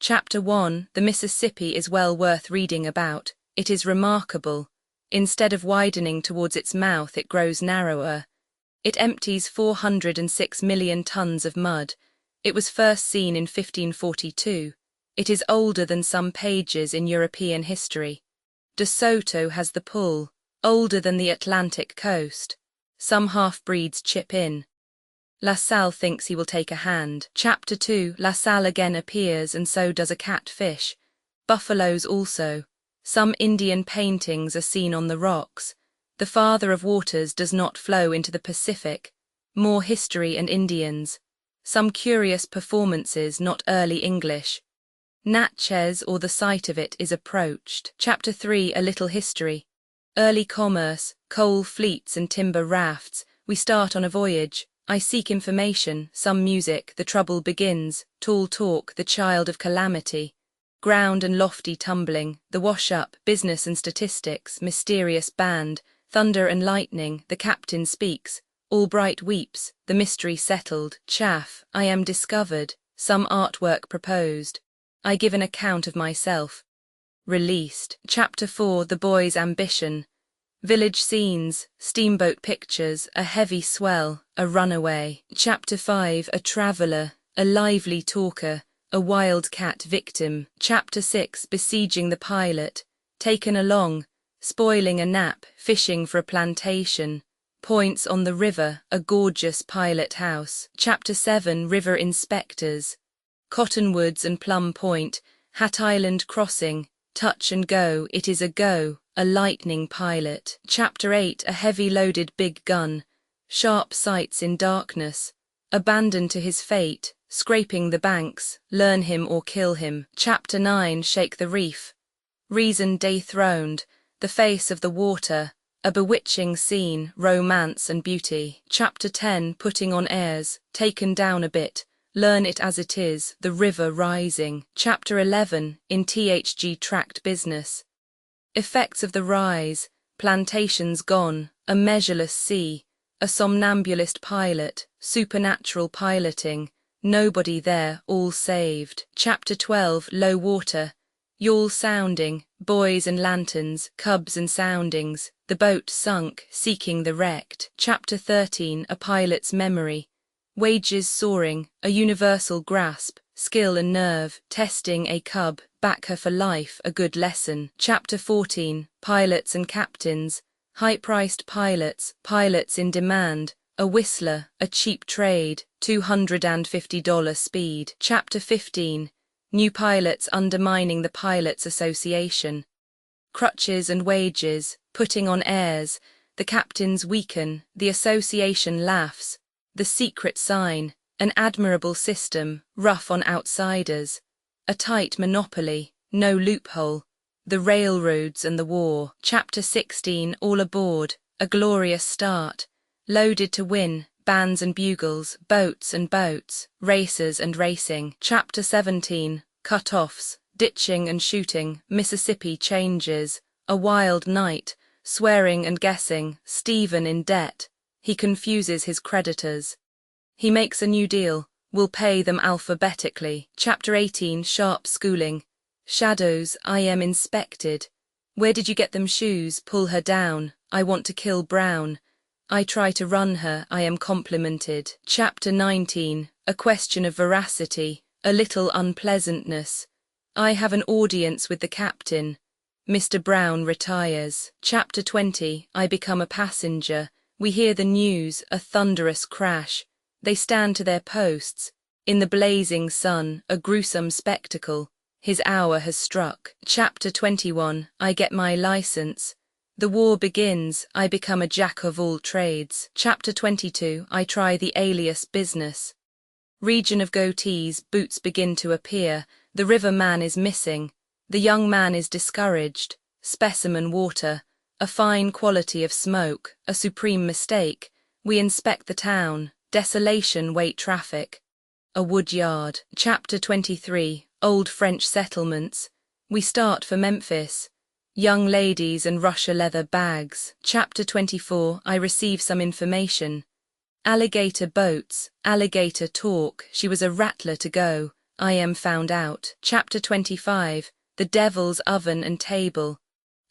Chapter 1. The Mississippi is well worth reading about. It is remarkable. Instead of widening towards its mouth, it grows narrower. It empties 406 million tons of mud. It was first seen in 1542. It is older than some pages in European history. De Soto has the pull, older than the Atlantic coast. Some half-breeds chip in. La Salle thinks he will take a hand. Chapter 2. La Salle again appears, and so does a catfish. Buffaloes also. Some Indian paintings are seen on the rocks. The Father of Waters does not flow into the Pacific. More history and Indians. Some curious performances, not early English. Natchez, or the site of it, is approached. Chapter 3. A little history. Early commerce, coal fleets and timber rafts. We start on a voyage. I seek information, some music, the trouble begins, tall talk, the child of calamity. Ground and lofty tumbling, the wash-up, business and statistics, mysterious band, thunder and lightning, the captain speaks, Albright weeps, the mystery settled, chaff, I am discovered, some artwork proposed. I give an account of myself. Released. Chapter 4. The boy's ambition. Village scenes, steamboat pictures, a heavy swell, a runaway. Chapter 5. A traveller, a lively talker, a wildcat victim. Chapter 6. Besieging the pilot, taken along, spoiling a nap, fishing for a plantation. Points on the river, a gorgeous pilot house. Chapter 7. River inspectors. Cottonwoods and Plum Point, Hat Island crossing, touch and go, it is a go, a lightning pilot. Chapter 8. A heavy loaded big gun, sharp sights in darkness, abandoned to his fate, scraping the banks, learn him or kill him. Chapter 9. Shake the reef. Reason dethroned, the face of the water, a bewitching scene, romance and beauty. Chapter 10. Putting on airs, taken down a bit, learn it as it is, the river rising. Chapter 11. In THG tract business. Effects of the rise, plantations gone, a measureless sea, a somnambulist pilot, supernatural piloting, nobody there, all saved. Chapter 12. Low water, yawl sounding, boys and lanterns, cubs and soundings, the boat sunk, seeking the wrecked. Chapter 13. A pilot's memory. Wages soaring, a universal grasp, skill and nerve, testing a cub, back her for life, a good lesson. Chapter 14. Pilots and captains, high-priced pilots, pilots in demand, a whistler, a cheap trade, $250 speed. Chapter 15. New pilots undermining the Pilots Association. Crutches and wages, putting on airs, the captains weaken, the association laughs. The secret sign, an admirable system, rough on outsiders. A tight monopoly, no loophole. The railroads and the war. Chapter 16. All aboard, a glorious start. Loaded to win, bands and bugles, boats and boats, racers and racing. Chapter 17. Cut-offs, ditching and shooting, Mississippi changes. A wild night, swearing and guessing, Stephen in debt. He confuses his creditors. He makes a new deal, will pay them alphabetically. Chapter 18. Sharp schooling. Shadows, I am inspected. Where did you get them shoes? Pull her down. I want to kill Brown. I try to run her, I am complimented. Chapter 19. A question of veracity, a little unpleasantness. I have an audience with the captain. Mr. Brown retires. Chapter 20. I become a passenger. We hear the news, a thunderous crash. They stand to their posts. In the blazing sun, a gruesome spectacle. His hour has struck. Chapter 21. I get my license. The war begins. I become a jack of all trades. Chapter 22. I try the alias business. Region of goatees, boots begin to appear. The river man is missing. The young man is discouraged. Specimen water. A fine quality of smoke, a supreme mistake. We inspect the town, desolation wait traffic. A wood yard. Chapter 23. Old French settlements. We start for Memphis. Young ladies and Russia leather bags. Chapter 24. I receive some information. Alligator boats, alligator talk, she was a rattler to go. I am found out. Chapter 25, The Devil's Oven and Table.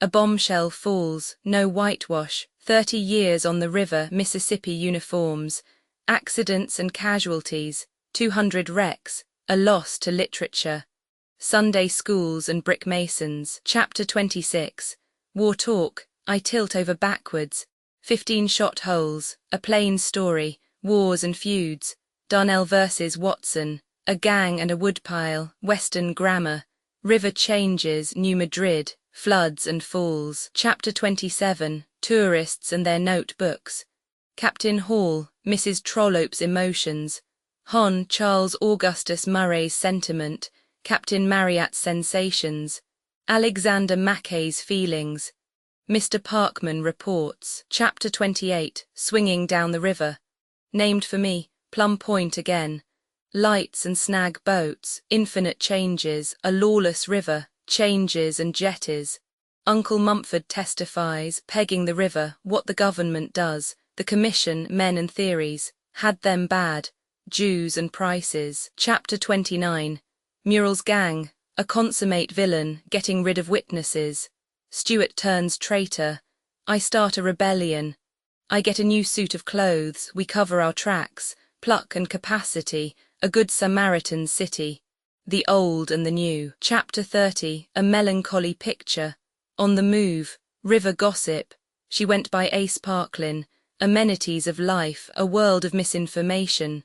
A bombshell falls, no whitewash, 30 years on the river Mississippi uniforms, accidents and casualties, 200 wrecks, a loss to literature. Sunday schools and brick masons. Chapter 26, War Talk, I tilt over backwards, 15 shot holes, a plain story, wars and feuds, Darnell versus Watson, a gang and a woodpile, Western grammar, river changes, New Madrid, floods and falls. Chapter 27, Tourists and their notebooks. Captain Hall, Mrs. Trollope's emotions, Hon. Charles Augustus Murray's sentiment, Captain Marryat's sensations, Alexander Mackay's feelings. Mr. Parkman reports. Chapter 28, Swinging Down the River. Named for me, Plum Point again. Lights and snag boats, infinite changes, a lawless river, changes and jetties. Uncle Mumford testifies, pegging the river, what the government does, the commission, men and theories, had them bad, Jews and prices. Chapter 29, Murrell's gang, a consummate villain, getting rid of witnesses. Stuart turns traitor. I start a rebellion. I get a new suit of clothes, we cover our tracks, pluck and capacity, a good Samaritan city. The old and the new. Chapter 30, A Melancholy Picture. On the Move, River Gossip. She went by Ace Parklin. Amenities of life, a world of misinformation.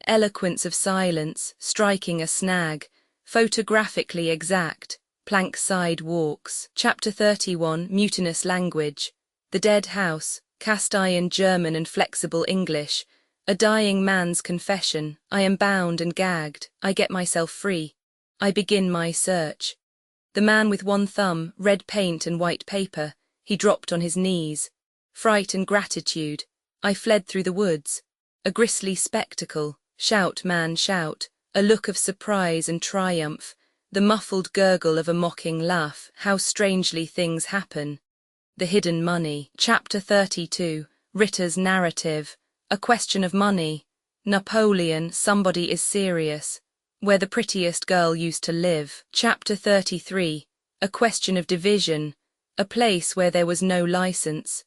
Eloquence of silence, striking a snag. Photographically exact. Plank side walks. Chapter 31, Mutinous Language. The Dead House, cast iron German and flexible English. A dying man's confession. I am bound and gagged. I get myself free. I begin my search. The man with one thumb, red paint and white paper. He dropped on his knees. Fright and gratitude. I fled through the woods. A grisly spectacle. Shout, man, shout. A look of surprise and triumph. The muffled gurgle of a mocking laugh, how strangely things happen. The Hidden Money. Chapter 32, Ritter's Narrative. A Question of Money. Napoleon, Somebody is Serious. Where the Prettiest Girl Used to Live. Chapter 33, A Question of Division. A Place Where There Was No License.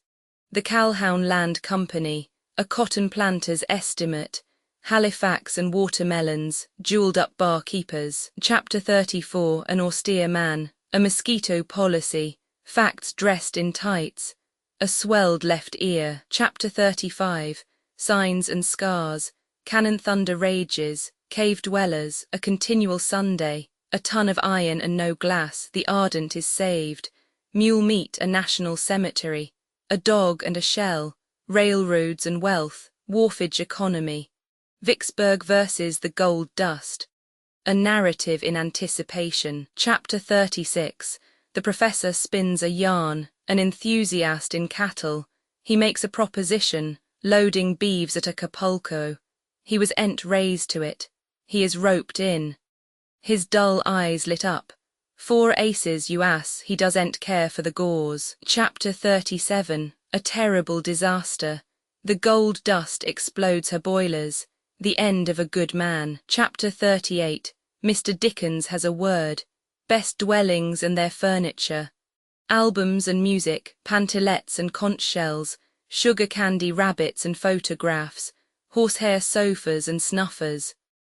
The Calhoun Land Company. A Cotton Planter's Estimate. Halifax and watermelons, jeweled-up barkeepers. Chapter 34, An Austere Man. A Mosquito Policy. Facts dressed in tights. A Swelled Left Ear. Chapter 35, Signs and Scars. Cannon Thunder Rages. Cave Dwellers, A Continual Sunday. A Ton of Iron and No Glass, The Ardent is Saved. Mule Meat, A National Cemetery. A Dog and a Shell. Railroads and Wealth, Wharfage Economy. Vicksburg versus the Gold Dust. A Narrative in Anticipation. Chapter 36, The Professor Spins a Yarn, An Enthusiast in Cattle. He makes a proposition, loading beeves at Acapulco. He was raised to it. He is roped in. His dull eyes lit up. 4 aces, you ass, he doesn't care for the gauze. Chapter 37, A Terrible Disaster. The Gold Dust explodes her boilers. The End of a Good Man. Chapter 38, Mr. Dickens Has a Word. Best Dwellings and Their Furniture. Albums and music, pantalettes and conch shells, sugar candy rabbits and photographs, horsehair sofas and snuffers,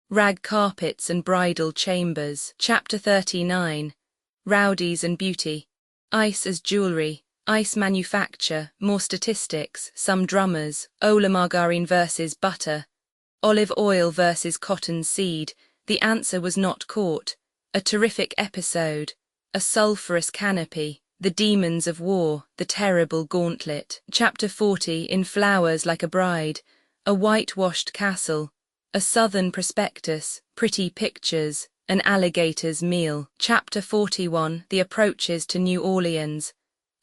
rag carpets and bridal chambers. Chapter 39, Rowdies and Beauty. Ice as jewelry, ice manufacture, more statistics, some drummers, Ola margarine versus butter. Olive oil versus cotton seed. The answer was not caught. A terrific episode. A sulphurous canopy. The demons of war. The terrible gauntlet. Chapter 40, In Flowers Like a Bride. A whitewashed castle. A southern prospectus. Pretty pictures. An alligator's meal. Chapter 41, The Approaches to New Orleans.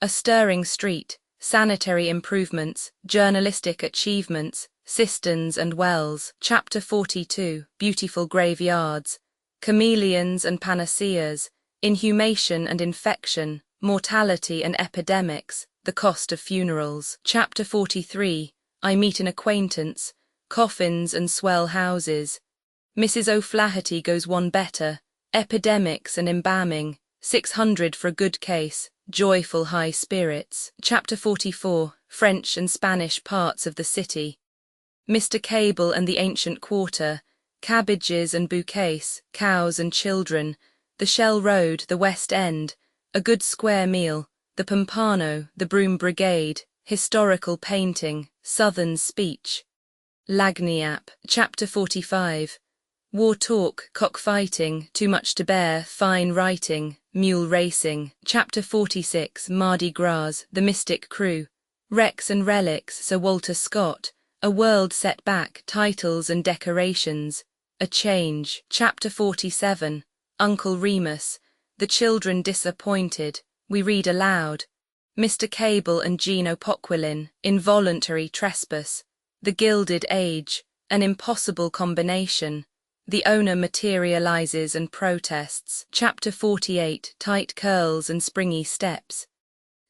A stirring street. Sanitary improvements. Journalistic achievements. Cisterns and wells. Chapter 42, Beautiful Graveyards. Chameleons and Panaceas. Inhumation and Infection. Mortality and Epidemics. The Cost of Funerals. Chapter 43, I Meet an Acquaintance. Coffins and Swell Houses. Mrs. O'Flaherty goes one better, epidemics and embalming, 600 for a good case, joyful high spirits. Chapter 44, French and Spanish parts of the city. Mr. Cable and the ancient quarter, cabbages and bouquets, cows and children, the Shell Road, the West End, a good square meal, the Pompano, the Broom Brigade, historical painting, southern speech. Lagniappe. Chapter 45. War talk, cockfighting, too much to bear, fine writing, mule racing. Chapter 46. Mardi Gras, the Mystic Crew. Wrecks and relics, Sir Walter Scott. A world set back, titles and decorations. A change. Chapter 47. Uncle Remus. The children disappointed. We read aloud. Mr. Cable and Jean Opoquilin. Involuntary trespass. The Gilded Age. An impossible combination. The owner materializes and protests. Chapter 48. Tight curls and springy steps.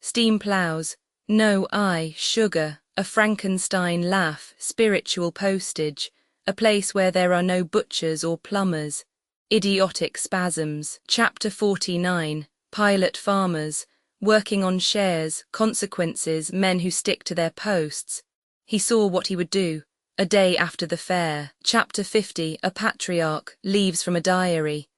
Steam plows. No I, sugar. A Frankenstein laugh, spiritual postage. A place where there are no butchers or plumbers. Idiotic spasms. Chapter 49. Pilot farmers. Working on shares, consequences, men who stick to their posts. He saw what he would do. A day after the fair. Chapter 50. A patriarch, leaves from a diary.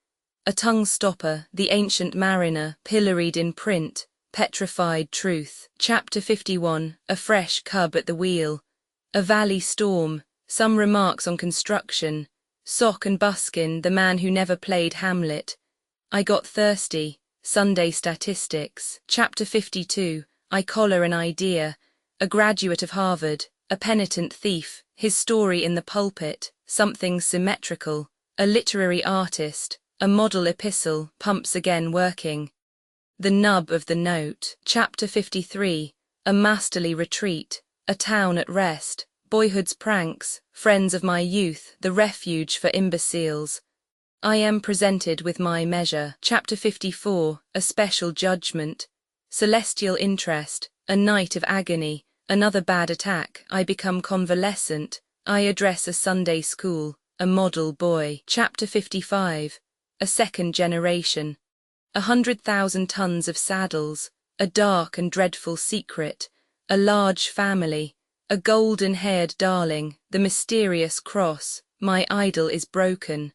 A tongue stopper, the ancient mariner, pilloried in print, petrified truth. Chapter 51. A fresh cub at the wheel. A valley storm, some remarks on construction. Sock and buskin, the man who never played Hamlet. I got thirsty. Sunday statistics. Chapter 52. I collar an idea. A graduate of Harvard. A penitent thief. His story in the pulpit, something symmetrical, a literary artist, a model epistle, pumps again working. The nub of the note. Chapter 53. A masterly retreat, a town at rest, boyhood's pranks, friends of my youth, the refuge for imbeciles. I am presented with my measure. Chapter 54. A special judgment, celestial interest, a night of agony. Another bad attack, I become convalescent, I address a Sunday school, a model boy. Chapter 55. A second generation. 100,000 tons of saddles, a dark and dreadful secret, a large family, a golden-haired darling, the mysterious cross, my idol is broken.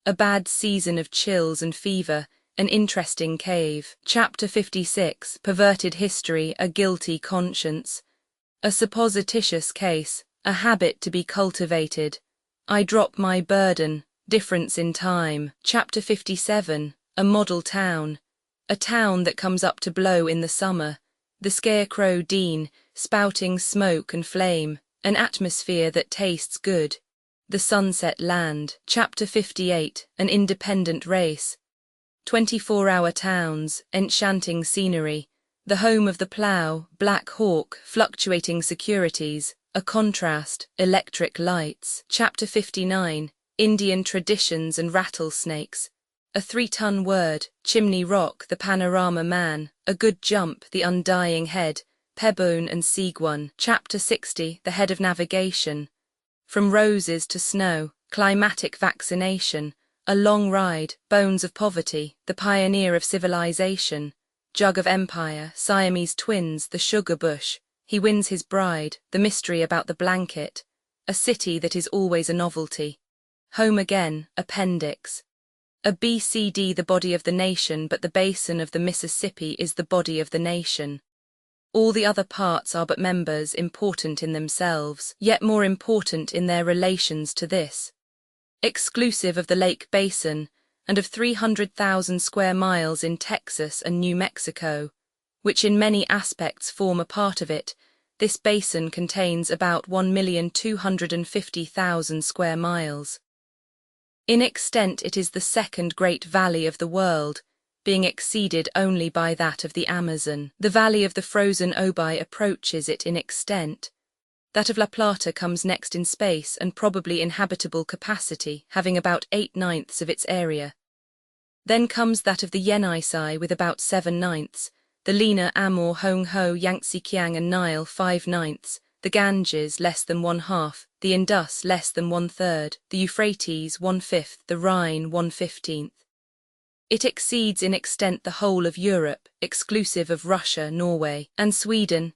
A bad season of chills and fever, an interesting cave. Chapter 56. Perverted history, a guilty conscience. A supposititious case, a habit to be cultivated. I drop my burden, difference in time. Chapter 57. A model town. A town that comes up to blow in the summer. The Scarecrow Dean, spouting smoke and flame, an atmosphere that tastes good. The Sunset Land. Chapter 58. An independent race. 24-hour towns, enchanting scenery. The home of the plough, Black Hawk, fluctuating securities, a contrast, electric lights. Chapter 59. Indian traditions and rattlesnakes. A 3-ton word, Chimney Rock, the panorama man, a good jump, the undying head, Pebone and Seguin. Chapter 60. The head of navigation. From roses to snow, climatic vaccination, a long ride, bones of poverty, the pioneer of civilization. Jug of empire, Siamese twins, the sugar bush. He wins his bride, the mystery about the blanket. A city that is always a novelty. Home again, appendix. A BCD, the body of the nation, but the basin of the Mississippi is the body of the nation. All the other parts are but members, important in themselves, yet more important in their relations to this. Exclusive of the lake basin, and of 300,000 square miles in Texas and New Mexico, which in many aspects form a part of it, this basin contains about 1,250,000 square miles. In extent it is the second great valley of the world, being exceeded only by that of the Amazon. The valley of the frozen Obi approaches it in extent. That of La Plata comes next in space and probably in habitable capacity, having about 8/9 of its area. Then comes that of the Yenisei with about 7/9, the Lena, Amur, Hong Ho, Yangtze Kiang and Nile 5/9, the Ganges less than 1/2, the Indus less than 1/3, the Euphrates 1/5, the Rhine 1/15. It exceeds in extent the whole of Europe, exclusive of Russia, Norway, and Sweden.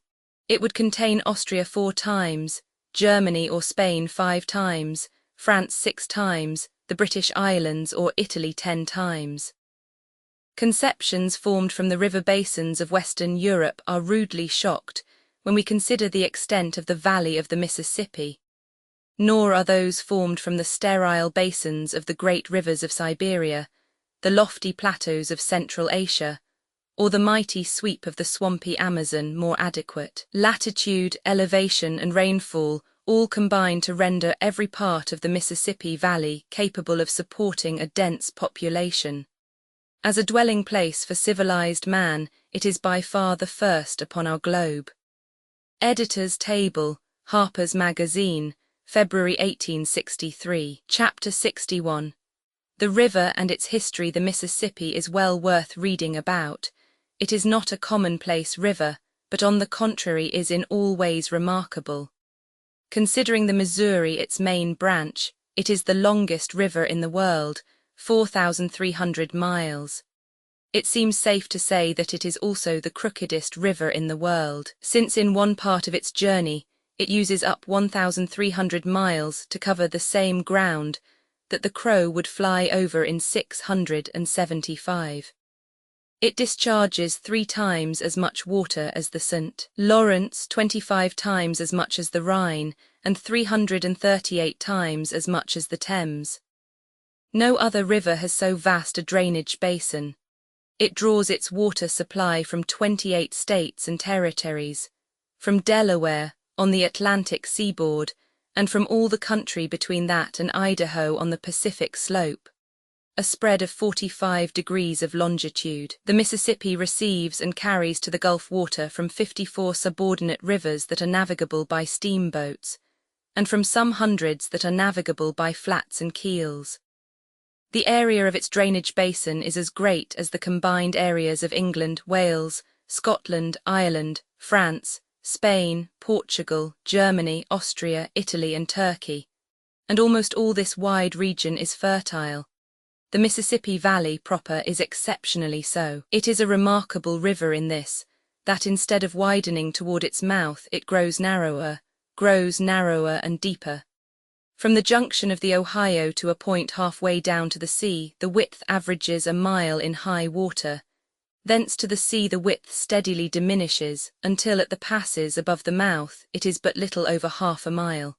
It would contain Austria 4 times, Germany or Spain 5 times, France 6 times, the British Islands or Italy 10 times. Conceptions formed from the river basins of Western Europe are rudely shocked when we consider the extent of the valley of the Mississippi. Nor are those formed from the sterile basins of the great rivers of Siberia, the lofty plateaus of Central Asia, or the mighty sweep of the swampy Amazon more adequate. Latitude, elevation, and rainfall all combine to render every part of the Mississippi Valley capable of supporting a dense population. As a dwelling place for civilized man, it is by far the first upon our globe. Editor's Table, Harper's Magazine, February 1863. Chapter 61. The river and its history. The Mississippi is well worth reading about. It is not a commonplace river, but on the contrary is in all ways remarkable. Considering the Missouri its main branch, it is the longest river in the world, 4,300 miles. It seems safe to say that it is also the crookedest river in the world, since in one part of its journey, it uses up 1,300 miles to cover the same ground that the crow would fly over in 675. It discharges 3 times as much water as the St. Lawrence, 25 times as much as the Rhine, and 338 times as much as the Thames. No other river has so vast a drainage basin. It draws its water supply from 28 states and territories, from Delaware, on the Atlantic seaboard, and from all the country between that and Idaho on the Pacific slope, a spread of 45 degrees of longitude. The Mississippi receives and carries to the Gulf water from 54 subordinate rivers that are navigable by steamboats, and from some hundreds that are navigable by flats and keels. The area of its drainage basin is as great as the combined areas of England, Wales, Scotland, Ireland, France, Spain, Portugal, Germany, Austria, Italy, and Turkey, and almost all this wide region is fertile. The Mississippi Valley proper is exceptionally so. It is a remarkable river in this, that instead of widening toward its mouth, it grows narrower and deeper. From the junction of the Ohio to a point halfway down to the sea, the width averages a mile in high water. Thence to the sea the width steadily diminishes, until at the passes above the mouth it is but little over half a mile.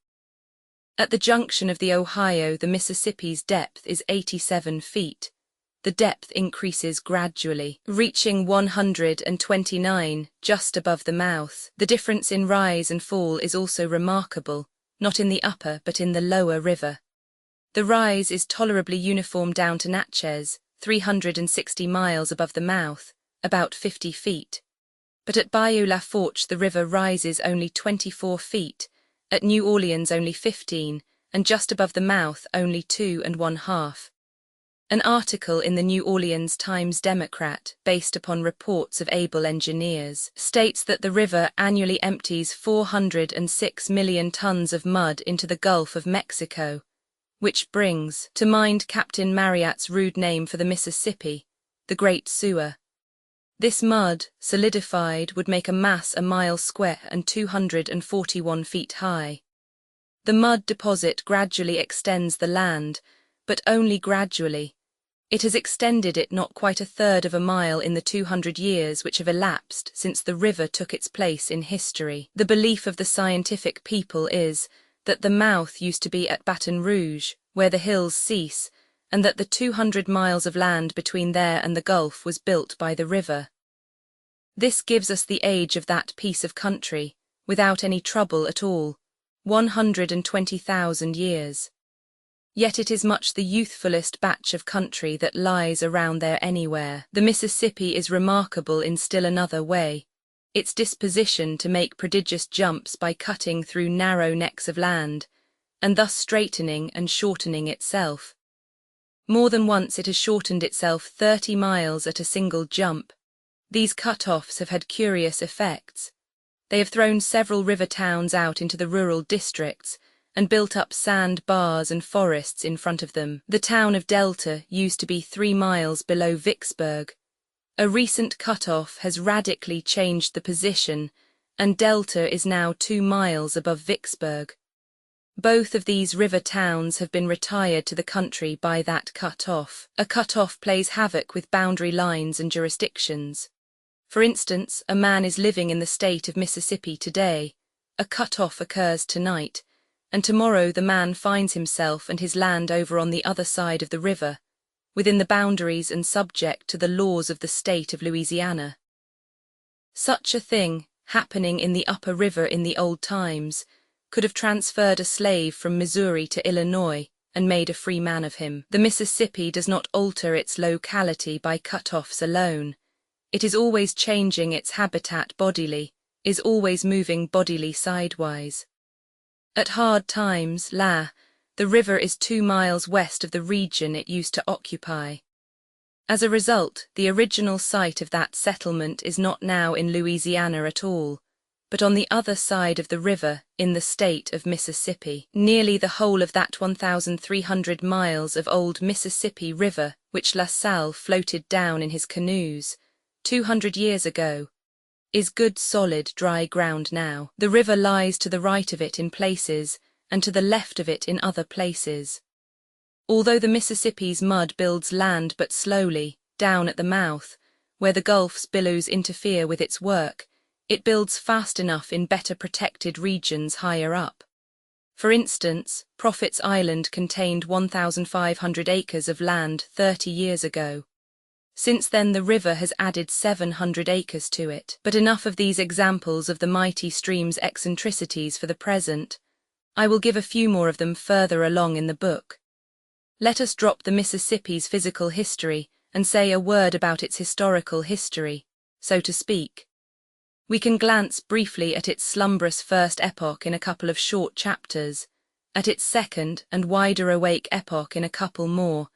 At the junction of the Ohio the Mississippi's depth is 87 feet. The depth increases gradually, reaching 129 just above the mouth. The difference in rise and fall is also remarkable, not in the upper but in the lower river. The rise is tolerably uniform down to Natchez, 360 miles above the mouth, about 50 feet. But at Bayou La Fourche the river rises only 24 feet, at New Orleans only 15, and just above the mouth only 2 1/2. An article in the New Orleans Times-Democrat, based upon reports of able engineers, states that the river annually empties 406 million tons of mud into the Gulf of Mexico, which brings to mind Captain Marryat's rude name for the Mississippi, the Great Sewer. This mud, solidified, would make a mass a mile square and 241 feet high. The mud deposit gradually extends the land, but only gradually. It has extended it not quite a third of a mile in the 200 years which have elapsed since the river took its place in history. The belief of the scientific people is that the mouth used to be at Baton Rouge, where the hills cease, and that the 200 miles of land between there and the Gulf was built by the river. This gives us the age of that piece of country, without any trouble at all, 120,000 years. Yet it is much the youthfulest batch of country that lies around there anywhere. The Mississippi is remarkable in still another way, its disposition to make prodigious jumps by cutting through narrow necks of land, and thus straightening and shortening itself. More than once it has shortened itself 30 miles at a single jump. These cut-offs have had curious effects. They have thrown several river towns out into the rural districts and built up sand bars and forests in front of them. The town of Delta used to be 3 miles below Vicksburg. A recent cut-off has radically changed the position, and Delta is now 2 miles above Vicksburg. Both of these river towns have been retired to the country by that cut-off. A cut-off plays havoc with boundary lines and jurisdictions. For instance, a man is living in the state of Mississippi today. A cut-off occurs tonight, and tomorrow the man finds himself and his land over on the other side of the river, within the boundaries and subject to the laws of the state of Louisiana. Such a thing, happening in the upper river in the old times, could have transferred a slave from Missouri to Illinois and made a free man of him. The Mississippi does not alter its locality by cut-offs alone. It is always changing its habitat bodily, is always moving bodily sidewise. At hard times, the river is 2 miles west of the region it used to occupy. As a result, the original site of that settlement is not now in Louisiana at all, but on the other side of the river in the state of Mississippi. Nearly the whole of that 1,300 miles of old Mississippi River which La Salle floated down in his canoes 200 years ago, is good solid dry ground now. The river lies to the right of it in places, and to the left of it in other places. Although the Mississippi's mud builds land but slowly, down at the mouth, where the Gulf's billows interfere with its work, it builds fast enough in better protected regions higher up. For instance, Prophet's Island contained 1,500 acres of land 30 years ago. Since then the river has added 700 acres to it. But enough of these examples of the mighty stream's eccentricities for the present. I will give a few more of them further along in the book. Let us drop the Mississippi's physical history and say a word about its historical history, so to speak. We can glance briefly at its slumberous first epoch in a couple of short chapters, at its second and wider awake epoch in a couple more,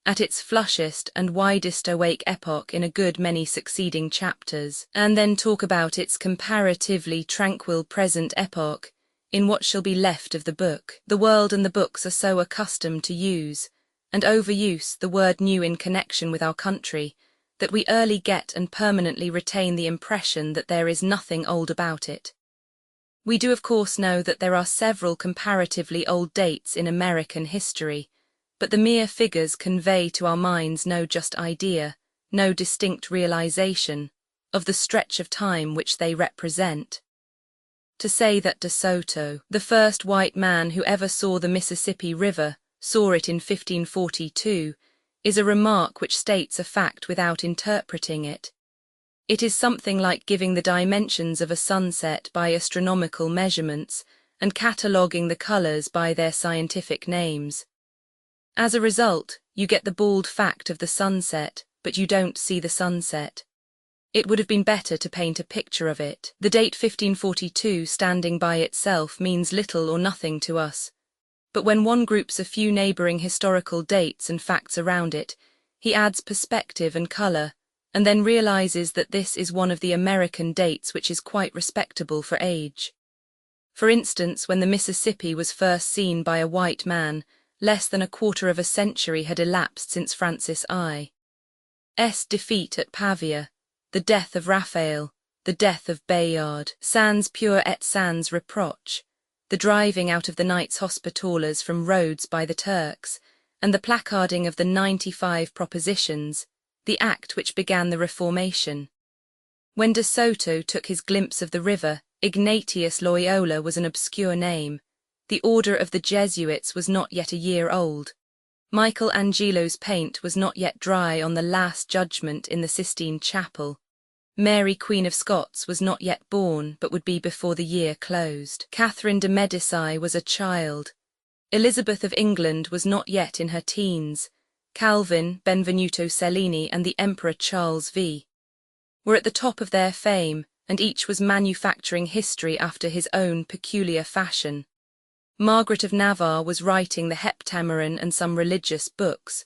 at its flushest and widest awake epoch in a good many succeeding chapters, and then talk about its comparatively tranquil present epoch in what shall be left of the book. The world and the books are so accustomed to use, and overuse, the word new in connection with our country, that we early get and permanently retain the impression that there is nothing old about it. We do of course know that there are several comparatively old dates in American history, but the mere figures convey to our minds no just idea, no distinct realization, of the stretch of time which they represent. To say that De Soto, the first white man who ever saw the Mississippi River, saw it in 1542, is a remark which states a fact without interpreting it. It is something like giving the dimensions of a sunset by astronomical measurements and cataloguing the colors by their scientific names. As a result, you get the bald fact of the sunset, but you don't see the sunset. It would have been better to paint a picture of it. The date 1542 standing by itself means little or nothing to us, but when one groups a few neighboring historical dates and facts around it, he adds perspective and color, and then realizes that this is one of the American dates which is quite respectable for age. For instance, when the Mississippi was first seen by a white man, less than a quarter of a century had elapsed since Francis I.'s defeat at Pavia, the death of Raphael, the death of Bayard, sans peur et sans reproche, the driving out of the Knights Hospitallers from Rhodes by the Turks, and the placarding of the 95 Propositions, the act which began the Reformation. When De Soto took his glimpse of the river, Ignatius Loyola was an obscure name. The order of the Jesuits was not yet a year old. Michelangelo's paint was not yet dry on the Last Judgment in the Sistine Chapel. Mary Queen of Scots was not yet born, but would be before the year closed. Catherine de' Medici was a child. Elizabeth of England was not yet in her teens. Calvin, Benvenuto Cellini, and the Emperor Charles V. were at the top of their fame, and each was manufacturing history after his own peculiar fashion. Margaret of Navarre was writing the Heptameron and some religious books.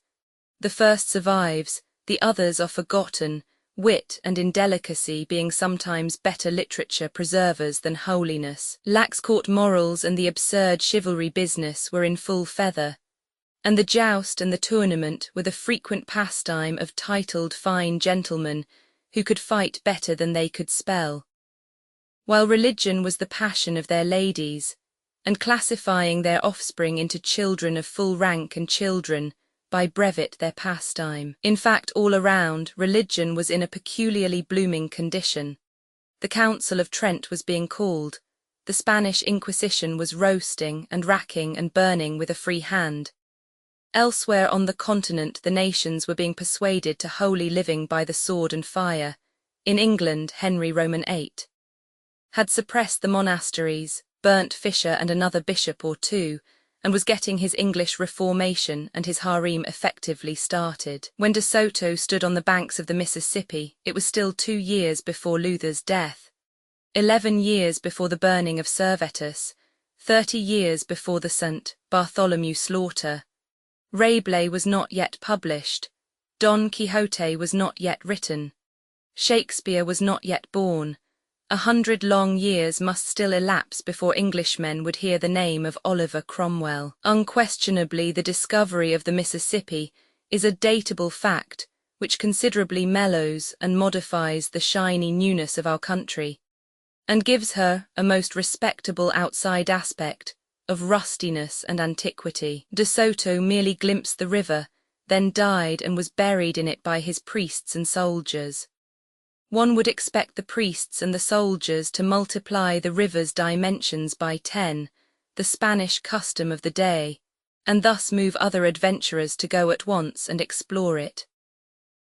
The first survives, the others are forgotten, wit and indelicacy being sometimes better literature preservers than holiness. Lax court morals and the absurd chivalry business were in full feather, and the joust and the tournament were the frequent pastime of titled fine gentlemen who could fight better than they could spell. While religion was the passion of their ladies, and classifying their offspring into children of full rank and children, by brevet their pastime. In fact, all around, religion was in a peculiarly blooming condition. The Council of Trent was being called, the Spanish Inquisition was roasting and racking and burning with a free hand. Elsewhere on the continent the nations were being persuaded to holy living by the sword and fire. In England, Henry Roman VIII had suppressed the monasteries, burnt Fisher and another bishop or two, and was getting his English Reformation and his harem effectively started. When De Soto stood on the banks of the Mississippi, it was still 2 years before Luther's death, 11 years before the burning of Servetus, 30 years before the St. Bartholomew slaughter. Rabelais was not yet published, Don Quixote was not yet written, Shakespeare was not yet born. 100 long years must still elapse before Englishmen would hear the name of Oliver Cromwell. Unquestionably, the discovery of the Mississippi is a datable fact which considerably mellows and modifies the shiny newness of our country, and gives her a most respectable outside aspect of rustiness and antiquity. De Soto merely glimpsed the river, then died and was buried in it by his priests and soldiers. One would expect the priests and the soldiers to multiply the river's dimensions by 10, the Spanish custom of the day, and thus move other adventurers to go at once and explore it.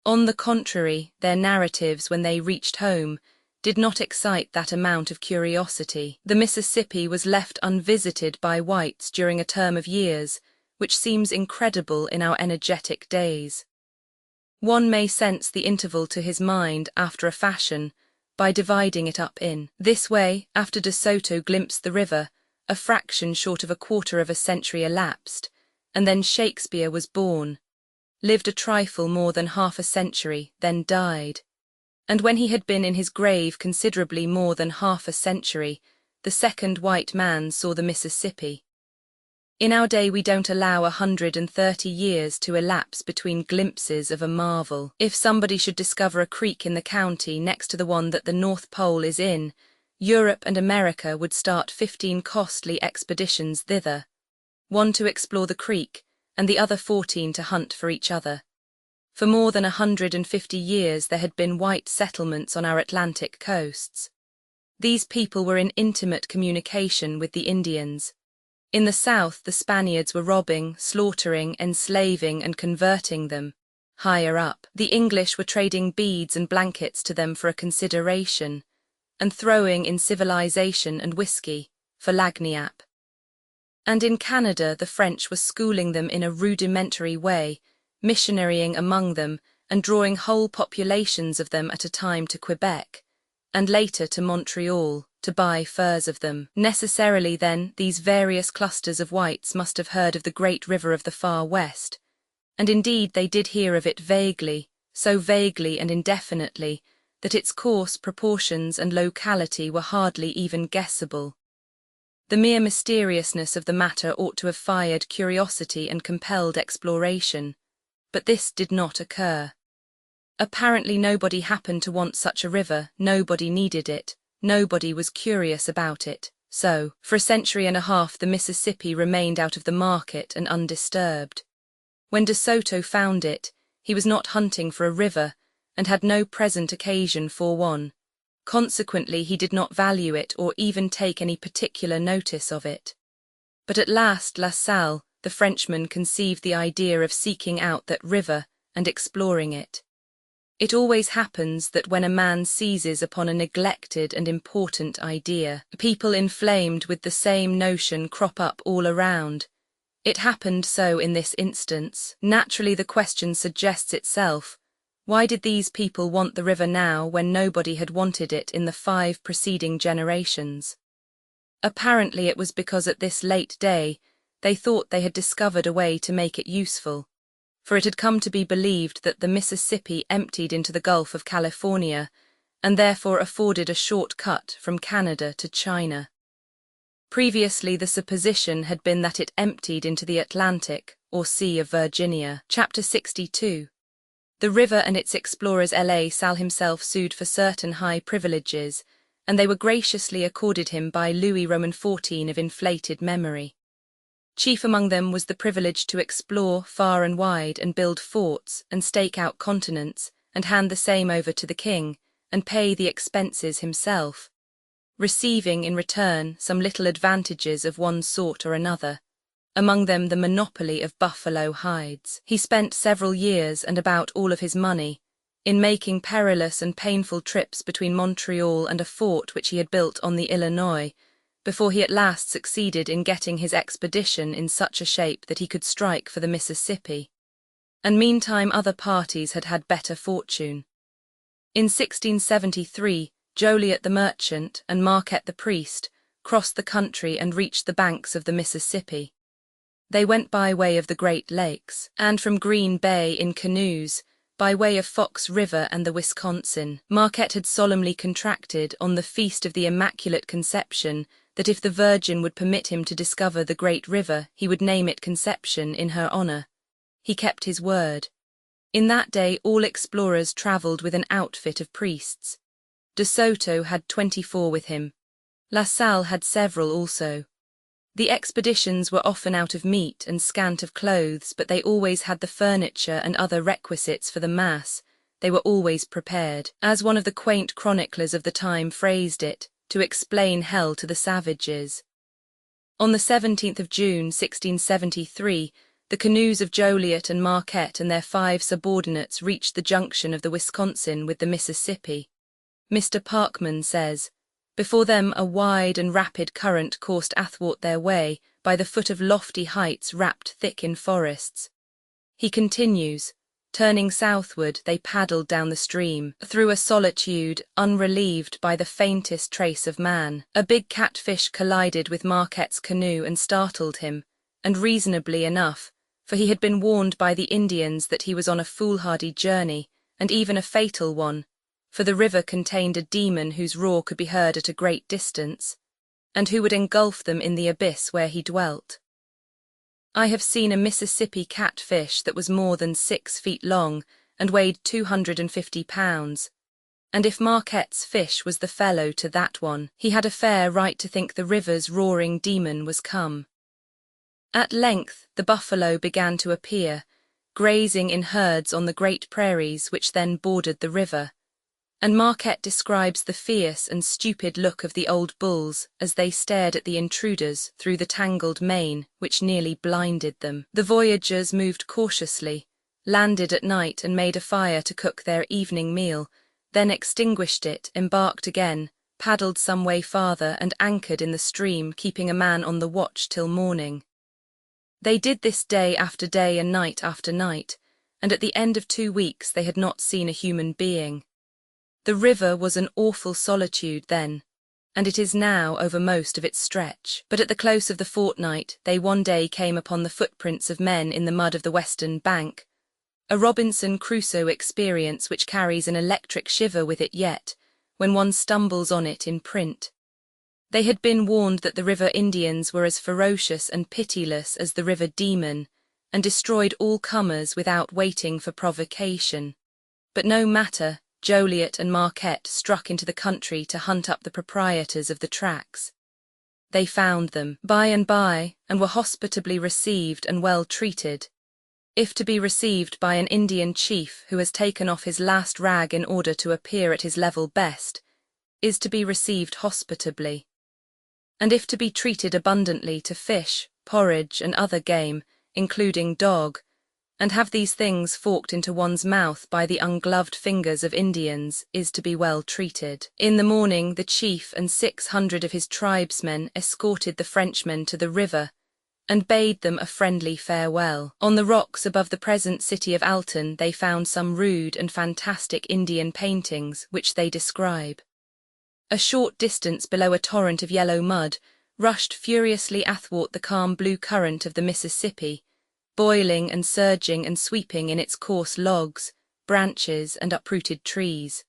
On the contrary, their narratives when they reached home did not excite that amount of curiosity. The Mississippi was left unvisited by whites during a term of years, which seems incredible in our energetic days. One may sense the interval to his mind after a fashion by dividing it up in this way. After De Soto glimpsed the river, a fraction short of a quarter of a century elapsed, and then Shakespeare was born, lived a trifle more than half a century, then died. And when he had been in his grave considerably more than half a century, the second white man saw the Mississippi. In our day we don't allow 130 years to elapse between glimpses of a marvel. If somebody should discover a creek in the county next to the one that the North Pole is in, Europe and America would start 15 costly expeditions thither, one to explore the creek, and the other 14 to hunt for each other. For more than 150 years there had been white settlements on our Atlantic coasts. These people were in intimate communication with the Indians. In the south, the Spaniards were robbing, slaughtering, enslaving, and converting them. Higher up, the English were trading beads and blankets to them for a consideration, and throwing in civilization and whiskey for lagniappe. And in Canada, the French were schooling them in a rudimentary way, missionarying among them, and drawing whole populations of them at a time to Quebec, and later to Montreal, to buy furs of them. Necessarily, then, these various clusters of whites must have heard of the great river of the far west, and indeed they did hear of it vaguely, so vaguely and indefinitely, that its course, proportions, and locality were hardly even guessable. The mere mysteriousness of the matter ought to have fired curiosity and compelled exploration, but this did not occur. Apparently nobody happened to want such a river, nobody needed it, nobody was curious about it, so, for a century and a half the Mississippi remained out of the market and undisturbed. When De Soto found it, he was not hunting for a river, and had no present occasion for one. Consequently he did not value it or even take any particular notice of it. But at last La Salle, the Frenchman, conceived the idea of seeking out that river and exploring it. It always happens that when a man seizes upon a neglected and important idea, people inflamed with the same notion crop up all around. It happened so in this instance. Naturally the question suggests itself, why did these people want the river now when nobody had wanted it in the 5 preceding generations? Apparently it was because at this late day they thought they had discovered a way to make it useful. for it had come to be believed that the Mississippi emptied into the Gulf of California and therefore afforded a short cut from Canada to China. Previously, the supposition had been that it emptied into the Atlantic, or Sea of Virginia. Chapter 62. The river and its explorers. La Salle himself sued for certain high privileges, and they were graciously accorded him by Louis Roman XIV of inflated memory. Chief among them was the privilege to explore far and wide and build forts and stake out continents and hand the same over to the king and pay the expenses himself, receiving in return some little advantages of one sort or another, among them the monopoly of buffalo hides. He spent several years and about all of his money in making perilous and painful trips between Montreal and a fort which he had built on the Illinois, before he at last succeeded in getting his expedition in such a shape that he could strike for the Mississippi. And meantime other parties had had better fortune. In 1673, Joliet the merchant and Marquette the priest crossed the country and reached the banks of the Mississippi. They went by way of the Great Lakes, and from Green Bay in canoes, by way of Fox River and the Wisconsin. Marquette had solemnly contracted on the Feast of the Immaculate Conception that if the Virgin would permit him to discover the great river, he would name it Conception in her honor. He kept his word. In that day all explorers traveled with an outfit of priests. De Soto had 24 with him. La Salle had several also. The expeditions were often out of meat and scant of clothes, but they always had the furniture and other requisites for the Mass. They were always prepared. As one of the quaint chroniclers of the time phrased it, to explain hell to the savages. On the 17th of June, 1673, the canoes of Joliet and Marquette and their 5 subordinates reached the junction of the Wisconsin with the Mississippi. Mr. Parkman says, "Before them a wide and rapid current coursed athwart their way by the foot of lofty heights wrapped thick in forests." He continues, "Turning southward, they paddled down the stream, through a solitude unrelieved by the faintest trace of man. A big catfish collided with Marquette's canoe and startled him, and reasonably enough, for he had been warned by the Indians that he was on a foolhardy journey, and even a fatal one, for the river contained a demon whose roar could be heard at a great distance, and who would engulf them in the abyss where he dwelt. I have seen a Mississippi catfish that was more than 6 feet long and weighed 250 pounds, and if Marquette's fish was the fellow to that one, he had a fair right to think the river's roaring demon was come. At length the buffalo began to appear, grazing in herds on the great prairies which then bordered the river, and Marquette describes the fierce and stupid look of the old bulls as they stared at the intruders through the tangled mane which nearly blinded them. The voyagers moved cautiously, landed at night and made a fire to cook their evening meal, then extinguished it, embarked again, paddled some way farther and anchored in the stream, keeping a man on the watch till morning. They did this day after day and night after night, and at the end of 2 weeks they had not seen a human being. The river was an awful solitude then, and it is now over most of its stretch. But at the close of the fortnight they one day came upon the footprints of men in the mud of the western bank, a Robinson Crusoe experience which carries an electric shiver with it yet, when one stumbles on it in print. They had been warned that the river Indians were as ferocious and pitiless as the river demon, and destroyed all comers without waiting for provocation. But no matter, Joliet and Marquette struck into the country to hunt up the proprietors of the tracks. They found them by and by, and were hospitably received and well treated, if to be received by an Indian chief who has taken off his last rag in order to appear at his level best, is to be received hospitably. And if to be treated abundantly to fish, porridge, and other game, including dog, and have these things forked into one's mouth by the ungloved fingers of Indians, is to be well treated. In the morning the chief and 600 of his tribesmen escorted the Frenchmen to the river, and bade them a friendly farewell. On the rocks above the present city of Alton they found some rude and fantastic Indian paintings, which they describe. A short distance below a torrent of yellow mud rushed furiously athwart the calm blue current of the Mississippi, boiling and surging and sweeping in its coarse logs, branches, and uprooted trees.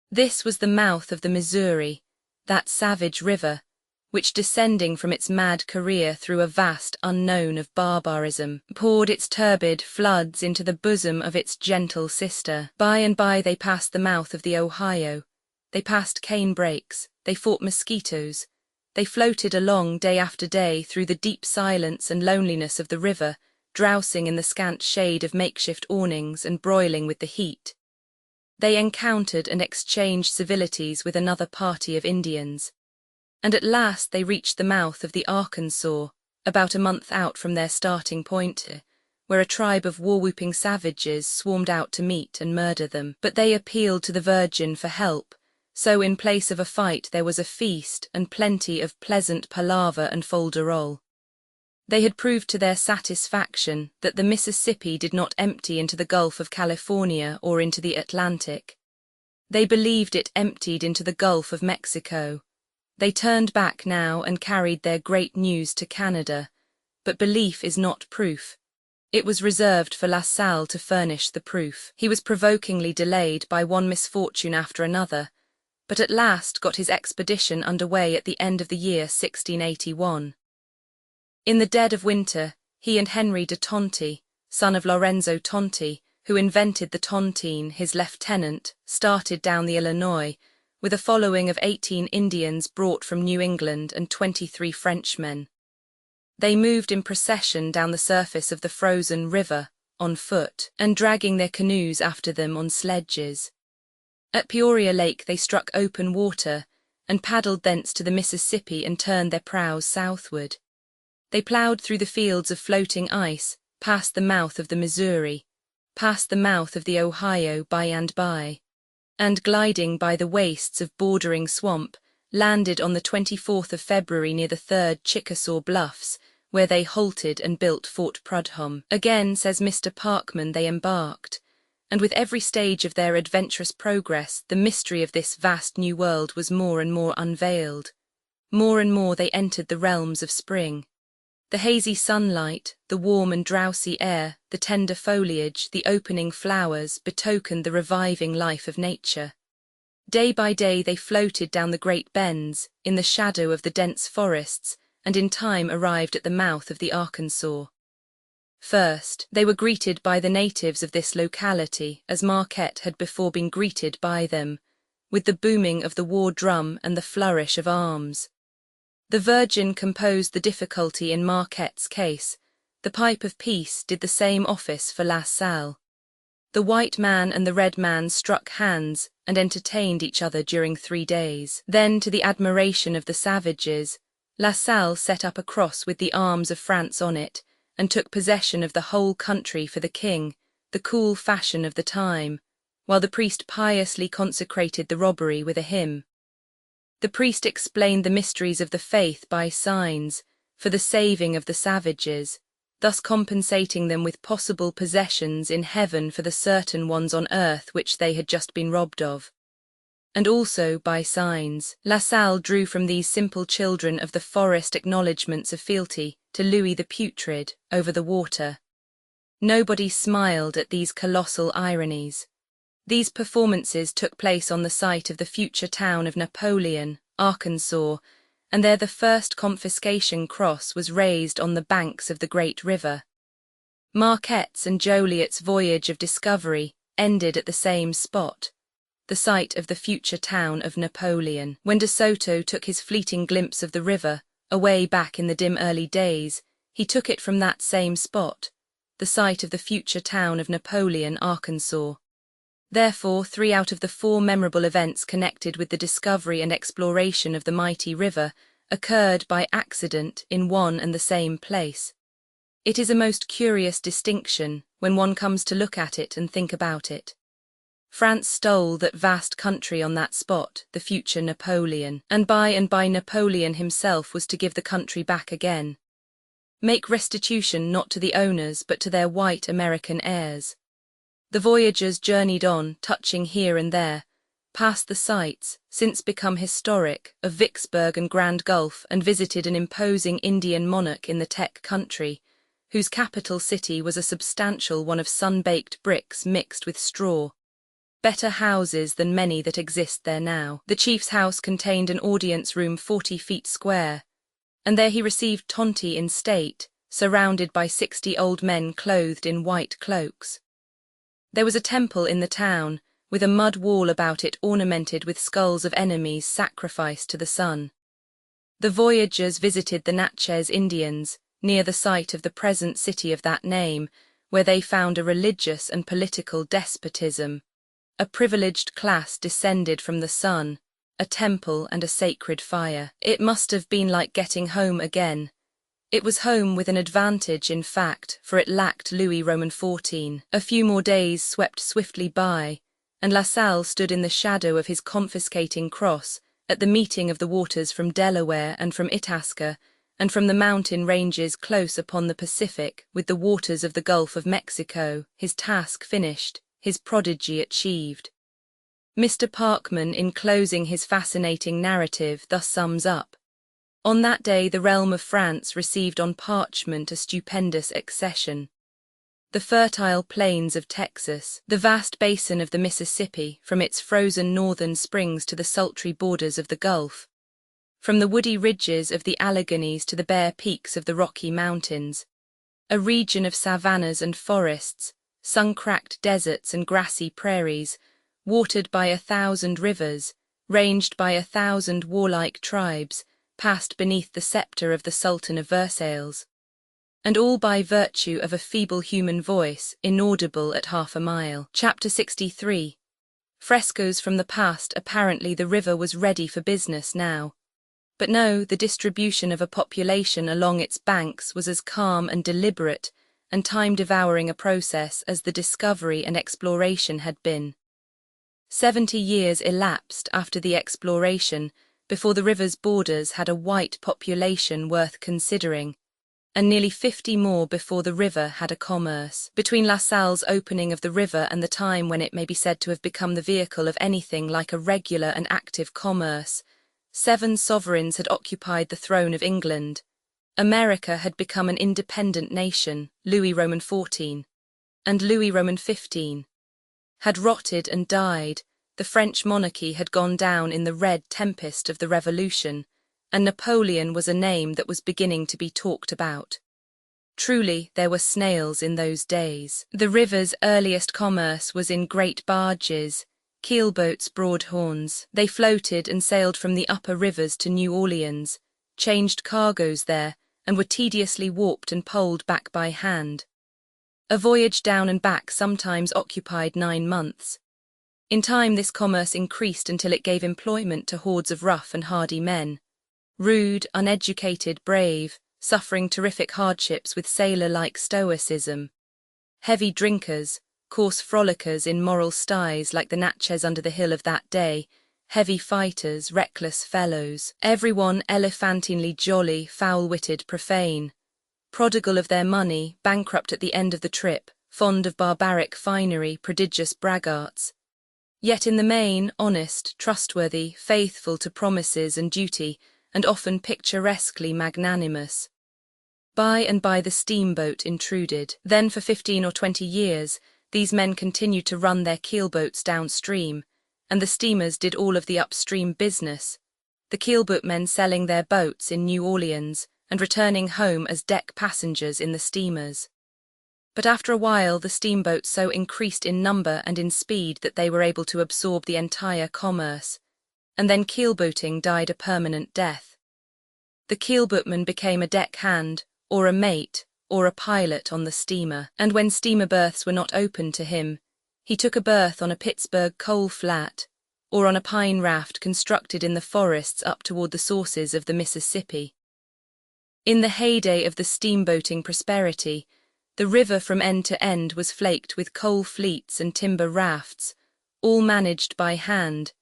This was the mouth of the Missouri, that savage river, which, descending from its mad career through a vast unknown of barbarism, poured its turbid floods into the bosom of its gentle sister. By and by they passed the mouth of the Ohio. They passed cane brakes, they fought mosquitoes. They floated along day after day through the deep silence and loneliness of the river, drowsing in the scant shade of makeshift awnings and broiling with the heat. They encountered and exchanged civilities with another party of Indians. And at last they reached the mouth of the Arkansas, about a month out from their starting point, where a tribe of war-whooping savages swarmed out to meet and murder them. But they appealed to the Virgin for help, so in place of a fight there was a feast and plenty of pleasant palaver and folderol. They had proved to their satisfaction that the Mississippi did not empty into the Gulf of California or into the Atlantic. They believed it emptied into the Gulf of Mexico. They turned back now and carried their great news to Canada, but belief is not proof. It was reserved for La Salle to furnish the proof. He was provokingly delayed by one misfortune after another, but at last got his expedition under way at the end of the year 1681. In the dead of winter, he and Henry de Tonti, son of Lorenzo Tonti, who invented the tontine, his lieutenant, started down the Illinois, with a following of 18 Indians brought from New England and 23 Frenchmen. They moved in procession down the surface of the frozen river, on foot, and dragging their canoes after them on sledges. At Peoria Lake they struck open water, and paddled thence to the Mississippi and turned their prows southward. They ploughed through the fields of floating ice, past the mouth of the Missouri, past the mouth of the Ohio by and by, and gliding by the wastes of bordering swamp, landed on the 24th of February near the 3rd Chickasaw Bluffs, where they halted and built Fort Prudhomme. Again, says Mr. Parkman, they embarked, and with every stage of their adventurous progress, the mystery of this vast new world was more and more unveiled. More and more they entered the realms of spring. The hazy sunlight, the warm and drowsy air, the tender foliage, the opening flowers betokened the reviving life of nature. Day by day they floated down the great bends, in the shadow of the dense forests, and in time arrived at the mouth of the Arkansas. First, they were greeted by the natives of this locality, as Marquette had before been greeted by them, with the booming of the war drum and the flourish of arms. The Virgin composed the difficulty in Marquette's case. The pipe of peace did the same office for La Salle. The white man and the red man struck hands and entertained each other during 3 days. Then, to the admiration of the savages, La Salle set up a cross with the arms of France on it, and took possession of the whole country for the king, the cool fashion of the time, while the priest piously consecrated the robbery with a hymn. The priest explained the mysteries of the faith by signs, for the saving of the savages, thus compensating them with possible possessions in heaven for the certain ones on earth which they had just been robbed of. And also, by signs, La Salle drew from these simple children of the forest acknowledgments of fealty to Louis the Putrid over the water. Nobody smiled at these colossal ironies. These performances took place on the site of the future town of Napoleon, Arkansas, and there the first confiscation cross was raised on the banks of the great river. Marquette's and Joliet's voyage of discovery ended at the same spot, the site of the future town of Napoleon. When De Soto took his fleeting glimpse of the river, away back in the dim early days, he took it from that same spot, the site of the future town of Napoleon, Arkansas. Therefore, 3 out of the 4 memorable events connected with the discovery and exploration of the mighty river occurred by accident in one and the same place. It is a most curious distinction when one comes to look at it and think about it. France stole that vast country on that spot, the future Napoleon, and by Napoleon himself was to give the country back again. Make restitution not to the owners but to their white American heirs. The voyagers journeyed on, touching here and there, past the sites, since become historic, of Vicksburg and Grand Gulf, and visited an imposing Indian monarch in the Tech country, whose capital city was a substantial one of sun-baked bricks mixed with straw. Better houses than many that exist there now. The chief's house contained an audience room 40 feet square, and there he received Tonti in state, surrounded by 60 old men clothed in white cloaks. There was a temple in the town, with a mud wall about it ornamented with skulls of enemies sacrificed to the sun. The voyagers visited the Natchez Indians, near the site of the present city of that name, where they found a religious and political despotism, a privileged class descended from the sun, a temple and a sacred fire. It must have been like getting home again. It was home with an advantage, in fact, for it lacked Louis Roman XIV. A few more days swept swiftly by, and La Salle stood in the shadow of his confiscating cross at the meeting of the waters from Delaware and from Itasca, and from the mountain ranges close upon the Pacific with the waters of the Gulf of Mexico, his task finished, his prodigy achieved. Mr. Parkman, in closing his fascinating narrative, thus sums up: on that day the realm of France received on parchment a stupendous accession. The fertile plains of Texas, the vast basin of the Mississippi, from its frozen northern springs to the sultry borders of the Gulf, from the woody ridges of the Alleghanies to the bare peaks of the Rocky Mountains, a region of savannas and forests, sun-cracked deserts and grassy prairies, watered by 1,000 rivers, ranged by 1,000 warlike tribes, passed beneath the sceptre of the Sultan of Versailles, and all by virtue of a feeble human voice, inaudible at half a mile. Chapter 63. Frescoes from the past. Apparently the river was ready for business now. But no, the distribution of a population along its banks was as calm and deliberate and time-devouring a process as the discovery and exploration had been. 70 years elapsed after the exploration before the river's borders had a white population worth considering, and nearly 50 more before the river had a commerce. Between La Salle's opening of the river and the time when it may be said to have become the vehicle of anything like a regular and active commerce, 7 sovereigns had occupied the throne of England. America had become an independent nation, Louis Roman XIV, and Louis Roman XV had rotted and died. The French monarchy had gone down in the red tempest of the Revolution, and Napoleon was a name that was beginning to be talked about. Truly, there were snails in those days. The river's earliest commerce was in great barges, keelboats, broad horns. They floated and sailed from the upper rivers to New Orleans, changed cargoes there, and were tediously warped and poled back by hand. A voyage down and back sometimes occupied 9 months. In time this commerce increased until it gave employment to hordes of rough and hardy men, rude, uneducated, brave, suffering terrific hardships with sailor-like stoicism, heavy drinkers, coarse frolickers in moral styes like the Natchez under the hill of that day, heavy fighters, reckless fellows, everyone elephantinely jolly, foul-witted, profane, prodigal of their money, bankrupt at the end of the trip, fond of barbaric finery, prodigious braggarts, yet in the main honest, trustworthy, faithful to promises and duty, and often picturesquely magnanimous. By and by the steamboat intruded. Then for 15 or 20 years these men continued to run their keelboats downstream, and the steamers did all of the upstream business, the keelboatmen selling their boats in New Orleans and returning home as deck passengers in the steamers. But after a while the steamboats so increased in number and in speed that they were able to absorb the entire commerce, and then keelboating died a permanent death. The keelboatman became a deckhand, or a mate, or a pilot on the steamer, and when steamer berths were not open to him, he took a berth on a Pittsburgh coal flat, or on a pine raft constructed in the forests up toward the sources of the Mississippi. In the heyday of the steamboating prosperity, the river from end to end was flaked with coal fleets and timber rafts, all managed by hand,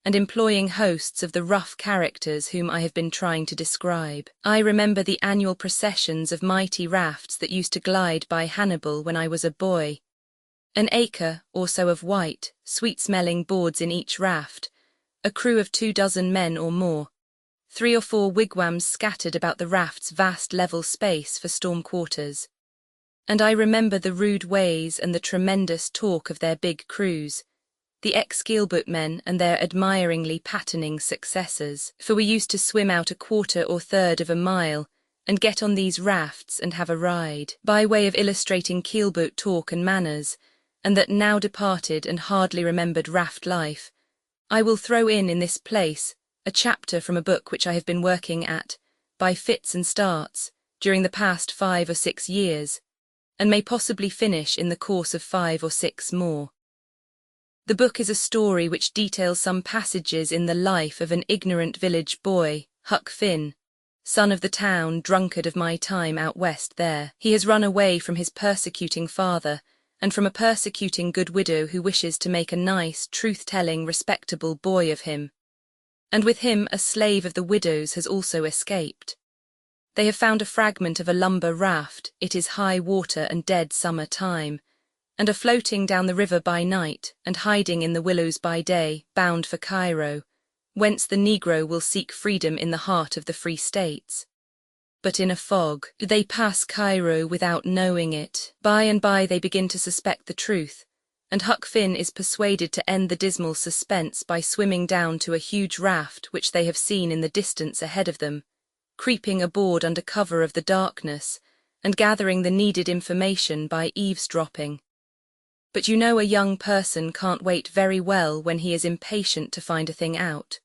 and employing hosts of the rough characters whom I have been trying to describe. I remember the annual processions of mighty rafts that used to glide by Hannibal when I was a boy. An acre or so of white, sweet-smelling boards in each raft, a crew of 24 men or more, 3 or 4 wigwams scattered about the raft's vast level space for storm quarters. And I remember the rude ways and the tremendous talk of their big crews, the ex-keelboat men and their admiringly patterning successors, for we used to swim out a quarter or third of a mile and get on these rafts and have a ride, by way of illustrating keelboat talk and manners, and that now departed and hardly remembered raft life. I will throw in this place a chapter from a book which I have been working at, by fits and starts, during the past 5 or 6 years, and may possibly finish in the course of 5 or 6 more. The book is a story which details some passages in the life of an ignorant village boy, Huck Finn, son of the town drunkard of my time out west there. He has run away from his persecuting father, and from a persecuting good widow who wishes to make a nice, truth-telling, respectable boy of him. And with him a slave of the widow's has also escaped. They have found a fragment of a lumber raft, it is high water and dead summer time, and are floating down the river by night and hiding in the willows by day, bound for Cairo, whence the Negro will seek freedom in the heart of the Free States. But in a fog, they pass Cairo without knowing it. By and by they begin to suspect the truth, and Huck Finn is persuaded to end the dismal suspense by swimming down to a huge raft which they have seen in the distance ahead of them, creeping aboard under cover of the darkness, and gathering the needed information by eavesdropping. But you know a young person can't wait very well when he is impatient to find a thing out.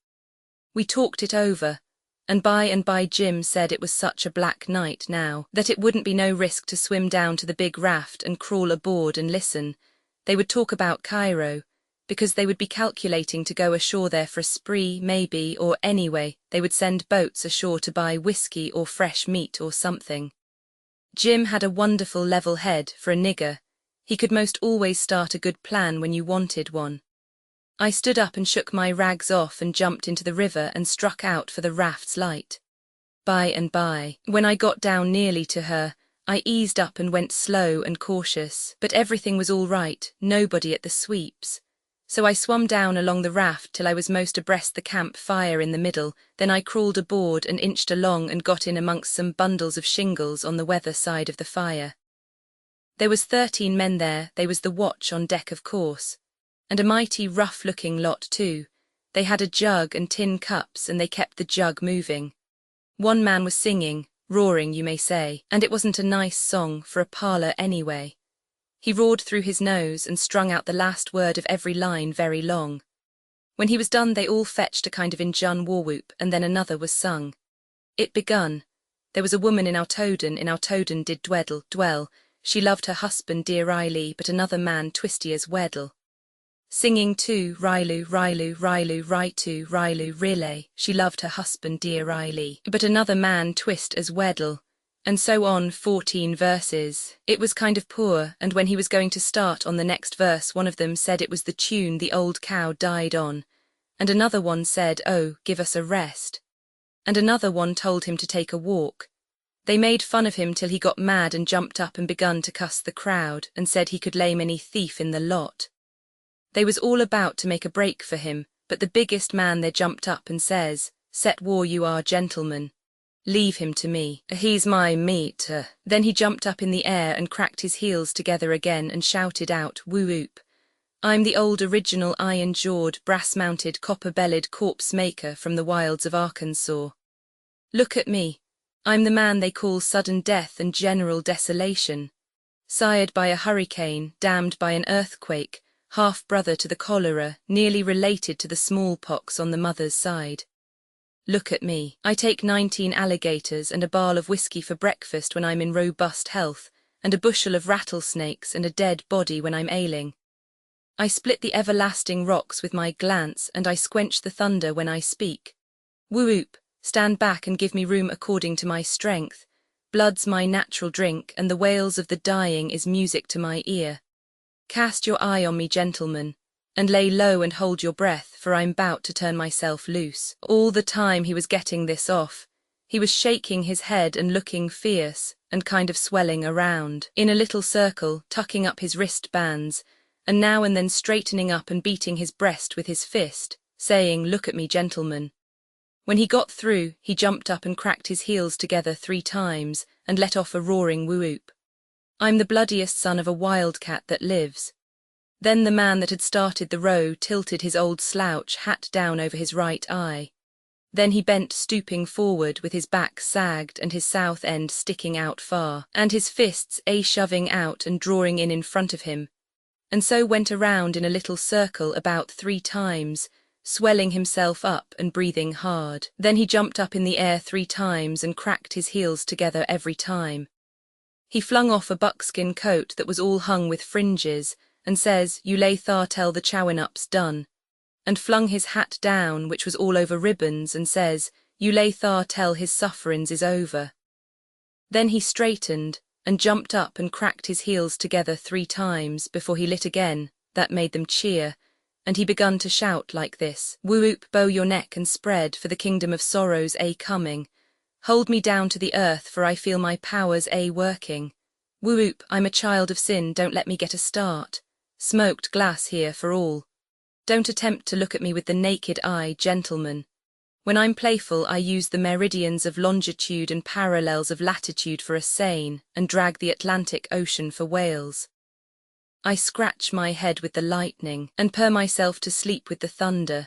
We talked it over, and by Jim said it was such a black night now that it wouldn't be no risk to swim down to the big raft and crawl aboard and listen. They would talk about Cairo, because they would be calculating to go ashore there for a spree, maybe, or anyway, they would send boats ashore to buy whiskey or fresh meat or something. Jim had a wonderful level head for a nigger. He could most always start a good plan when you wanted one. I stood up and shook my rags off and jumped into the river and struck out for the raft's light. By and by, when I got down nearly to her, I eased up and went slow and cautious, but everything was all right, nobody at the sweeps. So I swum down along the raft till I was most abreast the camp fire in the middle, then I crawled aboard and inched along and got in amongst some bundles of shingles on the weather side of the fire. There was 13 men there, they was the watch on deck of course, and a mighty rough-looking lot too. They had a jug and tin cups and they kept the jug moving. One man was singing, roaring you may say, and it wasn't a nice song for a parlour anyway. He roared through his nose and strung out the last word of every line very long. When he was done they all fetched a kind of injun war-whoop and then another was sung. It begun. There was a woman in our Toden did dwell, she loved her husband dear Riley, but another man twisty as weddle. Singing too, Rilu, Ritu, Rilu, Rile, she loved her husband dear Riley, but another man twist as weddle, and so on 14 verses. It was kind of poor, and when he was going to start on the next verse one of them said it was the tune the old cow died on, and another one said, oh, give us a rest, and another one told him to take a walk. They made fun of him till he got mad and jumped up and begun to cuss the crowd, and said he could lame any thief in the lot. They was all about to make a break for him, but the biggest man there jumped up and says, set war you are, gentlemen. Leave him to me, he's my meat. Then he jumped up in the air and cracked his heels together again and shouted out, woo-oop. I'm the old original iron-jawed, brass-mounted, copper-bellied corpse-maker from the wilds of Arkansas. Look at me. I'm the man they call sudden death and general desolation. Sired by a hurricane, damned by an earthquake, half-brother to the cholera, nearly related to the smallpox on the mother's side. Look at me. I take 19 alligators and a barrel of whiskey for breakfast when I'm in robust health, and a bushel of rattlesnakes and a dead body when I'm ailing. I split the everlasting rocks with my glance and I squench the thunder when I speak. Woo-oop. Stand back and give me room according to my strength. Blood's my natural drink, and the wails of the dying is music to my ear. Cast your eye on me, gentlemen, and lay low and hold your breath, for I'm bout to turn myself loose. All the time he was getting this off, he was shaking his head and looking fierce, and kind of swelling around, in a little circle, tucking up his wristbands, and now and then straightening up and beating his breast with his fist, saying, look at me, gentlemen. When he got through, he jumped up and cracked his heels together 3 times, and let off a roaring woo-oop. I'm the bloodiest son of a wildcat that lives. Then the man that had started the row tilted his old slouch hat down over his right eye. Then he bent stooping forward with his back sagged and his south end sticking out far, and his fists shoving out and drawing in front of him, and so went around in a little circle about 3 times, swelling himself up and breathing hard. Then he jumped up in the air 3 times and cracked his heels together every time. He flung off a buckskin coat that was all hung with fringes, and says, "You lay thar tell the chawin-up's done," and flung his hat down, which was all over ribbons, and says, "You lay thar tell his sufferins is over." Then he straightened, and jumped up and cracked his heels together 3 times before he lit again, that made them cheer, and he begun to shout like this: "Whoop, bow your neck and spread, for the kingdom of sorrows coming. Hold me down to the earth, for I feel my powers working. Whoop, I'm a child of sin, don't let me get a start. Smoked glass here for all. Don't attempt to look at me with the naked eye, gentlemen. When I'm playful, I use the meridians of longitude and parallels of latitude for a seine, and drag the Atlantic Ocean for whales. I scratch my head with the lightning, and purr myself to sleep with the thunder.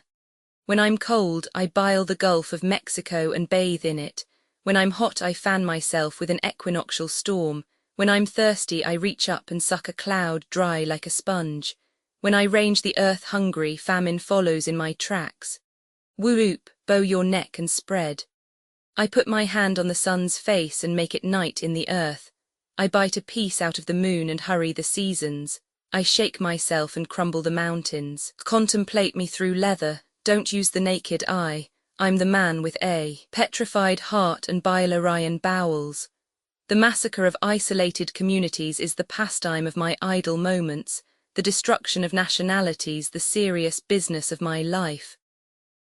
When I'm cold, I bile the Gulf of Mexico and bathe in it. When I'm hot, I fan myself with an equinoctial storm. When I'm thirsty, I reach up and suck a cloud dry like a sponge. When I range the earth hungry, famine follows in my tracks. Whoop, bow your neck and spread. I put my hand on the sun's face and make it night in the earth. I bite a piece out of the moon and hurry the seasons. I shake myself and crumble the mountains. Contemplate me through leather, don't use the naked eye. I'm the man with a petrified heart and bilarian bowels. The massacre of isolated communities is the pastime of my idle moments, the destruction of nationalities the serious business of my life.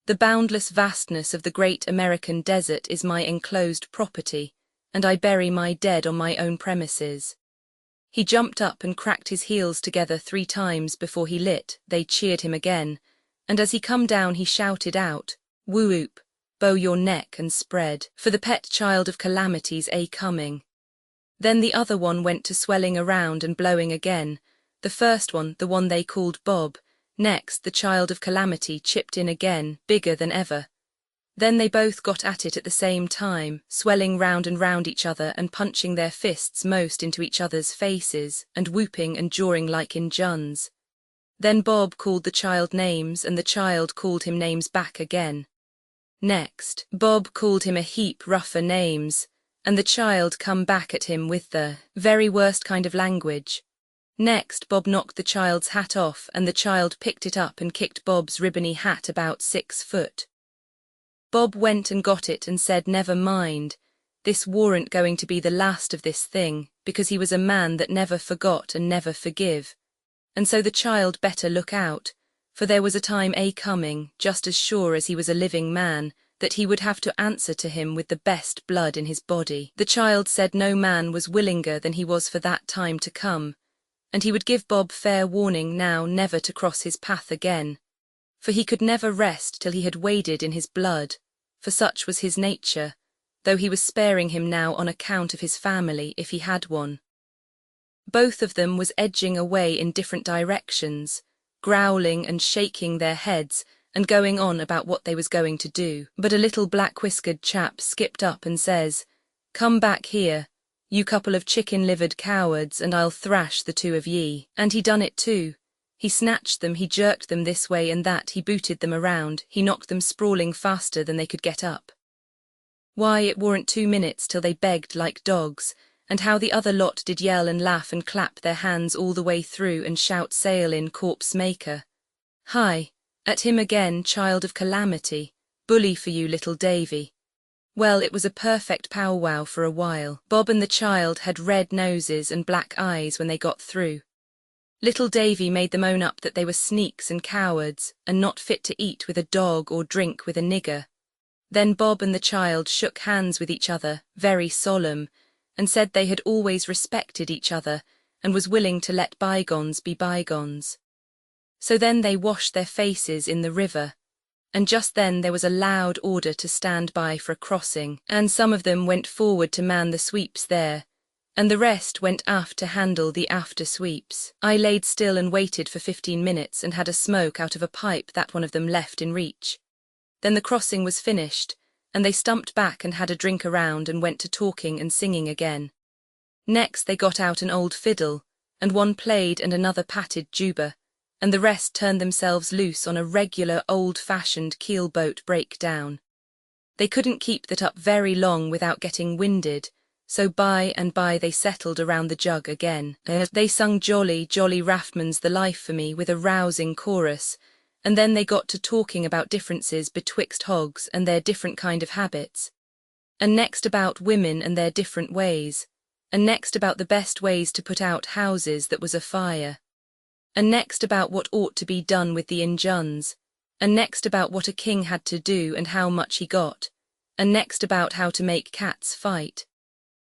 The boundless vastness of the great American desert is my enclosed property, and I bury my dead on my own premises. He jumped up and cracked his heels together 3 times before he lit. They cheered him again, and as he come down he shouted out, "Whoop, bow your neck and spread, for the pet child of calamities coming." Then the other one went to swelling around and blowing again. The first one, the one they called Bob. Next, the child of calamity chipped in again, bigger than ever. Then they both got at it at the same time, swelling round and round each other and punching their fists most into each other's faces, and whooping and jawing like in juns. Then Bob called the child names, and the child called him names back again. Next, Bob called him a heap rougher names, and the child come back at him with the very worst kind of language. Next, Bob knocked the child's hat off, and the child picked it up and kicked Bob's ribbony hat about 6 foot. Bob went and got it and said, "Never mind, this warn't going to be the last of this thing," because he was a man that never forgot and never forgive. And so the child better look out, for there was a time coming, just as sure as he was a living man, that he would have to answer to him with the best blood in his body. The child said no man was willinger than he was for that time to come, and he would give Bob fair warning now never to cross his path again, for he could never rest till he had waded in his blood, for such was his nature, though he was sparing him now on account of his family if he had one. Both of them was edging away in different directions, growling and shaking their heads, and going on about what they was going to do. But a little black-whiskered chap skipped up and says, "Come back here, you couple of chicken-livered cowards, and I'll thrash the 2 of ye." And he done it too. He snatched them, he jerked them this way and that, he booted them around, he knocked them sprawling faster than they could get up. Why, it warn't 2 minutes till they begged like dogs, and how the other lot did yell and laugh and clap their hands all the way through and shout "Sail in, corpse maker." Hi, at him again, child of calamity, bully for you, little Davy. Well, it was a perfect powwow for a while. Bob and the child had red noses and black eyes when they got through. Little Davy made them own up that they were sneaks and cowards, and not fit to eat with a dog or drink with a nigger. Then Bob and the child shook hands with each other, very solemn, and said they had always respected each other, and was willing to let bygones be bygones. So then they washed their faces in the river, and just then there was a loud order to stand by for a crossing, and some of them went forward to man the sweeps there, and the rest went aft to handle the after sweeps. I laid still and waited for 15 minutes and had a smoke out of a pipe that one of them left in reach. Then the crossing was finished, and they stumped back and had a drink around and went to talking and singing again. Next they got out an old fiddle, and one played and another patted juba, and the rest turned themselves loose on a regular old-fashioned keelboat breakdown. They couldn't keep that up very long without getting winded, so by and by they settled around the jug again. They sung Jolly, Jolly Raffman's The Life for Me with a rousing chorus, and then they got to talking about differences betwixt hogs and their different kind of habits, and next about women and their different ways, and next about the best ways to put out houses that was afire, and next about what ought to be done with the injuns, and next about what a king had to do and how much he got, and next about how to make cats fight,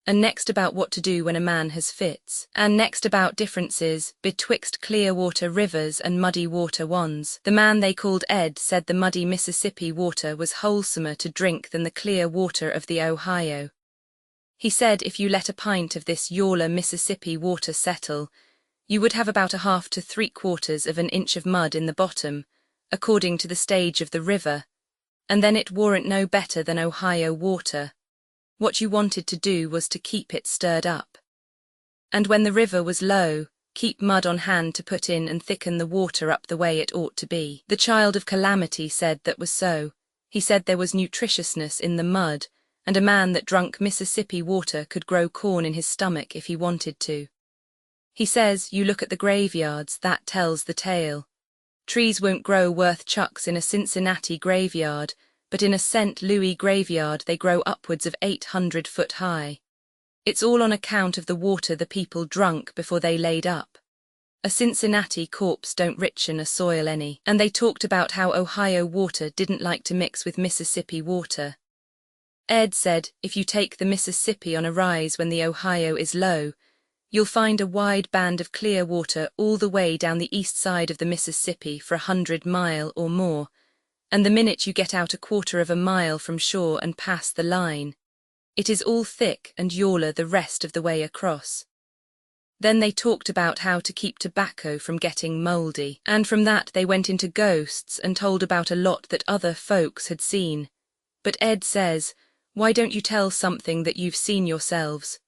and next about what to do when a man has fits, and next about differences betwixt clear water rivers and muddy water ones. The man they called Ed said the muddy Mississippi water was wholesomer to drink than the clear water of the Ohio. He said if you let a pint of this yaller Mississippi water settle, you would have about 1/2 to 3/4 of an inch of mud in the bottom, according to the stage of the river, and then it warn't no better than Ohio water. What you wanted to do was to keep it stirred up. And when the river was low, keep mud on hand to put in and thicken the water up the way it ought to be. The child of Calamity said that was so. He said there was nutritiousness in the mud, and a man that drunk Mississippi water could grow corn in his stomach if he wanted to. He says, you look at the graveyards, that tells the tale. Trees won't grow worth chucks in a Cincinnati graveyard, but in a St. Louis graveyard they grow upwards of 800 foot high. It's all on account of the water the people drunk before they laid up. A Cincinnati corpse don't richen a soil any, and they talked about how Ohio water didn't like to mix with Mississippi water. Ed said, if you take the Mississippi on a rise when the Ohio is low, you'll find a wide band of clear water all the way down the east side of the Mississippi for 100 miles or more, and the minute you get out 1/4 of a mile from shore and pass the line, it is all thick and yaller the rest of the way across. Then they talked about how to keep tobacco from getting mouldy, and from that they went into ghosts and told about a lot that other folks had seen. But Ed says, why don't you tell something that you've seen yourselves?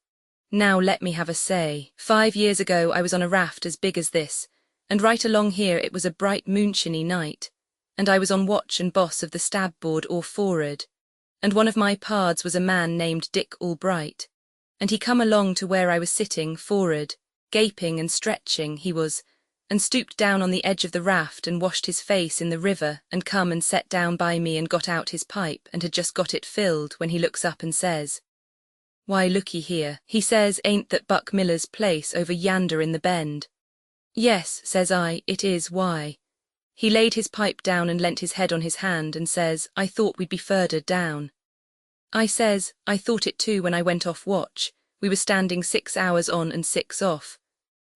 Now let me have a say. 5 years ago I was on a raft as big as this, and right along here it was a bright moonshiny night, and I was on watch and boss of the stabboard or for'ard, and one of my pards was a man named Dick Albright, and he come along to where I was sitting for'ard, gaping and stretching he was, and stooped down on the edge of the raft and washed his face in the river and come and sat down by me and got out his pipe and had just got it filled when he looks up and says, why looky here, he says, ain't that Buck Miller's place over yander in the bend? Yes, says I, it is, why? He laid his pipe down and leant his head on his hand and says, I thought we'd be further down. I says, I thought it too when I went off watch, we were standing 6 hours on and 6 off.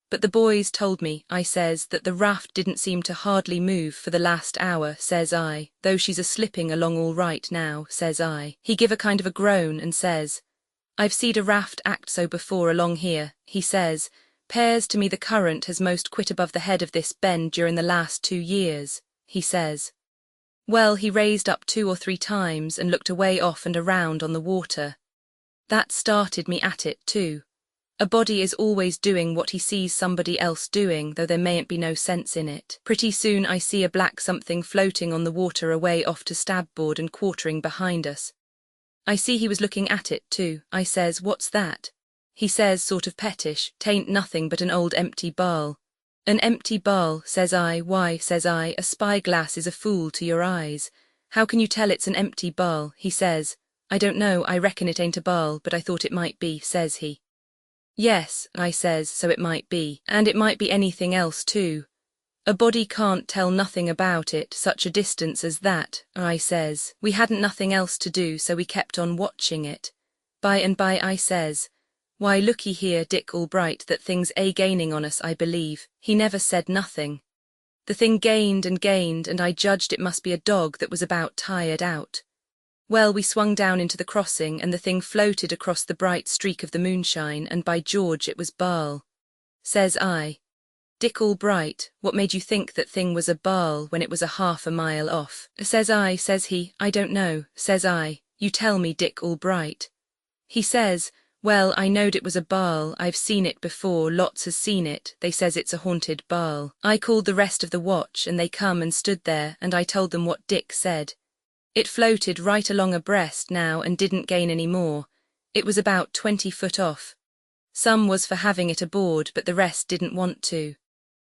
But the boys told me, I says, that the raft didn't seem to hardly move for the last hour, says I, though she's a-slipping along all right now, says I. He give a kind of a groan and says, I've seed a raft act so before along here, he says, 'pears to me the current has most quit above the head of this bend during the last 2 years, he says. Well, he raised up 2 or 3 times and looked away off and around on the water. That started me at it too. A body is always doing what he sees somebody else doing, though there mayn't be no sense in it. Pretty soon I see a black something floating on the water away off to stabboard and quartering behind us. I see he was looking at it too. I says, what's that? He says, sort of pettish, 'tain't nothing but an old empty barrel. An empty barrel, says I, why, says I, a spyglass is a fool to your eyes. How can you tell it's an empty barrel? He says, I don't know, I reckon it ain't a barrel, but I thought it might be, says he. Yes, I says, so it might be, and it might be anything else too. A body can't tell nothing about it, such a distance as that, I says. We hadn't nothing else to do, so we kept on watching it. By and by I says, why looky here, Dick Albright, that thing's gaining on us, I believe. He never said nothing. The thing gained, and I judged it must be a dog that was about tired out. Well, we swung down into the crossing and the thing floated across the bright streak of the moonshine, and by George it was Baal. Says I. Dick Albright, what made you think that thing was a Baal when it was a half a mile off? Says I. Says he, I don't know. Says I, you tell me, Dick Albright. He says, well, I knowed it was a Baal, I've seen it before, lots has seen it, they says it's a haunted Baal. I called the rest of the watch and they come and stood there and I told them what Dick said. It floated right along abreast now and didn't gain any more. It was about 20 foot off. Some was for having it aboard, but the rest didn't want to.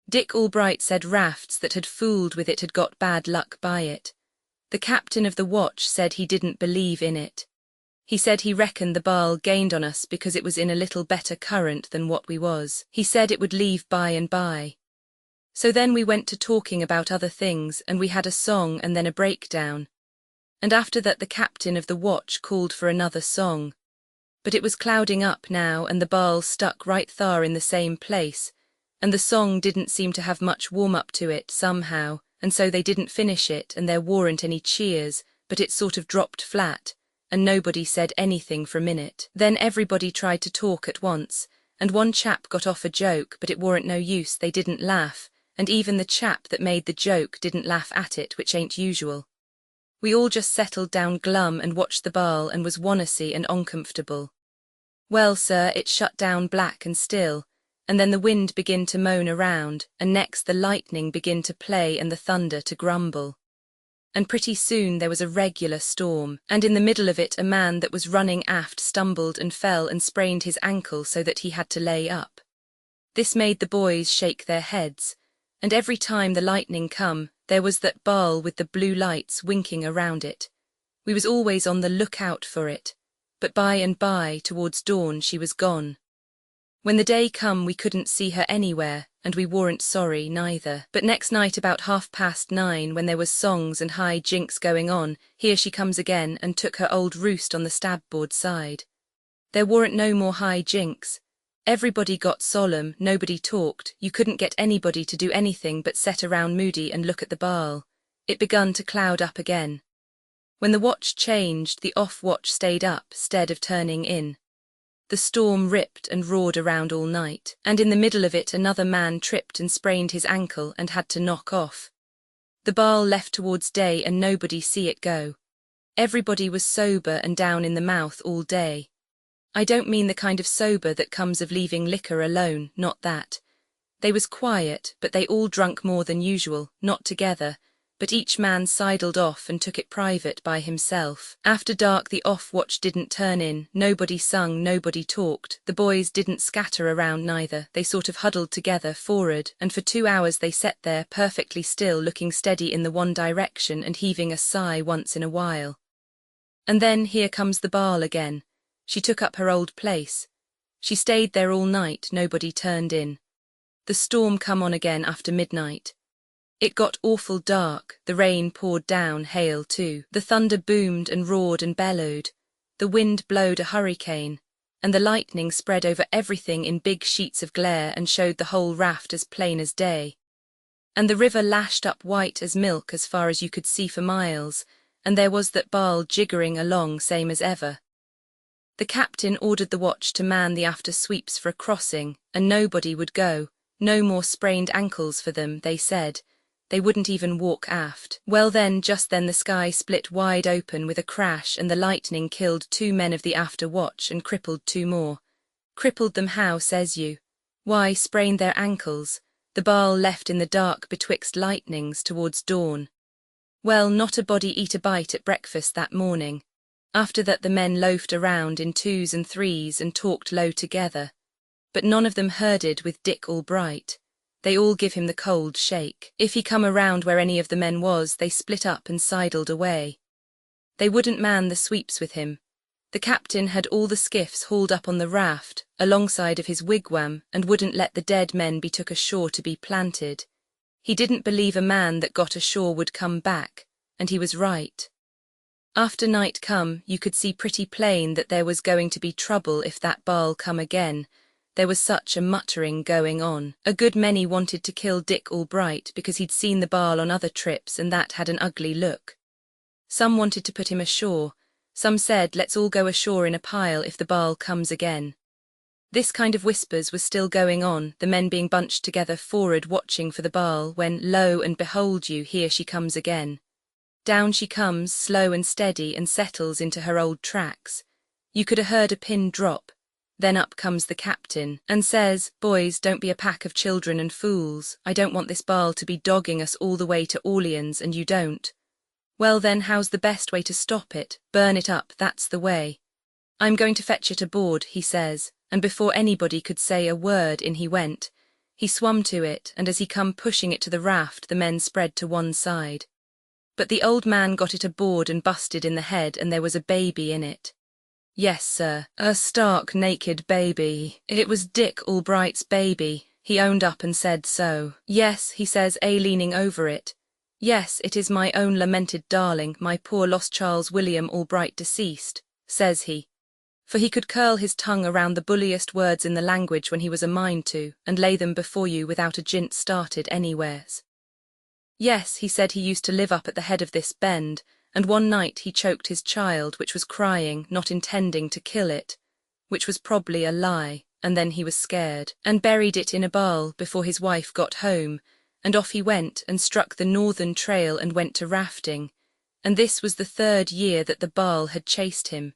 Dick Albright said rafts that had fooled with it had got bad luck by it. The captain of the watch said he didn't believe in it. He said he reckoned the Baal gained on us because it was in a little better current than what we was. He said it would leave by and by. So then we went to talking about other things and we had a song and then a breakdown. And after that the captain of the watch called for another song. But it was clouding up now and the Baal stuck right thar in the same place, and the song didn't seem to have much warm-up to it somehow, and so they didn't finish it and there weren't any cheers, but it sort of dropped flat, and nobody said anything for a minute. Then everybody tried to talk at once, and one chap got off a joke, but it warn't no use, they didn't laugh, and even the chap that made the joke didn't laugh at it, which ain't usual. We all just settled down glum and watched the Baal and was wannassy and uncomfortable. Well, sir, it shut down black and still, and then the wind began to moan around, and next the lightning began to play and the thunder to grumble. And pretty soon there was a regular storm, and in the middle of it a man that was running aft stumbled and fell and sprained his ankle so that he had to lay up. This made the boys shake their heads, and every time the lightning come, there was that Baal with the blue lights winking around it. We was always on the lookout for it, but by and by, towards dawn, she was gone. When the day come we couldn't see her anywhere, and we weren't sorry neither. But next night about 9:30, when there was songs and high jinks going on, here she comes again and took her old roost on the starboard side. There weren't no more high jinks. Everybody got solemn, nobody talked, you couldn't get anybody to do anything but set around moody and look at the Baal. It begun to cloud up again. When the watch changed, the off-watch stayed up, stead of turning in. The storm ripped and roared around all night, and in the middle of it another man tripped and sprained his ankle and had to knock off. The Baal left towards day and nobody see it go. Everybody was sober and down in the mouth all day. I don't mean the kind of sober that comes of leaving liquor alone, not that. They was quiet, but they all drunk more than usual, not together, but each man sidled off and took it private by himself. After dark the off-watch didn't turn in, nobody sung, nobody talked, the boys didn't scatter around neither, they sort of huddled together forward, and for 2 hours they sat there perfectly still, looking steady in the one direction and heaving a sigh once in a while. And then here comes the Baal again. She took up her old place. She stayed there all night, nobody turned in. The storm come on again after midnight. It got awful dark, the rain poured down, hail too. The thunder boomed and roared and bellowed. The wind blowed a hurricane, and the lightning spread over everything in big sheets of glare and showed the whole raft as plain as day. And the river lashed up white as milk as far as you could see for miles, and there was that Baal jiggering along same as ever. The captain ordered the watch to man the after sweeps for a crossing, and nobody would go, no more sprained ankles for them, they said. They wouldn't even walk aft. Well then, just then the sky split wide open with a crash and the lightning killed 2 men of the after watch and crippled 2 more. Crippled them how, says you? Why, sprained their ankles. The Baal left in the dark betwixt lightnings towards dawn. Well, not a body eat a bite at breakfast that morning. After that the men loafed around in 2s and 3s and talked low together. But none of them herded with Dick Albright. They all give him the cold shake. If he come around where any of the men was, they split up and sidled away. They wouldn't man the sweeps with him. The captain had all the skiffs hauled up on the raft, alongside of his wigwam, and wouldn't let the dead men be took ashore to be planted. He didn't believe a man that got ashore would come back, and he was right. After night come, you could see pretty plain that there was going to be trouble if that Baal come again. There was such a muttering going on. A good many wanted to kill Dick Albright because he'd seen the Baal on other trips and that had an ugly look. Some wanted to put him ashore, Some said, let's all go ashore in a pile if the Baal comes again. This kind of whispers was still going on, the men being bunched together forward watching for the Baal, when, lo and behold you, here she comes again. Down she comes, slow and steady, and settles into her old tracks. You could 'a' heard a pin drop. Then up comes the captain, and says, boys, don't be a pack of children and fools, I don't want this Baal to be dogging us all the way to Orleans, and you don't. Well then, how's the best way to stop it? Burn it up, that's the way. I'm going to fetch it aboard, he says, and before anybody could say a word in he went. He swum to it, and as he come pushing it to the raft, the men spread to one side. But the old man got it aboard and busted in the head, and there was a baby in it. Yes, sir, a stark naked baby. It was Dick Albright's baby. He owned up and said so. Yes, he says, leaning over it. Yes, it is my own lamented darling, my poor lost Charles William Albright deceased, says he. For he could curl his tongue around the bulliest words in the language when he was a mind to, and lay them before you without a jint started anywheres. Yes, he said he used to live up at the head of this bend, and one night he choked his child, which was crying, not intending to kill it, which was probably a lie, and then he was scared, and buried it in a barrel before his wife got home, and off he went and struck the northern trail and went to rafting, and this was the 3rd year that the Baal had chased him.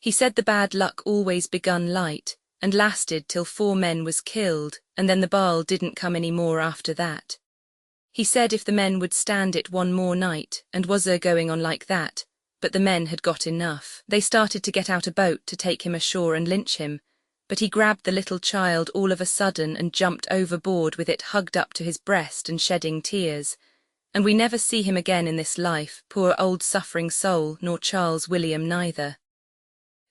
He said the bad luck always begun light, and lasted till 4 men was killed, and then the Baal didn't come any more after that. He said if the men would stand it one more night, and was going on like that, but the men had got enough. They started to get out a boat to take him ashore and lynch him, but he grabbed the little child all of a sudden and jumped overboard with it hugged up to his breast and shedding tears, and we never see him again in this life, poor old suffering soul, nor Charles William neither.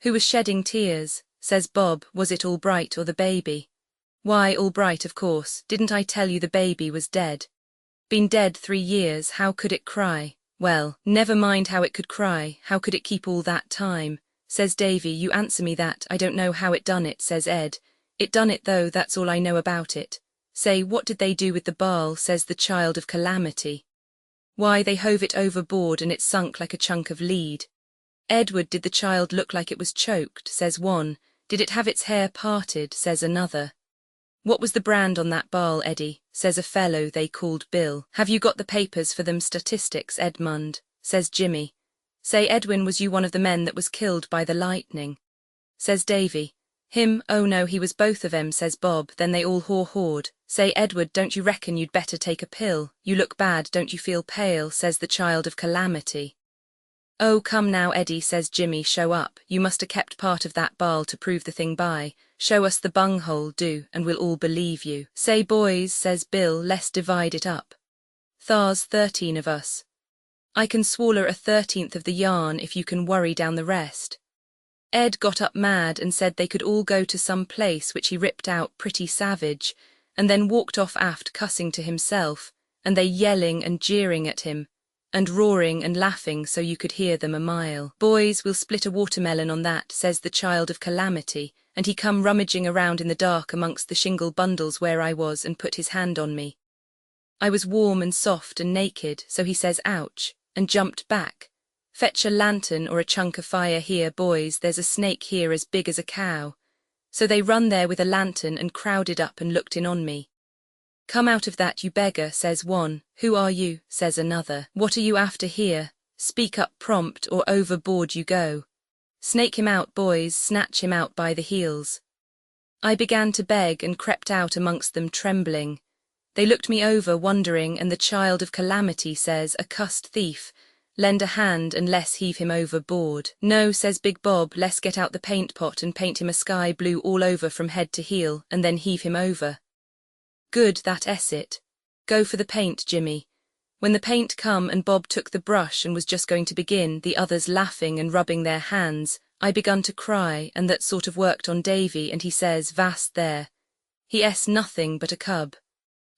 Who was shedding tears, says Bob, was it Albright or the baby? Why, Albright, of course, didn't I tell you the baby was dead? Been dead 3 years, how could it cry? Well, never mind how it could cry, how could it keep all that time? Says Davy, you answer me that, I don't know how it done it, says Ed. It done it though, that's all I know about it. Say, what did they do with the Baal, says the child of calamity. Why, they hove it overboard and it sunk like a chunk of lead. Edward, did the child look like it was choked, says one. Did it have its hair parted, says another. What was the brand on that Baal, Eddie, says a fellow they called Bill. Have you got the papers for them statistics, Edmund, says Jimmy. Say, Edwin, was you one of the men that was killed by the lightning? Says Davy. Him, oh no, he was both of 'em, says Bob, then they all haw-hawed. Say, Edward, don't you reckon you'd better take a pill? You look bad, don't you feel pale, says the child of calamity. Oh, come now, Eddie, says Jimmy, show up, you must have kept part of that Baal to prove the thing by. Show us the bunghole, do, and we'll all believe you. Say, boys, says Bill, let's divide it up. Thar's 13 of us. I can swaller a 13th of the yarn if you can worry down the rest. Ed got up mad and said they could all go to some place, which he ripped out pretty savage, and then walked off aft cussing to himself, and they yelling and jeering at him, and roaring and laughing so you could hear them a mile. Boys, we'll split a watermelon on that, says the child of calamity, and he come rummaging around in the dark amongst the shingle bundles where I was and put his hand on me. I was warm and soft and naked, so he says ouch, and jumped back. Fetch a lantern or a chunk of fire here, boys, there's a snake here as big as a cow. So they run there with a lantern and crowded up and looked in on me. Come out of that, you beggar, says one. Who are you, says another. What are you after here? Speak up prompt or overboard you go. Snake him out, boys, snatch him out by the heels. I began to beg and crept out amongst them trembling. They looked me over wondering, and the child of calamity says, a cussed thief, lend a hand and less heave him overboard. No, says Big Bob, let's get out the paint pot and paint him a sky blue all over from head to heel, and then heave him over. Good, that it. Go for the paint, Jimmy. When the paint come and Bob took the brush and was just going to begin, the others laughing and rubbing their hands, I begun to cry, and that sort of worked on Davy, and he says, vast there. He nothing but a cub.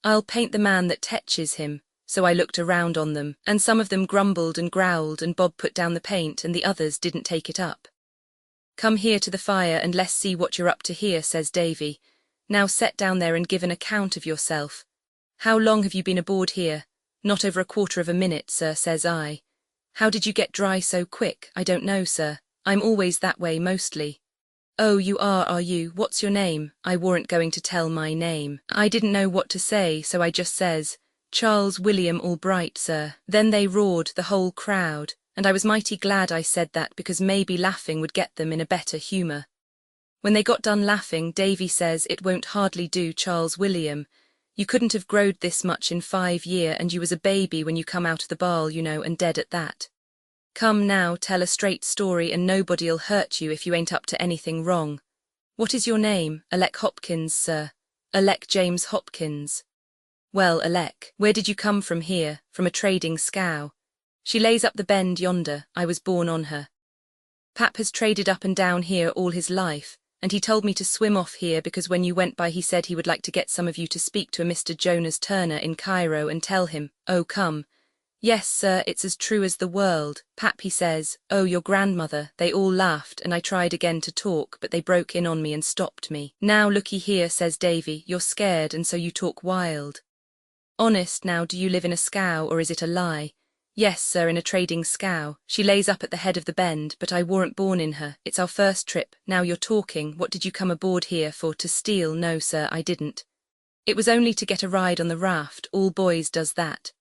I'll paint the man that tetches him. So I looked around on them, and some of them grumbled and growled, and Bob put down the paint and the others didn't take it up. Come here to the fire and let's see what you're up to here, says Davy. Now set down there and give an account of yourself. How long have you been aboard here? Not over a quarter of a minute, sir, says I. How did you get dry so quick? I don't know, sir. I'm always that way mostly. Oh, you are you? What's your name? I warn't going to tell my name. I didn't know what to say, so I just says, Charles William Albright, sir. Then they roared, the whole crowd, and I was mighty glad I said that because maybe laughing would get them in a better humour. When they got done laughing, Davy says, it won't hardly do, Charles William. You couldn't have growed this much in 5 year, and you was a baby when you come out of the ball, you know, and dead at that. Come now, tell a straight story and nobody'll hurt you if you ain't up to anything wrong. What is your name? Alec Hopkins, sir. Alec James Hopkins. Well, Alec, where did you come from here? From a trading scow. She lays up the bend yonder, I was born on her. Pap has traded up and down here all his life, and he told me to swim off here because when you went by he said he would like to get some of you to speak to a Mr. Jonas Turner in Cairo and tell him, oh come. Yes, sir, it's as true as the world. Pap, he says, oh, your grandmother. They all laughed, and I tried again to talk, but they broke in on me and stopped me. Now looky here, says Davy, you're scared, and so you talk wild. Honest now, do you live in a scow, or is it a lie? Yes, sir, in a trading scow. She lays up at the head of the bend, but I warn't born in her. It's our first trip. Now you're talking. What did you come aboard here for? To steal? No, sir, I didn't. It was only to get a ride on the raft. All boys does that.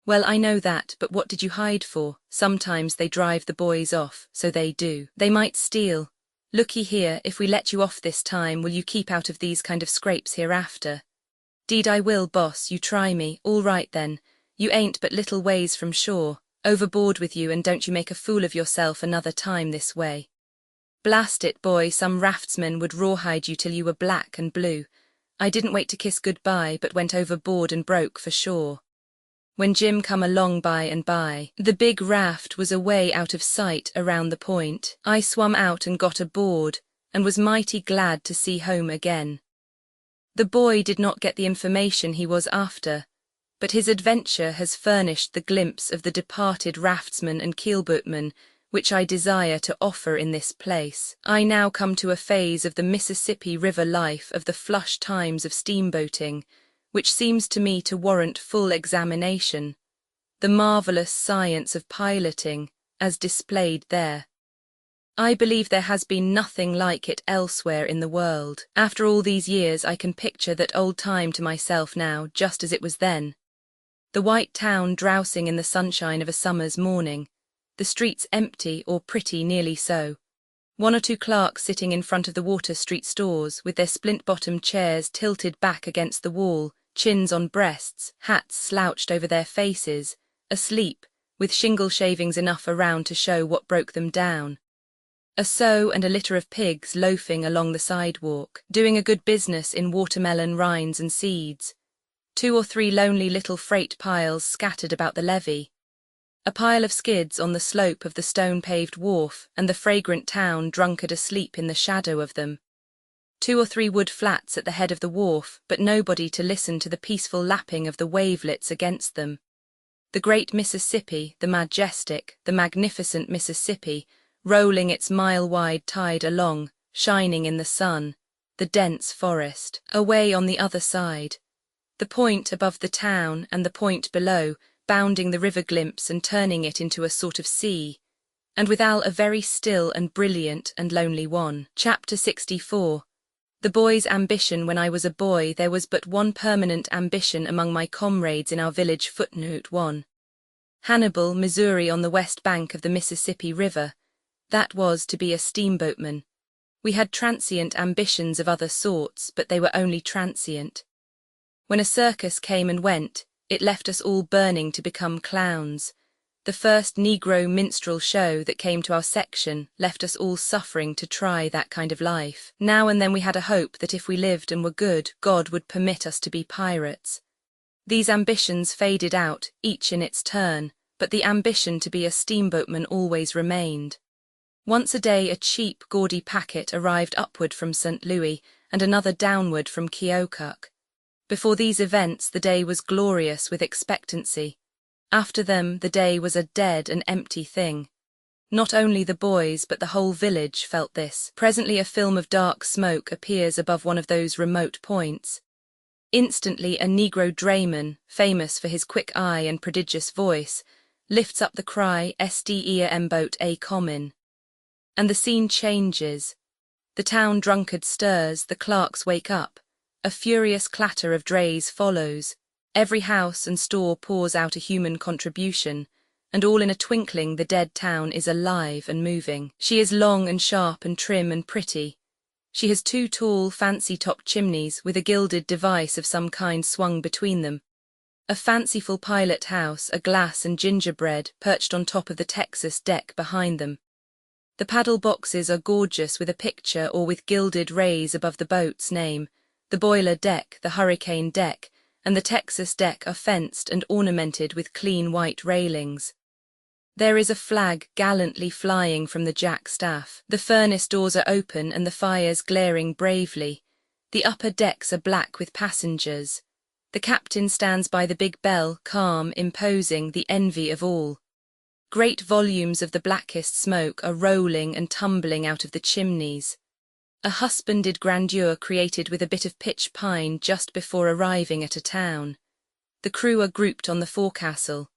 Well, I know that, but what did you hide for? Sometimes they drive the boys off, so they do. They might steal. Looky here, if we let you off this time, will you keep out of these kind of scrapes hereafter? Deed I will, boss, you try me. All right then. You ain't but little ways from shore. Overboard with you, and don't you make a fool of yourself another time this way. Blast it, boy, some raftsman would rawhide you till you were black and blue. I didn't wait to kiss goodbye, but went overboard and broke for shore. When Jim come along by and by, the big raft was away out of sight around the point. I swum out and got aboard, and was mighty glad to see home again. The boy did not get the information he was after, but his adventure has furnished the glimpse of the departed raftsman and keelboatman which I desire to offer in this place. I now come to a phase of the Mississippi River life of the flush times of steamboating, which seems to me to warrant full examination, the marvellous science of piloting, as displayed there. I believe there has been nothing like it elsewhere in the world. After all these years I can picture that old time to myself now, just as it was then. The white town drowsing in the sunshine of a summer's morning, the streets empty or pretty nearly so. 1 or 2 clerks sitting in front of the Water Street stores with their splint-bottomed chairs tilted back against the wall, chins on breasts, hats slouched over their faces, asleep, with shingle shavings enough around to show what broke them down. A sow and a litter of pigs loafing along the sidewalk, doing a good business in watermelon rinds and seeds. 2 or 3 lonely little freight piles scattered about the levee. A pile of skids on the slope of the stone-paved wharf, and the fragrant town drunkard asleep in the shadow of them. 2 or 3 wood flats at the head of the wharf, but nobody to listen to the peaceful lapping of the wavelets against them. The great Mississippi, the majestic, the magnificent Mississippi, rolling its mile-wide tide along, shining in the sun, the dense forest, away on the other side. The point above the town and the point below, bounding the river glimpse and turning it into a sort of sea, and withal a very still and brilliant and lonely one. Chapter 64. The boy's ambition. When I was a boy there was but one permanent ambition among my comrades in our village. Footnote 1. Hannibal, Missouri, on the west bank of the Mississippi River. That was to be a steamboatman. We had transient ambitions of other sorts, but they were only transient. When a circus came and went, it left us all burning to become clowns. The first Negro minstrel show that came to our section left us all suffering to try that kind of life. Now and then we had a hope that if we lived and were good, God would permit us to be pirates. These ambitions faded out, each in its turn, but the ambition to be a steamboatman always remained. Once a day a cheap, gaudy packet arrived upward from St. Louis, and another downward from Keokuk. Before these events the day was glorious with expectancy. After them the day was a dead and empty thing. Not only the boys but the whole village felt this. Presently a film of dark smoke appears above one of those remote points. Instantly a Negro drayman, famous for his quick eye and prodigious voice, lifts up the cry steamboat a common. And the scene changes. The town drunkard stirs, the clerks wake up. A furious clatter of drays follows. Every house and store pours out a human contribution, and all in a twinkling the dead town is alive and moving. She is long and sharp and trim and pretty. She has 2 tall, fancy-topped chimneys with a gilded device of some kind swung between them. A fanciful pilot house, a glass and gingerbread perched on top of the Texas deck behind them. The paddle boxes are gorgeous with a picture or with gilded rays above the boat's name. The boiler deck, the hurricane deck, and the Texas deck are fenced and ornamented with clean white railings. There is a flag gallantly flying from the jack staff. The furnace doors are open and the fires glaring bravely. The upper decks are black with passengers. The captain stands by the big bell, calm, imposing, the envy of all. Great volumes of the blackest smoke are rolling and tumbling out of the chimneys. A husbanded grandeur created with a bit of pitch pine just before arriving at a town. The crew are grouped on the forecastle.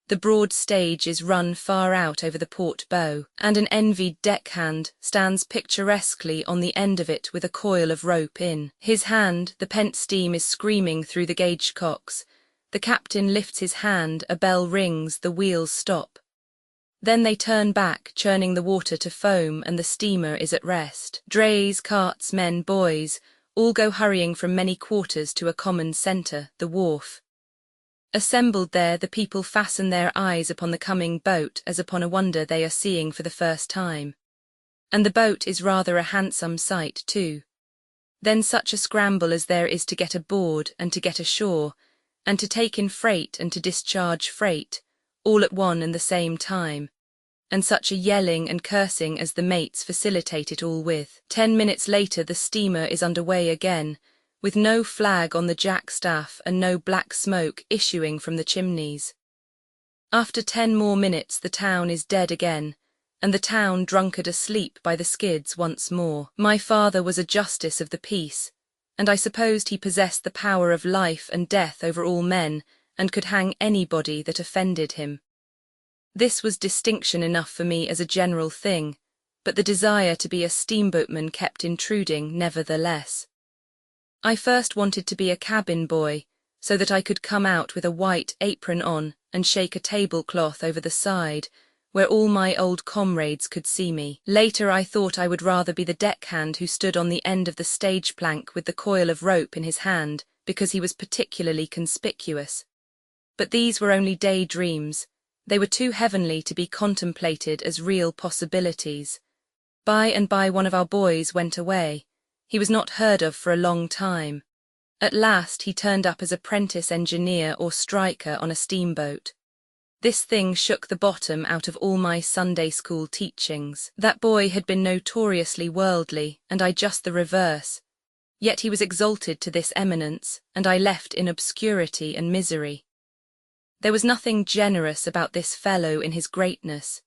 The broad stage is run far out over the port bow, and an envied deckhand stands picturesquely on the end of it with a coil of rope in his hand. The pent steam is screaming through the gauge cocks. The captain lifts his hand, a bell rings, the wheels stop. Then they turn back, churning the water to foam, and the steamer is at rest. Drays, carts, men, boys, all go hurrying from many quarters to a common centre, the wharf. Assembled there, the people fasten their eyes upon the coming boat as upon a wonder they are seeing for the first time. And the boat is rather a handsome sight, too. Then such a scramble as there is to get aboard and to get ashore, and to take in freight and to discharge freight, all at one and the same time, and such a yelling and cursing as the mates facilitate it all with. 10 minutes later the steamer is under way again, with no flag on the jack staff and no black smoke issuing from the chimneys. After 10 more minutes the town is dead again, and the town drunkard asleep by the skids once more. My father was a justice of the peace, and I supposed he possessed the power of life and death over all men, and could hang anybody that offended him. This was distinction enough for me as a general thing, but the desire to be a steamboatman kept intruding nevertheless. I first wanted to be a cabin boy, so that I could come out with a white apron on and shake a tablecloth over the side, where all my old comrades could see me. Later I thought I would rather be the deckhand who stood on the end of the stage plank with the coil of rope in his hand, because he was particularly conspicuous. But these were only daydreams. They were too heavenly to be contemplated as real possibilities. By and by one of our boys went away. He was not heard of for a long time. At last he turned up as apprentice engineer or striker on a steamboat. This thing shook the bottom out of all my Sunday school teachings. That boy had been notoriously worldly, and I just the reverse. Yet he was exalted to this eminence, and I left in obscurity and misery. There was nothing generous about this fellow in his greatness.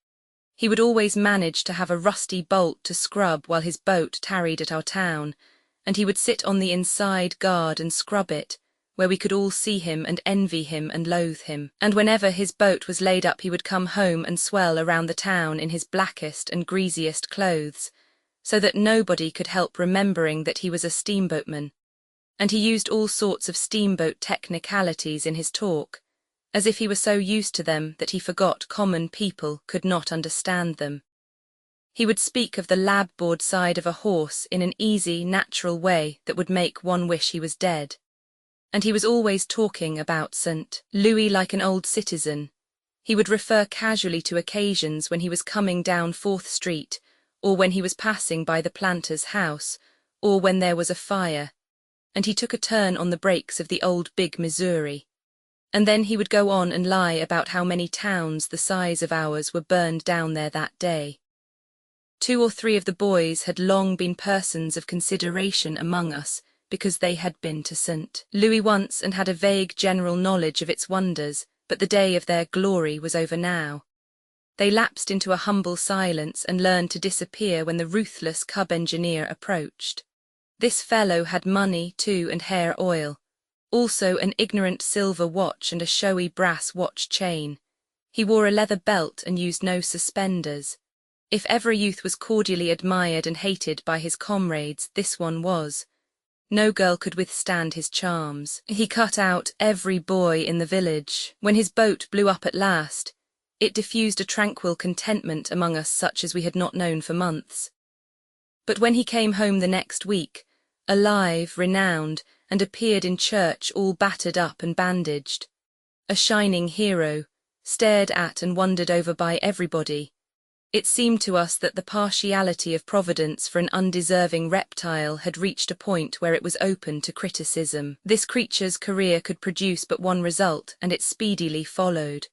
He would always manage to have a rusty bolt to scrub while his boat tarried at our town, and he would sit on the inside guard and scrub it, where we could all see him and envy him and loathe him. And whenever his boat was laid up he would come home and swell around the town in his blackest and greasiest clothes, so that nobody could help remembering that he was a steamboatman. And he used all sorts of steamboat technicalities in his talk, as if he were so used to them that he forgot common people could not understand them. He would speak of the labboard side of a horse in an easy, natural way that would make one wish he was dead. And he was always talking about St. Louis like an old citizen. He would refer casually to occasions when he was coming down 4th Street, or when he was passing by the planter's house, or when there was a fire, and he took a turn on the brakes of the old big Missouri. And then he would go on and lie about how many towns the size of ours were burned down there that day. 2 or 3 of the boys had long been persons of consideration among us because they had been to St. Louis once and had a vague general knowledge of its wonders, but the day of their glory was over now. They lapsed into a humble silence and learned to disappear when the ruthless cub engineer approached. This fellow had money, too, and hair oil. Also an ignorant silver watch and a showy brass watch chain. He wore a leather belt and used no suspenders. If ever a youth was cordially admired and hated by his comrades, this one was. No girl could withstand his charms. He cut out every boy in the village. When his boat blew up at last, it diffused a tranquil contentment among us such as we had not known for months. But when he came home the next week, alive, renowned, and appeared in church all battered up and bandaged, a shining hero, stared at and wondered over by everybody, it seemed to us that the partiality of Providence for an undeserving reptile had reached a point where it was open to criticism. This creature's career could produce but one result, and it speedily followed.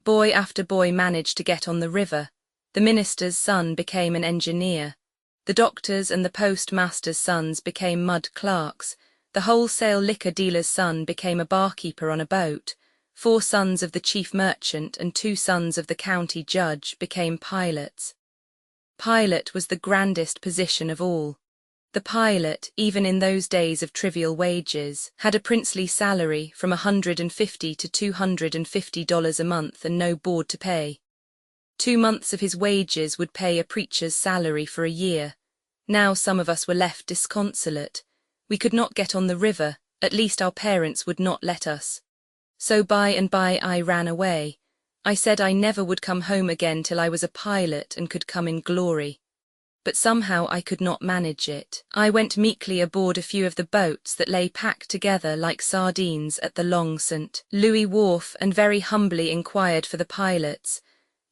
Boy after boy managed to get on the river. The minister's son became an engineer. The doctor's and the postmaster's sons became mud clerks. The wholesale liquor dealer's son became a barkeeper on a boat. 4 sons of the chief merchant and 2 sons of the county judge became pilots. Pilot was the grandest position of all. The pilot, even in those days of trivial wages, had a princely salary from $150 to $250 a month and no board to pay. 2 months of his wages would pay a preacher's salary for a year. Now some of us were left disconsolate. We could not get on the river, at least our parents would not let us. So by and by I ran away. I said I never would come home again till I was a pilot and could come in glory. But somehow I could not manage it. I went meekly aboard a few of the boats that lay packed together like sardines at the long St. Louis wharf and very humbly inquired for the pilots,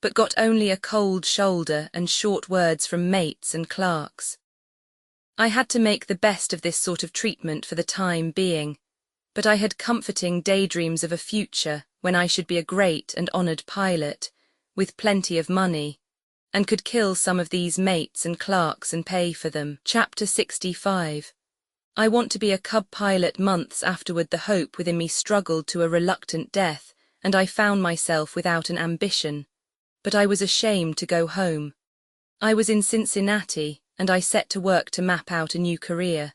but got only a cold shoulder and short words from mates and clerks. I had to make the best of this sort of treatment for the time being, but I had comforting daydreams of a future when I should be a great and honoured pilot, with plenty of money, and could kill some of these mates and clerks and pay for them. Chapter 65. I want to be a cub pilot. Months afterward the hope within me struggled to a reluctant death, and I found myself without an ambition. But I was ashamed to go home. I was in Cincinnati, and I set to work to map out a new career.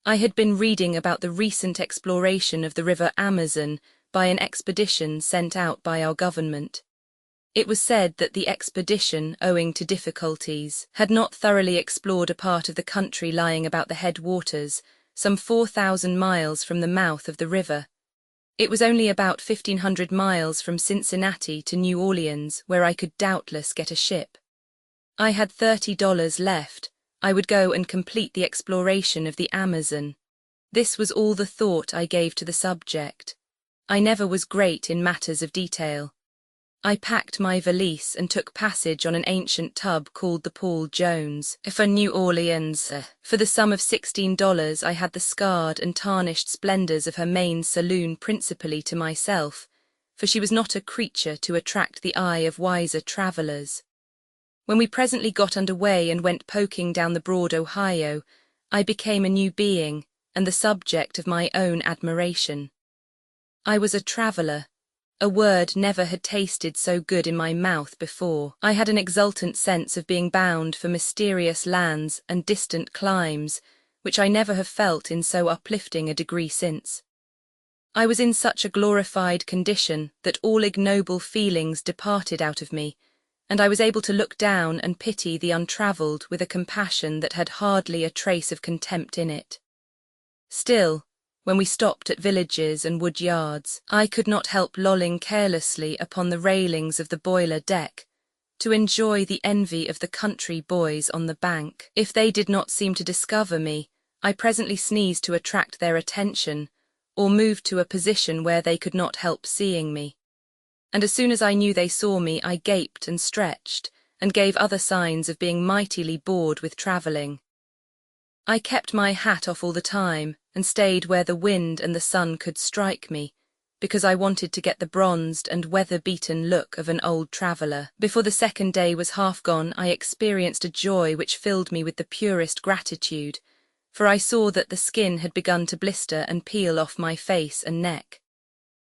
I had been reading about the recent exploration of the river Amazon by an expedition sent out by our government. It was said that the expedition, owing to difficulties, had not thoroughly explored a part of the country lying about the headwaters, some 4,000 miles from the mouth of the river. It was only about 1,500 miles from Cincinnati to New Orleans, where I could doubtless get a ship. I had $30 left. I would go and complete the exploration of the Amazon. This was all the thought I gave to the subject. I never was great in matters of detail. I packed my valise and took passage on an ancient tub called the Paul Jones for New Orleans. For the sum of $16 I had the scarred and tarnished splendours of her main saloon principally to myself, for she was not a creature to attract the eye of wiser travellers. When we presently got under way and went poking down the broad Ohio, I became a new being and the subject of my own admiration. I was a traveller. A word never had tasted so good in my mouth before. I had an exultant sense of being bound for mysterious lands and distant climes, which I never have felt in so uplifting a degree since. I was in such a glorified condition that all ignoble feelings departed out of me, and I was able to look down and pity the untravelled with a compassion that had hardly a trace of contempt in it. Still, when we stopped at villages and wood yards, I could not help lolling carelessly upon the railings of the boiler deck, to enjoy the envy of the country boys on the bank. If they did not seem to discover me, I presently sneezed to attract their attention, or moved to a position where they could not help seeing me. And as soon as I knew they saw me, I gaped and stretched, and gave other signs of being mightily bored with travelling. I kept my hat off all the time, and stayed where the wind and the sun could strike me, because I wanted to get the bronzed and weather-beaten look of an old traveller. Before the second day was half gone, I experienced a joy which filled me with the purest gratitude, for I saw that the skin had begun to blister and peel off my face and neck.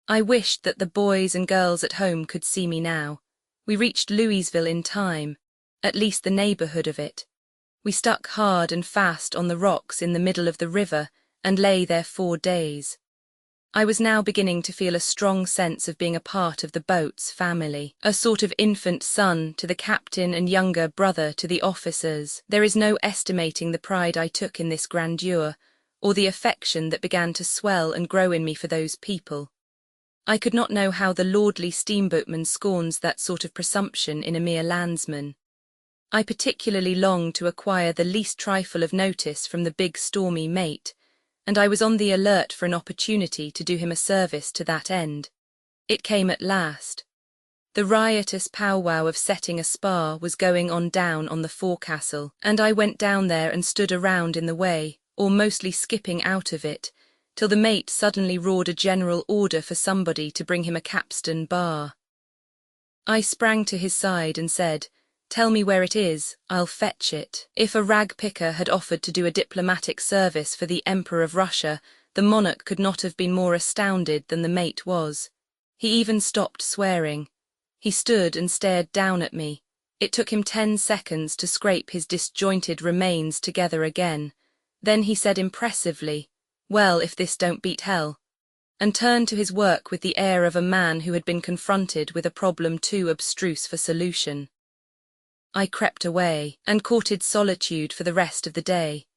I wished that the boys and girls at home could see me now. We reached Louisville in time, at least the neighbourhood of it. We stuck hard and fast on the rocks in the middle of the river, and lay there 4 days. I was now beginning to feel a strong sense of being a part of the boat's family, a sort of infant son to the captain and younger brother to the officers. There is no estimating the pride I took in this grandeur, or the affection that began to swell and grow in me for those people. I could not know how the lordly steamboatman scorns that sort of presumption in a mere landsman. I particularly longed to acquire the least trifle of notice from the big stormy mate, and I was on the alert for an opportunity to do him a service to that end. It came at last. The riotous powwow of setting a spar was going on down on the forecastle, and I went down there and stood around in the way, or mostly skipping out of it, till the mate suddenly roared a general order for somebody to bring him a capstan bar. I sprang to his side and said, "Tell me where it is, I'll fetch it." If a rag-picker had offered to do a diplomatic service for the Emperor of Russia, the monarch could not have been more astounded than the mate was. He even stopped swearing. He stood and stared down at me. It took him 10 seconds to scrape his disjointed remains together again. Then he said impressively, "Well, if this don't beat hell," and turned to his work with the air of a man who had been confronted with a problem too abstruse for solution. I crept away, and courted solitude for the rest of the day.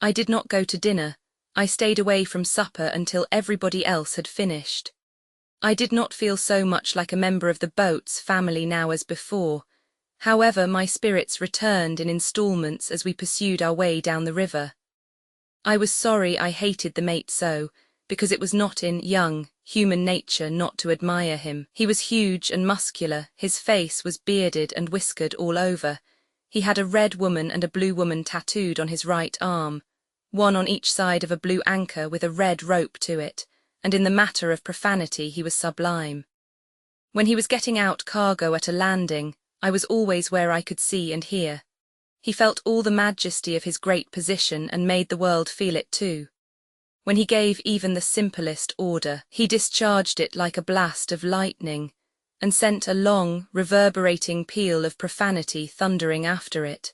I did not go to dinner. I stayed away from supper until everybody else had finished. I did not feel so much like a member of the boat's family now as before. However, my spirits returned in installments as we pursued our way down the river. I was sorry I hated the mate so, because it was not in young, human nature not to admire him. He was huge and muscular, his face was bearded and whiskered all over. He had a red woman and a blue woman tattooed on his right arm, one on each side of a blue anchor with a red rope to it, and in the matter of profanity he was sublime. When he was getting out cargo at a landing, I was always where I could see and hear. He felt all the majesty of his great position and made the world feel it too. When he gave even the simplest order, he discharged it like a blast of lightning, and sent a long, reverberating peal of profanity thundering after it.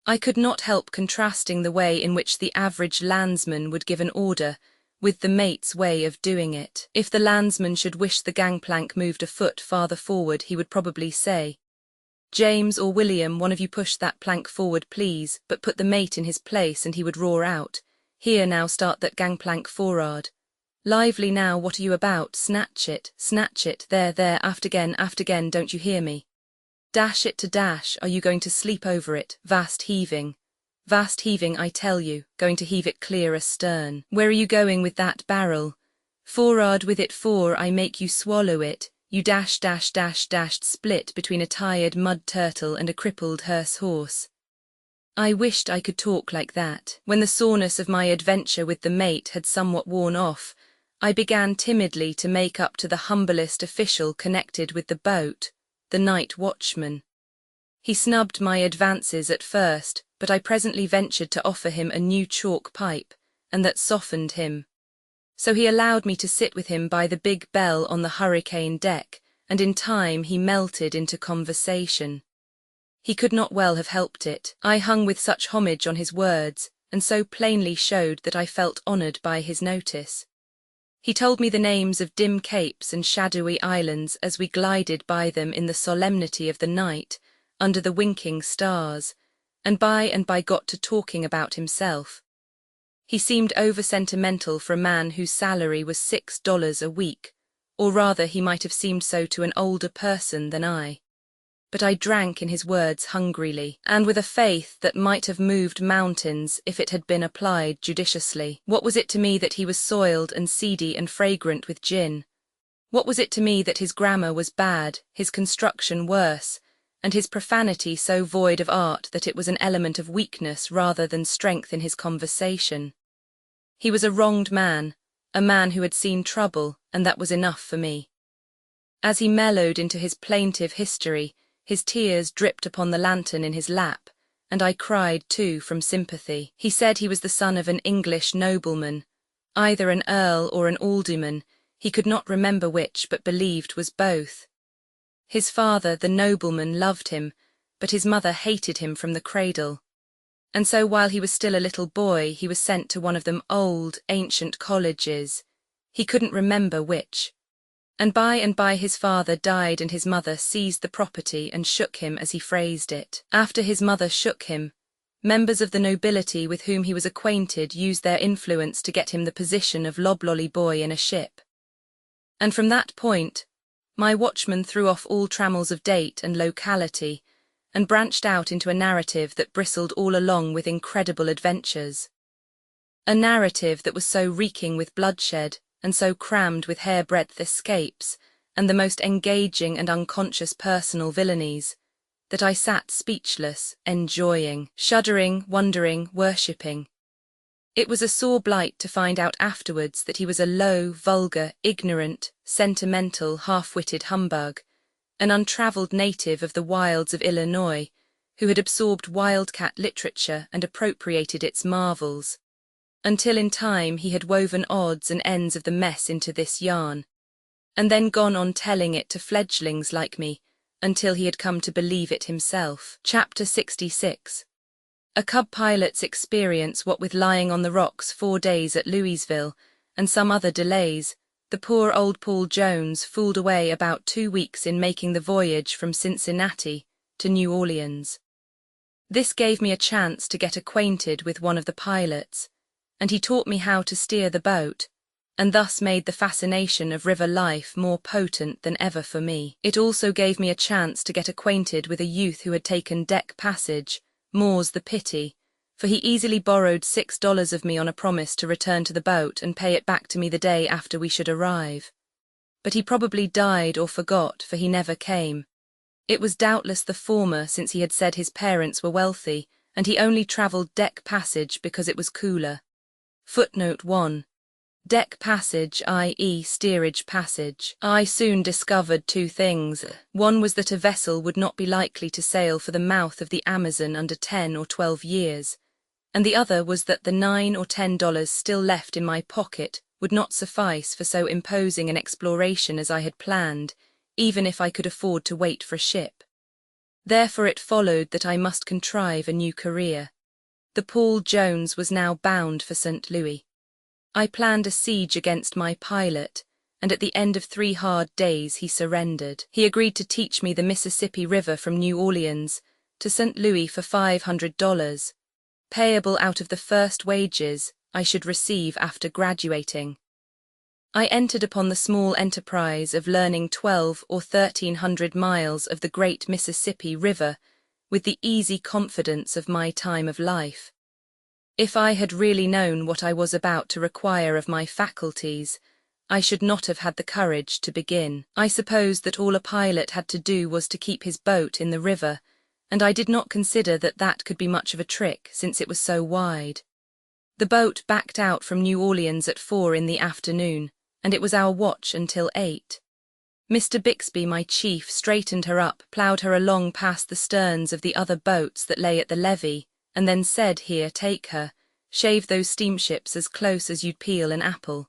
I could not help contrasting the way in which the average landsman would give an order with the mate's way of doing it. If the landsman should wish the gangplank moved a foot farther forward, he would probably say, "James or William, one of you push that plank forward, please," but put the mate in his place and he would roar out, "Here now, start that gangplank forrard. Lively now, what are you about? Snatch it, there, aft again, don't you hear me? Dash it to dash, are you going to sleep over it? Vast heaving, I tell you, going to heave it clear astern. Where are you going with that barrel? Forrard with it, for I make you swallow it, you dashed split between a tired mud turtle and a crippled hearse horse." I wished I could talk like that. When the soreness of my adventure with the mate had somewhat worn off, I began timidly to make up to the humblest official connected with the boat, the night watchman. He snubbed my advances at first, but I presently ventured to offer him a new chalk pipe, and that softened him. So he allowed me to sit with him by the big bell on the hurricane deck, and in time he melted into conversation. He could not well have helped it. I hung with such homage on his words, and so plainly showed that I felt honoured by his notice. He told me the names of dim capes and shadowy islands as we glided by them in the solemnity of the night, under the winking stars, and by got to talking about himself. He seemed over-sentimental for a man whose salary was $6 a week, or rather he might have seemed so to an older person than I. But I drank in his words hungrily, and with a faith that might have moved mountains if it had been applied judiciously. What was it to me that he was soiled and seedy and fragrant with gin? What was it to me that his grammar was bad, his construction worse, and his profanity so void of art that it was an element of weakness rather than strength in his conversation? He was a wronged man, a man who had seen trouble, and that was enough for me. As he mellowed into his plaintive history, his tears dripped upon the lantern in his lap, and I cried too from sympathy. He said he was the son of an English nobleman, either an earl or an alderman, he could not remember which, but believed was both. His father, the nobleman, loved him, but his mother hated him from the cradle. And so while he was still a little boy, he was sent to one of them old, ancient colleges, He couldn't remember which. And by his father died and his mother seized the property and shook him, as he phrased it. After his mother shook him, members of the nobility with whom he was acquainted used their influence to get him the position of loblolly boy in a ship. And from that point, my watchman threw off all trammels of date and locality, and branched out into a narrative that bristled all along with incredible adventures. A narrative that was so reeking with bloodshed, and so crammed with hair-breadth escapes, and the most engaging and unconscious personal villainies, that I sat speechless, enjoying, shuddering, wondering, worshipping. It was a sore blight to find out afterwards that he was a low, vulgar, ignorant, sentimental, half-witted humbug, an untravelled native of the wilds of Illinois, who had absorbed wildcat literature and appropriated its marvels, until in time he had woven odds and ends of the mess into this yarn, and then gone on telling it to fledglings like me, until he had come to believe it himself. Chapter 66. A cub pilot's experience. What with lying on the rocks 4 days at Louisville, and some other delays, the poor old Paul Jones fooled away about 2 weeks in making the voyage from Cincinnati to New Orleans. This gave me a chance to get acquainted with one of the pilots, and he taught me how to steer the boat, and thus made the fascination of river life more potent than ever for me. It also gave me a chance to get acquainted with a youth who had taken deck passage, more's the pity, for he easily borrowed $6 of me on a promise to return to the boat and pay it back to me the day after we should arrive. But he probably died or forgot, for he never came. It was doubtless the former, since he had said his parents were wealthy, and he only travelled deck passage because it was cooler. Footnote 1. Deck passage, i.e. steerage passage. I soon discovered 2 things. One was that a vessel would not be likely to sail for the mouth of the Amazon under 10 or 12 years, and the other was that the $9 or $10 still left in my pocket would not suffice for so imposing an exploration as I had planned, even if I could afford to wait for a ship. Therefore it followed that I must contrive a new career. The Paul Jones was now bound for St. Louis. I planned a siege against my pilot, and at the end of 3 hard days he surrendered. He agreed to teach me the Mississippi River from New Orleans to St. Louis for $500, payable out of the first wages I should receive after graduating. I entered upon the small enterprise of learning 12 or 1300 miles of the great Mississippi River with the easy confidence of my time of life. If I had really known what I was about to require of my faculties, I should not have had the courage to begin. I supposed that all a pilot had to do was to keep his boat in the river, and I did not consider that that could be much of a trick, since it was so wide. The boat backed out from New Orleans at 4 in the afternoon, and it was our watch until 8. Mr. Bixby, my chief, straightened her up, ploughed her along past the sterns of the other boats that lay at the levee, and then said, "Here, take her. Shave those steamships as close as you'd peel an apple."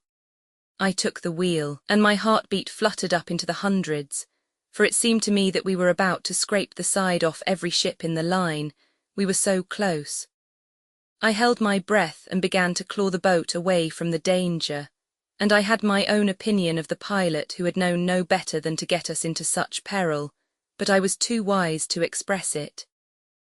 I took the wheel, and my heartbeat fluttered up into the hundreds, for it seemed to me that we were about to scrape the side off every ship in the line. We were so close. I held my breath and began to claw the boat away from the danger, and I had my own opinion of the pilot who had known no better than to get us into such peril, but I was too wise to express it.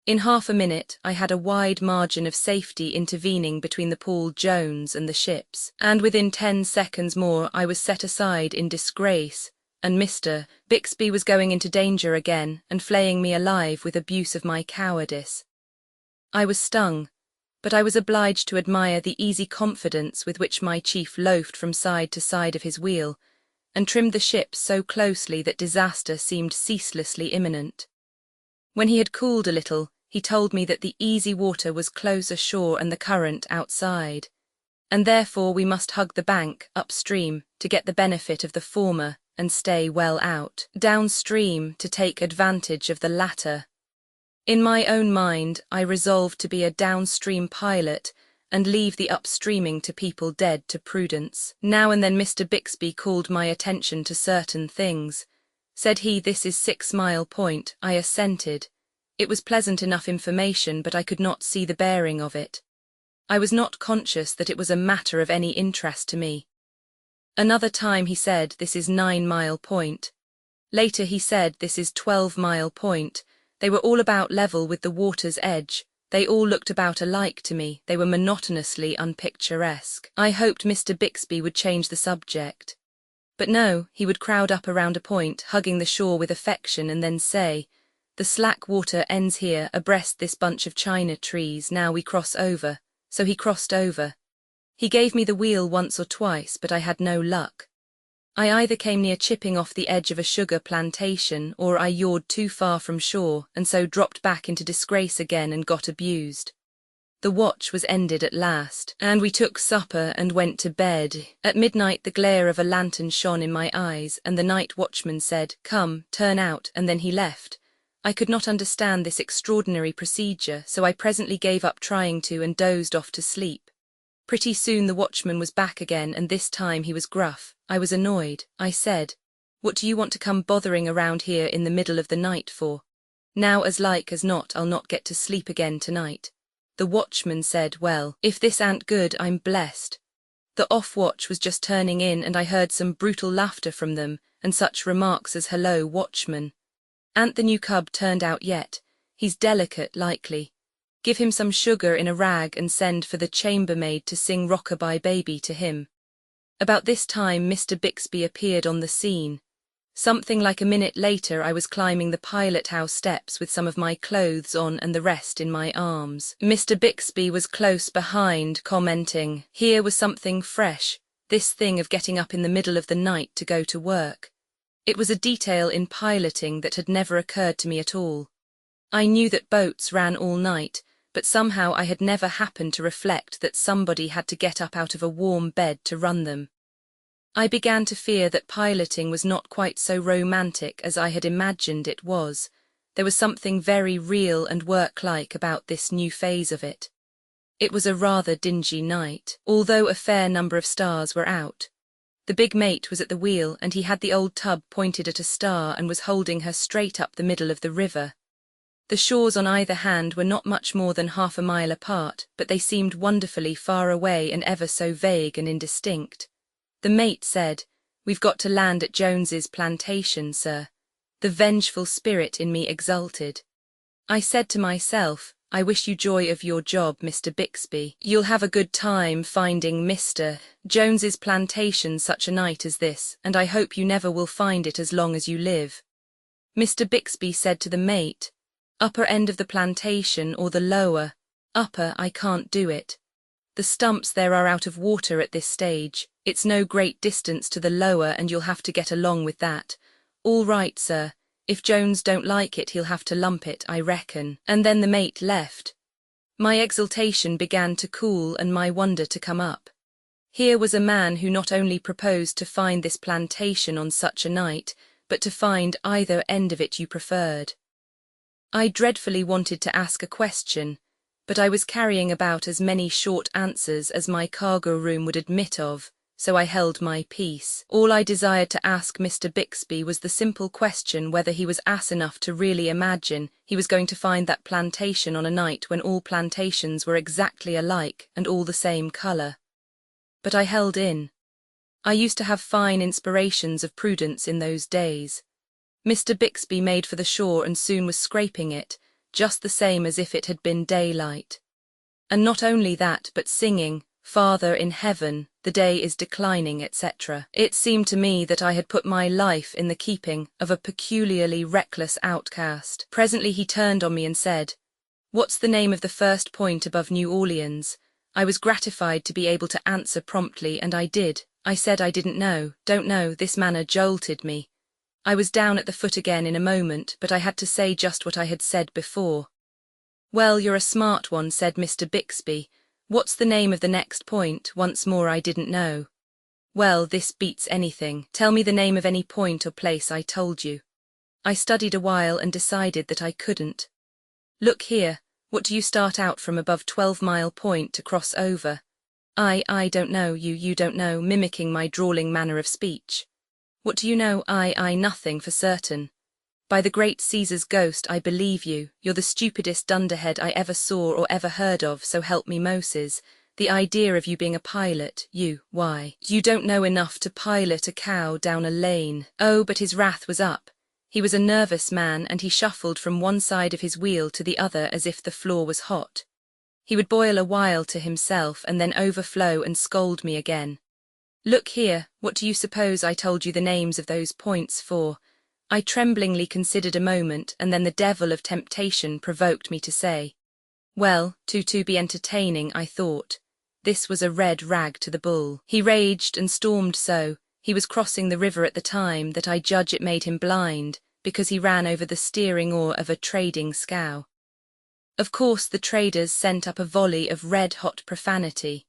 In half a minute I had a wide margin of safety intervening between the Paul Jones and the ships, and within 10 seconds more I was set aside in disgrace, and Mr. Bixby was going into danger again and flaying me alive with abuse of my cowardice. I was stung, but I was obliged to admire the easy confidence with which my chief loafed from side to side of his wheel, and trimmed the ship so closely that disaster seemed ceaselessly imminent. When he had cooled a little, he told me that the easy water was close ashore and the current outside, and therefore we must hug the bank upstream to get the benefit of the former and stay well out, downstream to take advantage of the latter. In my own mind, I resolved to be a downstream pilot and leave the upstreaming to people dead to prudence. Now and then Mr. Bixby called my attention to certain things. Said he, "This is 6 Mile Point." I assented. It was pleasant enough information, but I could not see the bearing of it. I was not conscious that it was a matter of any interest to me. Another time he said, this is 9 Mile Point. Later he said, this is 12 Mile Point. They were all about level with the water's edge. They all looked about alike to me. They were monotonously unpicturesque. I hoped Mr. Bixby would change the subject. But no, he would crowd up around a point, hugging the shore with affection, and then say, the slack water ends here, abreast this bunch of china trees, now we cross over. So he crossed over. He gave me the wheel once or twice, but I had no luck. I either came near chipping off the edge of a sugar plantation, or I yawed too far from shore, and so dropped back into disgrace again and got abused. The watch was ended at last, and we took supper and went to bed. At midnight the glare of a lantern shone in my eyes, and the night watchman said, come, turn out, and then he left. I could not understand this extraordinary procedure, so I presently gave up trying to and dozed off to sleep. Pretty soon the watchman was back again, and this time he was gruff. I was annoyed. I said, what do you want to come bothering around here in the middle of the night for? Now as like as not I'll not get to sleep again tonight. The watchman said, well, if this ain't good, I'm blessed. The off-watch was just turning in, and I heard some brutal laughter from them, and such remarks as, hello, watchman. Ain't the new cub turned out yet? He's delicate, likely. Give him some sugar in a rag and send for the chambermaid to sing Rock-a-Bye Baby to him. About this time Mr. Bixby appeared on the scene. Something like a minute later I was climbing the pilot-house steps with some of my clothes on and the rest in my arms. Mr. Bixby was close behind, commenting, here was something fresh, this thing of getting up in the middle of the night to go to work. It was a detail in piloting that had never occurred to me at all. I knew that boats ran all night, but somehow I had never happened to reflect that somebody had to get up out of a warm bed to run them. I began to fear that piloting was not quite so romantic as I had imagined it was. There was something very real and work-like about this new phase of it. It was a rather dingy night, although a fair number of stars were out. The big mate was at the wheel, and he had the old tub pointed at a star and was holding her straight up the middle of the river. The shores on either hand were not much more than half a mile apart, but they seemed wonderfully far away and ever so vague and indistinct. The mate said, we've got to land at Jones's plantation, sir. The vengeful spirit in me exulted. I said to myself, I wish you joy of your job, Mr. Bixby. You'll have a good time finding Mr. Jones's plantation such a night as this, and I hope you never will find it as long as you live. Mr. Bixby said to the mate, upper end of the plantation or the lower? Upper, I can't do it. The stumps there are out of water at this stage. It's no great distance to the lower and you'll have to get along with that. All right, sir. If Jones don't like it he'll have to lump it, I reckon. And then the mate left. My exultation began to cool and my wonder to come up. Here was a man who not only proposed to find this plantation on such a night, but to find either end of it you preferred. I dreadfully wanted to ask a question, but I was carrying about as many short answers as my cargo room would admit of, so I held my peace. All I desired to ask Mr. Bixby was the simple question whether he was ass enough to really imagine he was going to find that plantation on a night when all plantations were exactly alike and all the same colour. But I held in. I used to have fine inspirations of prudence in those days. Mr. Bixby made for the shore and soon was scraping it, just the same as if it had been daylight. And not only that, but singing, Father in heaven, the day is declining, etc. It seemed to me that I had put my life in the keeping of a peculiarly reckless outcast. Presently he turned on me and said, what's the name of the first point above New Orleans? I was gratified to be able to answer promptly, and I did. I said I didn't know, don't know. This manner jolted me. I was down at the foot again in a moment, but I had to say just what I had said before. Well, you're a smart one, said Mr. Bixby. What's the name of the next point? Once more I didn't know. Well, this beats anything. Tell me the name of any point or place I told you. I studied a while and decided that I couldn't. Look here, what do you start out from above 12 Mile Point to cross over? I don't know, you don't know, mimicking my drawling manner of speech. What do you know? I nothing for certain. By the great Caesar's ghost, I believe you. You're the stupidest dunderhead I ever saw or ever heard of, so help me Moses. The idea of you being a pilot, why? You don't know enough to pilot a cow down a lane. Oh, but his wrath was up. He was a nervous man, and he shuffled from one side of his wheel to the other as if the floor was hot. He would boil a while to himself and then overflow and scold me again. Look here, what do you suppose I told you the names of those points for? I tremblingly considered a moment, and then the devil of temptation provoked me to say, well, to be entertaining, I thought. This was a red rag to the bull. He raged and stormed so, he was crossing the river at the time, that I judge it made him blind, because he ran over the steering oar of a trading scow. Of course the traders sent up a volley of red-hot profanity.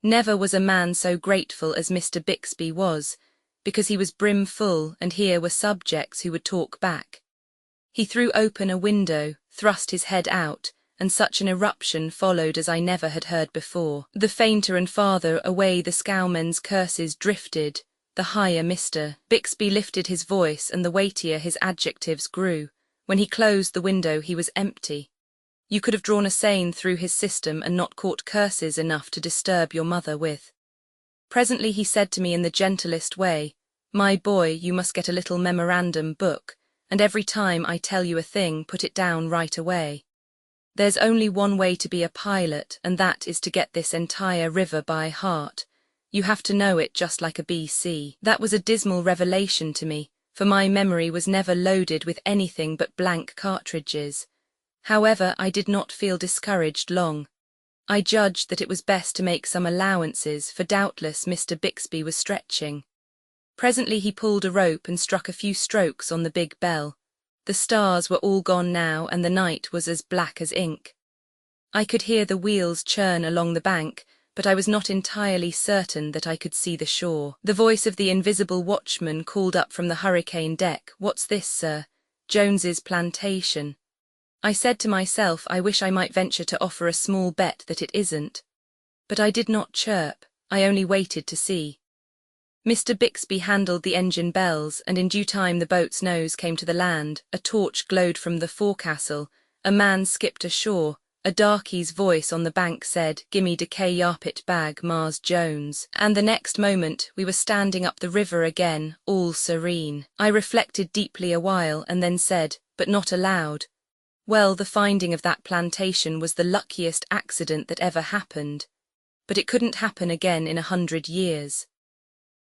Never was a man so grateful as Mr. Bixby was, because he was brim-full, and here were subjects who would talk back. He threw open a window, thrust his head out, and such an eruption followed as I never had heard before. The fainter and farther away the scowmen's curses drifted, the higher Mr. Bixby lifted his voice, and the weightier his adjectives grew. When he closed the window he was empty. You could have drawn a seine through his system and not caught curses enough to disturb your mother with. Presently he said to me in the gentlest way, my boy, you must get a little memorandum book, and every time I tell you a thing put it down right away. There's only one way to be a pilot, and that is to get this entire river by heart. You have to know it just like a BC. That was a dismal revelation to me, for my memory was never loaded with anything but blank cartridges. However, I did not feel discouraged long. I judged that it was best to make some allowances, for doubtless Mr. Bixby was stretching. Presently he pulled a rope and struck a few strokes on the big bell. The stars were all gone now, and the night was as black as ink. I could hear the wheels churn along the bank, but I was not entirely certain that I could see the shore. The voice of the invisible watchman called up from the hurricane deck, "What's this, sir?" "Jones's plantation." I said to myself, I wish I might venture to offer a small bet that it isn't. But I did not chirp, I only waited to see. Mr. Bixby handled the engine bells, and in due time the boat's nose came to the land, a torch glowed from the forecastle, a man skipped ashore, a darkey's voice on the bank said, "Gimme de yarpit bag, Mars Jones," and the next moment we were standing up the river again, all serene. I reflected deeply a while and then said, but not aloud, well, the finding of that plantation was the luckiest accident that ever happened, but it couldn't happen again in 100 years.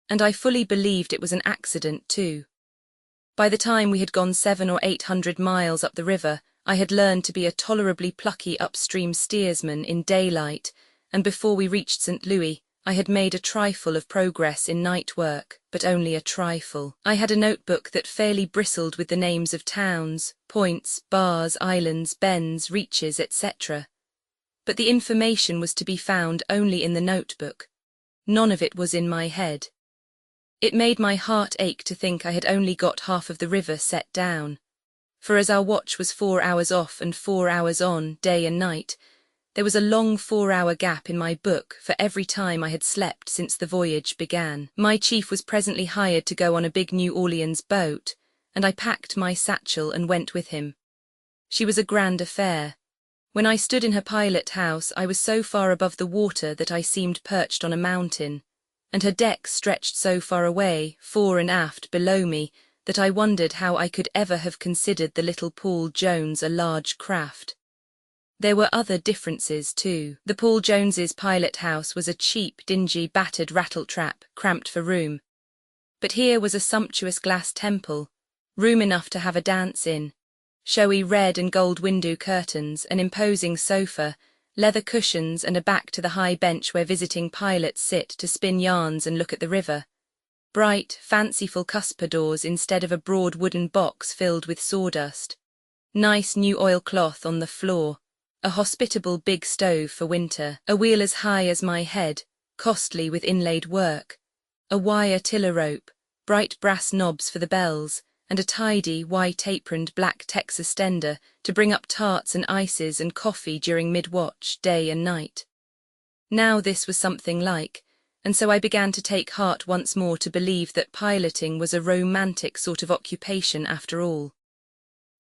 And I fully believed it was an accident too. By the time we had gone 700 or 800 miles up the river, I had learned to be a tolerably plucky upstream steersman in daylight, and before we reached St. Louis, I had made a trifle of progress in night work, but only a trifle. I had a notebook that fairly bristled with the names of towns, points, bars, islands, bends, reaches, etc. But the information was to be found only in the notebook. None of it was in my head. It made my heart ache to think I had only got half of the river set down. For as our watch was 4 hours off and 4 hours on, day and night, there was a long 4-hour gap in my book for every time I had slept since the voyage began. My chief was presently hired to go on a big New Orleans boat, and I packed my satchel and went with him. She was a grand affair. When I stood in her pilot house, I was so far above the water that I seemed perched on a mountain, and her deck stretched so far away, fore and aft, below me, that I wondered how I could ever have considered the little Paul Jones a large craft. There were other differences too. The Paul Jones's pilot house was a cheap, dingy, battered rattletrap, cramped for room. But here was a sumptuous glass temple, room enough to have a dance in, showy red and gold window curtains, an imposing sofa, leather cushions, and a back to the high bench where visiting pilots sit to spin yarns and look at the river. Bright, fanciful cuspidors instead of a broad wooden box filled with sawdust. Nice new oilcloth on the floor. A hospitable big stove for winter, a wheel as high as my head, costly with inlaid work, a wire tiller rope, bright brass knobs for the bells, and a tidy, white-aproned black Texas tender to bring up tarts and ices and coffee during mid-watch, day and night. Now this was something like, and so I began to take heart once more to believe that piloting was a romantic sort of occupation after all.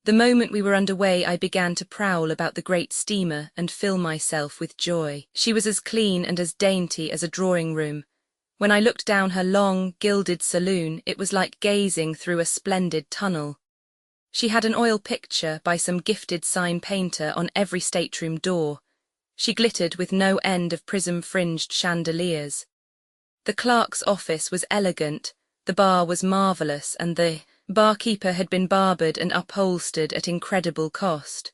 The moment we were underway, I began to prowl about the great steamer and fill myself with joy. She was as clean and as dainty as a drawing room. When I looked down her long, gilded saloon, it was like gazing through a splendid tunnel. She had an oil picture by some gifted sign painter on every stateroom door. She glittered with no end of prism-fringed chandeliers. The clerk's office was elegant, the bar was marvellous, and the barkeeper had been barbered and upholstered at incredible cost.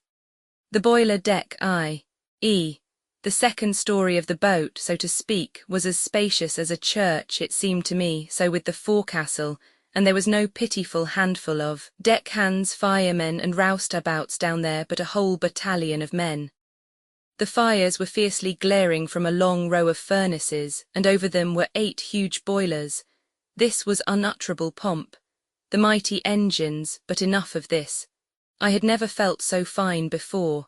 The boiler deck, i.e., the second story of the boat, so to speak, was as spacious as a church, it seemed to me, so with the forecastle, and there was no pitiful handful of deckhands, firemen and roustabouts down there, but a whole battalion of men. The fires were fiercely glaring from a long row of furnaces, and over them were 8 huge boilers. This was unutterable pomp. The mighty engines, but enough of this. I had never felt so fine before.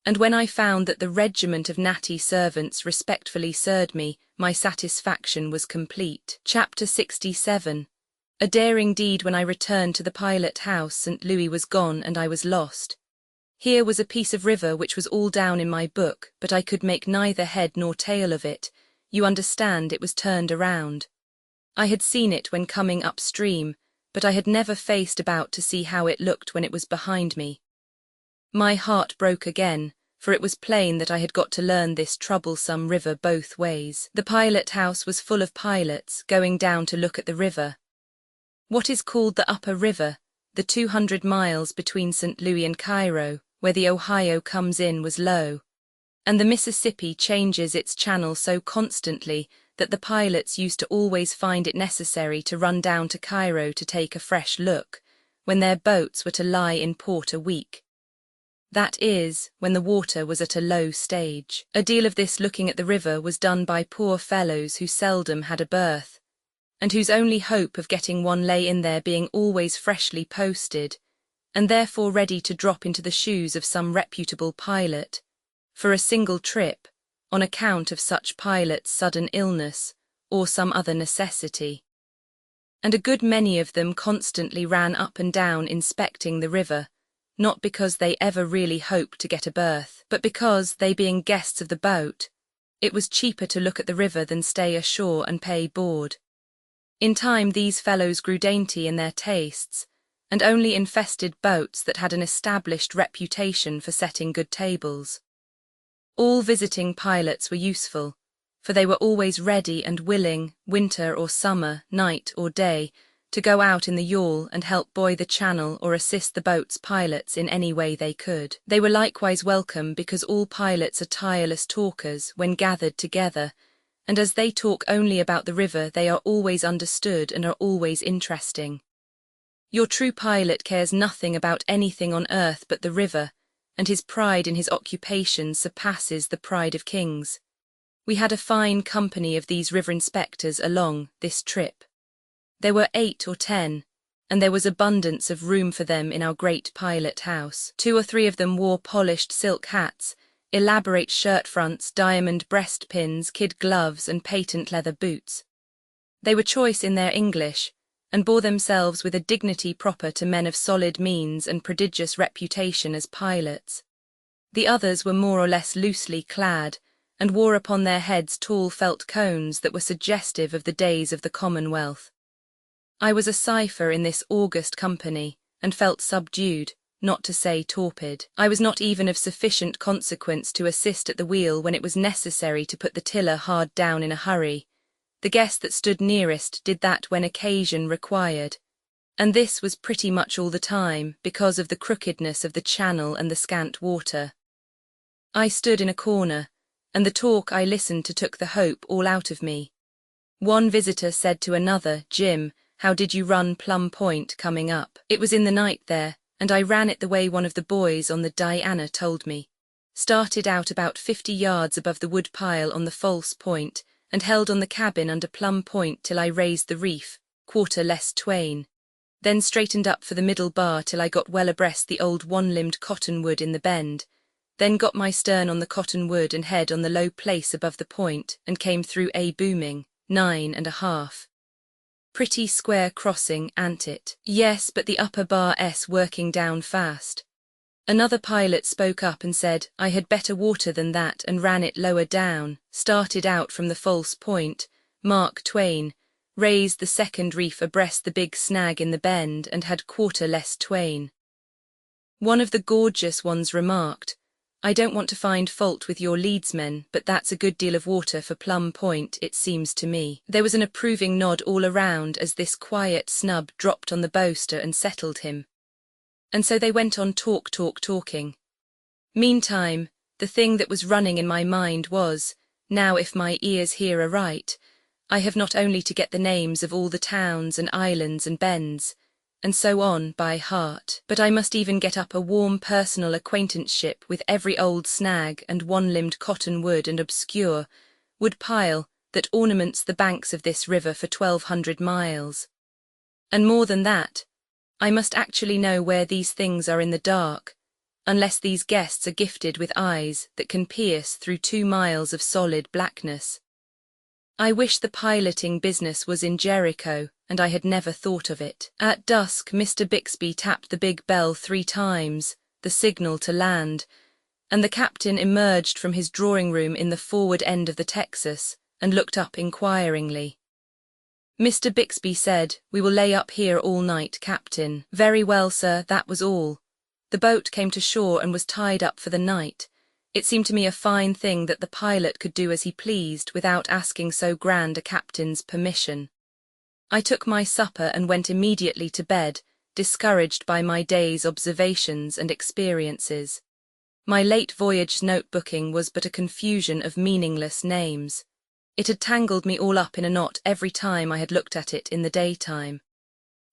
And when I found that the regiment of natty servants respectfully served me, my satisfaction was complete. Chapter 67. A daring deed. When I returned to the pilot house, St. Louis was gone and I was lost. Here was a piece of river which was all down in my book, but I could make neither head nor tail of it. You understand, it was turned around. I had seen it when coming upstream, but I had never faced about to see how it looked when it was behind me. My heart broke again, for it was plain that I had got to learn this troublesome river both ways. The pilot house was full of pilots, going down to look at the river. What is called the upper river, the 200 miles between St. Louis and Cairo, where the Ohio comes in, was low, and the Mississippi changes its channel so constantly that the pilots used to always find it necessary to run down to Cairo to take a fresh look, when their boats were to lie in port a week. That is, when the water was at a low stage. A deal of this looking at the river was done by poor fellows who seldom had a berth, and whose only hope of getting one lay in there being always freshly posted, and therefore ready to drop into the shoes of some reputable pilot, for a single trip, on account of such pilot's sudden illness, or some other necessity. And a good many of them constantly ran up and down inspecting the river, not because they ever really hoped to get a berth, but because, they being guests of the boat, it was cheaper to look at the river than stay ashore and pay board. In time these fellows grew dainty in their tastes, and only infested boats that had an established reputation for setting good tables. All visiting pilots were useful, for they were always ready and willing, winter or summer, night or day, to go out in the yawl and help buoy the channel or assist the boat's pilots in any way they could. They were likewise welcome because all pilots are tireless talkers when gathered together, and as they talk only about the river they are always understood and are always interesting. Your true pilot cares nothing about anything on earth but the river, and his pride in his occupation surpasses the pride of kings. We had a fine company of these river inspectors along this trip. There were 8 or 10, and there was abundance of room for them in our great pilot house. 2 or 3 of them wore polished silk hats, elaborate shirt fronts, diamond breast pins, kid gloves, and patent leather boots. They were choice in their English, and bore themselves with a dignity proper to men of solid means and prodigious reputation as pilots. The others were more or less loosely clad, and wore upon their heads tall felt cones that were suggestive of the days of the Commonwealth. I was a cipher in this august company, and felt subdued, not to say torpid. I was not even of sufficient consequence to assist at the wheel when it was necessary to put the tiller hard down in a hurry. The guest that stood nearest did that when occasion required, and this was pretty much all the time because of the crookedness of the channel and the scant water. I stood in a corner, and the talk I listened to took the hope all out of me. One visitor said to another, "Jim, how did you run Plum Point coming up?" It was in the night there, and I ran it the way one of the boys on the Diana told me. Started out about 50 yards above the wood pile on the false point, and held on the cabin under Plum Point till I raised the reef, quarter less Twain. Then straightened up for the middle bar till I got well abreast the old one-limbed cottonwood in the bend, then got my stern on the cottonwood and head on the low place above the point, and came through a booming 9 1/2. Pretty square crossing, ain't it? Yes, but the upper bar's working down fast. Another pilot spoke up and said I had better water than that and ran it lower down, started out from the false point, Mark Twain, raised the second reef abreast the big snag in the bend and had quarter less Twain. One of the gorgeous ones remarked, I don't want to find fault with your leadsmen, but that's a good deal of water for Plum Point, it seems to me. There was an approving nod all around as this quiet snub dropped on the bowster and settled him. And so they went on talking. Meantime, the thing that was running in my mind was, now if my ears hear aright, I have not only to get the names of all the towns and islands and bends, and so on by heart, but I must even get up a warm personal acquaintanceship with every old snag and one-limbed cottonwood and obscure wood pile that ornaments the banks of this river for 1,200 miles. And more than that, I must actually know where these things are in the dark, unless these guests are gifted with eyes that can pierce through 2 miles of solid blackness. I wish the piloting business was in Jericho, and I had never thought of it. At dusk, Mr. Bixby tapped the big bell 3 times, the signal to land, and the captain emerged from his drawing room in the forward end of the Texas and looked up inquiringly. Mr. Bixby said, "We will lay up here all night, Captain." "Very well, sir," that was all. The boat came to shore and was tied up for the night. It seemed to me a fine thing that the pilot could do as he pleased without asking so grand a captain's permission. I took my supper and went immediately to bed, discouraged by my day's observations and experiences. My late voyage's notebooking was but a confusion of meaningless names. It had tangled me all up in a knot every time I had looked at it in the daytime.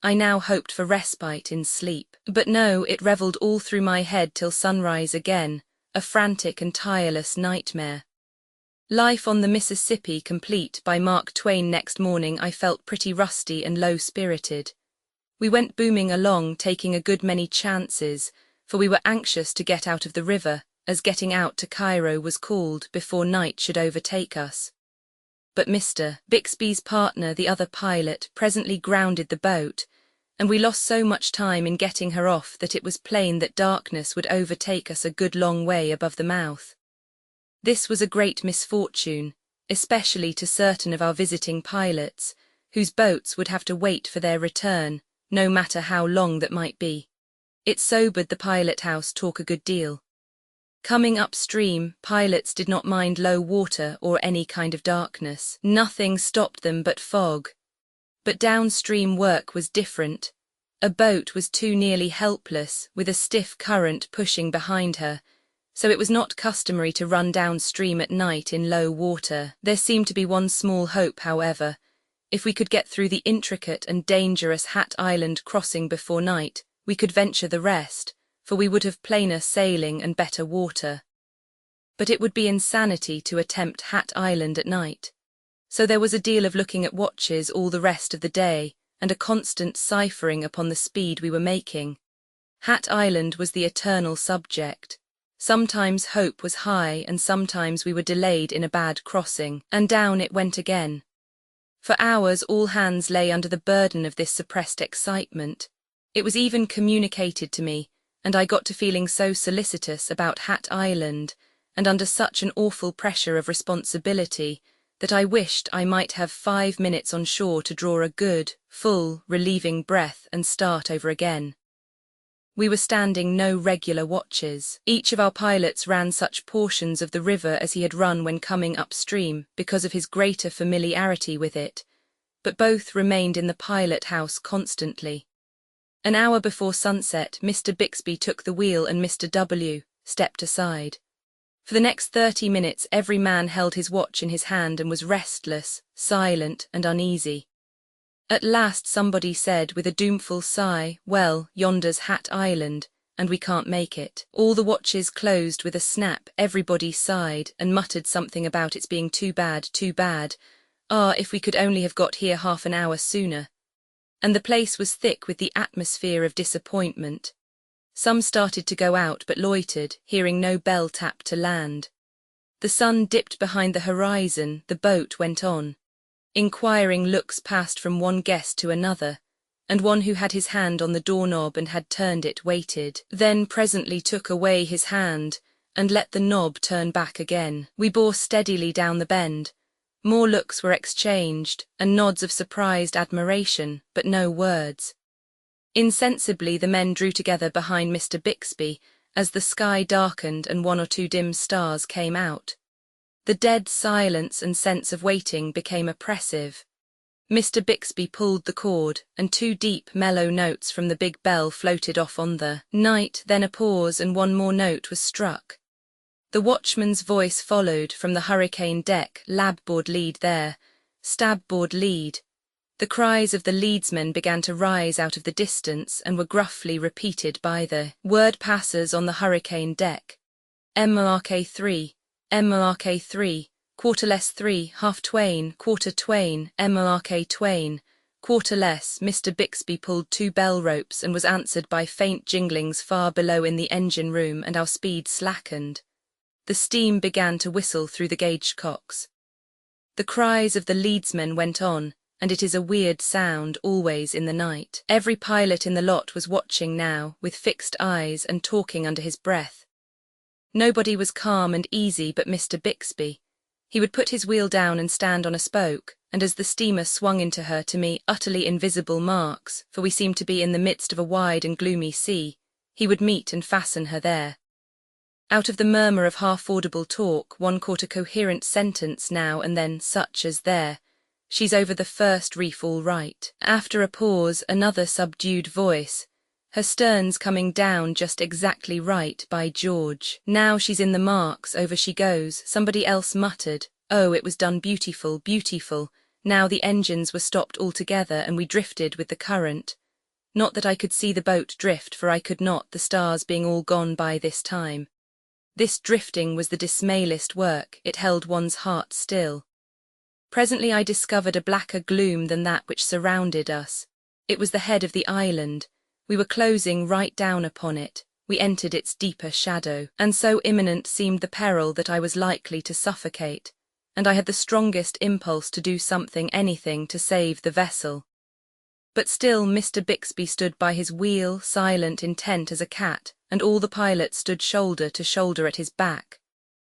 I now hoped for respite in sleep, but no, it revelled all through my head till sunrise again, a frantic and tireless nightmare. Life on the Mississippi complete by Mark Twain. Next morning I felt pretty rusty and low-spirited. We went booming along, taking a good many chances, for we were anxious to get out of the river, as getting out to Cairo was called before night should overtake us. But Mr. Bixby's partner, the other pilot, presently grounded the boat, and we lost so much time in getting her off that it was plain that darkness would overtake us a good long way above the mouth. This was a great misfortune, especially to certain of our visiting pilots, whose boats would have to wait for their return, no matter how long that might be. It sobered the pilot-house talk a good deal. Coming upstream, pilots did not mind low water or any kind of darkness. Nothing stopped them but fog. But downstream work was different. A boat was too nearly helpless, with a stiff current pushing behind her, so it was not customary to run downstream at night in low water. There seemed to be one small hope, however. If we could get through the intricate and dangerous Hat Island crossing before night, we could venture the rest, for we would have plainer sailing and better water. But it would be insanity to attempt Hat Island at night. So there was a deal of looking at watches all the rest of the day, and a constant ciphering upon the speed we were making. Hat Island was the eternal subject. Sometimes hope was high, and sometimes we were delayed in a bad crossing, and down it went again. For hours all hands lay under the burden of this suppressed excitement. It was even communicated to me, and I got to feeling so solicitous about Hat Island, and under such an awful pressure of responsibility, that I wished I might have 5 minutes on shore to draw a good, full, relieving breath and start over again. We were standing no regular watches. Each of our pilots ran such portions of the river as he had run when coming upstream, because of his greater familiarity with it, but both remained in the pilot-house constantly. An hour before sunset, Mr. Bixby took the wheel and Mr. W. stepped aside. For the next 30 minutes every man held his watch in his hand and was restless, silent, and uneasy. At last somebody said with a doomful sigh, "Well, yonder's Hat Island, and we can't make it." All the watches closed with a snap, everybody sighed, and muttered something about its being too bad. Ah, if we could only have got here half an hour sooner. And the place was thick with the atmosphere of disappointment. Some started to go out but loitered, hearing no bell tap to land. The sun dipped behind the horizon, the boat went on. Inquiring looks passed from one guest to another, and one who had his hand on the doorknob and had turned it waited, then presently took away his hand and let the knob turn back again. We bore steadily down the bend. More looks were exchanged, and nods of surprised admiration, but no words. Insensibly the men drew together behind Mr. Bixby, as the sky darkened and one or two dim stars came out. The dead silence and sense of waiting became oppressive. Mr. Bixby pulled the cord, and two deep, mellow notes from the big bell floated off on the night, then a pause and one more note was struck. The watchman's voice followed from the hurricane deck, labboard lead there, stabboard lead. The cries of the leadsmen began to rise out of the distance and were gruffly repeated by the word passers on the hurricane deck. Mark 3, Mark 3, quarter less 3, half Twain, quarter Twain, Mark Twain, quarter less. Mr. Bixby pulled two bell ropes and was answered by faint jinglings far below in the engine room, and our speed slackened. The steam began to whistle through the gauge cocks. The cries of the leadsmen went on, and it is a weird sound always in the night. Every pilot in the lot was watching now, with fixed eyes and talking under his breath. Nobody was calm and easy but Mr. Bixby. He would put his wheel down and stand on a spoke, and as the steamer swung into her to me utterly invisible marks, for we seemed to be in the midst of a wide and gloomy sea, he would meet and fasten her there. Out of the murmur of half-audible talk, one caught a coherent sentence now and then, such as there, "She's over the first reef all right." After a pause, another subdued voice, "Her stern's coming down just exactly right, by George. Now she's in the marks, over she goes." Somebody else muttered, "Oh, it was done beautiful, beautiful." Now the engines were stopped altogether and we drifted with the current. Not that I could see the boat drift, for I could not, the stars being all gone by this time. This drifting was the dismayless work, it held one's heart still. Presently I discovered a blacker gloom than that which surrounded us. It was the head of the island. We were closing right down upon it. We entered its deeper shadow, and so imminent seemed the peril that I was likely to suffocate, and I had the strongest impulse to do something, anything, to save the vessel. But still Mr. Bixby stood by his wheel, silent, intent as a cat, and all the pilots stood shoulder to shoulder at his back.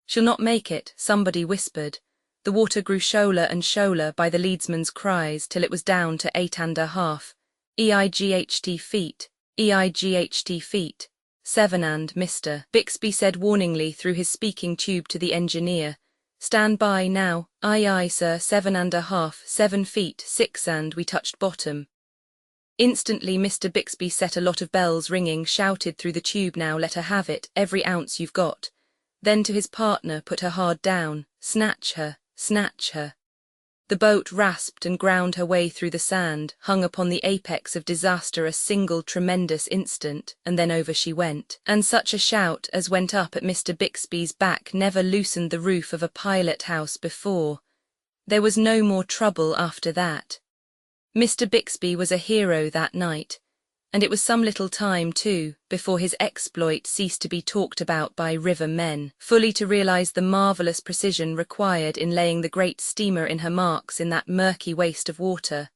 "She'll not make it," somebody whispered. The water grew shoaler and shoaler by the leadsman's cries till it was down to 8.5 EIGHT feet, EIGHT feet. 7 and Mr. Bixby said warningly through his speaking tube to the engineer, "Stand by now." "Aye, aye, sir." 7.5, 7 feet, 6 and we touched bottom. Instantly Mr. Bixby set a lot of bells ringing, shouted through the tube, "Now let her have it, every ounce you've got." Then to his partner, "Put her hard down, snatch her, snatch her." The boat rasped and ground her way through the sand, hung upon the apex of disaster a single tremendous instant, and then over she went. And such a shout as went up at Mr. Bixby's back never loosened the roof of a pilot house before. There was no more trouble after that. Mr. Bixby was a hero that night, and it was some little time, too, before his exploit ceased to be talked about by river men, fully to realize the marvelous precision required in laying the great steamer in her marks in that murky waste of water.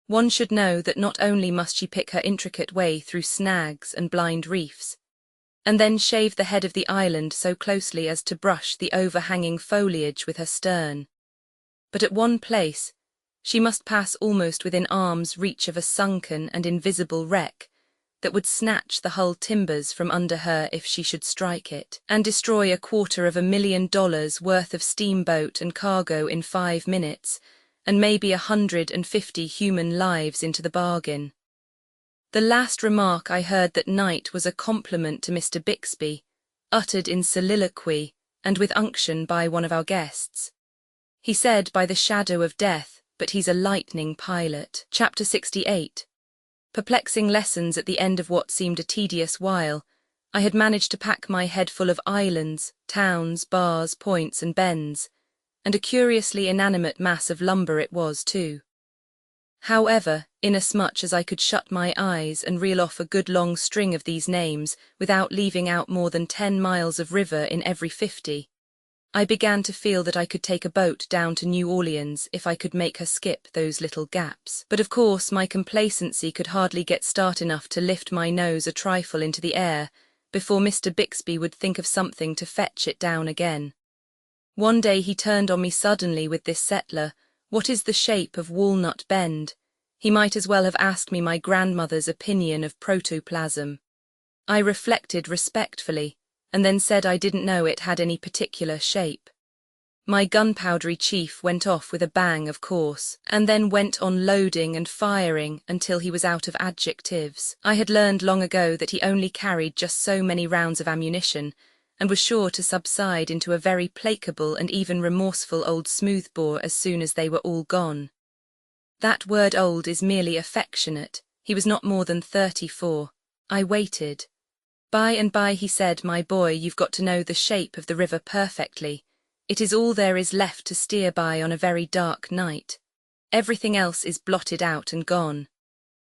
One should know that not only must she pick her intricate way through snags and blind reefs, and then shave the head of the island so closely as to brush the overhanging foliage with her stern, but at one place she must pass almost within arm's reach of a sunken and invisible wreck that would snatch the hull timbers from under her if she should strike it, and destroy $250,000 worth of steamboat and cargo in 5 minutes, and maybe 150 human lives into the bargain. The last remark I heard that night was a compliment to Mr. Bixby, uttered in soliloquy and with unction by one of our guests. He said, "By the shadow of death, but he's a lightning pilot." Chapter 68. Perplexing lessons at the end of what seemed a tedious while. I had managed to pack my head full of islands, towns, bars, points and bends, and a curiously inanimate mass of lumber it was too. However, inasmuch as I could shut my eyes and reel off a good long string of these names without leaving out more than 10 miles of river in every 50, I began to feel that I could take a boat down to New Orleans if I could make her skip those little gaps. But of course my complacency could hardly get start enough to lift my nose a trifle into the air before Mr. Bixby would think of something to fetch it down again. One day he turned on me suddenly with this settler, "What is the shape of Walnut Bend?" He might as well have asked me my grandmother's opinion of protoplasm. I reflected respectfully, and then said I didn't know it had any particular shape. My gunpowdery chief went off with a bang, of course, and then went on loading and firing until he was out of adjectives. I had learned long ago that he only carried just so many rounds of ammunition, and was sure to subside into a very placable and even remorseful old smoothbore as soon as they were all gone. That word old is merely affectionate. He was not more than 34. I waited. By and by he said, "My boy, you've got to know the shape of the river perfectly. It is all there is left to steer by on a very dark night. Everything else is blotted out and gone.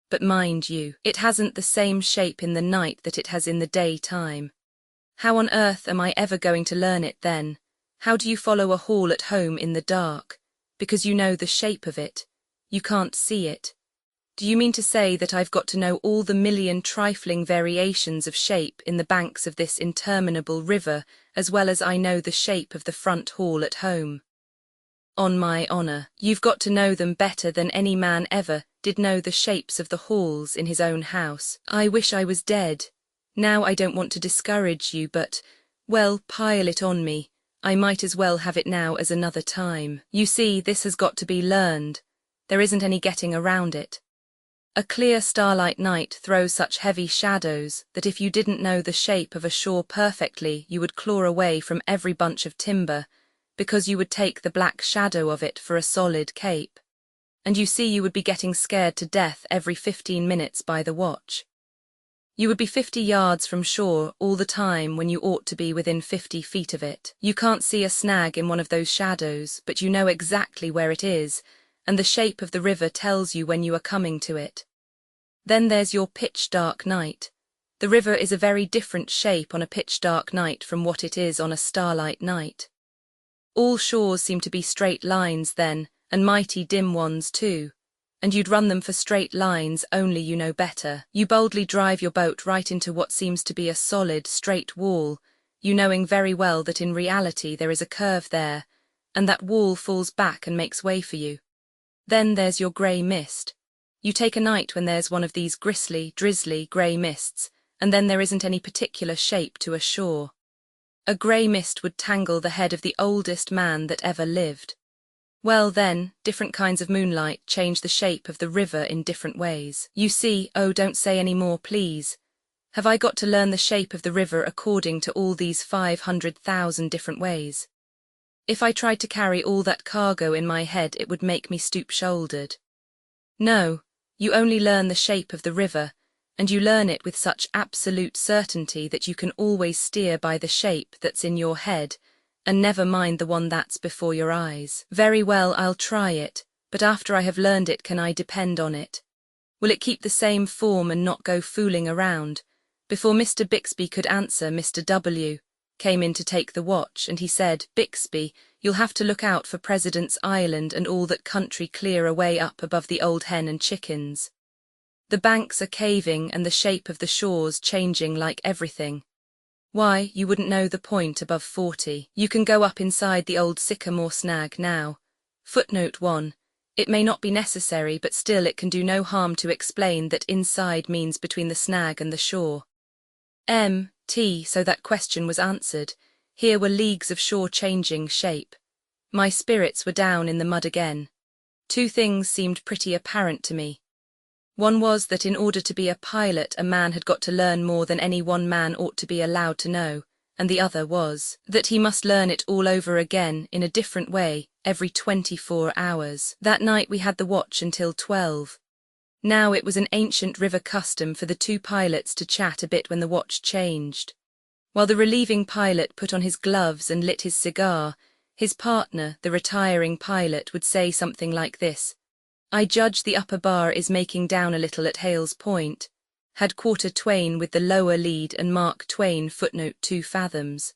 But mind you, it hasn't the same shape in the night that it has in the daytime. How on earth am I ever going to learn it then? How do you follow a hall at home in the dark? Because you know the shape of it. You can't see it. Do you mean to say that I've got to know all the million trifling variations of shape in the banks of this interminable river as well as I know the shape of the front hall at home? On my honor, you've got to know them better than any man ever did know the shapes of the halls in his own house. I wish I was dead. Now I don't want to discourage you, but, well, pile it on me. I might as well have it now as another time. You see, this has got to be learned. There isn't any getting around it. A clear starlight night throws such heavy shadows that if you didn't know the shape of a shore perfectly, you would claw away from every bunch of timber, because you would take the black shadow of it for a solid cape. And you see, you would be getting scared to death every 15 minutes by the watch. You would be 50 yards from shore all the time when you ought to be within 50 feet of it. You can't see a snag in one of those shadows, but you know exactly where it is, and the shape of the river tells you when you are coming to it. Then there's your pitch-dark night. The river is a very different shape on a pitch-dark night from what it is on a starlight night. All shores seem to be straight lines then, and mighty dim ones too, and you'd run them for straight lines only you know better. You boldly drive your boat right into what seems to be a solid, straight wall, you knowing very well that in reality there is a curve there, and that wall falls back and makes way for you. Then there's your grey mist. You take a night when there's one of these grisly, drizzly grey mists, and then there isn't any particular shape to a shore. A grey mist would tangle the head of the oldest man that ever lived. Well then, different kinds of moonlight change the shape of the river in different ways. You see, oh, don't say any more, please. Have I got to learn the shape of the river according to all these 500,000 different ways? If I tried to carry all that cargo in my head, it would make me stoop-shouldered. No, you only learn the shape of the river, and you learn it with such absolute certainty that you can always steer by the shape that's in your head, and never mind the one that's before your eyes. Very well, I'll try it, but after I have learned it, can I depend on it? Will it keep the same form and not go fooling around? Before Mr. Bixby could answer, Mr. W. came in to take the watch, and he said, "Bixby, you'll have to look out for President's Island and all that country clear away up above the Old Hen and Chickens. The banks are caving and the shape of the shores changing like everything. Why, you wouldn't know the point above 40. You can go up inside the old sycamore snag now. Footnote 1. It may not be necessary, but still it can do no harm to explain that inside means between the snag and the shore. So that question was answered. Here were leagues of shore changing shape. My spirits were down in the mud again. Two things seemed pretty apparent to me. One was that in order to be a pilot, a man had got to learn more than any one man ought to be allowed to know, and the other was that he must learn it all over again in a different way every 24 hours. That night we had the watch until 12. Now it was an ancient river custom for the two pilots to chat a bit when the watch changed. While the relieving pilot put on his gloves and lit his cigar, his partner, the retiring pilot, would say something like this: "I judge the upper bar is making down a little at Hale's Point. Had quarter Twain with the lower lead and Mark Twain footnote 2 fathoms."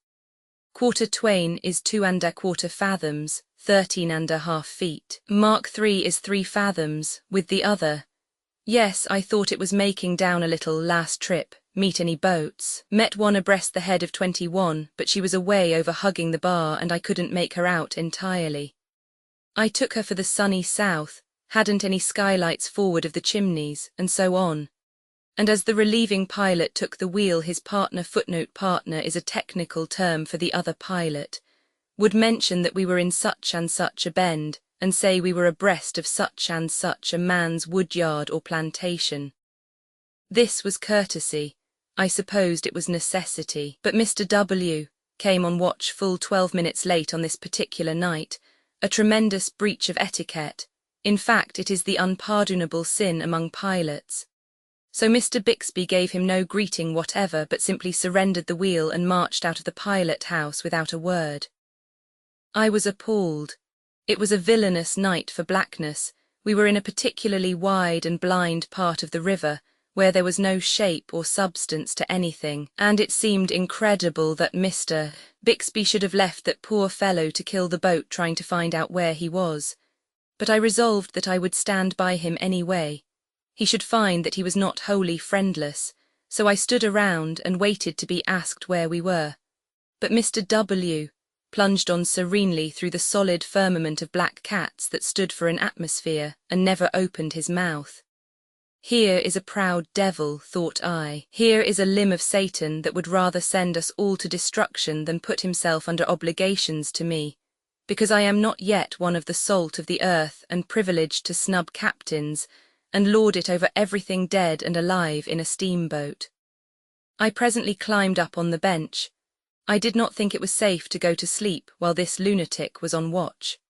Quarter Twain is 2¼ fathoms, 13½ feet. Mark 3 is 3 fathoms, with the other. Yes, I thought it was making down a little last trip. Meet any boats? Met one abreast the head of 21, but she was away over hugging the bar and I couldn't make her out entirely. I took her for the sunny south, hadn't any skylights forward of the chimneys, and so on. And as the relieving pilot took the wheel, his partner (partner is a technical term for the other pilot) would mention that we were in such and such a bend, and say we were abreast of such and such a man's woodyard or plantation. This was courtesy. I supposed it was necessity. But Mr. W. came on watch full 12 minutes late on this particular night, a tremendous breach of etiquette. In fact, it is the unpardonable sin among pilots. So Mr. Bixby gave him no greeting whatever, but simply surrendered the wheel and marched out of the pilot house without a word. I was appalled. It was a villainous night for blackness. We were in a particularly wide and blind part of the river, where there was no shape or substance to anything, and it seemed incredible that Mr. Bixby should have left that poor fellow to kill the boat trying to find out where he was. But I resolved that I would stand by him anyway. He should find that he was not wholly friendless, so I stood around and waited to be asked where we were. But Mr. W. plunged on serenely through the solid firmament of black cats that stood for an atmosphere, and never opened his mouth. Here is a proud devil, thought I. Here is a limb of Satan that would rather send us all to destruction than put himself under obligations to me, because I am not yet one of the salt of the earth and privileged to snub captains, and lord it over everything dead and alive in a steamboat. I presently climbed up on the bench. I did not think it was safe to go to sleep while this lunatic was on watch.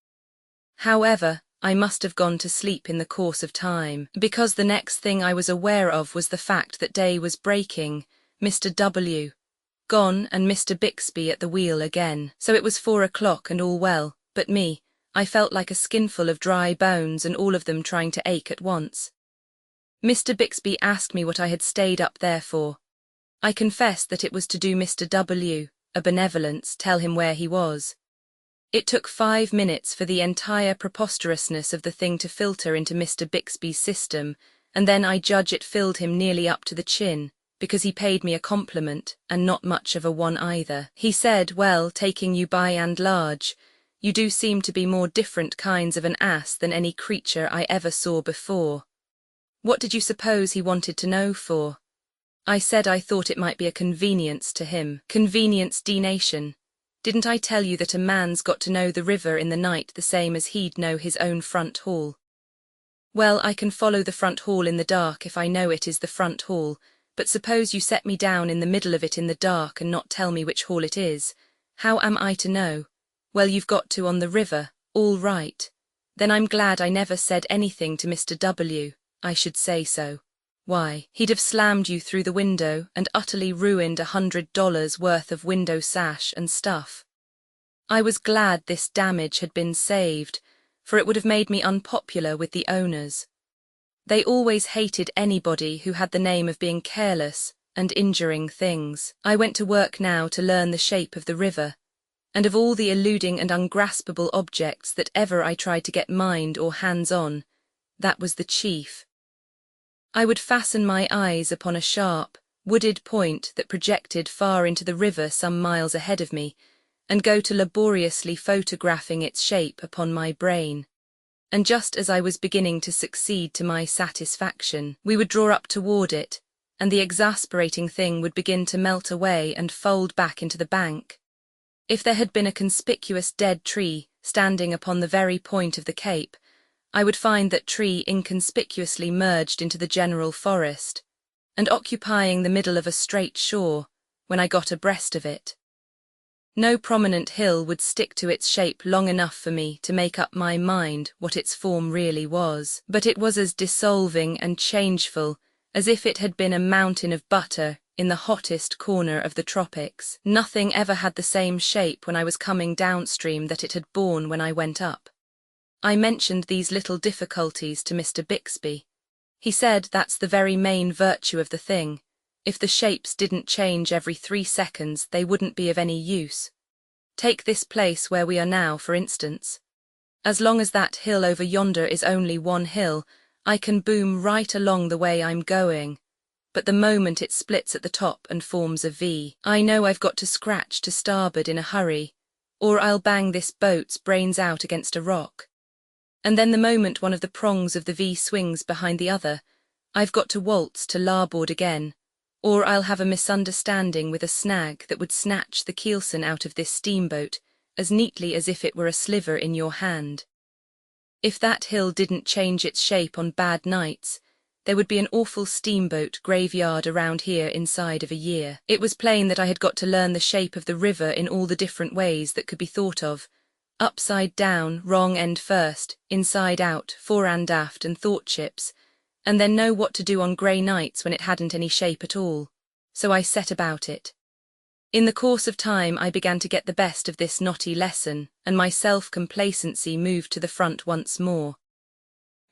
However, I must have gone to sleep in the course of time, because the next thing I was aware of was the fact that day was breaking, Mr. W. gone and Mr. Bixby at the wheel again. So it was 4 o'clock and all well, but me, I felt like a skinful of dry bones and all of them trying to ache at once. Mr. Bixby asked me what I had stayed up there for. I confessed that it was to do Mr. W. a benevolence, tell him where he was. It took 5 minutes for the entire preposterousness of the thing to filter into Mr. Bixby's system, and then I judge it filled him nearly up to the chin, because he paid me a compliment, and not much of a one either. He said, "Well, taking you by and large, you do seem to be more different kinds of an ass than any creature I ever saw before." What did you suppose he wanted to know for? I said I thought it might be a convenience to him. Convenience D-nation. Didn't I tell you that a man's got to know the river in the night the same as he'd know his own front hall? Well, I can follow the front hall in the dark if I know it is the front hall, but suppose you set me down in the middle of it in the dark and not tell me which hall it is. How am I to know? Well, you've got to on the river, all right. Then I'm glad I never said anything to Mr. W. I should say so. Why, he'd have slammed you through the window and utterly ruined $100 worth of window sash and stuff. I was glad this damage had been saved, for it would have made me unpopular with the owners. They always hated anybody who had the name of being careless and injuring things. I went to work now to learn the shape of the river, and of all the eluding and ungraspable objects that ever I tried to get mind or hands on, that was the chief. I would fasten my eyes upon a sharp, wooded point that projected far into the river some miles ahead of me, and go to laboriously photographing its shape upon my brain. And just as I was beginning to succeed to my satisfaction, we would draw up toward it, and the exasperating thing would begin to melt away and fold back into the bank. If there had been a conspicuous dead tree standing upon the very point of the cape, I would find that tree inconspicuously merged into the general forest, and occupying the middle of a straight shore when I got abreast of it. No prominent hill would stick to its shape long enough for me to make up my mind what its form really was, but it was as dissolving and changeful as if it had been a mountain of butter in the hottest corner of the tropics. Nothing ever had the same shape when I was coming downstream that it had borne when I went up. I mentioned these little difficulties to Mr. Bixby. He said that's the very main virtue of the thing. If the shapes didn't change every 3 seconds, they wouldn't be of any use. Take this place where we are now, for instance. As long as that hill over yonder is only one hill, I can boom right along the way I'm going. But the moment it splits at the top and forms a V, I know I've got to scratch to starboard in a hurry, or I'll bang this boat's brains out against a rock. And then the moment one of the prongs of the V swings behind the other, I've got to waltz to larboard again, or I'll have a misunderstanding with a snag that would snatch the keelson out of this steamboat as neatly as if it were a sliver in your hand. If that hill didn't change its shape on bad nights, there would be an awful steamboat graveyard around here inside of a year. It was plain that I had got to learn the shape of the river in all the different ways that could be thought of. Upside down, wrong end first, inside out, fore and aft, and thwartships, and then know what to do on grey nights when it hadn't any shape at all. So I set about it. In the course of time I began to get the best of this knotty lesson, and my self-complacency moved to the front once more.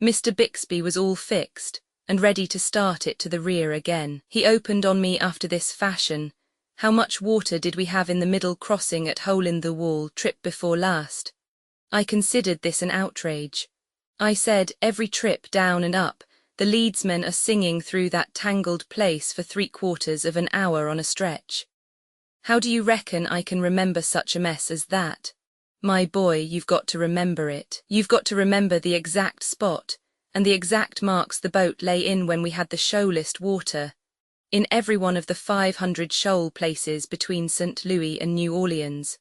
Mr. Bixby was all fixed, and ready to start it to the rear again. He opened on me after this fashion: how much water did we have in the middle crossing at Hole-in-the-Wall trip before last? I considered this an outrage. I said, every trip down and up, the leadsmen are singing through that tangled place for 3/4 of an hour on a stretch. How do you reckon I can remember such a mess as that? My boy, you've got to remember it. You've got to remember the exact spot, and the exact marks the boat lay in when we had the shoalest water, in every one of the 500 shoal places between St. Louis and New Orleans.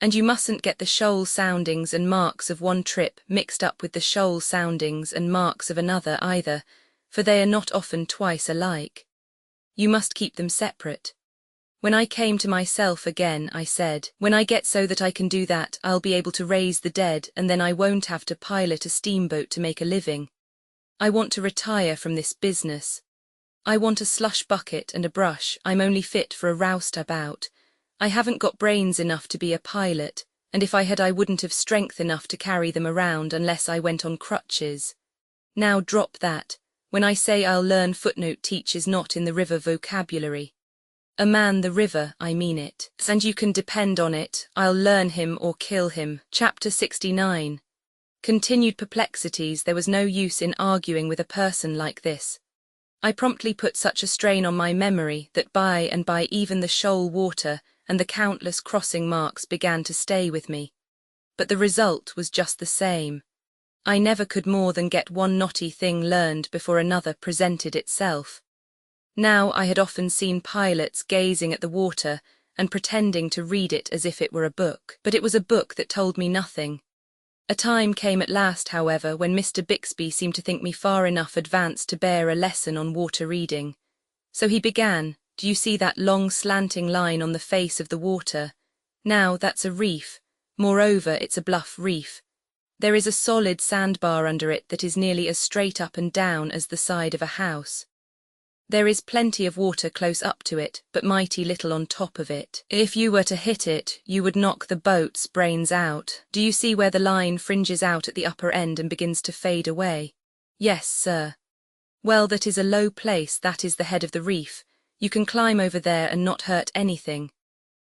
And you mustn't get the shoal soundings and marks of one trip mixed up with the shoal soundings and marks of another either, for they are not often twice alike. You must keep them separate. When I came to myself again, I said, when I get so that I can do that, I'll be able to raise the dead, and then I won't have to pilot a steamboat to make a living. I want to retire from this business. I want a slush bucket and a brush. I'm only fit for a roustabout. I haven't got brains enough to be a pilot, and if I had I wouldn't have strength enough to carry them around unless I went on crutches. Now drop that. When I say I'll learn, footnote teaches not in the river vocabulary. A man the river, I mean it. And you can depend on it, I'll learn him or kill him. Chapter 69. Continued perplexities. There was no use in arguing with a person like this. I promptly put such a strain on my memory that by and by even the shoal water and the countless crossing marks began to stay with me. But the result was just the same. I never could more than get one knotty thing learned before another presented itself. Now I had often seen pilots gazing at the water and pretending to read it as if it were a book, but it was a book that told me nothing. A time came at last, however, when Mr. Bixby seemed to think me far enough advanced to bear a lesson on water reading. So he began, do you see that long slanting line on the face of the water? Now that's a reef. Moreover, it's a bluff reef. There is a solid sandbar under it that is nearly as straight up and down as the side of a house. There is plenty of water close up to it, but mighty little on top of it. If you were to hit it, you would knock the boat's brains out. Do you see where the line fringes out at the upper end and begins to fade away? Yes, sir. Well, that is a low place. That is the head of the reef. You can climb over there and not hurt anything.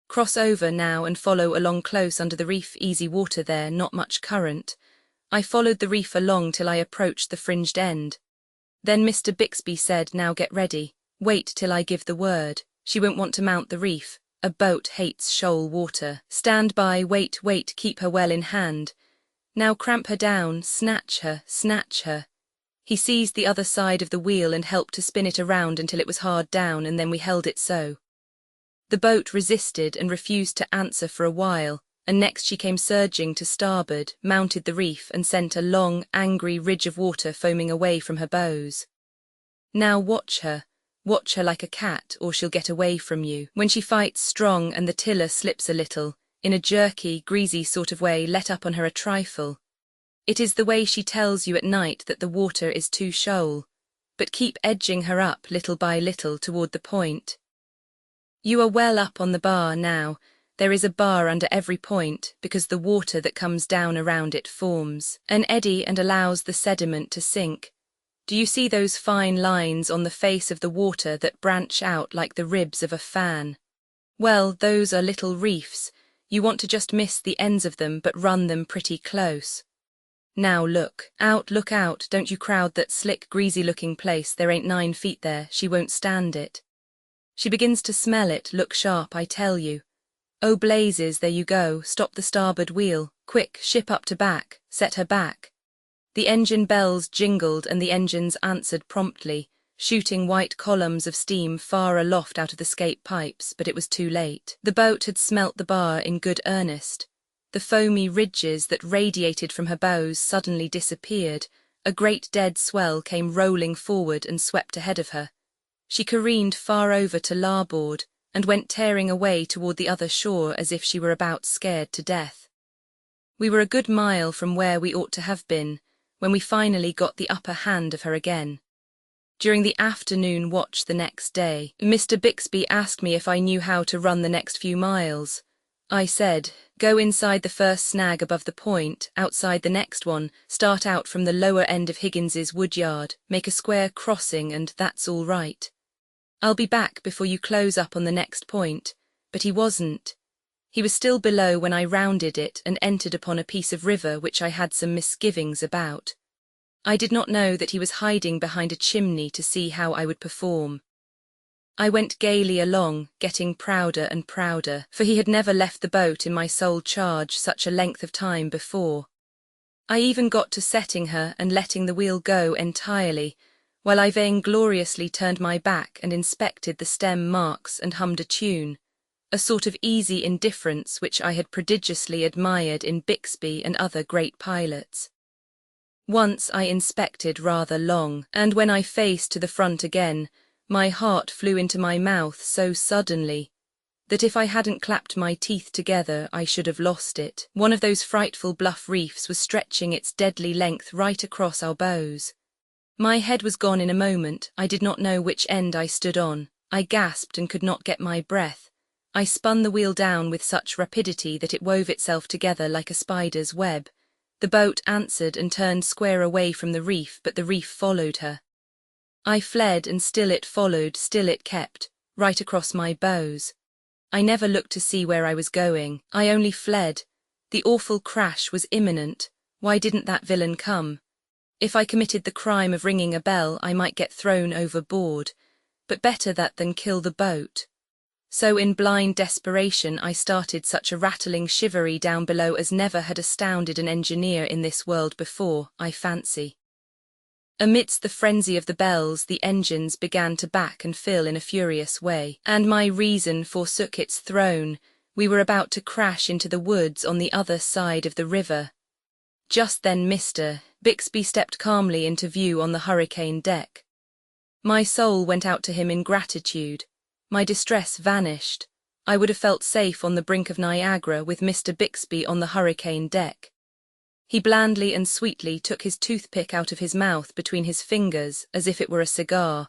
Cross over now and follow along close under the reef. Easy water there, not much current. I followed the reef along till I approached the fringed end. Then Mr. Bixby said, now get ready. Wait till I give the word. She won't want to mount the reef. A boat hates shoal water. Stand by, wait, keep her well in hand. Now cramp her down, snatch her, snatch her. He seized the other side of the wheel and helped to spin it around until it was hard down, and then we held it so. The boat resisted and refused to answer for a while, and next she came surging to starboard, mounted the reef, and sent a long, angry ridge of water foaming away from her bows. Now watch her like a cat, or she'll get away from you. When she fights strong and the tiller slips a little, in a jerky, greasy sort of way, let up on her a trifle. It is the way she tells you at night that the water is too shoal, but keep edging her up little by little toward the point. You are well up on the bar now. There is a bar under every point, because the water that comes down around it forms an eddy and allows the sediment to sink. Do you see those fine lines on the face of the water that branch out like the ribs of a fan? Well, those are little reefs. You want to just miss the ends of them but run them pretty close. Now look out, don't you crowd that slick, greasy-looking place, there ain't 9 feet there, she won't stand it. She begins to smell it, look sharp, I tell you. Oh blazes, there you go, stop the starboard wheel, quick, ship up to back, set her back. The engine bells jingled and the engines answered promptly, shooting white columns of steam far aloft out of the scape pipes, but it was too late. The boat had smelt the bar in good earnest. The foamy ridges that radiated from her bows suddenly disappeared, a great dead swell came rolling forward and swept ahead of her. She careened far over to larboard, and went tearing away toward the other shore as if she were about scared to death. We were a good mile from where we ought to have been, when we finally got the upper hand of her again. During the afternoon watch the next day, Mr. Bixby asked me if I knew how to run the next few miles. I said, go inside the first snag above the point, outside the next one, start out from the lower end of Higgins's woodyard, make a square crossing and that's all right. I'll be back before you close up on the next point, but he wasn't. He was still below when I rounded it and entered upon a piece of river which I had some misgivings about. I did not know that he was hiding behind a chimney to see how I would perform. I went gaily along, getting prouder and prouder, for he had never left the boat in my sole charge such a length of time before. I even got to setting her and letting the wheel go entirely, while I vaingloriously turned my back and inspected the stem marks and hummed a tune, a sort of easy indifference which I had prodigiously admired in Bixby and other great pilots. Once I inspected rather long, and when I faced to the front again, my heart flew into my mouth so suddenly that if I hadn't clapped my teeth together I should have lost it. One of those frightful bluff reefs was stretching its deadly length right across our bows. My head was gone in a moment, I did not know which end I stood on, I gasped and could not get my breath. I spun the wheel down with such rapidity that it wove itself together like a spider's web. The boat answered and turned square away from the reef, but the reef followed her. I fled and still it followed, still it kept, right across my bows. I never looked to see where I was going, I only fled. The awful crash was imminent, why didn't that villain come? If I committed the crime of ringing a bell I might get thrown overboard, but better that than kill the boat. So in blind desperation I started such a rattling shivery down below as never had astounded an engineer in this world before, I fancy. Amidst the frenzy of the bells the engines began to back and fill in a furious way, and my reason forsook its throne. We were about to crash into the woods on the other side of the river. Just then Mr. Bixby stepped calmly into view on the hurricane deck. My soul went out to him in gratitude. My distress vanished. I would have felt safe on the brink of Niagara with Mr. Bixby on the hurricane deck. He blandly and sweetly took his toothpick out of his mouth between his fingers as if it were a cigar.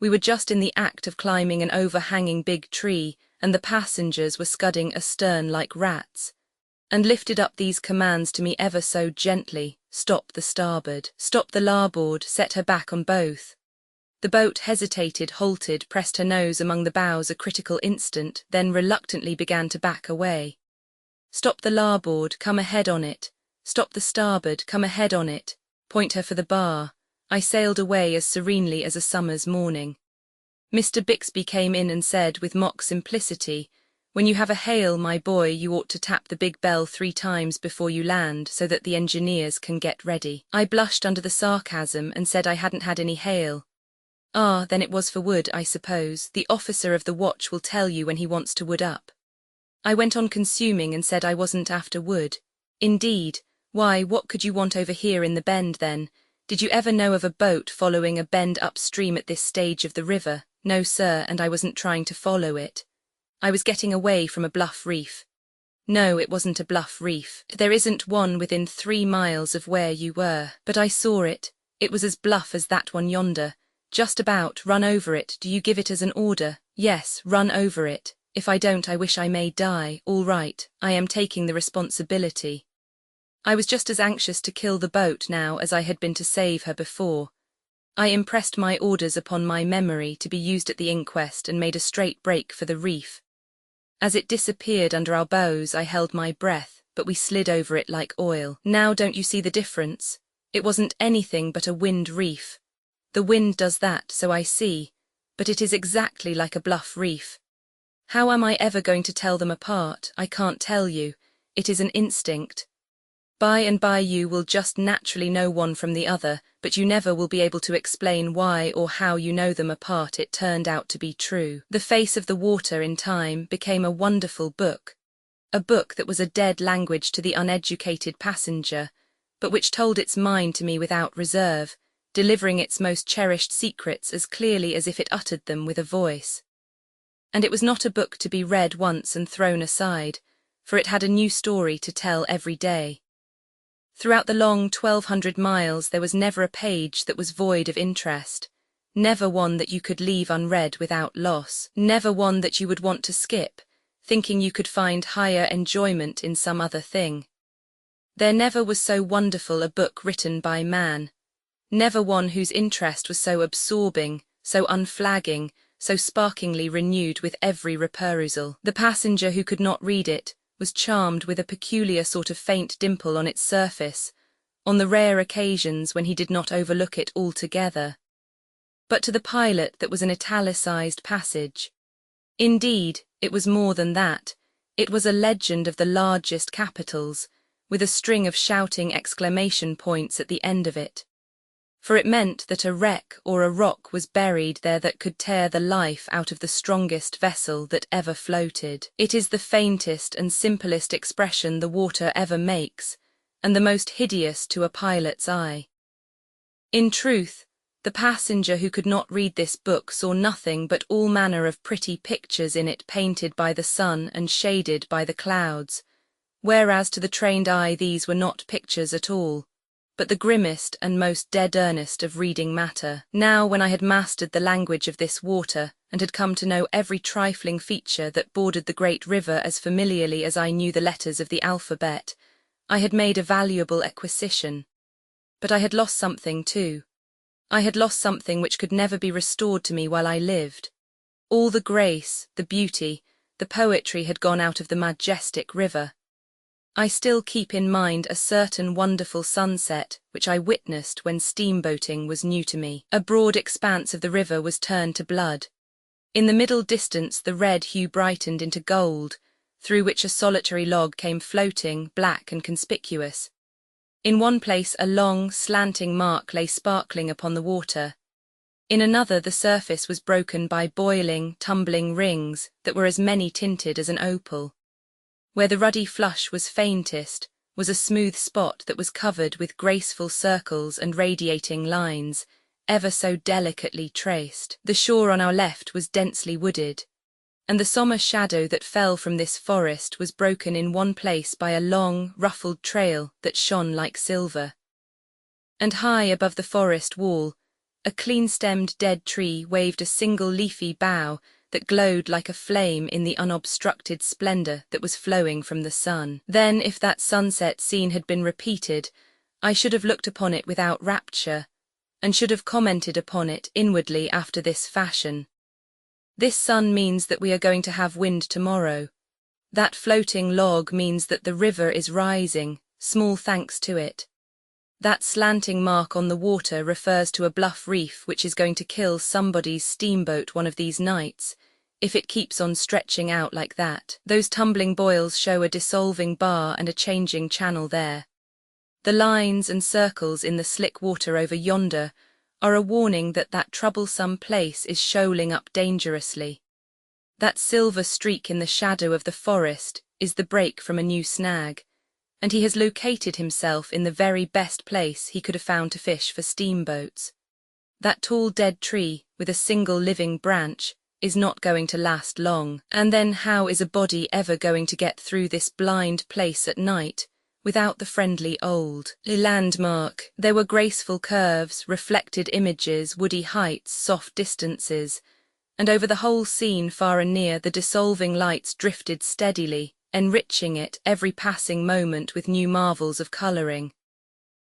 We were just in the act of climbing an overhanging big tree, and the passengers were scudding astern like rats, and lifted up these commands to me ever so gently: stop the starboard, stop the larboard, set her back on both. The boat hesitated, halted, pressed her nose among the bows a critical instant, then reluctantly began to back away. Stop the larboard, come ahead on it. Stop the starboard, come ahead on it. Point her for the bar. I sailed away as serenely as a summer's morning. Mr. Bixby came in and said with mock simplicity, "When you have a hail, my boy, you ought to tap the big bell 3 times before you land so that the engineers can get ready." I blushed under the sarcasm and said I hadn't had any hail. "Ah, then it was for wood, I suppose. The officer of the watch will tell you when he wants to wood up." I went on consuming and said I wasn't after wood. "Indeed? Why, what could you want over here in the bend then? Did you ever know of a boat following a bend upstream at this stage of the river? No, sir, and I wasn't trying to follow it. I was getting away from a bluff reef." "No, it wasn't a bluff reef. There isn't one within 3 miles of where you were, but I saw it. It was as bluff as that one yonder. Just about, run over it. Do you give it as an order?" "Yes, run over it. If I don't, I wish I may die." "All right, I am taking the responsibility." I was just as anxious to kill the boat now as I had been to save her before. I impressed my orders upon my memory to be used at the inquest and made a straight break for the reef. As it disappeared under our bows, I held my breath, but we slid over it like oil. Now don't you see the difference? It wasn't anything but a wind reef. The wind does that, so I see, but it is exactly like a bluff reef. How am I ever going to tell them apart? I can't tell you. It is an instinct. By and by you will just naturally know one from the other, but you never will be able to explain why or how you know them apart. It turned out to be true. The Face of the Water in time became a wonderful book. A book that was a dead language to the uneducated passenger, but which told its mind to me without reserve, delivering its most cherished secrets as clearly as if it uttered them with a voice. And it was not a book to be read once and thrown aside, for it had a new story to tell every day. Throughout the long 1,200 miles there was never a page that was void of interest, never one that you could leave unread without loss, never one that you would want to skip, thinking you could find higher enjoyment in some other thing. There never was so wonderful a book written by man, never one whose interest was so absorbing, so unflagging, so sparkingly renewed with every reperusal. The passenger who could not read it was charmed with a peculiar sort of faint dimple on its surface, on the rare occasions when he did not overlook it altogether. But to the pilot that was an italicized passage. Indeed, it was more than that. It was a legend of the largest capitals, with a string of shouting exclamation points at the end of it. For it meant that a wreck or a rock was buried there that could tear the life out of the strongest vessel that ever floated. It is the faintest and simplest expression the water ever makes, and the most hideous to a pilot's eye. In truth, the passenger who could not read this book saw nothing but all manner of pretty pictures in it painted by the sun and shaded by the clouds, whereas to the trained eye these were not pictures at all, but the grimmest and most dead earnest of reading matter. Now, when I had mastered the language of this water, and had come to know every trifling feature that bordered the great river as familiarly as I knew the letters of the alphabet, I had made a valuable acquisition. But I had lost something too. I had lost something which could never be restored to me while I lived. All the grace, the beauty, the poetry had gone out of the majestic river. I still keep in mind a certain wonderful sunset which I witnessed when steamboating was new to me. A broad expanse of the river was turned to blood. In the middle distance the red hue brightened into gold, through which a solitary log came floating, black and conspicuous. In one place a long, slanting mark lay sparkling upon the water. In another the surface was broken by boiling, tumbling rings that were as many-tinted as an opal. Where the ruddy flush was faintest was a smooth spot that was covered with graceful circles and radiating lines, ever so delicately traced. The shore on our left was densely wooded, and the summer shadow that fell from this forest was broken in one place by a long, ruffled trail that shone like silver. And high above the forest wall, a clean-stemmed dead tree waved a single leafy bough that glowed like a flame in the unobstructed splendor that was flowing from the sun. Then, if that sunset scene had been repeated, I should have looked upon it without rapture, and should have commented upon it inwardly after this fashion. This sun means that we are going to have wind tomorrow. That floating log means that the river is rising, small thanks to it. That slanting mark on the water refers to a bluff reef which is going to kill somebody's steamboat one of these nights, if it keeps on stretching out like that. Those tumbling boils show a dissolving bar and a changing channel there. The lines and circles in the slick water over yonder are a warning that that troublesome place is shoaling up dangerously. That silver streak in the shadow of the forest is the break from a new snag, and he has located himself in the very best place he could have found to fish for steamboats. That tall dead tree, with a single living branch, is not going to last long. And then how is a body ever going to get through this blind place at night, without the friendly old landmark? There were graceful curves, reflected images, woody heights, soft distances, and over the whole scene far and near the dissolving lights drifted steadily, enriching it every passing moment with new marvels of colouring.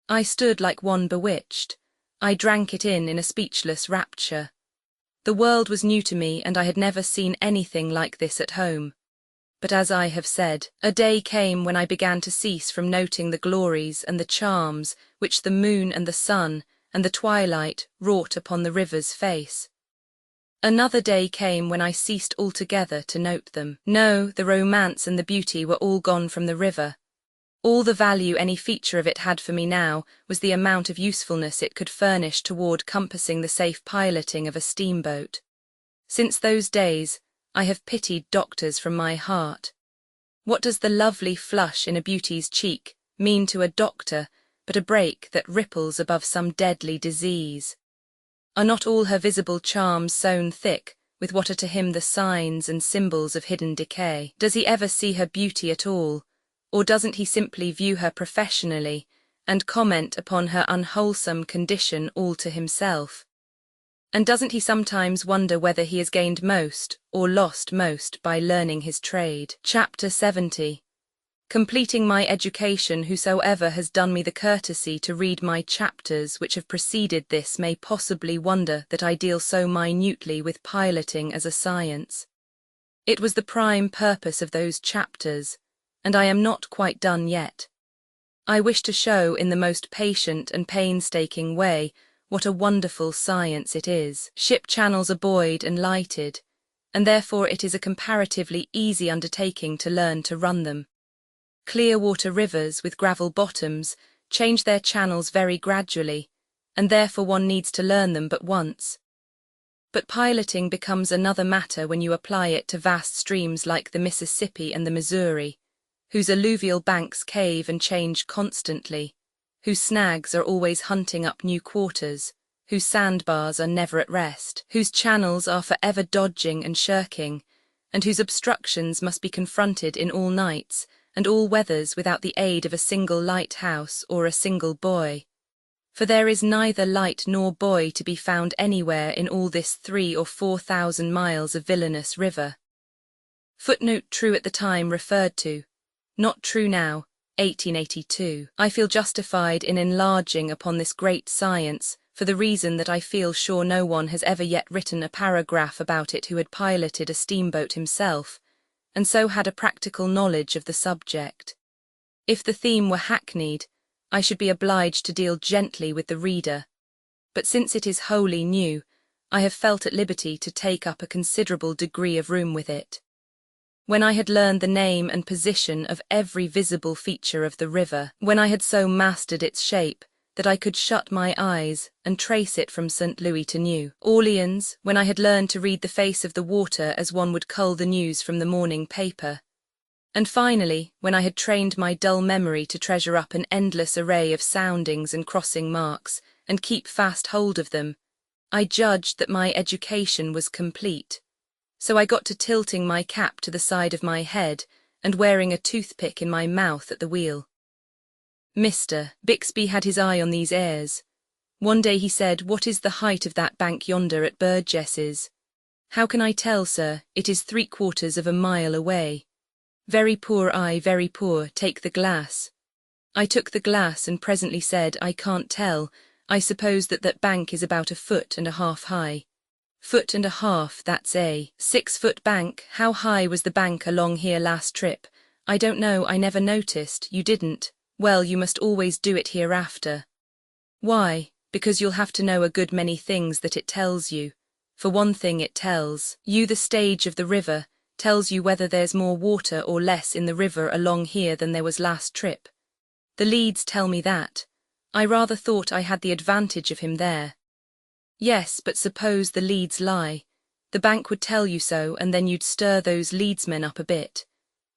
I stood like one bewitched. I drank it in a speechless rapture. The world was new to me, and I had never seen anything like this at home. But as I have said, a day came when I began to cease from noting the glories and the charms which the moon and the sun and the twilight wrought upon the river's face. Another day came when I ceased altogether to note them. No, the romance and the beauty were all gone from the river. All the value any feature of it had for me now was the amount of usefulness it could furnish toward compassing the safe piloting of a steamboat. Since those days, I have pitied doctors from my heart. What does the lovely flush in a beauty's cheek mean to a doctor but a break that ripples above some deadly disease? Are not all her visible charms sewn thick with what are to him the signs and symbols of hidden decay? Does he ever see her beauty at all, or doesn't he simply view her professionally and comment upon her unwholesome condition all to himself? And doesn't he sometimes wonder whether he has gained most or lost most by learning his trade? Chapter 70. Completing my education, whosoever has done me the courtesy to read my chapters which have preceded this may possibly wonder that I deal so minutely with piloting as a science. It was the prime purpose of those chapters, and I am not quite done yet. I wish to show in the most patient and painstaking way what a wonderful science it is. Ship channels are buoyed and lighted, and therefore it is a comparatively easy undertaking to learn to run them. Clear water rivers with gravel bottoms change their channels very gradually, and therefore one needs to learn them but once. But piloting becomes another matter when you apply it to vast streams like the Mississippi and the Missouri, whose alluvial banks cave and change constantly, whose snags are always hunting up new quarters, whose sandbars are never at rest, whose channels are forever dodging and shirking, and whose obstructions must be confronted in all nights and all weathers without the aid of a single lighthouse or a single buoy. For there is neither light nor buoy to be found anywhere in all this 3,000 or 4,000 miles of villainous river. Footnote true at the time referred to, not true now, 1882. I feel justified in enlarging upon this great science for the reason that I feel sure no one has ever yet written a paragraph about it who had piloted a steamboat himself, and so had a practical knowledge of the subject. If the theme were hackneyed, I should be obliged to deal gently with the reader, but since it is wholly new, I have felt at liberty to take up a considerable degree of room with it. When I had learned the name and position of every visible feature of the river, when I had so mastered its shape that I could shut my eyes and trace it from St. Louis to New Orleans, when I had learned to read the face of the water as one would cull the news from the morning paper, and finally, when I had trained my dull memory to treasure up an endless array of soundings and crossing marks and keep fast hold of them, I judged that my education was complete. So I got to tilting my cap to the side of my head and wearing a toothpick in my mouth at the wheel. Mr. Bixby had his eye on these airs. One day he said, "What is the height of that bank yonder at Burgess's?" "How can I tell, sir? It is 3/4 of a mile away." "Very poor eye, very poor, take the glass." I took the glass and presently said, "I can't tell, I suppose that bank is about 1.5 feet high." "1.5 feet, that's a 6-foot bank. How high was the bank along here last trip?" "I don't know, I never noticed." "You didn't? Well, you must always do it hereafter." "Why?" "Because you'll have to know a good many things that it tells you. For one thing, it tells you the stage of the river, tells you whether there's more water or less in the river along here than there was last trip. The leads tell me that. I rather thought I had the advantage of him there." "Yes, but suppose the leads lie. The bank would tell you so, and then you'd stir those leadsmen up a bit.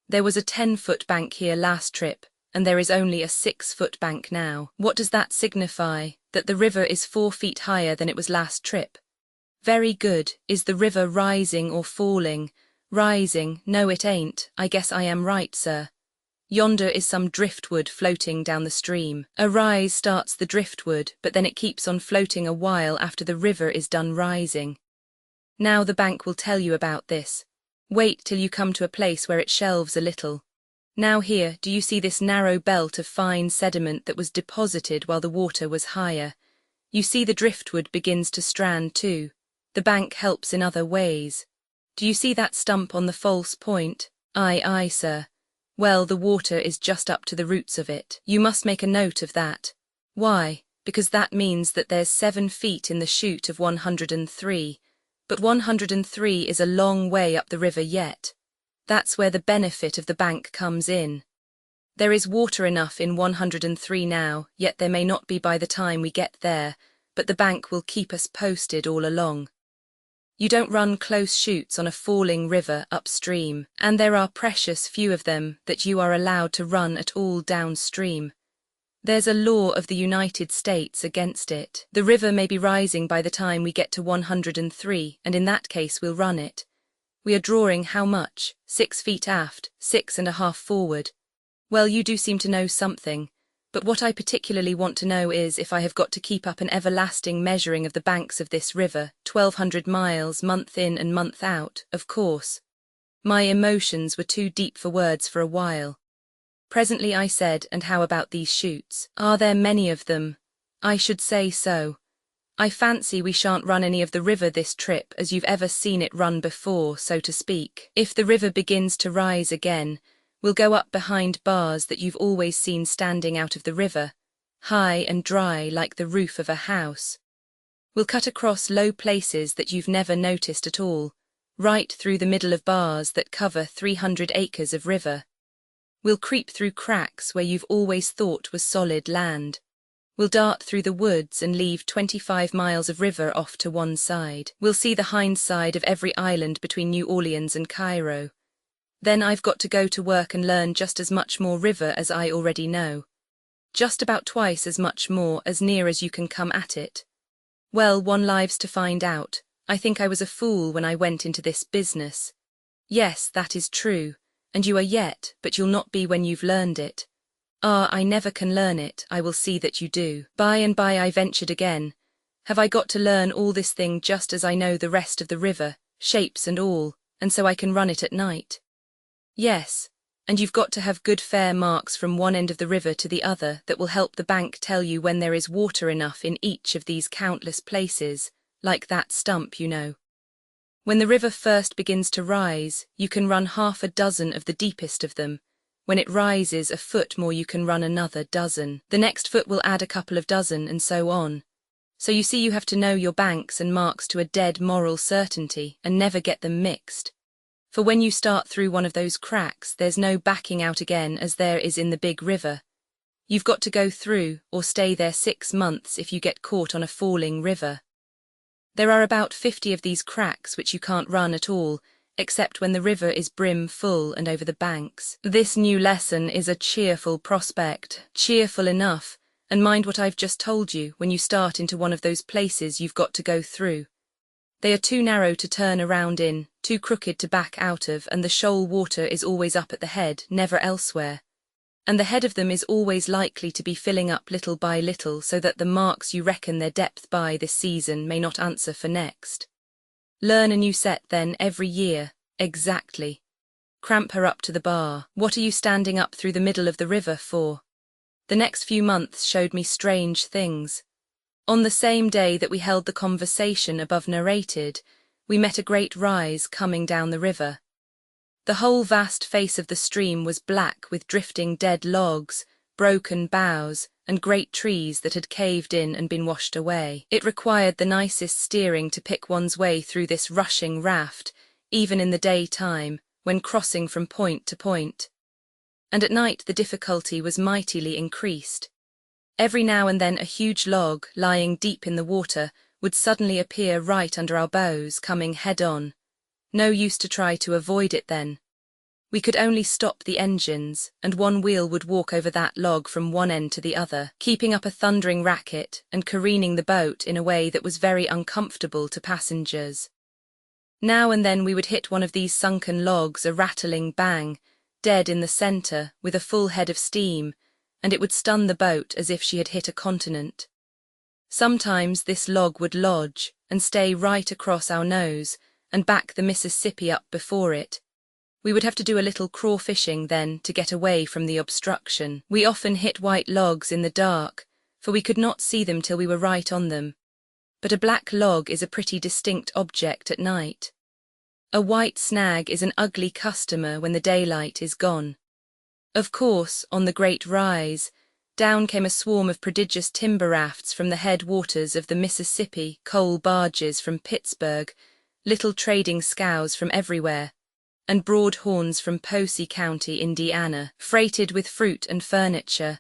There was a 10-foot bank here last trip, and there is only a 6-foot bank now. What does that signify? That the river is 4 feet higher than it was last trip." "Very good. Is the river rising or falling?" "Rising. No, it ain't. I guess I am right, sir. Yonder is some driftwood floating down the stream. A rise starts the driftwood, but then it keeps on floating a while after the river is done rising. Now the bank will tell you about this. Wait till you come to a place where it shelves a little. Now here, do you see this narrow belt of fine sediment that was deposited while the water was higher? You see the driftwood begins to strand too. The bank helps in other ways. Do you see that stump on the false point? Aye, aye, sir. Well, the water is just up to the roots of it. You must make a note of that. Why? Because that means that there's 7 feet in the chute of 103. But 103 is a long way up the river yet. That's where the benefit of the bank comes in. There is water enough in 103 now, yet there may not be by the time we get there, but the bank will keep us posted all along. You don't run close chutes on a falling river upstream, and there are precious few of them that you are allowed to run at all downstream. There's a law of the United States against it. The river may be rising by the time we get to 103, and in that case we'll run it. We are drawing how much? 6 feet aft, 6.5 forward. Well, you do seem to know something, but what I particularly want to know is if I have got to keep up an everlasting measuring of the banks of this river, 1,200 miles, month in and month out, of course. My emotions were too deep for words for a while. Presently I said, and how about these chutes? Are there many of them? I should say so. I fancy we shan't run any of the river this trip as you've ever seen it run before, so to speak. If the river begins to rise again, we'll go up behind bars that you've always seen standing out of the river, high and dry like the roof of a house. We'll cut across low places that you've never noticed at all, right through the middle of bars that cover 300 acres of river. We'll creep through cracks where you've always thought was solid land. We'll dart through the woods and leave 25 miles of river off to one side. We'll see the hind side of every island between New Orleans and Cairo. Then I've got to go to work and learn just as much more river as I already know. Just about twice as much more, as near as you can come at it. Well, one lives to find out. I think I was a fool when I went into this business. Yes, that is true, and you are yet, but you'll not be when you've learned it. Ah, I never can learn it, I will see that you do. By and by I ventured again. Have I got to learn all this thing just as I know the rest of the river, shapes and all, and so I can run it at night? Yes, and you've got to have good fair marks from one end of the river to the other that will help the bank tell you when there is water enough in each of these countless places, like that stump, you know. When the river first begins to rise, you can run 6 of the deepest of them. When it rises a foot more you can run another dozen. The next foot will add a couple of dozen and so on. So you see you have to know your banks and marks to a dead moral certainty and never get them mixed. For when you start through one of those cracks, there's no backing out again as there is in the big river. You've got to go through, or stay there 6 months if you get caught on a falling river. There are about 50 of these cracks which you can't run at all, except when the river is brim full and over the banks. This new lesson is a cheerful prospect, cheerful enough, and mind what I've just told you when you start into one of those places you've got to go through. They are too narrow to turn around in, too crooked to back out of, and the shoal water is always up at the head, never elsewhere. And the head of them is always likely to be filling up little by little so that the marks you reckon their depth by this season may not answer for next. Learn a new set then every year, exactly. Cramp her up to the bar. What are you standing up through the middle of the river for? The next few months showed me strange things. On the same day that we held the conversation above narrated, we met a great rise coming down the river. The whole vast face of the stream was black with drifting dead logs, broken boughs, and great trees that had caved in and been washed away. It required the nicest steering to pick one's way through this rushing raft, even in the daytime, when crossing from point to point. And at night the difficulty was mightily increased. Every now and then a huge log, lying deep in the water, would suddenly appear right under our bows, coming head-on. No use to try to avoid it then. We could only stop the engines, and one wheel would walk over that log from one end to the other, keeping up a thundering racket and careening the boat in a way that was very uncomfortable to passengers. Now and then we would hit one of these sunken logs a rattling bang, dead in the centre, with a full head of steam, and it would stun the boat as if she had hit a continent. Sometimes this log would lodge and stay right across our nose and back the Mississippi up before it. We would have to do a little crawfishing then to get away from the obstruction. We often hit white logs in the dark, for we could not see them till we were right on them. But a black log is a pretty distinct object at night. A white snag is an ugly customer when the daylight is gone. Of course, on the great rise, down came a swarm of prodigious timber rafts from the headwaters of the Mississippi, coal barges from Pittsburgh, little trading scows from everywhere, and broad horns from Posey County, Indiana, freighted with fruit and furniture,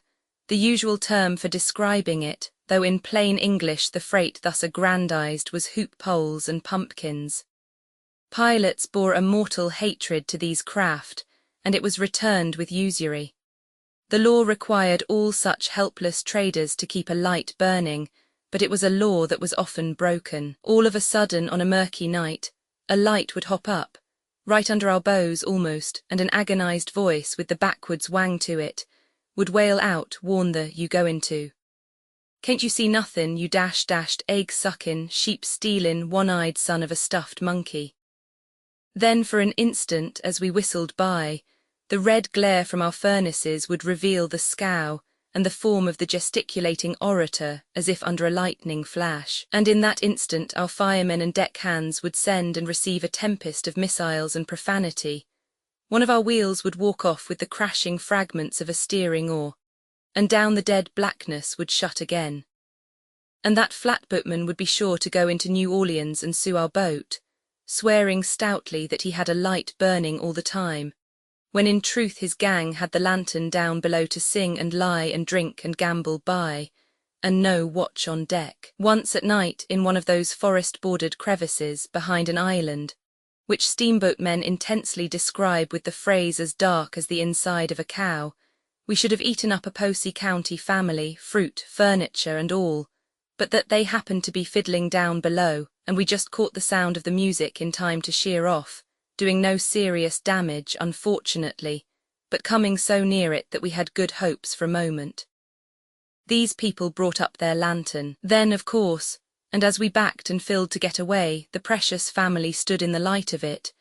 the usual term for describing it, though in plain English the freight thus aggrandized was hoop poles and pumpkins. Pilots bore a mortal hatred to these craft, and it was returned with usury. The law required all such helpless traders to keep a light burning, but it was a law that was often broken. All of a sudden, on a murky night, a light would hop up, right under our bows almost, and an agonized voice with the backwards wang to it would wail out, "Warn the, you go into. Can't you see nothin', you dashed, egg-suckin', sheep-stealin', one-eyed son of a stuffed monkey?" Then for an instant, as we whistled by, the red glare from our furnaces would reveal the scow and the form of the gesticulating orator as if under a lightning flash, and in that instant our firemen and deckhands would send and receive a tempest of missiles and profanity. One of our wheels would walk off with the crashing fragments of a steering oar, and down the dead blackness would shut again. And that flatboatman would be sure to go into New Orleans and sue our boat, swearing stoutly that he had a light burning all the time, when in truth his gang had the lantern down below to sing and lie and drink and gamble by, and no watch on deck. Once at night, in one of those forest-bordered crevices behind an island, which steamboat men intensely describe with the phrase as dark as the inside of a cow, we should have eaten up a Posey County family, fruit, furniture, and all, but that they happened to be fiddling down below, and we just caught the sound of the music in time to sheer off, doing no serious damage, unfortunately, but coming so near it that we had good hopes for a moment. These people brought up their lantern. Then, of course, and as we backed and filled to get away, the precious family stood in the light of it,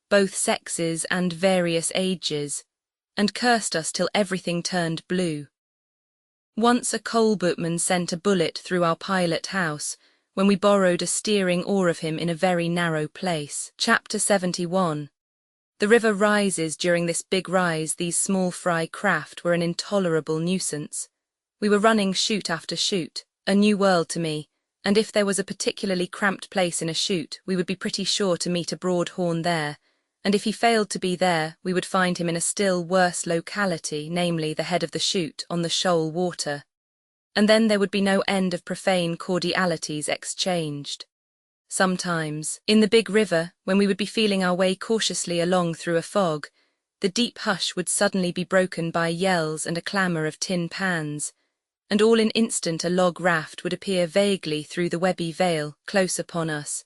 both sexes and various ages, and cursed us till everything turned blue. Once a coal boatman sent a bullet through our pilot house, when we borrowed a steering oar of him in a very narrow place. Chapter 71. The river rises. During this big rise, these small fry craft were an intolerable nuisance. We were running chute after chute, a new world to me, and if there was a particularly cramped place in a chute, we would be pretty sure to meet a broad horn there, and if he failed to be there, we would find him in a still worse locality, namely the head of the chute on the shoal water. And then there would be no end of profane cordialities exchanged. Sometimes, in the big river, when we would be feeling our way cautiously along through a fog, the deep hush would suddenly be broken by yells and a clamour of tin pans, and all in instant a log raft would appear vaguely through the webby veil close upon us.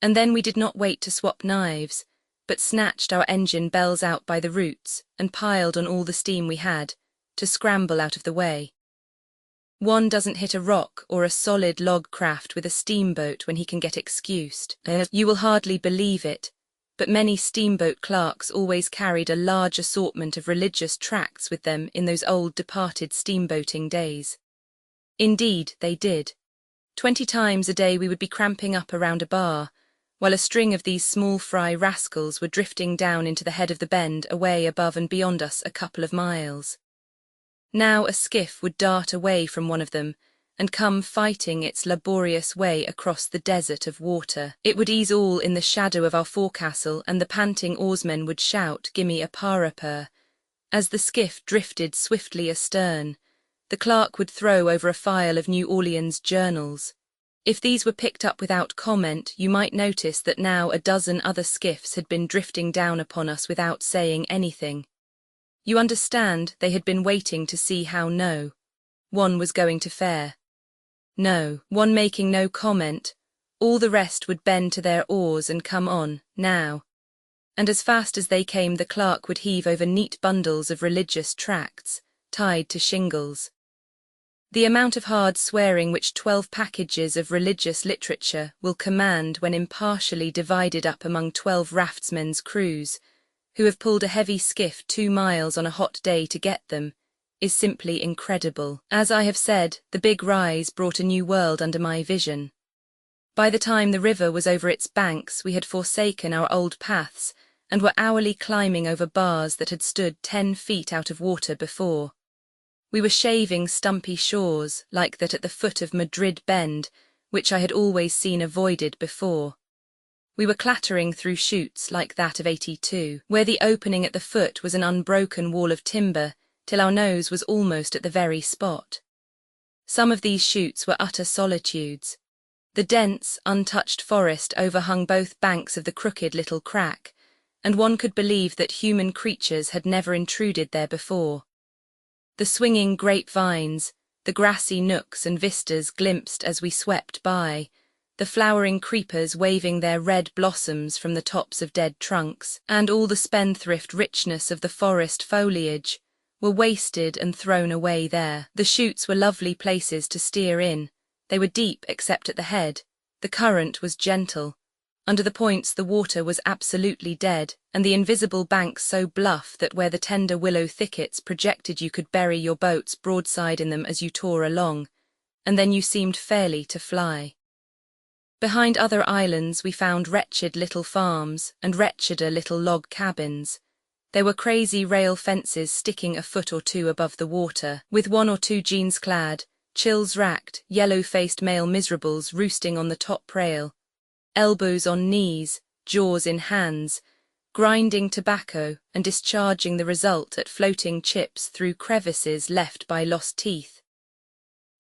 And then we did not wait to swap knives, but snatched our engine bells out by the roots and piled on all the steam we had, to scramble out of the way. One doesn't hit a rock or a solid log craft with a steamboat when he can get excused. You will hardly believe it, but many steamboat clerks always carried a large assortment of religious tracts with them in those old departed steamboating days. Indeed, they did. 20 times a day we would be cramping up around a bar, while a string of these small fry rascals were drifting down into the head of the bend away above and beyond us a couple of miles. Now a skiff would dart away from one of them and come fighting its laborious way across the desert of water. It would ease all in the shadow of our forecastle, and the panting oarsmen would shout, "Gimme a parapet." As the skiff drifted swiftly astern, the clerk would throw over a file of New Orleans journals. If these were picked up without comment, you might notice that now a dozen other skiffs had been drifting down upon us without saying anything. You understand, they had been waiting to see how one was going to fare. One making no comment, all the rest would bend to their oars and come on, now. And as fast as they came, the clerk would heave over neat bundles of religious tracts, tied to shingles. The amount of hard swearing which 12 packages of religious literature will command when impartially divided up among 12 raftsmen's crews, who have pulled a heavy skiff 2 miles on a hot day to get them, is simply incredible. As I have said, the big rise brought a new world under my vision. By the time the river was over its banks, we had forsaken our old paths and were hourly climbing over bars that had stood 10 feet out of water before. We were shaving stumpy shores like that at the foot of Madrid Bend, which I had always seen avoided before. We were clattering through chutes like that of 82, where the opening at the foot was an unbroken wall of timber, till our nose was almost at the very spot. Some of these chutes were utter solitudes. The dense, untouched forest overhung both banks of the crooked little crack, and one could believe that human creatures had never intruded there before. The swinging grapevines, the grassy nooks and vistas glimpsed as we swept by, the flowering creepers waving their red blossoms from the tops of dead trunks, and all the spendthrift richness of the forest foliage, were wasted and thrown away there. The chutes were lovely places to steer in. They were deep except at the head. The current was gentle. Under the points the water was absolutely dead, and the invisible banks so bluff that where the tender willow thickets projected you could bury your boats broadside in them as you tore along, and then you seemed fairly to fly. Behind other islands we found wretched little farms and wretcheder little log cabins. There were crazy rail fences sticking a foot or two above the water, with 1 or 2 jeans-clad, chills-racked, yellow-faced male miserables roosting on the top rail, elbows on knees, jaws in hands, grinding tobacco and discharging the result at floating chips through crevices left by lost teeth,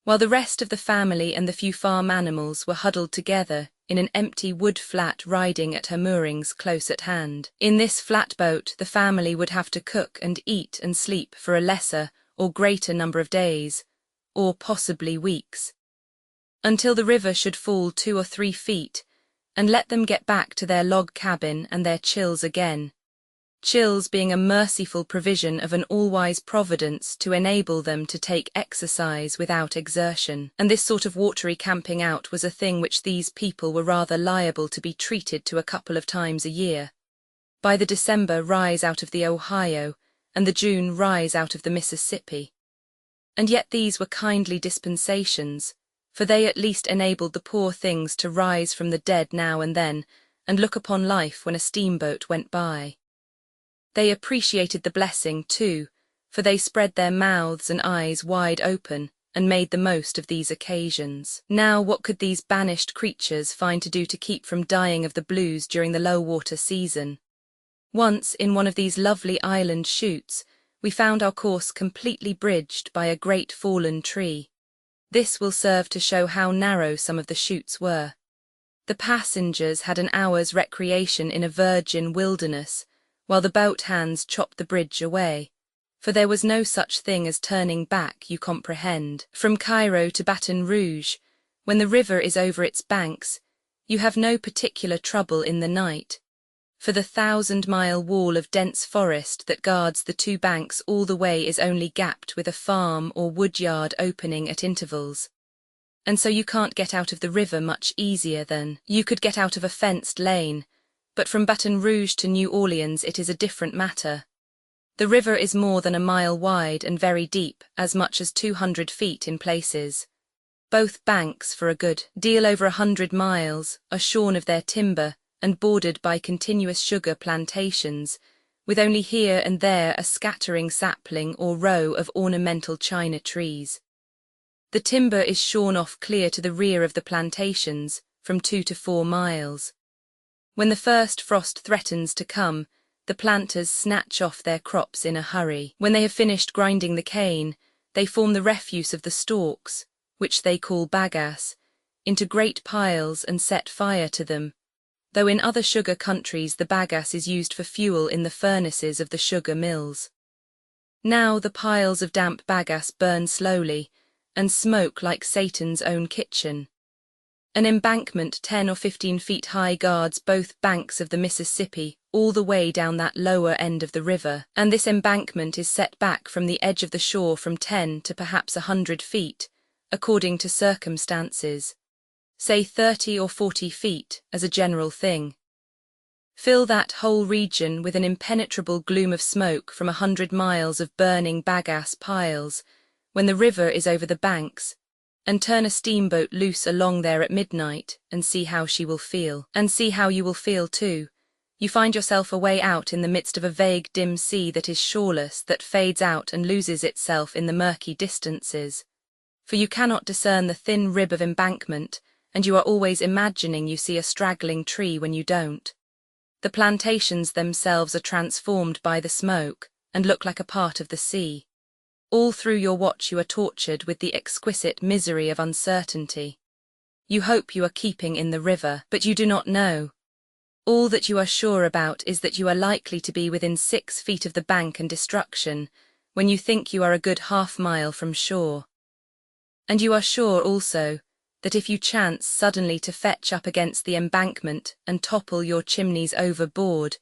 while the rest of the family and the few farm animals were huddled together in an empty wood flat riding at her moorings close at hand. In this flatboat the family would have to cook and eat and sleep for a lesser or greater number of days, or possibly weeks, until the river should fall 2 or 3 feet, and let them get back to their log cabin and their chills again. Chills being a merciful provision of an all-wise providence to enable them to take exercise without exertion. And this sort of watery camping out was a thing which these people were rather liable to be treated to a couple of times a year. By the December rise out of the Ohio, and the June rise out of the Mississippi. And yet these were kindly dispensations, for they at least enabled the poor things to rise from the dead now and then, and look upon life when a steamboat went by. They appreciated the blessing, too, for they spread their mouths and eyes wide open, and made the most of these occasions. Now what could these banished creatures find to do to keep from dying of the blues during the low-water season? Once, in one of these lovely island chutes, we found our course completely bridged by a great fallen tree. This will serve to show how narrow some of the chutes were. The passengers had an hour's recreation in a virgin wilderness, while the boat hands chopped the bridge away, for there was no such thing as turning back, you comprehend. From Cairo to Baton Rouge, when the river is over its banks, you have no particular trouble in the night, for the 1,000-mile wall of dense forest that guards the 2 banks all the way is only gapped with a farm or woodyard opening at intervals. And so you can't get out of the river much easier than you could get out of a fenced lane, but from Baton Rouge to New Orleans it is a different matter. The river is more than a mile wide and very deep, as much as 200 feet in places. Both banks, for a good deal over 100 miles, are shorn of their timber and bordered by continuous sugar plantations, with only here and there a scattering sapling or row of ornamental china trees. The timber is shorn off clear to the rear of the plantations, from 2 to 4 miles. When the first frost threatens to come, the planters snatch off their crops in a hurry. When they have finished grinding the cane, they form the refuse of the stalks, which they call bagasse, into great piles and set fire to them, though in other sugar countries the bagasse is used for fuel in the furnaces of the sugar mills. Now the piles of damp bagasse burn slowly, and smoke like Satan's own kitchen. An embankment 10 or 15 feet high guards both banks of the Mississippi all the way down that lower end of the river, and this embankment is set back from the edge of the shore from 10 to perhaps 100 feet, according to circumstances. Say 30 or 40 feet, as a general thing. Fill that whole region with an impenetrable gloom of smoke from 100 miles of burning bagasse piles, when the river is over the banks, and turn a steamboat loose along there at midnight, and see how she will feel. And see how you will feel too. You find yourself away out in the midst of a vague dim sea that is shoreless, that fades out and loses itself in the murky distances. For you cannot discern the thin rib of embankment, and you are always imagining you see a straggling tree when you don't. The plantations themselves are transformed by the smoke, and look like a part of the sea. All through your watch you are tortured with the exquisite misery of uncertainty. You hope you are keeping in the river, but you do not know. All that you are sure about is that you are likely to be within 6 feet of the bank and destruction, when you think you are a good half-mile from shore. And you are sure also that if you chance suddenly to fetch up against the embankment and topple your chimneys overboard,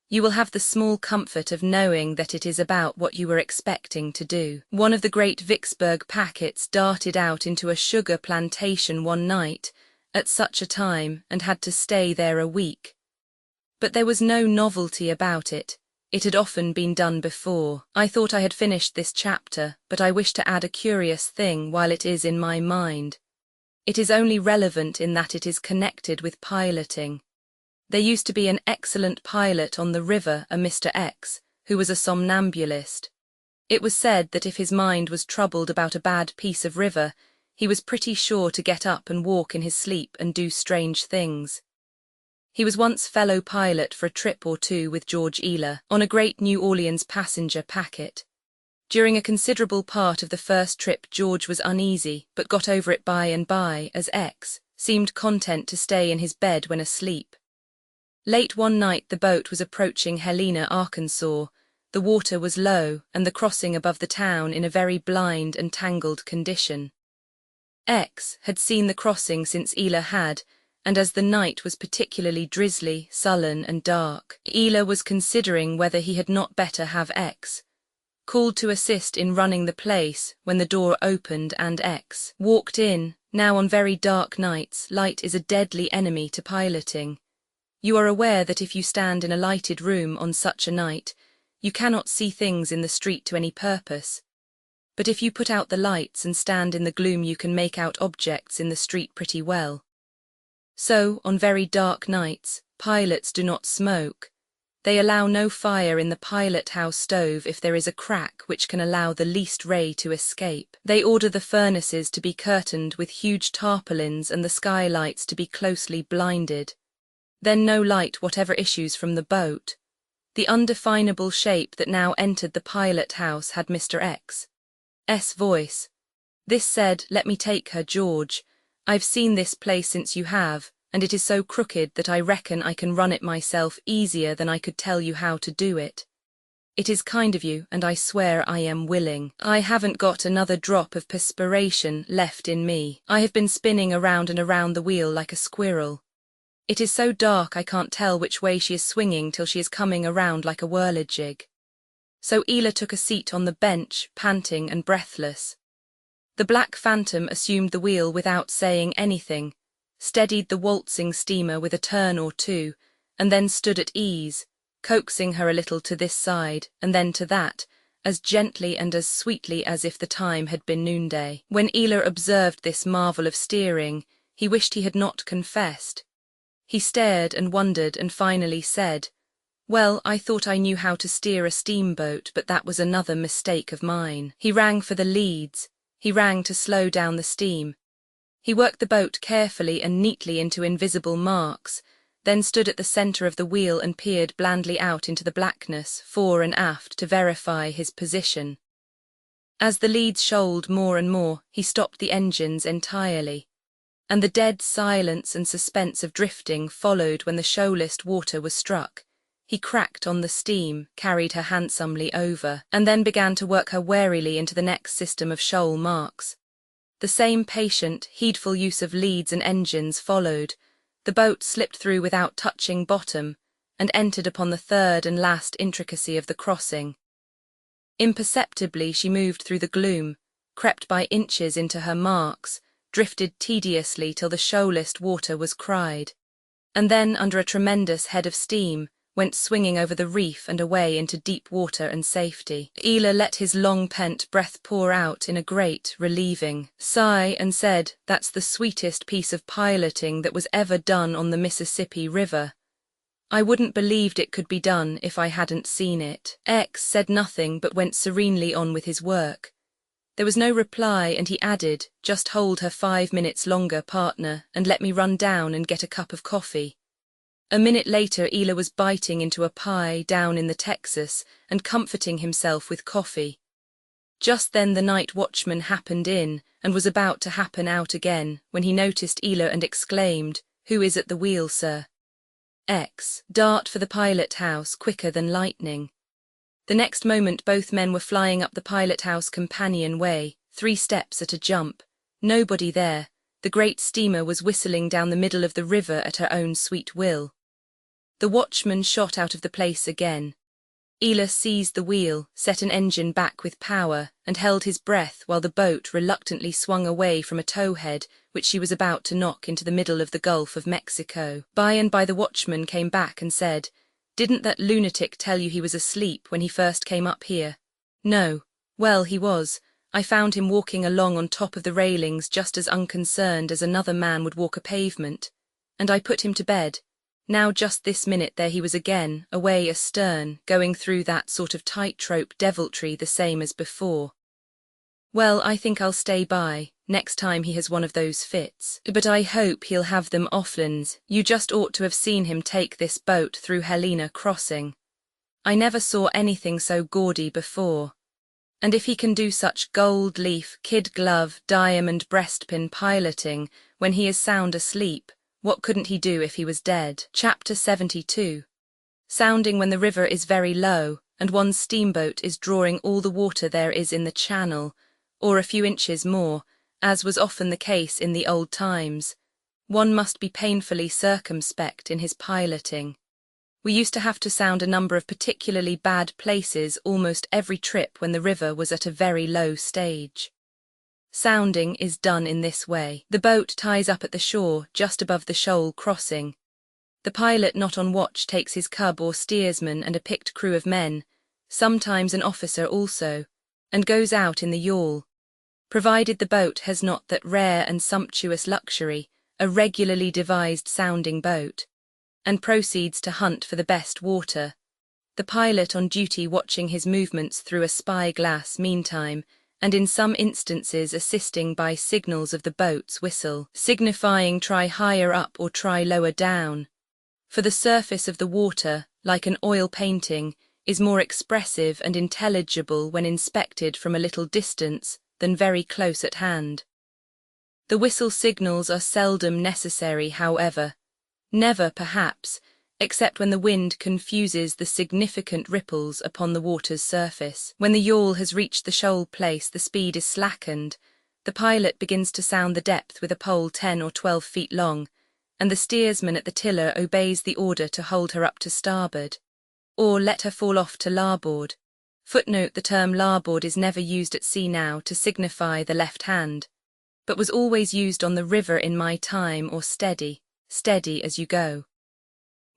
you will have the small comfort of knowing that it is about what you were expecting to do. One of the great Vicksburg packets darted out into a sugar plantation one night, at such a time, and had to stay there a week. But there was no novelty about it. It had often been done before. I thought I had finished this chapter, but I wish to add a curious thing while it is in my mind. It is only relevant in that it is connected with piloting. There used to be an excellent pilot on the river, a Mr. X, who was a somnambulist. It was said that if his mind was troubled about a bad piece of river, he was pretty sure to get up and walk in his sleep and do strange things. He was once fellow pilot for a trip or two with George Ealer, on a great New Orleans passenger packet. During a considerable part of the first trip George was uneasy, but got over it by and by, as X seemed content to stay in his bed when asleep. Late one night the boat was approaching Helena, Arkansas. The water was low, and the crossing above the town in a very blind and tangled condition. X had seen the crossing since Ealer had, and as the night was particularly drizzly, sullen, and dark, Ealer was considering whether he had not better have X called to assist in running the place, when the door opened and X walked in. Now on very dark nights, light is a deadly enemy to piloting. You are aware that if you stand in a lighted room on such a night, you cannot see things in the street to any purpose. But if you put out the lights and stand in the gloom, you can make out objects in the street pretty well. So, on very dark nights, pilots do not smoke. They allow no fire in the pilot-house stove if there is a crack which can allow the least ray to escape. They order the furnaces to be curtained with huge tarpaulins and the skylights to be closely blinded. Then no light whatever issues from the boat. The undefinable shape that now entered the pilot-house had Mr. X's voice. This said, "Let me take her, George. I've seen this place since you have, and it is so crooked that I reckon I can run it myself easier than I could tell you how to do it. It is kind of you, and I swear I am willing. I haven't got another drop of perspiration left in me. I have been spinning around and around the wheel like a squirrel. It is so dark I can't tell which way she is swinging till she is coming around like a whirligig." So Ealer took a seat on the bench, panting and breathless. The Black Phantom assumed the wheel without saying anything, steadied the waltzing steamer with a turn or two, and then stood at ease, coaxing her a little to this side and then to that, as gently and as sweetly as if the time had been noonday. When Ealer observed this marvel of steering, he wished he had not confessed. He stared and wondered and finally said, "Well, I thought I knew how to steer a steamboat, but that was another mistake of mine." He rang for the leads. He rang to slow down the steam. He worked the boat carefully and neatly into invisible marks, then stood at the center of the wheel and peered blandly out into the blackness, fore and aft, to verify his position. As the leads shoaled more and more, he stopped the engines entirely, and the dead silence and suspense of drifting followed when the shoalest water was struck. He cracked on the steam, carried her handsomely over, and then began to work her warily into the next system of shoal marks. The same patient, heedful use of leads and engines followed. The boat slipped through without touching bottom, and entered upon the third and last intricacy of the crossing. Imperceptibly she moved through the gloom, crept by inches into her marks, drifted tediously till the shoalest water was cried. And then, under a tremendous head of steam, went swinging over the reef and away into deep water and safety. Ela let his long-pent breath pour out in a great, relieving sigh and said, "That's the sweetest piece of piloting that was ever done on the Mississippi River. I wouldn't believed it could be done if I hadn't seen it." X said nothing but went serenely on with his work. There was no reply, and he added, "Just hold her 5 minutes longer, partner, and let me run down and get a cup of coffee." A minute later, Ela was biting into a pie down in the Texas and comforting himself with coffee. Just then the night watchman happened in and was about to happen out again when he noticed Ela and exclaimed, "Who is at the wheel, sir?" X. Dart for the pilot house quicker than lightning. The next moment both men were flying up the pilot house companion-way, 3 steps at a jump. Nobody there. The great steamer was whistling down the middle of the river at her own sweet will. The watchman shot out of the place again. Ela seized the wheel, set an engine back with power, and held his breath while the boat reluctantly swung away from a towhead which she was about to knock into the middle of the Gulf of Mexico. By and by the watchman came back and said, "Didn't that lunatic tell you he was asleep when he first came up here?" "No." "Well, he was. I found him walking along on top of the railings just as unconcerned as another man would walk a pavement. And I put him to bed. Now just this minute there he was again, away astern, going through that sort of tightrope deviltry the same as before. Well, I think I'll stay by, next time he has one of those fits. But I hope he'll have them often. You just ought to have seen him take this boat through Helena Crossing. I never saw anything so gaudy before. And if he can do such gold leaf, kid glove, diamond breastpin piloting when he is sound asleep, what couldn't he do if he was dead?" Chapter 72. Sounding when the river is very low and one's steamboat is drawing all the water there is in the channel, or a few inches more, as was often the case in the old times. One must be painfully circumspect in his piloting. We used to have to sound a number of particularly bad places almost every trip when the river was at a very low stage. Sounding is done in this way. The boat ties up at the shore just above the shoal crossing. The pilot not on watch takes his cub or steersman and a picked crew of men, sometimes an officer also, and goes out in the yawl. Provided the boat has not that rare and sumptuous luxury, a regularly devised sounding boat, and proceeds to hunt for the best water, the pilot on duty watching his movements through a spy-glass meantime, and in some instances assisting by signals of the boat's whistle, signifying try higher up or try lower down. For the surface of the water, like an oil painting, is more expressive and intelligible when inspected from a little distance than very close at hand. The whistle signals are seldom necessary, however. Never, perhaps, except when the wind confuses the significant ripples upon the water's surface. When the yawl has reached the shoal place, the speed is slackened. The pilot begins to sound the depth with a pole 10 or 12 feet long, and the steersman at the tiller obeys the order to hold her up to starboard, or let her fall off to larboard. Footnote: the term larboard is never used at sea now to signify the left hand, but was always used on the river in my time, or steady, steady as you go.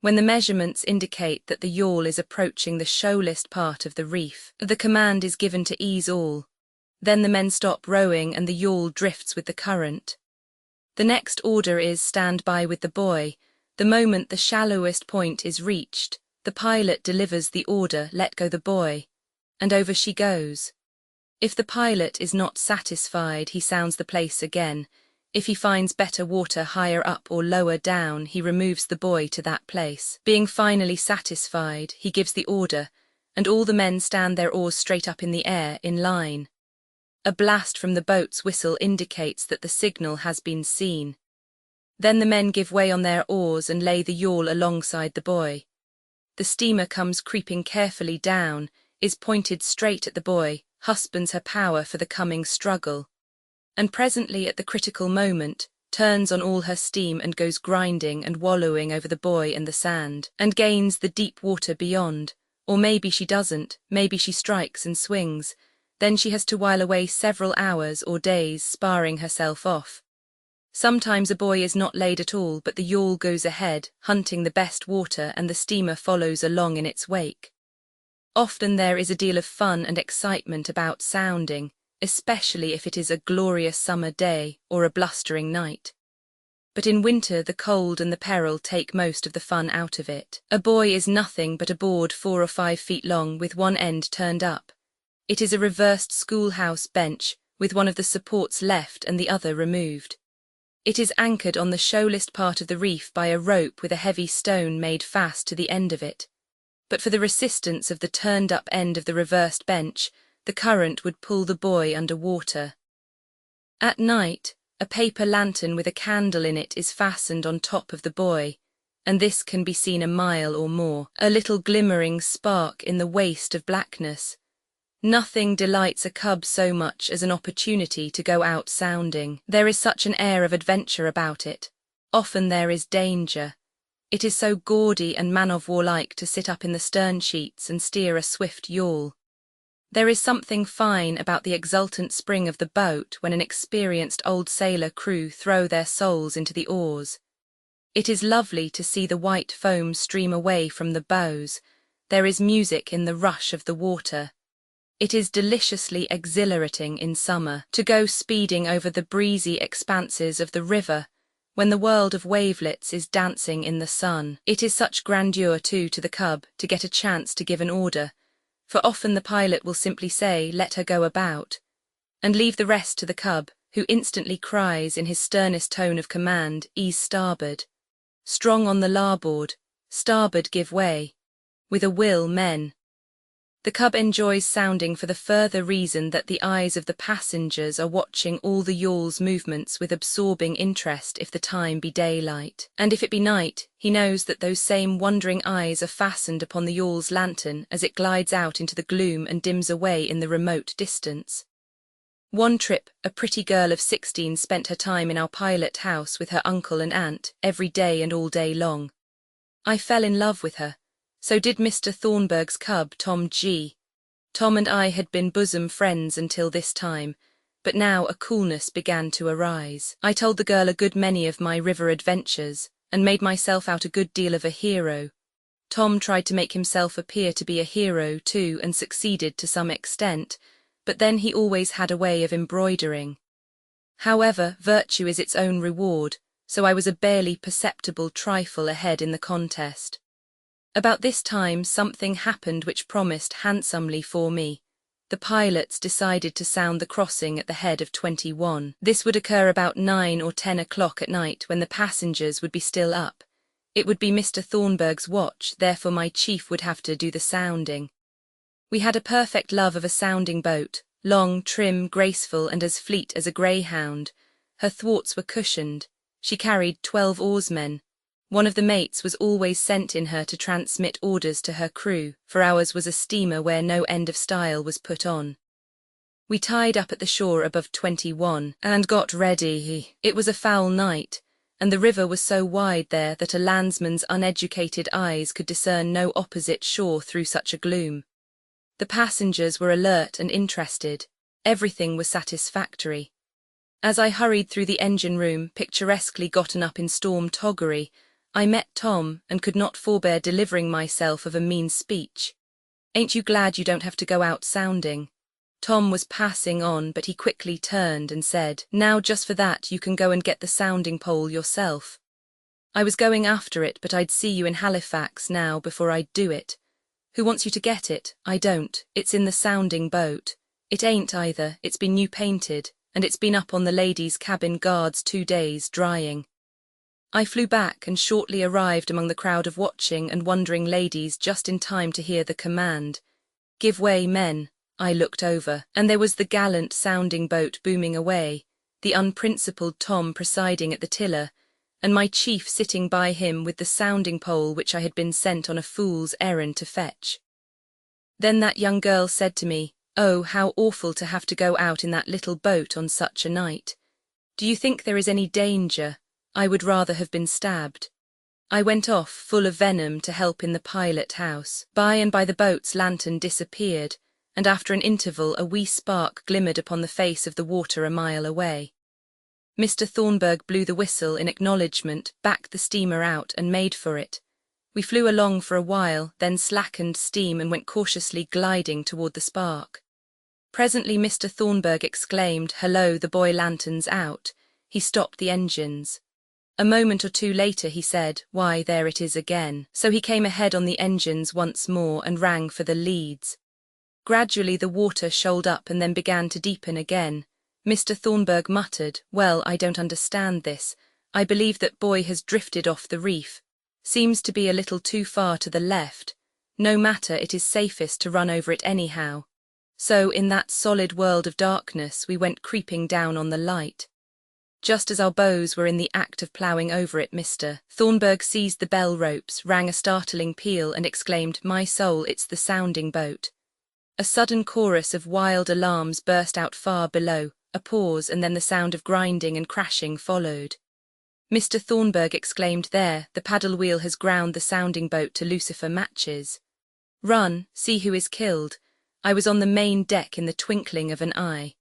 When the measurements indicate that the yawl is approaching the shoalest part of the reef, the command is given to ease all. Then the men stop rowing and the yawl drifts with the current. The next order is stand by with the buoy. The moment the shallowest point is reached, the pilot delivers the order, let go the buoy, and over she goes. If the pilot is not satisfied, he sounds the place again. If he finds better water higher up or lower down, he removes the buoy to that place. Being finally satisfied, he gives the order, and all the men stand their oars straight up in the air, in line. A blast from the boat's whistle indicates that the signal has been seen. Then the men give way on their oars and lay the yawl alongside the buoy. The steamer comes creeping carefully down, is pointed straight at the buoy, husbands her power for the coming struggle, and presently at the critical moment, turns on all her steam and goes grinding and wallowing over the buoy and the sand, and gains the deep water beyond. Or maybe she doesn't, maybe she strikes and swings. Then she has to while away several hours or days sparring herself off. Sometimes a buoy is not laid at all, but the yawl goes ahead, hunting the best water, and the steamer follows along in its wake. Often there is a deal of fun and excitement about sounding, especially if it is a glorious summer day or a blustering night. But in winter the cold and the peril take most of the fun out of it. A buoy is nothing but a board 4 or 5 feet long with one end turned up. It is a reversed schoolhouse bench, with one of the supports left and the other removed. It is anchored on the shoalest part of the reef by a rope with a heavy stone made fast to the end of it. But for the resistance of the turned-up end of the reversed bench, the current would pull the buoy under water. At night, a paper lantern with a candle in it is fastened on top of the buoy, and this can be seen a mile or more, a little glimmering spark in the waste of blackness. Nothing delights a cub so much as an opportunity to go out sounding. There is such an air of adventure about it. Often there is danger. It is so gaudy and man-of-war-like to sit up in the stern sheets and steer a swift yawl. There is something fine about the exultant spring of the boat when an experienced old sailor crew throw their souls into the oars. It is lovely to see the white foam stream away from the bows. There is music in the rush of the water. It is deliciously exhilarating in summer to go speeding over the breezy expanses of the river when the world of wavelets is dancing in the sun. It is such grandeur too to the cub to get a chance to give an order, for often the pilot will simply say, "Let her go about," and leave the rest to the cub, who instantly cries in his sternest tone of command, "Ease starboard. Strong on the larboard, starboard give way. With a will, men." The cub enjoys sounding for the further reason that the eyes of the passengers are watching all the yawl's movements with absorbing interest if the time be daylight. And if it be night, he knows that those same wondering eyes are fastened upon the yawl's lantern as it glides out into the gloom and dims away in the remote distance. One trip, a pretty girl of 16 spent her time in our pilot house with her uncle and aunt, every day and all day long. I fell in love with her. So did Mr. Thornburg's cub, Tom G. Tom and I had been bosom friends until this time, but now a coolness began to arise. I told the girl a good many of my river adventures, and made myself out a good deal of a hero. Tom tried to make himself appear to be a hero too, and succeeded to some extent, but then he always had a way of embroidering. However, virtue is its own reward, so I was a barely perceptible trifle ahead in the contest. About this time something happened which promised handsomely for me. The pilots decided to sound the crossing at the head of 21. This would occur about 9 or 10 o'clock at night when the passengers would be still up. It would be Mr. Thornburg's watch, therefore my chief would have to do the sounding. We had a perfect love of a sounding boat, long, trim, graceful, and as fleet as a greyhound. Her thwarts were cushioned. She carried 12 oarsmen. One of the mates was always sent in her to transmit orders to her crew, for ours was a steamer where no end of style was put on. We tied up at the shore above 21, and got ready. It was a foul night, and the river was so wide there that a landsman's uneducated eyes could discern no opposite shore through such a gloom. The passengers were alert and interested. Everything was satisfactory. As I hurried through the engine room, picturesquely gotten up in storm toggery, I met Tom and could not forbear delivering myself of a mean speech. "Ain't you glad you don't have to go out sounding?" Tom was passing on, but he quickly turned and said, "Now just for that you can go and get the sounding pole yourself. I was going after it, but I'd see you in Halifax now before I'd do it. Who wants you to get it? I don't. It's in the sounding boat. It ain't either. It's been new painted, and it's been up on the ladies' cabin guards 2 days, drying." I flew back and shortly arrived among the crowd of watching and wondering ladies just in time to hear the command, "Give way, men." I looked over, and there was the gallant sounding boat booming away, the unprincipled Tom presiding at the tiller, and my chief sitting by him with the sounding pole which I had been sent on a fool's errand to fetch. Then that young girl said to me, "Oh, how awful to have to go out in that little boat on such a night. Do you think there is any danger? I would rather have been stabbed." I went off, full of venom, to help in the pilot house. By and by the boat's lantern disappeared, and after an interval a wee spark glimmered upon the face of the water a mile away. Mr. Thornburg blew the whistle in acknowledgement, backed the steamer out and made for it. We flew along for a while, then slackened steam and went cautiously gliding toward the spark. Presently Mr. Thornburg exclaimed, "Hello, the buoy lantern's out." He stopped the engines. A moment or two later he said, "Why, there it is again." So he came ahead on the engines once more and rang for the leads. Gradually the water shoaled up and then began to deepen again. Mr. Thornburg muttered, "Well, I don't understand this. I believe that buoy has drifted off the reef. Seems to be a little too far to the left. No matter, it is safest to run over it anyhow." So in that solid world of darkness we went creeping down on the light. Just as our bows were in the act of ploughing over it, Mr. Thornburg seized the bell ropes, rang a startling peal, and exclaimed, "My soul, it's the sounding boat." A sudden chorus of wild alarms burst out far below, a pause, and then the sound of grinding and crashing followed. Mr. Thornburg exclaimed, "There, the paddle wheel has ground the sounding boat to lucifer matches. Run, see who is killed." I was on the main deck in the twinkling of an eye.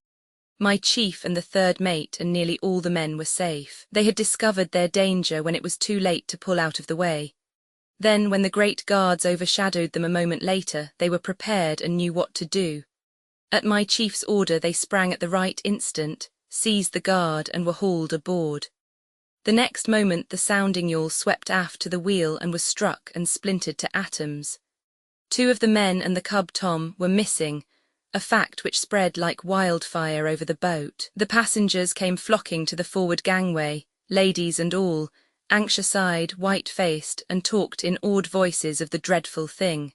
My chief and the third mate and nearly all the men were safe. They had discovered their danger when it was too late to pull out of the way. Then, when the great guards overshadowed them a moment later, they were prepared and knew what to do. At my chief's order they sprang at the right instant, seized the guard, and were hauled aboard. The next moment the sounding yawl swept aft to the wheel and was struck and splintered to atoms. 2 of the men and the cub Tom were missing, a fact which spread like wildfire over the boat. The passengers came flocking to the forward gangway, ladies and all, anxious-eyed, white-faced, and talked in awed voices of the dreadful thing.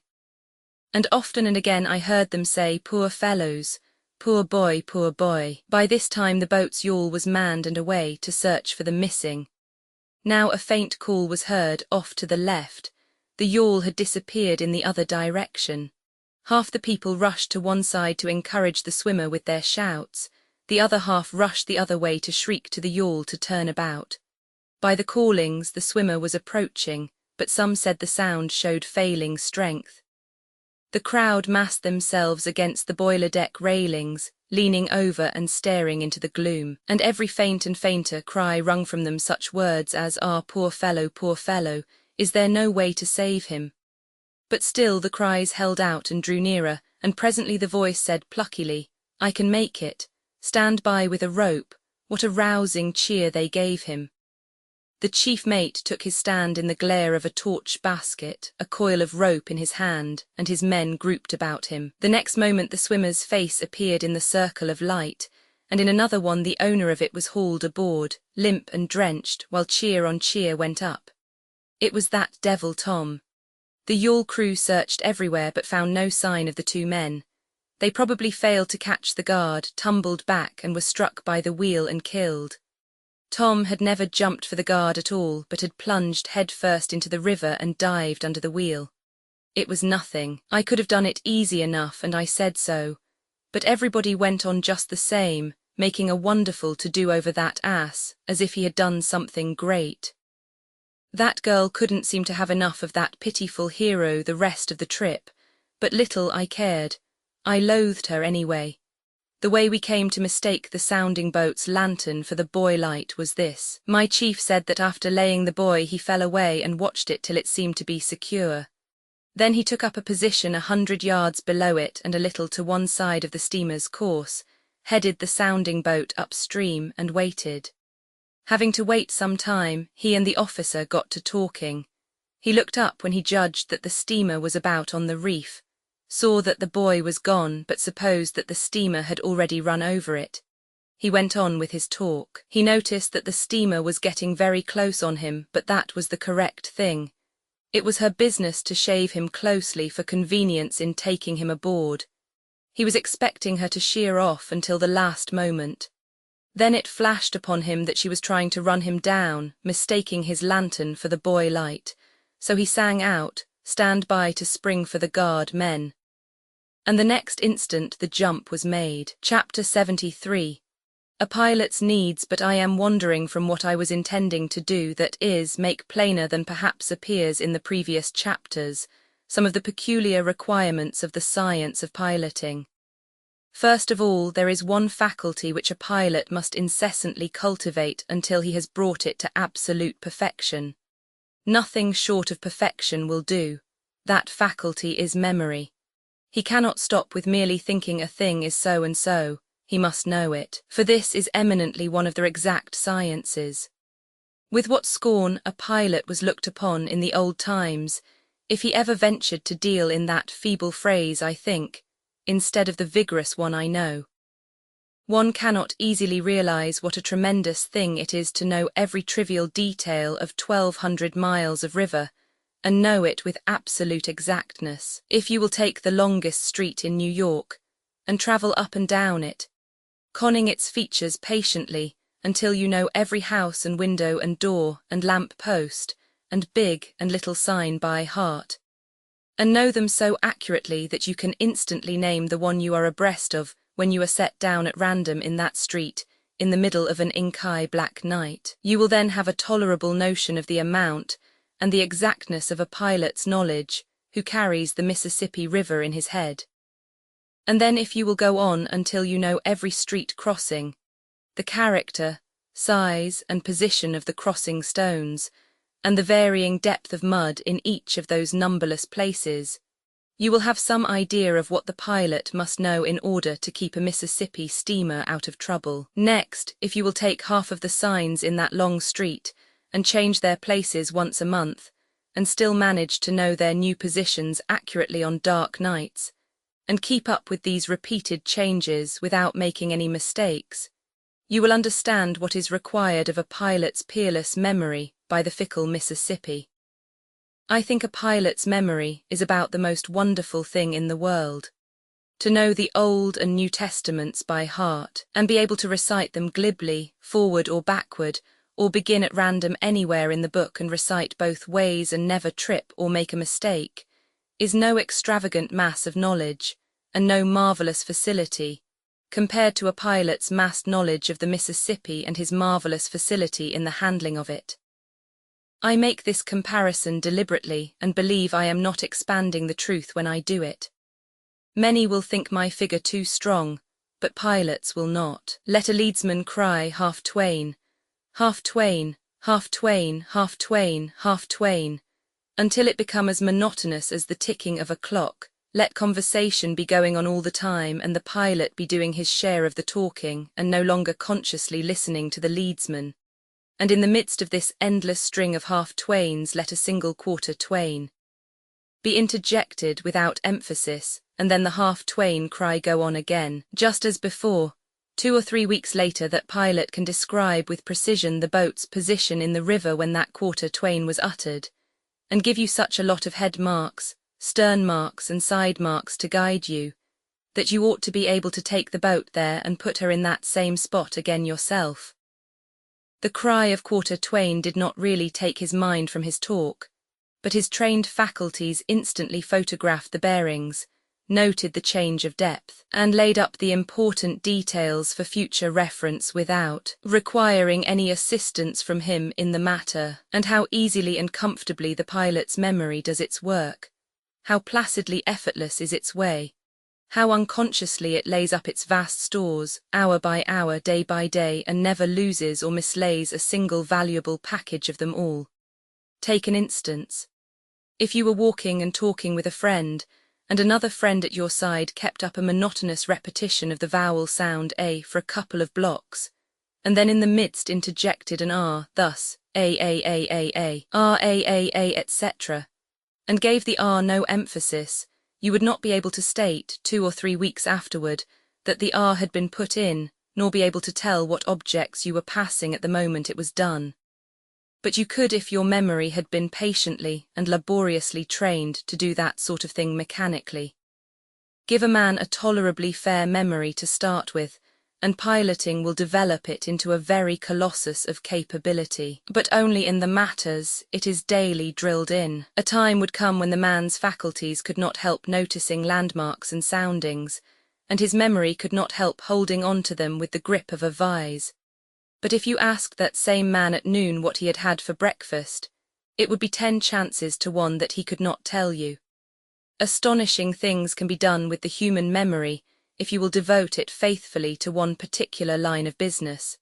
And often and again I heard them say, "Poor fellows, poor boy, poor boy." By this time the boat's yawl was manned and away to search for the missing. Now a faint call was heard off to the left. The yawl had disappeared in the other direction. Half the people rushed to one side to encourage the swimmer with their shouts. The other half rushed the other way to shriek to the yawl to turn about. By the callings, the swimmer was approaching, but some said the sound showed failing strength. The crowd massed themselves against the boiler deck railings, leaning over and staring into the gloom, and every faint and fainter cry wrung from them such words as, "Ah, poor fellow, poor fellow, is there no way to save him?" But still the cries held out and drew nearer, and presently the voice said pluckily, "I can make it. Stand by with a rope." What a rousing cheer they gave him. The chief mate took his stand in the glare of a torch basket, a coil of rope in his hand, and his men grouped about him. The next moment the swimmer's face appeared in the circle of light, and in another one the owner of it was hauled aboard, limp and drenched, while cheer on cheer went up. It was that devil Tom. The yawl crew searched everywhere but found no sign of the 2 men. They probably failed to catch the guard, tumbled back, and were struck by the wheel and killed. Tom had never jumped for the guard at all, but had plunged head first into the river and dived under the wheel. It was nothing. I could have done it easy enough, and I said so. But everybody went on just the same, making a wonderful to-do over that ass, as if he had done something great. That girl couldn't seem to have enough of that pitiful hero the rest of the trip, but little I cared. I loathed her anyway. The way we came to mistake the sounding boat's lantern for the buoy light was this. My chief said that after laying the buoy he fell away and watched it till it seemed to be secure. Then he took up a position 100 yards below it and a little to one side of the steamer's course, headed the sounding boat upstream and waited. Having to wait some time, he and the officer got to talking. He looked up when he judged that the steamer was about on the reef, saw that the buoy was gone but supposed that the steamer had already run over it. He went on with his talk. He noticed that the steamer was getting very close on him, but that was the correct thing. It was her business to shave him closely for convenience in taking him aboard. He was expecting her to sheer off until the last moment. Then it flashed upon him that she was trying to run him down, mistaking his lantern for the buoy light. So he sang out, "Stand by to spring for the guard, men." And the next instant the jump was made. Chapter 73. A pilot's needs, but I am wandering from what I was intending to do, that is, make plainer than perhaps appears in the previous chapters, some of the peculiar requirements of the science of piloting. First of all, there is one faculty which a pilot must incessantly cultivate until he has brought it to absolute perfection. Nothing short of perfection will do. That faculty is memory. He cannot stop with merely thinking a thing is so and so, he must know it, for this is eminently one of the exact sciences. With what scorn a pilot was looked upon in the old times, if he ever ventured to deal in that feeble phrase I think, instead of the vigorous one I know. One cannot easily realize what a tremendous thing it is to know every trivial detail of 1,200 miles of river, and know it with absolute exactness. If you will take the longest street in New York, and travel up and down it, conning its features patiently, until you know every house and window and door and lamp post, and big and little sign by heart, and know them so accurately that you can instantly name the one you are abreast of when you are set down at random in that street, in the middle of an inky black night, you will then have a tolerable notion of the amount and the exactness of a pilot's knowledge who carries the Mississippi River in his head. And then if you will go on until you know every street crossing, the character, size and position of the crossing stones, and the varying depth of mud in each of those numberless places, you will have some idea of what the pilot must know in order to keep a Mississippi steamer out of trouble. Next, if you will take half of the signs in that long street and change their places once a month, and still manage to know their new positions accurately on dark nights, and keep up with these repeated changes without making any mistakes, you will understand what is required of a pilot's peerless memory by the fickle Mississippi. I think a pilot's memory is about the most wonderful thing in the world. To know the Old and New Testaments by heart, and be able to recite them glibly, forward or backward, or begin at random anywhere in the book and recite both ways and never trip or make a mistake, is no extravagant mass of knowledge, and no marvelous facility, compared to a pilot's massed knowledge of the Mississippi and his marvelous facility in the handling of it. I make this comparison deliberately and believe I am not expanding the truth when I do it. Many will think my figure too strong, but pilots will not. Let a leadsman cry half Twain, half Twain, half Twain, half Twain, half Twain, until it become as monotonous as the ticking of a clock. Let conversation be going on all the time and the pilot be doing his share of the talking and no longer consciously listening to the leadsman. And in the midst of this endless string of half-twains let a single quarter twain be interjected without emphasis, and then the half-twain cry go on again, just as before. 2 or 3 weeks later that pilot can describe with precision the boat's position in the river when that quarter twain was uttered, and give you such a lot of head marks, stern marks and side marks to guide you, that you ought to be able to take the boat there and put her in that same spot again yourself. The cry of quarter twain did not really take his mind from his talk, but his trained faculties instantly photographed the bearings, noted the change of depth, and laid up the important details for future reference without requiring any assistance from him in the matter. And how easily and comfortably the pilot's memory does its work, how placidly effortless is its way, how unconsciously it lays up its vast stores, hour by hour, day by day, and never loses or mislays a single valuable package of them all. Take an instance. If you were walking and talking with a friend, and another friend at your side kept up a monotonous repetition of the vowel sound A for a couple of blocks, and then in the midst interjected an R, thus, A, R, A, etc., and gave the R no emphasis, you would not be able to state, 2 or 3 weeks afterward, that the R had been put in, nor be able to tell what objects you were passing at the moment it was done. But you could if your memory had been patiently and laboriously trained to do that sort of thing mechanically. Give a man a tolerably fair memory to start with, and piloting will develop it into a very colossus of capability. But only in the matters it is daily drilled in. A time would come when the man's faculties could not help noticing landmarks and soundings, and his memory could not help holding on to them with the grip of a vise. But if you asked that same man at noon what he had had for breakfast, it would be 10 chances to 1 that he could not tell you. Astonishing things can be done with the human memory if you will devote it faithfully to one particular line of business.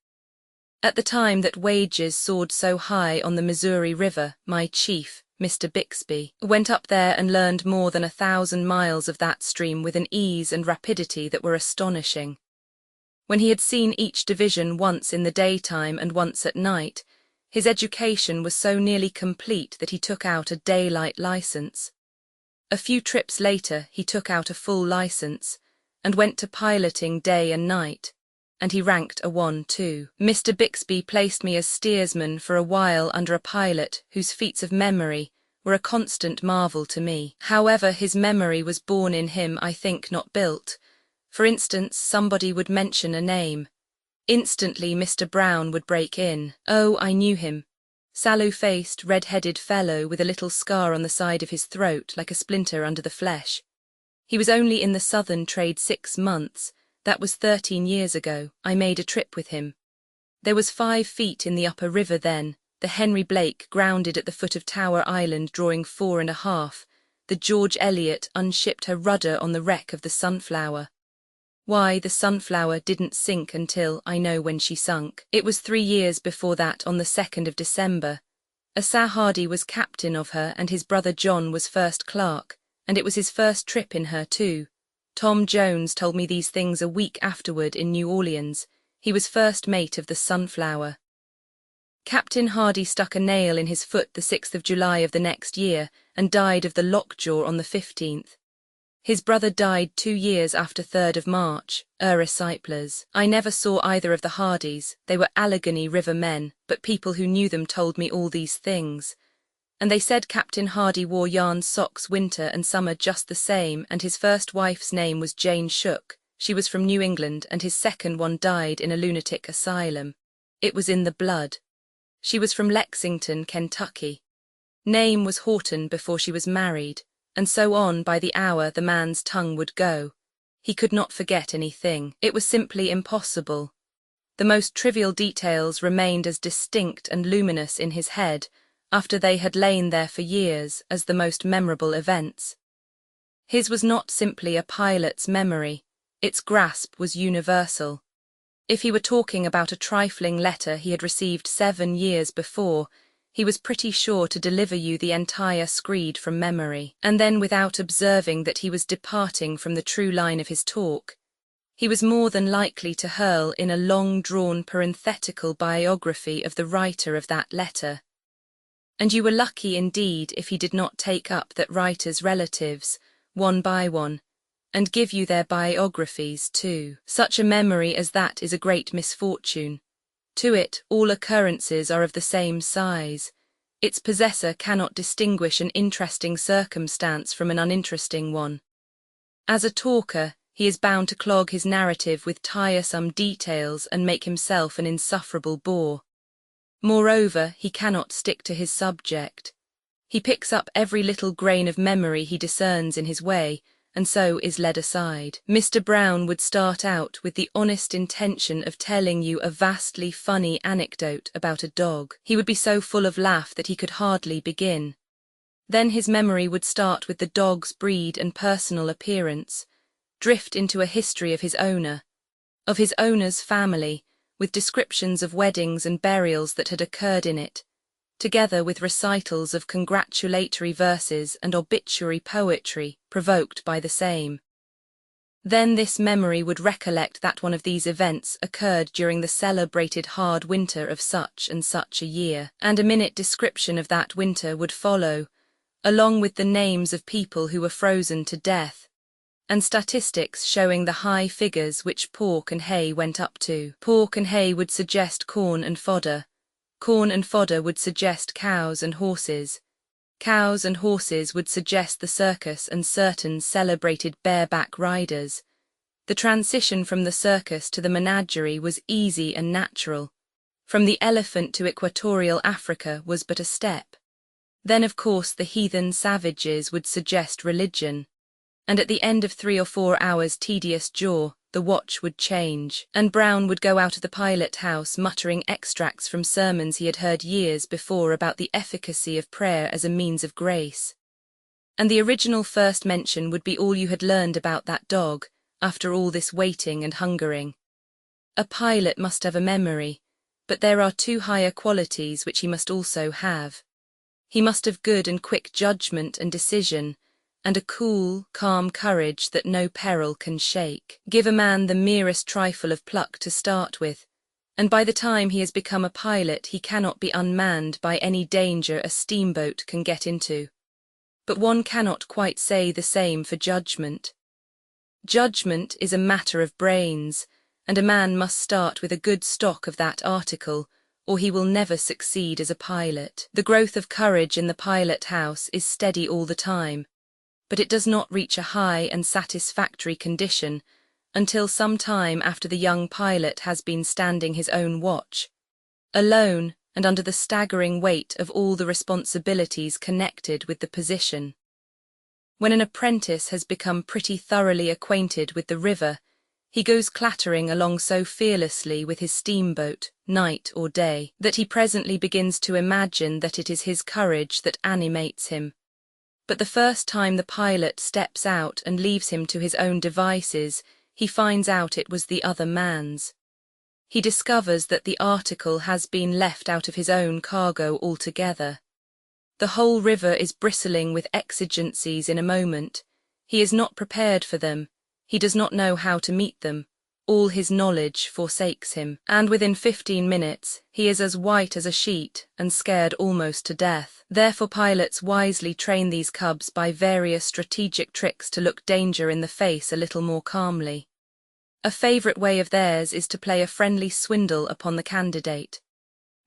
At the time that wages soared so high on the Missouri River, my chief, Mr. Bixby, went up there and learned more than 1,000 miles of that stream with an ease and rapidity that were astonishing. When he had seen each division once in the daytime and once at night, his education was so nearly complete that he took out a daylight license. A few trips later he took out a full license, and went to piloting day and night, and he ranked a 1-2. Mr. Bixby placed me as steersman for a while under a pilot whose feats of memory were a constant marvel to me. However, his memory was born in him, I think, not built. For instance, somebody would mention a name. Instantly Mr. Brown would break in. Oh, I knew him. Sallow-faced, red-headed fellow with a little scar on the side of his throat like a splinter under the flesh. He was only in the Southern trade 6 months. That was 13 years ago. I made a trip with him. There was 5 feet in the upper river then. The Henry Blake grounded at the foot of Tower Island drawing 4.5. The George Eliot unshipped her rudder on the wreck of the Sunflower. Why, the Sunflower didn't sink until, I know when she sunk. It was 3 years before that, on the 2nd of December. Asa Hardy was captain of her and his brother John was first clerk, and it was his first trip in her too. Tom Jones told me these things a week afterward in New Orleans. He was first mate of the Sunflower. Captain Hardy stuck a nail in his foot the 6th of July of the next year and died of the lockjaw on the 15th. His brother died 2 years after 3rd of March, Cyplers. I never saw either of the Hardys. They were Allegheny River men, but people who knew them told me all these things. And they said Captain Hardy wore yarn socks winter and summer just the same, and his first wife's name was Jane Shook. She was from New England, and his second one died in a lunatic asylum. It was in the blood. She was from Lexington, Kentucky. Name was Horton before she was married. And so on by the hour the man's tongue would go. He could not forget anything. It was simply impossible. The most trivial details remained as distinct and luminous in his head, after they had lain there for years, as the most memorable events. His was not simply a pilot's memory. Its grasp was universal. If he were talking about a trifling letter he had received 7 years before, he was pretty sure to deliver you the entire screed from memory, and then without observing that he was departing from the true line of his talk. He was more than likely to hurl in a long-drawn parenthetical biography of the writer of that letter. And you were lucky indeed if he did not take up that writer's relatives, one by one, and give you their biographies too. Such a memory as that is a great misfortune. To it, all occurrences are of the same size. Its possessor cannot distinguish an interesting circumstance from an uninteresting one. As a talker, he is bound to clog his narrative with tiresome details and make himself an insufferable bore. Moreover, he cannot stick to his subject. He picks up every little grain of memory he discerns in his way, and so is led aside. Mr. Brown would start out with the honest intention of telling you a vastly funny anecdote about a dog. He would be so full of laugh that he could hardly begin. Then his memory would start with the dog's breed and personal appearance, drift into a history of his owner, of his owner's family, with descriptions of weddings and burials that had occurred in it, together with recitals of congratulatory verses and obituary poetry provoked by the same. Then this memory would recollect that one of these events occurred during the celebrated hard winter of such and such a year, and a minute description of that winter would follow, along with the names of people who were frozen to death, and statistics showing the high figures which pork and hay went up to. Pork and hay would suggest corn and fodder. Corn and fodder would suggest cows and horses. Cows and horses would suggest the circus and certain celebrated bareback riders. The transition from the circus to the menagerie was easy and natural. From the elephant to equatorial Africa was but a step. Then, of course, the heathen savages would suggest religion. And at the end of 3 or 4 hours' tedious jaw, the watch would change, and Brown would go out of the pilot house muttering extracts from sermons he had heard years before about the efficacy of prayer as a means of grace. And the original first mention would be all you had learned about that dog, after all this waiting and hungering. A pilot must have a memory, but there are two higher qualities which he must also have. He must have good and quick judgment and decision, and a cool, calm courage that no peril can shake. Give a man the merest trifle of pluck to start with, and by the time he has become a pilot he cannot be unmanned by any danger a steamboat can get into. But one cannot quite say the same for judgment. Judgment is a matter of brains, and a man must start with a good stock of that article, or he will never succeed as a pilot. The growth of courage in the pilot house is steady all the time, but it does not reach a high and satisfactory condition until some time after the young pilot has been standing his own watch, alone and under the staggering weight of all the responsibilities connected with the position. When an apprentice has become pretty thoroughly acquainted with the river, he goes clattering along so fearlessly with his steamboat, night or day, that he presently begins to imagine that it is his courage that animates him. But the first time the pilot steps out and leaves him to his own devices, he finds out it was the other man's. He discovers that the article has been left out of his own cargo altogether. The whole river is bristling with exigencies in a moment. He is not prepared for them. He does not know how to meet them. All his knowledge forsakes him, and within 15 minutes he is as white as a sheet and scared almost to death. Therefore pilots wisely train these cubs by various strategic tricks to look danger in the face a little more calmly. A favourite way of theirs is to play a friendly swindle upon the candidate.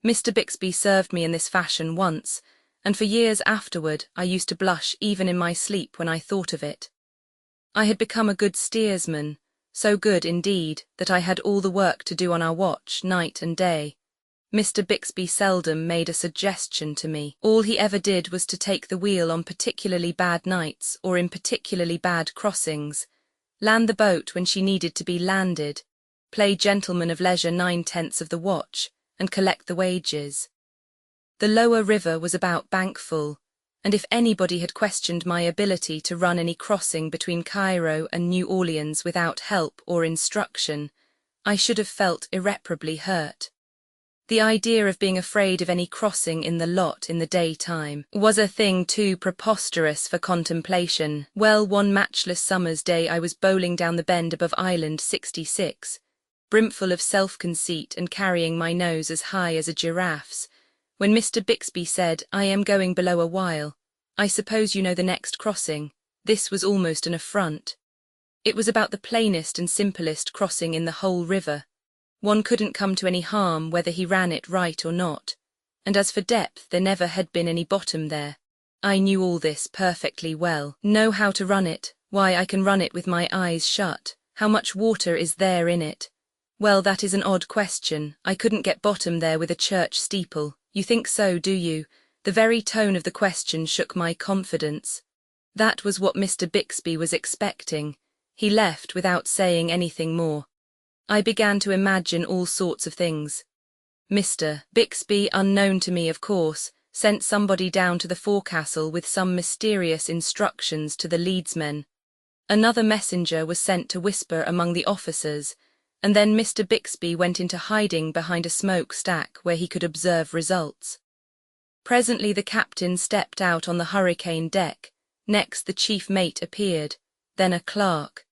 Mr. Bixby served me in this fashion once, and for years afterward I used to blush even in my sleep when I thought of it. I had become a good steersman, so good indeed that I had all the work to do on our watch, night and day. Mr. Bixby seldom made a suggestion to me. All he ever did was to take the wheel on particularly bad nights or in particularly bad crossings, land the boat when she needed to be landed, play gentleman of leisure 9/10 of the watch, and collect the wages. The lower river was about bankful, and if anybody had questioned my ability to run any crossing between Cairo and New Orleans without help or instruction, I should have felt irreparably hurt. The idea of being afraid of any crossing in the lot in the daytime was a thing too preposterous for contemplation. Well, one matchless summer's day I was bowling down the bend above Island 66, brimful of self-conceit and carrying my nose as high as a giraffe's, when Mr. Bixby said, "I am going below a while. I suppose you know the next crossing." This was almost an affront. It was about the plainest and simplest crossing in the whole river. One couldn't come to any harm whether he ran it right or not, and as for depth, there never had been any bottom there. I knew all this perfectly well. Know how to run it? Why, I can run it with my eyes shut. How much water is there in it? Well, that is an odd question. I couldn't get bottom there with a church steeple. You think so, do you? The very tone of the question shook my confidence. That was what Mr. Bixby was expecting. He left without saying anything more. I began to imagine all sorts of things. Mr. Bixby, unknown to me of course, sent somebody down to the forecastle with some mysterious instructions to the leadsmen. Another messenger was sent to whisper among the officers, and then Mr. Bixby went into hiding behind a smokestack where he could observe results. Presently the captain stepped out on the hurricane deck, next the chief mate appeared, then a clerk.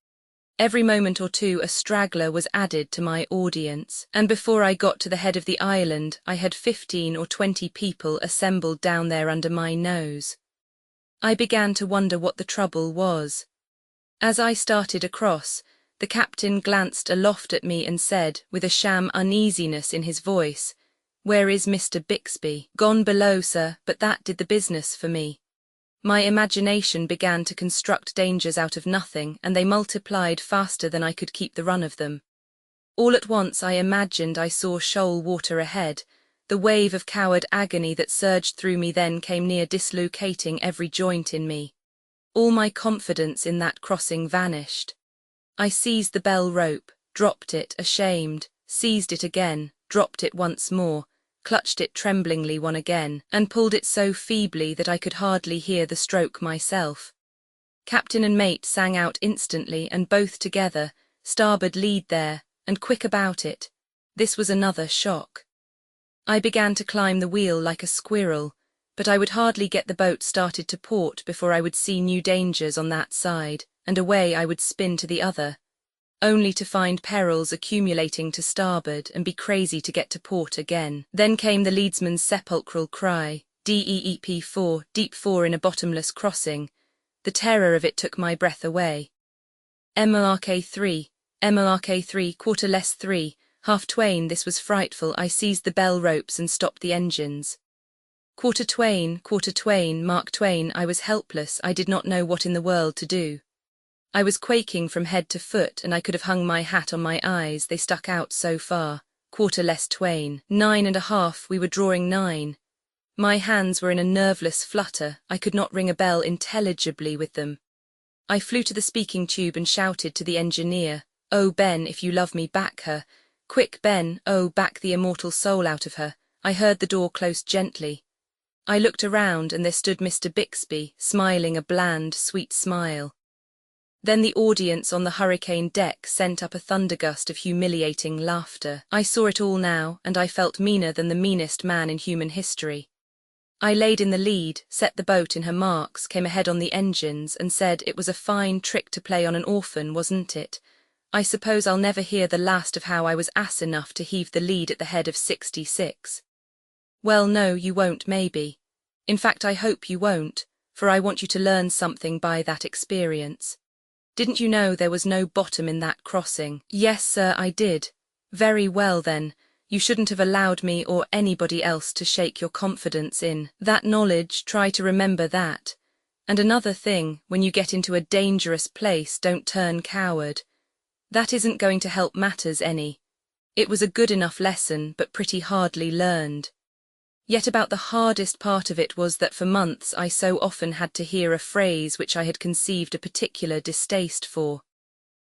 Every moment or two a straggler was added to my audience, and before I got to the head of the island I had 15 or 20 people assembled down there under my nose. I began to wonder what the trouble was. As I started across, the captain glanced aloft at me and said, with a sham uneasiness in his voice, "Where is Mr. Bixby?" "Gone below, sir," but that did the business for me. My imagination began to construct dangers out of nothing, and they multiplied faster than I could keep the run of them. All at once I imagined I saw shoal water ahead. The wave of coward agony that surged through me then came near dislocating every joint in me. All my confidence in that crossing vanished. I seized the bell rope, dropped it, ashamed, seized it again, dropped it once more, clutched it tremblingly one again, and pulled it so feebly that I could hardly hear the stroke myself. Captain and mate sang out instantly, and both together, starboard lead there, and quick about it. This was another shock. I began to climb the wheel like a squirrel, but I would hardly get the boat started to port before I would see new dangers on that side, and away I would spin to the other, only to find perils accumulating to starboard and be crazy to get to port again. Then came the leadsman's sepulchral cry, DEEP 4, deep 4 in a bottomless crossing. The terror of it took my breath away. MLRK 3, quarter less 3, half Twain, this was frightful. I seized the bell ropes and stopped the engines. Quarter Twain, Mark Twain. I was helpless. I did not know what in the world to do. I was quaking from head to foot, and I could have hung my hat on my eyes, they stuck out so far. Quarter less Twain. 9.5, we were drawing 9. My hands were in a nerveless flutter. I could not ring a bell intelligibly with them. I flew to the speaking tube and shouted to the engineer, "Oh, Ben, if you love me, back her. Quick, Ben, oh, back the immortal soul out of her." I heard the door close gently. I looked around, and there stood Mr. Bixby, smiling a bland, sweet smile. Then the audience on the hurricane deck sent up a thundergust of humiliating laughter. I saw it all now, and I felt meaner than the meanest man in human history. I laid in the lead, set the boat in her marks, came ahead on the engines, and said it was a fine trick to play on an orphan, wasn't it? I suppose I'll never hear the last of how I was ass enough to heave the lead at the head of 66. Well, no, you won't, maybe. In fact, I hope you won't, for I want you to learn something by that experience. Didn't you know there was no bottom in that crossing? Yes, sir, I did. Very well, then. You shouldn't have allowed me or anybody else to shake your confidence in that knowledge. Try to remember that. And another thing, when you get into a dangerous place, don't turn coward. That isn't going to help matters any. It was a good enough lesson, but pretty hardly learned. Yet about the hardest part of it was that for months I so often had to hear a phrase which I had conceived a particular distaste for.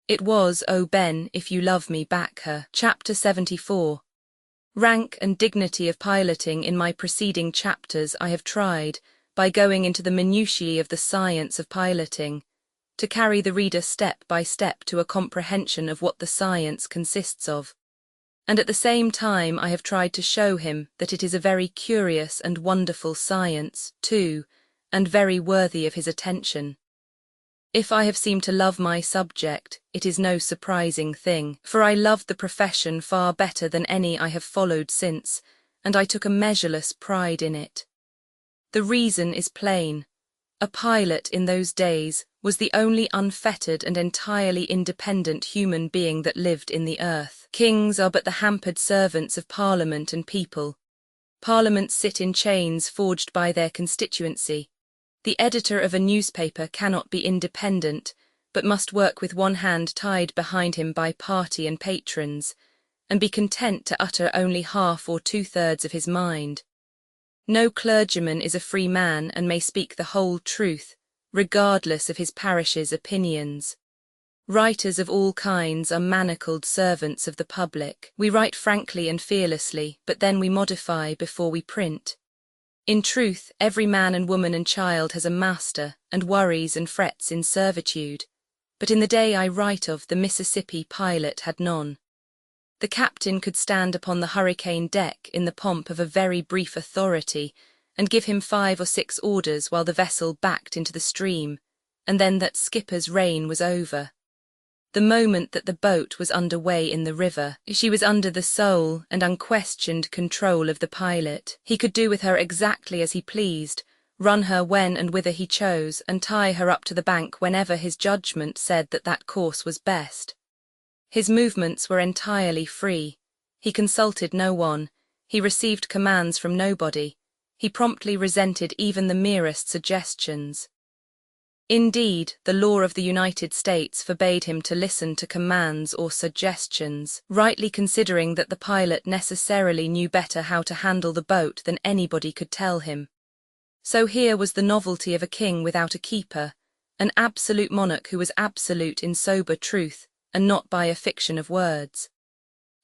It was, "Oh Ben, if you love me, back her." Chapter 74. Rank and dignity of piloting. In my preceding chapters I have tried, by going into the minutiae of the science of piloting, to carry the reader step by step to a comprehension of what the science consists of. And at the same time I have tried to show him that it is a very curious and wonderful science, too, and very worthy of his attention. If I have seemed to love my subject, it is no surprising thing, for I loved the profession far better than any I have followed since, and I took a measureless pride in it. The reason is plain. A pilot in those days was the only unfettered and entirely independent human being that lived in the earth. Kings are but the hampered servants of Parliament and people. Parliaments sit in chains forged by their constituency. The editor of a newspaper cannot be independent, but must work with one hand tied behind him by party and patrons, and be content to utter only half or 2/3 of his mind. No clergyman is a free man and may speak the whole truth, regardless of his parish's opinions. Writers of all kinds are manacled servants of the public. We write frankly and fearlessly, but then we modify before we print. In truth, every man and woman and child has a master, and worries and frets in servitude. But in the day I write of, the Mississippi pilot had none. The captain could stand upon the hurricane deck in the pomp of a very brief authority, and give him 5 or 6 orders while the vessel backed into the stream, and then that skipper's reign was over. The moment that the boat was under way in the river, she was under the sole and unquestioned control of the pilot. He could do with her exactly as he pleased, run her when and whither he chose, and tie her up to the bank whenever his judgment said that that course was best. His movements were entirely free. He consulted no one. He received commands from nobody. He promptly resented even the merest suggestions. Indeed, the law of the United States forbade him to listen to commands or suggestions, rightly considering that the pilot necessarily knew better how to handle the boat than anybody could tell him. So here was the novelty of a king without a keeper, an absolute monarch who was absolute in sober truth, and not by a fiction of words.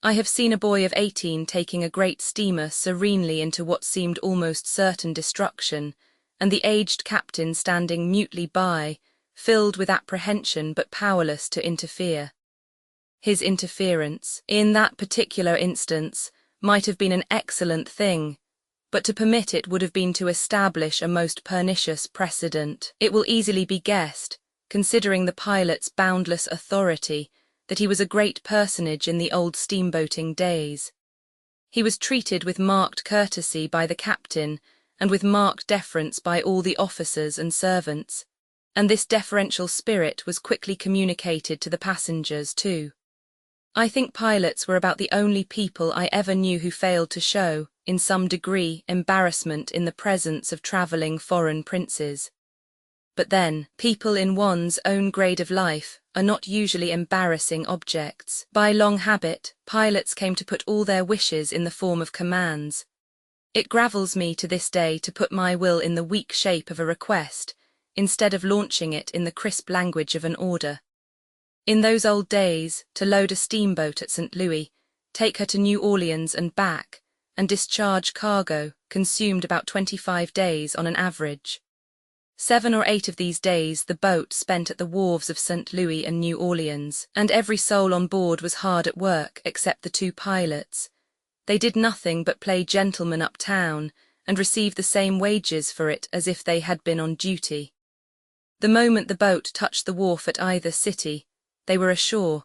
I have seen a boy of 18 taking a great steamer serenely into what seemed almost certain destruction, and the aged captain standing mutely by, filled with apprehension but powerless to interfere. His interference, in that particular instance, might have been an excellent thing, but to permit it would have been to establish a most pernicious precedent. It will easily be guessed, considering the pilot's boundless authority, that he was a great personage in the old steamboating days. He was treated with marked courtesy by the captain and with marked deference by all the officers and servants, and this deferential spirit was quickly communicated to the passengers too. I think pilots were about the only people I ever knew who failed to show, in some degree, embarrassment in the presence of travelling foreign princes. But then, people in one's own grade of life are not usually embarrassing objects. By long habit, pilots came to put all their wishes in the form of commands. It gravels me to this day to put my will in the weak shape of a request, instead of launching it in the crisp language of an order. In those old days, to load a steamboat at St. Louis, take her to New Orleans and back, and discharge cargo, consumed about 25 days on an average. 7 or 8 of these days the boat spent at the wharves of St. Louis and New Orleans, and every soul on board was hard at work except the 2 pilots. They did nothing but play gentlemen uptown, and received the same wages for it as if they had been on duty. The moment the boat touched the wharf at either city, they were ashore,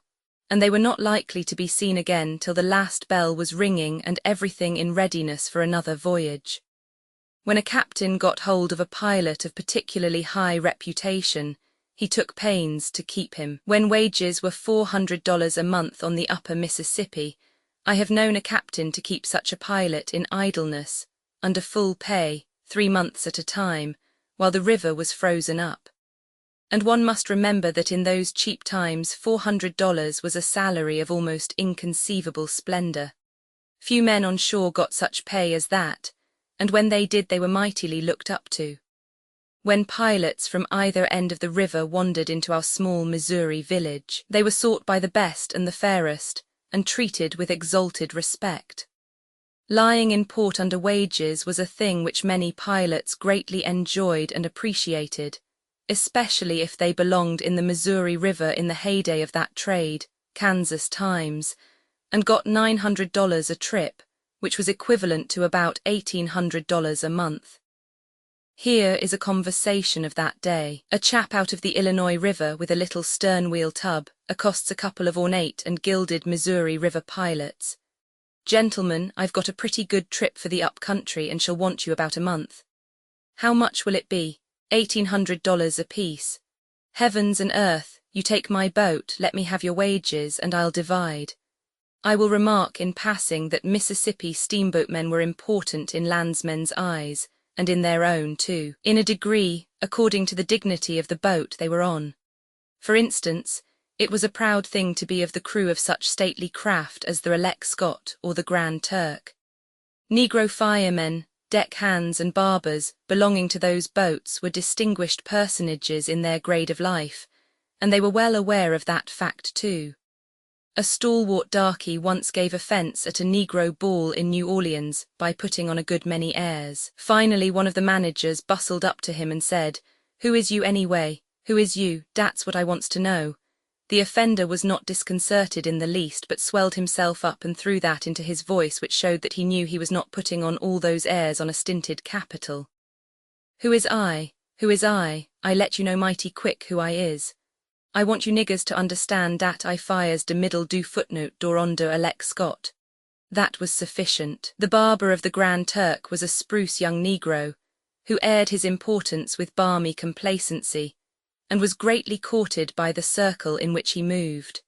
and they were not likely to be seen again till the last bell was ringing and everything in readiness for another voyage. When a captain got hold of a pilot of particularly high reputation, he took pains to keep him. When wages were $400 a month on the upper Mississippi, I have known a captain to keep such a pilot in idleness, under full pay, 3 months at a time, while the river was frozen up. And one must remember that in those cheap times $400 was a salary of almost inconceivable splendor. Few men on shore got such pay as that, and when they did they were mightily looked up to. When pilots from either end of the river wandered into our small Missouri village, they were sought by the best and the fairest, and treated with exalted respect. Lying in port under wages was a thing which many pilots greatly enjoyed and appreciated, especially if they belonged in the Missouri River in the heyday of that trade, Kansas times, and got $900 a trip, which was equivalent to about $1,800 a month. Here is a conversation of that day. A chap out of the Illinois River with a little stern-wheel tub accosts a couple of ornate and gilded Missouri River pilots. "Gentlemen, I've got a pretty good trip for the up-country and shall want you about a month." "How much will it be?" $1,800 apiece. "Heavens and earth, you take my boat, let me have your wages, and I'll divide." I will remark in passing that Mississippi steamboatmen were important in landsmen's eyes, and in their own too, in a degree, according to the dignity of the boat they were on. For instance, it was a proud thing to be of the crew of such stately craft as the Aleck Scott or the Grand Turk. Negro firemen, deck hands and barbers belonging to those boats were distinguished personages in their grade of life, and they were well aware of that fact too. A stalwart darky once gave offence at a Negro ball in New Orleans by putting on a good many airs. Finally one of the managers bustled up to him and said, "Who is you anyway? Who is you? Dat's what I wants to know." The offender was not disconcerted in the least, but swelled himself up and threw that into his voice which showed that he knew he was not putting on all those airs on a stinted capital. "Who is I? Who is I? I let you know mighty quick who I is. I want you niggers to understand dat I fires de middle do footnote door under Aleck Scott." That was sufficient. The barber of the Grand Turk was a spruce young Negro, who aired his importance with balmy complacency, and was greatly courted by the circle in which he moved.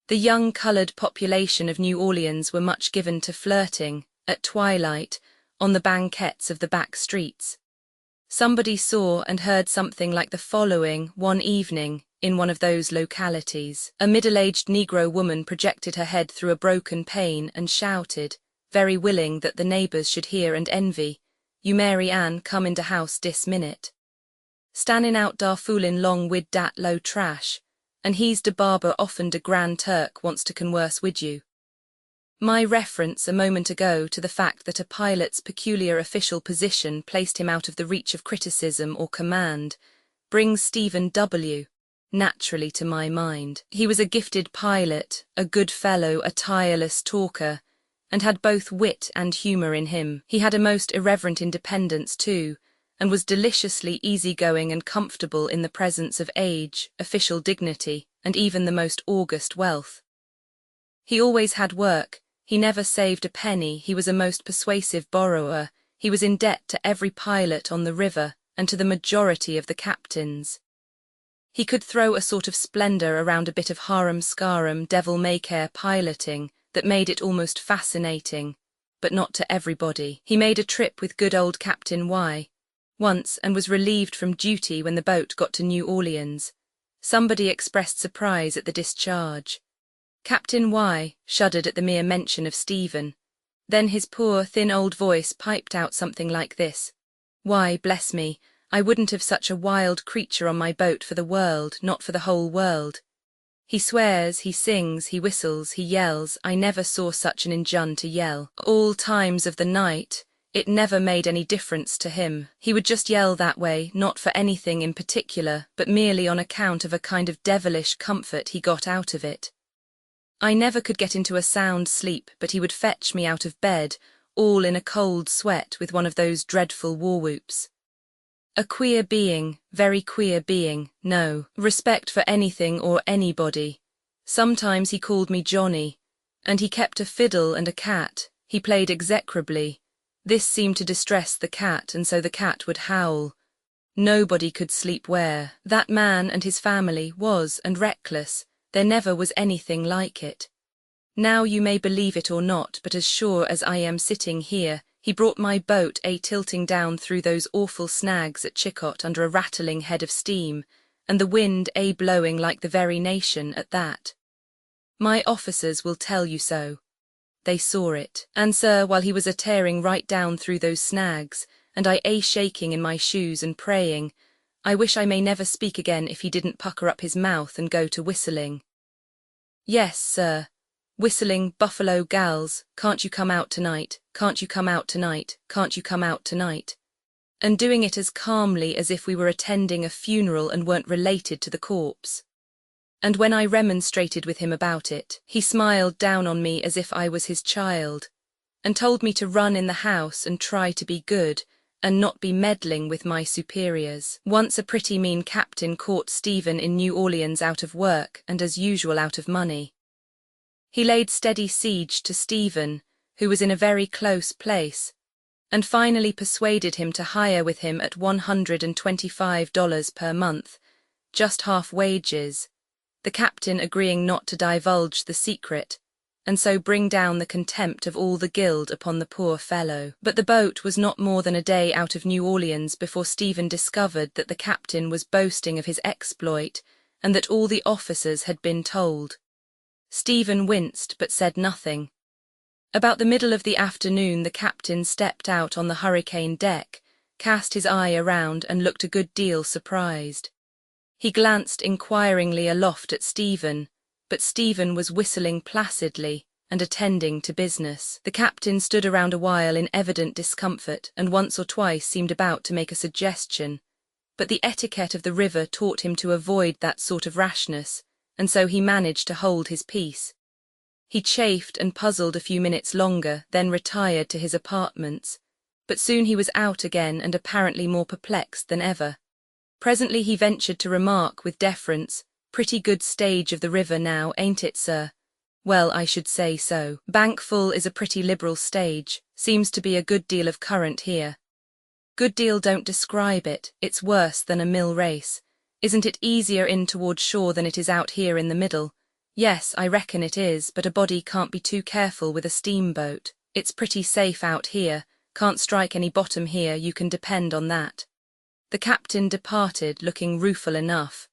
The young colored population of New Orleans were much given to flirting, at twilight, on the banquettes of the back streets. Somebody saw and heard something like the following one evening in one of those localities. A middle-aged Negro woman projected her head through a broken pane and shouted, very willing that the neighbors should hear and envy, "You Mary Ann come in de house dis minute. Stannin' out dar foolin' long wid dat low trash, and he's de barber offen de Grand Turk wants to conwerse wid you." My reference a moment ago to the fact that a pilot's peculiar official position placed him out of the reach of criticism or command brings Stephen W. naturally to my mind. He was a gifted pilot, a good fellow, a tireless talker, and had both wit and humour in him. He had a most irreverent independence too, and was deliciously easygoing and comfortable in the presence of age, official dignity, and even the most august wealth. He always had work, he never saved a penny, he was a most persuasive borrower, he was in debt to every pilot on the river, and to the majority of the captains. He could throw a sort of splendour around a bit of harum-scarum, devil-may-care piloting that made it almost fascinating, but not to everybody. He made a trip with good old Captain Y. once and was relieved from duty when the boat got to New Orleans. Somebody expressed surprise at the discharge. Captain Y. shuddered at the mere mention of Stephen. Then his poor, thin old voice piped out something like this. "Why, bless me, I wouldn't have such a wild creature on my boat for the world, not for the whole world. He swears, he sings, he whistles, he yells, I never saw such an injun to yell. All times of the night, it never made any difference to him. He would just yell that way, not for anything in particular, but merely on account of a kind of devilish comfort he got out of it. I never could get into a sound sleep, but he would fetch me out of bed, all in a cold sweat with one of those dreadful war-whoops. A queer being, very queer being, no respect for anything or anybody. Sometimes he called me Johnny, and he kept a fiddle and a cat. He played execrably. This seemed to distress the cat, and so the cat would howl. Nobody could sleep where that man and his family was, and reckless. There never was anything like it. Now you may believe it or not, but as sure as I am sitting here, he brought my boat tilting down through those awful snags at Chicot under a rattling head of steam, and the wind blowing like the very nation at that. My officers will tell you so. They saw it. And sir, while he was tearing right down through those snags, and I shaking in my shoes and praying, I wish I may never speak again if he didn't pucker up his mouth and go to whistling. Yes, sir. Whistling Buffalo Gals, can't you come out tonight, can't you come out tonight, can't you come out tonight? And doing it as calmly as if we were attending a funeral and weren't related to the corpse. And when I remonstrated with him about it, he smiled down on me as if I was his child, and told me to run in the house and try to be good, and not be meddling with my superiors. Once a pretty mean captain caught Stephen in New Orleans out of work and as usual out of money. He laid steady siege to Stephen, who was in a very close place, and finally persuaded him to hire with him at $125 per month, just half wages, the captain agreeing not to divulge the secret, and so bring down the contempt of all the guild upon the poor fellow. But the boat was not more than a day out of New Orleans before Stephen discovered that the captain was boasting of his exploit, and that all the officers had been told. Stephen winced but said nothing. About the middle of the afternoon the captain stepped out on the hurricane deck, cast his eye around and looked a good deal surprised. He glanced inquiringly aloft at Stephen, but Stephen was whistling placidly and attending to business. The captain stood around a while in evident discomfort and once or twice seemed about to make a suggestion, but the etiquette of the river taught him to avoid that sort of rashness, and so he managed to hold his peace. He chafed and puzzled a few minutes longer, then retired to his apartments, but soon he was out again and apparently more perplexed than ever. Presently he ventured to remark with deference, "Pretty good stage of the river now, ain't it, sir?" "Well, I should say so. Bank full is a pretty liberal stage, seems to be a good deal of current here." "Good deal don't describe it, it's worse than a mill race. Isn't it easier in toward shore than it is out here in the middle?" "Yes, I reckon it is, but a body can't be too careful with a steamboat. It's pretty safe out here, can't strike any bottom here, you can depend on that." The captain departed, looking rueful enough.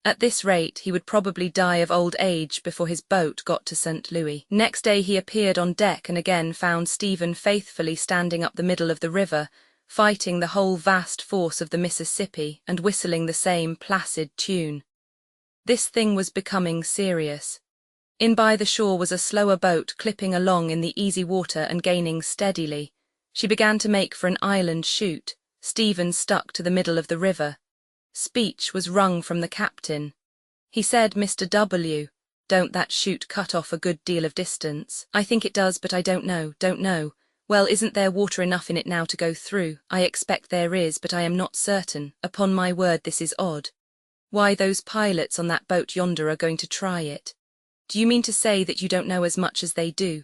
At this rate, he would probably die of old age before his boat got to St. Louis. Next day he appeared on deck and again found Stephen faithfully standing up the middle of the river, fighting the whole vast force of the Mississippi and whistling the same placid tune. This thing was becoming serious. In by the shore was a slower boat clipping along in the easy water and gaining steadily. She began to make for an island shoot. Stephen stuck to the middle of the river. Speech was wrung from the captain. He said, "Mr. W, don't that chute cut off a good deal of distance?" "I think it does, but I don't know. Well, isn't there water enough in it now to go through?" "I expect there is, but I am not certain. Upon my word, this is odd. Why, those pilots on that boat yonder are going to try it." "Do you mean to say that you don't know as much as they do?"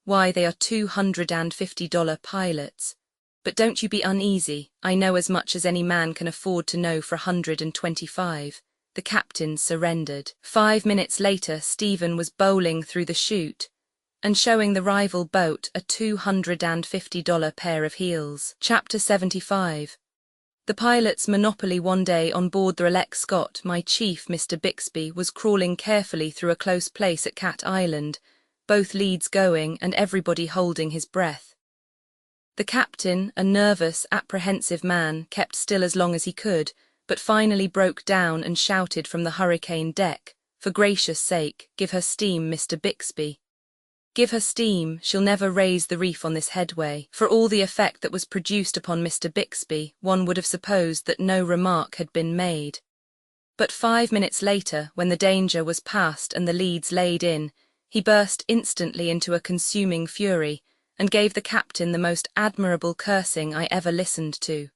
Why, they are $250 pilots. But don't you be uneasy, I know as much as any man can afford to know for 125. The captain surrendered. 5 minutes later, Stephen was bowling through the chute and showing the rival boat a $250 pair of heels. Chapter 75. The pilot's monopoly. One day on board the Relic Scott, my chief, Mr. Bixby, was crawling carefully through a close place at Cat Island, both leads going and everybody holding his breath. The captain, a nervous, apprehensive man, kept still as long as he could, but finally broke down and shouted from the hurricane deck, "For gracious sake, give her steam, Mr. Bixby. Give her steam, she'll never raise the reef on this headway." For all the effect that was produced upon Mr. Bixby, one would have supposed that no remark had been made. But 5 minutes later, when the danger was past and the leads laid in, he burst instantly into a consuming fury, and gave the captain the most admirable cursing I ever listened to.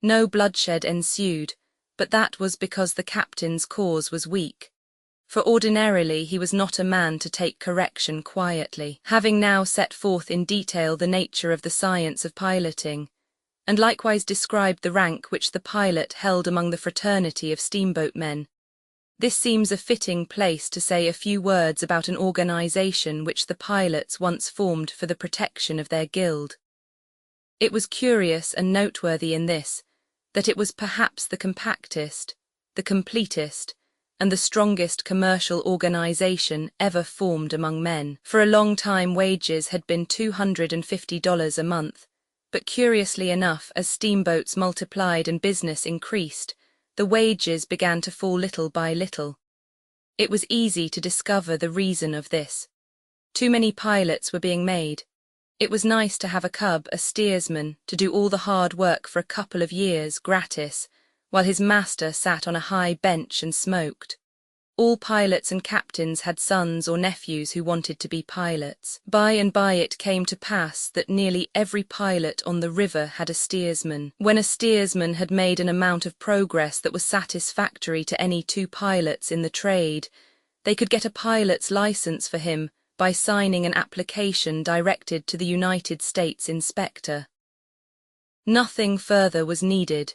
No bloodshed ensued, but that was because the captain's cause was weak. For ordinarily he was not a man to take correction quietly. Having now set forth in detail the nature of the science of piloting, and likewise described the rank which the pilot held among the fraternity of steamboat men, this seems a fitting place to say a few words about an organization which the pilots once formed for the protection of their guild. It was curious and noteworthy in this, that it was perhaps the compactest, the completest, and the strongest commercial organization ever formed among men. For a long time wages had been $250 a month, but curiously enough, as steamboats multiplied and business increased, the wages began to fall little by little. It was easy to discover the reason of this. Too many pilots were being made. It was nice to have a cub, a steersman, to do all the hard work for a couple of years gratis, while his master sat on a high bench and smoked. All pilots and captains had sons or nephews who wanted to be pilots. By and by it came to pass that nearly every pilot on the river had a steersman. When a steersman had made an amount of progress that was satisfactory to any two pilots in the trade, they could get a pilot's license for him by signing an application directed to the United States Inspector. Nothing further was needed.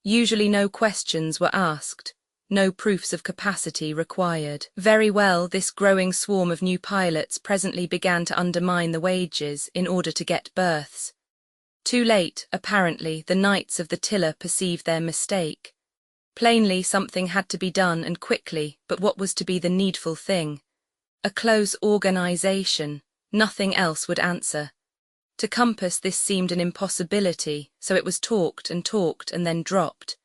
Usually no questions were asked. No proofs of capacity required. Very well, this growing swarm of new pilots presently began to undermine the wages in order to get berths. Too late, apparently, the knights of the tiller perceived their mistake. Plainly something had to be done and quickly, but what was to be the needful thing? A close organization. Nothing else would answer. To compass this seemed an impossibility, so it was talked and then dropped.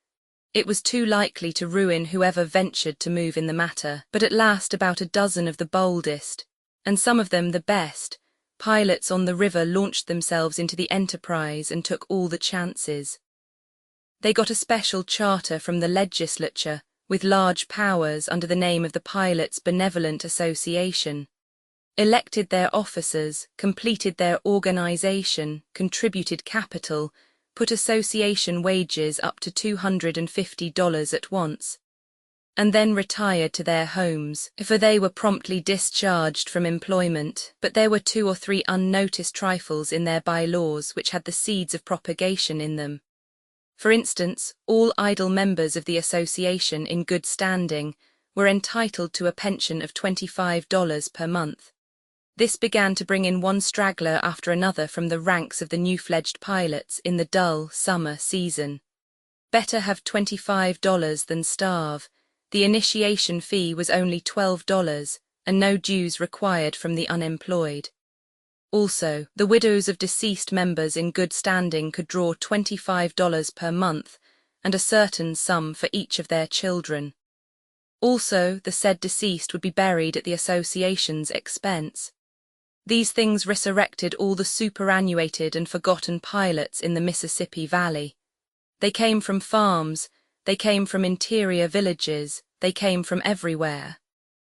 It was too likely to ruin whoever ventured to move in the matter, but at last about a dozen of the boldest, and some of them the best, pilots on the river launched themselves into the enterprise and took all the chances. They got a special charter from the legislature, with large powers under the name of the Pilots' Benevolent Association, elected their officers, completed their organization, contributed capital, put association wages up to $250 at once, and then retired to their homes, for they were promptly discharged from employment. But there were 2 or 3 unnoticed trifles in their bylaws which had the seeds of propagation in them. For instance, all idle members of the association in good standing were entitled to a pension of $25 per month. This began to bring in one straggler after another from the ranks of the new-fledged pilots in the dull summer season. Better have $25 than starve. The initiation fee was only $12, and no dues required from the unemployed. Also, the widows of deceased members in good standing could draw $25 per month, and a certain sum for each of their children. Also, the said deceased would be buried at the association's expense. These things resurrected all the superannuated and forgotten pilots in the Mississippi Valley. They came from farms, They came from interior villages, they came from everywhere.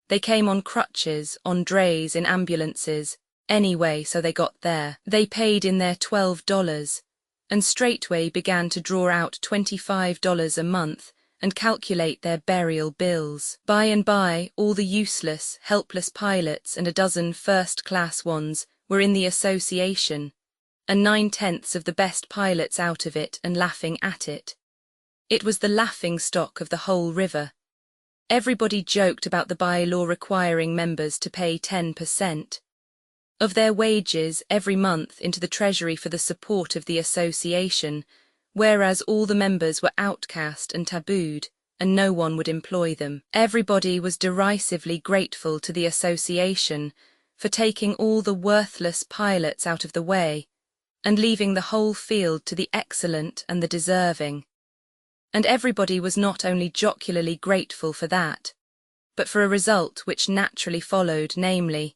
They came on crutches, on drays, in ambulances, anyway, so they got there. They paid in their $12, and straightway began to draw out $25 a month and calculate their burial bills. By and by, all the useless, helpless pilots and a dozen first-class ones were in the association, and 9/10 of the best pilots out of it and laughing at it. It was the laughing-stock of the whole river. Everybody joked about the by-law requiring members to pay 10% of their wages every month into the treasury for the support of the association, whereas all the members were outcast and tabooed, and no one would employ them. Everybody was derisively grateful to the association for taking all the worthless pilots out of the way and leaving the whole field to the excellent and the deserving. And everybody was not only jocularly grateful for that, but for a result which naturally followed, namely,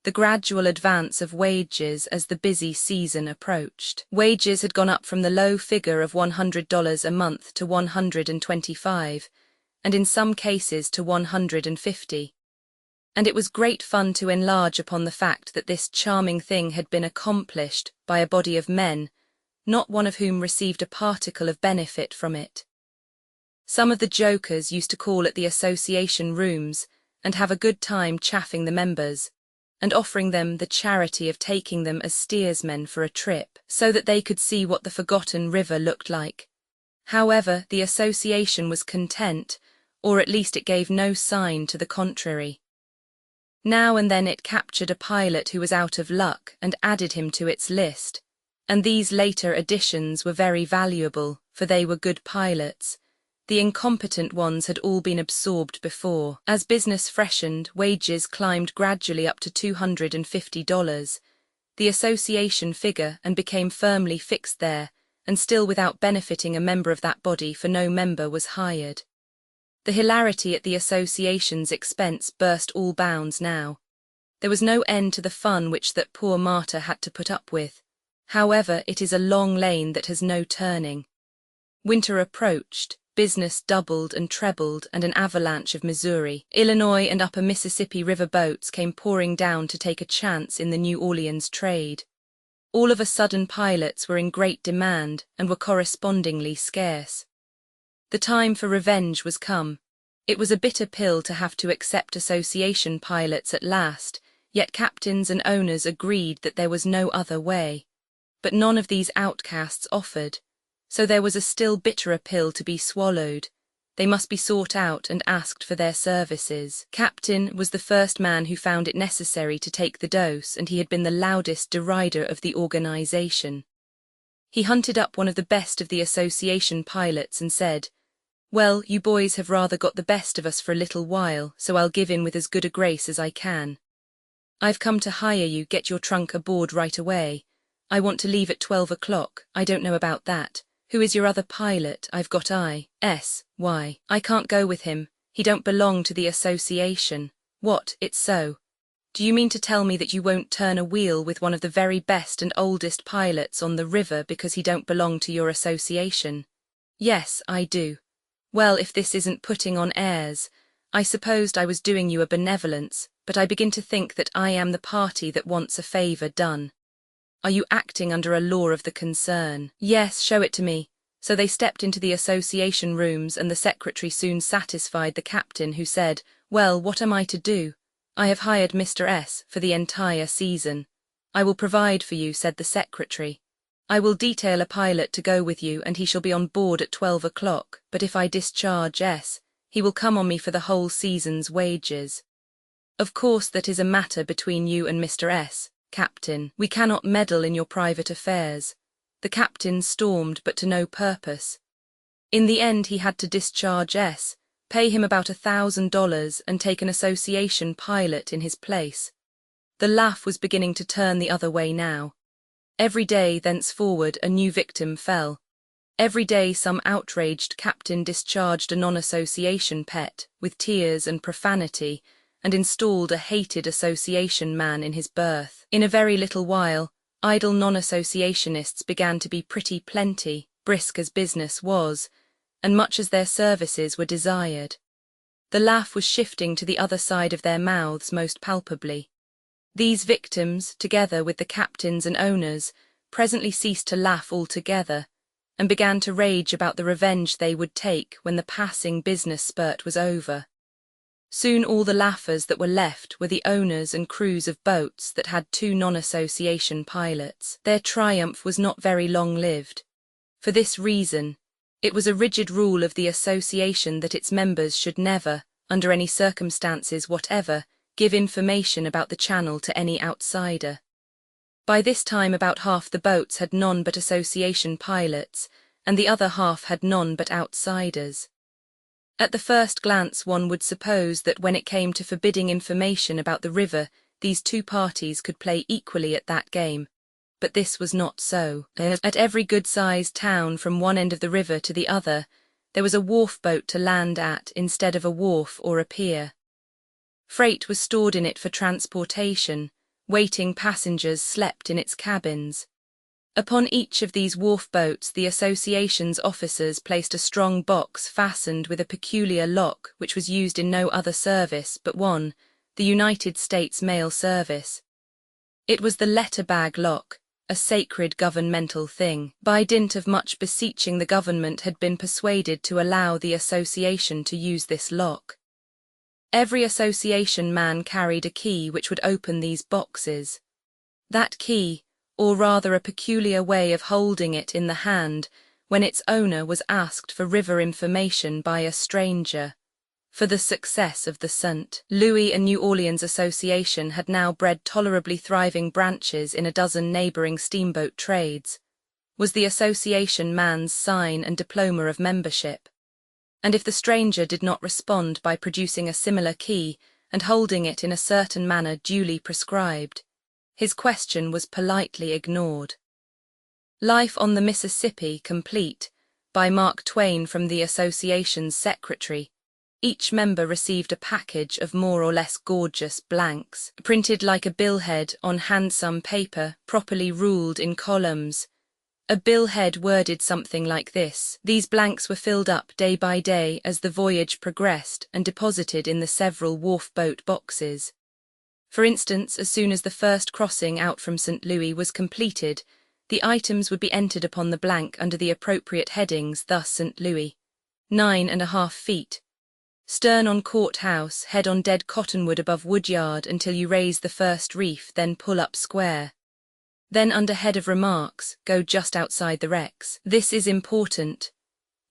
the gradual advance of wages as the busy season approached. Wages had gone up from the low figure of $100 a month to $125, and in some cases to $150. And it was great fun to enlarge upon the fact that this charming thing had been accomplished by a body of men, not one of whom received a particle of benefit from it. Some of the jokers used to call at the association rooms and have a good time chaffing the members, and offering them the charity of taking them as steersmen for a trip, so that they could see what the forgotten river looked like. However, the association was content, or at least it gave no sign to the contrary. Now and then it captured a pilot who was out of luck and added him to its list, and these later additions were very valuable, for they were good pilots. The incompetent ones had all been absorbed before. As business freshened, wages climbed gradually up to $250, the association figure, and became firmly fixed there, and still without benefiting a member of that body, for no member was hired. The hilarity at the association's expense burst all bounds now. There was no end to the fun which that poor martyr had to put up with. However, it is a long lane that has no turning. Winter approached. Business doubled and trebled, and an avalanche of Missouri, Illinois, and upper Mississippi River boats came pouring down to take a chance in the New Orleans trade. All of a sudden pilots were in great demand and were correspondingly scarce. The time for revenge was come. It was a bitter pill to have to accept association pilots at last, yet captains and owners agreed that there was no other way. But none of these outcasts offered. So there was a still bitterer pill to be swallowed. They must be sought out and asked for their services. Captain was the first man who found it necessary to take the dose, and he had been the loudest derider of the organization. He hunted up one of the best of the association pilots and said, "Well, you boys have rather got the best of us for a little while, so I'll give in with as good a grace as I can. I've come to hire you, get your trunk aboard right away. I want to leave at 12 o'clock, I don't know about that. Who is your other pilot? I've got I.S. Why, I can't go with him. He don't belong to the association." "What, it's so? Do you mean to tell me that you won't turn a wheel with one of the very best and oldest pilots on the river because he don't belong to your association?" "Yes, I do." "Well, if this isn't putting on airs. I supposed I was doing you a benevolence, but I begin to think that I am the party that wants a favor done. Are you acting under a law of the concern?" "Yes, show it to me." So they stepped into the association rooms, and the secretary soon satisfied the captain, who said, "Well, what am I to do? I have hired Mr. S. for the entire season." "I will provide for you," said the secretary. "I will detail a pilot to go with you, and he shall be on board at 12 o'clock, but if I discharge S., he will come on me for the whole season's wages. Of course that is a matter between you and Mr. S., Captain. We cannot meddle in your private affairs." The captain stormed, but to no purpose. In the end he had to discharge S., pay him about $1,000, and take an association pilot in his place. The laugh was beginning to turn the other way now. Every day thenceforward a new victim fell. Every day some outraged captain discharged a non-association pet, with tears and profanity, and installed a hated association man in his berth. In a very little while, idle non-associationists began to be pretty plenty, brisk as business was, and much as their services were desired. The laugh was shifting to the other side of their mouths most palpably. These victims, together with the captains and owners, presently ceased to laugh altogether, and began to rage about the revenge they would take when the passing business spurt was over. Soon all the laughers that were left were the owners and crews of boats that had 2 non-association pilots. Their triumph was not very long-lived. For this reason, it was a rigid rule of the association that its members should never, under any circumstances whatever, give information about the channel to any outsider. By this time about half the boats had none but association pilots, and the other half had none but outsiders. At the first glance one would suppose that when it came to forbidding information about the river, these 2 parties could play equally at that game. But this was not so. At every good-sized town from one end of the river to the other, there was a wharf boat to land at instead of a wharf or a pier. Freight was stored in it for transportation, waiting passengers slept in its cabins. Upon each of these wharf boats the association's officers placed a strong box fastened with a peculiar lock which was used in no other service but one, the United States Mail Service. It was the letter-bag lock, a sacred governmental thing. By dint of much beseeching the government had been persuaded to allow the association to use this lock. Every association man carried a key which would open these boxes. That key, or rather a peculiar way of holding it in the hand, when its owner was asked for river information by a stranger. For the success of the St. Louis and New Orleans Association had now bred tolerably thriving branches in a dozen neighboring steamboat trades, was the association man's sign and diploma of membership. And if the stranger did not respond by producing a similar key and holding it in a certain manner duly prescribed, his question was politely ignored. Life on the Mississippi Complete, by Mark Twain from the association's secretary. Each member received a package of more or less gorgeous blanks, printed like a billhead on handsome paper, properly ruled in columns. A billhead worded something like this. These blanks were filled up day by day as the voyage progressed and deposited in the several wharf boat boxes. For instance, as soon as the first crossing out from St. Louis was completed, the items would be entered upon the blank under the appropriate headings, thus St. Louis, 9½ feet. Stern on courthouse, head on dead cottonwood above woodyard until you raise the first reef, then pull up square. Then under head of remarks, go just outside the wrecks. This is important.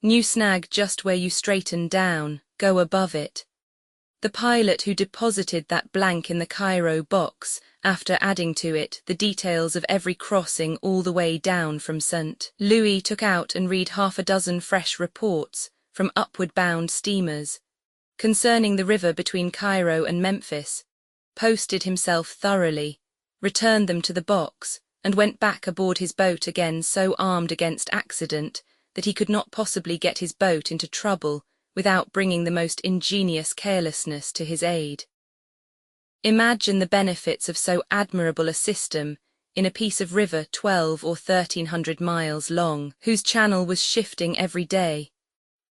New snag just where you straighten down, go above it. The pilot who deposited that blank in the Cairo box, after adding to it the details of every crossing all the way down from St. Louis, took out and read 6 fresh reports from upward-bound steamers concerning the river between Cairo and Memphis, posted himself thoroughly, returned them to the box, and went back aboard his boat again so armed against accident that he could not possibly get his boat into trouble without bringing the most ingenious carelessness to his aid. Imagine the benefits of so admirable a system in a piece of river 12 or 1300 miles long, whose channel was shifting every day.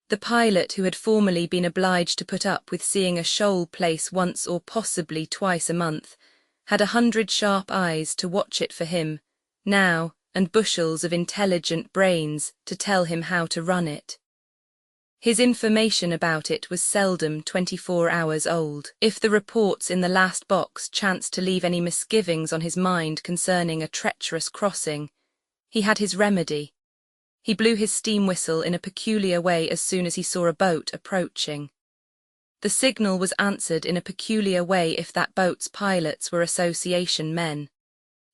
The pilot, who had formerly been obliged to put up with seeing a shoal place once or possibly twice a month, had 100 sharp eyes to watch it for him, now, and bushels of intelligent brains to tell him how to run it. His information about it was seldom 24 hours old. If the reports in the last box chanced to leave any misgivings on his mind concerning a treacherous crossing, he had his remedy. He blew his steam whistle in a peculiar way as soon as he saw a boat approaching. The signal was answered in a peculiar way if that boat's pilots were association men.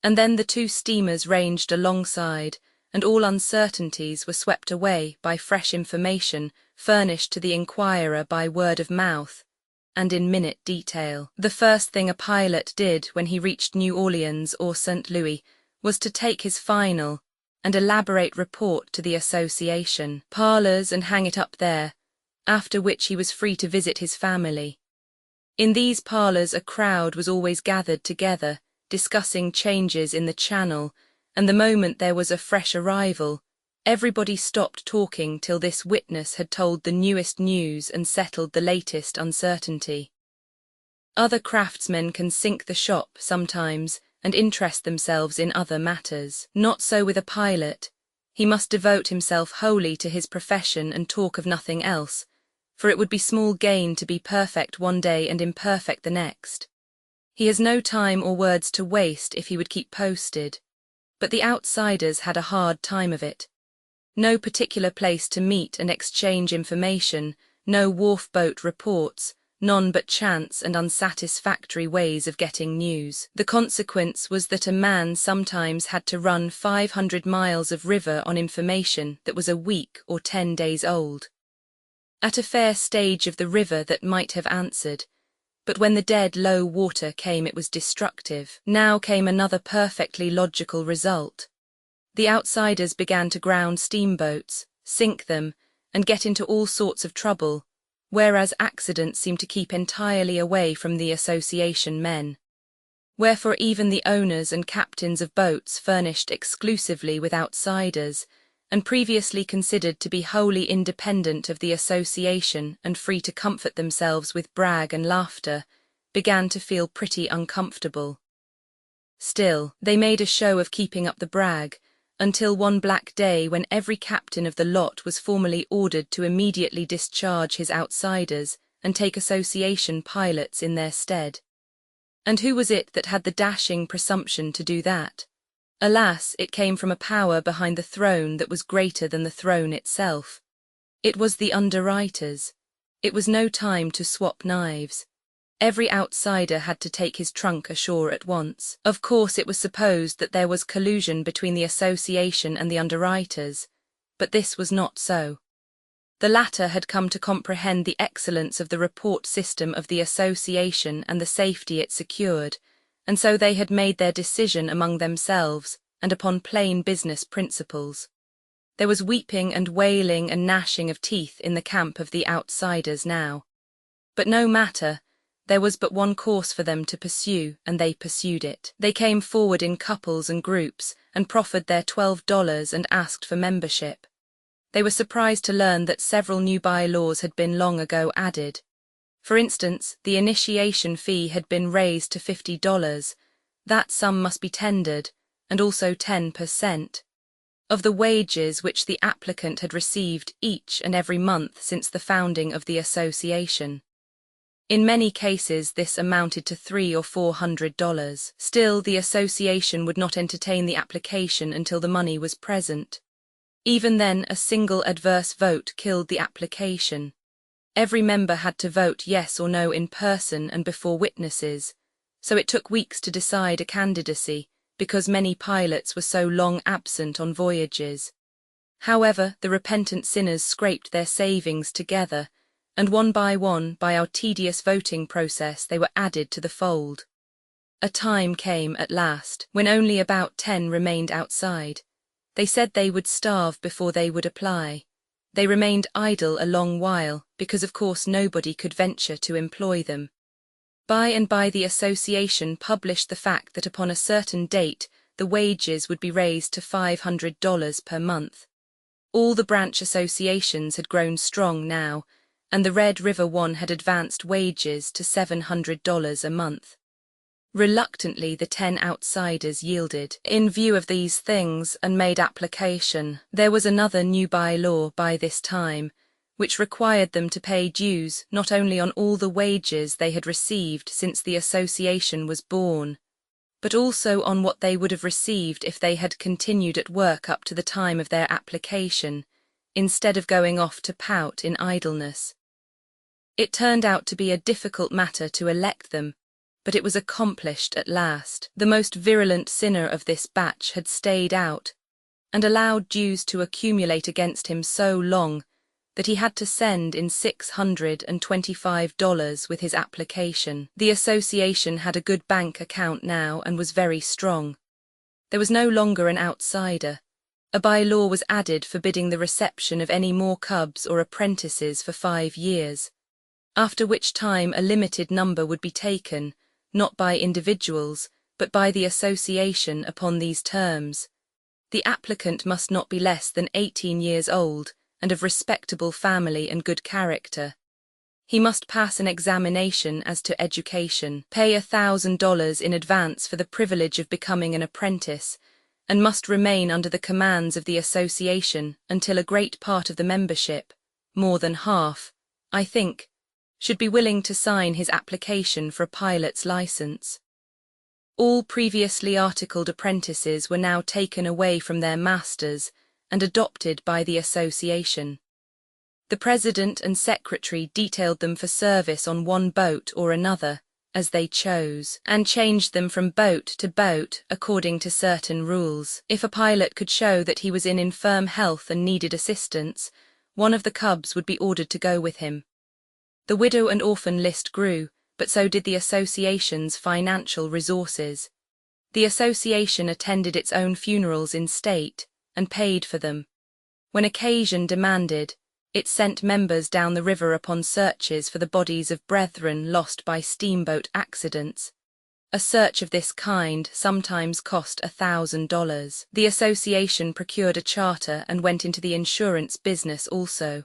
And then the 2 steamers ranged alongside, and all uncertainties were swept away by fresh information furnished to the inquirer by word of mouth, and in minute detail. The first thing a pilot did when he reached New Orleans or St. Louis was to take his final and elaborate report to the association parlors and hang it up there, after which he was free to visit his family. In these parlors a crowd was always gathered together, discussing changes in the channel, and the moment there was a fresh arrival, Everybody stopped talking till this witness had told the newest news and settled the latest uncertainty. Other craftsmen can sink the shop sometimes and interest themselves in other matters. Not so with a pilot. He must devote himself wholly to his profession and talk of nothing else, for it would be small gain to be perfect one day and imperfect the next. He has no time or words to waste if he would keep posted. But the outsiders had a hard time of it. No particular place to meet and exchange information, no wharf boat reports, none but chance and unsatisfactory ways of getting news. The consequence was that a man sometimes had to run 500 miles of river on information that was a week or 10 days old. At a fair stage of the river that might have answered, but when the dead low water came it was destructive. Now came another perfectly logical result. The outsiders began to ground steamboats, sink them, and get into all sorts of trouble, whereas accidents seemed to keep entirely away from the association men. Wherefore even the owners and captains of boats furnished exclusively with outsiders, and previously considered to be wholly independent of the association and free to comfort themselves with brag and laughter, began to feel pretty uncomfortable. Still, they made a show of keeping up the brag, until one black day when every captain of the lot was formally ordered to immediately discharge his outsiders and take association pilots in their stead. And who was it that had the dashing presumption to do that? Alas, it came from a power behind the throne that was greater than the throne itself. It was the underwriters. It was no time to swap knives. Every outsider had to take his trunk ashore at once. Of course it was supposed that there was collusion between the association and the underwriters, but this was not so. The latter had come to comprehend the excellence of the report system of the association and the safety it secured, and so they had made their decision among themselves and upon plain business principles. There was weeping and wailing and gnashing of teeth in the camp of the outsiders now. But no matter, there was but one course for them to pursue, and they pursued it. They came forward in couples and groups and proffered their $12 and asked for membership. They were surprised to learn that several new bylaws had been long ago added. For instance, the initiation fee had been raised to $50. That sum must be tendered, and also 10%, of the wages which the applicant had received each and every month since the founding of the association. In many cases this amounted to $300 or $400. Still, the association would not entertain the application until the money was present. Even then, a single adverse vote killed the application. Every member had to vote yes or no in person and before witnesses, so it took weeks to decide a candidacy, because many pilots were so long absent on voyages. However, the repentant sinners scraped their savings together, and one, by our tedious voting process, they were added to the fold. A time came at last when only about 10 remained outside. They said they would starve before they would apply. They remained idle a long while, because of course nobody could venture to employ them. By and by the association published the fact that upon a certain date the wages would be raised to $500 per month. All the branch associations had grown strong now, and the Red River one had advanced wages to $700 a month. Reluctantly the 10 outsiders yielded in view of these things and made application. There was another new bylaw by this time, which required them to pay dues not only on all the wages they had received since the association was born, but also on what they would have received if they had continued at work up to the time of their application, instead of going off to pout in idleness. It turned out to be a difficult matter to elect them, but it was accomplished at last. The most virulent sinner of this batch had stayed out, and allowed dues to accumulate against him so long that he had to send in $625 with his application. The association had a good bank account now and was very strong. There was no longer an outsider. A bylaw was added forbidding the reception of any more cubs or apprentices for 5 years, after which time a limited number would be taken, not by individuals, but by the association upon these terms. The applicant must not be less than 18 years old and of respectable family and good character. He must pass an examination as to education, pay $1,000 in advance for the privilege of becoming an apprentice, and must remain under the commands of the association until a great part of the membership, more than half, I think, should be willing to sign his application for a pilot's license. All previously articled apprentices were now taken away from their masters and adopted by the association. The president and secretary detailed them for service on one boat or another, as they chose, and changed them from boat to boat according to certain rules. If a pilot could show that he was in infirm health and needed assistance, one of the cubs would be ordered to go with him. The widow and orphan list grew, but so did the association's financial resources. The association attended its own funerals in state and paid for them. When occasion demanded, it sent members down the river upon searches for the bodies of brethren lost by steamboat accidents. A search of this kind sometimes cost $1,000. The association procured a charter and went into the insurance business also.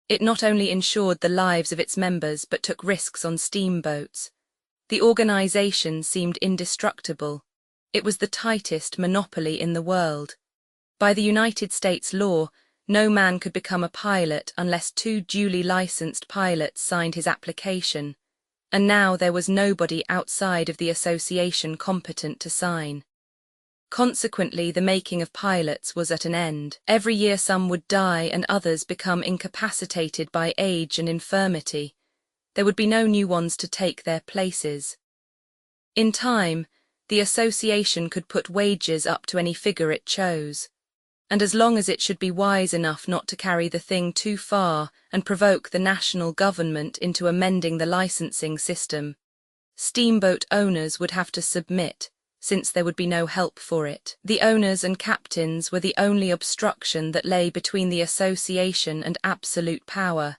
It not only insured the lives of its members but took risks on steamboats. The organization seemed indestructible. It was the tightest monopoly in the world. By the United States law, no man could become a pilot unless 2 duly licensed pilots signed his application, and now there was nobody outside of the association competent to sign. Consequently, the making of pilots was at an end. Every year some would die and others become incapacitated by age and infirmity. There would be no new ones to take their places. In time, the association could put wages up to any figure it chose, and as long as it should be wise enough not to carry the thing too far and provoke the national government into amending the licensing system, steamboat owners would have to submit, since there would be no help for it. The owners and captains were the only obstruction that lay between the association and absolute power,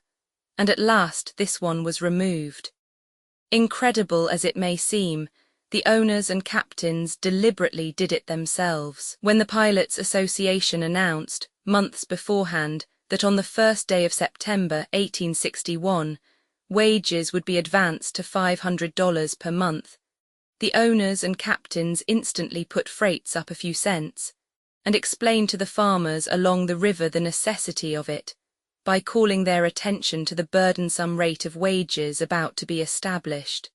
and at last this one was removed. Incredible as it may seem, the owners and captains deliberately did it themselves. When the Pilots' Association announced, months beforehand, that on the first day of September 1861, wages would be advanced to $500 per month, the owners and captains instantly put freights up a few cents, and explained to the farmers along the river the necessity of it, by calling their attention to the burdensome rate of wages about to be established.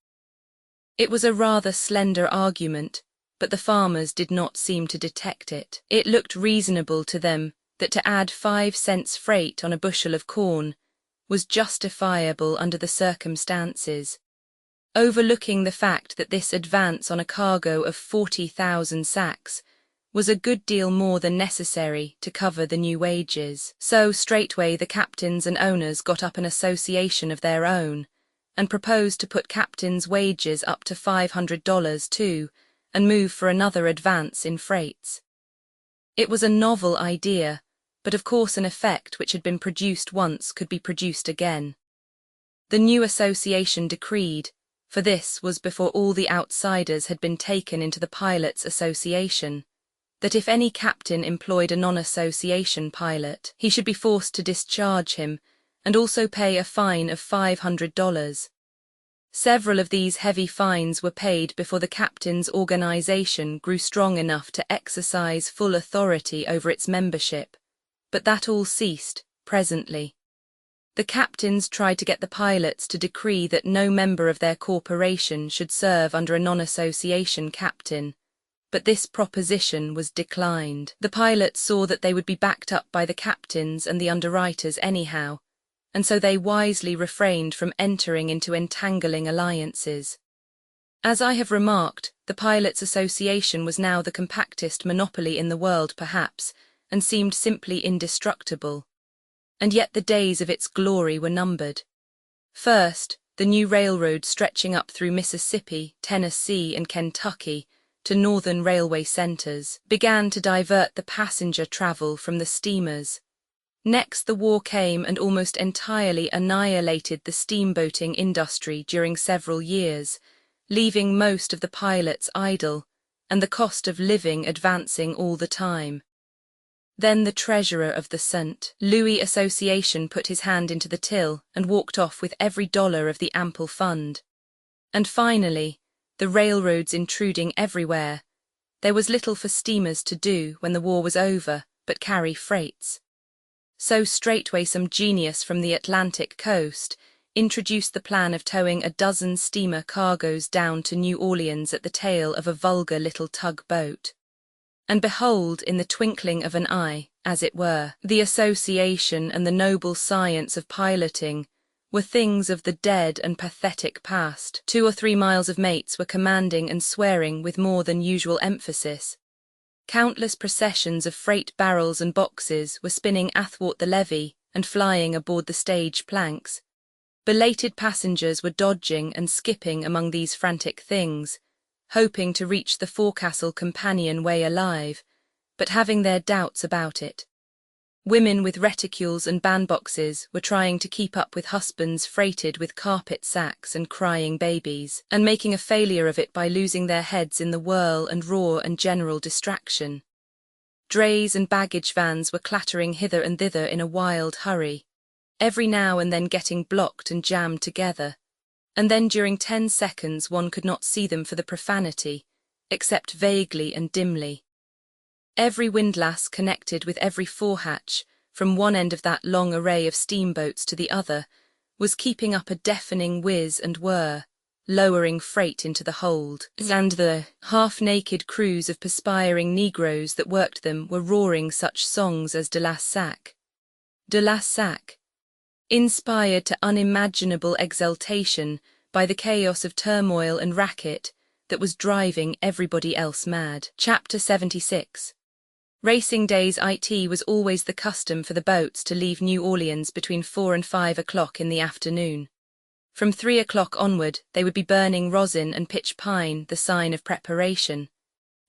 It was a rather slender argument, but the farmers did not seem to detect it. It looked reasonable to them that to add 5 cents freight on a bushel of corn was justifiable under the circumstances, overlooking the fact that this advance on a cargo of 40,000 sacks was a good deal more than necessary to cover the new wages. So straightway the captains and owners got up an association of their own, and proposed to put captains' wages up to $500 too, and move for another advance in freights. It was a novel idea, but of course an effect which had been produced once could be produced again. The new association decreed, for this was before all the outsiders had been taken into the Pilots' Association, that if any captain employed a non-association pilot, he should be forced to discharge him, and also pay a fine of $500. Several of these heavy fines were paid before the captain's organization grew strong enough to exercise full authority over its membership, but that all ceased, presently. The captains tried to get the pilots to decree that no member of their corporation should serve under a non-association captain, but this proposition was declined. The pilots saw that they would be backed up by the captains and the underwriters anyhow, and so they wisely refrained from entering into entangling alliances. As I have remarked, the Pilots' Association was now the compactest monopoly in the world perhaps, and seemed simply indestructible. And yet the days of its glory were numbered. First, the new railroad stretching up through Mississippi, Tennessee, and Kentucky to northern railway centers began to divert the passenger travel from the steamers. Next, the war came and almost entirely annihilated the steamboating industry during several years, leaving most of the pilots idle, and the cost of living advancing all the time. Then the treasurer of the St. Louis Association put his hand into the till and walked off with every dollar of the ample fund. And finally, the railroads intruding everywhere, there was little for steamers to do when the war was over but carry freights. So straightway some genius from the Atlantic coast introduced the plan of towing a dozen steamer cargoes down to New Orleans at the tail of a vulgar little tugboat. And behold, in the twinkling of an eye, as it were, the association and the noble science of piloting were things of the dead and pathetic past. 2 or 3 miles of mates were commanding and swearing with more than usual emphasis. Countless processions of freight barrels and boxes were spinning athwart the levee and flying aboard the stage planks. Belated passengers were dodging and skipping among these frantic things, hoping to reach the forecastle companionway alive, but having their doubts about it. Women with reticules and bandboxes were trying to keep up with husbands freighted with carpet sacks and crying babies, and making a failure of it by losing their heads in the whirl and roar and general distraction. Drays and baggage vans were clattering hither and thither in a wild hurry, every now and then getting blocked and jammed together, and then during 10 seconds one could not see them for the profanity, except vaguely and dimly. Every windlass connected with every forehatch, from one end of that long array of steamboats to the other, was keeping up a deafening whiz and whir, lowering freight into the hold, and the half-naked crews of perspiring negroes that worked them were roaring such songs as de la Sac. De la Sac, inspired to unimaginable exultation by the chaos of turmoil and racket that was driving everybody else mad. Chapter 76. Racing days it was always the custom for the boats to leave New Orleans between 4 and 5 o'clock in the afternoon. From 3 o'clock onward they would be burning rosin and pitch pine, the sign of preparation.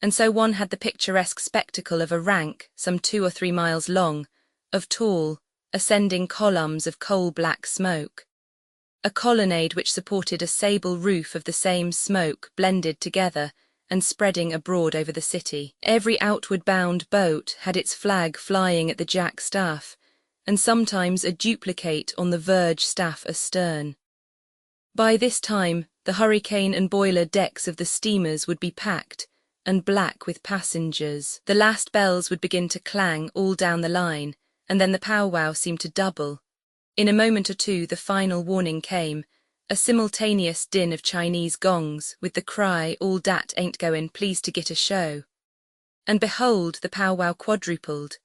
And so one had the picturesque spectacle of a rank, some 2 or 3 miles long, of tall, ascending columns of coal-black smoke. A colonnade which supported a sable roof of the same smoke blended together and spreading abroad over the city. Every outward-bound boat had its flag flying at the jack-staff, and sometimes a duplicate on the verge staff astern. By this time, the hurricane and boiler decks of the steamers would be packed and black with passengers. The last bells would begin to clang all down the line, and then the powwow seemed to double. In a moment or two the final warning came, a simultaneous din of Chinese gongs, with the cry, "All dat ain't goin', please to git a show." And behold, the powwow quadrupled.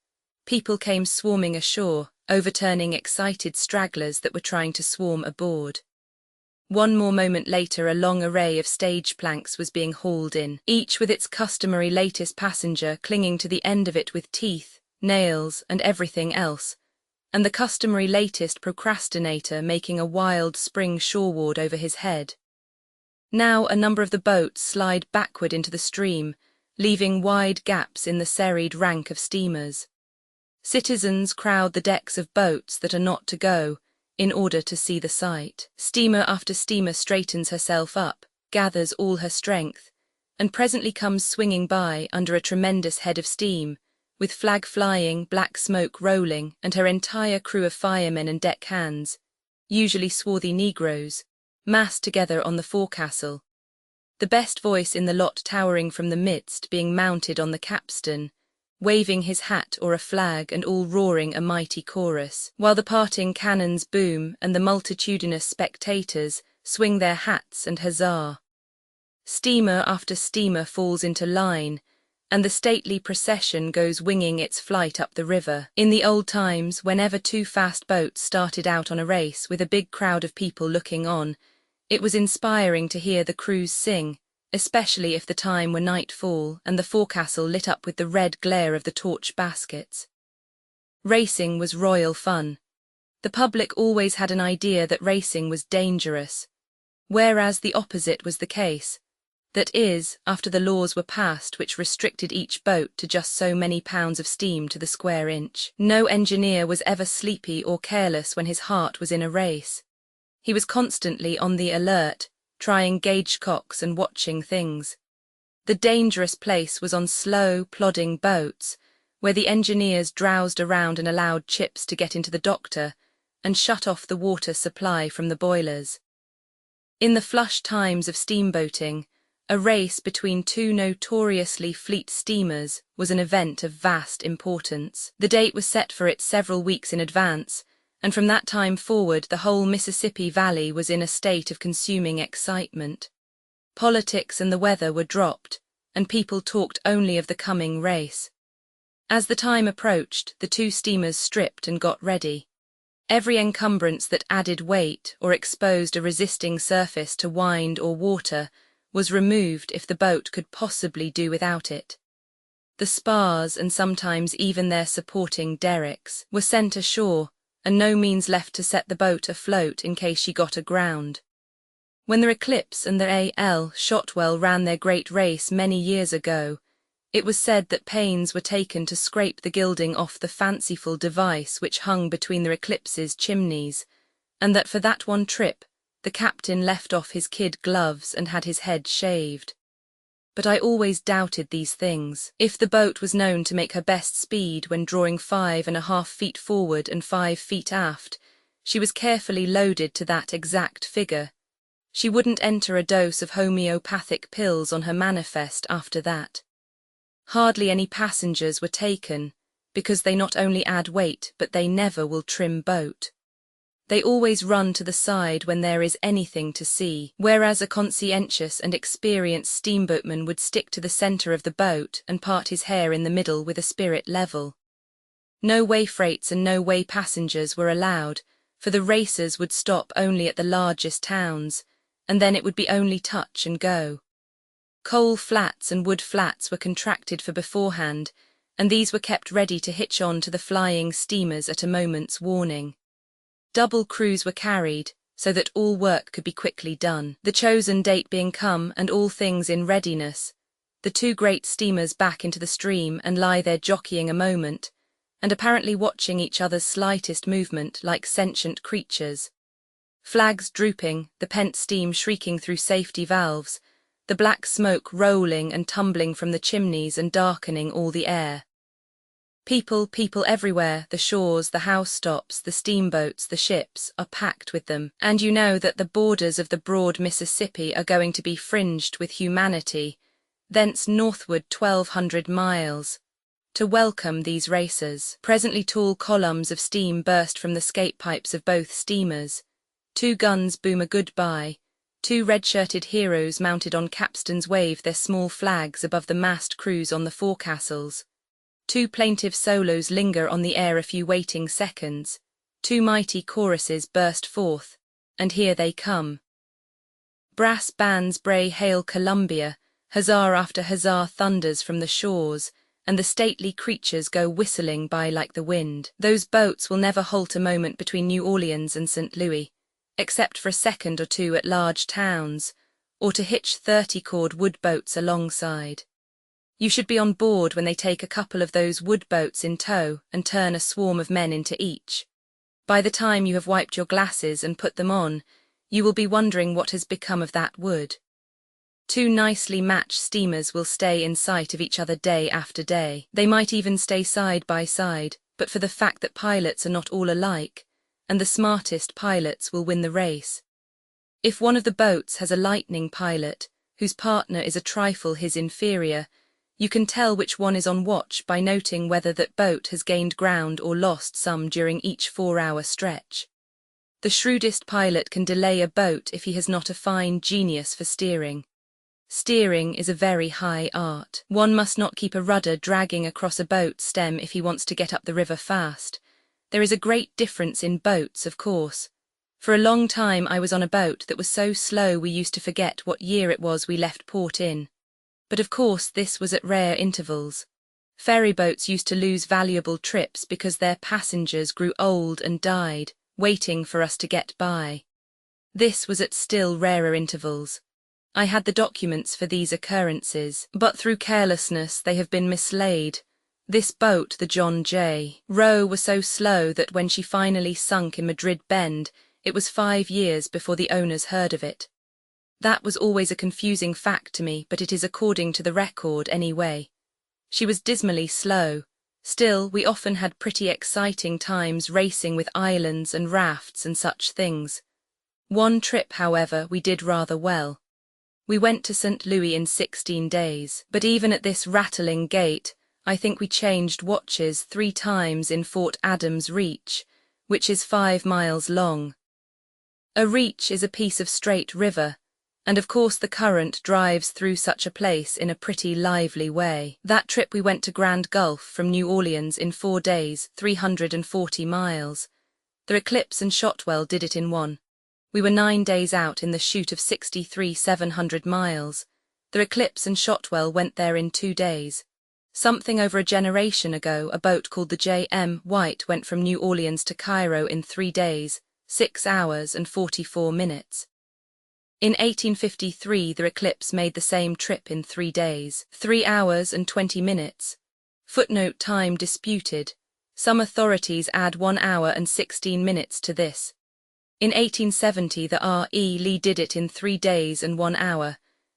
People came swarming ashore, overturning excited stragglers that were trying to swarm aboard. One more moment later a long array of stage planks was being hauled in, each with its customary latest passenger clinging to the end of it with teeth, nails, and everything else, and the customary latest procrastinator making a wild spring shoreward over his head. Now a number of the boats slide backward into the stream, leaving wide gaps in the serried rank of steamers. Citizens crowd the decks of boats that are not to go, in order to see the sight. Steamer after steamer straightens herself up, gathers all her strength, and presently comes swinging by under a tremendous head of steam, with flag flying, black smoke rolling, and her entire crew of firemen and deck-hands, usually swarthy negroes, massed together on the forecastle, the best voice in the lot towering from the midst being mounted on the capstan, waving his hat or a flag and all roaring a mighty chorus, while the parting cannons boom and the multitudinous spectators swing their hats and huzzah. Steamer after steamer falls into line, and the stately procession goes winging its flight up the river. In the old times, whenever 2 fast boats started out on a race with a big crowd of people looking on, it was inspiring to hear the crews sing, especially if the time were nightfall and the forecastle lit up with the red glare of the torch baskets. Racing was royal fun. The public always had an idea that racing was dangerous, whereas the opposite was the case. That is, after the laws were passed which restricted each boat to just so many pounds of steam to the square inch. No engineer was ever sleepy or careless when his heart was in a race. He was constantly on the alert, trying gauge-cocks and watching things. The dangerous place was on slow, plodding boats, where the engineers drowsed around and allowed chips to get into the doctor and shut off the water supply from the boilers. In the flush times of steamboating, a race between two notoriously fleet steamers was an event of vast importance. The date was set for it several weeks in advance, and from that time forward the whole Mississippi Valley was in a state of consuming excitement. Politics and the weather were dropped, and people talked only of the coming race. As the time approached, the two steamers stripped and got ready. Every encumbrance that added weight or exposed a resisting surface to wind or water was removed if the boat could possibly do without it. The spars, and sometimes even their supporting derricks, were sent ashore, and no means left to set the boat afloat in case she got aground. When the Eclipse and the A.L. Shotwell ran their great race many years ago, it was said that pains were taken to scrape the gilding off the fanciful device which hung between the Eclipse's chimneys, and that for that one trip the captain left off his kid gloves and had his head shaved. But I always doubted these things. If the boat was known to make her best speed when drawing 5.5 feet forward and 5 feet aft, she was carefully loaded to that exact figure. She wouldn't enter a dose of homeopathic pills on her manifest after that. Hardly any passengers were taken, because they not only add weight but they never will trim boat. They always run to the side when there is anything to see, whereas a conscientious and experienced steamboatman would stick to the centre of the boat and part his hair in the middle with a spirit level. No way freights and no way passengers were allowed, for the racers would stop only at the largest towns, and then it would be only touch and go. Coal flats and wood flats were contracted for beforehand, and these were kept ready to hitch on to the flying steamers at a moment's warning. Double crews were carried, so that all work could be quickly done. The chosen date being come and all things in readiness, the two great steamers back into the stream and lie there jockeying a moment, and apparently watching each other's slightest movement like sentient creatures. Flags drooping, the pent steam shrieking through safety valves, the black smoke rolling and tumbling from the chimneys and darkening all the air. People everywhere, the shores, the housetops, the steamboats, the ships, are packed with them, and you know that the borders of the broad Mississippi are going to be fringed with humanity, thence northward 1,200 miles, to welcome these racers. Presently tall columns of steam burst from the skate pipes of both steamers. 2 guns boom a goodbye. 2 red-shirted heroes mounted on capstans wave their small flags above the massed crews on the forecastles. 2 plaintive solos linger on the air a few waiting seconds. 2 mighty choruses burst forth, and here they come. Brass bands bray Hail Columbia, huzzah after huzzah thunders from the shores, and the stately creatures go whistling by like the wind. Those boats will never halt a moment between New Orleans and St. Louis, except for a second or two at large towns, or to hitch 30-cord wood boats alongside. You should be on board when they take a couple of those wood boats in tow and turn a swarm of men into each. By the time you have wiped your glasses and put them on, you will be wondering what has become of that wood. 2 nicely matched steamers will stay in sight of each other day after day. They might even stay side by side, but for the fact that pilots are not all alike, and the smartest pilots will win the race. If one of the boats has a lightning pilot, whose partner is a trifle his inferior, you can tell which one is on watch by noting whether that boat has gained ground or lost some during each 4-hour stretch. The shrewdest pilot can delay a boat if he has not a fine genius for steering. Steering is a very high art. One must not keep a rudder dragging across a boat stem if he wants to get up the river fast. There is a great difference in boats, of course. For a long time I was on a boat that was so slow we used to forget what year it was we left port in. But of course this was at rare intervals. Ferry boats used to lose valuable trips because their passengers grew old and died, waiting for us to get by. This was at still rarer intervals. I had the documents for these occurrences, but through carelessness they have been mislaid. This boat, the John J. Roe, was so slow that when she finally sunk in Madrid Bend, it was 5 years before the owners heard of it. That was always a confusing fact to me, but it is according to the record anyway. She was dismally slow, Still, we often had pretty exciting times racing with islands and rafts and such things. One trip, however, we did rather well. We went to St. Louis in 16 days, but even at this rattling gait, I think we changed watches 3 times in Fort Adams Reach, which is 5 miles long. A reach is a piece of straight river, and of course the current drives through such a place in a pretty lively way. That trip we went to Grand Gulf from New Orleans in 4 days, 340 miles. The Eclipse and Shotwell did it in 1. We were 9 days out in the chute of 700 miles. The Eclipse and Shotwell went there in 2 days. Something over a generation ago, a boat called the J.M. White went from New Orleans to Cairo in 3 days, 6 hours and 44 minutes. In 1853, the Eclipse made the same trip in 3 days, 3 hours and 20 minutes. Footnote: time disputed. Some authorities add 1 hour and 16 minutes to this. In 1870, the R.E. Lee did it in 3 days and 1 hour.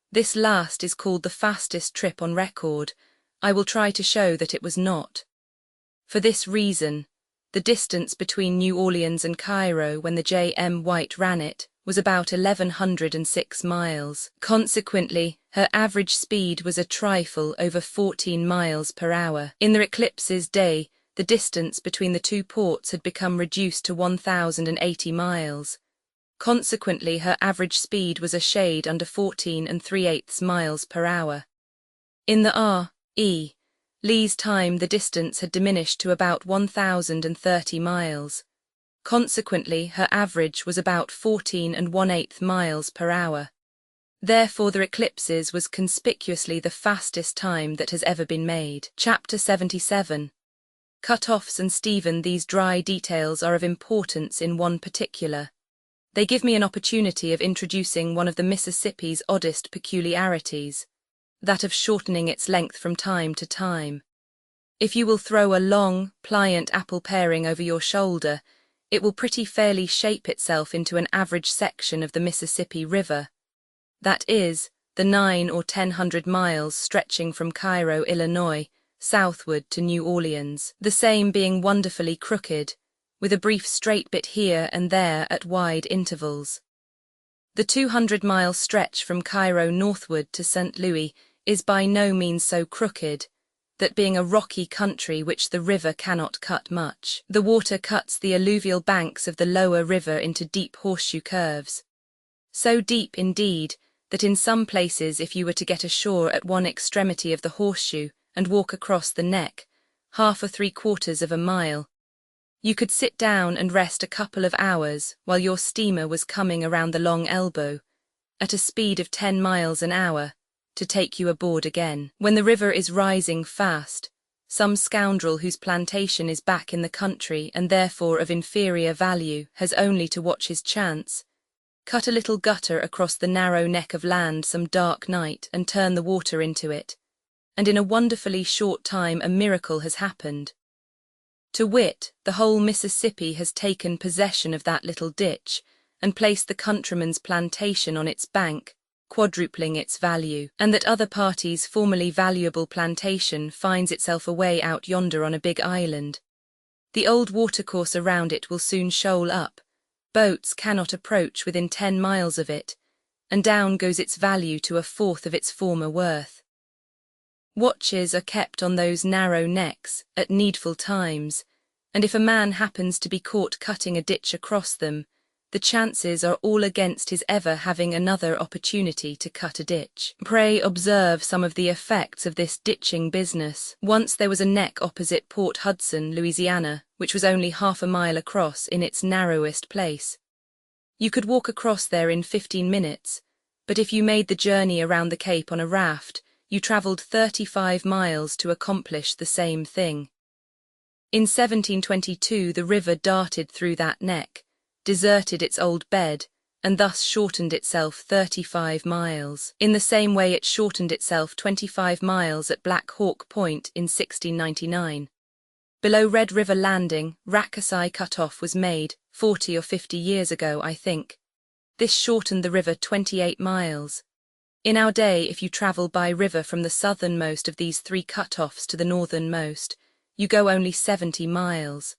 This last is called the fastest trip on record. I will try to show that it was not. For this reason, the distance between New Orleans and Cairo when the J.M. White ran it was about 1,106 miles. Consequently, her average speed was a trifle over 14 miles per hour. In the Eclipse's day, the distance between the 2 ports had become reduced to 1,080 miles. Consequently, her average speed was a shade under 14 3/8 miles per hour. In the R.E. Lee's time, the distance had diminished to about 1,030 miles. Consequently, her average was about 14 1/8 miles per hour. Therefore, the Eclipse's was conspicuously the fastest time that has ever been made. Chapter 77. Cut-offs and Stephen. These dry details are of importance in one particular. They give me an opportunity of introducing one of the Mississippi's oddest peculiarities, that of shortening its length from time to time. If you will throw a long, pliant apple paring over your shoulder, it will pretty fairly shape itself into an average section of the Mississippi River. That is, the 900 or 1,000 miles stretching from Cairo, Illinois, southward to New Orleans, the same being wonderfully crooked, with a brief straight bit here and there at wide intervals. The 200-mile stretch from Cairo northward to St. Louis is by no means so crooked, that being a rocky country which the river cannot cut much, the water cuts the alluvial banks of the lower river into deep horseshoe curves. So deep, indeed, that in some places if you were to get ashore at one extremity of the horseshoe and walk across the neck, 1/2 or 3/4 of a mile, you could sit down and rest a couple of hours while your steamer was coming around the long elbow, at a speed of 10 miles an hour, to take you aboard again. When the river is rising fast, some scoundrel whose plantation is back in the country and therefore of inferior value has only to watch his chance, cut a little gutter across the narrow neck of land some dark night and turn the water into it, and in a wonderfully short time a miracle has happened. To wit, the whole Mississippi has taken possession of that little ditch and placed the countryman's plantation on its bank, quadrupling its value, and that other party's formerly valuable plantation finds itself away out yonder on a big island. The old watercourse around it will soon shoal up, boats cannot approach within 10 miles of it, and down goes its value to 1/4 of its former worth. Watches are kept on those narrow necks at needful times, and if a man happens to be caught cutting a ditch across them, the chances are all against his ever having another opportunity to cut a ditch. Pray observe some of the effects of this ditching business. Once there was a neck opposite Port Hudson, Louisiana, which was only 1/2 a mile across in its narrowest place. You could walk across there in 15 minutes, but if you made the journey around the Cape on a raft, you travelled 35 miles to accomplish the same thing. In 1722 the river darted through that neck, deserted its old bed, and thus shortened itself 35 miles. In the same way it shortened itself 25 miles at Black Hawk Point in 1699. Below Red River Landing, Rackasai Cut-off was made, 40 or 50 years ago, I think. This shortened the river 28 miles. In our day, if you travel by river from the southernmost of these 3 cut-offs to the northernmost, you go only 70 miles.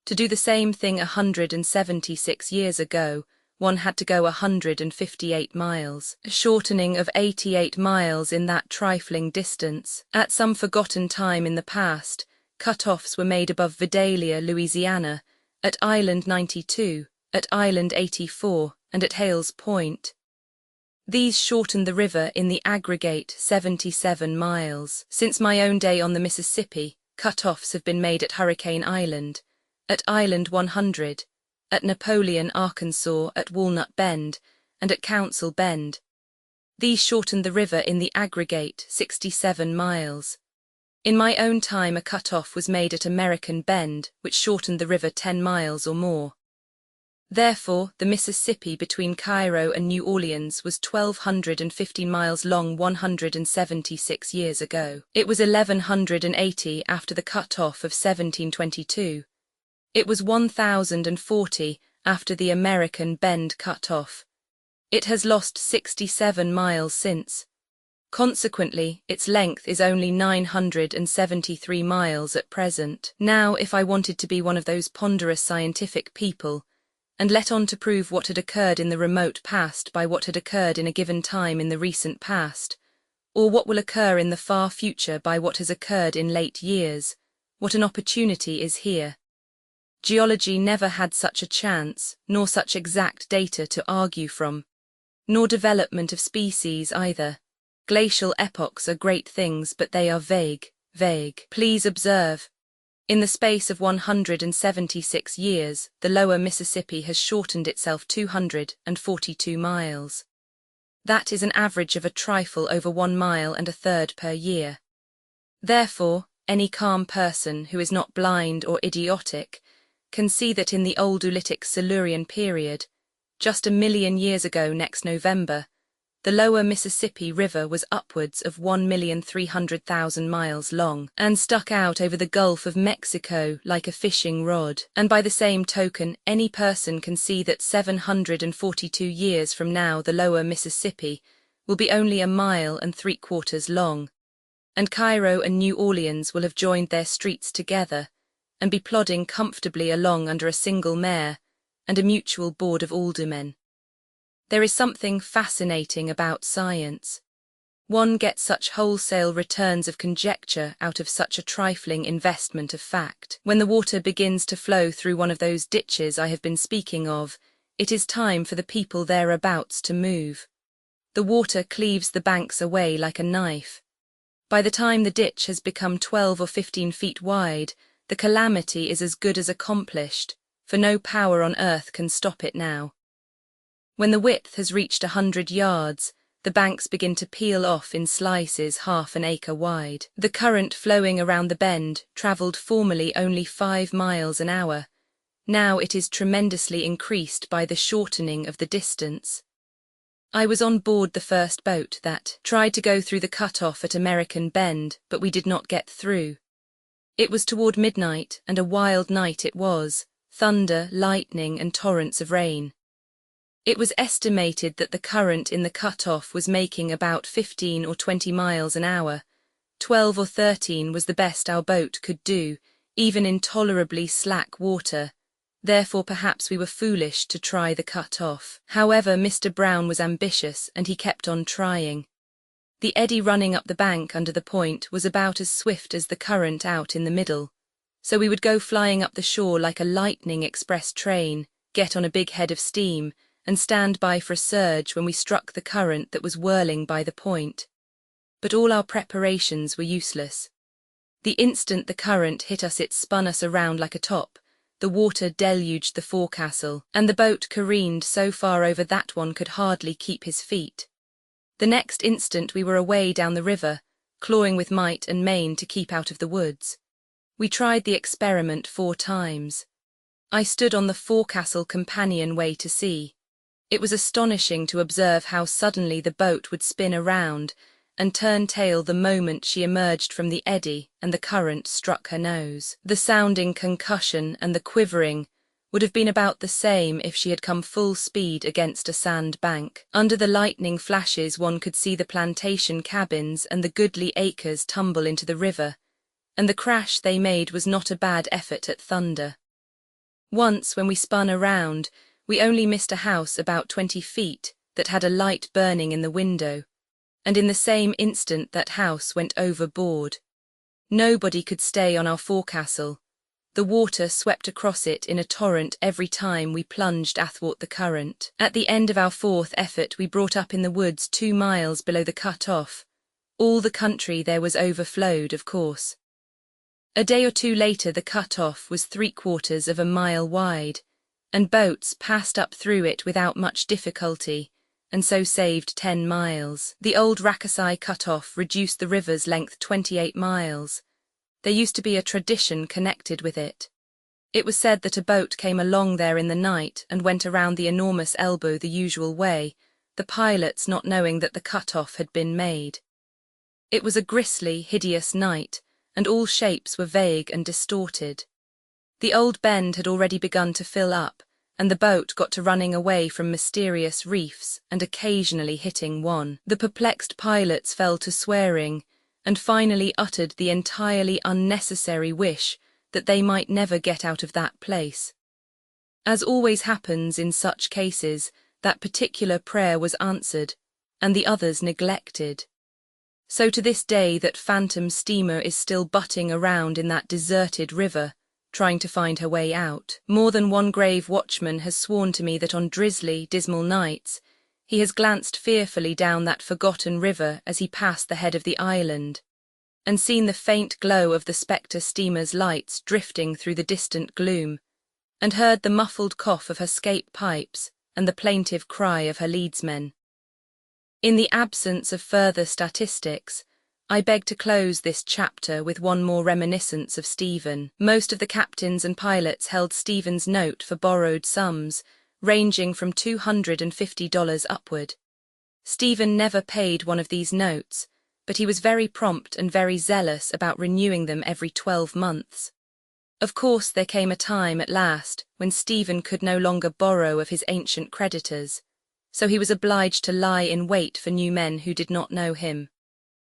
To do the same thing 176 years ago, one had to go 158 miles, a shortening of 88 miles in that trifling distance. At some forgotten time in the past, cut-offs were made above Vidalia, Louisiana, at Island 92, at Island 84, and at Hales Point. These shortened the river in the aggregate 77 miles. Since my own day on the Mississippi, cut-offs have been made at Hurricane Island, at Island 100, at Napoleon, Arkansas, at Walnut Bend, and at Council Bend. These shortened the river in the aggregate 67 miles. In my own time a cut-off was made at American Bend, which shortened the river 10 miles or more. Therefore, the Mississippi between Cairo and New Orleans was 1,250 miles long 176 years ago. It was 1,180 after the cut-off of 1722. It was 1,040 after the American Bend cut-off. It has lost 67 miles since. Consequently, its length is only 973 miles at present. Now, if I wanted to be one of those ponderous scientific people, and let on to prove what had occurred in the remote past by what had occurred in a given time in the recent past, or what will occur in the far future by what has occurred in late years, what an opportunity is here. Geology never had such a chance, nor such exact data to argue from, nor development of species either. Glacial epochs are great things, but they are vague. Please observe. In the space of 176 years, the lower Mississippi has shortened itself 242 miles. That is an average of a trifle over 1 mile and a third per year. Therefore, any calm person who is not blind or idiotic can see that in the Old-Oolitic Silurian period, just 1 million years ago next November, the lower Mississippi River was upwards of 1,300,000 miles long and stuck out over the Gulf of Mexico like a fishing rod. And by the same token, any person can see that 742 years from now the lower Mississippi will be only 1.75 miles long, and Cairo and New Orleans will have joined their streets together and be plodding comfortably along under a single mayor and a mutual board of aldermen. There is something fascinating about science. One gets such wholesale returns of conjecture out of such a trifling investment of fact. When the water begins to flow through one of those ditches I have been speaking of, it is time for the people thereabouts to move. The water cleaves the banks away like a knife. By the time the ditch has become 12 or 15 feet wide, the calamity is as good as accomplished, for no power on earth can stop it now. When the width has reached 100 yards, the banks begin to peel off in slices half an acre wide. The current flowing around the bend travelled formerly only 5 miles an hour. Now it is tremendously increased by the shortening of the distance. I was on board the first boat that tried to go through the cut-off at American Bend, but we did not get through. It was toward midnight, and a wild night it was, thunder, lightning, and torrents of rain. It was estimated that the current in the cut-off was making about 15 or 20 miles an hour. 12 or 13 was the best our boat could do, even in tolerably slack water. Therefore perhaps we were foolish to try the cut-off. However, Mr. Brown was ambitious, and he kept on trying. The eddy running up the bank under the point was about as swift as the current out in the middle, so we would go flying up the shore like a lightning express train, get on a big head of steam, and stand by for a surge when we struck the current that was whirling by the point. But all our preparations were useless. The instant the current hit us it spun us around like a top, the water deluged the forecastle, and the boat careened so far over that one could hardly keep his feet. The next instant we were away down the river, clawing with might and main to keep out of the woods. We tried the experiment 4 times. I stood on the forecastle companionway to see. It was astonishing to observe how suddenly the boat would spin around and turn tail the moment she emerged from the eddy and the current struck her nose. The sounding concussion and the quivering would have been about the same if she had come full speed against a sand bank. Under the lightning flashes one could see the plantation cabins and the goodly acres tumble into the river, and the crash they made was not a bad effort at thunder. Once, when we spun around, we only missed a house about 20 feet that had a light burning in the window, and in the same instant that house went overboard. Nobody could stay on our forecastle. The water swept across it in a torrent every time we plunged athwart the current. At the end of our fourth effort, we brought up in the woods 2 miles below the cut-off. All the country there was overflowed, of course. A day or two later, the cut-off was 3/4 of a mile wide, and boats passed up through it without much difficulty, and so saved 10 miles. The old Rakasai cut-off reduced the river's length 28 miles. There used to be a tradition connected with it. It was said that a boat came along there in the night and went around the enormous elbow the usual way, the pilots not knowing that the cut-off had been made. It was a grisly, hideous night, and all shapes were vague and distorted. The old bend had already begun to fill up, and the boat got to running away from mysterious reefs and occasionally hitting one. The perplexed pilots fell to swearing, and finally uttered the entirely unnecessary wish that they might never get out of that place. As always happens in such cases, that particular prayer was answered, and the others neglected. So to this day that phantom steamer is still butting around in that deserted river, trying to find her way out. More than one grave watchman has sworn to me that on drizzly, dismal nights, he has glanced fearfully down that forgotten river as he passed the head of the island, and seen the faint glow of the spectre steamer's lights drifting through the distant gloom, and heard the muffled cough of her scape pipes and the plaintive cry of her leadsmen. In the absence of further statistics, I beg to close this chapter with one more reminiscence of Stephen. Most of the captains and pilots held Stephen's note for borrowed sums, ranging from $250 upward. Stephen never paid one of these notes, but he was very prompt and very zealous about renewing them every 12 months. Of course, there came a time at last when Stephen could no longer borrow of his ancient creditors, so he was obliged to lie in wait for new men who did not know him.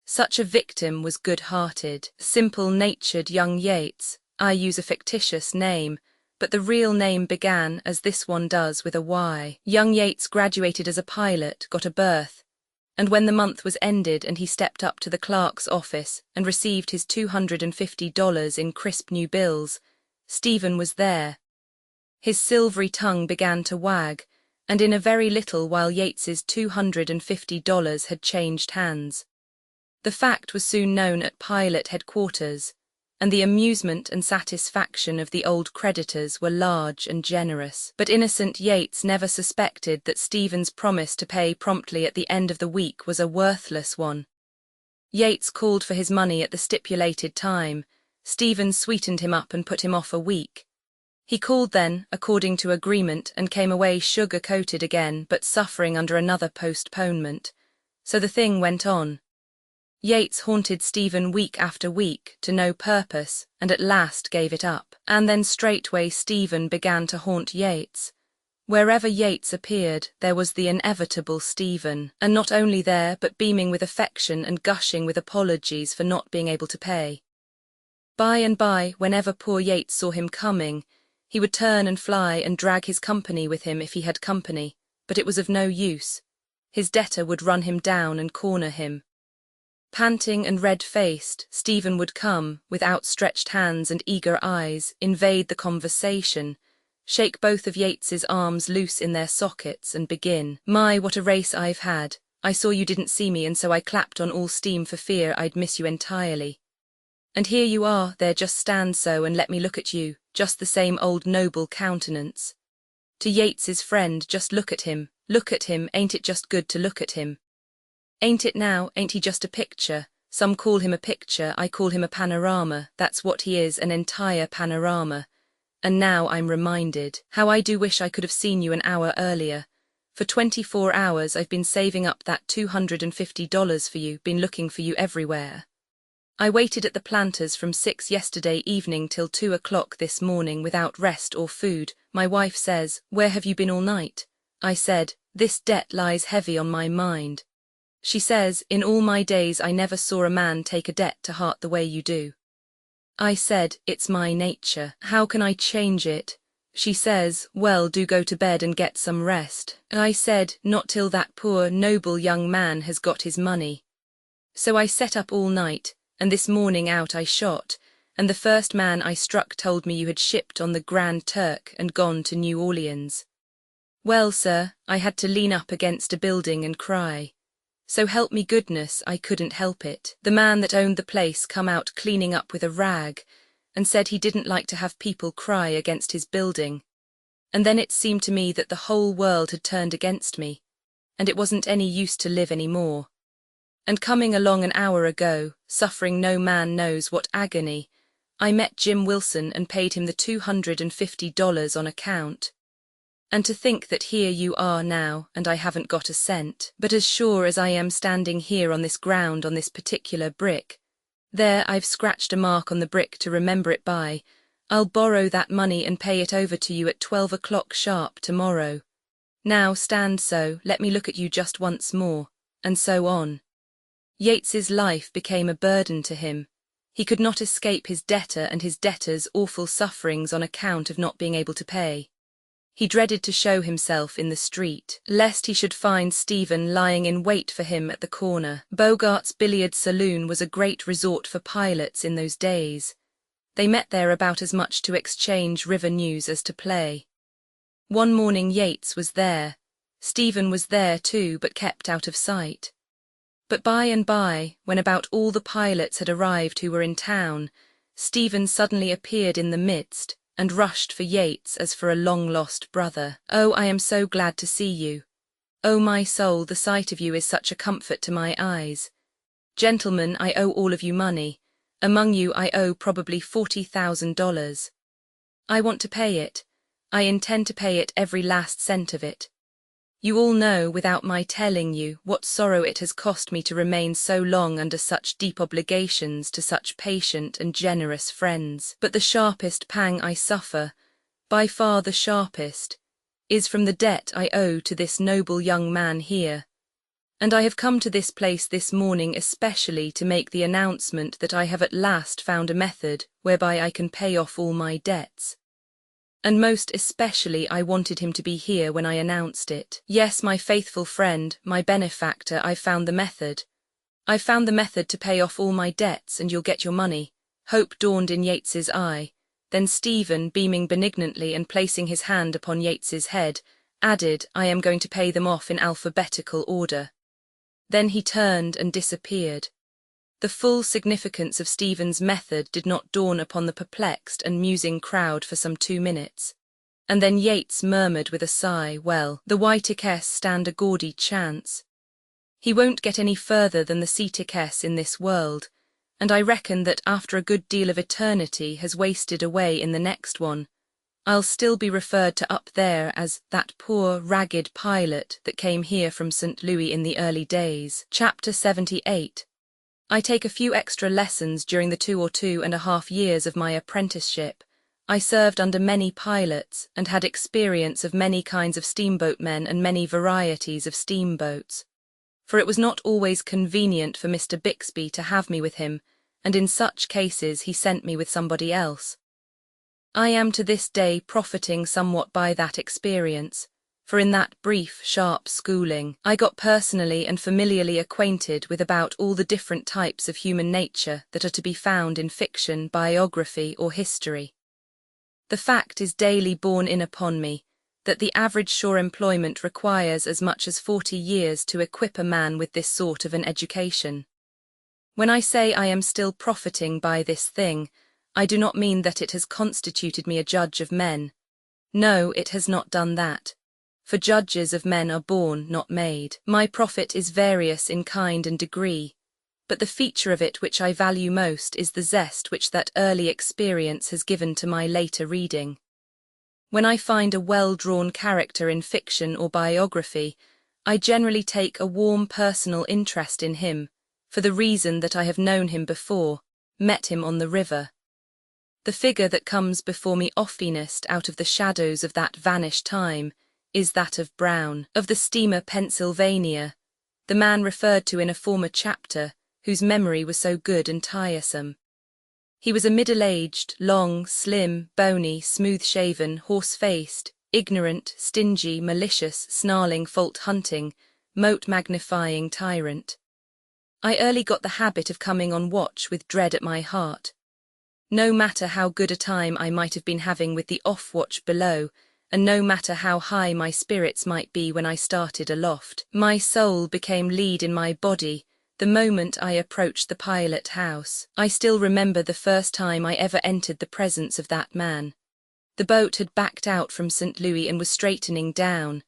Such a victim was good-hearted, simple-natured young Yates. I use a fictitious name, but the real name began as this one does with a Y. Young Yates graduated as a pilot, got a berth, and when the month was ended and he stepped up to the clerk's office and received his $250 in crisp new bills, Stephen was there. His silvery tongue began to wag, and in a very little while Yates's $250 had changed hands. The fact was soon known at pilot headquarters, and the amusement and satisfaction of the old creditors were large and generous. But innocent Yates never suspected that Stephen's promise to pay promptly at the end of the week was a worthless one. Yates called for his money at the stipulated time. Stephen sweetened him up and put him off a week. He called then, according to agreement, and came away sugar-coated again, but suffering under another postponement. So the thing went on. Yates haunted Stephen week after week, to no purpose, and at last gave it up. And then straightway Stephen began to haunt Yates. Wherever Yates appeared, there was the inevitable Stephen, and not only there, but beaming with affection and gushing with apologies for not being able to pay. By and by, whenever poor Yates saw him coming, he would turn and fly and drag his company with him if he had company, but it was of no use. His debtor would run him down and corner him. Panting and red-faced, Stephen would come, with outstretched hands and eager eyes, invade the conversation, shake both of Yates's arms loose in their sockets and begin, "My, what a race I've had. I saw you didn't see me and so I clapped on all steam for fear I'd miss you entirely. And here you are, there just stand so and let me look at you, just the same old noble countenance." To Yates's friend, "Just look at him, ain't it just good to look at him? Ain't it now, ain't he just a picture? Some call him a picture, I call him a panorama, that's what he is, an entire panorama. And now I'm reminded, how I do wish I could have seen you an hour earlier. For 24 hours I've been saving up that $250 for you, been looking for you everywhere. I waited at the Planters from 6 yesterday evening till 2 o'clock this morning without rest or food. My wife says, 'Where have you been all night?' I said, 'This debt lies heavy on my mind.' She says, 'In all my days I never saw a man take a debt to heart the way you do.' I said, "It's my nature. How can I change it?" She says, "Well, do go to bed and get some rest." I said, "Not till that poor, noble young man has got his money." So I sat up all night, and this morning out I shot, and the first man I struck told me you had shipped on the Grand Turk and gone to New Orleans. Well, sir, I had to lean up against a building and cry. So help me goodness, I couldn't help it. The man that owned the place come out cleaning up with a rag, and said he didn't like to have people cry against his building. And then it seemed to me that the whole world had turned against me, and it wasn't any use to live any more. And coming along an hour ago, suffering no man knows what agony, I met Jim Wilson and paid him the $250 on account. And to think that here you are now, and I haven't got a cent. But as sure as I am standing here on this ground on this particular brick, there I've scratched a mark on the brick to remember it by, I'll borrow that money and pay it over to you at 12 o'clock sharp tomorrow. Now stand so, let me look at you just once more, and so on. Yates's life became a burden to him. He could not escape his debtor and his debtor's awful sufferings on account of not being able to pay. He dreaded to show himself in the street, lest he should find Stephen lying in wait for him at the corner. Bogart's billiard saloon was a great resort for pilots in those days. They met there about as much to exchange river news as to play. One morning Yates was there. Stephen was there too, but kept out of sight. But by and by, when about all the pilots had arrived who were in town, Stephen suddenly appeared in the midst, and rushed for Yates as for a long-lost brother. "Oh, I am so glad to see you. Oh, my soul, the sight of you is such a comfort to my eyes. Gentlemen, I owe all of you money. Among you I owe probably $40,000. I want to pay it. I intend to pay it, every last cent of it. You all know, without my telling you, what sorrow it has cost me to remain so long under such deep obligations to such patient and generous friends. But the sharpest pang I suffer, by far the sharpest, is from the debt I owe to this noble young man here. And I have come to this place this morning especially to make the announcement that I have at last found a method whereby I can pay off all my debts. And most especially I wanted him to be here when I announced it. Yes, my faithful friend, my benefactor, I've found the method. I've found the method to pay off all my debts, and you'll get your money." Hope dawned in Yates's eye. Then Stephen, beaming benignantly and placing his hand upon Yates's head, added, "I am going to pay them off in alphabetical order." Then he turned and disappeared. The full significance of Stephen's method did not dawn upon the perplexed and musing crowd for some 2 minutes. And then Yates murmured with a sigh, "Well, the Y-tickets stand a gaudy chance. He won't get any further than the C-tickets in this world, and I reckon that after a good deal of eternity has wasted away in the next one, I'll still be referred to up there as that poor, ragged pilot that came here from St. Louis in the early days." Chapter 78. I take a few extra lessons during the 2.5 years of my apprenticeship. I served under many pilots and had experience of many kinds of steamboatmen and many varieties of steamboats. For it was not always convenient for Mr. Bixby to have me with him, and in such cases he sent me with somebody else. I am to this day profiting somewhat by that experience, for in that brief, sharp schooling, I got personally and familiarly acquainted with about all the different types of human nature that are to be found in fiction, biography, or history. The fact is daily borne in upon me that the average shore employment requires as much as 40 years to equip a man with this sort of an education. When I say I am still profiting by this thing, I do not mean that it has constituted me a judge of men. No, it has not done that. For judges of men are born, not made. My profit is various in kind and degree, but the feature of it which I value most is the zest which that early experience has given to my later reading. When I find a well-drawn character in fiction or biography, I generally take a warm personal interest in him, for the reason that I have known him before, met him on the river. The figure that comes before me oftenest out of the shadows of that vanished time is that of Brown, of the steamer Pennsylvania, the man referred to in a former chapter, whose memory was so good and tiresome. He was a middle-aged, long, slim, bony, smooth-shaven, horse-faced, ignorant, stingy, malicious, snarling, fault-hunting, moat-magnifying tyrant. I early got the habit of coming on watch with dread at my heart. No matter how good a time I might have been having with the off-watch below, and no matter how high my spirits might be when I started aloft, my soul became lead in my body the moment I approached the pilot house. I still remember the first time I ever entered the presence of that man. The boat had backed out from St. Louis and was straightening down.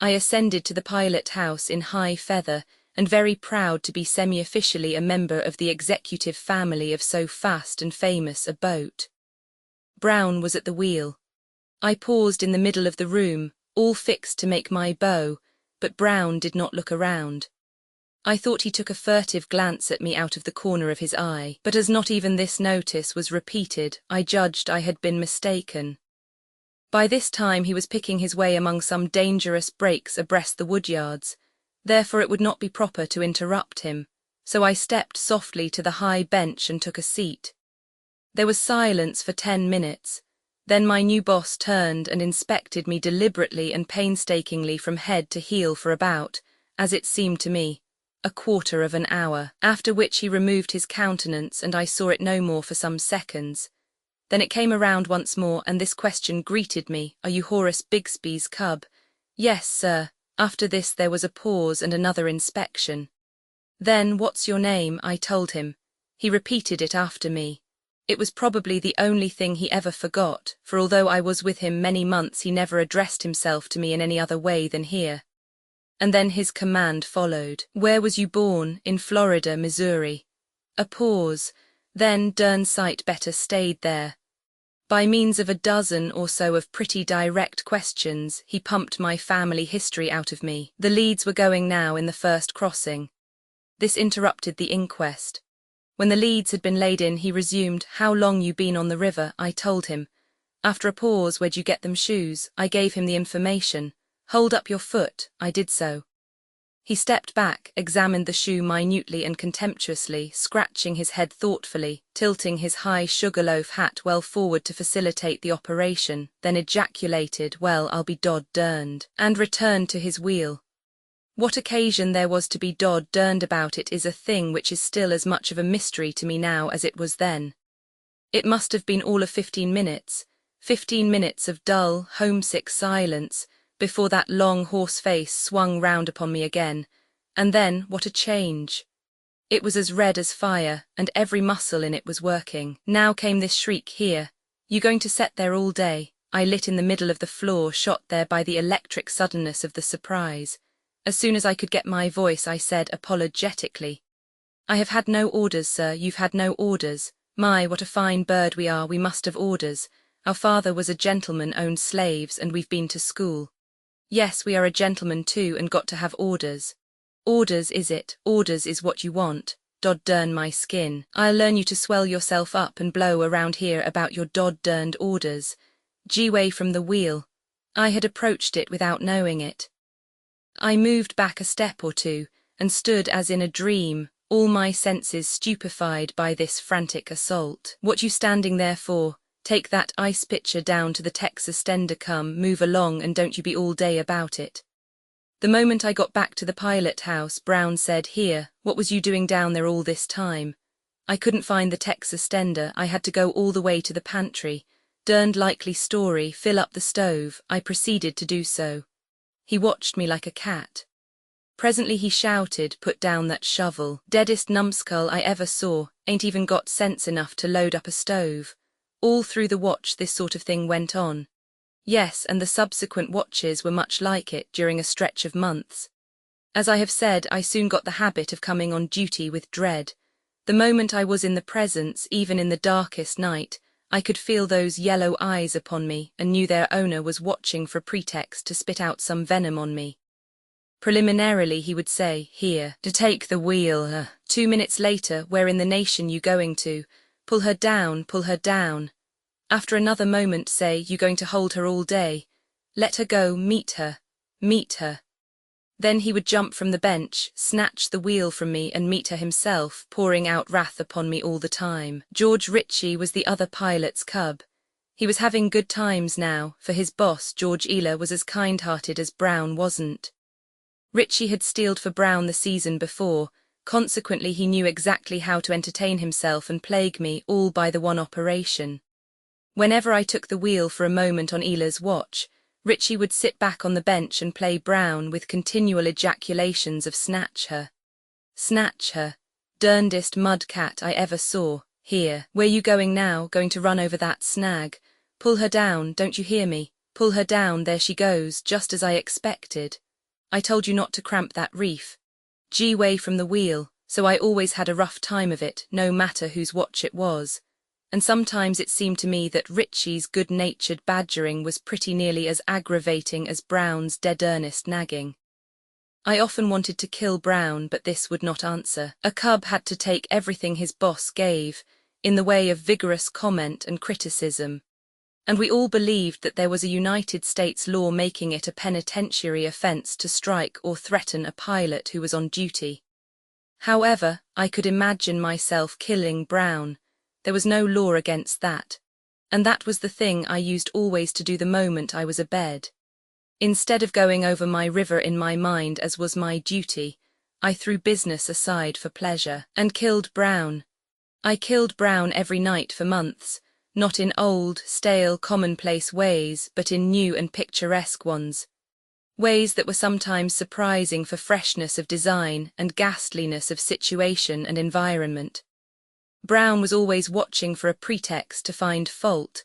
I ascended to the pilot house in high feather, and very proud to be semi-officially a member of the executive family of so fast and famous a boat. Brown was at the wheel. I paused in the middle of the room, all fixed to make my bow, but Brown did not look around. I thought he took a furtive glance at me out of the corner of his eye, but as not even this notice was repeated, I judged I had been mistaken. By this time he was picking his way among some dangerous breaks abreast the woodyards. Therefore it would not be proper to interrupt him, so I stepped softly to the high bench and took a seat. There was silence for 10 minutes. Then my new boss turned and inspected me deliberately and painstakingly from head to heel for about, as it seemed to me, a quarter of an hour, after which he removed his countenance and I saw it no more for some seconds. Then it came around once more and this question greeted me, "Are you Horace Bigsby's cub?" "Yes, sir." After this there was a pause and another inspection. Then, "What's your name?" I told him. He repeated it after me. It was probably the only thing he ever forgot, for although I was with him many months he never addressed himself to me in any other way than here. And then his command followed. "Where was you born?" "In Florida, Missouri." A pause. Then, darn sight better stayed there. By means of a dozen or so of pretty direct questions, he pumped my family history out of me. The leads were going now in the first crossing. This interrupted the inquest. When the leads had been laid in, he resumed, "How long you been on the river?" I told him. After a pause, "Where'd you get them shoes?" I gave him the information. "Hold up your foot." I did so. He stepped back, examined the shoe minutely and contemptuously, scratching his head thoughtfully, tilting his high sugarloaf hat well forward to facilitate the operation, then ejaculated, "Well, I'll be dod-derned," and returned to his wheel. What occasion there was to be dod-derned about it is a thing which is still as much of a mystery to me now as it was then. It must have been all of 15 minutes of dull, homesick silence, before that long horse face swung round upon me again, and then, what a change! It was as red as fire, and every muscle in it was working. Now came this shriek here. "You going to set there all day?" I lit in the middle of the floor, shot there by the electric suddenness of the surprise. As soon as I could get my voice, I said apologetically, "I have had no orders, sir. You've had no orders. My, what a fine bird we are, we must have orders. Our father was a gentleman, owned slaves, and we've been to school. Yes, we are a gentleman too, and got to have orders. Orders is it, orders is what you want. Dod-dern my skin. I'll learn you to swell yourself up and blow around here about your dod-derned orders. G-way from the wheel." I had approached it without knowing it. I moved back a step or two, and stood as in a dream, all my senses stupefied by this frantic assault. "What you standing there for? Take that ice pitcher down to the Texas tender, come, move along, and don't you be all day about it." The moment I got back to the pilot house, Brown said, "Here, what was you doing down there all this time?" "I couldn't find the Texas tender, I had to go all the way to the pantry. Derned likely story, fill up the stove." I proceeded to do so. He watched me like a cat. Presently he shouted, "Put down that shovel. Deadest numbskull I ever saw, ain't even got sense enough to load up a stove." All through the watch this sort of thing went on. Yes, and the subsequent watches were much like it during a stretch of months. As I have said, I soon got the habit of coming on duty with dread. The moment I was in the presence, even in the darkest night, I could feel those yellow eyes upon me and knew their owner was watching for a pretext to spit out some venom on me. Preliminarily he would say, "Here, to take the wheel." 2 minutes later, "Where in the nation you going to? Pull her down, pull her down." After another moment say, "You going to hold her all day? Let her go, meet her, meet her." Then he would jump from the bench, snatch the wheel from me and meet her himself, pouring out wrath upon me all the time. George Ritchie was the other pilot's cub. He was having good times now, for his boss, George Ealer, was as kind-hearted as Brown wasn't. Ritchie had steeled for Brown the season before, consequently he knew exactly how to entertain himself and plague me, all by the one operation. Whenever I took the wheel for a moment on Ealer's watch, Ritchie would sit back on the bench and play Brown with continual ejaculations of snatch her. Snatch her. Derndest mud cat I ever saw. Here. Where you going now? Going to run over that snag? Pull her down, don't you hear me? Pull her down, there she goes, just as I expected. I told you not to cramp that reef. Gee way from the wheel, so I always had a rough time of it, no matter whose watch it was. And sometimes it seemed to me that Ritchie's good-natured badgering was pretty nearly as aggravating as Brown's dead-earnest nagging. I often wanted to kill Brown, but this would not answer. A cub had to take everything his boss gave, in the way of vigorous comment and criticism. And we all believed that there was a United States law making it a penitentiary offense to strike or threaten a pilot who was on duty. However, I could imagine myself killing Brown. There was no law against that. And that was the thing I used always to do the moment I was abed. Instead of going over my river in my mind as was my duty, I threw business aside for pleasure, and killed Brown. I killed Brown every night for months, not in old, stale, commonplace ways, but in new and picturesque ones. Ways that were sometimes surprising for freshness of design and ghastliness of situation and environment. Brown was always watching for a pretext to find fault,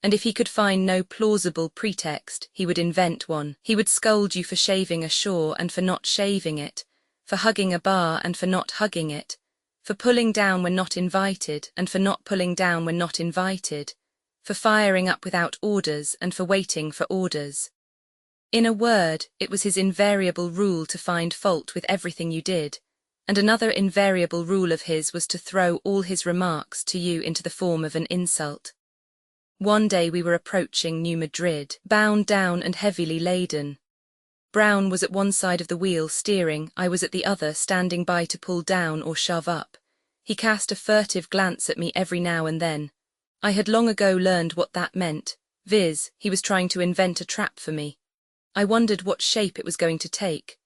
and if he could find no plausible pretext, he would invent one. He would scold you for shaving ashore and for not shaving it, for hugging a bar and for not hugging it, for pulling down when not invited and for not pulling down when not invited, for firing up without orders and for waiting for orders. In a word, it was his invariable rule to find fault with everything you did, and another invariable rule of his was to throw all his remarks to you into the form of an insult. One day we were approaching New Madrid, bound down and heavily laden. Brown was at one side of the wheel steering, I was at the other standing by to pull down or shove up. He cast a furtive glance at me every now and then. I had long ago learned what that meant, viz., he was trying to invent a trap for me. I wondered what shape it was going to take.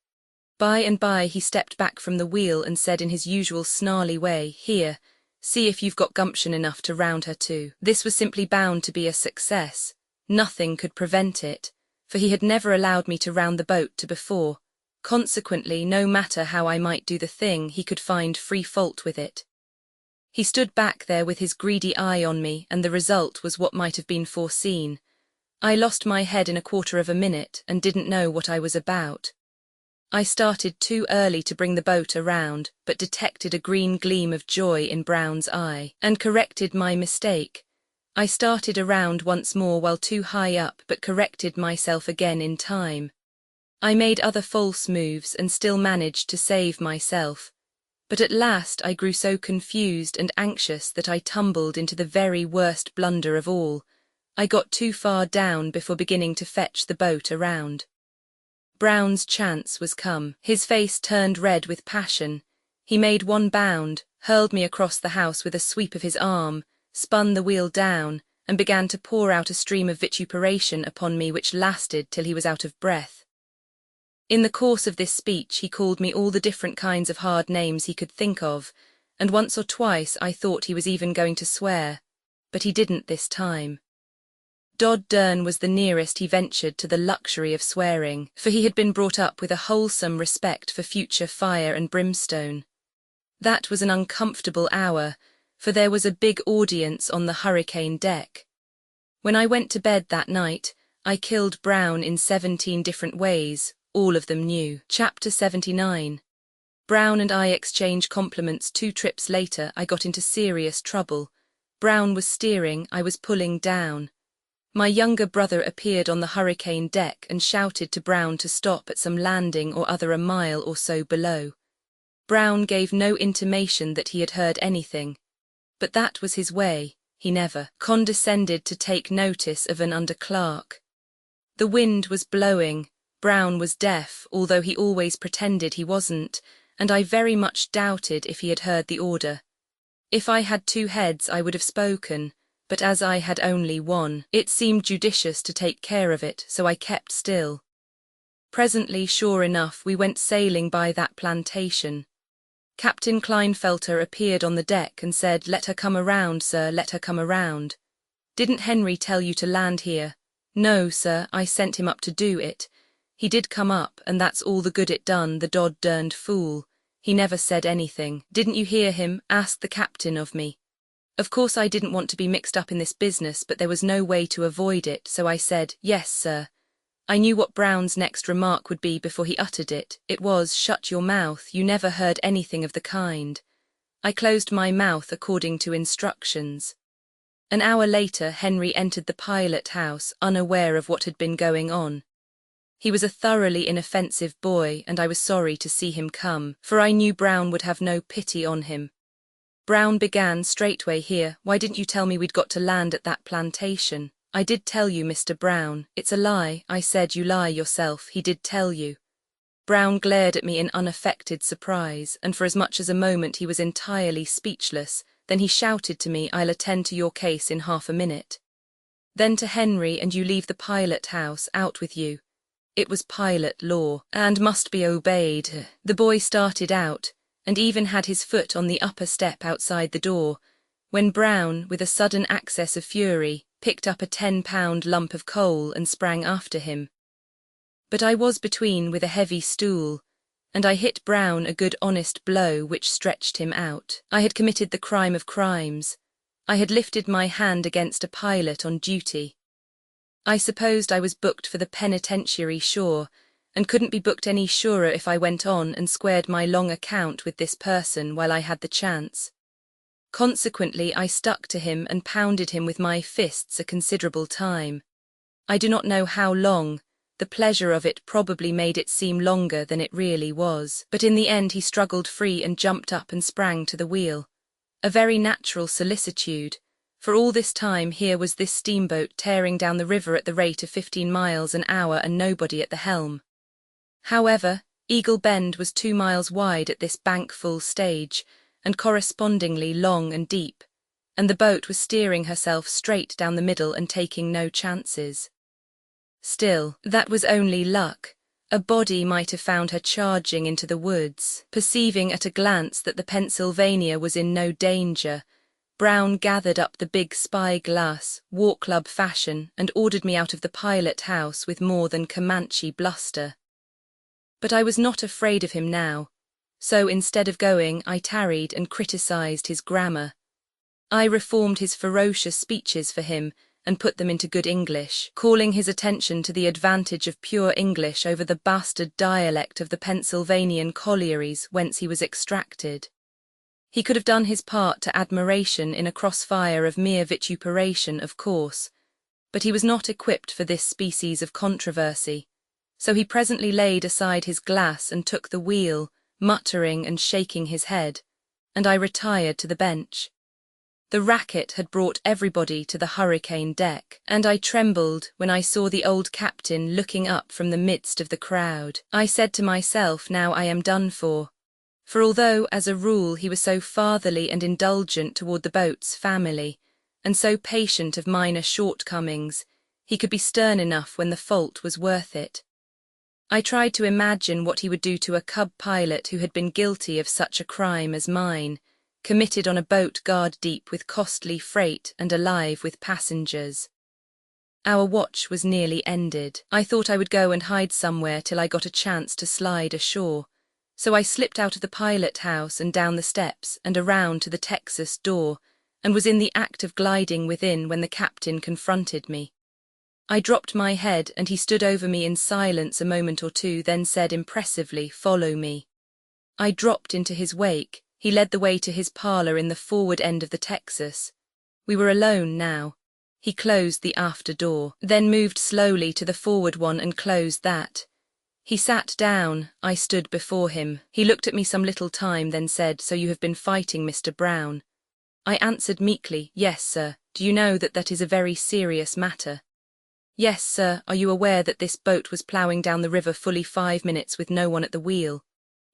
By and by he stepped back from the wheel and said in his usual snarly way, "Here, see if you've got gumption enough to round her too." This was simply bound to be a success. Nothing could prevent it, for he had never allowed me to round the boat to before. Consequently, no matter how I might do the thing, he could find free fault with it. He stood back there with his greedy eye on me, and the result was what might have been foreseen. I lost my head in a quarter of a minute and didn't know what I was about. I started too early to bring the boat around, but detected a green gleam of joy in Brown's eye, and corrected my mistake. I started around once more while too high up, but corrected myself again in time. I made other false moves and still managed to save myself. But at last I grew so confused and anxious that I tumbled into the very worst blunder of all. I got too far down before beginning to fetch the boat around. Brown's chance was come. His face turned red with passion. He made one bound, hurled me across the house with a sweep of his arm, spun the wheel down, and began to pour out a stream of vituperation upon me which lasted till he was out of breath. In the course of this speech he called me all the different kinds of hard names he could think of, and once or twice I thought he was even going to swear, but he didn't this time. Dod Dern was the nearest he ventured to the luxury of swearing, for he had been brought up with a wholesome respect for future fire and brimstone. That was an uncomfortable hour, for there was a big audience on the hurricane deck. When I went to bed that night, I killed Brown in 17 different ways, all of them new. Chapter 79. Brown and I exchanged compliments. 2 trips later, I got into serious trouble. Brown was steering, I was pulling down. My younger brother appeared on the hurricane deck and shouted to Brown to stop at some landing or other a mile or so below. Brown gave no intimation that he had heard anything, but that was his way. He never condescended to take notice of an under-clerk. The wind was blowing. Brown was deaf, although he always pretended he wasn't, and I very much doubted if he had heard the order. If I had two heads I would have spoken, but as I had only one, it seemed judicious to take care of it, so I kept still. Presently, sure enough, we went sailing by that plantation. Captain Klinefelter appeared on the deck and said, "Let her come around, sir, let her come around." "Didn't Henry tell you to land here?" "No, sir, I sent him up to do it. He did come up, and that's all the good it done, the dod-derned fool. He never said anything." "Didn't you hear him?" asked the captain of me. Of course I didn't want to be mixed up in this business, but there was no way to avoid it, so I said, "Yes, sir." I knew what Brown's next remark would be before he uttered it. It was, "Shut your mouth, you never heard anything of the kind." I closed my mouth according to instructions. An hour later, Henry entered the pilot house, unaware of what had been going on. He was a thoroughly inoffensive boy, and I was sorry to see him come, for I knew Brown would have no pity on him. Brown began straightway, "Here, why didn't you tell me we'd got to land at that plantation?" "I did tell you, Mr. Brown." "It's a lie." I said. "You lie yourself. He did tell you." Brown glared at me in unaffected surprise, and for as much as a moment he was entirely speechless. Then he shouted to me, "I'll attend to your case in half a minute." Then to Henry, "And you leave the pilot house, out with you." It was pilot law, and must be obeyed. The boy started out, and even had his foot on the upper step outside the door, when Brown, with a sudden access of fury, picked up a 10-pound lump of coal and sprang after him. But I was between with a heavy stool, and I hit Brown a good honest blow which stretched him out. I had committed the crime of crimes. I had lifted my hand against a pilot on duty. I supposed I was booked for the penitentiary sure, and couldn't be booked any surer if I went on and squared my long account with this person while I had the chance. Consequently, I stuck to him and pounded him with my fists a considerable time. I do not know how long. The pleasure of it probably made it seem longer than it really was, but in the end he struggled free and jumped up and sprang to the wheel. A very natural solicitude, for all this time here was this steamboat tearing down the river at the rate of 15 miles an hour and nobody at the helm. However, Eagle Bend was 2 miles wide at this bank-full stage, and correspondingly long and deep, and the boat was steering herself straight down the middle and taking no chances. Still, that was only luck. A body might have found her charging into the woods. Perceiving at a glance that the Pennsylvania was in no danger, Brown gathered up the big spy-glass, war-club fashion, and ordered me out of the pilot house with more than Comanche bluster. But I was not afraid of him now. So instead of going, I tarried and criticized his grammar. I reformed his ferocious speeches for him and put them into good English, calling his attention to the advantage of pure English over the bastard dialect of the Pennsylvanian collieries whence he was extracted. He could have done his part to admiration in a crossfire of mere vituperation, of course, but he was not equipped for this species of controversy, so he presently laid aside his glass and took the wheel, muttering and shaking his head, and I retired to the bench. The racket had brought everybody to the hurricane deck, and I trembled when I saw the old captain looking up from the midst of the crowd. I said to myself, now I am done for although, as a rule, he was so fatherly and indulgent toward the boat's family, and so patient of minor shortcomings, he could be stern enough when the fault was worth it. I tried to imagine what he would do to a cub pilot who had been guilty of such a crime as mine, committed on a boat guard deep with costly freight and alive with passengers. Our watch was nearly ended. I thought I would go and hide somewhere till I got a chance to slide ashore, so I slipped out of the pilot house and down the steps and around to the Texas door, and was in the act of gliding within when the captain confronted me. I dropped my head, and he stood over me in silence a moment or two, then said impressively, "Follow me." I dropped into his wake. He led the way to his parlor in the forward end of the Texas. We were alone now. He closed the after door, then moved slowly to the forward one and closed that. He sat down. I stood before him. He looked at me some little time, then said, "So you have been fighting, Mr. Brown?" I answered meekly, "Yes, sir. Do you know that that is a very serious matter?" Yes, sir. Are you aware that this boat was ploughing down the river fully 5 minutes with no one at the wheel?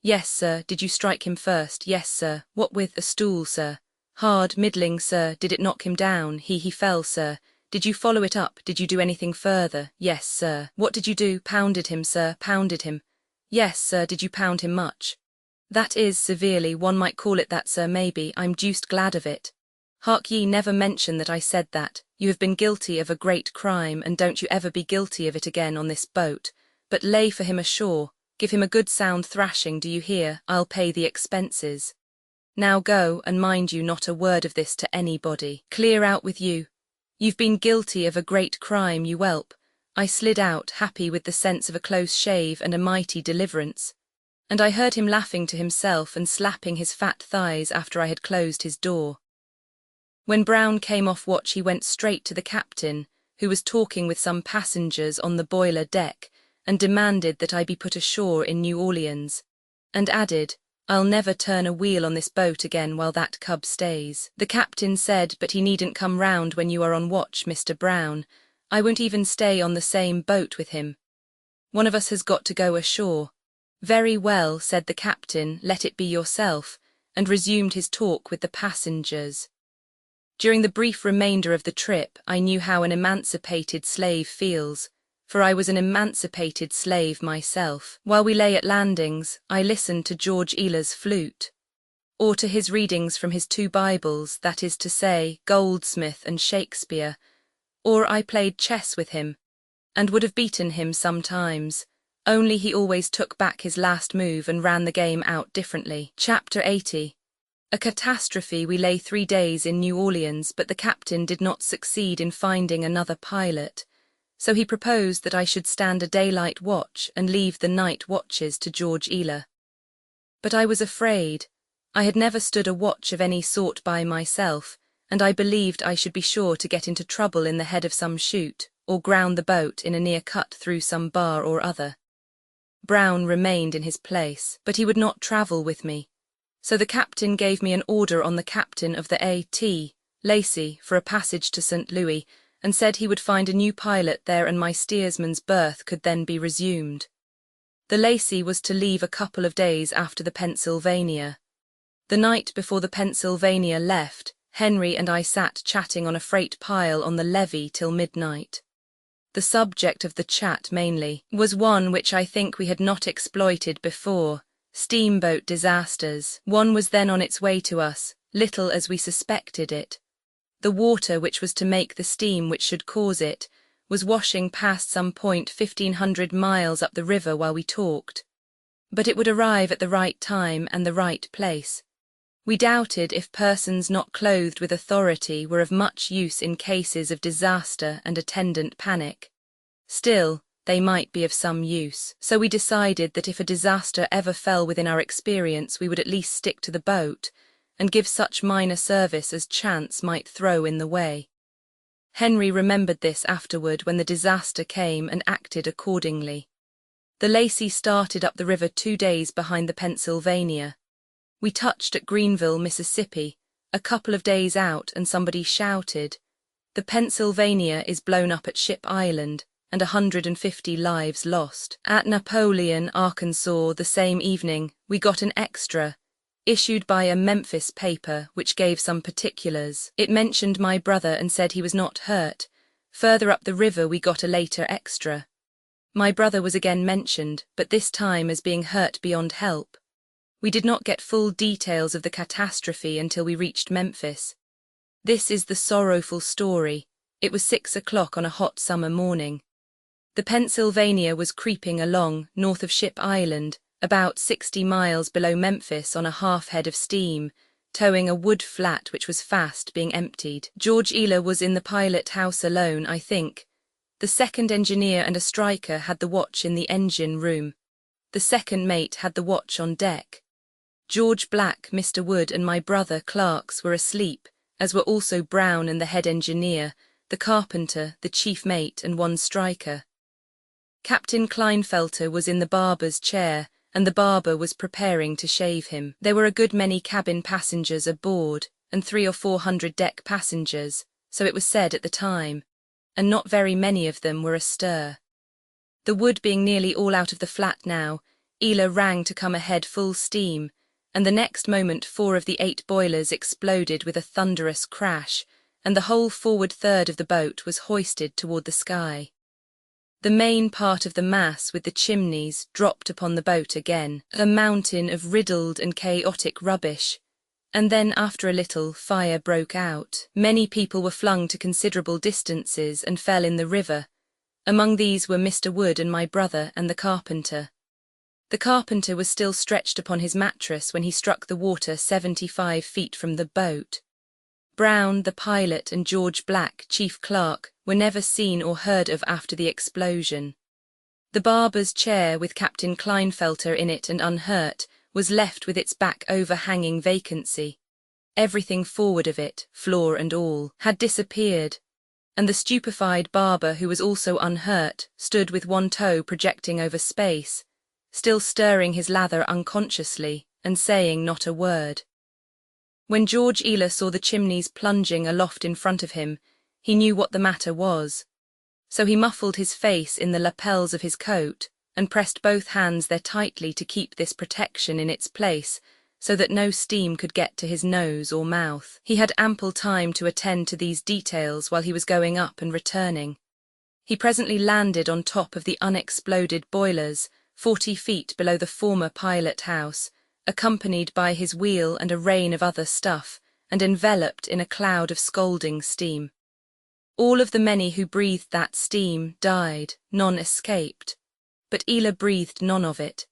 Yes, sir. Did you strike him first? Yes, sir. What with? A stool, sir. Hard, middling, sir. Did it knock him down? He fell, sir. Did you follow it up? Did you do anything further? Yes, sir. What did you do? Pounded him, sir. Pounded him. Yes, sir. Did you pound him much? That is, severely, one might call it that, sir, maybe. I'm deuced glad of it. Hark ye, never mention that I said that. You have been guilty of a great crime, and don't you ever be guilty of it again on this boat, but lay for him ashore, give him a good sound thrashing, do you hear? I'll pay the expenses. Now go, and mind you not a word of this to anybody. Clear out with you. You've been guilty of a great crime, you whelp. I slid out, happy with the sense of a close shave and a mighty deliverance. And I heard him laughing to himself and slapping his fat thighs after I had closed his door. When Brown came off watch he went straight to the captain, who was talking with some passengers on the boiler deck, and demanded that I be put ashore in New Orleans, and added, I'll never turn a wheel on this boat again while that cub stays. The captain said, but he needn't come round when you are on watch, Mr. Brown. I won't even stay on the same boat with him. One of us has got to go ashore. Very well, said the captain, let it be yourself, and resumed his talk with the passengers. During the brief remainder of the trip, I knew how an emancipated slave feels, for I was an emancipated slave myself. While we lay at landings, I listened to George Ealer's flute, or to his readings from his 2 Bibles, that is to say, Goldsmith and Shakespeare, or I played chess with him, and would have beaten him sometimes, only he always took back his last move and ran the game out differently. Chapter 80. A catastrophe. We lay 3 days in New Orleans, but the captain did not succeed in finding another pilot, so he proposed that I should stand a daylight watch and leave the night watches to George Ealer. But I was afraid. I had never stood a watch of any sort by myself, and I believed I should be sure to get into trouble in the head of some chute, or ground the boat in a near cut through some bar or other. Brown remained in his place, but he would not travel with me. So the captain gave me an order on the captain of the A.T. Lacey for a passage to St. Louis, and said he would find a new pilot there and my steersman's berth could then be resumed. The Lacey was to leave a couple of days after the Pennsylvania. The night before the Pennsylvania left, Henry and I sat chatting on a freight pile on the levee till midnight. The subject of the chat mainly was one which I think we had not exploited before. Steamboat disasters. One was then on its way to us, little as we suspected it. The water which was to make the steam which should cause it was washing past some point 1,500 miles up the river while we talked. But it would arrive at the right time and the right place. We doubted if persons not clothed with authority were of much use in cases of disaster and attendant panic. Still, they might be of some use, so we decided that if a disaster ever fell within our experience we would at least stick to the boat, and give such minor service as chance might throw in the way. Henry remembered this afterward when the disaster came and acted accordingly. The Lacey started up the river 2 days behind the Pennsylvania. We touched at Greenville, Mississippi, a couple of days out, and somebody shouted, "The Pennsylvania is blown up at Ship Island, and 150 lives lost." At Napoleon, Arkansas, the same evening, we got an extra, issued by a Memphis paper, which gave some particulars. It mentioned my brother and said he was not hurt. Further up the river we got a later extra. My brother was again mentioned, but this time as being hurt beyond help. We did not get full details of the catastrophe until we reached Memphis. This is the sorrowful story. It was 6 o'clock on a hot summer morning. The Pennsylvania was creeping along, north of Ship Island, about 60 miles below Memphis on a half-head of steam, towing a wood flat which was fast being emptied. George Ealer was in the pilot house alone, I think. The second engineer and a striker had the watch in the engine room. The second mate had the watch on deck. George Black, Mr. Wood, and my brother clerks were asleep, as were also Brown and the head engineer, the carpenter, the chief mate, and one striker. Captain Kleinfelter was in the barber's chair, and the barber was preparing to shave him. There were a good many cabin passengers aboard, and 300 or 400 deck passengers, so it was said at the time, and not very many of them were astir. The wood being nearly all out of the flat now, Ela rang to come ahead full steam, and the next moment 4 of the 8 boilers exploded with a thunderous crash, and the whole forward third of the boat was hoisted toward the sky. The main part of the mass with the chimneys dropped upon the boat again, a mountain of riddled and chaotic rubbish, and then after a little fire broke out. Many people were flung to considerable distances and fell in the river. Among these were Mr. Wood and my brother and the carpenter. The carpenter was still stretched upon his mattress when he struck the water 75 feet from the boat. Brown, the pilot, and George Black, chief clerk, were never seen or heard of after the explosion. The barber's chair, with Captain Klinefelter in it and unhurt, was left with its back overhanging vacancy. Everything forward of it, floor and all, had disappeared, and the stupefied barber, who was also unhurt, stood with one toe projecting over space, still stirring his lather unconsciously, and saying not a word. When George Ela saw the chimneys plunging aloft in front of him, he knew what the matter was. So he muffled his face in the lapels of his coat, and pressed both hands there tightly to keep this protection in its place, so that no steam could get to his nose or mouth. He had ample time to attend to these details while he was going up and returning. He presently landed on top of the unexploded boilers, 40 feet below the former pilot house, accompanied by his wheel and a rain of other stuff, and enveloped in a cloud of scalding steam. All of the many who breathed that steam died, none escaped. But Ela breathed none of it.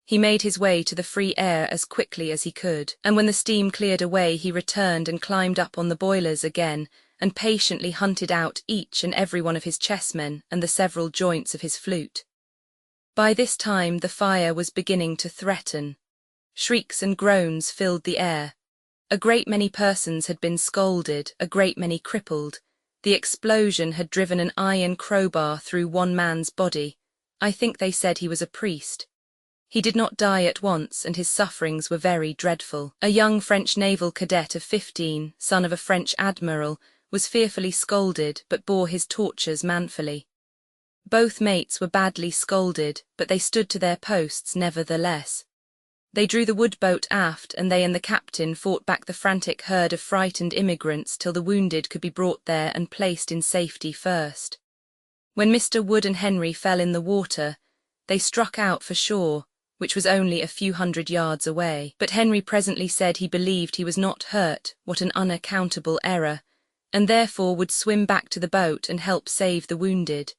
He made his way to the free air as quickly as he could, and when the steam cleared away he returned and climbed up on the boilers again, and patiently hunted out each and every one of his chessmen and the several joints of his flute. By this time the fire was beginning to threaten. Shrieks and groans filled the air. A great many persons had been scalded, a great many crippled. The explosion had driven an iron crowbar through one man's body. I think they said he was a priest. He did not die at once, and his sufferings were very dreadful. A young French naval cadet of 15, son of a French admiral, was fearfully scalded, but bore his tortures manfully. Both mates were badly scalded, but they stood to their posts nevertheless. They drew the wood boat aft, and they and the captain fought back the frantic herd of frightened immigrants till the wounded could be brought there and placed in safety first. When Mr. Wood and Henry fell in the water, they struck out for shore, which was only a few hundred yards away. But Henry presently said he believed he was not hurt, what an unaccountable error, and therefore would swim back to the boat and help save the wounded.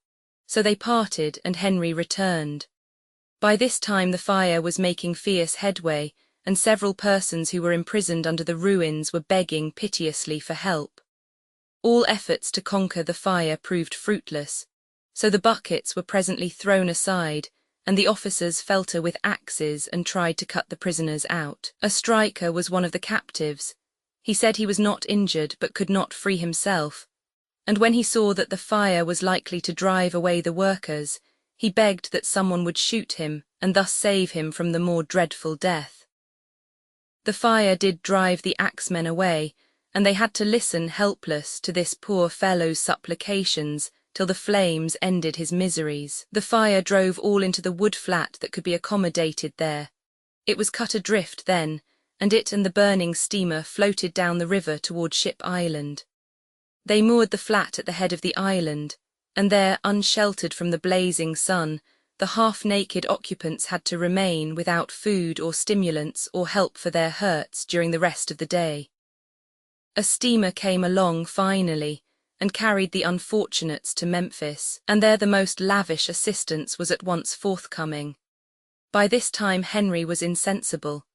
So they parted, and Henry returned. By this time the fire was making fierce headway, and several persons who were imprisoned under the ruins were begging piteously for help. All efforts to conquer the fire proved fruitless, so the buckets were presently thrown aside, and the officers fell to with axes and tried to cut the prisoners out. A striker was one of the captives. He said he was not injured but could not free himself, and when he saw that the fire was likely to drive away the workers, he begged that someone would shoot him and thus save him from the more dreadful death. The fire did drive the axemen away, and they had to listen helpless to this poor fellow's supplications till the flames ended his miseries. The fire drove all into the wood flat that could be accommodated there. It was cut adrift then, and it and the burning steamer floated down the river toward Ship Island. They moored the flat at the head of the island, and there, unsheltered from the blazing sun, the half-naked occupants had to remain without food or stimulants or help for their hurts during the rest of the day. A steamer came along finally, and carried the unfortunates to Memphis, and there the most lavish assistance was at once forthcoming. By this time Henry was insensible.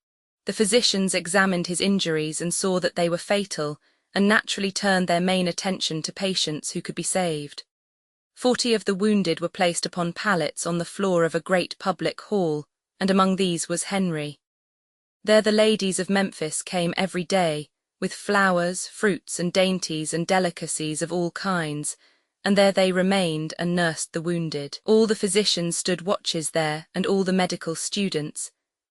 The physicians examined his injuries and saw that they were fatal, and naturally turned their main attention to patients who could be saved. 40 of the wounded were placed upon pallets on the floor of a great public hall, and among these was Henry. There the ladies of Memphis came every day, with flowers, fruits, and dainties and delicacies of all kinds, and there they remained and nursed the wounded. All the physicians stood watches there, and all the medical students,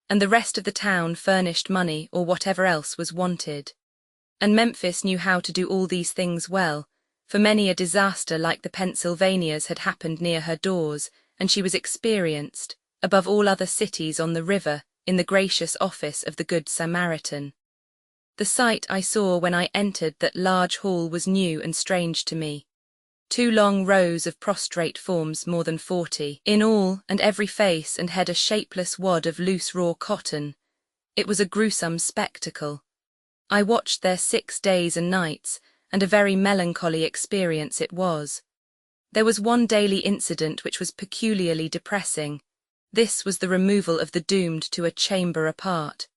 and the rest of the town furnished money or whatever else was wanted. And Memphis knew how to do all these things well, for many a disaster like the Pennsylvania's had happened near her doors, and she was experienced, above all other cities on the river, in the gracious office of the Good Samaritan. The sight I saw when I entered that large hall was new and strange to me. 2 long rows of prostrate forms, more than 40, in all, and every face and head a shapeless wad of loose raw cotton. It was a gruesome spectacle. I watched there 6 days and nights, and a very melancholy experience it was. There was one daily incident which was peculiarly depressing. This was the removal of the doomed to a chamber apart.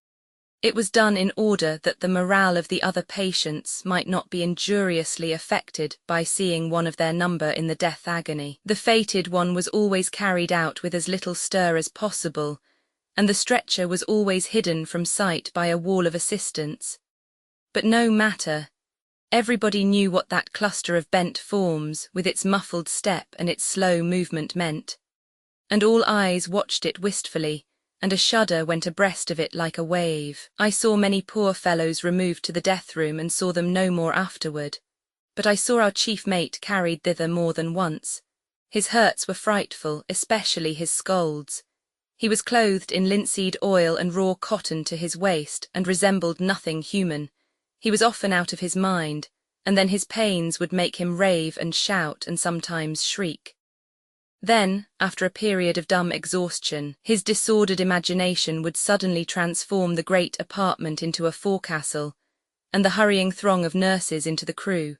It was done in order that the morale of the other patients might not be injuriously affected by seeing one of their number in the death agony. The fated one was always carried out with as little stir as possible, and the stretcher was always hidden from sight by a wall of assistants. But no matter. Everybody knew what that cluster of bent forms, with its muffled step and its slow movement meant. And all eyes watched it wistfully, and a shudder went abreast of it like a wave. I saw many poor fellows removed to the death room and saw them no more afterward. But I saw our chief mate carried thither more than once. His hurts were frightful, especially his scalds. He was clothed in linseed oil and raw cotton to his waist, and resembled nothing human. He was often out of his mind, and then his pains would make him rave and shout and sometimes shriek. Then, after a period of dumb exhaustion, his disordered imagination would suddenly transform the great apartment into a forecastle, and the hurrying throng of nurses into the crew.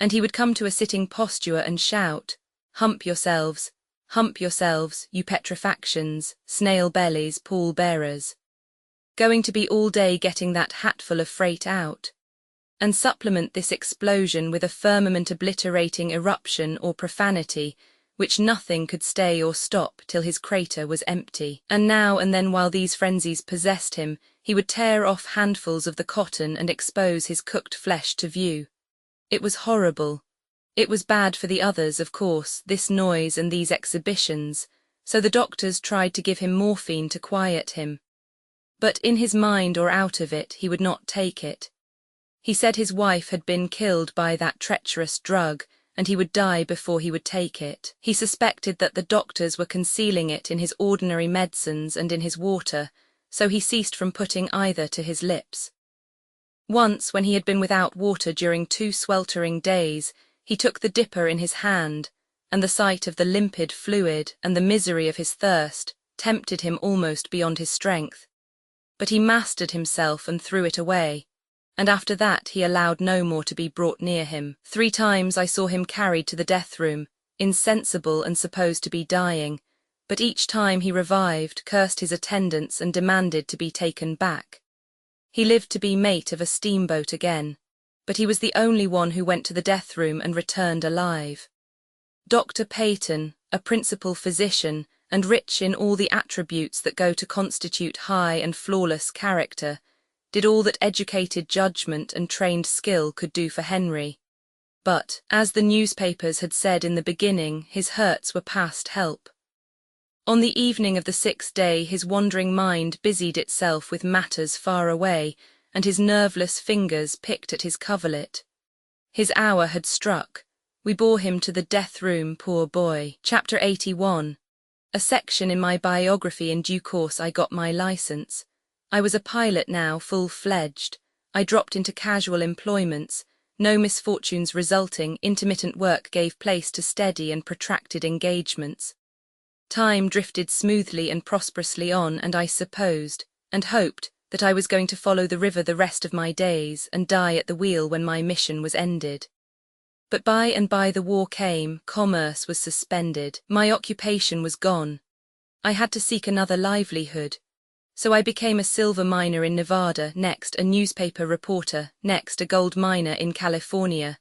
And he would come to a sitting posture and shout, hump yourselves, you petrifactions, snail bellies, pall bearers. Going to be all day getting that hatful of freight out. And supplement this explosion with a firmament-obliterating eruption or profanity, which nothing could stay or stop till his crater was empty. And now and then, while these frenzies possessed him, he would tear off handfuls of the cotton and expose his cooked flesh to view. It was horrible. It was bad for the others, of course, this noise and these exhibitions, so the doctors tried to give him morphine to quiet him. But in his mind or out of it, he would not take it. He said his wife had been killed by that treacherous drug, and he would die before he would take it. He suspected that the doctors were concealing it in his ordinary medicines and in his water, so he ceased from putting either to his lips. Once, when he had been without water during 2 sweltering days, he took the dipper in his hand, and the sight of the limpid fluid and the misery of his thirst tempted him almost beyond his strength. But he mastered himself and threw it away. And after that he allowed no more to be brought near him. 3 times I saw him carried to the death room, insensible and supposed to be dying, but each time he revived, cursed his attendants and demanded to be taken back. He lived to be mate of a steamboat again, but he was the only one who went to the death room and returned alive. Dr. Peyton, a principal physician, and rich in all the attributes that go to constitute high and flawless character, did all that educated judgment and trained skill could do for Henry. But, as the newspapers had said in the beginning, his hurts were past help. On the evening of the 6th day his wandering mind busied itself with matters far away, and his nerveless fingers picked at his coverlet. His hour had struck. We bore him to the death room, poor boy. Chapter 81. A section in my biography. In due course I got my license. I was a pilot now, full-fledged. I dropped into casual employments. No misfortunes resulting, intermittent work gave place to steady and protracted engagements. Time drifted smoothly and prosperously on, and I supposed, and hoped, that I was going to follow the river the rest of my days and die at the wheel when my mission was ended. But by and by the war came, commerce was suspended, my occupation was gone. I had to seek another livelihood. So I became a silver miner in Nevada, next a newspaper reporter, next a gold miner in California,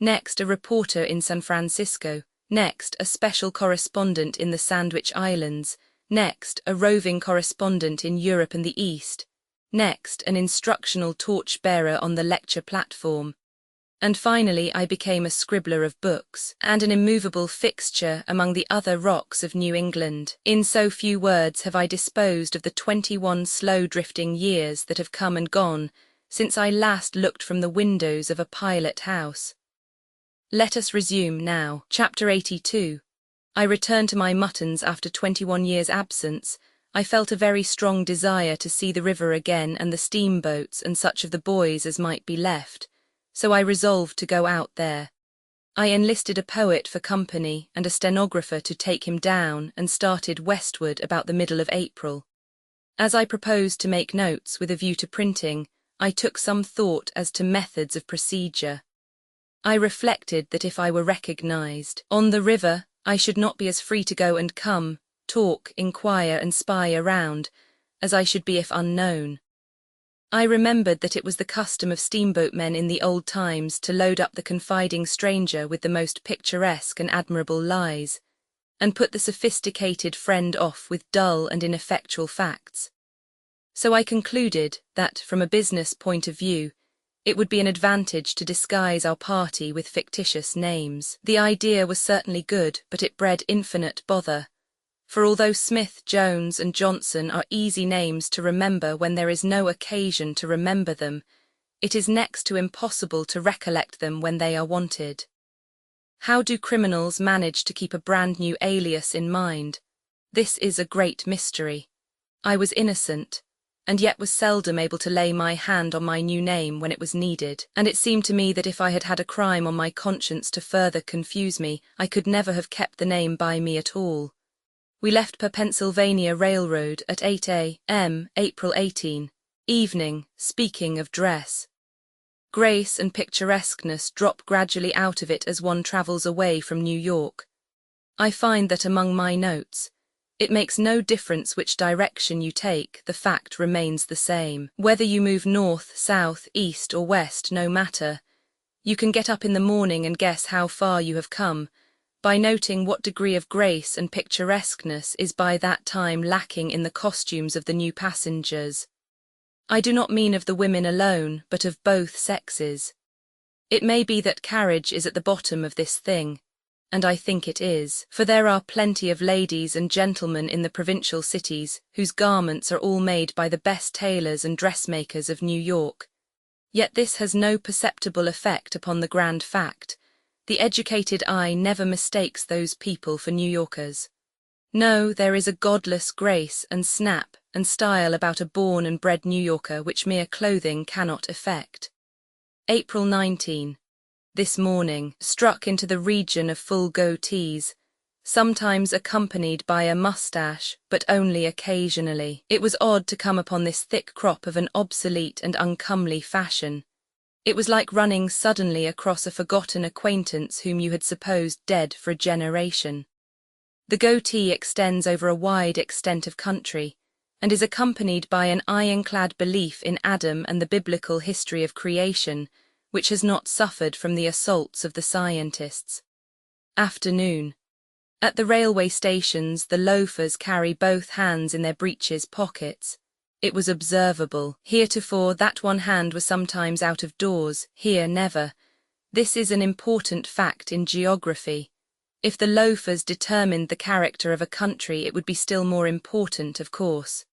next a reporter in San Francisco, next a special correspondent in the Sandwich Islands, next a roving correspondent in Europe and the East, next an instructional torch-bearer on the lecture platform, and finally I became a scribbler of books, and an immovable fixture among the other rocks of New England. In so few words have I disposed of the 21 slow-drifting years that have come and gone since I last looked from the windows of a pilot house. Let us resume now. Chapter 82. I returned to my muttons after 21 years' absence. I felt a very strong desire to see the river again and the steamboats and such of the boys as might be left, so I resolved to go out there. I enlisted a poet for company and a stenographer to take him down and started westward about the middle of April. As I proposed to make notes with a view to printing, I took some thought as to methods of procedure. I reflected that if I were recognized on the river, I should not be as free to go and come, talk, inquire and spy around, as I should be if unknown. I remembered that it was the custom of steamboat men in the old times to load up the confiding stranger with the most picturesque and admirable lies, and put the sophisticated friend off with dull and ineffectual facts. So I concluded that, from a business point of view, it would be an advantage to disguise our party with fictitious names. The idea was certainly good, but it bred infinite bother. For although Smith, Jones, and Johnson are easy names to remember when there is no occasion to remember them, it is next to impossible to recollect them when they are wanted. How do criminals manage to keep a brand new alias in mind? This is a great mystery. I was innocent, and yet was seldom able to lay my hand on my new name when it was needed, and it seemed to me that if I had had a crime on my conscience to further confuse me, I could never have kept the name by me at all. We left per Pennsylvania Railroad at 8 a.m., April 18. Evening, speaking of dress. Grace and picturesqueness drop gradually out of it as one travels away from New York. I find that among my notes, it makes no difference which direction you take, the fact remains the same. Whether you move north, south, east or west, no matter. You can get up in the morning and guess how far you have come, by noting what degree of grace and picturesqueness is by that time lacking in the costumes of the new passengers. I do not mean of the women alone, but of both sexes. It may be that carriage is at the bottom of this thing, and I think it is, for there are plenty of ladies and gentlemen in the provincial cities whose garments are all made by the best tailors and dressmakers of New York. Yet this has no perceptible effect upon the grand fact. The educated eye never mistakes those people for New Yorkers. No, there is a godless grace and snap and style about a born and bred New Yorker which mere clothing cannot effect. April 19. This morning, struck into the region of full goatees, sometimes accompanied by a mustache, but only occasionally. It was odd to come upon this thick crop of an obsolete and uncomely fashion. It was like running suddenly across a forgotten acquaintance whom you had supposed dead for a generation. The goatee extends over a wide extent of country, and is accompanied by an ironclad belief in Adam and the biblical history of creation, which has not suffered from the assaults of the scientists. Afternoon. At the railway stations, the loafers carry both hands in their breeches pockets. It was observable, heretofore, that one hand was sometimes out of doors, here never. This is an important fact in geography. If the loafers determined the character of a country, it would be still more important, of course.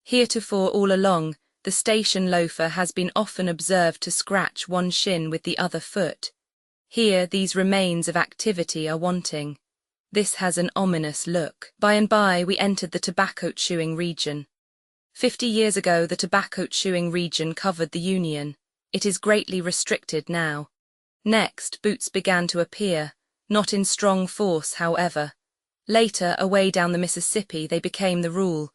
Heretofore, all along, the station loafer has been often observed to scratch one shin with the other foot. Here these remains of activity are wanting. This has an ominous look. By and by we entered the tobacco-chewing region. 50 years ago the tobacco-chewing region covered the Union. It is greatly restricted now. Next, boots began to appear, not in strong force, however. Later, away down the Mississippi, they became the rule.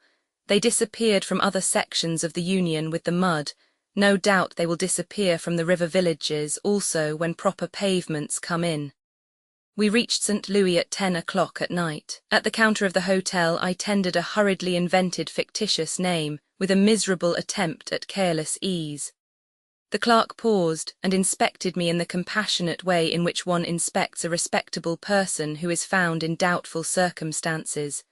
They disappeared from other sections of the Union with the mud. No doubt they will disappear from the river villages also when proper pavements come in. We reached St. Louis at 10 o'clock at night. At the counter of the hotel I tendered a hurriedly invented fictitious name, with a miserable attempt at careless ease. The clerk paused and inspected me in the compassionate way in which one inspects a respectable person who is found in doubtful circumstances.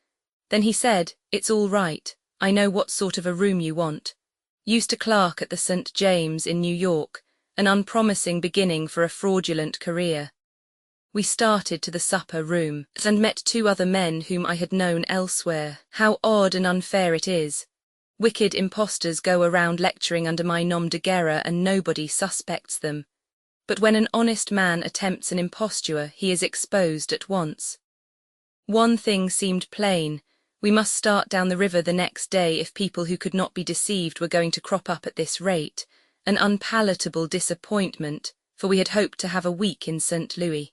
Then he said, "It's all right. I know what sort of a room you want. Used to clerk at the St. James in New York, an unpromising beginning for a fraudulent career." We started to the supper room, and met 2 other men whom I had known elsewhere. How odd and unfair it is. Wicked impostors go around lecturing under my nom de guerre and nobody suspects them. But when an honest man attempts an imposture, he is exposed at once. One thing seemed plain: we must start down the river the next day if people who could not be deceived were going to crop up at this rate, an unpalatable disappointment, for we had hoped to have a week in St. Louis.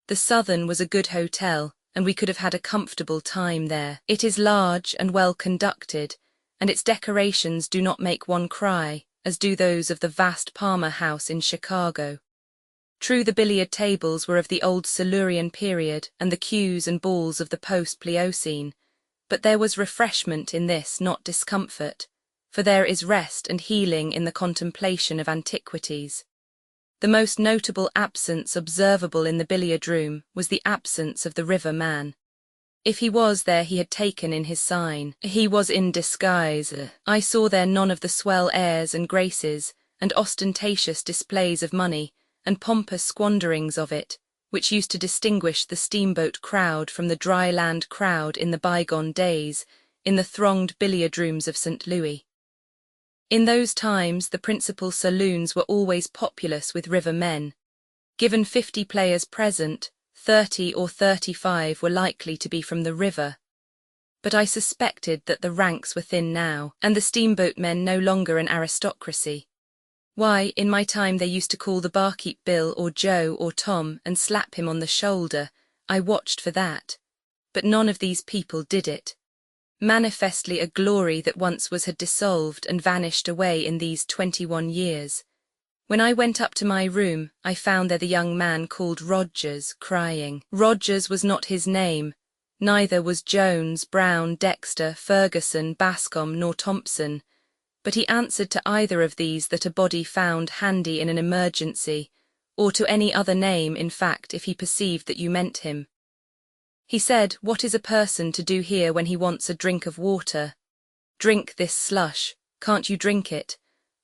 The Southern was a good hotel, and we could have had a comfortable time there. It is large and well conducted, and its decorations do not make one cry, as do those of the vast Palmer House in Chicago. True, the billiard tables were of the old Silurian period and the cues and balls of the post-Pliocene, but there was refreshment in this, not discomfort, for there is rest and healing in the contemplation of antiquities. The most notable absence observable in the billiard room was the absence of the river man. If he was there, he had taken in his sign. He was in disguise. I saw there none of the swell airs and graces and ostentatious displays of money and pompous squanderings of it, which used to distinguish the steamboat crowd from the dry land crowd in the bygone days, in the thronged billiard rooms of St. Louis. In those times the principal saloons were always populous with river men. Given 50 players present, 30 or 35 were likely to be from the river. But I suspected that the ranks were thin now, and the steamboat men no longer an aristocracy. Why, in my time they used to call the barkeep Bill or Joe or Tom and slap him on the shoulder. I watched for that. But none of these people did it. Manifestly a glory that once was had dissolved and vanished away in these 21 years. When I went up to my room, I found there the young man called Rogers, crying. Rogers was not his name, neither was Jones, Brown, Dexter, Ferguson, Bascom, nor Thompson, but he answered to either of these that a body found handy in an emergency, or to any other name, in fact, if he perceived that you meant him. He said, "What is a person to do here when he wants a drink of water? Drink this slush. Can't you drink it?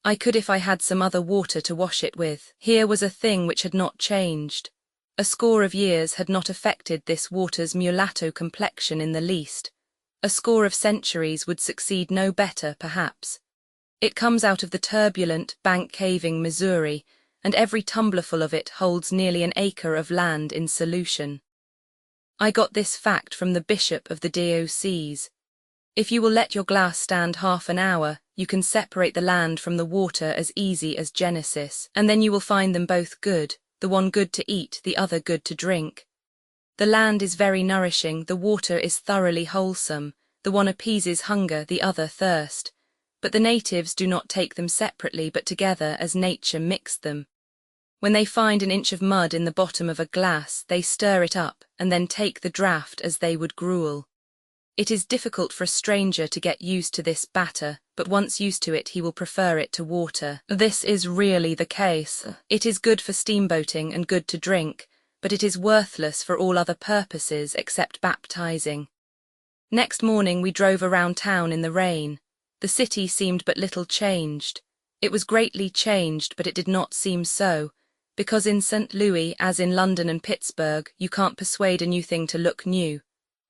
I could if I had some other water to wash it with." Here was a thing which had not changed. A score of years had not affected this water's mulatto complexion in the least. A score of centuries would succeed no better, perhaps. It comes out of the turbulent, bank-caving Missouri, and every tumblerful of it holds nearly an acre of land in solution. I got this fact from the bishop of the diocese. If you will let your glass stand half an hour, you can separate the land from the water as easy as Genesis, and then you will find them both good, the one good to eat, the other good to drink. The land is very nourishing, the water is thoroughly wholesome, the one appeases hunger, the other thirst. But the natives do not take them separately but together as nature mixed them. When they find an inch of mud in the bottom of a glass, they stir it up and then take the draught as they would gruel. It is difficult for a stranger to get used to this batter, but once used to it he will prefer it to water. This is really the case. It is good for steamboating and good to drink, but it is worthless for all other purposes except baptizing. Next morning we drove around town in the rain. The city seemed but little changed. It was greatly changed, but it did not seem so, because in St. Louis, as in London and Pittsburgh, you can't persuade a new thing to look new.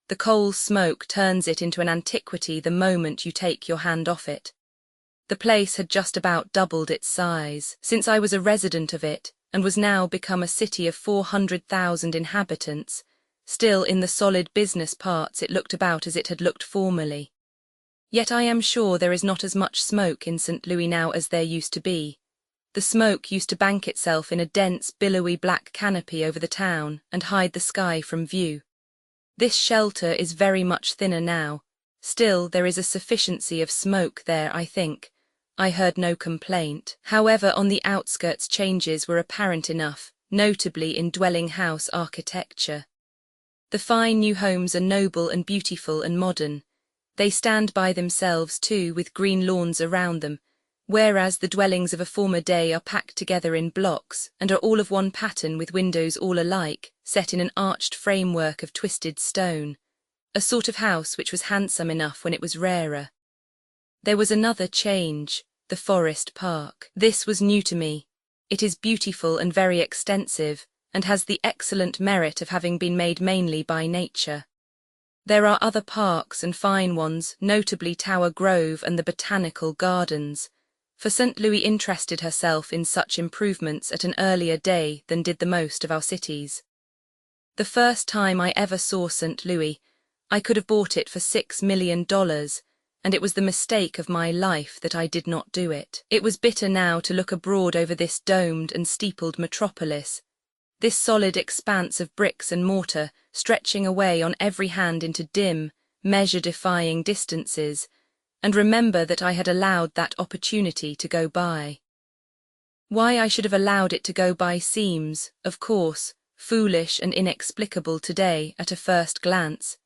The coal smoke turns it into an antiquity the moment you take your hand off it. The place had just about doubled its size since I was a resident of it, and was now become a city of 400,000 inhabitants. Still, in the solid business parts it looked about as it had looked formerly. Yet I am sure there is not as much smoke in St. Louis now as there used to be. The smoke used to bank itself in a dense, billowy black canopy over the town and hide the sky from view. This shelter is very much thinner now. Still, there is a sufficiency of smoke there, I think. I heard no complaint. However, on the outskirts changes were apparent enough, notably in dwelling-house architecture. The fine new homes are noble and beautiful and modern. They stand by themselves too, with green lawns around them, whereas the dwellings of a former day are packed together in blocks and are all of one pattern with windows all alike, set in an arched framework of twisted stone, a sort of house which was handsome enough when it was rarer. There was another change, the forest park. This was new to me. It is beautiful and very extensive, and has the excellent merit of having been made mainly by nature. There are other parks and fine ones, notably Tower Grove and the Botanical Gardens. for St. Louis interested herself in such improvements at an earlier day than did the most of our cities. The first time I ever saw St. Louis, I could have bought it for $6 million, and it was the mistake of my life that I did not do it. It was bitter now to look abroad over this domed and steepled metropolis, this solid expanse of bricks and mortar stretching away on every hand into dim, measure-defying distances, and remember that I had allowed that opportunity to go by. Why I should have allowed it to go by seems, of course, foolish and inexplicable today at a first glance.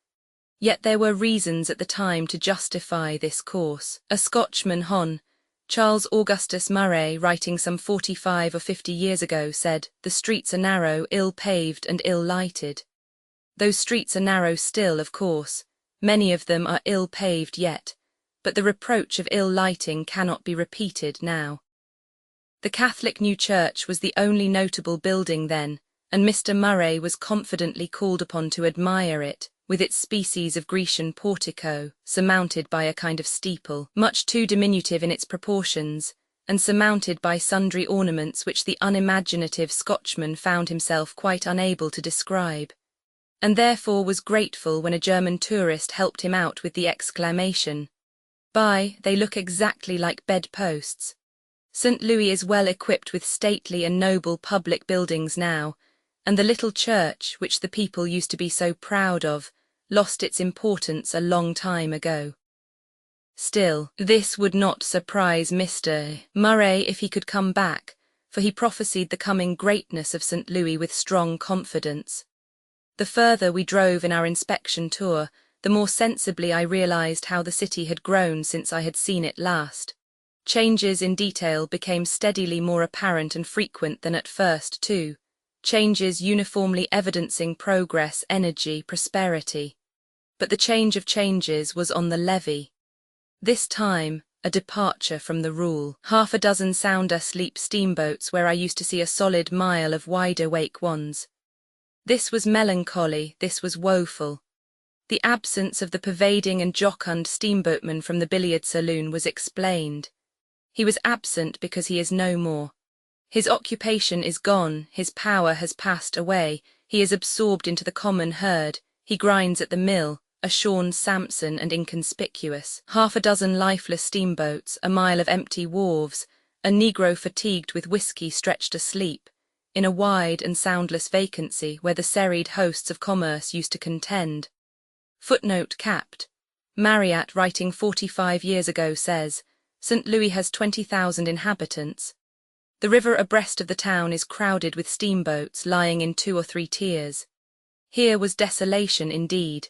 Yet there were reasons at the time to justify this course. A Scotchman, Hon. Charles Augustus Murray, writing some 45 or 50 years ago, said, "The streets are narrow, ill-paved and ill-lighted." Those streets are narrow still, of course. Many of them are ill-paved yet, but the reproach of ill-lighting cannot be repeated now. The Catholic New Church was the only notable building then, and Mr. Murray was confidently called upon to admire it, with its species of Grecian portico, surmounted by a kind of steeple, much too diminutive in its proportions, and surmounted by sundry ornaments which the unimaginative Scotchman found himself quite unable to describe, and therefore was grateful when a German tourist helped him out with the exclamation, "By, they look exactly like bedposts." St. Louis is well equipped with stately and noble public buildings now, and the little church, which the people used to be so proud of, lost its importance a long time ago. Still, this would not surprise Mr. Murray if he could come back, for he prophesied the coming greatness of St. Louis with strong confidence. The further we drove in our inspection tour, the more sensibly I realized how the city had grown since I had seen it last. Changes in detail became steadily more apparent and frequent than at first, too. Changes uniformly evidencing progress, energy, prosperity. But the change of changes was on the levee. This time, a departure from the rule. Half a dozen sound-asleep steamboats where I used to see a solid mile of wide-awake ones. This was melancholy, this was woeful. The absence of the pervading and jocund steamboatman from the billiard saloon was explained. He was absent because he is no more. His occupation is gone, his power has passed away, he is absorbed into the common herd, he grinds at the mill, a shorn Samson and inconspicuous. Half a dozen lifeless steamboats, a mile of empty wharves, a negro fatigued with whiskey stretched asleep, in a wide and soundless vacancy where the serried hosts of commerce used to contend. Footnote capped. Marryat, writing 45 years ago, says, St. Louis has 20,000 inhabitants. The river abreast of the town is crowded with steamboats lying in 2 or 3 tiers. Here was desolation indeed.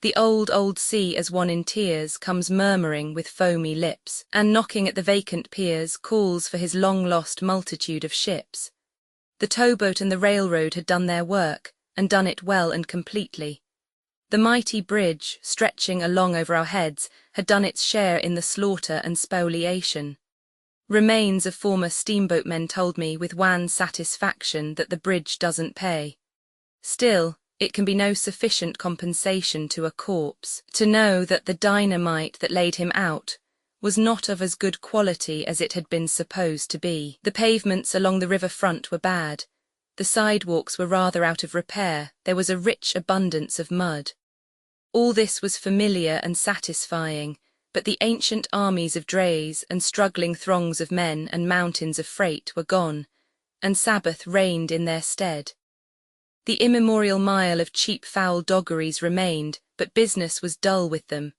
The old sea as one in tears comes murmuring with foamy lips, and knocking at the vacant piers calls for his long-lost multitude of ships. The towboat and the railroad had done their work, and done it well and completely. The mighty bridge, stretching along over our heads, had done its share in the slaughter and spoliation. Remains of former steamboatmen told me with wan satisfaction that the bridge doesn't pay. Still, it can be no sufficient compensation to a corpse to know that the dynamite that laid him out was not of as good quality as it had been supposed to be. The pavements along the river front were bad. The sidewalks were rather out of repair. There was a rich abundance of mud. All this was familiar and satisfying, but the ancient armies of drays and struggling throngs of men and mountains of freight were gone, and Sabbath reigned in their stead. The immemorial mile of cheap foul doggeries remained, but business was dull with them.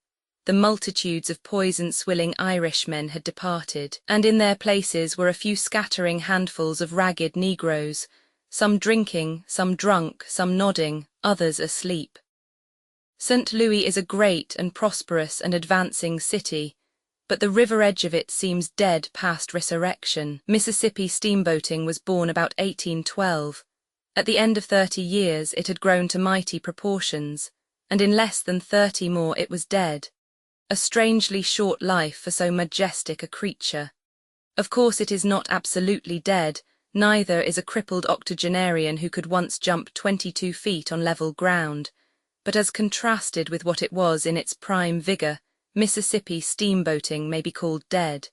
The multitudes of poison-swilling Irishmen had departed, and in their places were a few scattering handfuls of ragged Negroes, some drinking, some drunk, some nodding, others asleep. St. Louis is a great and prosperous and advancing city, but the river edge of it seems dead past resurrection. Mississippi steamboating was born about 1812. At the end of 30 years it had grown to mighty proportions, and in less than 30 more it was dead. A strangely short life for so majestic a creature. Of course it is not absolutely dead, neither is a crippled octogenarian who could once jump 22 feet on level ground, but as contrasted with what it was in its prime vigor, Mississippi steamboating may be called dead.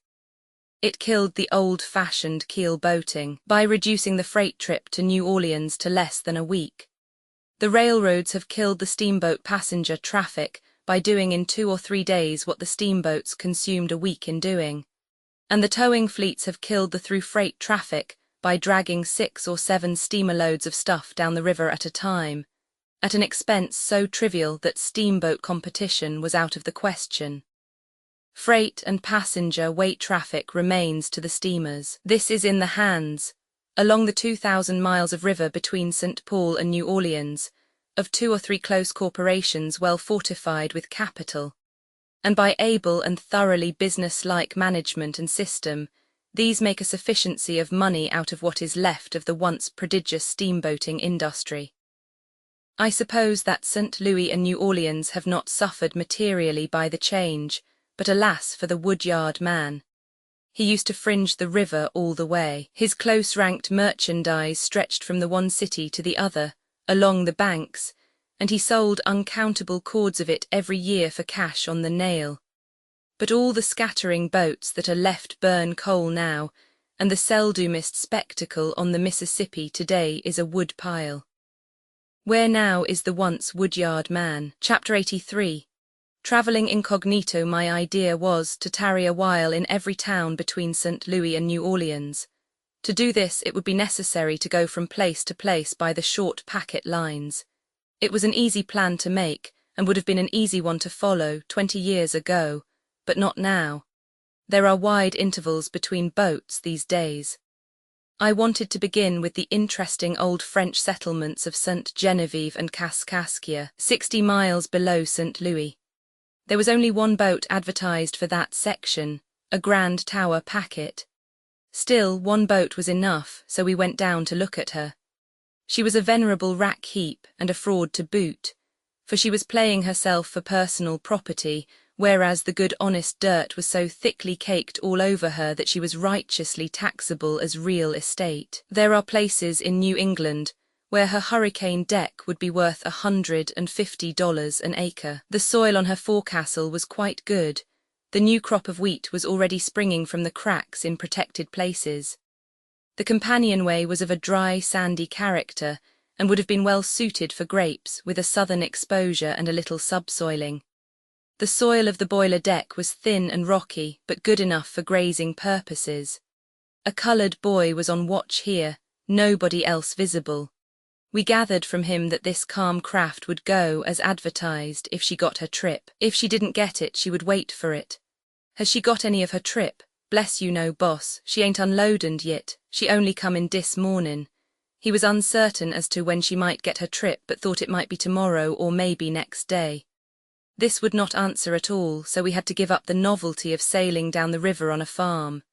It killed the old-fashioned keel boating by reducing the freight trip to New Orleans to less than a week. The railroads have killed the steamboat passenger traffic by doing in 2 or 3 days what the steamboats consumed a week in doing. And the towing fleets have killed the through freight traffic by dragging 6 or 7 steamer loads of stuff down the river at a time, at an expense so trivial that steamboat competition was out of the question. Freight and passenger weight traffic remains to the steamers. This is in the hands, along the 2,000 miles of river between St. Paul and New Orleans, of 2 or 3 close corporations well fortified with capital. And by able and thoroughly business-like management and system, these make a sufficiency of money out of what is left of the once prodigious steamboating industry. I suppose that St. Louis and New Orleans have not suffered materially by the change, but alas for the woodyard man. He used to fringe the river all the way. His close-ranked merchandise stretched from the one city to the other, along the banks, and he sold uncountable cords of it every year for cash on the nail. But all the scattering boats that are left burn coal now, and the seldomest spectacle on the Mississippi today is a wood pile. Where now is the once woodyard man? Chapter 83. Travelling incognito, my idea was to tarry a while in every town between St. Louis and New Orleans. To do this it would be necessary to go from place to place by the short packet lines. It was an easy plan to make, and would have been an easy one to follow 20 years ago, but not now. There are wide intervals between boats these days. I wanted to begin with the interesting old French settlements of St. Genevieve and Kaskaskia, 60 miles below St. Louis. There was only one boat advertised for that section, a Grand Tower packet. Still, one boat was enough, so we went down to look at her. She was a venerable rack heap and a fraud to boot, for she was playing herself for personal property, whereas the good honest dirt was so thickly caked all over her that she was righteously taxable as real estate. There are places in New England where her hurricane deck would be worth $150 an acre. The soil on her forecastle was quite good. The new crop of wheat was already springing from the cracks in protected places. The companionway was of a dry, sandy character, and would have been well suited for grapes, with a southern exposure and a little subsoiling. The soil of the boiler deck was thin and rocky, but good enough for grazing purposes. A coloured boy was on watch here, nobody else visible. We gathered from him that this calm craft would go as advertised if she got her trip. If she didn't get it, she would wait for it. Has she got any of her trip? Bless you no, boss, she ain't unloaded yit, she only come in dis mornin'. He was uncertain as to when she might get her trip, but thought it might be tomorrow or maybe next day. This would not answer at all, so we had to give up the novelty of sailing down the river on a farm.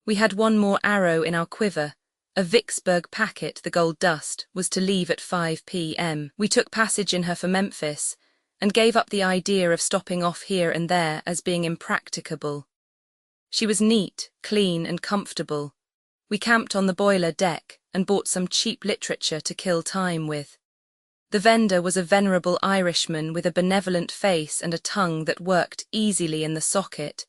We had one more arrow in our quiver. A Vicksburg packet, the Gold Dust, was to leave at 5 p.m. We took passage in her for Memphis, and gave up the idea of stopping off here and there as being impracticable. She was neat, clean, and comfortable. We camped on the boiler deck and bought some cheap literature to kill time with. The vendor was a venerable Irishman with a benevolent face and a tongue that worked easily in the socket,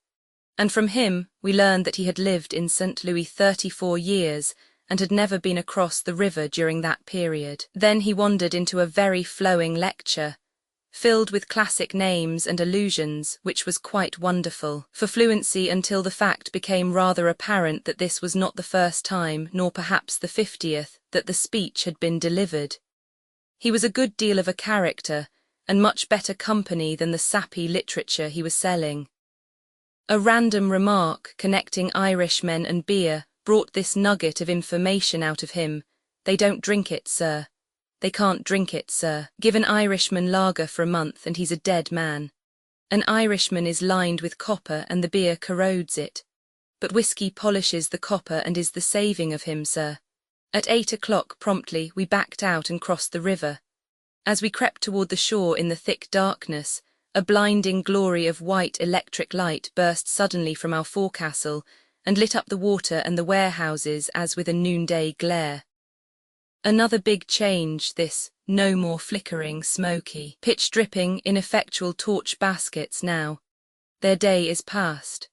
and from him we learned that he had lived in St. Louis 34 years and had never been across the river during that period. Then he wandered into a very flowing lecture, filled with classic names and allusions, which was quite wonderful for fluency until the fact became rather apparent that this was not the first time, nor perhaps the 50th, that the speech had been delivered. He was a good deal of a character, and much better company than the sappy literature he was selling. A random remark connecting Irishmen and beer brought this nugget of information out of him. They don't drink it, sir. They can't drink it, sir. Give an Irishman lager for a month and he's a dead man. An Irishman is lined with copper and the beer corrodes it. But whiskey polishes the copper and is the saving of him, sir. At 8 o'clock promptly we backed out and crossed the river. As we crept toward the shore in the thick darkness, a blinding glory of white electric light burst suddenly from our forecastle and lit up the water and the warehouses as with a noonday glare. Another big change, this, no more flickering, smoky, pitch-dripping, ineffectual torch baskets now. Their day is past.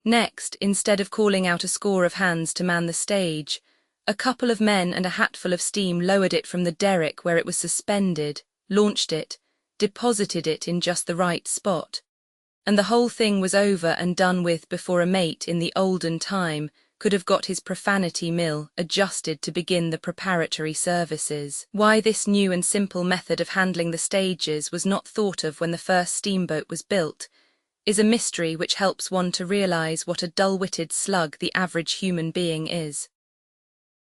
Next, instead of calling out a score of hands to man the stage, a couple of men and a hatful of steam lowered it from the derrick where it was suspended, launched it, deposited it in just the right spot, and the whole thing was over and done with before a mate in the olden time could have got his profanity mill adjusted to begin the preparatory services. Why this new and simple method of handling the stages was not thought of when the first steamboat was built is a mystery which helps one to realize what a dull-witted slug the average human being is.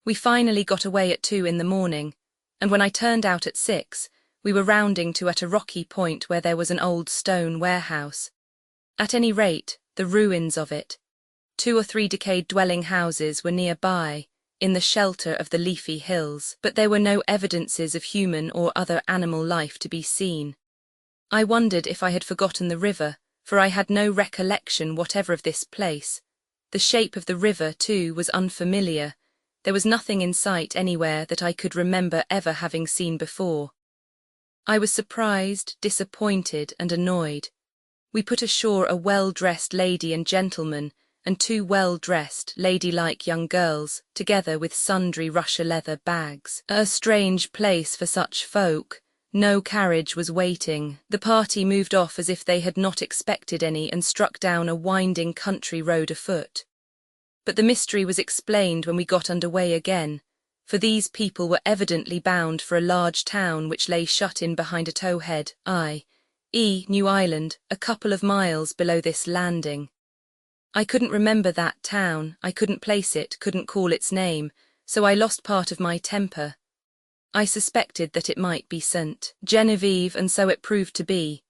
We finally got away at 2 in the morning, and when I turned out at 6, we were rounding to at a rocky point where there was an old stone warehouse. At any rate, the ruins of it. 2 or 3 decayed dwelling houses were nearby, in the shelter of the leafy hills, but there were no evidences of human or other animal life to be seen. I wondered if I had forgotten the river, for I had no recollection whatever of this place. The shape of the river, too, was unfamiliar. There was nothing in sight anywhere that I could remember ever having seen before. I was surprised, disappointed, and annoyed. We put ashore a well-dressed lady and gentleman, and 2 well-dressed, ladylike young girls, together with sundry Russia-leather bags. A strange place for such folk. No carriage was waiting. The party moved off as if they had not expected any and struck down a winding country road afoot. But the mystery was explained when we got under way again, for these people were evidently bound for a large town which lay shut in behind a towhead, i.e. New Island, a couple of miles below this landing. I couldn't remember that town, I couldn't place it, couldn't call its name, so I lost part of my temper. I suspected that it might be St. Genevieve, and so it proved to be.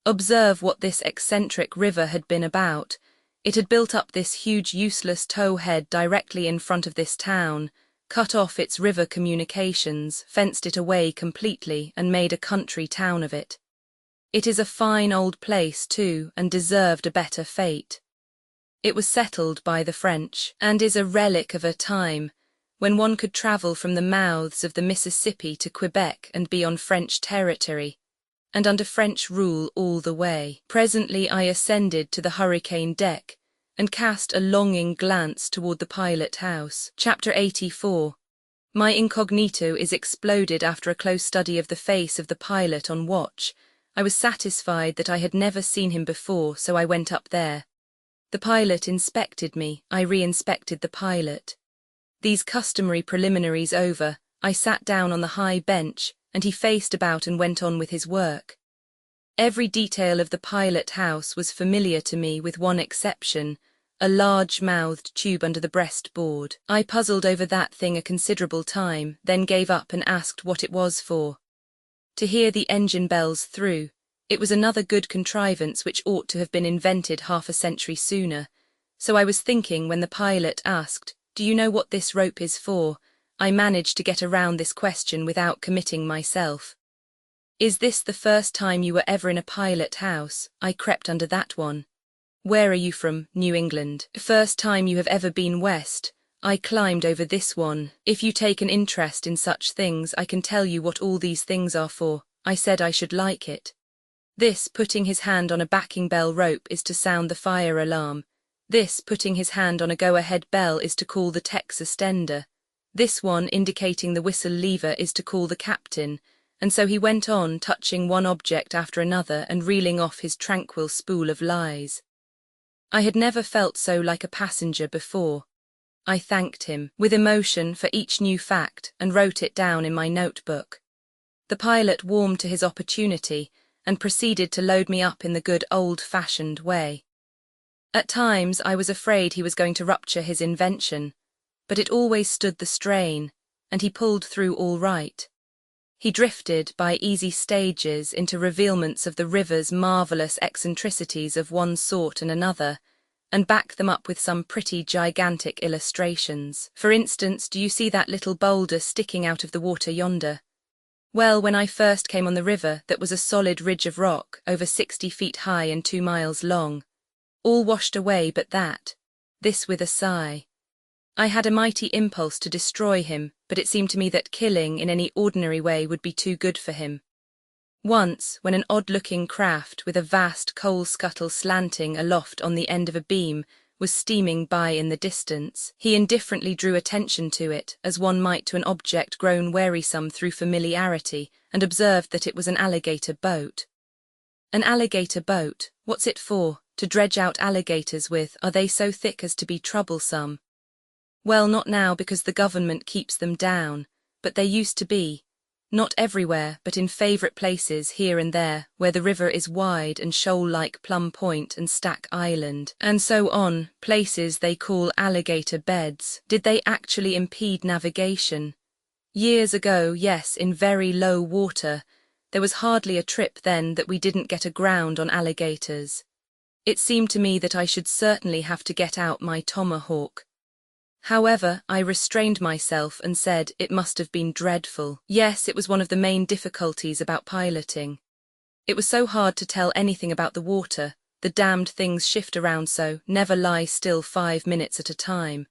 Observe what this eccentric river had been about. It had built up this huge useless towhead directly in front of this town, cut off its river communications, fenced it away completely, and made a country town of it. It is a fine old place, too, and deserved a better fate. It was settled by the French, and is a relic of a time when one could travel from the mouths of the Mississippi to Quebec and be on French territory, and under French rule all the way. Presently I ascended to the hurricane deck and cast a longing glance toward the pilot house. Chapter 84. My incognito is exploded after a close study of the face of the pilot on watch. I was satisfied that I had never seen him before, so I went up there. The pilot inspected me, I re-inspected the pilot. These customary preliminaries over, I sat down on the high bench, and he faced about and went on with his work. Every detail of the pilot house was familiar to me with one exception, a large-mouthed tube under the breastboard. I puzzled over that thing a considerable time, then gave up and asked what it was for. To hear the engine bells through. It was another good contrivance which ought to have been invented half a century sooner. So I was thinking when the pilot asked, "Do you know what this rope is for?" I managed to get around this question without committing myself. "Is this the first time you were ever in a pilot house?" I crept under that one. "Where are you from?" "New England." "First time you have ever been west?" I climbed over this one. "If you take an interest in such things, I can tell you what all these things are for." I said I should like it. This, putting his hand on a backing bell rope, is to sound the fire alarm. This, putting his hand on a go-ahead bell, is to call the tech suspender. This one, indicating the whistle lever, is to call the captain. And so he went on, touching one object after another and reeling off his tranquil spool of lies. I had never felt so like a passenger before. I thanked him, with emotion, for each new fact, and wrote it down in my notebook. The pilot warmed to his opportunity, and proceeded to load me up in the good old-fashioned way. At times I was afraid he was going to rupture his invention, but it always stood the strain, and he pulled through all right. He drifted by easy stages into revealments of the river's marvellous eccentricities of one sort and another, and backed them up with some pretty gigantic illustrations. For instance, do you see that little boulder sticking out of the water yonder? Well, when I first came on the river, that was a solid ridge of rock, over 60 feet high and 2 miles long. All washed away but that. This with a sigh. I had a mighty impulse to destroy him, but it seemed to me that killing in any ordinary way would be too good for him. Once, when an odd-looking craft with a vast coal scuttle slanting aloft on the end of a beam was steaming by in the distance. He indifferently drew attention to it, as one might to an object grown wearisome through familiarity, and observed that it was an alligator boat. An alligator boat, what's it for? To dredge out alligators with? Are they so thick as to be troublesome? Well, not now because the government keeps them down, but they used to be. Not everywhere, but in favourite places here and there, where the river is wide and shoal-like Plum Point and Stack Island, and so on, places they call alligator beds. Did they actually impede navigation? Years ago, yes, in very low water. There was hardly a trip then that we didn't get aground on alligators. It seemed to me that I should certainly have to get out my tomahawk. However, I restrained myself and said it must have been dreadful. Yes, it was one of the main difficulties about piloting. It was so hard to tell anything about the water, the damned things shift around so, never lie still 5 minutes at a time.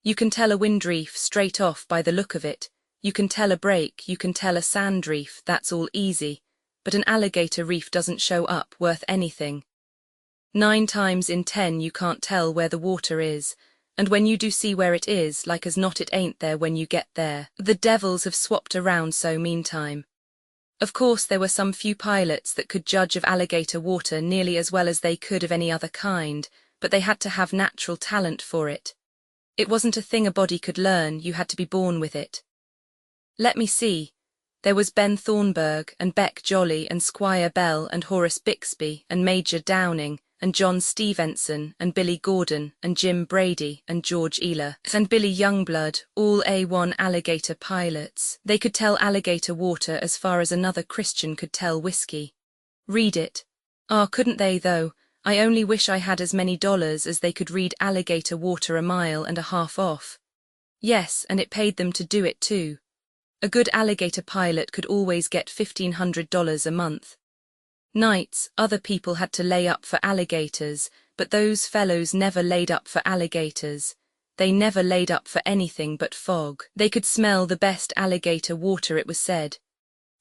You can tell a wind reef straight off by the look of it, you can tell a break, you can tell a sand reef, that's all easy, but an alligator reef doesn't show up worth anything. 9 times in 10 you can't tell where the water is, and when you do see where it is, like as not it ain't there when you get there. The devils have swapped around so meantime. Of course there were some few pilots that could judge of alligator water nearly as well as they could of any other kind, but they had to have natural talent for it. It wasn't a thing a body could learn, you had to be born with it. Let me see. There was Ben Thornburg, and Beck Jolly, and Squire Bell, and Horace Bixby, and Major Downing, and John Stevenson, and Billy Gordon, and Jim Brady, and George Ealer, and Billy Youngblood, all A1 alligator pilots. They could tell alligator water as far as another Christian could tell whiskey. Read it. Ah, couldn't they though? I only wish I had as many dollars as they could read alligator water a mile and a half off. Yes, and it paid them to do it too. A good alligator pilot could always get $1,500 a month. Nights, other people had to lay up for alligators, but those fellows never laid up for alligators. They never laid up for anything but fog. They could smell the best alligator water, it was said.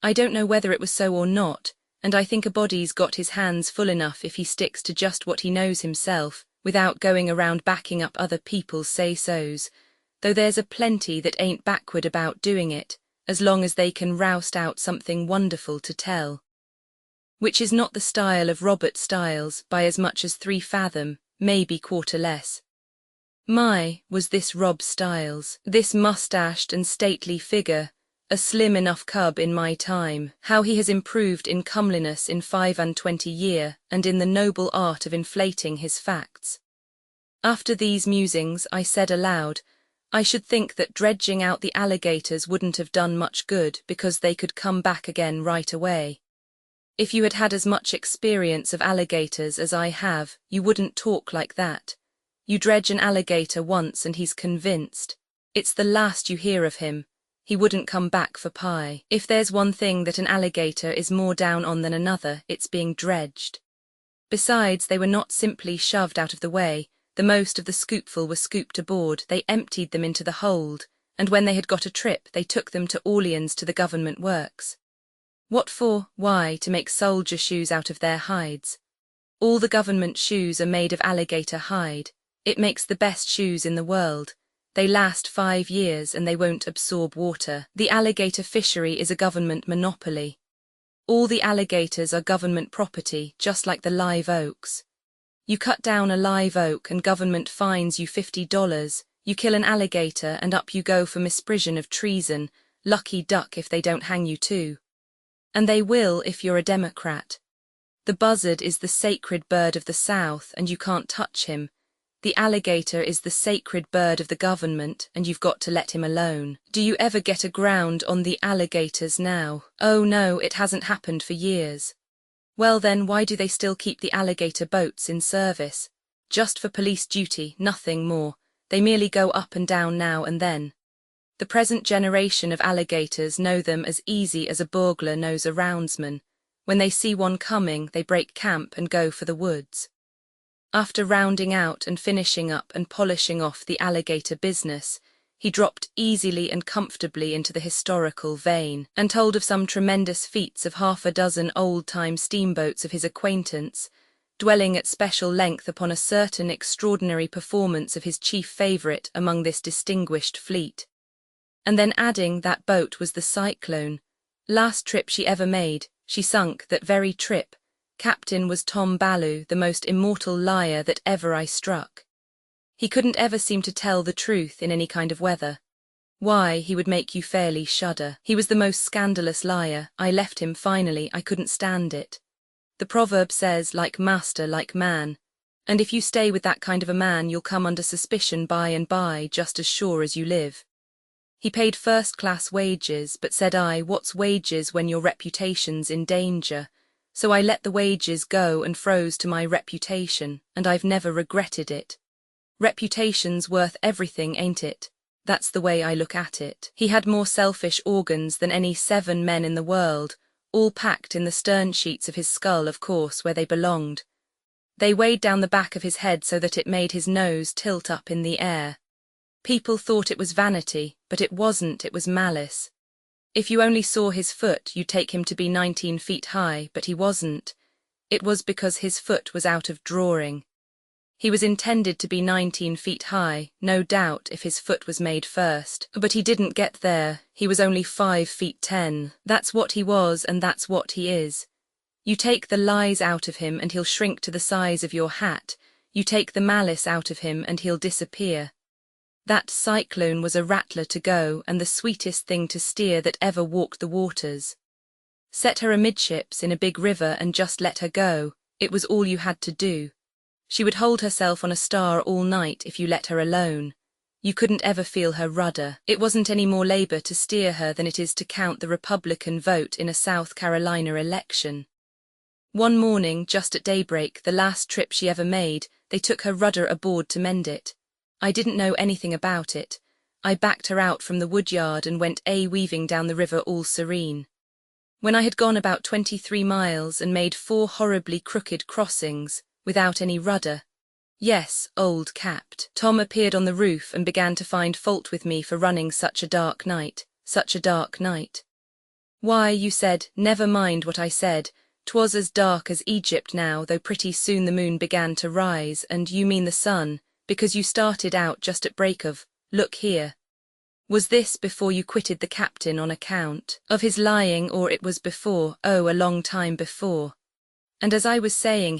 I don't know whether it was so or not, and I think a body's got his hands full enough if he sticks to just what he knows himself, without going around backing up other people's say-sos, though there's a plenty that ain't backward about doing it, as long as they can roust out something wonderful to tell. Which is not the style of Robert Stiles by as much as 3 fathom, maybe quarter less. My, was this Rob Stiles, this mustached and stately figure, a slim enough cub in my time, how he has improved in comeliness in 25 year, and in the noble art of inflating his facts. After these musings I said aloud, I should think that dredging out the alligators wouldn't have done much good because they could come back again right away. If you had had as much experience of alligators as I have, you wouldn't talk like that. You dredge an alligator once and he's convinced. It's the last you hear of him. He wouldn't come back for pie. If there's one thing that an alligator is more down on than another, it's being dredged. Besides, they were not simply shoved out of the way. The most of the scoopful were scooped aboard. They emptied them into the hold, and when they had got a trip, they took them to Orleans to the government works. What for? Why, to make soldier shoes out of their hides. All the government shoes are made of alligator hide. It makes the best shoes in the world. They last 5 years and they won't absorb water. The alligator fishery is a government monopoly. All the alligators are government property, just like the live oaks. You cut down a live oak and government fines you $50. You kill an alligator and up you go for misprision of treason. Lucky duck if they don't hang you too. And they will if you're a Democrat. The buzzard is the sacred bird of the South and you can't touch him. The alligator is the sacred bird of the government and you've got to let him alone. Do you ever get aground on the alligators now? Oh no, it hasn't happened for years. Well then, why do they still keep the alligator boats in service? Just for police duty, nothing more. They merely go up and down now and then. The present generation of alligators know them as easy as a burglar knows a roundsman. When they see one coming, they break camp and go for the woods. After rounding out and finishing up and polishing off the alligator business, he dropped easily and comfortably into the historical vein, and told of some tremendous feats of 6 old-time steamboats of his acquaintance, dwelling at special length upon a certain extraordinary performance of his chief favourite among this distinguished fleet. And then adding that boat was the Cyclone. Last trip she ever made, she sunk that very trip. Captain was Tom Ballou, the most immortal liar that ever I struck. He couldn't ever seem to tell the truth in any kind of weather. Why, he would make you fairly shudder. He was the most scandalous liar. I left him finally, I couldn't stand it. The proverb says, like master, like man. And if you stay with that kind of a man, you'll come under suspicion by and by, just as sure as you live. He paid first-class wages, but said I, what's wages when your reputation's in danger? So I let the wages go and froze to my reputation, and I've never regretted it. Reputation's worth everything, ain't it? That's the way I look at it. He had more selfish organs than any 7 men in the world, all packed in the stern sheets of his skull, of course, where they belonged. They weighed down the back of his head so that it made his nose tilt up in the air. People thought it was vanity, but it wasn't, it was malice. If you only saw his foot, you'd take him to be 19 feet high, but he wasn't. It was because his foot was out of drawing. He was intended to be 19 feet high, no doubt, if his foot was made first. But he didn't get there, he was only 5 feet 10. That's what he was, and that's what he is. You take the lies out of him and he'll shrink to the size of your hat. You take the malice out of him and he'll disappear. That Cyclone was a rattler to go and the sweetest thing to steer that ever walked the waters. Set her amidships in a big river and just let her go, it was all you had to do. She would hold herself on a star all night if you let her alone. You couldn't ever feel her rudder. It wasn't any more labour to steer her than it is to count the Republican vote in a South Carolina election. One morning, just at daybreak, the last trip she ever made, they took her rudder aboard to mend it. I didn't know anything about it. I backed her out from the woodyard and went weaving down the river all serene. When I had gone about 23 miles and made 4 horribly crooked crossings, without any rudder. Yes, old capped. Tom appeared on the roof and began to find fault with me for running such a dark night, such a dark night. Why, you said, never mind what I said, 'twas as dark as Egypt now, though pretty soon the moon began to rise, and you mean the sun, because you started out just at break of, look here. Was this before you quitted the captain on account of his lying, or it was before, oh, a long time before? And as I was saying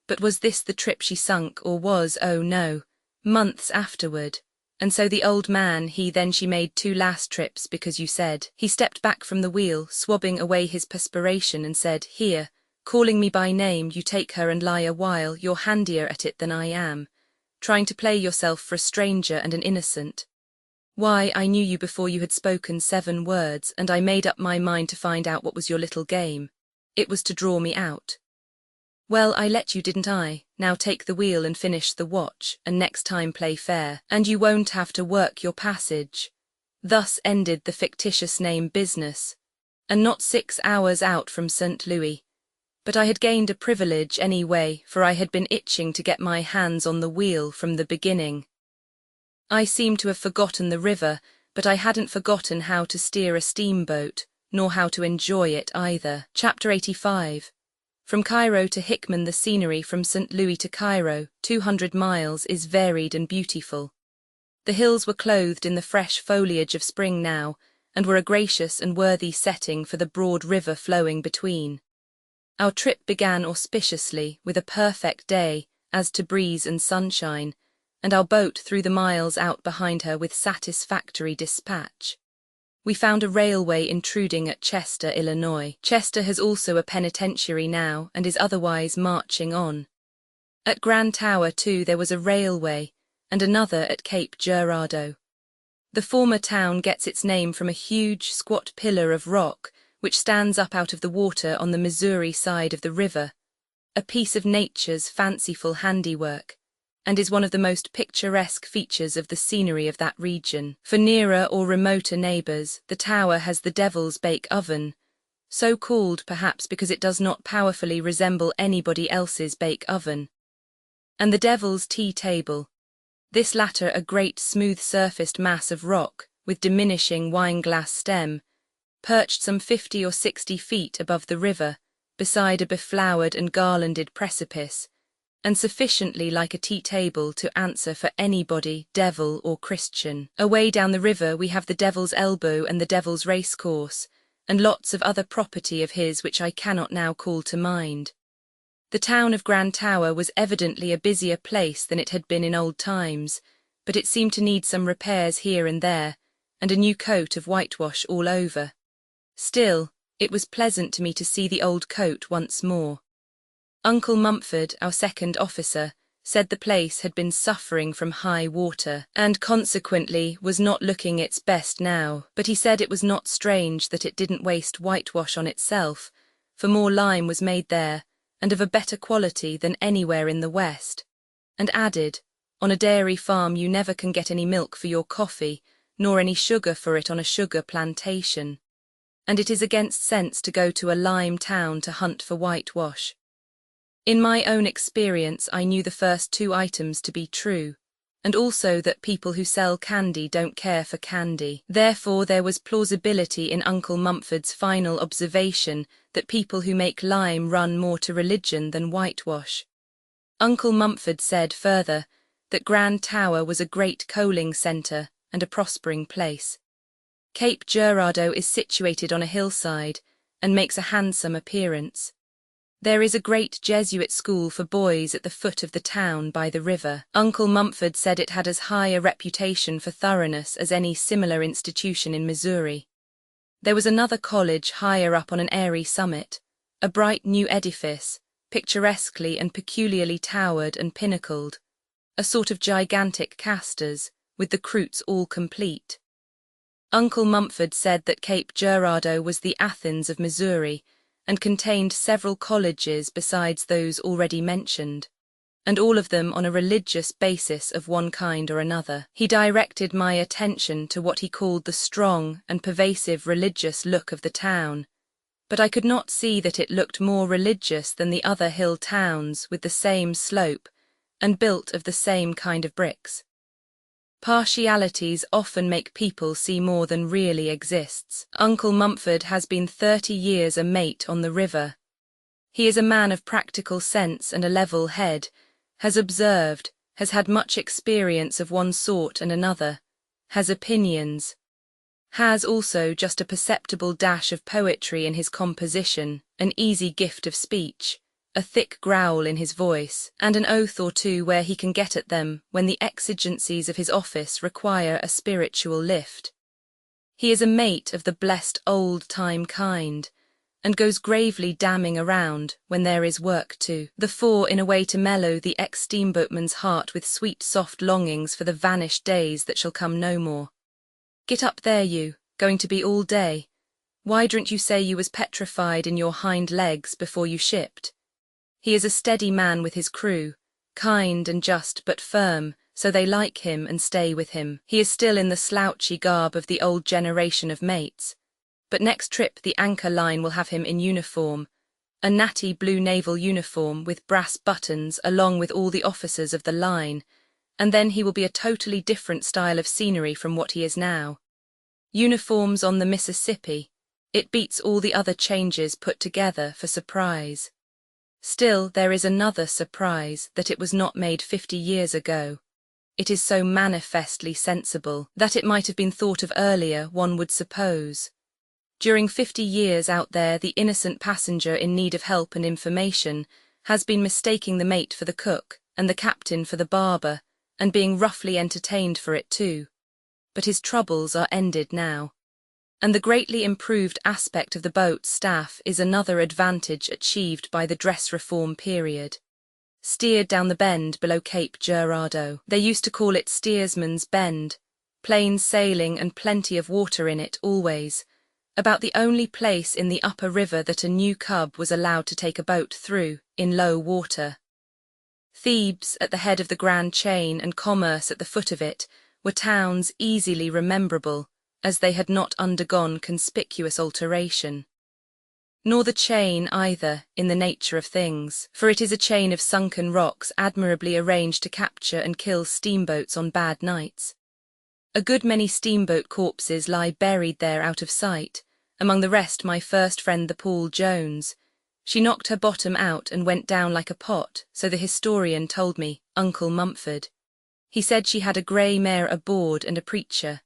but was this the trip she sunk, or was, oh no, months afterward? And so the old man, then she made 2 last trips because you said. He stepped back from the wheel, swabbing away his perspiration, and said, here, calling me by name, you take her and lie a while, you're handier at it than I am, trying to play yourself for a stranger and an innocent. Why, I knew you before you had spoken 7 words, and I made up my mind to find out what was your little game. It was to draw me out. Well, I let you, didn't I? Now take the wheel and finish the watch, and next time play fair, and you won't have to work your passage. Thus ended the fictitious name business, and not 6 hours out from St. Louis. But I had gained a privilege anyway, for I had been itching to get my hands on the wheel from the beginning. I seemed to have forgotten the river, but I hadn't forgotten how to steer a steamboat, nor how to enjoy it either. Chapter 85. From Cairo to Hickman, the scenery from St. Louis to Cairo, 200 miles, is varied and beautiful. The hills were clothed in the fresh foliage of spring now, and were a gracious and worthy setting for the broad river flowing between. Our trip began auspiciously, with a perfect day, as to breeze and sunshine, and our boat threw the miles out behind her with satisfactory dispatch. We found a railway intruding at Chester, Illinois. Chester has also a penitentiary now, and is otherwise marching on. At Grand Tower, too, there was a railway, and another at Cape Girardeau. The former town gets its name from a huge, squat pillar of rock, which stands up out of the water on the Missouri side of the river, a piece of nature's fanciful handiwork, and is one of the most picturesque features of the scenery of that region. For nearer or remoter neighbours, the tower has the Devil's Bake Oven, so called perhaps because it does not powerfully resemble anybody else's bake oven, and the Devil's Tea Table, this latter a great smooth-surfaced mass of rock with diminishing wine-glass stem, perched some 50 or 60 feet above the river, beside a beflowered and garlanded precipice, and sufficiently like a tea table to answer for anybody, devil or Christian. Away down the river we have the Devil's Elbow and the Devil's Racecourse, and lots of other property of his which I cannot now call to mind. The town of Grand Tower was evidently a busier place than it had been in old times, but it seemed to need some repairs here and there, and a new coat of whitewash all over. Still, it was pleasant to me to see the old coat once more. Uncle Mumford, our second officer, said the place had been suffering from high water, and consequently was not looking its best now, but he said it was not strange that it didn't waste whitewash on itself, for more lime was made there, and of a better quality than anywhere in the West, and added, on a dairy farm you never can get any milk for your coffee, nor any sugar for it on a sugar plantation, and it is against sense to go to a lime town to hunt for whitewash. In my own experience I knew the first two items to be true, and also that people who sell candy don't care for candy. Therefore there was plausibility in Uncle Mumford's final observation that people who make lime run more to religion than whitewash. Uncle Mumford said further that Grand Tower was a great coaling centre and a prospering place. Cape Girardeau is situated on a hillside and makes a handsome appearance. There is a great Jesuit school for boys at the foot of the town by the river. Uncle Mumford said it had as high a reputation for thoroughness as any similar institution in Missouri. There was another college higher up on an airy summit, a bright new edifice, picturesquely and peculiarly towered and pinnacled, a sort of gigantic casters, with the croutes all complete. Uncle Mumford said that Cape Girardeau was the Athens of Missouri, and contained several colleges besides those already mentioned, and all of them on a religious basis of one kind or another. He directed my attention to what he called the strong and pervasive religious look of the town, but I could not see that it looked more religious than the other hill towns with the same slope and built of the same kind of bricks. Partialities often make people see more than really exists. Uncle Mumford has been 30 years a mate on the river. He is a man of practical sense and a level head, has observed, has had much experience of one sort and another, has opinions, has also just a perceptible dash of poetry in his composition, an easy gift of speech, a thick growl in his voice, and an oath or two where he can get at them when the exigencies of his office require a spiritual lift. He is a mate of the blessed old-time kind, and goes gravely damning around when there is work to the fore in a way to mellow the ex-steamboatman's heart with sweet soft longings for the vanished days that shall come no more. Get up there you, going to be all day. Why didn't you say you was petrified in your hind legs before you shipped? He is a steady man with his crew, kind and just but firm, so they like him and stay with him. He is still in the slouchy garb of the old generation of mates, but next trip the anchor line will have him in uniform, a natty blue naval uniform with brass buttons along with all the officers of the line, and then he will be a totally different style of scenery from what he is now. Uniforms on the Mississippi, it beats all the other changes put together for surprise. Still, there is another surprise that it was not made 50 years ago. It is so manifestly sensible that it might have been thought of earlier, one would suppose. During 50 years out there, the innocent passenger in need of help and information has been mistaking the mate for the cook and the captain for the barber, and being roughly entertained for it too. But his troubles are ended now. And the greatly improved aspect of the boat's staff is another advantage achieved by the dress reform period. Steered down the bend below Cape Girardeau. They used to call it Steersman's Bend, plain sailing and plenty of water in it always, about the only place in the upper river that a new cub was allowed to take a boat through, in low water. Thebes, at the head of the Grand Chain, and Commerce at the foot of it, were towns easily rememberable, as they had not undergone conspicuous alteration. Nor the chain either, in the nature of things, for it is a chain of sunken rocks admirably arranged to capture and kill steamboats on bad nights. A good many steamboat corpses lie buried there out of sight, among the rest my first friend the Paul Jones, She knocked her bottom out and went down like a pot, so the historian told me, Uncle Mumford. He said she had a grey mare aboard and a preacher.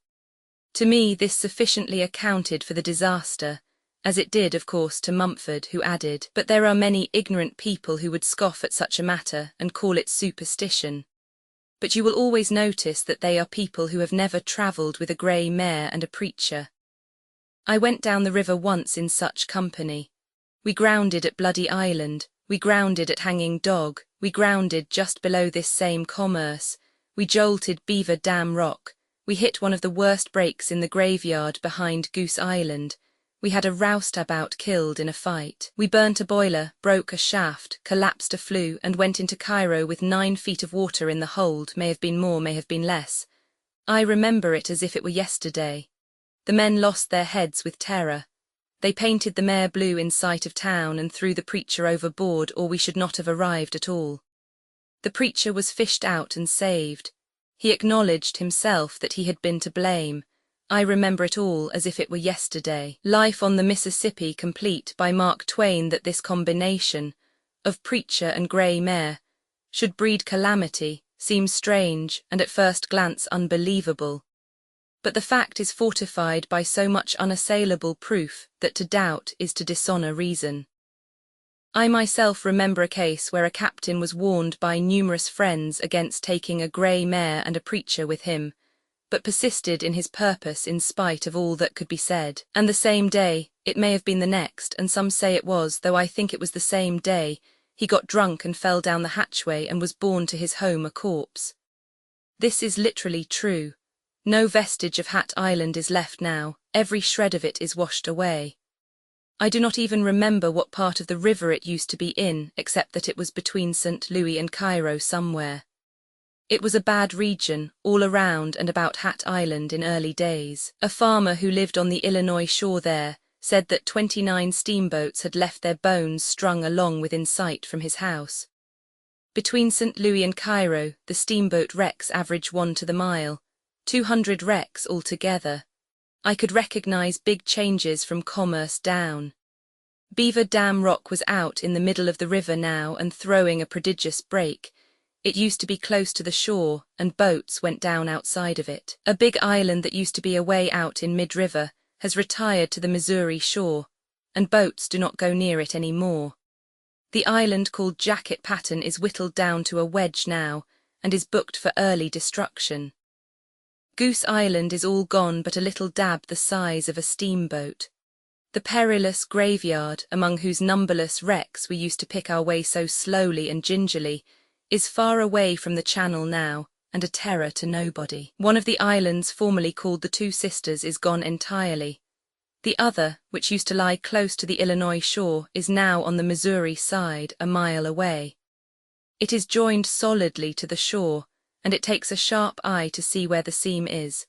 To me this sufficiently accounted for the disaster, as it did, of course, to Mumford, who added, "But there are many ignorant people who would scoff at such a matter and call it superstition. But you will always notice that they are people who have never travelled with a grey mare and a preacher." I went down the river once in such company. We grounded at Bloody Island, we grounded at Hanging Dog, we grounded just below this same commerce, we jolted Beaver Dam Rock, we hit one of the worst breaks in the graveyard behind Goose Island, we had a roustabout killed in a fight, we burnt a boiler, broke a shaft, collapsed a flue, and went into Cairo with 9 feet of water in the hold, may have been more, may have been less. I remember it as if it were yesterday. The men lost their heads with terror. They painted the mare blue in sight of town and threw the preacher overboard, or we should not have arrived at all. The preacher was fished out and saved. He acknowledged himself that he had been to blame. I remember it all as if it were yesterday. Life on the Mississippi Complete by Mark Twain, that this combination of preacher and grey mare should breed calamity seems strange and at first glance unbelievable. But the fact is fortified by so much unassailable proof that to doubt is to dishonour reason. I myself remember a case where a captain was warned by numerous friends against taking a grey mare and a preacher with him, but persisted in his purpose in spite of all that could be said. And the same day, it may have been the next, and some say it was, though I think it was the same day, he got drunk and fell down the hatchway and was borne to his home a corpse. This is literally true. No vestige of Hat Island is left now, every shred of it is washed away. I do not even remember what part of the river it used to be in, except that it was between St. Louis and Cairo somewhere. It was a bad region, all around and about Hat Island in early days. A farmer who lived on the Illinois shore there said that 29 steamboats had left their bones strung along within sight from his house. Between St. Louis and Cairo, the steamboat wrecks average 1 to the mile, 200 wrecks altogether. I could recognize big changes from commerce down. Beaver Dam Rock was out in the middle of the river now and throwing a prodigious break. It used to be close to the shore, and boats went down outside of it. A big island that used to be away out in mid-river has retired to the Missouri shore, and boats do not go near it any more. The island called Jacket Pattern is whittled down to a wedge now, and is booked for early destruction. Goose Island is all gone but a little dab the size of a steamboat. The perilous graveyard, among whose numberless wrecks we used to pick our way so slowly and gingerly, is far away from the channel now, and a terror to nobody. One of the islands formerly called the Two Sisters is gone entirely. The other, which used to lie close to the Illinois shore, is now on the Missouri side, a mile away. It is joined solidly to the shore, and it takes a sharp eye to see where the seam is.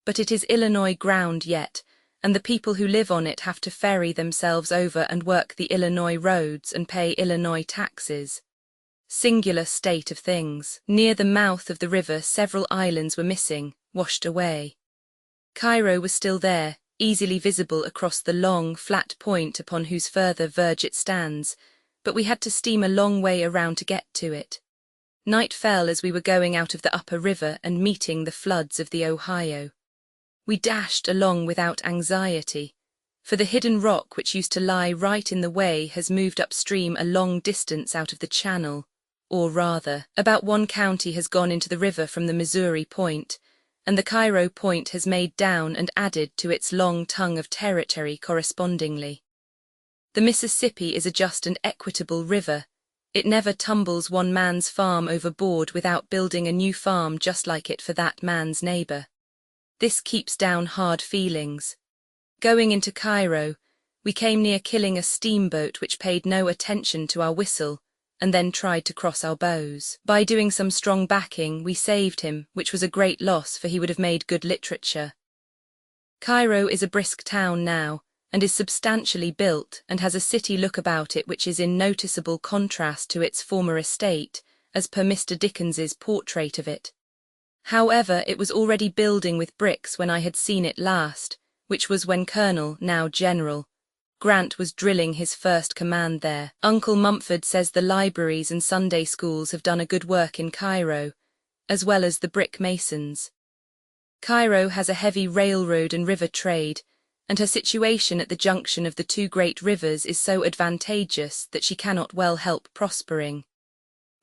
But it is Illinois ground yet, and the people who live on it have to ferry themselves over and work the Illinois roads and pay Illinois taxes. Singular state of things. Near the mouth of the river several islands were missing, washed away. Cairo was still there, easily visible across the long, flat point upon whose further verge it stands, but we had to steam a long way around to get to it. Night fell as we were going out of the upper river and meeting the floods of the Ohio. We dashed along without anxiety, for the hidden rock which used to lie right in the way has moved upstream a long distance out of the channel, or rather, about 1 county has gone into the river from the Missouri point, and the Cairo point has made down and added to its long tongue of territory correspondingly. The Mississippi is a just and equitable river. It never tumbles one man's farm overboard without building a new farm just like it for that man's neighbour. This keeps down hard feelings. Going into Cairo, we came near killing a steamboat which paid no attention to our whistle, and then tried to cross our bows. By doing some strong backing, we saved him, which was a great loss, for he would have made good literature. Cairo is a brisk town now, and is substantially built, and has a city look about it which is in noticeable contrast to its former estate, as per Mr. Dickens's portrait of it. However, it was already building with bricks when I had seen it last, which was when Colonel, now General, Grant was drilling his first command there. Uncle Mumford says the libraries and Sunday schools have done a good work in Cairo, as well as the brick masons. Cairo has a heavy railroad and river trade, and her situation at the junction of the two great rivers is so advantageous that she cannot well help prospering.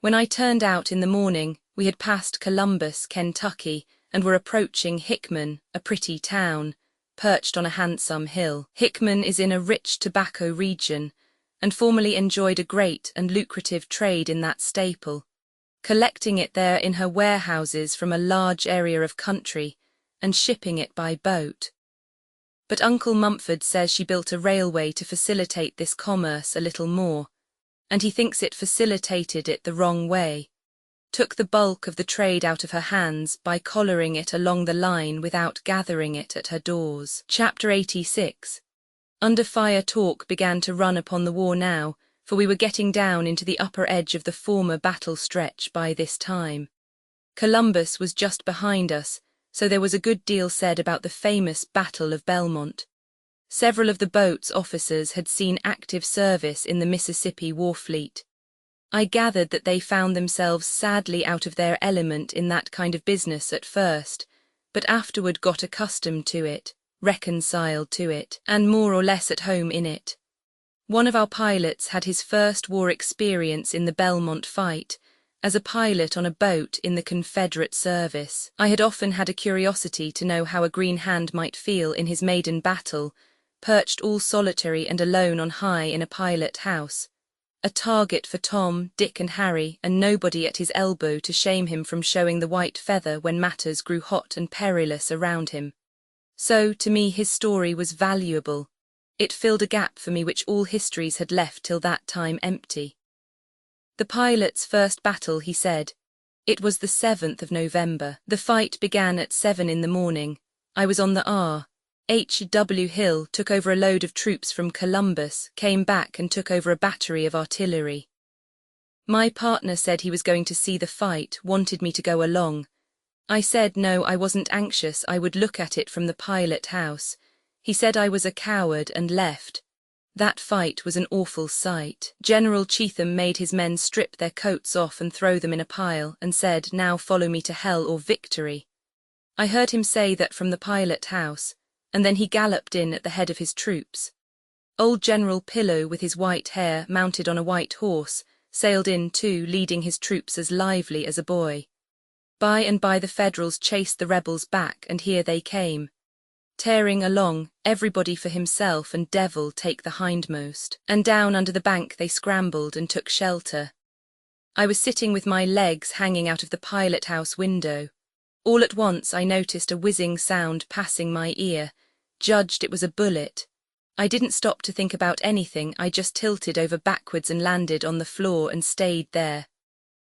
When I turned out in the morning, we had passed Columbus, Kentucky, and were approaching Hickman, a pretty town, perched on a handsome hill. Hickman is in a rich tobacco region, and formerly enjoyed a great and lucrative trade in that staple, collecting it there in her warehouses from a large area of country, and shipping it by boat. But Uncle Mumford says she built a railway to facilitate this commerce a little more, and he thinks it facilitated it the wrong way, took the bulk of the trade out of her hands by collaring it along the line without gathering it at her doors. Chapter 86. Under fire talk began to run upon the war now, for we were getting down into the upper edge of the former battle stretch by this time. Columbus was just behind us, so there was a good deal said about the famous Battle of Belmont. Several of the boat's officers had seen active service in the Mississippi War Fleet. I gathered that they found themselves sadly out of their element in that kind of business at first, but afterward got accustomed to it, reconciled to it, and more or less at home in it. One of our pilots had his first war experience in the Belmont fight, as a pilot on a boat in the Confederate service. I had often had a curiosity to know how a green hand might feel in his maiden battle, perched all solitary and alone on high in a pilot house, a target for Tom, Dick and Harry, and nobody at his elbow to shame him from showing the white feather when matters grew hot and perilous around him. So, to me, his story was valuable. It filled a gap for me which all histories had left till that time empty. The pilot's first battle, he said. It was the 7th of November. The fight began at 7 in the morning. I was on the R.H.W. Hill, took over a load of troops from Columbus, came back and took over a battery of artillery. My partner said he was going to see the fight, wanted me to go along. I said no, I wasn't anxious, I would look at it from the pilot house. He said I was a coward and left. That fight was an awful sight. General Cheatham made his men strip their coats off and throw them in a pile, and said, "Now follow me to hell or victory." I heard him say that from the pilot house, and then he galloped in at the head of his troops. Old General Pillow, with his white hair, mounted on a white horse, sailed in too, leading his troops as lively as a boy. By and by the Federals chased the rebels back, and here they came. Tearing along, everybody for himself and devil take the hindmost, and down under the bank they scrambled and took shelter. I was sitting with my legs hanging out of the pilot-house window. All at once I noticed a whizzing sound passing my ear, judged it was a bullet. I didn't stop to think about anything, I just tilted over backwards and landed on the floor and stayed there.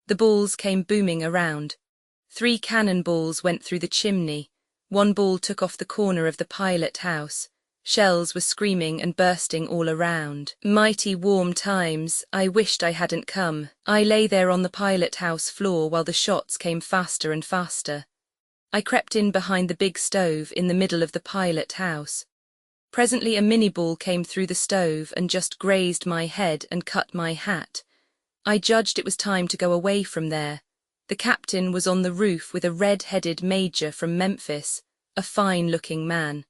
The balls came booming around. 3 cannonballs went through the chimney. 1 ball took off the corner of the pilot house. Shells were screaming and bursting all around. Mighty warm times, I wished I hadn't come. I lay there on the pilot house floor while the shots came faster and faster. I crept in behind the big stove in the middle of the pilot house. Presently a mini ball came through the stove and just grazed my head and cut my hat. I judged it was time to go away from there. The captain was on the roof with a red-headed major from Memphis, a fine-looking man.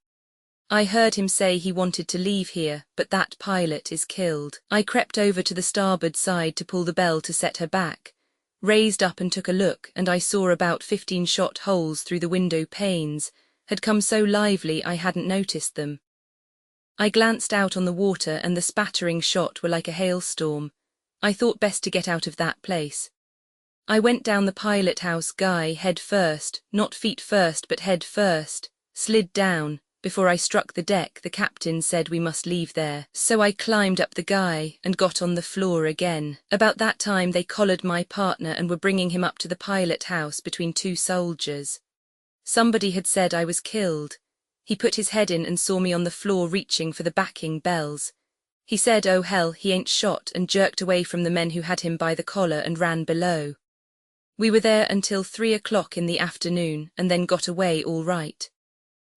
I heard him say he wanted to leave here, but that pilot is killed. I crept over to the starboard side to pull the bell to set her back, raised up and took a look, and I saw about 15 shot holes through the window panes, had come so lively I hadn't noticed them. I glanced out on the water and the spattering shot were like a hailstorm. I thought best to get out of that place. I went down the pilot house guy head first, not feet first but head first, slid down. Before I struck the deck, the captain said we must leave there. So I climbed up the guy and got on the floor again. About that time they collared my partner and were bringing him up to the pilot house between 2 soldiers. Somebody had said I was killed. He put his head in and saw me on the floor reaching for the backing bells. He said, "Oh hell, he ain't shot," and jerked away from the men who had him by the collar and ran below. We were there until 3 o'clock in the afternoon and then got away all right.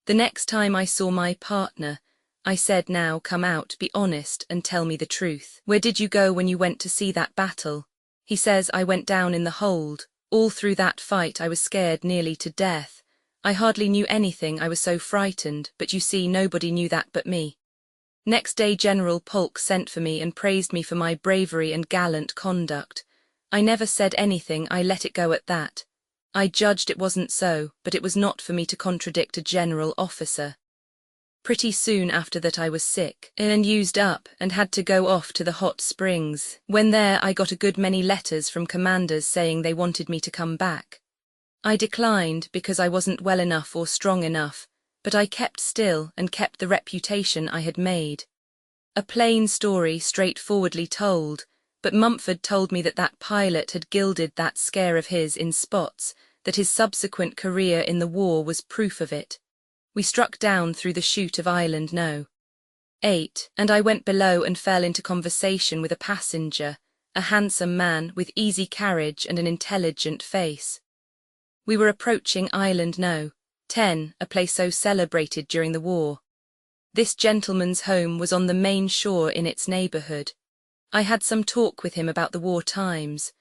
The next time I saw my partner, I said, now come out, be honest, and tell me the truth. Where did you go when you went to see that battle? He says, I went down in the hold. All through that fight I was scared nearly to death. I hardly knew anything, I was so frightened, but you see, nobody knew that but me. Next day General Polk sent for me and praised me for my bravery and gallant conduct. I never said anything, I let it go at that. I judged it wasn't so, but it was not for me to contradict a general officer. Pretty soon after that I was sick and used up and had to go off to the hot springs. When there I got a good many letters from commanders saying they wanted me to come back. I declined because I wasn't well enough or strong enough, but I kept still and kept the reputation I had made. A plain story, straightforwardly told, but Mumford told me that that pilot had gilded that scare of his in spots, that his subsequent career in the war was proof of it. We struck down through the chute of Island No. 8, and I went below and fell into conversation with a passenger, a handsome man with easy carriage and an intelligent face. We were approaching Island No. 10, a place so celebrated during the war. This gentleman's home was on the main shore in its neighbourhood. I had some talk with him about the war times,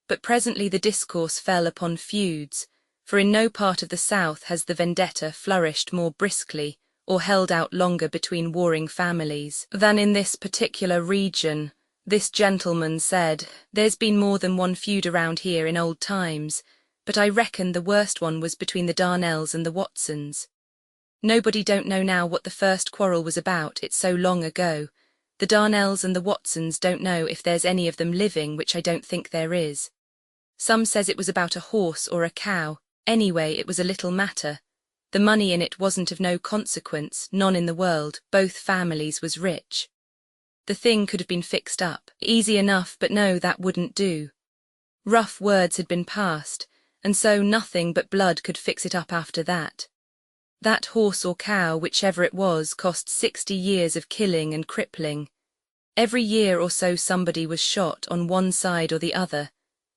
but presently the discourse fell upon feuds, for in no part of the South has the vendetta flourished more briskly or held out longer between warring families than in this particular region. This gentleman said, there's been more than one feud around here in old times, but I reckon the worst one was between the Darnells and the Watsons. Nobody don't know now what the first quarrel was about, it's so long ago. The Darnells and the Watsons don't know if there's any of them living, which I don't think there is. Some says it was about a horse or a cow. Anyway, it was a little matter. The money in it wasn't of no consequence, none in the world, both families was rich. The thing could have been fixed up, easy enough, but no, that wouldn't do. Rough words had been passed, and so nothing but blood could fix it up after that. That horse or cow, whichever it was, cost 60 years of killing and crippling. Every year or so somebody was shot on one side or the other,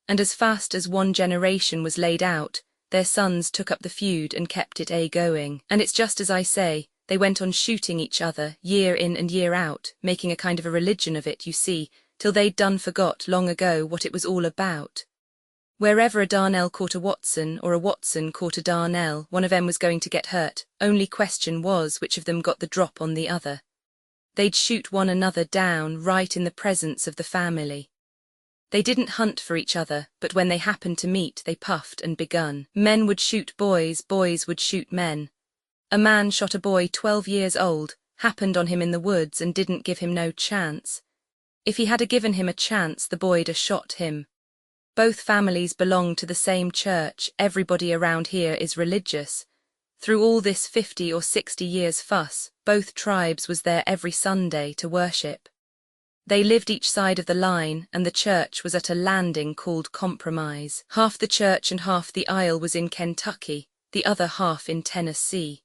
and as fast as one generation was laid out, their sons took up the feud and kept it going. And it's just as I say, they went on shooting each other, year in and year out, making a kind of a religion of it, you see, till they'd done forgot long ago what it was all about. Wherever a Darnell caught a Watson, or a Watson caught a Darnell, one of 'em was going to get hurt, only question was which of them got the drop on the other. They'd shoot one another down right in the presence of the family. They didn't hunt for each other, but when they happened to meet, they puffed and begun. Men would shoot boys, boys would shoot men. A man shot a boy 12 years old, happened on him in the woods and didn't give him no chance. If he had given him a chance, the boy'd a shot him. Both families belong to the same church, everybody around here is religious. Through all this 50 or 60 years fuss, both tribes was there every Sunday to worship. They lived each side of the line, and the church was at a landing called Compromise. Half the church and half the aisle was in Kentucky, the other half in Tennessee.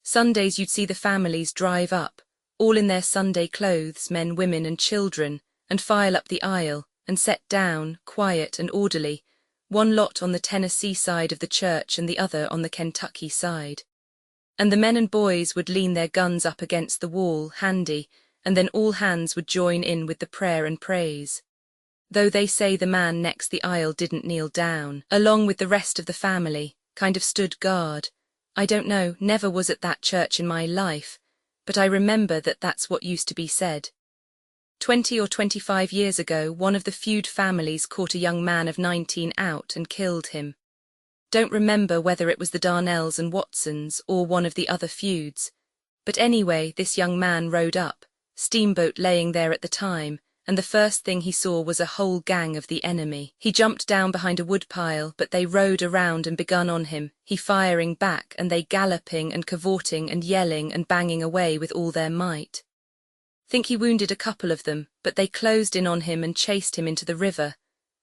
Sundays you'd see the families drive up, all in their Sunday clothes, men, women and children, and file up the aisle, and set down, quiet and orderly, one lot on the Tennessee side of the church and the other on the Kentucky side. And the men and boys would lean their guns up against the wall, handy, and then all hands would join in with the prayer and praise. Though they say the man next the aisle didn't kneel down, along with the rest of the family, kind of stood guard. I don't know, never was at that church in my life, but I remember that that's what used to be said. 20 or 25 years ago, one of the feud families caught a young man of 19 out and killed him. Don't remember whether it was the Darnells and Watsons or one of the other feuds, but anyway, this young man rode up, steamboat laying there at the time, and the first thing he saw was a whole gang of the enemy. He jumped down behind a woodpile, but they rode around and begun on him, he firing back and they galloping and cavorting and yelling and banging away with all their might. Think he wounded a couple of them, but they closed in on him and chased him into the river,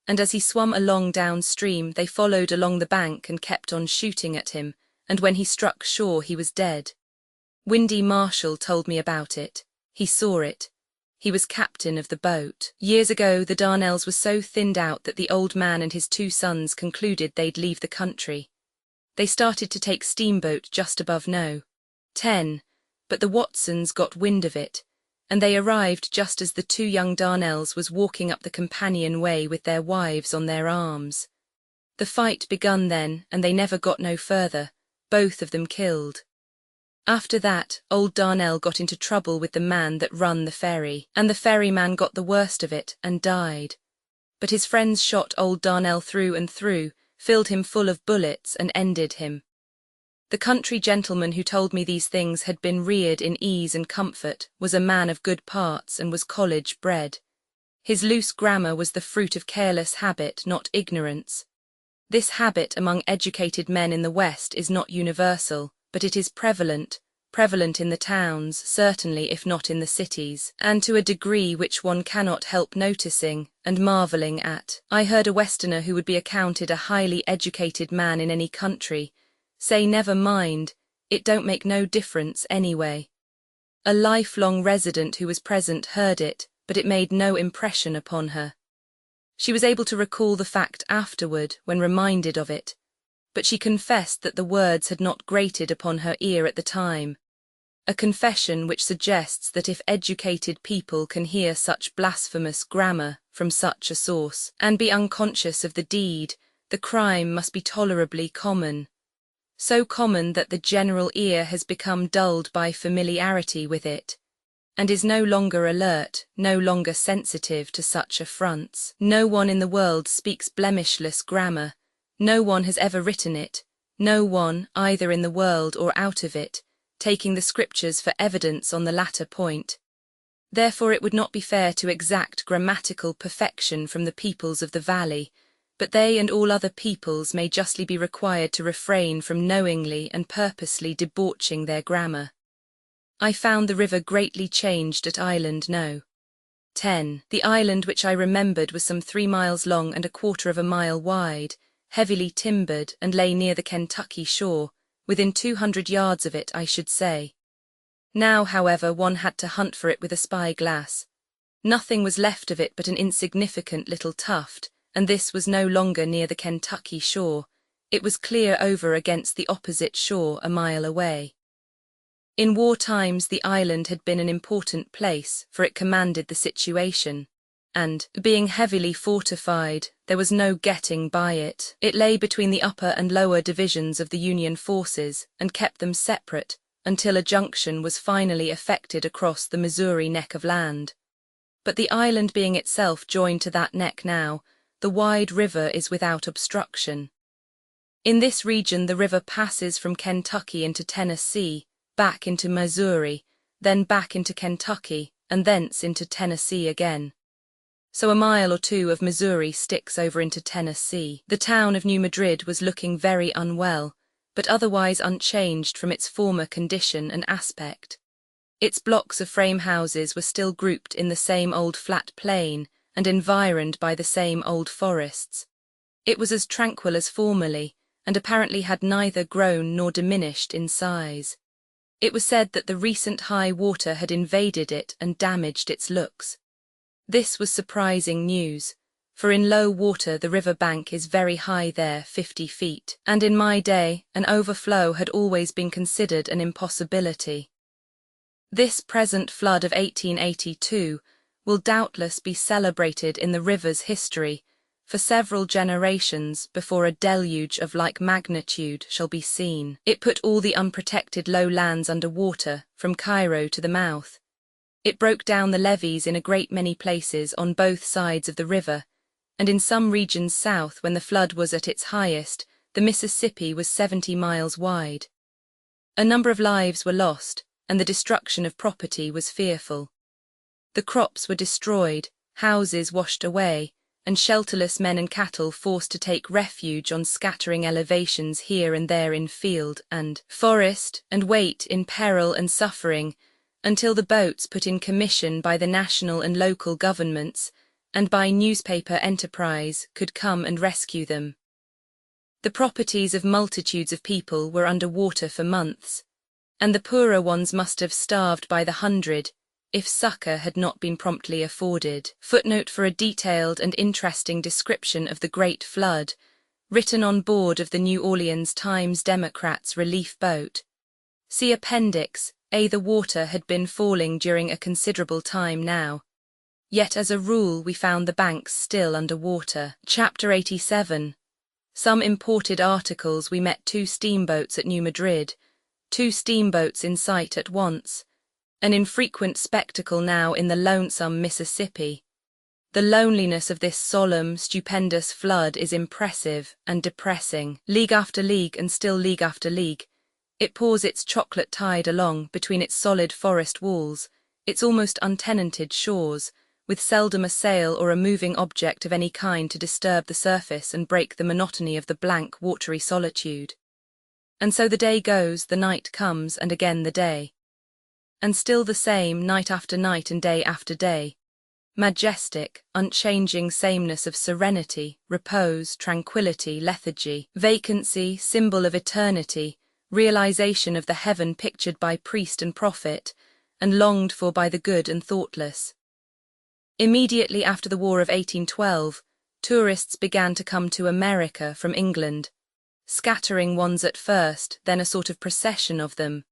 and as he swum along downstream they followed along the bank and kept on shooting at him, and when he struck shore he was dead. Windy Marshall told me about it. He saw it. He was captain of the boat. Years ago the Darnells were so thinned out that the old man and his 2 sons concluded they'd leave the country. They started to take steamboat just above No. 10, But the Watsons got wind of it, and they arrived just as the two young Darnells was walking up the companion-way with their wives on their arms. The fight begun then, and they never got no further, both of them killed. After that, old Darnell got into trouble with the man that run the ferry, and the ferryman got the worst of it and died. But his friends shot old Darnell through and through, filled him full of bullets and ended him. The country gentleman who told me these things had been reared in ease and comfort, was a man of good parts and was college bred. His loose grammar was the fruit of careless habit, not ignorance. This habit among educated men in the West is not universal, but it is prevalent in the towns, certainly if not in the cities, and to a degree which one cannot help noticing and marvelling at. I heard a Westerner who would be accounted a highly educated man in any country say, never mind, it don't make no difference anyway. A lifelong resident who was present heard it, but it made no impression upon her. She was able to recall the fact afterward when reminded of it, but she confessed that the words had not grated upon her ear at the time. A confession which suggests that if educated people can hear such blasphemous grammar from such a source, and be unconscious of the deed, the crime must be tolerably common. So common that the general ear has become dulled by familiarity with it, and is no longer alert, no longer sensitive to such affronts. No one in the world speaks blemishless grammar, no one has ever written it, no one, either in the world or out of it, taking the scriptures for evidence on the latter point. Therefore it would not be fair to exact grammatical perfection from the peoples of the valley, but they and all other peoples may justly be required to refrain from knowingly and purposely debauching their grammar. I found the river greatly changed at Island No. 10. The island which I remembered was some 3 miles long and 1/4 of a mile wide, heavily timbered, and lay near the Kentucky shore, within 200 yards of it, I should say. Now, however, one had to hunt for it with a spy-glass. Nothing was left of it but an insignificant little tuft, and this was no longer near the Kentucky shore, it was clear over against the opposite shore a mile away. In war times the island had been an important place, for it commanded the situation, and, being heavily fortified, there was no getting by it. It lay between the upper and lower divisions of the Union forces, and kept them separate, until a junction was finally effected across the Missouri neck of land. But the island being itself joined to that neck now, the wide river is without obstruction. In this region the river passes from Kentucky into Tennessee, back into Missouri, then back into Kentucky, and thence into Tennessee again. So a mile or two of Missouri sticks over into Tennessee. The town of New Madrid was looking very unwell, but otherwise unchanged from its former condition and aspect. Its blocks of frame houses were still grouped in the same old flat plain, and environed by the same old forests. It was as tranquil as formerly, and apparently had neither grown nor diminished in size. It was said that the recent high water had invaded it and damaged its looks. This was surprising news, for in low water the river bank is very high there, 50 feet, and in my day an overflow had always been considered an impossibility. This present flood of 1882 will doubtless be celebrated in the river's history for several generations before a deluge of like magnitude shall be seen. It put all the unprotected low lands under water, from Cairo to the mouth. It broke down the levees in a great many places on both sides of the river, and in some regions south, when the flood was at its highest, the Mississippi was 70 miles wide. A number of lives were lost, and the destruction of property was fearful. The crops were destroyed, houses washed away, and shelterless men and cattle forced to take refuge on scattering elevations here and there in field and forest, and wait in peril and suffering until the boats put in commission by the national and local governments and by newspaper enterprise could come and rescue them. The properties of multitudes of people were under water for months, and the poorer ones must have starved by the hundred if succor had not been promptly afforded. Footnote for a detailed and interesting description of the Great Flood, written on board of the New Orleans Times Democrat's relief boat. See Appendix The water had been falling during a considerable time now. Yet as a rule we found the banks still under water. Chapter 87. Some imported articles. We met 2 steamboats at New Madrid, 2 steamboats in sight at once, an infrequent spectacle now in the lonesome Mississippi. The loneliness of this solemn, stupendous flood is impressive and depressing. League after league and still league after league, it pours its chocolate tide along between its solid forest walls, its almost untenanted shores, with seldom a sail or a moving object of any kind to disturb the surface and break the monotony of the blank, watery solitude. And so the day goes, the night comes, and again the day. And still the same, night after night and day after day. Majestic, unchanging sameness of serenity, repose, tranquility, lethargy, vacancy, symbol of eternity, realization of the heaven pictured by priest and prophet, and longed for by the good and thoughtless. Immediately after the War of 1812, tourists began to come to America from England, scattering ones at first, then a sort of procession of them.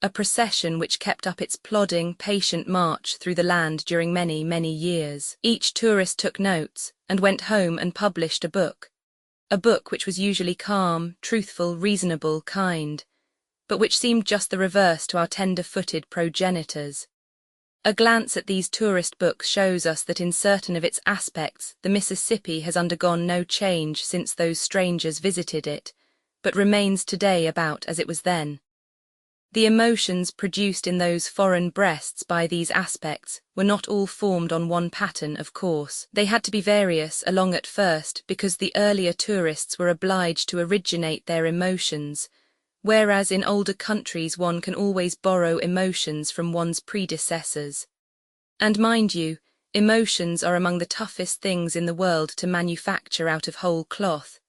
A procession which kept up its plodding, patient march through the land during many, many years. Each tourist took notes and went home and published a book which was usually calm, truthful, reasonable, kind, but which seemed just the reverse to our tender-footed progenitors. A glance at these tourist books shows us that in certain of its aspects the Mississippi has undergone no change since those strangers visited it, but remains today about as it was then. The emotions produced in those foreign breasts by these aspects were not all formed on one pattern, of course. They had to be various along at first because the earlier tourists were obliged to originate their emotions, whereas in older countries one can always borrow emotions from one's predecessors. And mind you, emotions are among the toughest things in the world to manufacture out of whole cloth.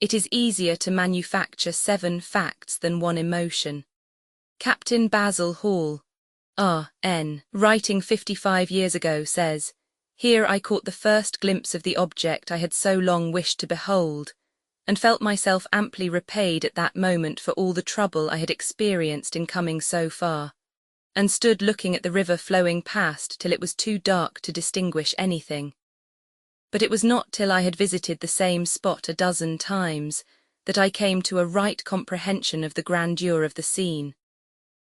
It is easier to manufacture 7 facts than 1 emotion. Captain Basil Hall, R.N., writing 55 years ago, says, "Here I caught the first glimpse of the object I had so long wished to behold, and felt myself amply repaid at that moment for all the trouble I had experienced in coming so far, and stood looking at the river flowing past till it was too dark to distinguish anything. But it was not till I had visited the same spot a dozen times that I came to a right comprehension of the grandeur of the scene."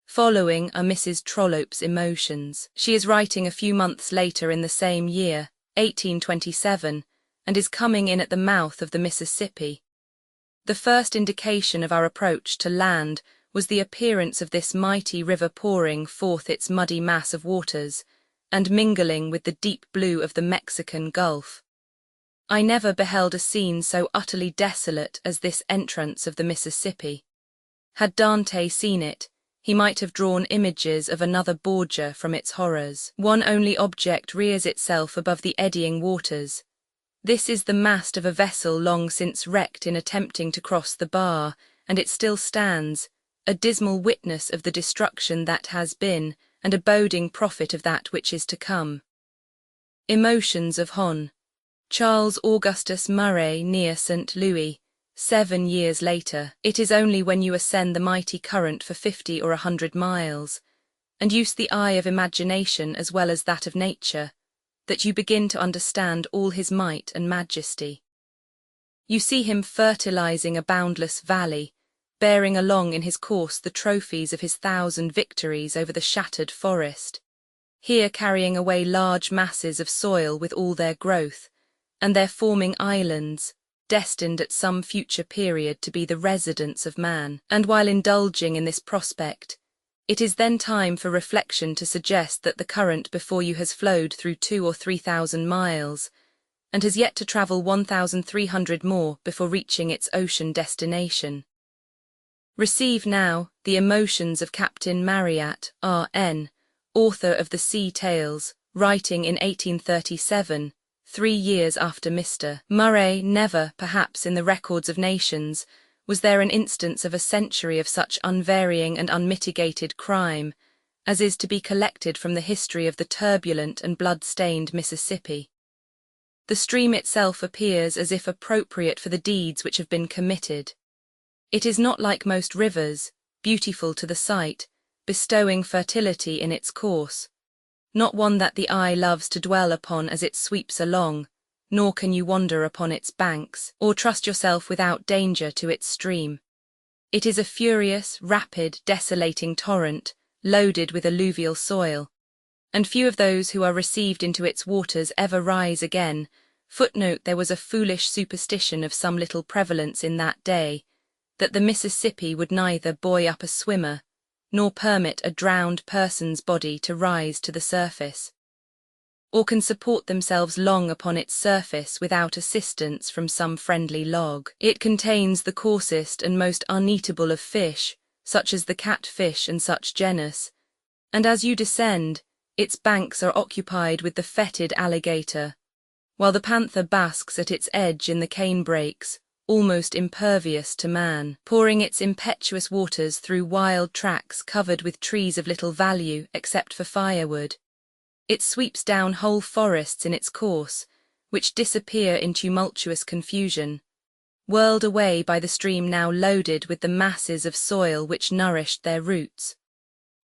Following are Mrs. Trollope's emotions. She is writing a few months later in the same year, 1827, and is coming in at the mouth of the Mississippi. The first indication of our approach to land was the appearance of this mighty river pouring forth its muddy mass of waters, and mingling with the deep blue of the Mexican Gulf. I never beheld a scene so utterly desolate as this entrance of the Mississippi. Had Dante seen it, he might have drawn images of another Borgia from its horrors. One only object rears itself above the eddying waters. This is the mast of a vessel long since wrecked in attempting to cross the bar, and it still stands, a dismal witness of the destruction that has been, and a boding prophet of that which is to come. Emotions of Hon. Charles Augustus Murray near St. Louis, 7 years later. It is only when you ascend the mighty current for 50 or 100 miles, and use the eye of imagination as well as that of nature, that you begin to understand all his might and majesty. You see him fertilizing a boundless valley, bearing along in his course the trophies of his 1,000 victories over the shattered forest, here carrying away large masses of soil with all their growth, and there forming islands, destined at some future period to be the residence of man. And while indulging in this prospect, it is then time for reflection to suggest that the current before you has flowed through 2,000 or 3,000 miles, and has yet to travel 1,300 more before reaching its ocean destination. Receive now the emotions of Captain Marryat, R.N., author of the Sea Tales, writing in 1837, 3 years after Mr. Murray. Never, perhaps in the records of nations, was there an instance of a century of such unvarying and unmitigated crime as is to be collected from the history of the turbulent and blood-stained Mississippi. The stream itself appears as if appropriate for the deeds which have been committed. It is not like most rivers, beautiful to the sight, bestowing fertility in its course, not one that the eye loves to dwell upon as it sweeps along, nor can you wander upon its banks, or trust yourself without danger to its stream. It is a furious, rapid, desolating torrent, loaded with alluvial soil, and few of those who are received into its waters ever rise again. Footnote: there was a foolish superstition of some little prevalence in that day, that the Mississippi would neither buoy up a swimmer, nor permit a drowned person's body to rise to the surface, or can support themselves long upon its surface without assistance from some friendly log. It contains the coarsest and most uneatable of fish, such as the catfish and such genus, and as you descend, its banks are occupied with the fetid alligator, while the panther basks at its edge in the canebrakes, almost impervious to man, pouring its impetuous waters through wild tracts covered with trees of little value except for firewood. It sweeps down whole forests in its course, which disappear in tumultuous confusion, whirled away by the stream now loaded with the masses of soil which nourished their roots,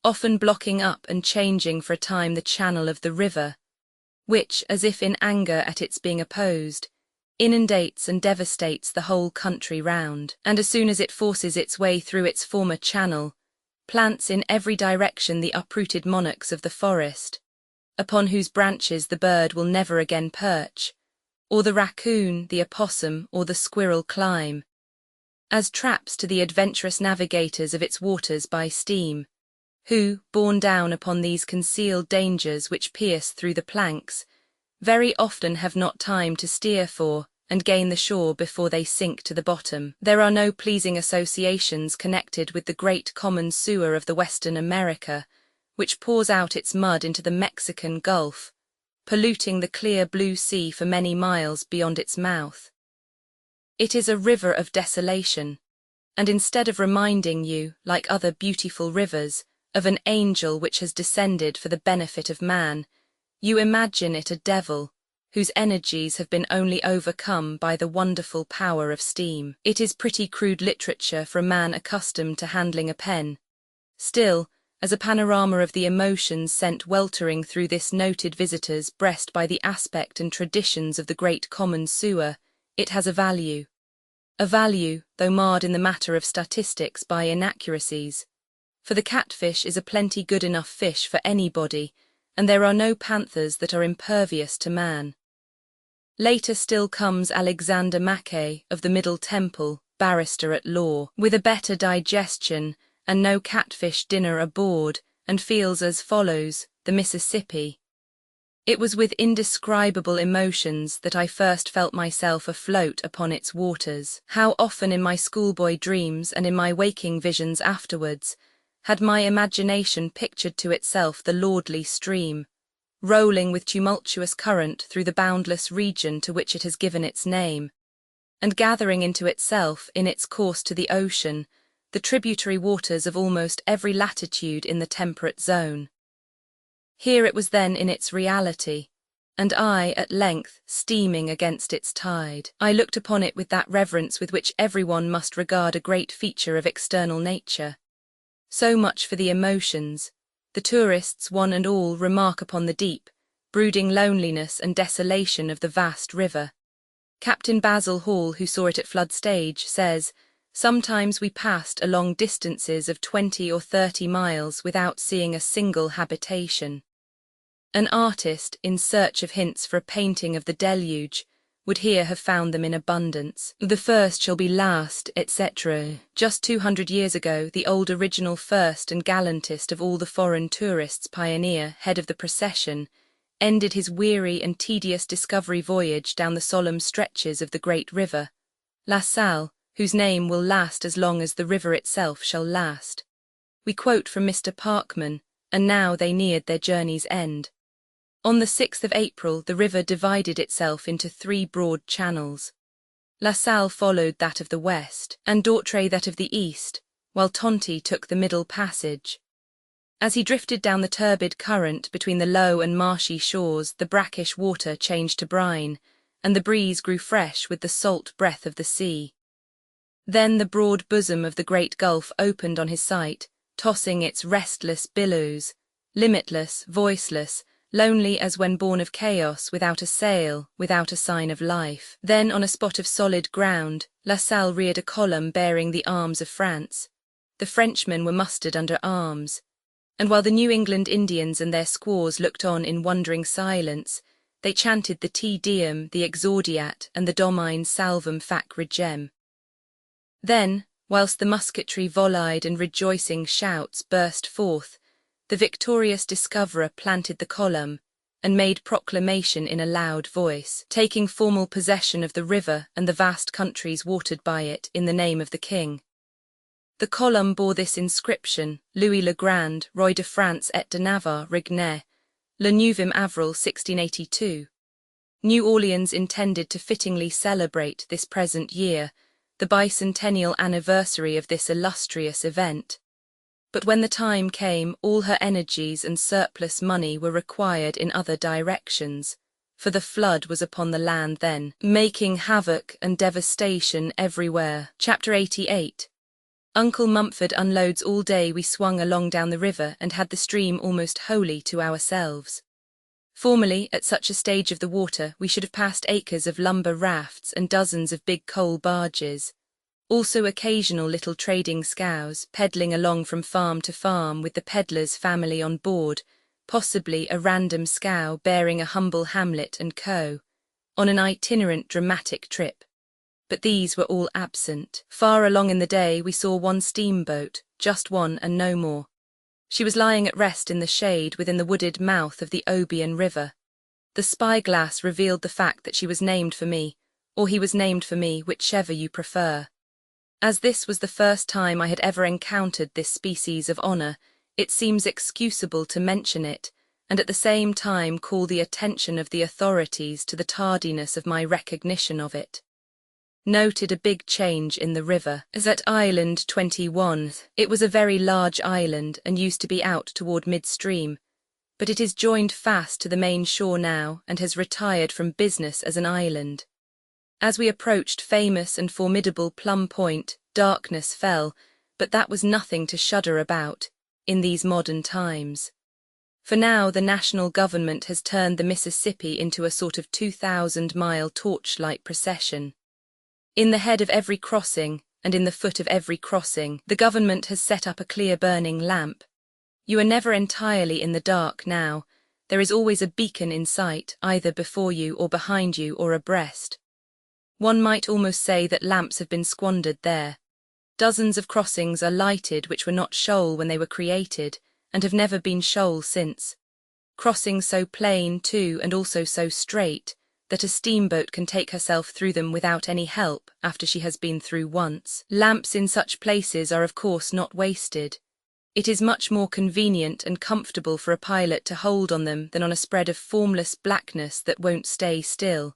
often blocking up and changing for a time the channel of the river, which, as if in anger at its being opposed, inundates and devastates the whole country round, and as soon as it forces its way through its former channel, plants in every direction the uprooted monarchs of the forest, upon whose branches the bird will never again perch, or the raccoon, the opossum, or the squirrel climb, as traps to the adventurous navigators of its waters by steam, who, borne down upon these concealed dangers which pierce through the planks, very often have not time to steer for and gain the shore before they sink to the bottom. There are no pleasing associations connected with the great common sewer of the Western America, which pours out its mud into the Mexican Gulf, polluting the clear blue sea for many miles beyond its mouth. It is a river of desolation, and instead of reminding you, like other beautiful rivers, of an angel which has descended for the benefit of man, you imagine it a devil, whose energies have been only overcome by the wonderful power of steam. It is pretty crude literature for a man accustomed to handling a pen. Still, as a panorama of the emotions sent weltering through this noted visitor's breast by the aspect and traditions of the great common sewer, it has a value. A value, though marred in the matter of statistics by inaccuracies. For the catfish is a plenty good enough fish for anybody, and there are no panthers that are impervious to man. Later still comes Alexander Mackay of the Middle Temple, barrister at law, with a better digestion and no catfish dinner aboard, and feels as follows: the Mississippi. It was with indescribable emotions that I first felt myself afloat upon its waters. How often in my schoolboy dreams and in my waking visions afterwards had my imagination pictured to itself the lordly stream, rolling with tumultuous current through the boundless region to which it has given its name, and gathering into itself, in its course to the ocean, the tributary waters of almost every latitude in the temperate zone. Here it was then in its reality, and I, at length, steaming against its tide. I looked upon it with that reverence with which everyone must regard a great feature of external nature. So much for the emotions. The tourists, one and all, remark upon the deep, brooding loneliness and desolation of the vast river. Captain Basil Hall, who saw it at flood stage, says, "Sometimes we passed along distances of 20 or 30 miles without seeing a single habitation." An artist, in search of hints for a painting of the deluge, would here have found them in abundance. The first shall be last, etc. Just 200 years ago, the old original first and gallantest of all the foreign tourists, pioneer, head of the procession, ended his weary and tedious discovery voyage down the solemn stretches of the great river, La Salle, whose name will last as long as the river itself shall last. We quote from Mr. Parkman, and now they neared their journey's end. On the 6th of April, the river divided itself into 3 broad channels. La Salle followed that of the west, and D'Autrey that of the east, while Tonty took the middle passage. As he drifted down the turbid current between the low and marshy shores, the brackish water changed to brine, and the breeze grew fresh with the salt breath of the sea. Then the broad bosom of the great gulf opened on his sight, tossing its restless billows, limitless, voiceless, lonely as when born of chaos, without a sail, without a sign of life. Then, on a spot of solid ground, La Salle reared a column bearing the arms of France. The Frenchmen were mustered under arms, and while the New England Indians and their squaws looked on in wondering silence, they chanted the Te Deum, the Exordiat, and the Domine Salvum Fac Regem. Then, whilst the musketry volleyed and rejoicing shouts burst forth, the victorious discoverer planted the column and made proclamation in a loud voice, taking formal possession of the river and the vast countries watered by it in the name of the king. The column bore this inscription: Louis le Grand, Roi de France et de Navarre Regnet, le 9 avril 1682. New Orleans intended to fittingly celebrate this present year, the bicentennial anniversary of this illustrious event. But when the time came, all her energies and surplus money were required in other directions, for the flood was upon the land then, making havoc and devastation everywhere. Chapter 88. Uncle Mumford unloads. All day we swung along down the river and had the stream almost wholly to ourselves. Formerly, at such a stage of the water, we should have passed acres of lumber rafts and dozens of big coal barges, also occasional little trading scows peddling along from farm to farm with the peddler's family on board, possibly a random scow bearing a humble hamlet and co., on an itinerant dramatic trip. But these were all absent. Far along in the day we saw one steamboat, just one and no more. She was lying at rest in the shade within the wooded mouth of the Obion River. The spyglass revealed the fact that she was named for me, or he was named for me, whichever you prefer. As this was the first time I had ever encountered this species of honour, it seems excusable to mention it, and at the same time call the attention of the authorities to the tardiness of my recognition of it. Noted a big change in the river. As at Island 21, it was a very large island and used to be out toward midstream, but it is joined fast to the main shore now and has retired from business as an island. As we approached famous and formidable Plum Point, darkness fell, but that was nothing to shudder about in these modern times. For now the national government has turned the Mississippi into a sort of 2,000-mile torchlight procession. In the head of every crossing, and in the foot of every crossing, the government has set up a clear burning lamp. You are never entirely in the dark now. There is always a beacon in sight, either before you or behind you or abreast. One might almost say that lamps have been squandered there. Dozens of crossings are lighted which were not shoal when they were created, and have never been shoal since. Crossings so plain, too, and also so straight, that a steamboat can take herself through them without any help after she has been through once. Lamps in such places are of course not wasted. It is much more convenient and comfortable for a pilot to hold on them than on a spread of formless blackness that won't stay still.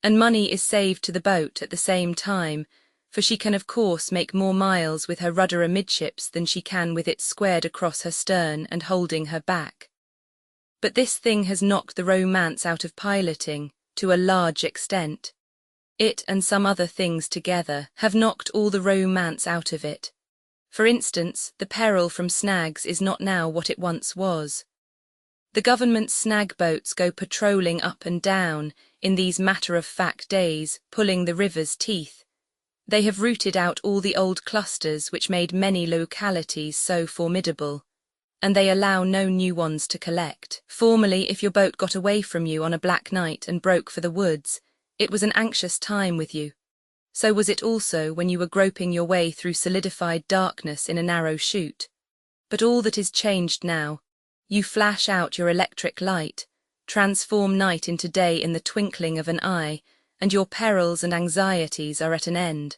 And money is saved to the boat at the same time, for she can of course make more miles with her rudder amidships than she can with it squared across her stern and holding her back. But this thing has knocked the romance out of piloting, to a large extent. It and some other things together have knocked all the romance out of it. For instance, the peril from snags is not now what it once was. The government's snag boats go patrolling up and down in these matter-of-fact days, pulling the river's teeth. They have rooted out all the old clusters which made many localities so formidable, and they allow no new ones to collect. Formerly, if your boat got away from you on a black night and broke for the woods, it was an anxious time with you. So was it also when you were groping your way through solidified darkness in a narrow chute. But all that is changed now. You flash out your electric light, transform night into day in the twinkling of an eye, and your perils and anxieties are at an end.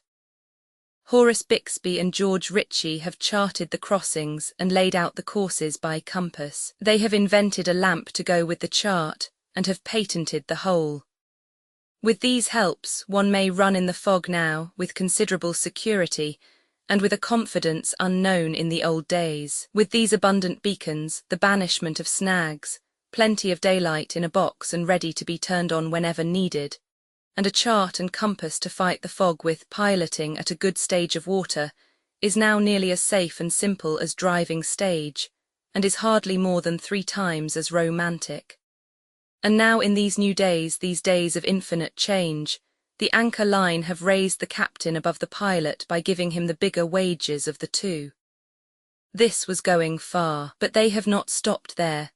Horace Bixby and George Ritchie have charted the crossings and laid out the courses by compass. They have invented a lamp to go with the chart, and have patented the whole. With these helps, one may run in the fog now with considerable security, and with a confidence unknown in the old days. With these abundant beacons, the banishment of snags, plenty of daylight in a box and ready to be turned on whenever needed, and a chart and compass to fight the fog with, piloting at a good stage of water is now nearly as safe and simple as driving stage, and is hardly more than 3 times as romantic. And now in these new days, these days of infinite change, the anchor line have raised the captain above the pilot by giving him the bigger wages of the two. This was going far, but they have not stopped there.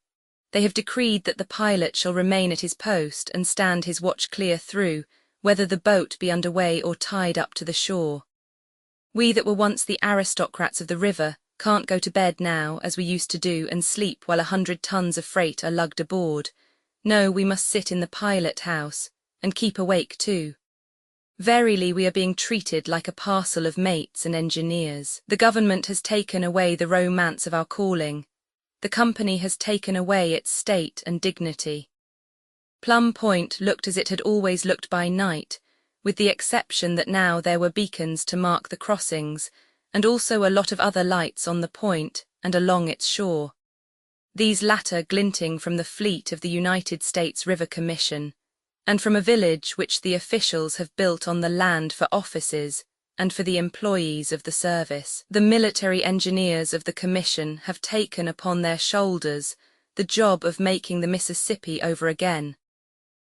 They have decreed that the pilot shall remain at his post and stand his watch clear through, whether the boat be under way or tied up to the shore. We that were once the aristocrats of the river can't go to bed now as we used to do and sleep while 100 tons of freight are lugged aboard. No, we must sit in the pilot house, and keep awake too. Verily we are being treated like a parcel of mates and engineers. The government has taken away the romance of our calling. The company has taken away its state and dignity. Plum Point looked as it had always looked by night, with the exception that now there were beacons to mark the crossings, and also a lot of other lights on the point and along its shore. These latter glinting from the fleet of the United States River Commission, and from a village which the officials have built on the land for offices and for the employees of the service. The military engineers of the Commission have taken upon their shoulders the job of making the Mississippi over again.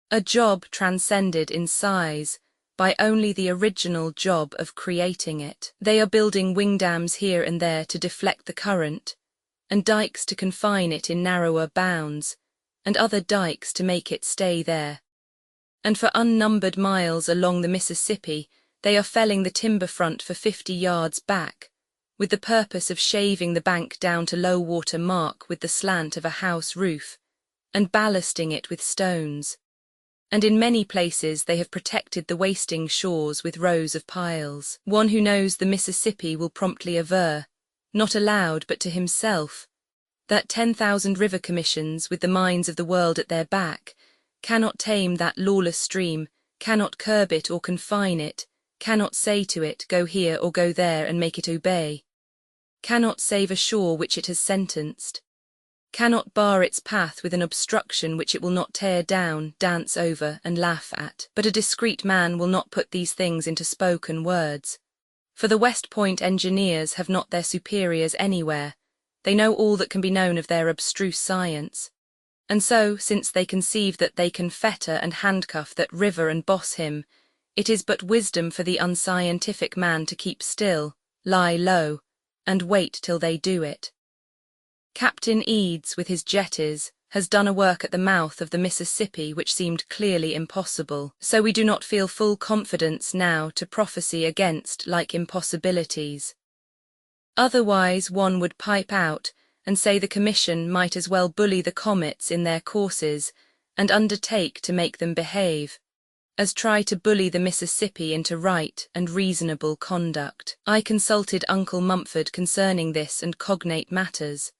A job transcended in size by only the original job of creating it. They are building wing dams here and there to deflect the current, and dikes to confine it in narrower bounds, and other dikes to make it stay there. And for unnumbered miles along the Mississippi, they are felling the timber front for 50 yards back, with the purpose of shaving the bank down to low water mark with the slant of a house roof, and ballasting it with stones. And in many places they have protected the wasting shores with rows of piles. One who knows the Mississippi will promptly aver, not aloud but to himself, that 10,000 river commissions with the minds of the world at their back cannot tame that lawless stream, cannot curb it or confine it, cannot say to it, go here or go there and make it obey, cannot save a shore which it has sentenced, cannot bar its path with an obstruction which it will not tear down, dance over, and laugh at. But a discreet man will not put these things into spoken words. For the West Point engineers have not their superiors anywhere. They know all that can be known of their abstruse science. And so, since they conceive that they can fetter and handcuff that river and boss him, it is but wisdom for the unscientific man to keep still, lie low, and wait till they do it. Captain Eads, with his jetties, has done a work at the mouth of the Mississippi which seemed clearly impossible, so we do not feel full confidence now to prophesy against like impossibilities. Otherwise one would pipe out and say the Commission might as well bully the comets in their courses and undertake to make them behave, as try to bully the Mississippi into right and reasonable conduct. I consulted Uncle Mumford concerning this and cognate matters,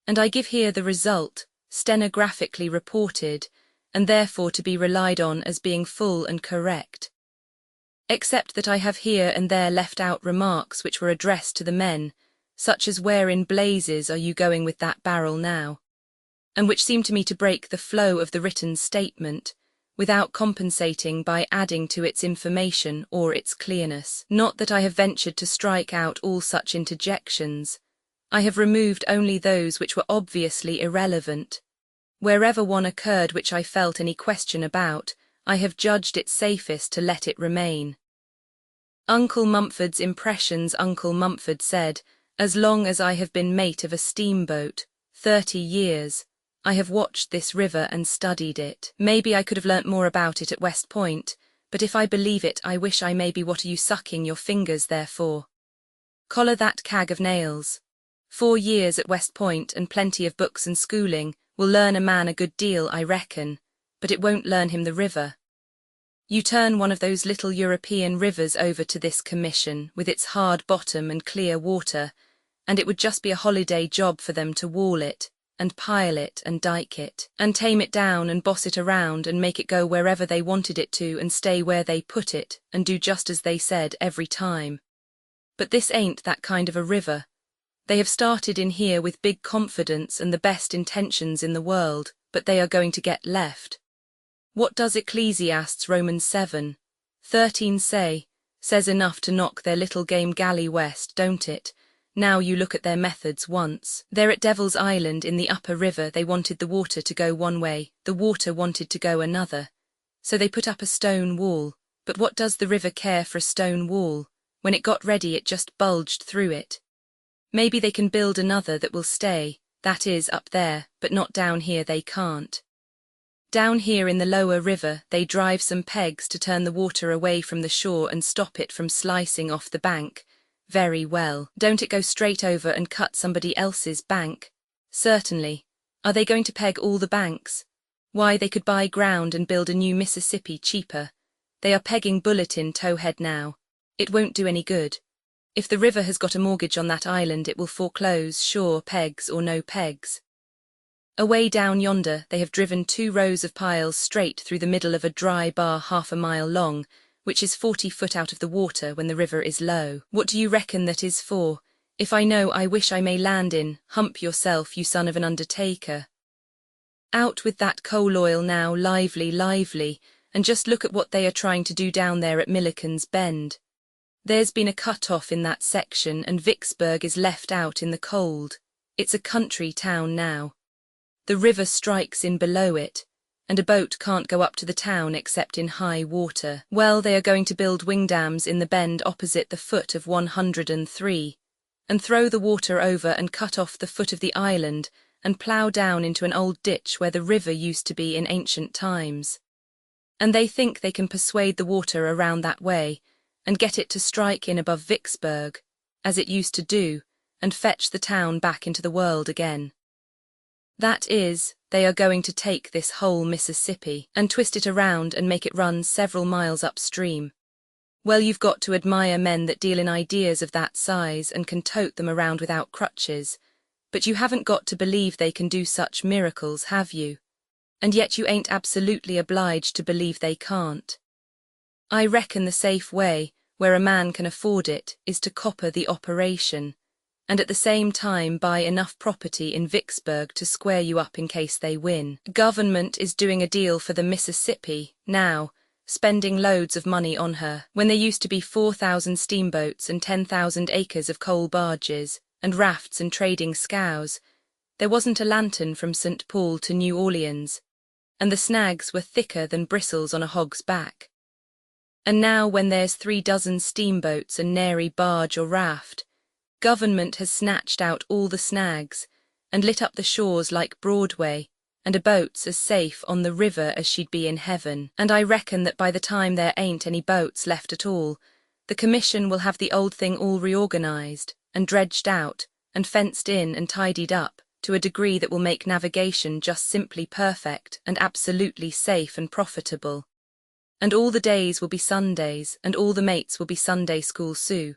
and I give here the result, stenographically reported, and therefore to be relied on as being full and correct. Except that I have here and there left out remarks which were addressed to the men, such as where in blazes are you going with that barrel now, and which seem to me to break the flow of the written statement, without compensating by adding to its information or its clearness. Not that I have ventured to strike out all such interjections. I have removed only those which were obviously irrelevant. Wherever one occurred which I felt any question about, I have judged it safest to let it remain. Uncle Mumford's impressions. Uncle Mumford said, as long as I have been mate of a steamboat, 30 years, I have watched this river and studied it. Maybe I could have learnt more about it at West Point, but if I believe it, I wish I may be. What are you sucking your fingers there for? Collar that cag of nails. 4 years at West Point and plenty of books and schooling will learn a man a good deal, I reckon, but it won't learn him the river. You turn one of those little European rivers over to this Commission with its hard bottom and clear water, and it would just be a holiday job for them to wall it, and pile it and dike it, and tame it down and boss it around and make it go wherever they wanted it to and stay where they put it and do just as they said every time. But this ain't that kind of a river. They have started in here with big confidence and the best intentions in the world, but they are going to get left. What does Ecclesiastes Romans 7:13 say? Says enough to knock their little game galley west, don't it? Now you look at their methods once. They're at Devil's Island in the upper river. They wanted the water to go one way, the water wanted to go another. So they put up a stone wall. But what does the river care for a stone wall? When it got ready it just bulged through it. Maybe they can build another that will stay, that is, up there, but not down here. They can't. Down here in the lower river they drive some pegs to turn the water away from the shore and stop it from slicing off the bank. Very well. Don't it go straight over and cut somebody else's bank? Certainly. Are they going to peg all the banks? Why, they could buy ground and build a new Mississippi cheaper. They are pegging Bulletin Towhead now. It won't do any good. If the river has got a mortgage on that island it will foreclose, sure, pegs or no pegs. Away down yonder they have driven 2 rows of piles straight through the middle of a dry bar half a mile long, which is 40 foot out of the water when the river is low. What do you reckon that is for? If I know, I wish I may land in. Hump yourself, you son of an undertaker. Out with that coal oil now, lively, lively, and just look at what they are trying to do down there at Milliken's Bend. There's been a cut-off in that section and Vicksburg is left out in the cold. It's a country town now. The river strikes in below it, and a boat can't go up to the town except in high water. Well, they are going to build wing dams in the bend opposite the foot of 103, and throw the water over and cut off the foot of the island and plough down into an old ditch where the river used to be in ancient times. And they think they can persuade the water around that way and get it to strike in above Vicksburg, as it used to do, and fetch the town back into the world again. That is, they are going to take this whole Mississippi and twist it around and make it run several miles upstream. Well, you've got to admire men that deal in ideas of that size and can tote them around without crutches, but you haven't got to believe they can do such miracles, have you? And yet you ain't absolutely obliged to believe they can't. I reckon the safe way, where a man can afford it, is to copper the operation, and at the same time buy enough property in Vicksburg to square you up in case they win. Government is doing a deal for the Mississippi now, spending loads of money on her, when there used to be 4,000 steamboats and 10,000 acres of coal barges, and rafts and trading scows. There wasn't a lantern from St. Paul to New Orleans, and the snags were thicker than bristles on a hog's back. And now when there's 36 steamboats and nary barge or raft, government has snatched out all the snags and lit up the shores like Broadway, and a boat's as safe on the river as she'd be in heaven. And I reckon that by the time there ain't any boats left at all, the commission will have the old thing all reorganized and dredged out and fenced in and tidied up to a degree that will make navigation just simply perfect and absolutely safe and profitable. And all the days will be Sundays, and all the mates will be Sunday school Sue.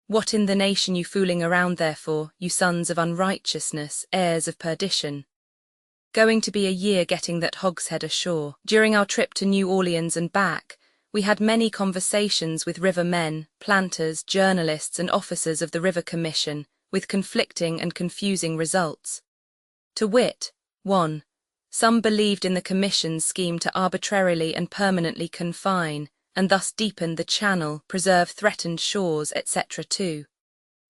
What in the nation you fooling around there for, you sons of unrighteousness, heirs of perdition? Going to be a year getting that hogshead ashore. During our trip to New Orleans and back, we had many conversations with river men, planters, journalists and officers of the River Commission, with conflicting and confusing results. To wit, 1. Some believed in the Commission's scheme to arbitrarily and permanently confine, and thus deepen the channel, preserve threatened shores, etc. 2.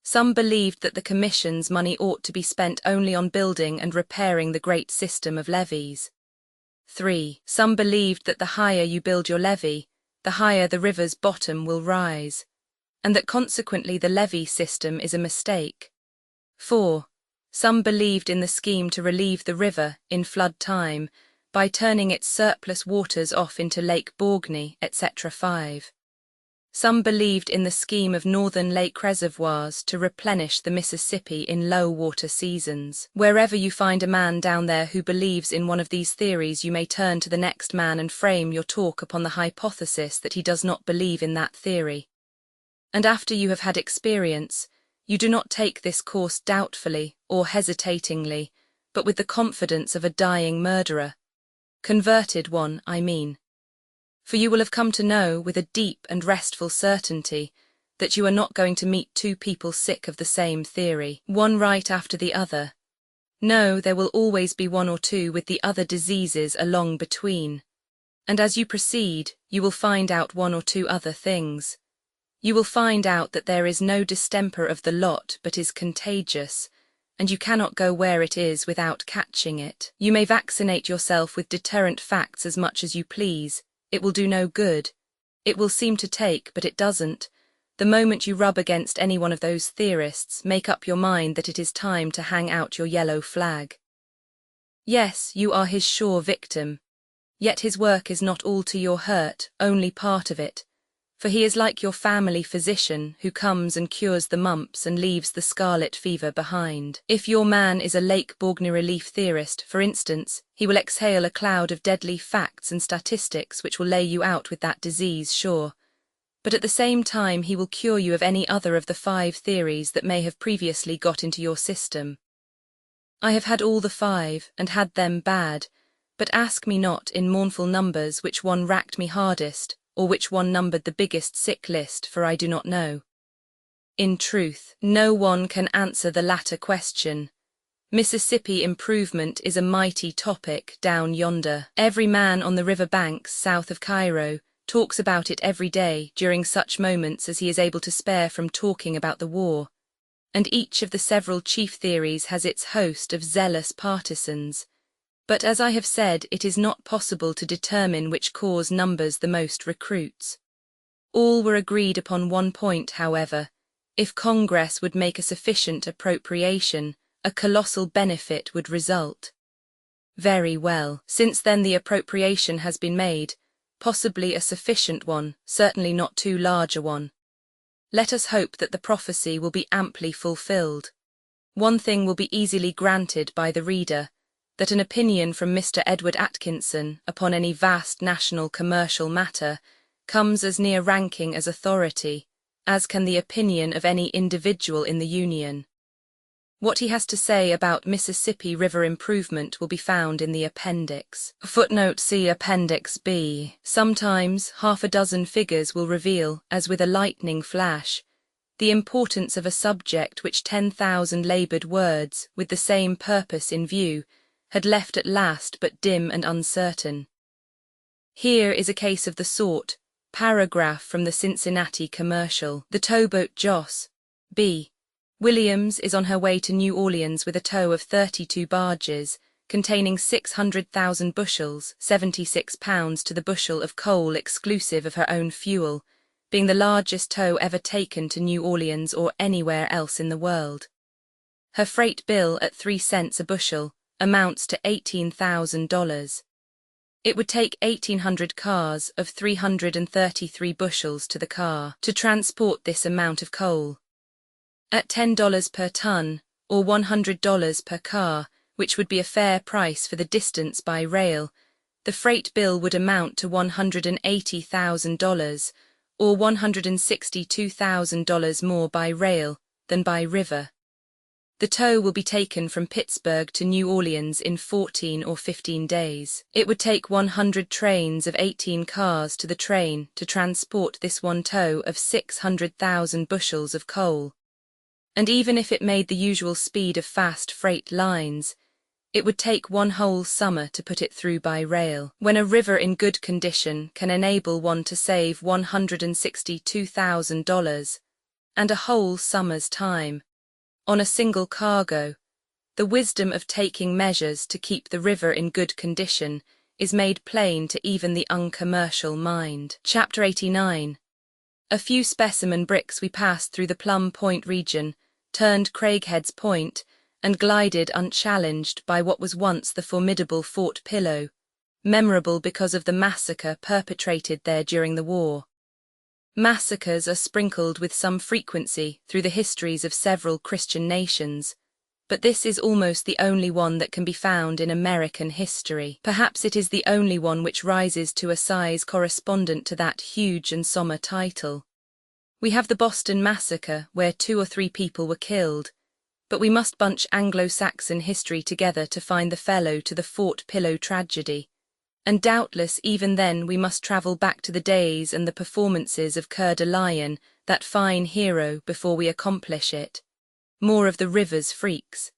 Some believed that the Commission's money ought to be spent only on building and repairing the great system of levees. 3. Some believed that the higher you build your levee, the higher the river's bottom will rise, and that consequently the levee system is a mistake. 4. Some believed in the scheme to relieve the river, in flood time, by turning its surplus waters off into Lake Borgne, etc. 5. Some believed in the scheme of northern lake reservoirs to replenish the Mississippi in low water seasons. Wherever you find a man down there who believes in one of these theories, you may turn to the next man and frame your talk upon the hypothesis that he does not believe in that theory. And after you have had experience, you do not take this course doubtfully or hesitatingly, but with the confidence of a dying murderer. Converted one, I mean. For you will have come to know with a deep and restful certainty that you are not going to meet 2 people sick of the same theory, one right after the other. No, there will always be 1 or 2 with the other diseases along between. And as you proceed, you will find out 1 or 2 other things. You will find out that there is no distemper of the lot but is contagious, and you cannot go where it is without catching it. You may vaccinate yourself with deterrent facts as much as you please. It will do no good. It will seem to take, but it doesn't. The moment you rub against any one of those theorists, make up your mind that it is time to hang out your yellow flag. Yes, you are his sure victim. Yet his work is not all to your hurt, only part of it. For he is like your family physician who comes and cures the mumps and leaves the scarlet fever behind. If your man is a Lake Borgne relief theorist, for instance, he will exhale a cloud of deadly facts and statistics which will lay you out with that disease, sure. But at the same time he will cure you of any other of the 5 theories that may have previously got into your system. I have had all the 5, and had them bad, but ask me not in mournful numbers which one racked me hardest, or which one numbered the biggest sick list, for I do not know. In truth, no one can answer the latter question. Mississippi improvement is a mighty topic down yonder. Every man on the river banks south of Cairo talks about it every day during such moments as he is able to spare from talking about the war. And each of the several chief theories has its host of zealous partisans. But as I have said, it is not possible to determine which cause numbers the most recruits. All were agreed upon one point, however. If Congress would make a sufficient appropriation, a colossal benefit would result. Very well, since then the appropriation has been made, possibly a sufficient one, certainly not too large a one. Let us hope that the prophecy will be amply fulfilled. One thing will be easily granted by the reader, that an opinion from Mr. Edward Atkinson upon any vast national commercial matter comes as near ranking as authority, as can the opinion of any individual in the Union. What he has to say about Mississippi River improvement will be found in the appendix. Footnote see Appendix B. Sometimes 6 figures will reveal, as with a lightning flash, the importance of a subject which 10,000 laboured words, with the same purpose in view, had left at last but dim and uncertain. Here is a case of the sort, paragraph from the Cincinnati Commercial. The towboat Joss B. Williams is on her way to New Orleans with a tow of 32 barges, containing 600,000 bushels, 76 pounds to the bushel of coal exclusive of her own fuel, being the largest tow ever taken to New Orleans or anywhere else in the world. Her freight bill at 3 cents a bushel amounts to $18,000. It would take 1,800 cars of 333 bushels to the car to transport this amount of coal. At $10 per ton, or $100 per car, which would be a fair price for the distance by rail, the freight bill would amount to $180,000, or $162,000 more by rail than by river. The tow will be taken from Pittsburgh to New Orleans in 14 or 15 days. It would take 100 trains of 18 cars to the train to transport this one tow of 600,000 bushels of coal. And even if it made the usual speed of fast freight lines, it would take 1 whole summer to put it through by rail. When a river in good condition can enable one to save $162,000, and a whole summer's time, on a single cargo, the wisdom of taking measures to keep the river in good condition is made plain to even the uncommercial mind. Chapter 89. A few specimen bricks we passed through the Plum Point region, turned Craighead's Point, and glided unchallenged by what was once the formidable Fort Pillow, memorable because of the massacre perpetrated there during the war. Massacres are sprinkled with some frequency through the histories of several Christian nations, but this is almost the only one that can be found in American history. Perhaps it is the only one which rises to a size correspondent to that huge and sombre title. We have the Boston Massacre, where 2 or 3 people were killed, but we must bunch Anglo-Saxon history together to find the fellow to the Fort Pillow tragedy. And doubtless even then we must travel back to the days and the performances of Coeur de Lion, that fine hero, before we accomplish it. More of the river's freaks.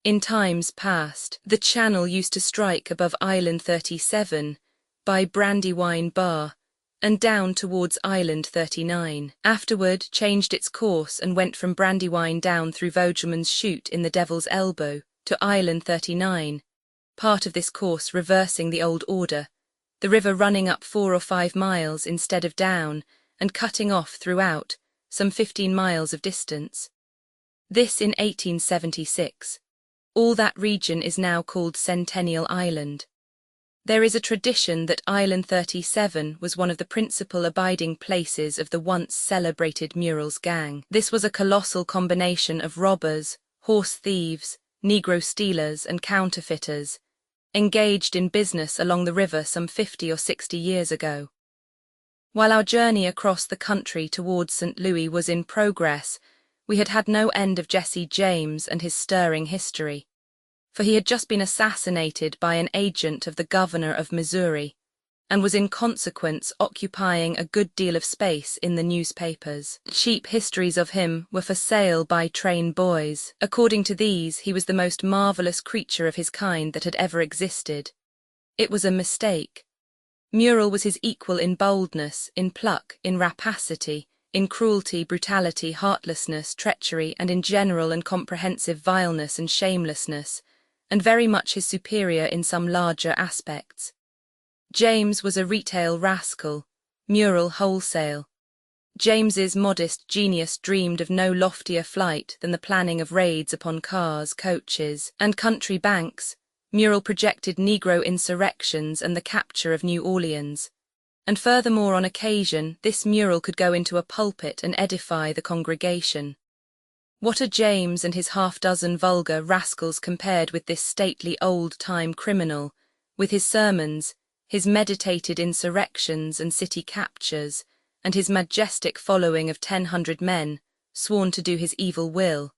In times past, the channel used to strike above Island 37, by Brandywine Bar, and down towards Island 39. Afterward changed its course and went from Brandywine down through Vogelman's Chute in the Devil's Elbow to Island 39, part of this course reversing the old order, the river running up 4 or 5 miles instead of down and cutting off throughout, some 15 miles of distance. This in 1876. All that region is now called Centennial Island. There is a tradition that Island 37 was one of the principal abiding places of the once celebrated Murrells gang. This was a colossal combination of robbers, horse thieves, Negro stealers and counterfeiters, engaged in business along the river some 50 or 60 years ago. While our journey across the country towards St. Louis was in progress, we had had no end of Jesse James and his stirring history, for he had just been assassinated by an agent of the governor of Missouri, and was in consequence occupying a good deal of space in the newspapers. Cheap histories of him were for sale by train boys. According to these, he was the most marvelous creature of his kind that had ever existed. It was a mistake. Murrell was his equal in boldness, in pluck, in rapacity, in cruelty, brutality, heartlessness, treachery, and in general and comprehensive vileness and shamelessness, and very much his superior in some larger aspects. James was a retail rascal, Murrell wholesale. James's modest genius dreamed of no loftier flight than the planning of raids upon cars, coaches, and country banks. Murrell projected Negro insurrections and the capture of New Orleans. And furthermore, on occasion, this Murrell could go into a pulpit and edify the congregation. What are James and his half-dozen vulgar rascals compared with this stately old-time criminal, with his sermons, his meditated insurrections and city captures, and his majestic following of 100 men, sworn to do his evil will?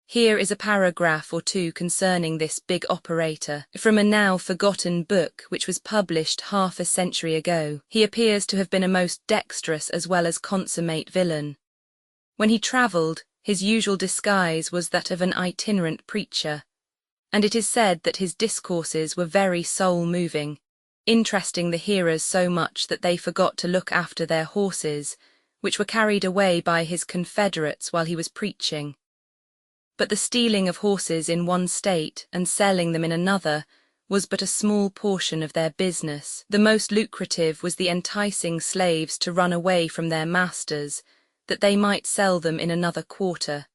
Here is a paragraph or two concerning this big operator, from a now forgotten book which was published half a century ago. He appears to have been a most dexterous as well as consummate villain. When he travelled, his usual disguise was that of an itinerant preacher, and it is said that his discourses were very soul-moving, interesting the hearers so much that they forgot to look after their horses, which were carried away by his confederates while he was preaching. But the stealing of horses in one state and selling them in another was but a small portion of their business. The most lucrative was the enticing slaves to run away from their masters, that they might sell them in another quarter.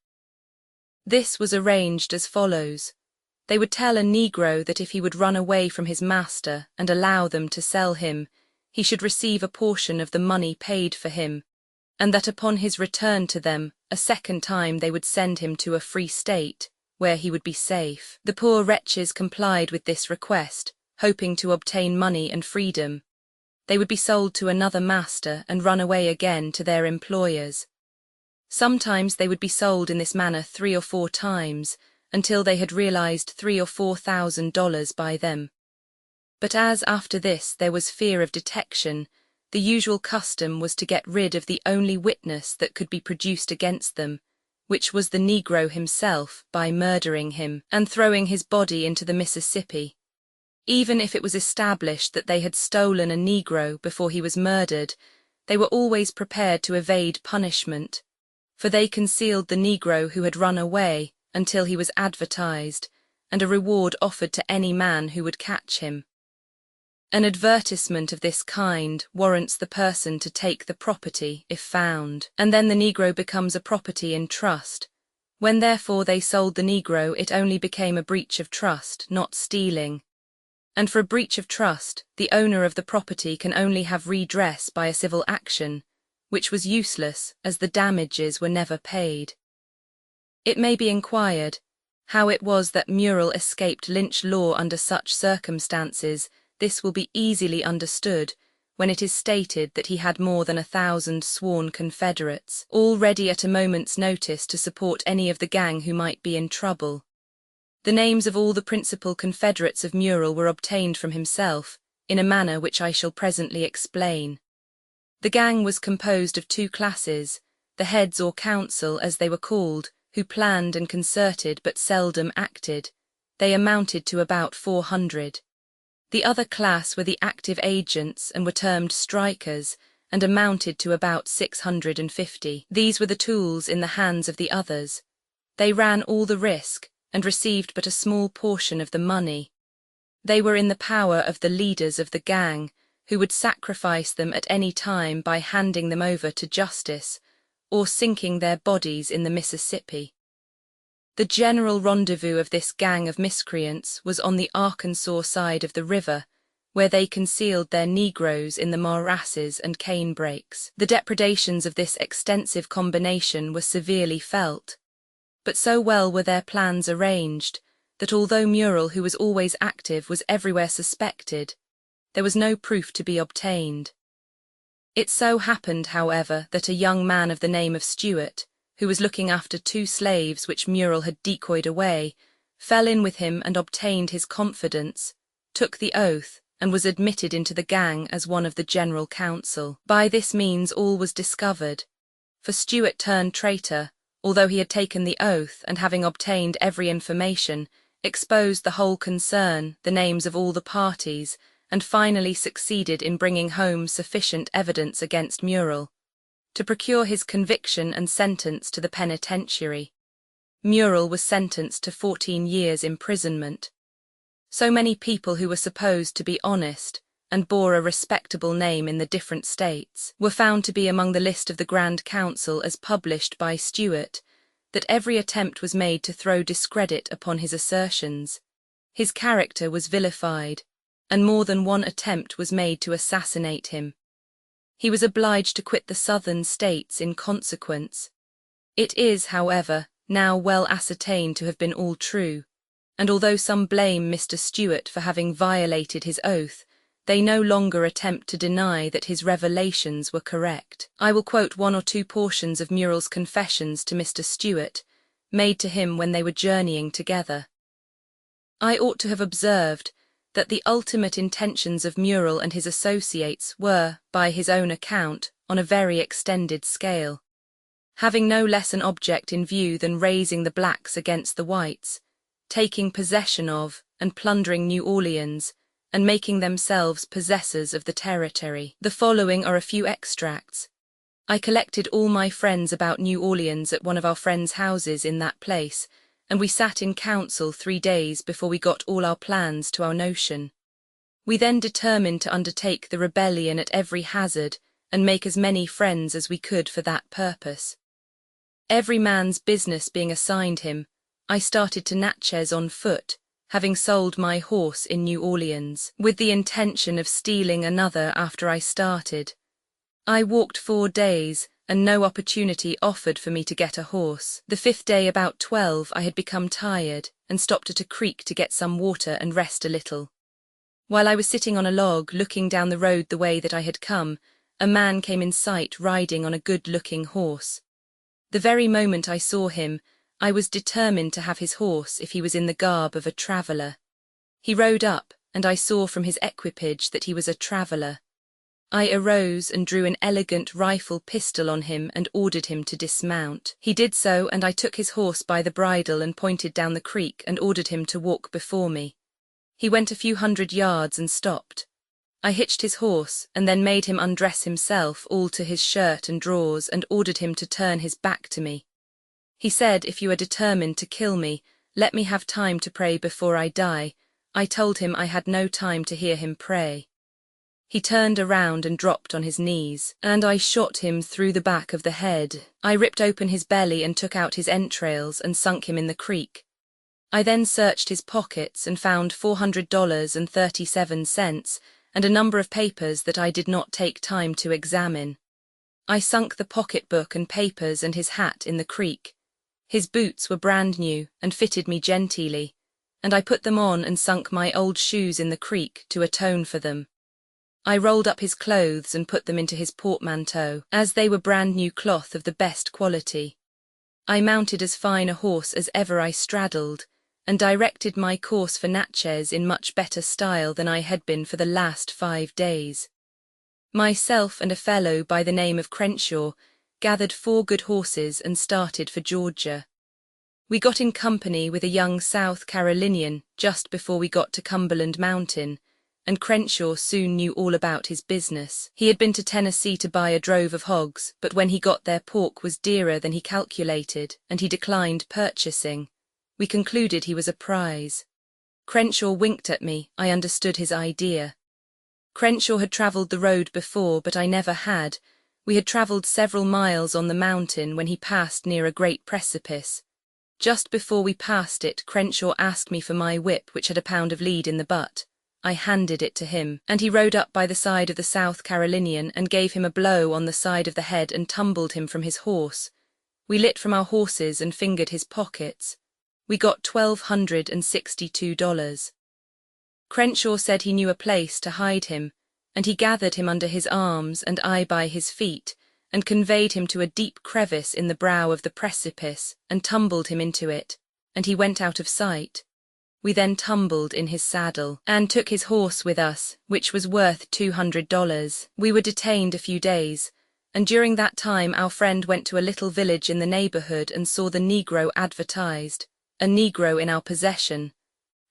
This was arranged as follows. They would tell a Negro that if he would run away from his master and allow them to sell him, he should receive a portion of the money paid for him, and that upon his return to them, a second time they would send him to a free state, where he would be safe. The poor wretches complied with this request, hoping to obtain money and freedom. They would be sold to another master and run away again to their employers. Sometimes they would be sold in this manner 3 or 4 times, until they had realized $3,000 or $4,000 by them. But as after this there was fear of detection, the usual custom was to get rid of the only witness that could be produced against them, which was the Negro himself, by murdering him and throwing his body into the Mississippi. Even if it was established that they had stolen a Negro before he was murdered, they were always prepared to evade punishment, for they concealed the Negro who had run away until he was advertised, and a reward offered to any man who would catch him. An advertisement of this kind warrants the person to take the property if found, and then the Negro becomes a property in trust. When therefore they sold the Negro, it only became a breach of trust, not stealing. And for a breach of trust, the owner of the property can only have redress by a civil action, which was useless as the damages were never paid. It may be inquired how it was that Murrell escaped lynch law under such circumstances. This will be easily understood when it is stated that he had more than 1,000 sworn confederates, all ready at a moment's notice to support any of the gang who might be in trouble. The names of all the principal confederates of Murrell were obtained from himself, in a manner which I shall presently explain. The gang was composed of 2 classes, the heads or council as they were called, who planned and concerted but seldom acted. They amounted to about 400. The other class were the active agents and were termed strikers, and amounted to about 650. These were the tools in the hands of the others. They ran all the risk, and received but a small portion of the money. They were in the power of the leaders of the gang, who would sacrifice them at any time by handing them over to justice, or sinking their bodies in the Mississippi. The general rendezvous of this gang of miscreants was on the Arkansas side of the river, where they concealed their Negroes in the morasses and canebrakes. The depredations of this extensive combination were severely felt, but so well were their plans arranged that although Muriel, who was always active, was everywhere suspected, there was no proof to be obtained. It so happened, however, that a young man of the name of Stewart, who was looking after 2 slaves which Muriel had decoyed away, fell in with him and obtained his confidence, took the oath, and was admitted into the gang as one of the general council. By this means all was discovered, for Stewart turned traitor, although he had taken the oath and, having obtained every information, exposed the whole concern, the names of all the parties, and finally succeeded in bringing home sufficient evidence against Muriel to procure his conviction and sentence to the penitentiary. Muriel was sentenced to 14 years' imprisonment. So many people who were supposed to be honest and bore a respectable name in the different states were found to be among the list of the Grand Council as published by Stewart, that every attempt was made to throw discredit upon his assertions. His character was vilified, and more than one attempt was made to assassinate him. He was obliged to quit the southern states in consequence. It is, however, now well ascertained to have been all true, and although some blame Mr. Stewart for having violated his oath, they no longer attempt to deny that his revelations were correct. I will quote 1 or 2 portions of Muriel's confessions to Mr. Stewart, made to him when they were journeying together. I ought to have observed that the ultimate intentions of Muriel and his associates were, by his own account, on a very extended scale. Having no less an object in view than raising the blacks against the whites, taking possession of and plundering New Orleans, and making themselves possessors of the territory. The following are a few extracts. I collected all my friends about New Orleans at one of our friends' houses in that place, and we sat in council 3 days before we got all our plans to our notion. We then determined to undertake the rebellion at every hazard, and make as many friends as we could for that purpose. Every man's business being assigned him, I started to Natchez on foot, having sold my horse in New Orleans, with the intention of stealing another after I started. I walked 4 days, and no opportunity offered for me to get a horse. The 5th day about 12 I had become tired, and stopped at a creek to get some water and rest a little. While I was sitting on a log looking down the road the way that I had come, a man came in sight riding on a good-looking horse. The very moment I saw him, I was determined to have his horse if he was in the garb of a traveller. He rode up, and I saw from his equipage that he was a traveller. I arose and drew an elegant rifle pistol on him and ordered him to dismount. He did so, and I took his horse by the bridle and pointed down the creek and ordered him to walk before me. He went a few 100 yards and stopped. I hitched his horse and then made him undress himself all to his shirt and drawers and ordered him to turn his back to me. He said, "If you are determined to kill me, let me have time to pray before I die." I told him I had no time to hear him pray. He turned around and dropped on his knees, and I shot him through the back of the head. I ripped open his belly and took out his entrails and sunk him in the creek. I then searched his pockets and found $400.37 and a number of papers that I did not take time to examine. I sunk the pocketbook and papers and his hat in the creek. His boots were brand new and fitted me genteelly, and I put them on and sunk my old shoes in the creek to atone for them. I rolled up his clothes and put them into his portmanteau, as they were brand new cloth of the best quality. I mounted as fine a horse as ever I straddled, and directed my course for Natchez in much better style than I had been for the last 5 days. Myself and a fellow by the name of Crenshaw gathered 4 good horses and started for Georgia. We got in company with a young South Carolinian just before we got to Cumberland Mountain, and Crenshaw soon knew all about his business. He had been to Tennessee to buy a drove of hogs, but when he got there pork was dearer than he calculated, and he declined purchasing. We concluded he was a prize. Crenshaw winked at me. I understood his idea. Crenshaw had travelled the road before, but I never had. We had travelled several miles on the mountain when he passed near a great precipice. Just before we passed it, Crenshaw asked me for my whip, which had a pound of lead in the butt. I handed it to him, and he rode up by the side of the South Carolinian and gave him a blow on the side of the head and tumbled him from his horse. We lit from our horses and fingered his pockets. We got $1,262. Crenshaw said he knew a place to hide him, and he gathered him under his arms and I by his feet, and conveyed him to a deep crevice in the brow of the precipice, and tumbled him into it, and he went out of sight. We then tumbled in his saddle, and took his horse with us, which was worth $200. We were detained a few days, and during that time our friend went to a little village in the neighborhood and saw the Negro advertised, a Negro in our possession,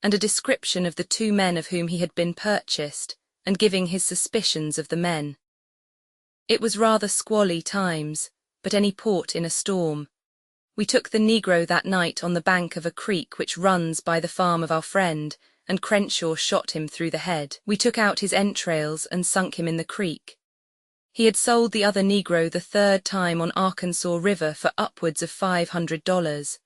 and a description of the two men of whom he had been purchased, and giving his suspicions of the men. It was rather squally times, but any port in a storm. We took the Negro that night on the bank of a creek which runs by the farm of our friend, and Crenshaw shot him through the head. We took out his entrails and sunk him in the creek. He had sold the other Negro the third time on Arkansas River for upwards of $500,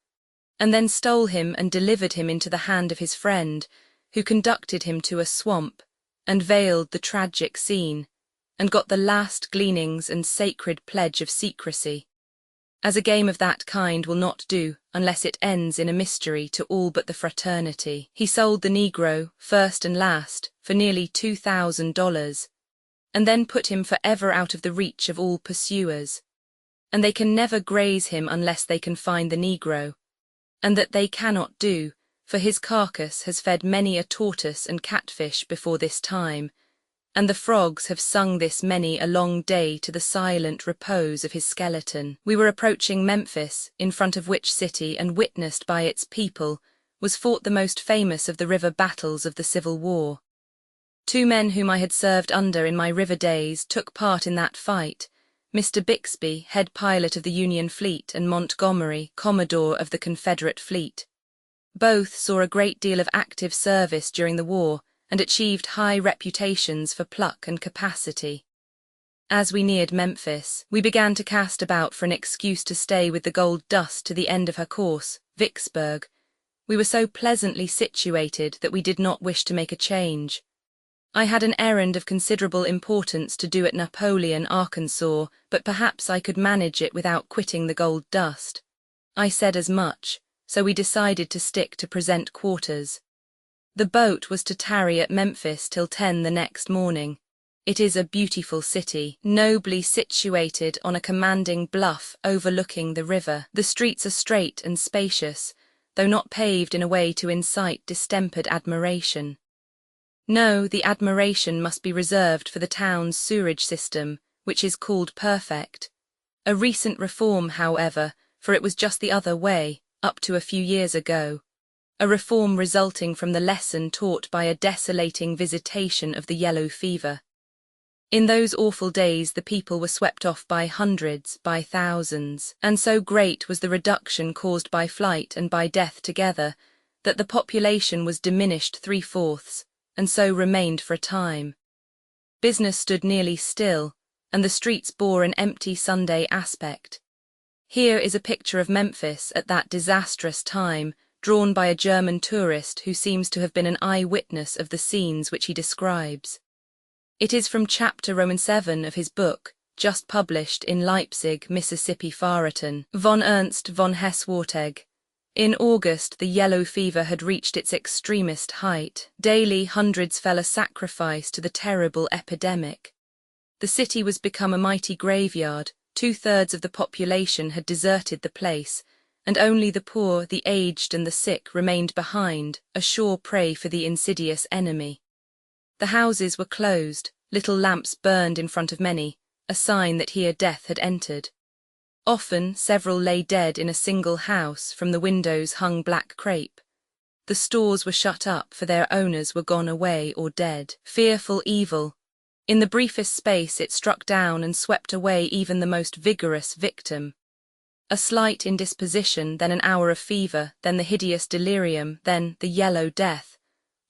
and then stole him and delivered him into the hand of his friend, who conducted him to a swamp, and veiled the tragic scene, and got the last gleanings and sacred pledge of secrecy. As a game of that kind will not do unless it ends in a mystery to all but the fraternity. He sold the Negro, first and last, for nearly $2,000, and then put him forever out of the reach of all pursuers. And they can never graze him unless they can find the Negro, and that they cannot do, for his carcass has fed many a tortoise and catfish before this time, and the frogs have sung this many a long day to the silent repose of his skeleton. We were approaching Memphis, in front of which city, and witnessed by its people, was fought the most famous of the river battles of the Civil War. Two men whom I had served under in my river days took part in that fight, Mr. Bixby, head pilot of the Union fleet, and Montgomery, Commodore of the Confederate fleet. Both saw a great deal of active service during the war, and achieved high reputations for pluck and capacity. As we neared Memphis, we began to cast about for an excuse to stay with the Gold Dust to the end of her course, Vicksburg. We were so pleasantly situated that we did not wish to make a change. I had an errand of considerable importance to do at Napoleon, Arkansas, but perhaps I could manage it without quitting the Gold Dust. I said as much, so we decided to stick to present quarters. The boat was to tarry at Memphis till 10 the next morning. It is a beautiful city, nobly situated on a commanding bluff overlooking the river. The streets are straight and spacious, though not paved in a way to incite distempered admiration. No, the admiration must be reserved for the town's sewerage system, which is called perfect. A recent reform, however, for it was just the other way, up to a few years ago. A reform resulting from the lesson taught by a desolating visitation of the yellow fever. In those awful days the people were swept off by hundreds, by thousands, and so great was the reduction caused by flight and by death together, that the population was diminished 3/4, and so remained for a time. Business stood nearly still, and the streets bore an empty Sunday aspect. Here is a picture of Memphis at that disastrous time, drawn by a German tourist who seems to have been an eyewitness of the scenes which he describes. It is from chapter VII of his book, just published in Leipzig, Mississippi Fahrten, von Ernst von Hesse-Wartegg. In August, the yellow fever had reached its extremest height. Daily, hundreds fell a sacrifice to the terrible epidemic. The city was become a mighty graveyard. 2/3 of the population had deserted the place, and only the poor, the aged, and the sick remained behind, a sure prey for the insidious enemy. The houses were closed, little lamps burned in front of many, a sign that here death had entered. Often several lay dead in a single house, from the windows hung black crape. The stores were shut up, for their owners were gone away or dead. Fearful evil. In the briefest space it struck down and swept away even the most vigorous victim. A slight indisposition, then an hour of fever, then the hideous delirium, then the yellow death.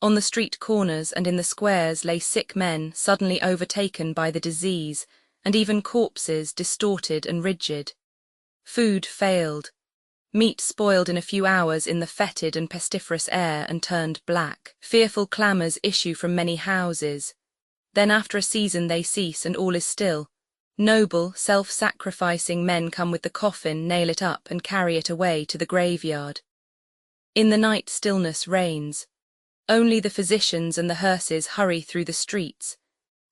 On the street corners and in the squares lay sick men suddenly overtaken by the disease, and even corpses distorted and rigid. Food failed. Meat spoiled in a few hours in the fetid and pestiferous air and turned black. Fearful clamours issue from many houses. Then after a season they cease and all is still. Noble, self-sacrificing men come with the coffin, nail it up and carry it away to the graveyard. In the night stillness reigns. Only the physicians and the hearses hurry through the streets,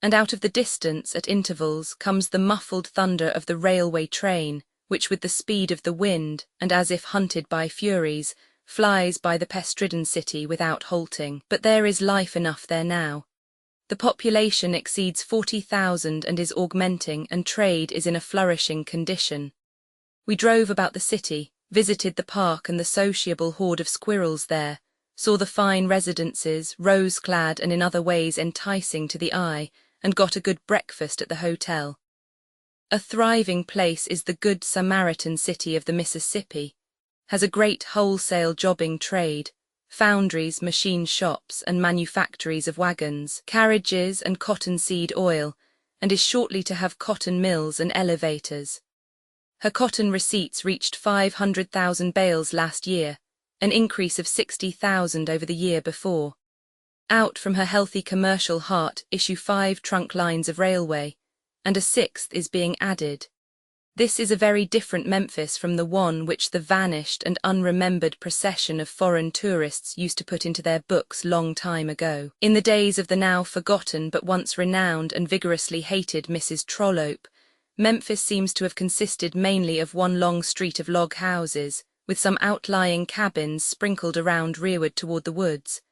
and out of the distance, at intervals, comes the muffled thunder of the railway train, which with the speed of the wind, and as if hunted by furies, flies by the pest-ridden city without halting. But there is life enough there now. The population exceeds 40,000 and is augmenting, and trade is in a flourishing condition. We drove about the city, visited the park and the sociable horde of squirrels there, saw the fine residences, rose-clad and in other ways enticing to the eye, and got a good breakfast at the hotel. A thriving place is the Good Samaritan city of the Mississippi, has a great wholesale jobbing trade, foundries, machine shops, and manufactories of wagons, carriages, and cottonseed oil, and is shortly to have cotton mills and elevators. Her cotton receipts reached 500,000 bales last year, an increase of 60,000 over the year before. Out from her healthy commercial heart issue 5 trunk lines of railway, and a 6th is being added. This is a very different Memphis from the one which the vanished and unremembered procession of foreign tourists used to put into their books long time ago. In the days of the now forgotten but once renowned and vigorously hated Mrs. Trollope, Memphis seems to have consisted mainly of one long street of log houses, with some outlying cabins sprinkled around rearward toward the woods,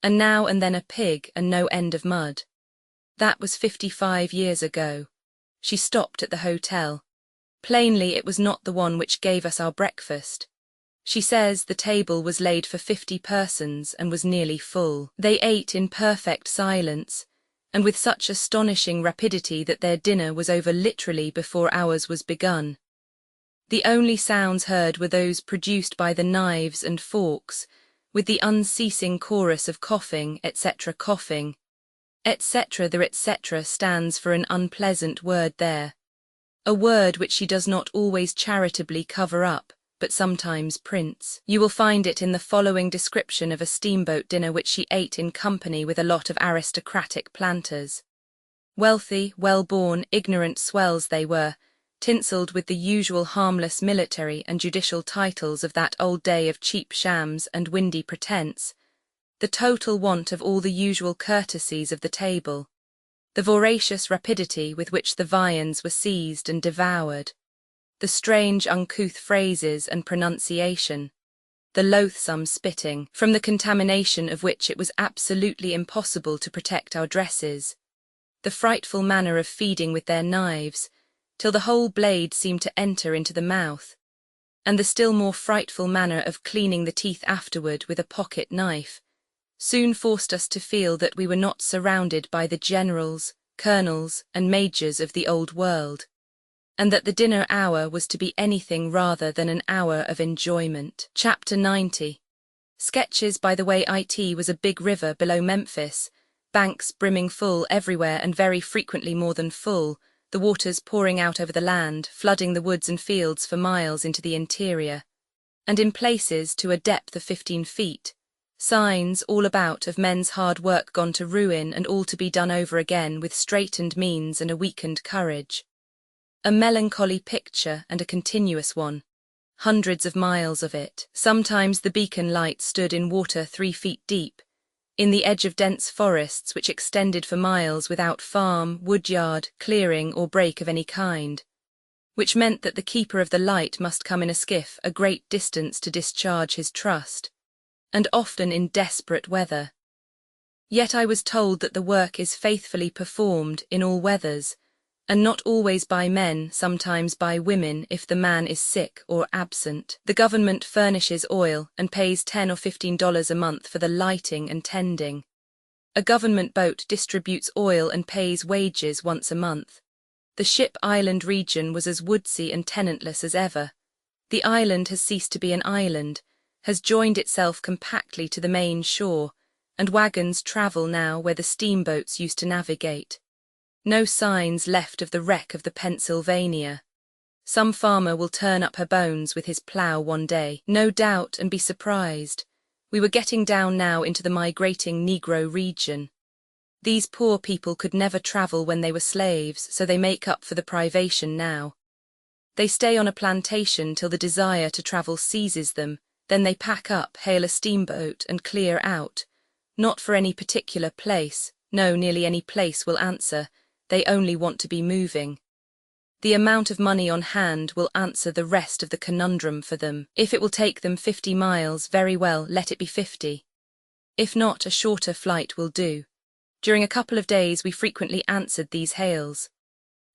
and now and then a pig and no end of mud. That was 55 years ago. She stopped at the hotel. Plainly it was not the one which gave us our breakfast. She says the table was laid for 50 persons and was nearly full. They ate in perfect silence, and with such astonishing rapidity that their dinner was over literally before ours was begun. The only sounds heard were those produced by the knives and forks, with the unceasing chorus of coughing, etc. coughing, etc. The etc. stands for an unpleasant word there, a word which she does not always charitably cover up, but sometimes prints. You will find it in the following description of a steamboat dinner which she ate in company with a lot of aristocratic planters. Wealthy, well-born, ignorant swells they were, tinselled with the usual harmless military and judicial titles of that old day of cheap shams and windy pretence, the total want of all the usual courtesies of the table, the voracious rapidity with which the viands were seized and devoured, the strange uncouth phrases and pronunciation, the loathsome spitting, from the contamination of which it was absolutely impossible to protect our dresses, the frightful manner of feeding with their knives, till the whole blade seemed to enter into the mouth, and the still more frightful manner of cleaning the teeth afterward with a pocket knife, soon forced us to feel that we were not surrounded by the generals, colonels, and majors of the old world, and that the dinner hour was to be anything rather than an hour of enjoyment. Chapter 90. Sketches by the way. It was a big river below Memphis, banks brimming full everywhere and very frequently more than full, the waters pouring out over the land, flooding the woods and fields for miles into the interior, and in places to a depth of 15 feet, signs all about of men's hard work gone to ruin and all to be done over again with straitened means and a weakened courage. A melancholy picture and a continuous one, hundreds of miles of it. Sometimes the beacon light stood in water 3 feet deep, in the edge of dense forests which extended for miles without farm, woodyard, clearing or break of any kind, which meant that the keeper of the light must come in a skiff a great distance to discharge his trust, and often in desperate weather. Yet I was told that the work is faithfully performed in all weathers, And not always by men, sometimes by women if the man is sick or absent. The government furnishes oil and pays $10 or $15 a month for the lighting and tending. A government boat distributes oil and pays wages once a month. The ship island region was as woodsy and tenantless as ever. The island has ceased to be an island, has joined itself compactly to the main shore, and wagons travel now where the steamboats used to navigate. No signs left of the wreck of the Pennsylvania. Some farmer will turn up her bones with his plough one day, no doubt, and be surprised. We were getting down now into the migrating Negro region. These poor people could never travel when they were slaves, so they make up for the privation now. They stay on a plantation till the desire to travel seizes them, then they pack up, hail a steamboat, and clear out. Not for any particular place, no, nearly any place will answer. They only want to be moving. The amount of money on hand will answer the rest of the conundrum for them. If it will take them 50 miles, very well, let it be 50. If not, a shorter flight will do. During a couple of days we frequently answered these hails.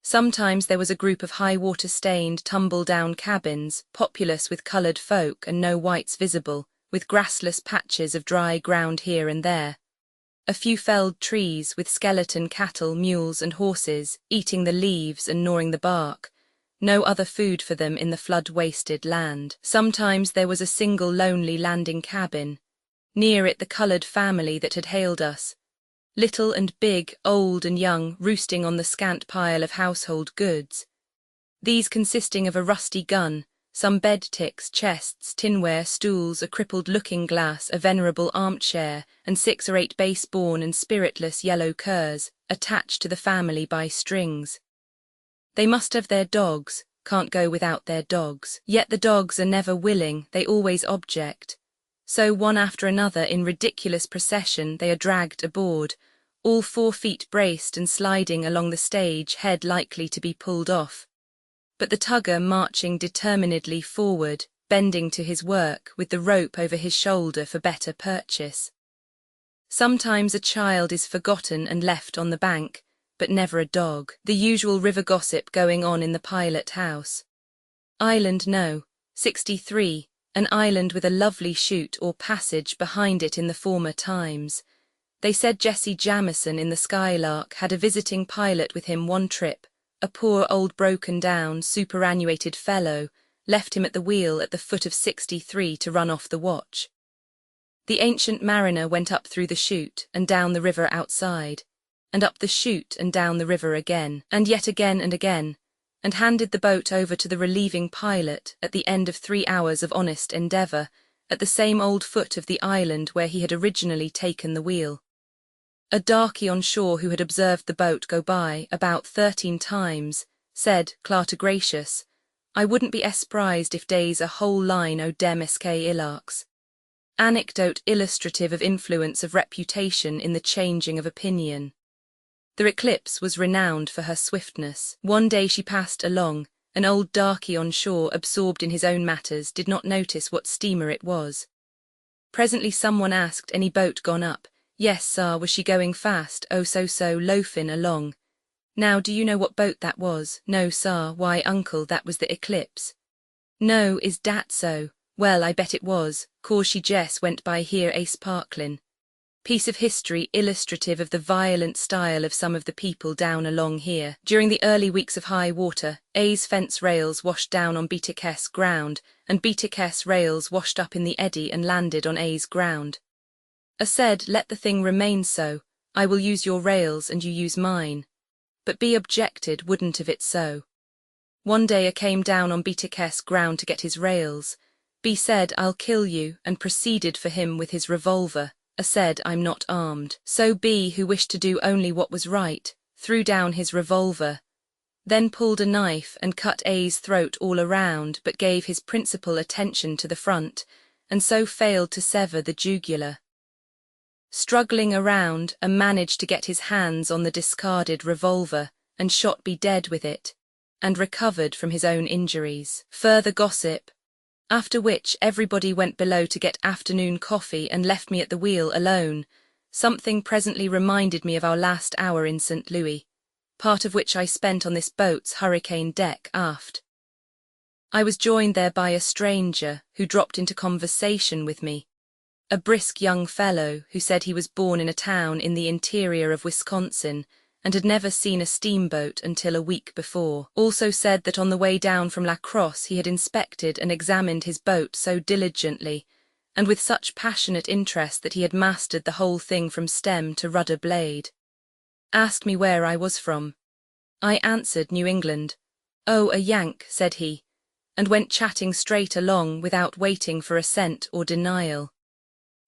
Sometimes there was a group of high-water stained, tumble-down cabins, populous with coloured folk and no whites visible, with grassless patches of dry ground here and there. A few felled trees with skeleton cattle, mules and horses, eating the leaves and gnawing the bark. No other food for them in the flood-wasted land. Sometimes there was a single lonely landing cabin. Near it the coloured family that had hailed us. Little and big, old and young, roosting on the scant pile of household goods. These consisting of a rusty gun, some bed ticks, chests, tinware, stools, a crippled looking-glass, a venerable armchair, and 6 or 8 base-born and spiritless yellow curs, attached to the family by strings. They must have their dogs, can't go without their dogs. Yet the dogs are never willing, they always object. So one after another in ridiculous procession they are dragged aboard, all 4 feet braced and sliding along the stage, head likely to be pulled off. But the tugger marching determinedly forward, bending to his work with the rope over his shoulder for better purchase. Sometimes a child is forgotten and left on the bank, but never a dog. The usual river gossip going on in the pilot house. Island no, 63, an island with a lovely chute or passage behind it in the former times. They said Jesse Jamison in the Skylark had a visiting pilot with him one trip. A poor old broken-down, superannuated fellow, left him at the wheel at the foot of 63 to run off the watch. The ancient mariner went up through the chute and down the river outside, and up the chute and down the river again, and yet again and again, and handed the boat over to the relieving pilot at the end of 3 hours of honest endeavour, at the same old foot of the island where he had originally taken the wheel. A darky on shore who had observed the boat go by about 13 times, said, Clarta gracious, I wouldn't be esprised if days a whole line o' dem esque illarks. Anecdote illustrative of influence of reputation in the changing of opinion. The Eclipse was renowned for her swiftness. One day she passed along, an old darky on shore absorbed in his own matters did not notice what steamer it was. Presently someone asked, any boat gone up? Yes, sir, was she going fast? Oh, so, loafing along. Now, do you know what boat that was? No, sir. Why, uncle, that was the Eclipse. No, is dat so? Well, I bet it was, 'cause she jest went by here a sparklin'. Piece of history illustrative of the violent style of some of the people down along here. During the early weeks of high water, A's fence rails washed down on Beatakess ground, and Beatakess rails washed up in the eddy and landed on A's ground. I said, let the thing remain so, I will use your rails and you use mine. But B objected, wouldn't of it so. One day I came down on Beatakess ground to get his rails. B said, I'll kill you, and proceeded for him with his revolver. I said, I'm not armed. So B, who wished to do only what was right, threw down his revolver, then pulled a knife and cut A's throat all around, but gave his principal attention to the front, and so failed to sever the jugular. Struggling around, I managed to get his hands on the discarded revolver, and shot B dead with it, and recovered from his own injuries. Further gossip, after which everybody went below to get afternoon coffee and left me at the wheel alone. Something presently reminded me of our last hour in St. Louis. part of which I spent on this boat's hurricane deck aft. I was joined there by a stranger who dropped into conversation with me. A brisk young fellow who said he was born in a town in the interior of Wisconsin and had never seen a steamboat until a week before. Also said that on the way down from La Crosse he had inspected and examined his boat so diligently and with such passionate interest that he had mastered the whole thing from stem to rudder blade. Asked me where I was from. I answered New England. "Oh, a Yank," said he, and went chatting straight along without waiting for assent or denial.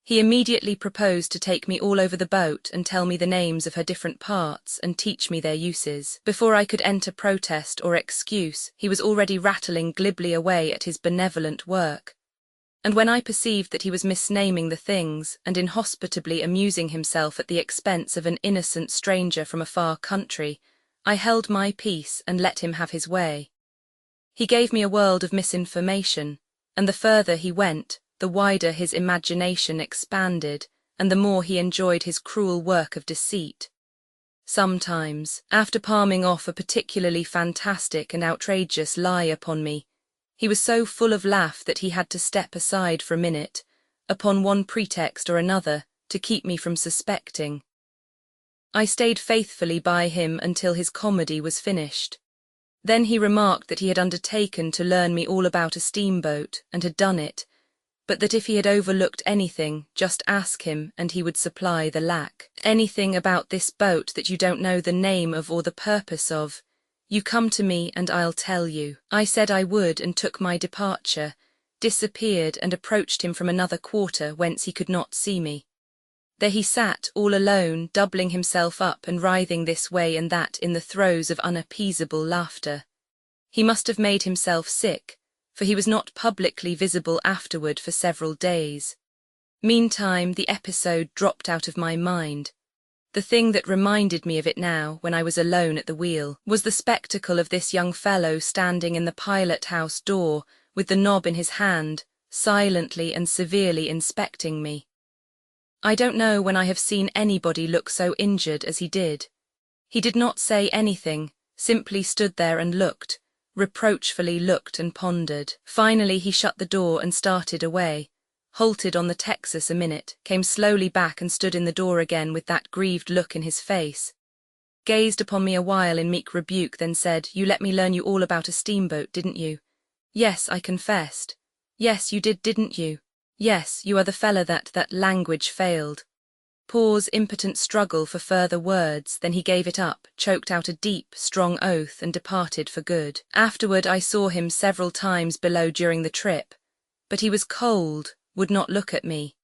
He immediately proposed to take me all over the boat and tell me the names of her different parts and teach me their uses. Before I could enter protest or excuse, he was already rattling glibly away at his benevolent work. And when I perceived that he was misnaming the things and inhospitably amusing himself at the expense of an innocent stranger from a far country, I held my peace and let him have his way. He gave me a world of misinformation, and the further he went, the wider his imagination expanded, and the more he enjoyed his cruel work of deceit. Sometimes, after palming off a particularly fantastic and outrageous lie upon me, he was so full of laugh that he had to step aside for a minute, upon one pretext or another, to keep me from suspecting. I stayed faithfully by him until his comedy was finished. Then he remarked that he had undertaken to learn me all about a steamboat, and had done it, but that if he had overlooked anything, just ask him and he would supply the lack. "Anything about this boat that you don't know the name of or the purpose of, you come to me and I'll tell you." I said I would and took my departure, disappeared and approached him from another quarter whence he could not see me. There he sat all alone, doubling himself up and writhing this way and that in the throes of unappeasable laughter. He must have made himself sick, for he was not publicly visible afterward for several days. Meantime, the episode dropped out of my mind. The thing that reminded me of it now, when I was alone at the wheel, was the spectacle of this young fellow standing in the pilot-house door with the knob in his hand, silently and severely inspecting me. I don't know when I have seen anybody look so injured as he did. He did not say anything, simply stood there and looked, reproachfully looked and pondered. Finally he shut the door and started away, halted on the Texas a minute, came slowly back and stood in the door again with that grieved look in his face, gazed upon me a while in meek rebuke, then said, "You let me learn you all about a steamboat, didn't you?" "Yes," I confessed. "Yes, you did, didn't you? Yes, you are the fella that language failed." Pause, impotent struggle for further words, then he gave it up, choked out a deep, strong oath and departed for good. Afterward I saw him several times below during the trip, but he was cold, would not look at me.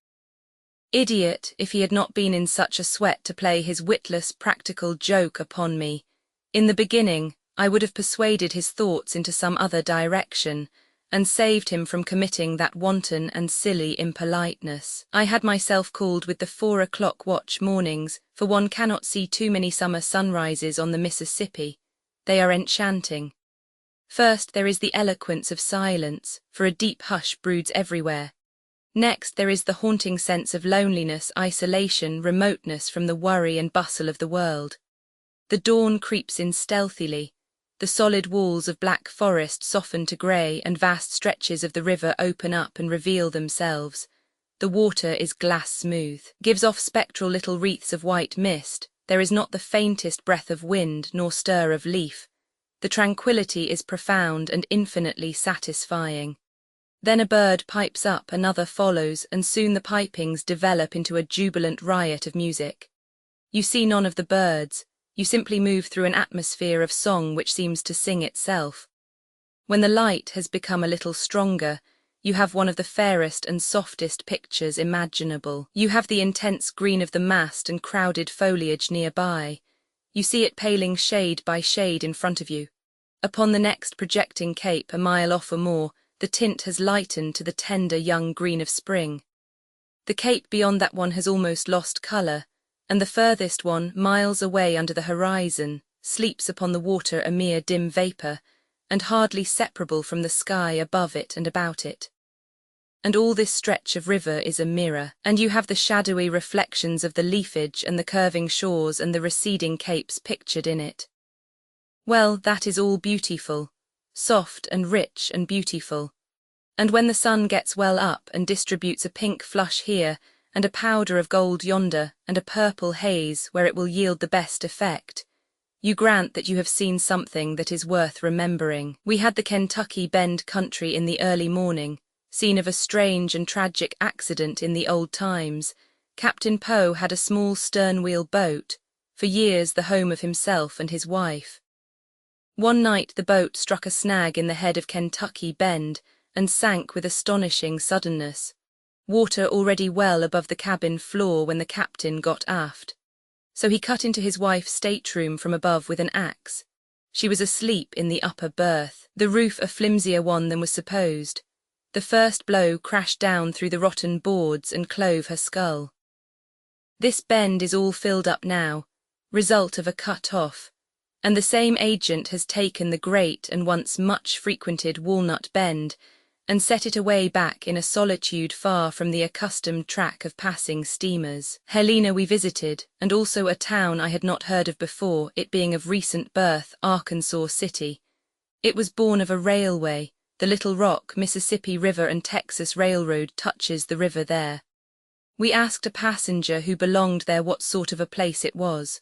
Idiot, if he had not been in such a sweat to play his witless practical joke upon me. In the beginning, I would have persuaded his thoughts into some other direction, and saved him from committing that wanton and silly impoliteness. I had myself called with the 4 o'clock watch mornings, for one cannot see too many summer sunrises on the Mississippi. They are enchanting. First there is the eloquence of silence, for a deep hush broods everywhere. Next there is the haunting sense of loneliness, isolation, remoteness from the worry and bustle of the world. The dawn creeps in stealthily. The solid walls of black forest soften to grey, and vast stretches of the river open up and reveal themselves. The water is glass smooth, gives off spectral little wreaths of white mist. There is not the faintest breath of wind nor stir of leaf. The tranquillity is profound and infinitely satisfying. Then a bird pipes up, another follows, and soon the pipings develop into a jubilant riot of music. You see none of the birds. You simply move through an atmosphere of song which seems to sing itself. When the light has become a little stronger, you have one of the fairest and softest pictures imaginable. You have the intense green of the mast and crowded foliage nearby. You see it paling shade by shade in front of you. Upon the next projecting cape, a mile off or more, the tint has lightened to the tender young green of spring. The cape beyond that one has almost lost colour, and the furthest one, miles away under the horizon, sleeps upon the water a mere dim vapour, and hardly separable from the sky above it and about it. And all this stretch of river is a mirror, and you have the shadowy reflections of the leafage and the curving shores and the receding capes pictured in it. Well, that is all beautiful, soft and rich and beautiful. And when the sun gets well up and distributes a pink flush here, and a powder of gold yonder, and a purple haze where it will yield the best effect, you grant that you have seen something that is worth remembering. We had the Kentucky Bend country in the early morning, scene of a strange and tragic accident in the old times. Captain Poe had a small stern-wheel boat, for years the home of himself and his wife. One night the boat struck a snag in the head of Kentucky Bend and sank with astonishing suddenness, water already well above the cabin floor when the captain got aft. So he cut into his wife's stateroom from above with an axe. She was asleep in the upper berth, the roof a flimsier one than was supposed. The first blow crashed down through the rotten boards and clove her skull. This bend is all filled up now, result of a cut-off, and the same agent has taken the great and once much frequented Walnut Bend and set it away back in a solitude far from the accustomed track of passing steamers. Helena we visited, and also a town I had not heard of before, it being of recent birth, Arkansas City. It was born of a railway. The Little Rock, Mississippi River and Texas Railroad touches the river there. We asked a passenger who belonged there what sort of a place it was.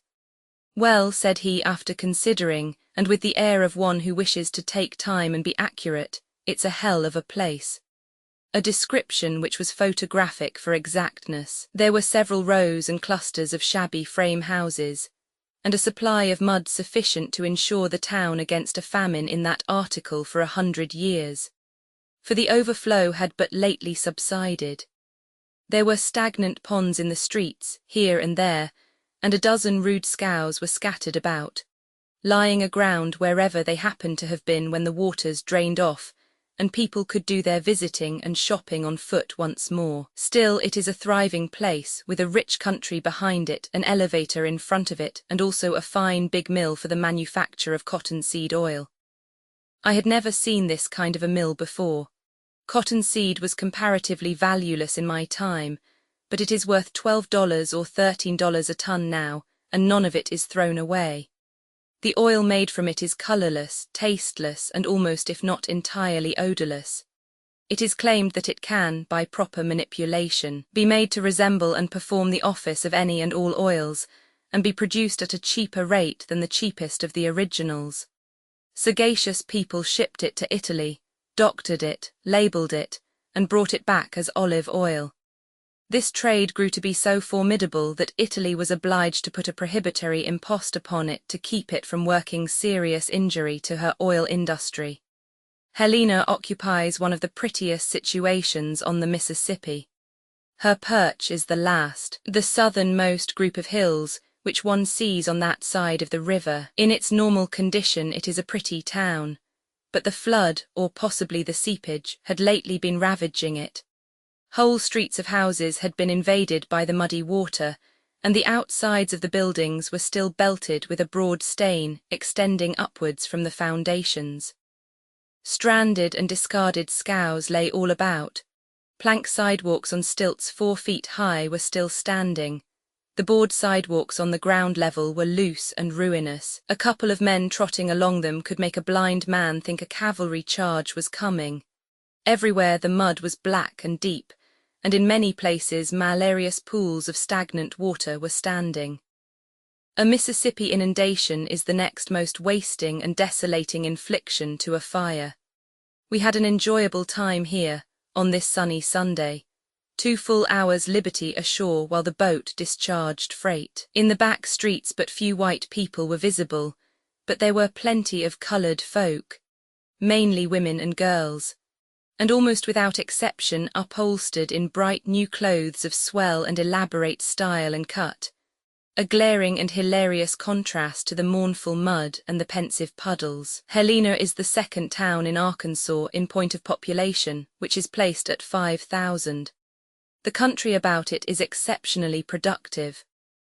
Well, said he after considering, and with the air of one who wishes to take time and be accurate, it's a hell of a place. A description which was photographic for exactness. There were several rows and clusters of shabby frame houses, and a supply of mud sufficient to insure the town against a famine in that article for 100 years. For the overflow had but lately subsided. There were stagnant ponds in the streets, here and there, and a dozen rude scows were scattered about, lying aground wherever they happened to have been when the waters drained off, and people could do their visiting and shopping on foot once more. Still, it is a thriving place, with a rich country behind it, an elevator in front of it, and also a fine big mill for the manufacture of cottonseed oil. I had never seen this kind of a mill before. Cottonseed was comparatively valueless in my time, but it is worth $12 or $13 a ton now, and none of it is thrown away. The oil made from it is colorless, tasteless, and almost if not entirely odorless. It is claimed that it can, by proper manipulation, be made to resemble and perform the office of any and all oils, and be produced at a cheaper rate than the cheapest of the originals. Sagacious people shipped it to Italy, doctored it, labeled it, and brought it back as olive oil. This trade grew to be so formidable that Italy was obliged to put a prohibitory impost upon it to keep it from working serious injury to her oil industry. Helena occupies one of the prettiest situations on the Mississippi. Her perch is the last, the southernmost group of hills, which one sees on that side of the river. In its normal condition it is a pretty town, but the flood, or possibly the seepage, had lately been ravaging it. Whole streets of houses had been invaded by the muddy water, and the outsides of the buildings were still belted with a broad stain extending upwards from the foundations. Stranded and discarded scows lay all about. Plank sidewalks on stilts 4 feet high were still standing. The board sidewalks on the ground level were loose and ruinous. A couple of men trotting along them could make a blind man think a cavalry charge was coming. Everywhere the mud was black and deep, and in many places malarious pools of stagnant water were standing. A Mississippi inundation is the next most wasting and desolating infliction to a fire. We had an enjoyable time here, on this sunny Sunday. 2 full hours' liberty ashore while the boat discharged freight. In the back streets but few white people were visible, but there were plenty of coloured folk, mainly women and girls, and almost without exception upholstered in bright new clothes of swell and elaborate style and cut, a glaring and hilarious contrast to the mournful mud and the pensive puddles. Helena is the second town in Arkansas in point of population, which is placed at 5,000. The country about it is exceptionally productive.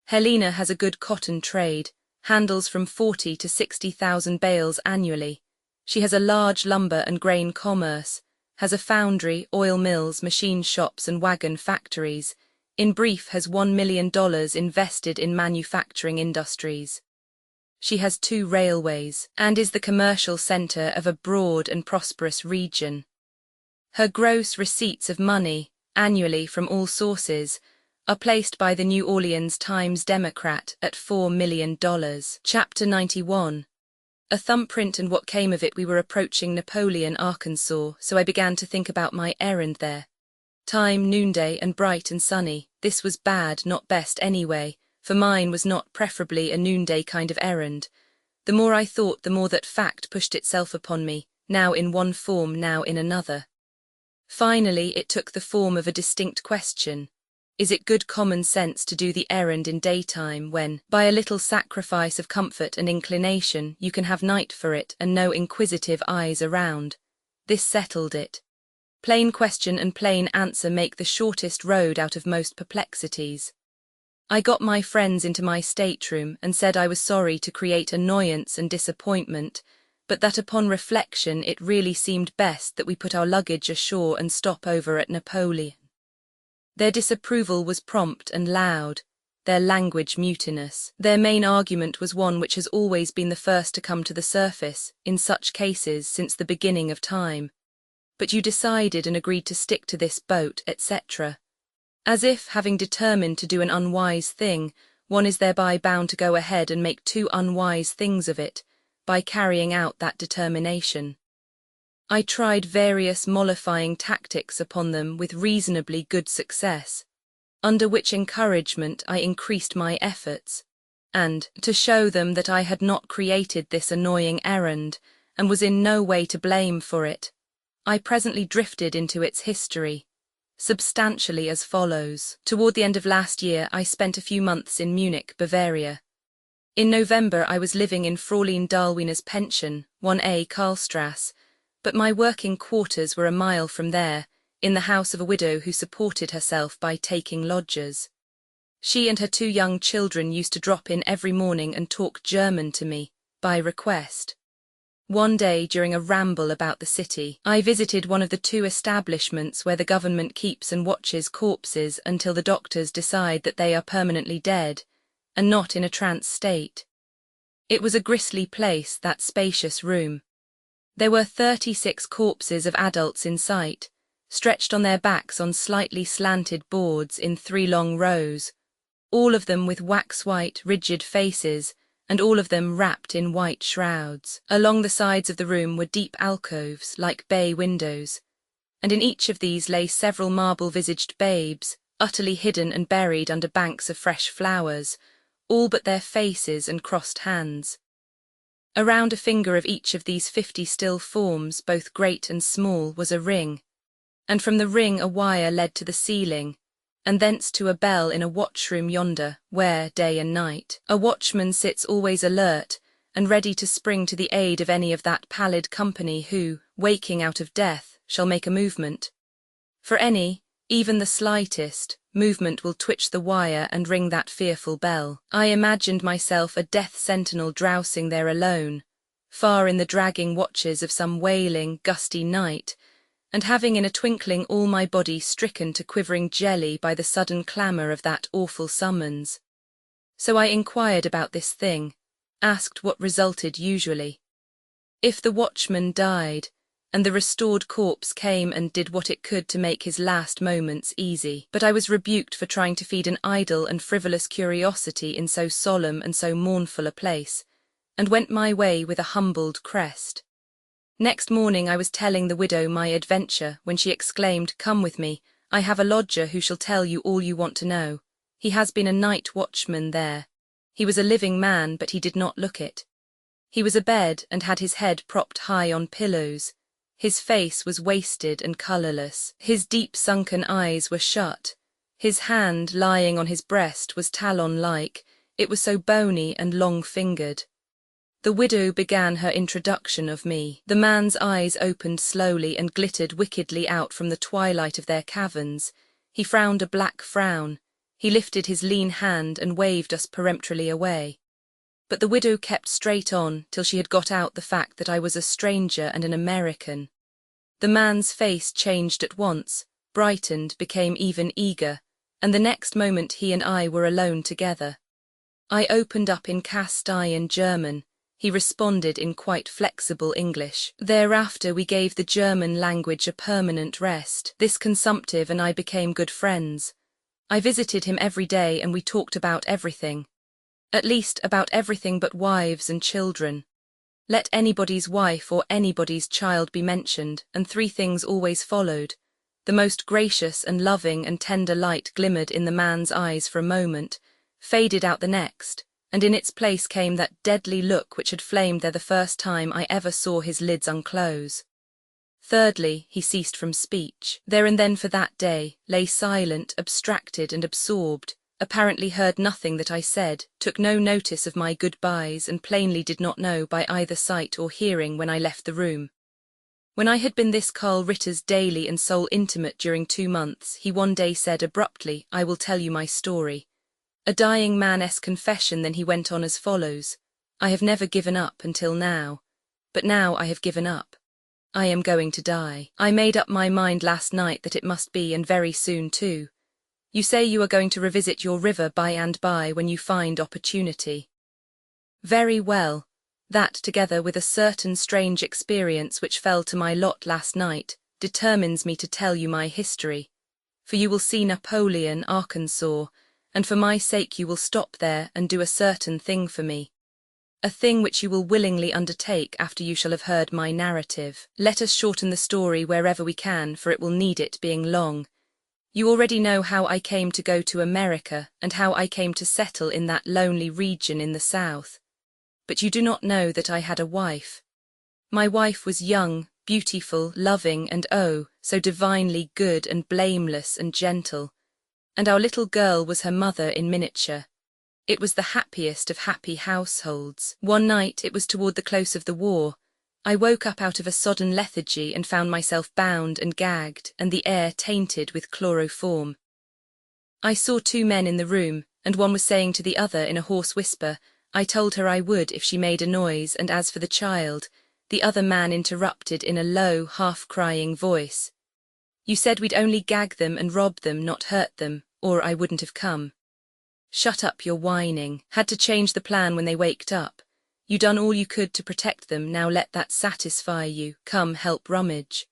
Helena has a good cotton trade, handles from 40 to 60,000 bales annually. She has a large lumber and grain commerce, has a foundry, oil mills, machine shops and wagon factories. In brief, has $1 million invested in manufacturing industries. She has 2 railways, and is the commercial centre of a broad and prosperous region. Her gross receipts of money, annually from all sources, are placed by the New Orleans Times-Democrat at $4 million. Chapter 91. A thumbprint and what came of it. We were approaching Napoleon, Arkansas, so I began to think about my errand there. Time noonday and bright and sunny. This was bad, not best anyway, for mine was not preferably a noonday kind of errand. The more I thought, the more that fact pushed itself upon me, now in one form, now in another. Finally, it took the form of a distinct question. Is it good common sense to do the errand in daytime when, by a little sacrifice of comfort and inclination, you can have night for it and no inquisitive eyes around? This settled it. Plain question and plain answer make the shortest road out of most perplexities. I got my friends into my stateroom and said I was sorry to create annoyance and disappointment, but that upon reflection it really seemed best that we put our luggage ashore and stop over at Napoleon. Their disapproval was prompt and loud, their language mutinous. Their main argument was one which has always been the first to come to the surface, in such cases since the beginning of time. But you decided and agreed to stick to this boat, etc. As if, having determined to do an unwise thing, one is thereby bound to go ahead and make 2 unwise things of it, by carrying out that determination. I tried various mollifying tactics upon them with reasonably good success, under which encouragement I increased my efforts, and, to show them that I had not created this annoying errand, and was in no way to blame for it, I presently drifted into its history, substantially as follows. Toward the end of last year, I spent a few months in Munich, Bavaria. In November, I was living in Fräulein Dahlwiener's pension, 1A Karlstrasse, but my working quarters were a mile from there, in the house of a widow who supported herself by taking lodgers. She and her 2 young children used to drop in every morning and talk German to me, by request. One day, during a ramble about the city, I visited one of the 2 establishments where the government keeps and watches corpses until the doctors decide that they are permanently dead, and not in a trance state. It was a grisly place, that spacious room. There were 36 corpses of adults in sight, stretched on their backs on slightly slanted boards in 3 long rows, all of them with wax-white, rigid faces, and all of them wrapped in white shrouds. Along the sides of the room were deep alcoves, like bay windows, and in each of these lay several marble-visaged babes, utterly hidden and buried under banks of fresh flowers, all but their faces and crossed hands. Around a finger of each of these 50 still forms, both great and small, was a ring, and from the ring a wire led to the ceiling, and thence to a bell in a watchroom yonder, where, day and night, a watchman sits always alert and ready to spring to the aid of any of that pallid company who, waking out of death, shall make a movement. For any, even the slightest, movement will twitch the wire and ring that fearful bell. I imagined myself a death sentinel drowsing there alone, far in the dragging watches of some wailing, gusty night, and having in a twinkling all my body stricken to quivering jelly by the sudden clamour of that awful summons. So I inquired about this thing, asked what resulted usually. If the watchman died, and the restored corpse came and did what it could to make his last moments easy. But I was rebuked for trying to feed an idle and frivolous curiosity in so solemn and so mournful a place, and went my way with a humbled crest. Next morning I was telling the widow my adventure, when she exclaimed, "Come with me, I have a lodger who shall tell you all you want to know. He has been a night watchman there. He was a living man, but he did not look it. He was abed and had his head propped high on pillows. His face was wasted and colourless. His deep sunken eyes were shut. His hand, lying on his breast, was talon-like. It was so bony and long-fingered. The widow began her introduction of me. The man's eyes opened slowly and glittered wickedly out from the twilight of their caverns. He frowned a black frown. He lifted his lean hand and waved us peremptorily away. But the widow kept straight on till she had got out the fact that I was a stranger and an American. The man's face changed at once, brightened, became even eager, and the next moment he and I were alone together. I opened up in cast iron German. He responded in quite flexible English. Thereafter we gave the German language a permanent rest. This consumptive and I became good friends. I visited him every day and we talked about everything. At least about everything but wives and children. Let anybody's wife or anybody's child be mentioned, and three things always followed. The most gracious and loving and tender light glimmered in the man's eyes for a moment, faded out the next, and in its place came that deadly look which had flamed there the first time I ever saw his lids unclose. Thirdly, he ceased from speech. There and then for that day, lay silent, abstracted and absorbed, apparently heard nothing that I said, took no notice of my goodbyes, and plainly did not know by either sight or hearing when I left the room. When I had been this Karl Ritter's daily and sole intimate during 2 months, he one day said abruptly, "I will tell you my story." A dying man's confession. Then he went on as follows: "I have never given up until now. But now I have given up. I am going to die. I made up my mind last night that it must be, and very soon too. You say you are going to revisit your river by and by when you find opportunity. Very well. That, together with a certain strange experience which fell to my lot last night, determines me to tell you my history. For you will see Napoleon, Arkansas, and for my sake you will stop there and do a certain thing for me. A thing which you will willingly undertake after you shall have heard my narrative. Let us shorten the story wherever we can, for it will need it, being long. You already know how I came to go to America, and how I came to settle in that lonely region in the South. But you do not know that I had a wife. My wife was young, beautiful, loving, and oh, so divinely good and blameless and gentle. And our little girl was her mother in miniature. It was the happiest of happy households. One night, it was toward the close of the war, I woke up out of a sodden lethargy and found myself bound and gagged, and the air tainted with chloroform. I saw 2 men in the room, and one was saying to the other in a hoarse whisper, "I told her I would if she made a noise, and as for the child," the other man interrupted in a low, half-crying voice, "You said we'd only gag them and rob them, not hurt them, or I wouldn't have come." "Shut up your whining. Had to change the plan when they waked up. You done all you could to protect them, now let that satisfy you. Come, help rummage."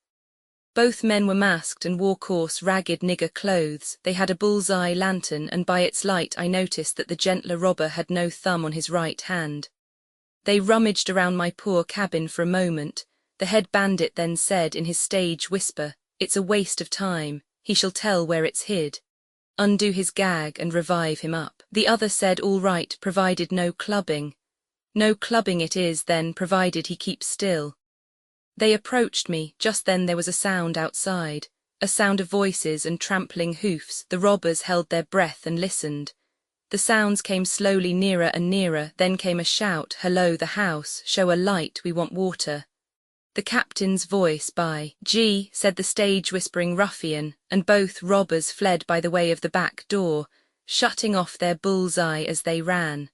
Both men were masked and wore coarse, ragged nigger clothes. They had a bull's-eye lantern, and by its light I noticed that the gentler robber had no thumb on his right hand. They rummaged around my poor cabin for a moment. The head bandit then said in his stage whisper, "It's a waste of time. He shall tell where it's hid. Undo his gag and revive him up." The other said, "All right, provided no clubbing." "No clubbing it is, then, provided he keeps still." They approached me. Just then there was a sound outside, a sound of voices and trampling hoofs. The robbers held their breath and listened. The sounds came slowly nearer and nearer, then came a shout, "Hello, the house, show a light, we want water." The captain's voice, "By G," said the stage-whispering ruffian, and both robbers fled by the way of the back door, shutting off their bull's-eye as they ran.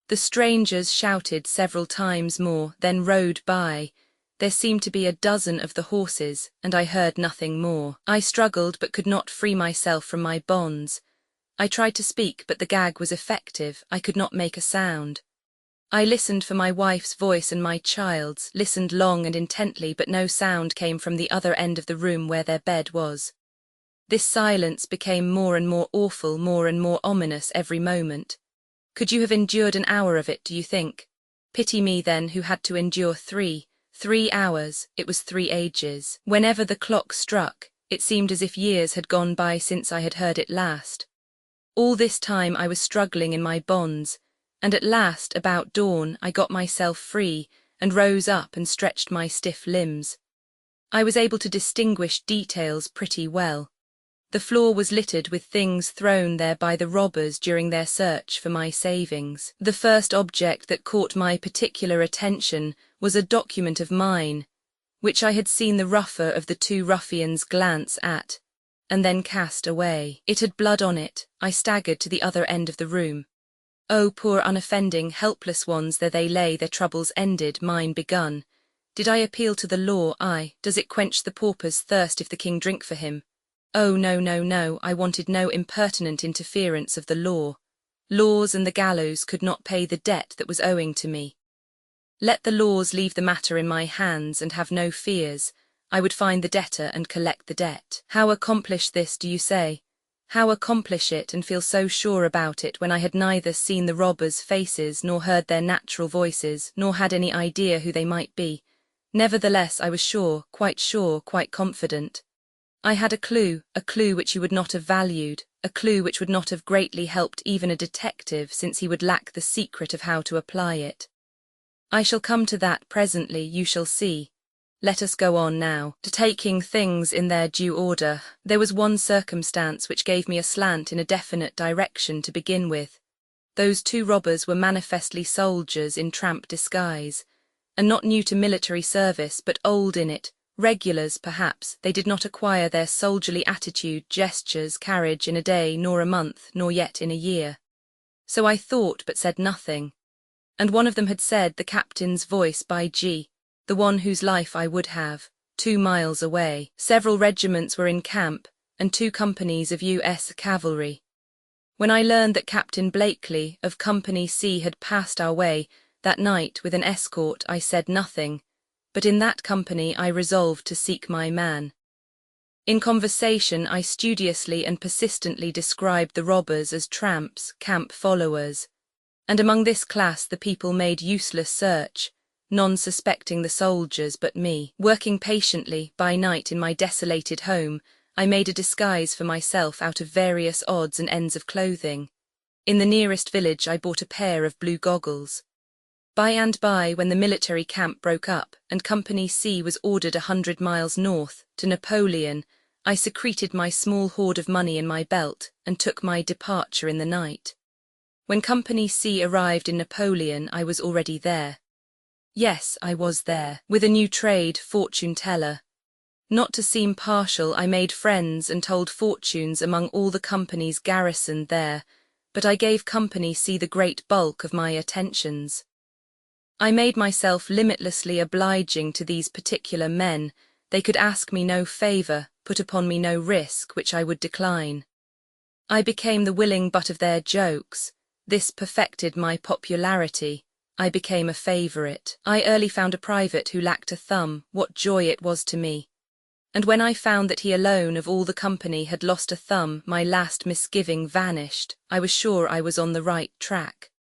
The strangers shouted several times more, then rode by. There seemed to be a dozen of the horses, and I heard nothing more. I struggled but could not free myself from my bonds. I tried to speak, but the gag was effective. I could not make a sound. I listened for my wife's voice and my child's, listened long and intently, but no sound came from the other end of the room where their bed was. This silence became more and more awful, more and more ominous every moment. Could you have endured an hour of it, do you think? Pity me then, who had to endure 3 hours. It was 3 ages. Whenever the clock struck, it seemed as if years had gone by since I had heard it last. All this time I was struggling in my bonds, and at last, about dawn, I got myself free, and rose up and stretched my stiff limbs. I was able to distinguish details pretty well. The floor was littered with things thrown there by the robbers during their search for my savings. The first object that caught my particular attention was a document of mine, which I had seen the rougher of the 2 ruffians glance at, and then cast away. It had blood on it. I staggered to the other end of the room. Oh, poor unoffending, helpless ones, there they lay, their troubles ended, mine begun. Did I appeal to the law? Aye, does it quench the pauper's thirst if the king drink for him? Oh, no, no, no, I wanted no impertinent interference of the law. Laws and the gallows could not pay the debt that was owing to me. Let the laws leave the matter in my hands and have no fears. I would find the debtor and collect the debt. How accomplish this, do you say? How accomplish it and feel so sure about it when I had neither seen the robbers' faces nor heard their natural voices, nor had any idea who they might be? Nevertheless, I was sure, quite confident. I had a clue which he would not have valued, a clue which would not have greatly helped even a detective, since he would lack the secret of how to apply it. I shall come to that presently, you shall see. Let us go on now, to taking things in their due order. There was one circumstance which gave me a slant in a definite direction to begin with. Those two robbers were manifestly soldiers in tramp disguise, and not new to military service, but old in it. Regulars, perhaps. They did not acquire their soldierly attitude, gestures, carriage in a day, nor a month, nor yet in a year. So I thought, but said nothing. And one of them had said, the captain's voice, by G, the one whose life I would have, 2 miles away. Several regiments were in camp, and 2 companies of U.S. cavalry. When I learned that Captain Blakely of Company C had passed our way that night with an escort, I said nothing, but in that company I resolved to seek my man. In conversation I studiously and persistently described the robbers as tramps, camp followers, and among this class the people made useless search, none suspecting the soldiers but me. Working patiently by night in my desolated home, I made a disguise for myself out of various odds and ends of clothing. In the nearest village I bought a pair of blue goggles. By and by, when the military camp broke up and Company C was ordered 100 miles north, to Napoleon, I secreted my small hoard of money in my belt and took my departure in the night. When Company C arrived in Napoleon, I was already there. Yes, I was there, with a new trade, fortune-teller. Not to seem partial, I made friends and told fortunes among all the companies garrisoned there, but I gave Company C the great bulk of my attentions. I made myself limitlessly obliging to these particular men. They could ask me no favour, put upon me no risk, which I would decline. I became the willing butt of their jokes. This perfected my popularity. I became a favourite. I early found a private who lacked a thumb. What joy it was to me! And when I found that he alone of all the company had lost a thumb, my last misgiving vanished. I was sure I was on the right track.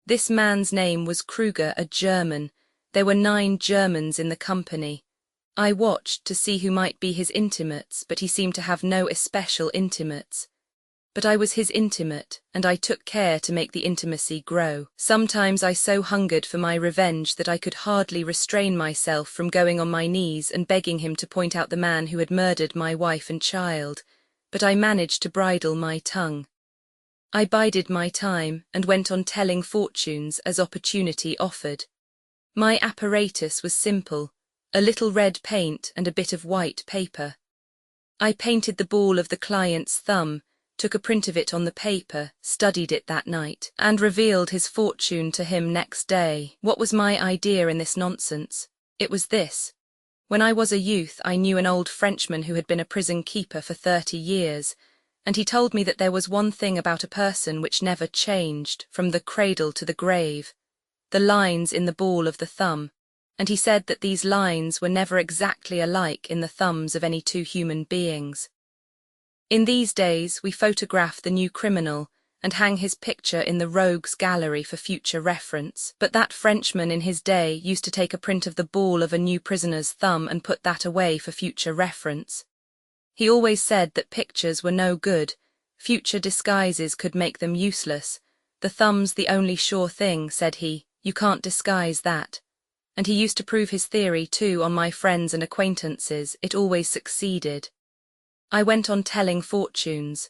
This man's name was Kruger, a German. There were 9 Germans in the company. I watched to see who might be his intimates, but he seemed to have no especial intimates. But I was his intimate, and I took care to make the intimacy grow. Sometimes I so hungered for my revenge that I could hardly restrain myself from going on my knees and begging him to point out the man who had murdered my wife and child, but I managed to bridle my tongue. I bided my time and went on telling fortunes as opportunity offered. My apparatus was simple, a little red paint and a bit of white paper. I painted the ball of the client's thumb, took a print of it on the paper, studied it that night, and revealed his fortune to him next day. What was my idea in this nonsense? It was this. When I was a youth, I knew an old Frenchman who had been a prison keeper for 30 years, and he told me that there was one thing about a person which never changed, from the cradle to the grave, the lines in the ball of the thumb, and he said that these lines were never exactly alike in the thumbs of any 2 human beings. In these days, we photograph the new criminal and hang his picture in the rogues' gallery for future reference. But that Frenchman in his day used to take a print of the ball of a new prisoner's thumb and put that away for future reference. He always said that pictures were no good, future disguises could make them useless. The thumb's the only sure thing, said he, you can't disguise that. And he used to prove his theory too on my friends and acquaintances. It always succeeded. I went on telling fortunes.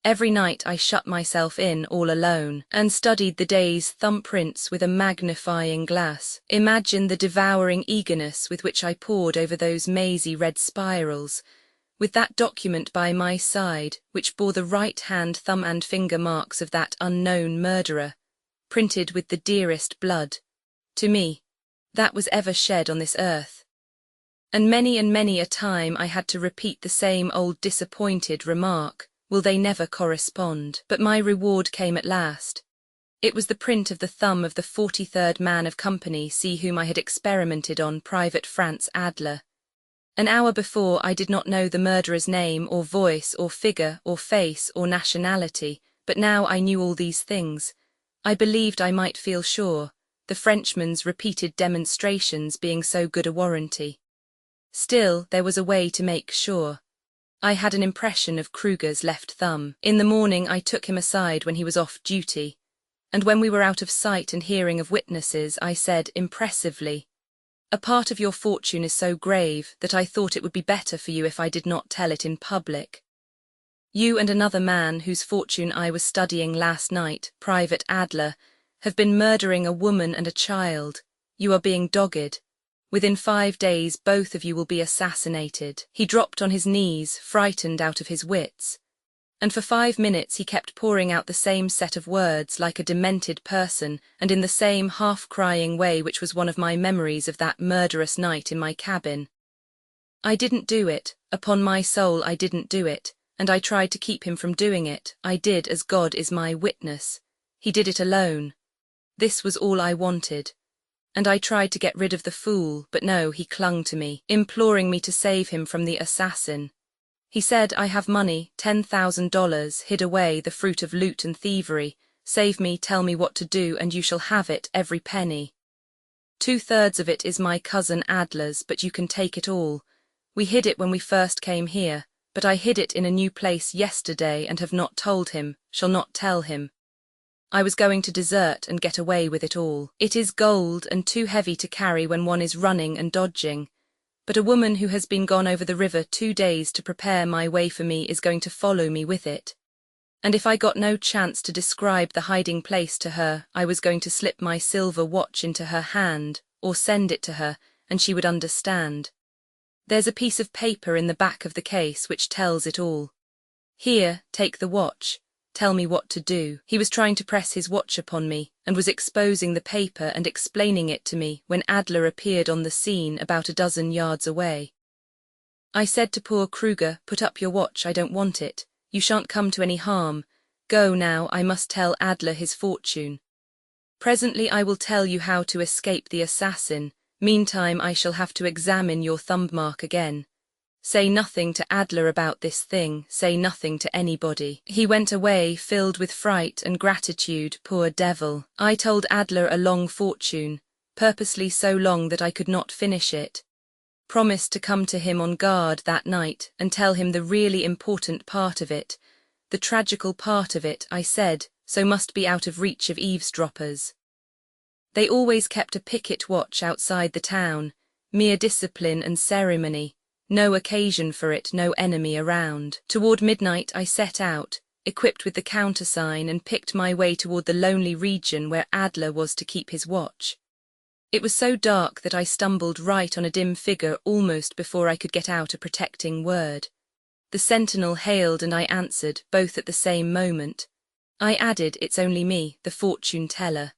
Every night I shut myself in all alone and studied the day's thumbprints with a magnifying glass. Imagine the devouring eagerness with which I pored over those mazy red spirals, with that document by my side which bore the right-hand thumb and finger marks of that unknown murderer, printed with the dearest blood, to me, that was ever shed on this earth. And many a time I had to repeat the same old disappointed remark, will they never correspond? But my reward came at last. It was the print of the thumb of the 43rd man of company C whom I had experimented on, Private Franz Adler. An hour before I did not know the murderer's name or voice or figure or face or nationality, but now I knew all these things. I believed I might feel sure, the Frenchman's repeated demonstrations being so good a warranty. Still, there was a way to make sure. I had an impression of Kruger's left thumb. In the morning I took him aside when he was off duty, and when we were out of sight and hearing of witnesses, I said impressively, "A part of your fortune is so grave that I thought it would be better for you if I did not tell it in public. You and another man whose fortune I was studying last night, Private Adler, have been murdering a woman and a child. You are being dogged. Within 5 days both of you will be assassinated." He dropped on his knees, frightened out of his wits. And for 5 minutes he kept pouring out the same set of words like a demented person, and in the same half-crying way which was one of my memories of that murderous night in my cabin. I didn't do it, upon my soul I didn't do it, and I tried to keep him from doing it. I did as God is my witness. He did it alone. This was all I wanted. And I tried to get rid of the fool, but no, he clung to me, imploring me to save him from the assassin. He said, "I have money, $10,000, hid away, the fruit of loot and thievery. Save me, tell me what to do, and you shall have it, every penny. 2/3 of it is my cousin Adler's, but you can take it all. We hid it when we first came here, but I hid it in a new place yesterday and have not told him, shall not tell him. I was going to desert and get away with it all. It is gold and too heavy to carry when one is running and dodging. But a woman who has been gone over the river 2 days to prepare my way for me is going to follow me with it. And if I got no chance to describe the hiding place to her, I was going to slip my silver watch into her hand, or send it to her, and she would understand. There's a piece of paper in the back of the case which tells it all. Here, take the watch. Tell me what to do." He was trying to press his watch upon me, and was exposing the paper and explaining it to me when Adler appeared on the scene about a dozen yards away. I said to poor Kruger, "Put up your watch, I don't want it. You shan't come to any harm. Go now, I must tell Adler his fortune. Presently I will tell you how to escape the assassin. Meantime I shall have to examine your thumb mark again. Say nothing to Adler about this thing, say nothing to anybody." He went away filled with fright and gratitude, poor devil. I told Adler a long fortune, purposely so long that I could not finish it. Promised to come to him on guard that night and tell him the really important part of it. The tragical part of it, I said, so must be out of reach of eavesdroppers. They always kept a picket watch outside the town, mere discipline and ceremony. No occasion for it, no enemy around. Toward midnight I set out, equipped with the countersign, and picked my way toward the lonely region where Adler was to keep his watch. It was so dark that I stumbled right on a dim figure almost before I could get out a protecting word. The sentinel hailed and I answered, both at the same moment. I added, "It's only me, the fortune teller."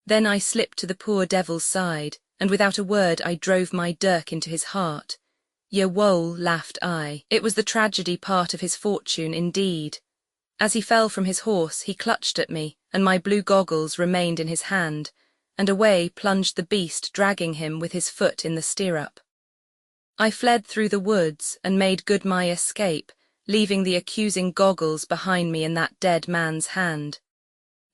Then I slipped to the poor devil's side, and without a word I drove my dirk into his heart. "Jawohl," laughed I. It was the tragedy part of his fortune indeed. As he fell from his horse he clutched at me, and my blue goggles remained in his hand, and away plunged the beast, dragging him with his foot in the stirrup. I fled through the woods and made good my escape, leaving the accusing goggles behind me in that dead man's hand.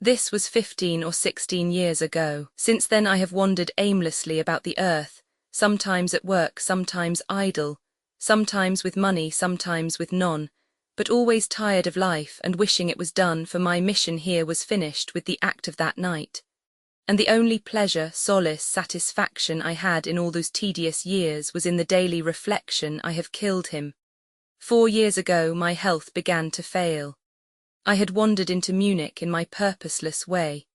This was 15 or 16 years ago. Since then I have wandered aimlessly about the earth, sometimes at work, sometimes idle, sometimes with money, sometimes with none, but always tired of life and wishing it was done, for my mission here was finished with the act of that night. And the only pleasure, solace, satisfaction I had in all those tedious years was in the daily reflection, I have killed him. 4 years ago my health began to fail. I had wandered into Munich in my purposeless way.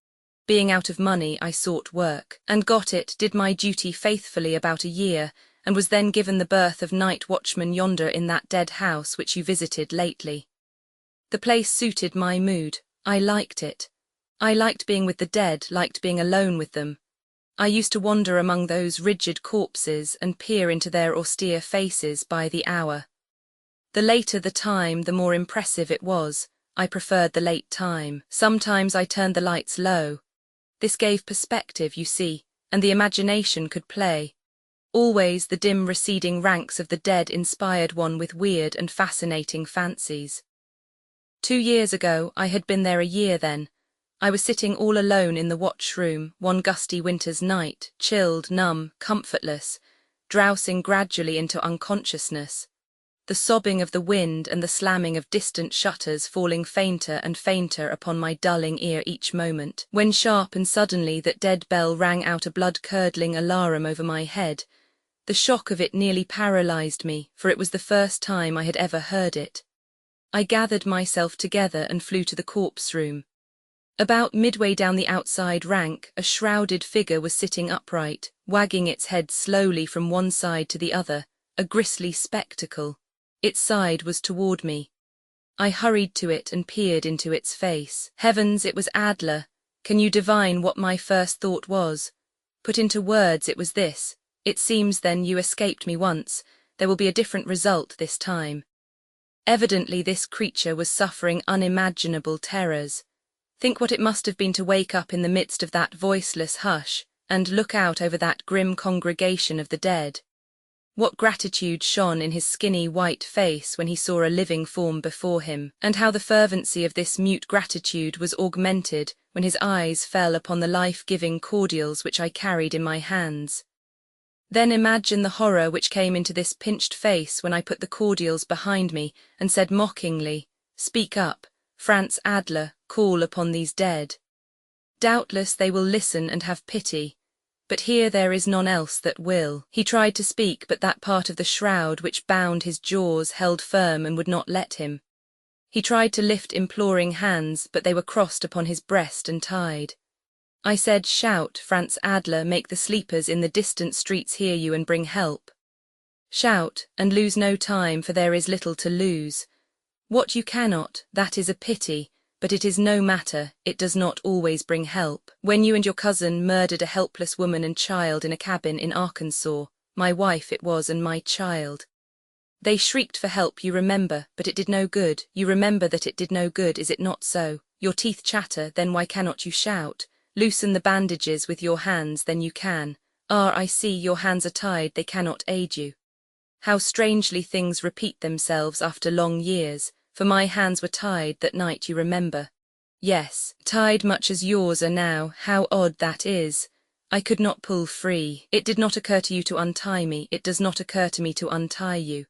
Being out of money, I sought work, and got it, did my duty faithfully about a year, and was then given the berth of night watchman yonder in that dead house which you visited lately. The place suited my mood. I liked it. I liked being with the dead, liked being alone with them. I used to wander among those rigid corpses and peer into their austere faces by the hour. The later the time, the more impressive it was. I preferred the late time. Sometimes I turned the lights low. This gave perspective, you see, and the imagination could play. Always the dim receding ranks of the dead inspired one with weird and fascinating fancies. 2 years ago, I had been there a year then. I was sitting all alone in the watchroom, one gusty winter's night, chilled, numb, comfortless, drowsing gradually into unconsciousness. The sobbing of the wind and the slamming of distant shutters falling fainter and fainter upon my dulling ear each moment, when sharp and suddenly that dead bell rang out a blood-curdling alarum over my head. The shock of it nearly paralyzed me, for it was the first time I had ever heard it. I gathered myself together and flew to the corpse room. About midway down the outside rank, a shrouded figure was sitting upright, wagging its head slowly from one side to the other, a grisly spectacle. Its side was toward me. I hurried to it and peered into its face. Heavens, it was Adler. Can you divine what my first thought was? Put into words, it was this: it seems then you escaped me once, there will be a different result this time. Evidently this creature was suffering unimaginable terrors. Think what it must have been to wake up in the midst of that voiceless hush, and look out over that grim congregation of the dead. What gratitude shone in his skinny white face when he saw a living form before him, and how the fervency of this mute gratitude was augmented when his eyes fell upon the life-giving cordials which I carried in my hands. Then imagine the horror which came into this pinched face when I put the cordials behind me and said mockingly, "Speak up, Franz Adler, call upon these dead. Doubtless they will listen and have pity, but here there is none else that will." He tried to speak, but that part of the shroud which bound his jaws held firm and would not let him. He tried to lift imploring hands, but they were crossed upon his breast and tied. I said, "Shout, Franz Adler, make the sleepers in the distant streets hear you and bring help. Shout, and lose no time, for there is little to lose. What you cannot, that is a pity, but it is no matter, it does not always bring help. When you and your cousin murdered a helpless woman and child in a cabin in Arkansas, my wife it was and my child. They shrieked for help, you remember, but it did no good. You remember that it did no good, is it not so? Your teeth chatter, then why cannot you shout? Loosen the bandages with your hands, then you can. Ah, I see, your hands are tied, they cannot aid you. How strangely things repeat themselves after long years, for my hands were tied that night, you remember. Yes, tied much as yours are now, how odd that is. I could not pull free. It did not occur to you to untie me, it does not occur to me to untie you.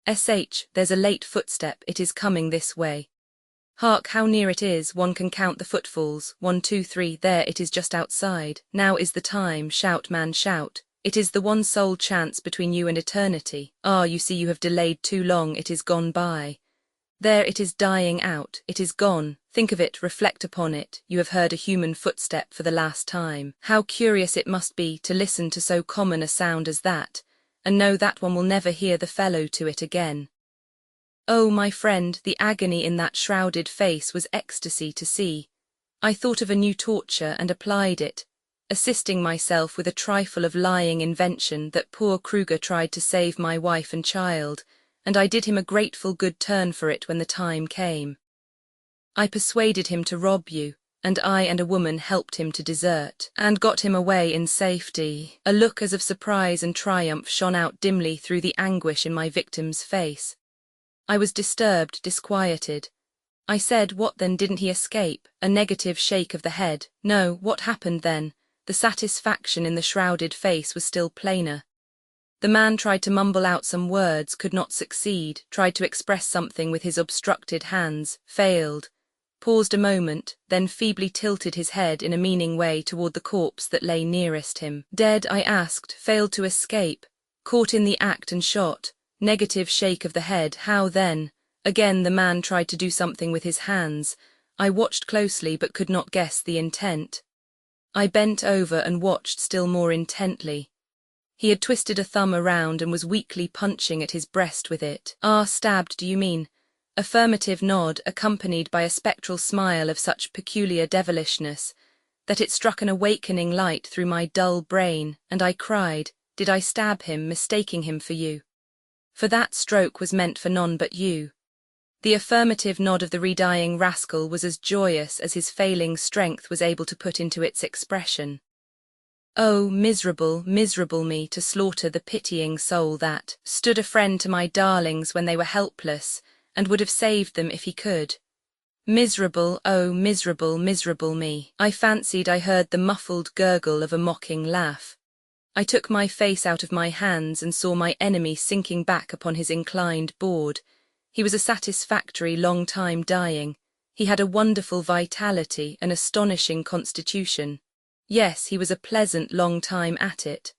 There's a late footstep, it is coming this way. Hark, how near it is, one can count the footfalls, 1, 2, 3, there it is just outside. Now is the time, shout man shout. It is the one sole chance between you and eternity. Ah, you see you have delayed too long, it is gone by. There it is dying out, it is gone. Think of it, reflect upon it, you have heard a human footstep for the last time. How curious it must be to listen to so common a sound as that, and know that one will never hear the fellow to it again. Oh, my friend, the agony in that shrouded face was ecstasy to see. I thought of a new torture and applied it, assisting myself with a trifle of lying invention that poor Kruger tried to save my wife and child, and I did him a grateful good turn for it when the time came. I persuaded him to rob you, and I and a woman helped him to desert, and got him away in safety. A look as of surprise and triumph shone out dimly through the anguish in my victim's face. I was disturbed, disquieted. I said, "What then, didn't he escape?" A negative shake of the head. No, what happened then? The satisfaction in the shrouded face was still plainer. The man tried to mumble out some words, could not succeed, tried to express something with his obstructed hands, failed, paused a moment, then feebly tilted his head in a meaning way toward the corpse that lay nearest him. Dead, I asked, failed to escape, caught in the act and shot. Negative shake of the head, how then? Again the man tried to do something with his hands. I watched closely but could not guess the intent. I bent over and watched still more intently. He had twisted a thumb around and was weakly punching at his breast with it. Ah, stabbed, do you mean? Affirmative nod, accompanied by a spectral smile of such peculiar devilishness, that it struck an awakening light through my dull brain, and I cried, "Did I stab him, mistaking him for you?" For that stroke was meant for none but you. The affirmative nod of the redying rascal was as joyous as his failing strength was able to put into its expression. Oh, miserable, miserable me to slaughter the pitying soul that stood a friend to my darlings when they were helpless, and would have saved them if he could. Miserable, oh, miserable, miserable me. I fancied I heard the muffled gurgle of a mocking laugh. I took my face out of my hands and saw my enemy sinking back upon his inclined board. He was a satisfactory long time dying. He had a wonderful vitality, an astonishing constitution. Yes, he was a pleasant long time at it.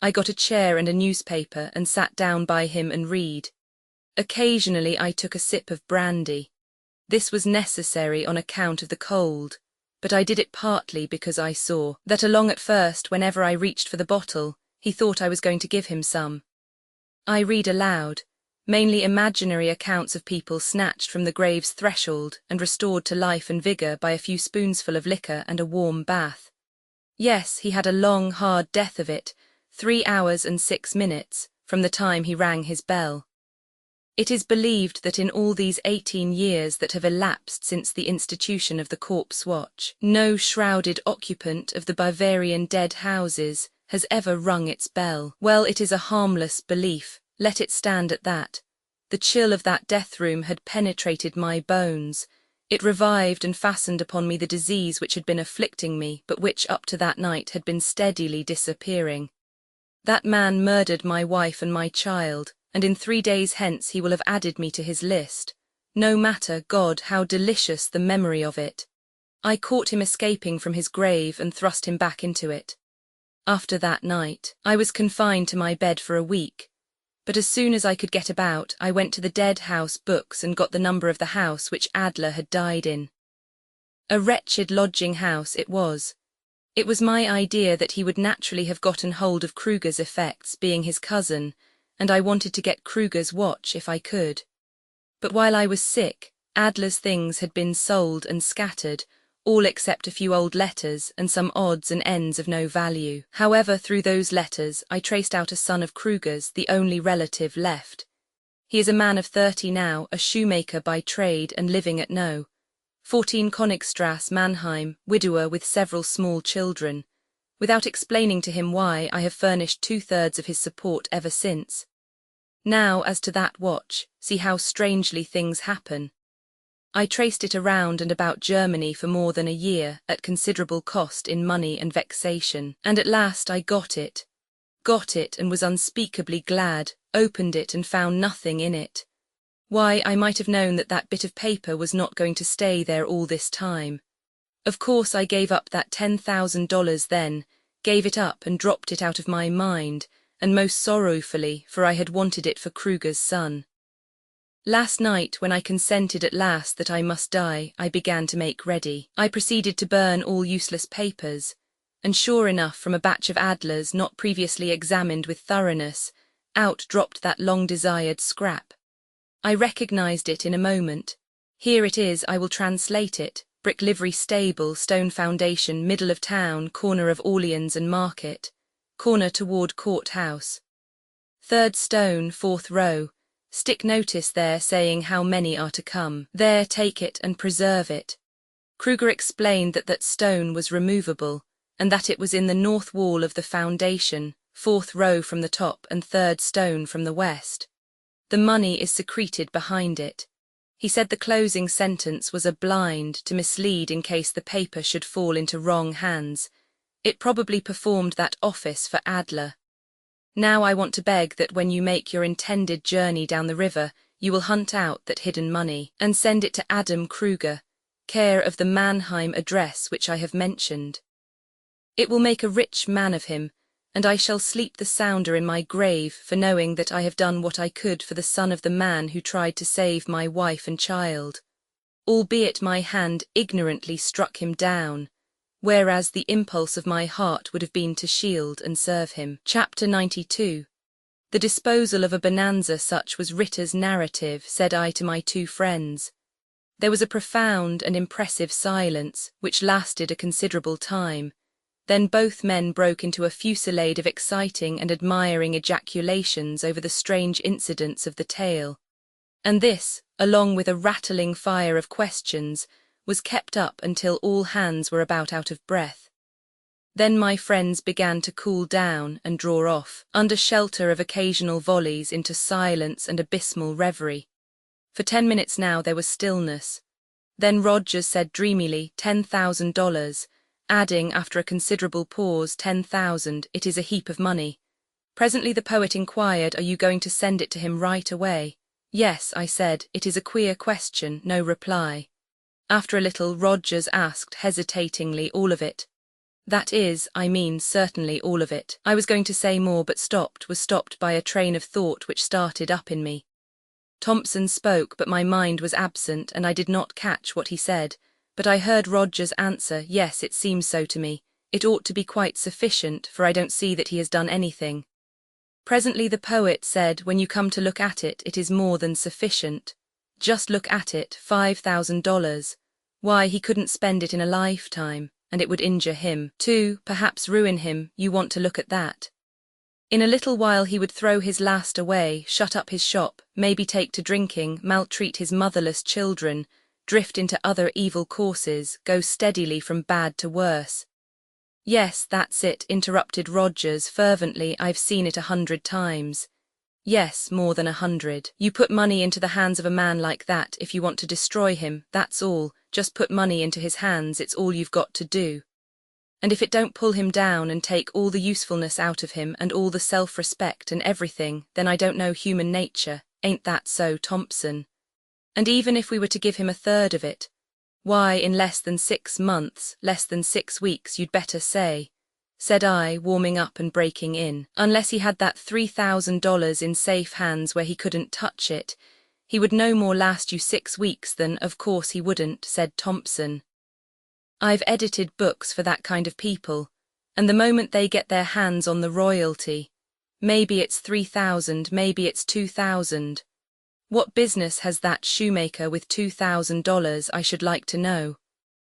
I got a chair and a newspaper and sat down by him and read. Occasionally I took a sip of brandy. This was necessary on account of the cold, but I did it partly because I saw that along at first, whenever I reached for the bottle, he thought I was going to give him some. I read aloud, mainly imaginary accounts of people snatched from the grave's threshold and restored to life and vigour by a few spoonsful of liquor and a warm bath. Yes, he had a long, hard death of it, 3 hours and 6 minutes, from the time he rang his bell. It is believed that in all these 18 years that have elapsed since the institution of the corpse watch, no shrouded occupant of the Bavarian dead houses has ever rung its bell. Well, it is a harmless belief, let it stand at that. The chill of that death room had penetrated my bones. It revived and fastened upon me the disease which had been afflicting me, but which up to that night had been steadily disappearing. That man murdered my wife and my child, and in 3 days hence he will have added me to his list. No matter, God, how delicious the memory of it. I caught him escaping from his grave and thrust him back into it. After that night, I was confined to my bed for a week, but as soon as I could get about, I went to the dead house books and got the number of the house which Adler had died in. A wretched lodging house it was. It was my idea that he would naturally have gotten hold of Kruger's effects, being his cousin, and I wanted to get Kruger's watch if I could. But while I was sick, Adler's things had been sold and scattered, all except a few old letters and some odds and ends of no value. However, through those letters I traced out a son of Kruger's, the only relative left. He is a man of 30 now, a shoemaker by trade and living at No. 14 Königstrasse, Mannheim, widower with several small children. Without explaining to him why, I have furnished 2/3 of his support ever since. Now, as to that watch, see how strangely things happen. I traced it around and about Germany for more than a year, at considerable cost in money and vexation, and at last I got it and was unspeakably glad, opened it and found nothing in it. Why, I might have known that that bit of paper was not going to stay there all this time. Of course I gave up that $10,000 then, gave it up and dropped it out of my mind, and most sorrowfully, for I had wanted it for Kruger's son. Last night, when I consented at last that I must die, I began to make ready. I proceeded to burn all useless papers, and sure enough, from a batch of Adler's not previously examined with thoroughness, out dropped that long-desired scrap. I recognized it in a moment. Here it is, I will translate it. Brick livery stable, stone foundation, middle of town, corner of Orleans and Market, corner toward Court House. 3rd stone, 4th row. Stick notice there saying how many are to come. There, take it and preserve it. Kruger explained that that stone was removable, and that it was in the north wall of the foundation, 4th row from the top and 3rd stone from the west. The money is secreted behind it. He said the closing sentence was a blind to mislead in case the paper should fall into wrong hands. It probably performed that office for Adler. Now I want to beg that when you make your intended journey down the river, you will hunt out that hidden money, and send it to Adam Kruger, care of the Mannheim address which I have mentioned. It will make a rich man of him, and I shall sleep the sounder in my grave for knowing that I have done what I could for the son of the man who tried to save my wife and child, albeit my hand ignorantly struck him down, whereas the impulse of my heart would have been to shield and serve him. Chapter 92. The disposal of a bonanza such was Ritter's narrative, said I to my 2 friends. There was a profound and impressive silence, which lasted a considerable time. Then both men broke into a fusillade of exciting and admiring ejaculations over the strange incidents of the tale. And this, along with a rattling fire of questions, was kept up until all hands were about out of breath. Then my friends began to cool down and draw off, under shelter of occasional volleys, into silence and abysmal reverie. For 10 minutes now there was stillness. Then Rogers said dreamily, $10,000, adding, after a considerable pause, 10,000, it is a heap of money. Presently the poet inquired, are you going to send it to him right away? Yes, I said, it is a queer question, no reply. After a little, Rogers asked, hesitatingly, all of it? That is, I mean, certainly all of it. I was going to say more but was stopped by a train of thought which started up in me. Thompson spoke, but my mind was absent and I did not catch what he said, but I heard Rogers answer, yes, it seems so to me. It ought to be quite sufficient, for I don't see that he has done anything. Presently the poet said, when you come to look at it, it is more than sufficient. Just look at it, $5,000. Why, he couldn't spend it in a lifetime, and it would injure him, too, perhaps ruin him, you want to look at that. In a little while he would throw his last away, shut up his shop, maybe take to drinking, maltreat his motherless children, drift into other evil courses, go steadily from bad to worse. Yes, that's it, interrupted Rogers fervently, I've seen it 100 times. Yes, more than 100. You put money into the hands of a man like that if you want to destroy him, that's all, just put money into his hands, it's all you've got to do. And if it don't pull him down and take all the usefulness out of him and all the self-respect and everything, then I don't know human nature, ain't that so, Thompson? And even if we were to give him a third of it, why, in less than 6 months, less than 6 weeks, you'd better say, said I, warming up and breaking in, unless he had that $3,000 in safe hands where he couldn't touch it, he would no more last you 6 weeks than, of course he wouldn't, said Thompson. I've edited books for that kind of people, and the moment they get their hands on the royalty, maybe it's 3,000, maybe it's 2,000. What business has that shoemaker with $2,000, I should like to know?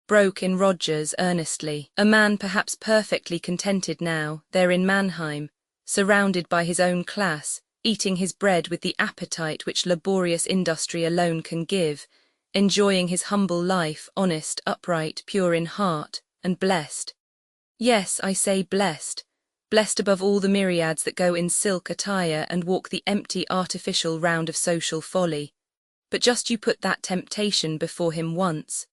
Broke in Rogers earnestly, a man perhaps perfectly contented now, there in Mannheim, surrounded by his own class, eating his bread with the appetite which laborious industry alone can give, enjoying his humble life, honest, upright, pure in heart, and blessed. Yes, I say blessed. Blessed above all the myriads that go in silk attire and walk the empty artificial round of social folly. But just you put that temptation before him once.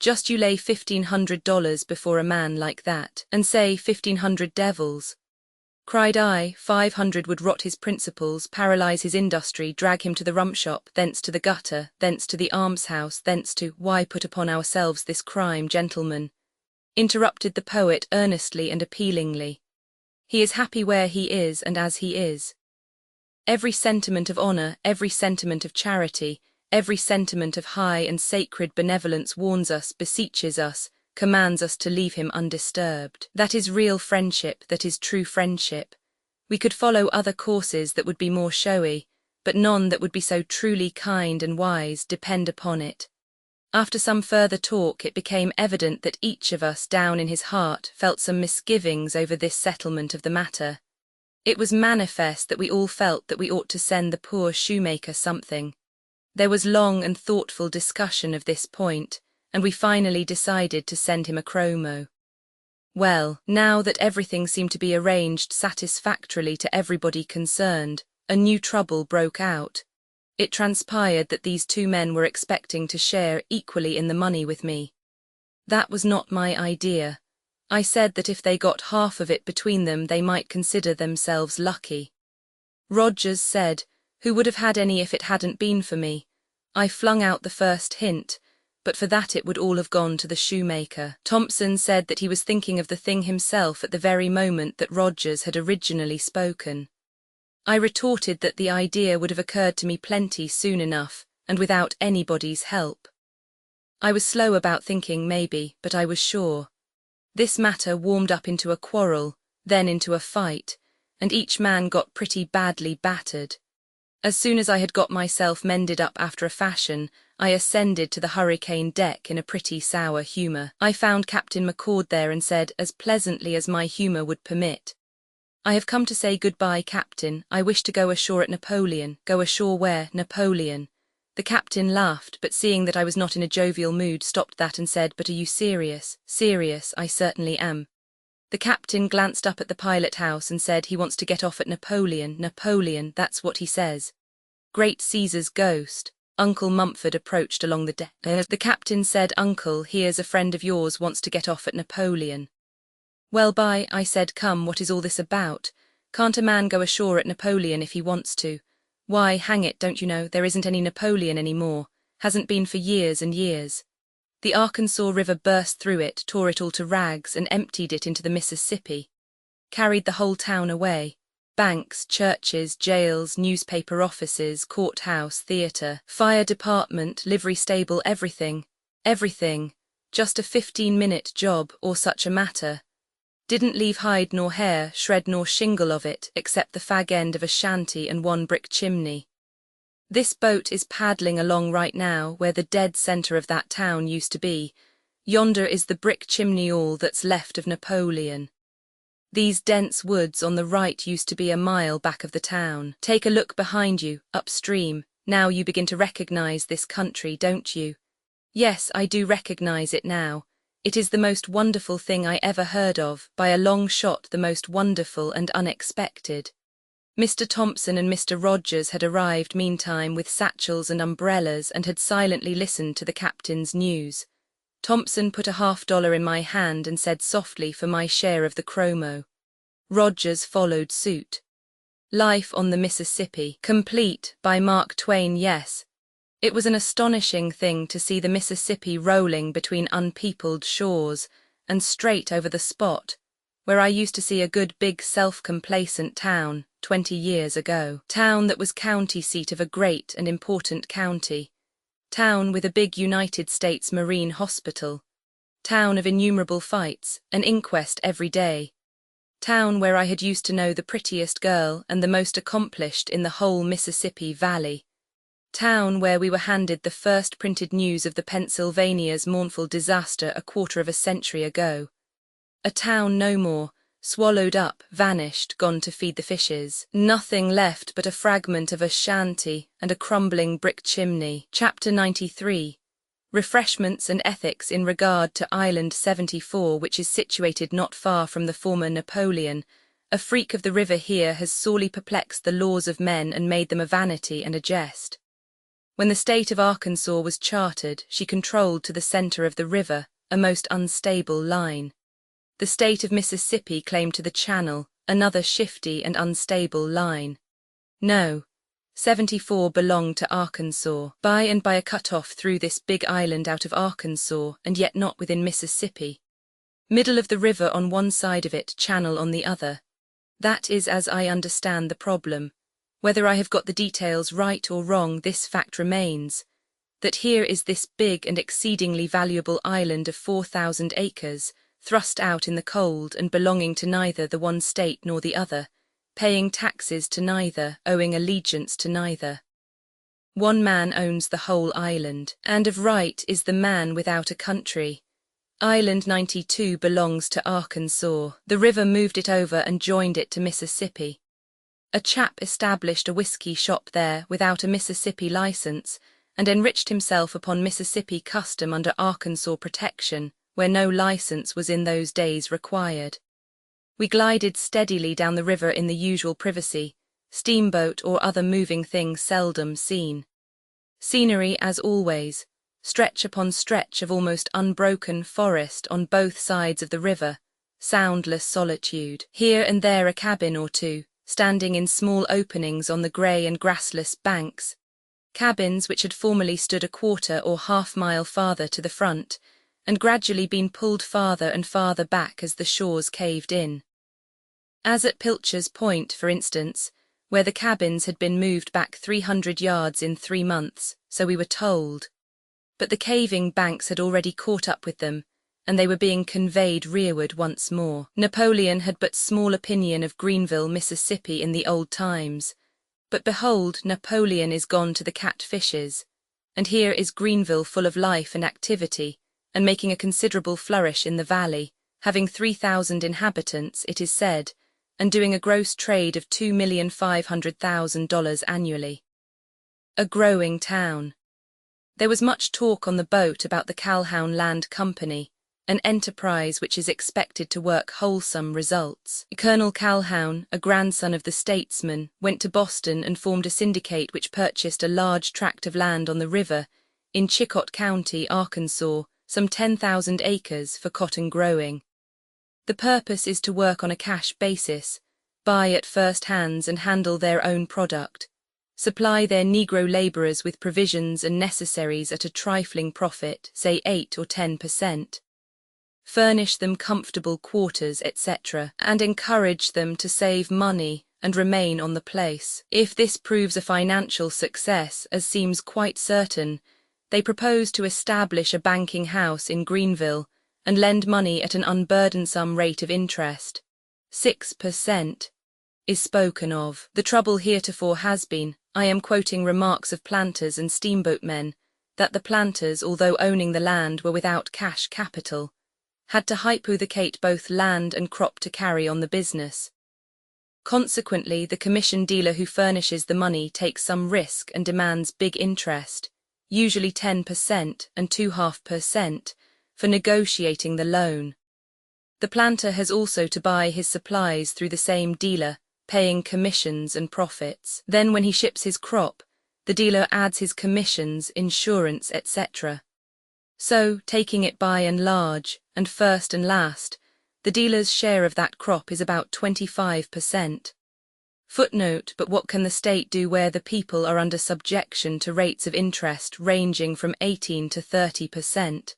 Just you lay $1,500 before a man like that, and say 1,500 devils. Cried I, 500 would rot his principles, paralyze his industry, drag him to the rump shop, thence to the gutter, thence to the almshouse, thence to, why put upon ourselves this crime, gentlemen? Interrupted the poet earnestly and appealingly. He is happy where he is and as he is. Every sentiment of honor, every sentiment of charity, every sentiment of high and sacred benevolence warns us, beseeches us, commands us to leave him undisturbed. That is real friendship, that is true friendship. We could follow other courses that would be more showy, but none that would be so truly kind and wise, depend upon it. After some further talk, it became evident that each of us, down in his heart, felt some misgivings over this settlement of the matter. It was manifest that we all felt that we ought to send the poor shoemaker something. There was long and thoughtful discussion of this point, and we finally decided to send him a chromo. Well, now that everything seemed to be arranged satisfactorily to everybody concerned, a new trouble broke out. It transpired that these 2 men were expecting to share equally in the money with me. That was not my idea. I said that if they got half of it between them, they might consider themselves lucky. Rogers said, who would have had any if it hadn't been for me? I flung out the first hint, but for that it would all have gone to the shoemaker. Thompson said that he was thinking of the thing himself at the very moment that Rogers had originally spoken. I retorted that the idea would have occurred to me plenty soon enough, and without anybody's help. I was slow about thinking, maybe, but I was sure. This matter warmed up into a quarrel, then into a fight, and each man got pretty badly battered. As soon as I had got myself mended up after a fashion, I ascended to the hurricane deck in a pretty sour humour. I found Captain McCord there and said, as pleasantly as my humour would permit, "I have come to say goodbye, Captain. I wish to go ashore at Napoleon." "Go ashore where, Napoleon?" The captain laughed, but seeing that I was not in a jovial mood, stopped that and said, "But are you serious?" "Serious, I certainly am." The captain glanced up at the pilot house and said, "He wants to get off at Napoleon." "Napoleon, that's what he says." Great Caesar's ghost. Uncle Mumford approached along the deck. The captain said, "Uncle, here's a friend of yours wants to get off at Napoleon." "Well, bye," I said. "Come, what is all this about? Can't a man go ashore at Napoleon if he wants to?" "Why, hang it, don't you know, there isn't any Napoleon anymore. Hasn't been for years and years. The Arkansas River burst through it, tore it all to rags, and emptied it into the Mississippi. Carried the whole town away. Banks, churches, jails, newspaper offices, courthouse, theatre, fire department, livery stable, everything. Everything. Just a 15-minute job, or such a matter. Didn't leave hide nor hair, shred nor shingle of it, except the fag end of a shanty and one brick chimney. This boat is paddling along right now where the dead centre of that town used to be. Yonder is the brick chimney, all that's left of Napoleon. These dense woods on the right used to be a mile back of the town. Take a look behind you, upstream. Now you begin to recognize this country, don't you? Yes, I do recognize it now. It is the most wonderful thing I ever heard of, by a long shot the most wonderful and unexpected. Mr. Thompson and Mr. Rogers had arrived meantime with satchels and umbrellas and had silently listened to the captain's news. Thompson put $50 in my hand and said softly, "For my share of the chromo." Rogers followed suit. Life on the Mississippi, complete, by Mark Twain, yes. It was an astonishing thing to see the Mississippi rolling between unpeopled shores and straight over the spot where I used to see a good big self-complacent town 20 years ago. Town that was county seat of a great and important county. Town with a big United States Marine Hospital. Town of innumerable fights, an inquest every day. Town where I had used to know the prettiest girl and the most accomplished in the whole Mississippi Valley. Town where we were handed the first printed news of the Pennsylvania's mournful disaster a quarter of a century ago. A town no more, swallowed up, vanished, gone to feed the fishes. Nothing left but a fragment of a shanty and a crumbling brick chimney. Chapter 93. Refreshments and Ethics in regard to Island 74, which is situated not far from the former Napoleon. A freak of the river here has sorely perplexed the laws of men and made them a vanity and a jest. When the state of Arkansas was chartered, she controlled to the center of the river, a most unstable line. The state of Mississippi claimed to the channel, another shifty and unstable line. No, 74 belonged to Arkansas, by and by a cut-off through this big island out of Arkansas, and yet not within Mississippi. Middle of the river on one side of it, channel on the other. That is as I understand the problem. Whether I have got the details right or wrong, this fact remains, that here is this big and exceedingly valuable island of 4,000 acres, thrust out in the cold and belonging to neither the one state nor the other, paying taxes to neither, owing allegiance to neither. One man owns the whole island, and of right is the man without a country. Island 92 belongs to Arkansas. The river moved it over and joined it to Mississippi. A chap established a whiskey shop there without a Mississippi license and enriched himself upon Mississippi custom under Arkansas protection, where no license was in those days required. We glided steadily down the river in the usual privacy, steamboat or other moving thing seldom seen. Scenery, as always, stretch upon stretch of almost unbroken forest on both sides of the river, soundless solitude. Here and there a cabin or two, standing in small openings on the grey and grassless banks, cabins which had formerly stood a quarter or half-mile farther to the front, and gradually been pulled farther and farther back as the shores caved in. As at Pilcher's Point, for instance, where the cabins had been moved back 300 yards in 3 months, so we were told. But the caving banks had already caught up with them, and they were being conveyed rearward once more. Napoleon had but small opinion of Greenville, Mississippi in the old times, but behold, Napoleon is gone to the catfishes. and here is Greenville full of life and activity, and making a considerable flourish in the valley, having 3,000 inhabitants, it is said, and doing a gross trade of $2,500,000 annually. A growing town. There was much talk on the boat about the Calhoun Land Company, an enterprise which is expected to work wholesome results. Colonel Calhoun, a grandson of the statesman, went to Boston and formed a syndicate which purchased a large tract of land on the river in Chillicothe County, Arkansas, some 10,000 acres for cotton growing. The purpose is to work on a cash basis, buy at first hands and handle their own product, supply their Negro laborers with provisions and necessaries at a trifling profit, say 8 or 10%. Furnish them comfortable quarters, etc., and encourage them to save money and remain on the place. If this proves a financial success, as seems quite certain, they propose to establish a banking house in Greenville and lend money at an unburdensome rate of interest. 6% is spoken of. The trouble heretofore has been, I am quoting remarks of planters and steamboat men, that the planters, although owning the land, were without cash capital, had to hypothecate both land and crop to carry on the business. Consequently, the commission dealer who furnishes the money takes some risk and demands big interest, usually 10% and 2.5%, for negotiating the loan. The planter has also to buy his supplies through the same dealer, paying commissions and profits. Then when he ships his crop, the dealer adds his commissions, insurance, etc. So, taking it by and large, and first and last, the dealer's share of that crop is about 25%. Footnote: but what can the state do where the people are under subjection to rates of interest ranging from 18 to 30%,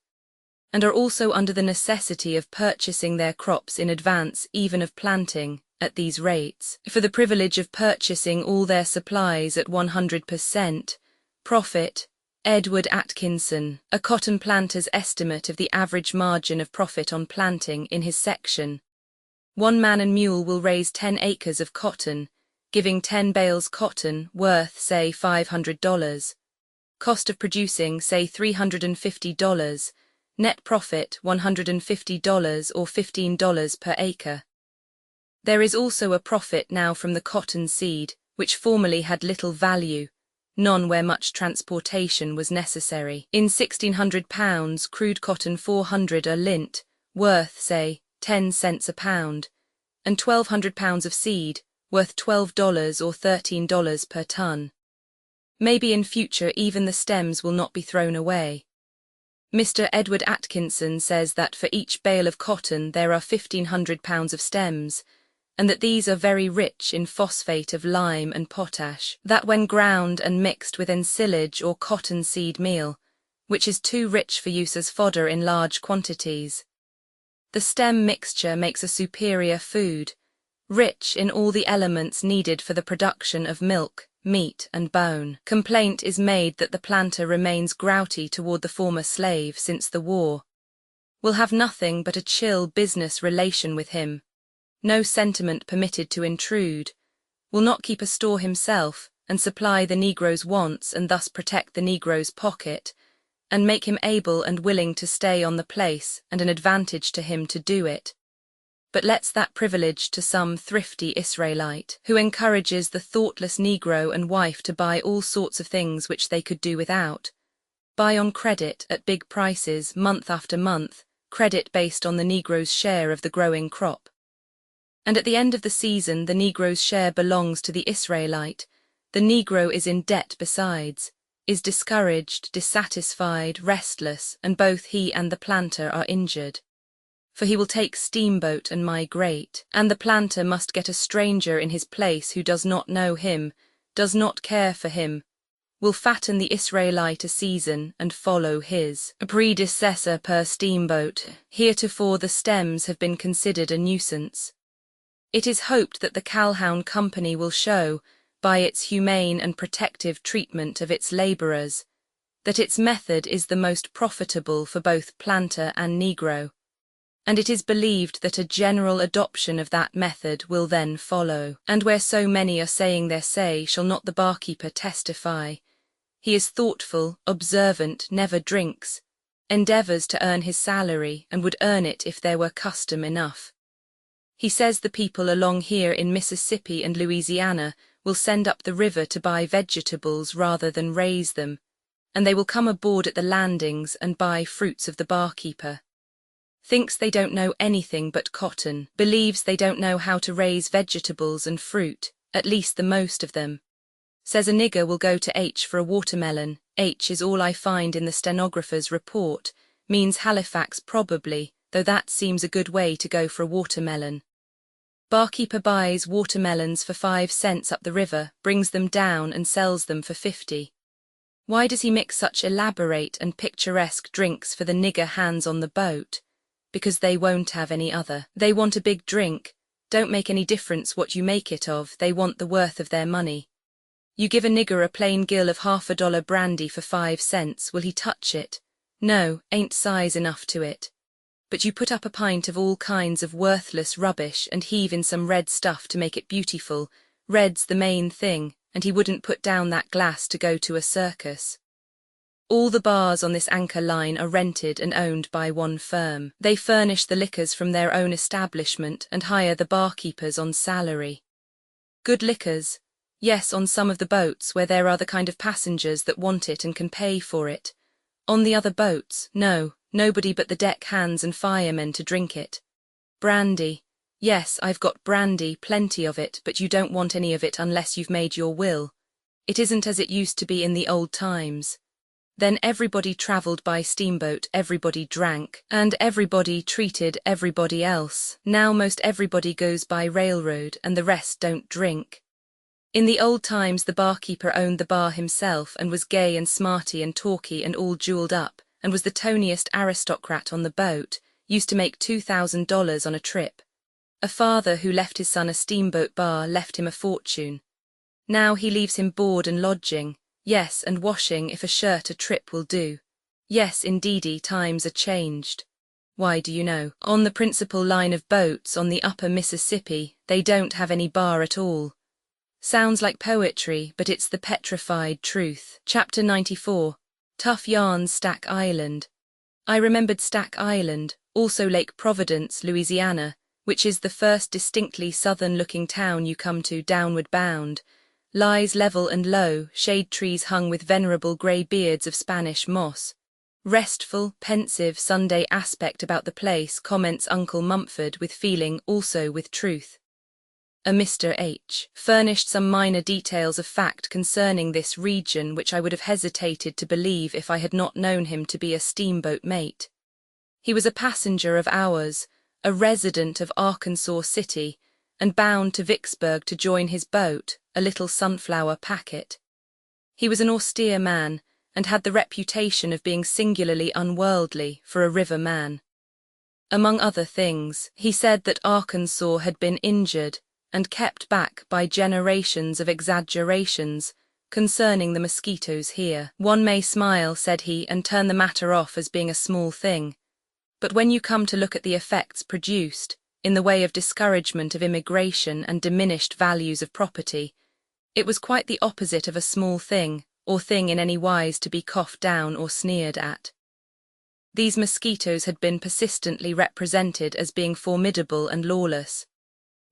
and are also under the necessity of purchasing their crops in advance even of planting, at these rates, for the privilege of purchasing all their supplies at 100% profit? Edward Atkinson, a cotton planter's estimate of the average margin of profit on planting in his section. One man and mule will raise 10 acres of cotton, giving 10 bales cotton, worth, say, $500. Cost of producing, say, $350. Net profit, $150 or $15 per acre. There is also a profit now from the cotton seed, which formerly had little value, none where much transportation was necessary. In 1,600 pounds crude cotton 400 a lint, worth, say, 10 cents a pound, and 1,200 pounds of seed, worth $12 or $13 per ton. Maybe in future even the stems will not be thrown away. Mr. Edward Atkinson says that for each bale of cotton there are 1,500 pounds of stems, and that these are very rich in phosphate of lime and potash, that when ground and mixed with ensilage or cotton seed meal, which is too rich for use as fodder in large quantities, the stem mixture makes a superior food, rich in all the elements needed for the production of milk, meat, and bone. Complaint is made that the planter remains grouty toward the former slave since the war, will have nothing but a chill business relation with him, no sentiment permitted to intrude, will not keep a store himself and supply the Negro's wants and thus protect the Negro's pocket, and make him able and willing to stay on the place and an advantage to him to do it, but lets that privilege to some thrifty Israelite, who encourages the thoughtless Negro and wife to buy all sorts of things which they could do without, buy on credit at big prices month after month, credit based on the Negro's share of the growing crop. And at the end of the season the Negro's share belongs to the Israelite. The Negro is in debt besides, is discouraged, dissatisfied, restless, and both he and the planter are injured. For he will take steamboat and migrate, and the planter must get a stranger in his place who does not know him, does not care for him, will fatten the Israelite a season and follow his predecessor per steamboat. Heretofore the stems have been considered a nuisance. It is hoped that the Calhoun Company will show, by its humane and protective treatment of its laborers, that its method is the most profitable for both planter and Negro, and it is believed that a general adoption of that method will then follow. And where so many are saying their say, shall not the barkeeper testify? He is thoughtful, observant, never drinks, endeavors to earn his salary and would earn it if there were custom enough. He says the people along here in Mississippi and Louisiana will send up the river to buy vegetables rather than raise them, and they will come aboard at the landings and buy fruits of the barkeeper. Thinks they don't know anything but cotton, believes they don't know how to raise vegetables and fruit, at least the most of them. Says a nigger will go to H for a watermelon. H is all I find in the stenographer's report, means Halifax probably, though that seems a good way to go for a watermelon. Barkeeper buys watermelons for 5 cents up the river, brings them down and sells them for 50. Why does he mix such elaborate and picturesque drinks for the nigger hands on the boat? Because they won't have any other. They want a big drink. Don't make any difference what you make it of, they want the worth of their money. You give a nigger a plain gill of $half brandy for 5 cents, will he touch it? No, ain't size enough to it. But you put up a pint of all kinds of worthless rubbish and heave in some red stuff to make it beautiful. Red's the main thing, and he wouldn't put down that glass to go to a circus. All the bars on this anchor line are rented and owned by one firm. They furnish the liquors from their own establishment and hire the barkeepers on salary. Good liquors? Yes, on some of the boats where there are the kind of passengers that want it and can pay for it. On the other boats, no, nobody but the deck hands and firemen to drink it. Brandy. Yes, I've got brandy, plenty of it, but you don't want any of it unless you've made your will. It isn't as it used to be in the old times. Then everybody travelled by steamboat, everybody drank, and everybody treated everybody else. Now most everybody goes by railroad and the rest don't drink. In the old times the barkeeper owned the bar himself and was gay and smarty and talky and all jewelled up, and was the toniest aristocrat on the boat, used to make $2,000 on a trip. A father who left his son a steamboat bar left him a fortune. Now he leaves him board and lodging, yes, and washing if a shirt a trip will do. Yes, indeedy, times are changed. Why do you know? On the principal line of boats on the upper Mississippi, they don't have any bar at all. Sounds like poetry, but it's the petrified truth. Chapter 94. Tough Yarns, Stack Island. I remembered Stack Island, also Lake Providence, Louisiana, which is the first distinctly southern-looking town you come to downward bound, lies level and low, shade trees hung with venerable grey beards of Spanish moss. Restful, pensive Sunday aspect about the place, comments Uncle Mumford with feeling, also with truth. A Mr. H. furnished some minor details of fact concerning this region which I would have hesitated to believe if I had not known him to be a steamboat mate. He was a passenger of ours, a resident of Arkansas City, and bound to Vicksburg to join his boat, a little sunflower packet. He was an austere man, and had the reputation of being singularly unworldly for a river man. Among other things, he said that Arkansas had been injured and kept back by generations of exaggerations concerning the mosquitoes here. One may smile, said he, and turn the matter off as being a small thing. But when you come to look at the effects produced, in the way of discouragement of immigration and diminished values of property, it was quite the opposite of a small thing, or thing in any wise to be coughed down or sneered at. These mosquitoes had been persistently represented as being formidable and lawless,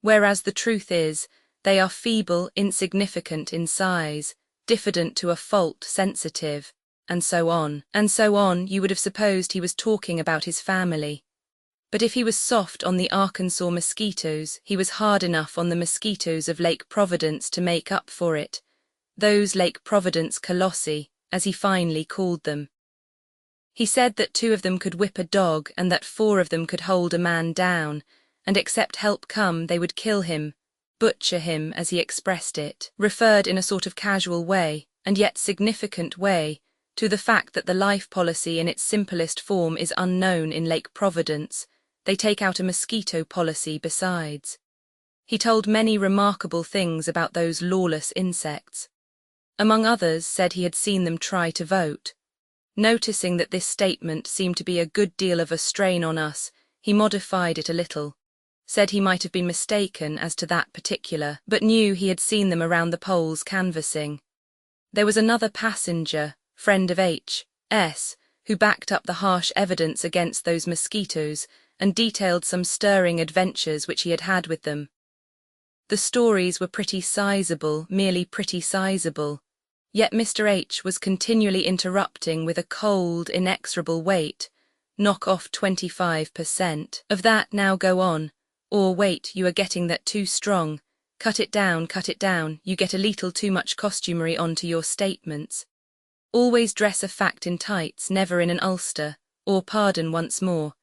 whereas the truth is, they are feeble, insignificant in size, diffident to a fault, sensitive, and so on. And so on, you would have supposed he was talking about his family. But if he was soft on the Arkansas mosquitoes, he was hard enough on the mosquitoes of Lake Providence to make up for it, those Lake Providence colossi, as he finely called them. He said that 2 of them could whip a dog and that 4 of them could hold a man down, and except help come they would kill him, butcher him as he expressed it, referred in a sort of casual way, and yet significant way, to the fact that the life policy in its simplest form is unknown in Lake Providence. They take out a mosquito policy besides. He told many remarkable things about those lawless insects. Among others, said he had seen them try to vote. Noticing that this statement seemed to be a good deal of a strain on us, he modified it a little. Said he might have been mistaken as to that particular, but knew he had seen them around the polls canvassing. There was another passenger, friend of H.S., who backed up the harsh evidence against those mosquitoes and detailed some stirring adventures which he had had with them. The stories were pretty sizable, merely pretty sizable, yet Mr. H. was continually interrupting with a cold, inexorable wait. Knock off 25% of that, now go on. Or wait, you are getting that too strong. Cut it down, you get a little too much costumery onto your statements. Always dress a fact in tights, never in an ulster, or pardon once more.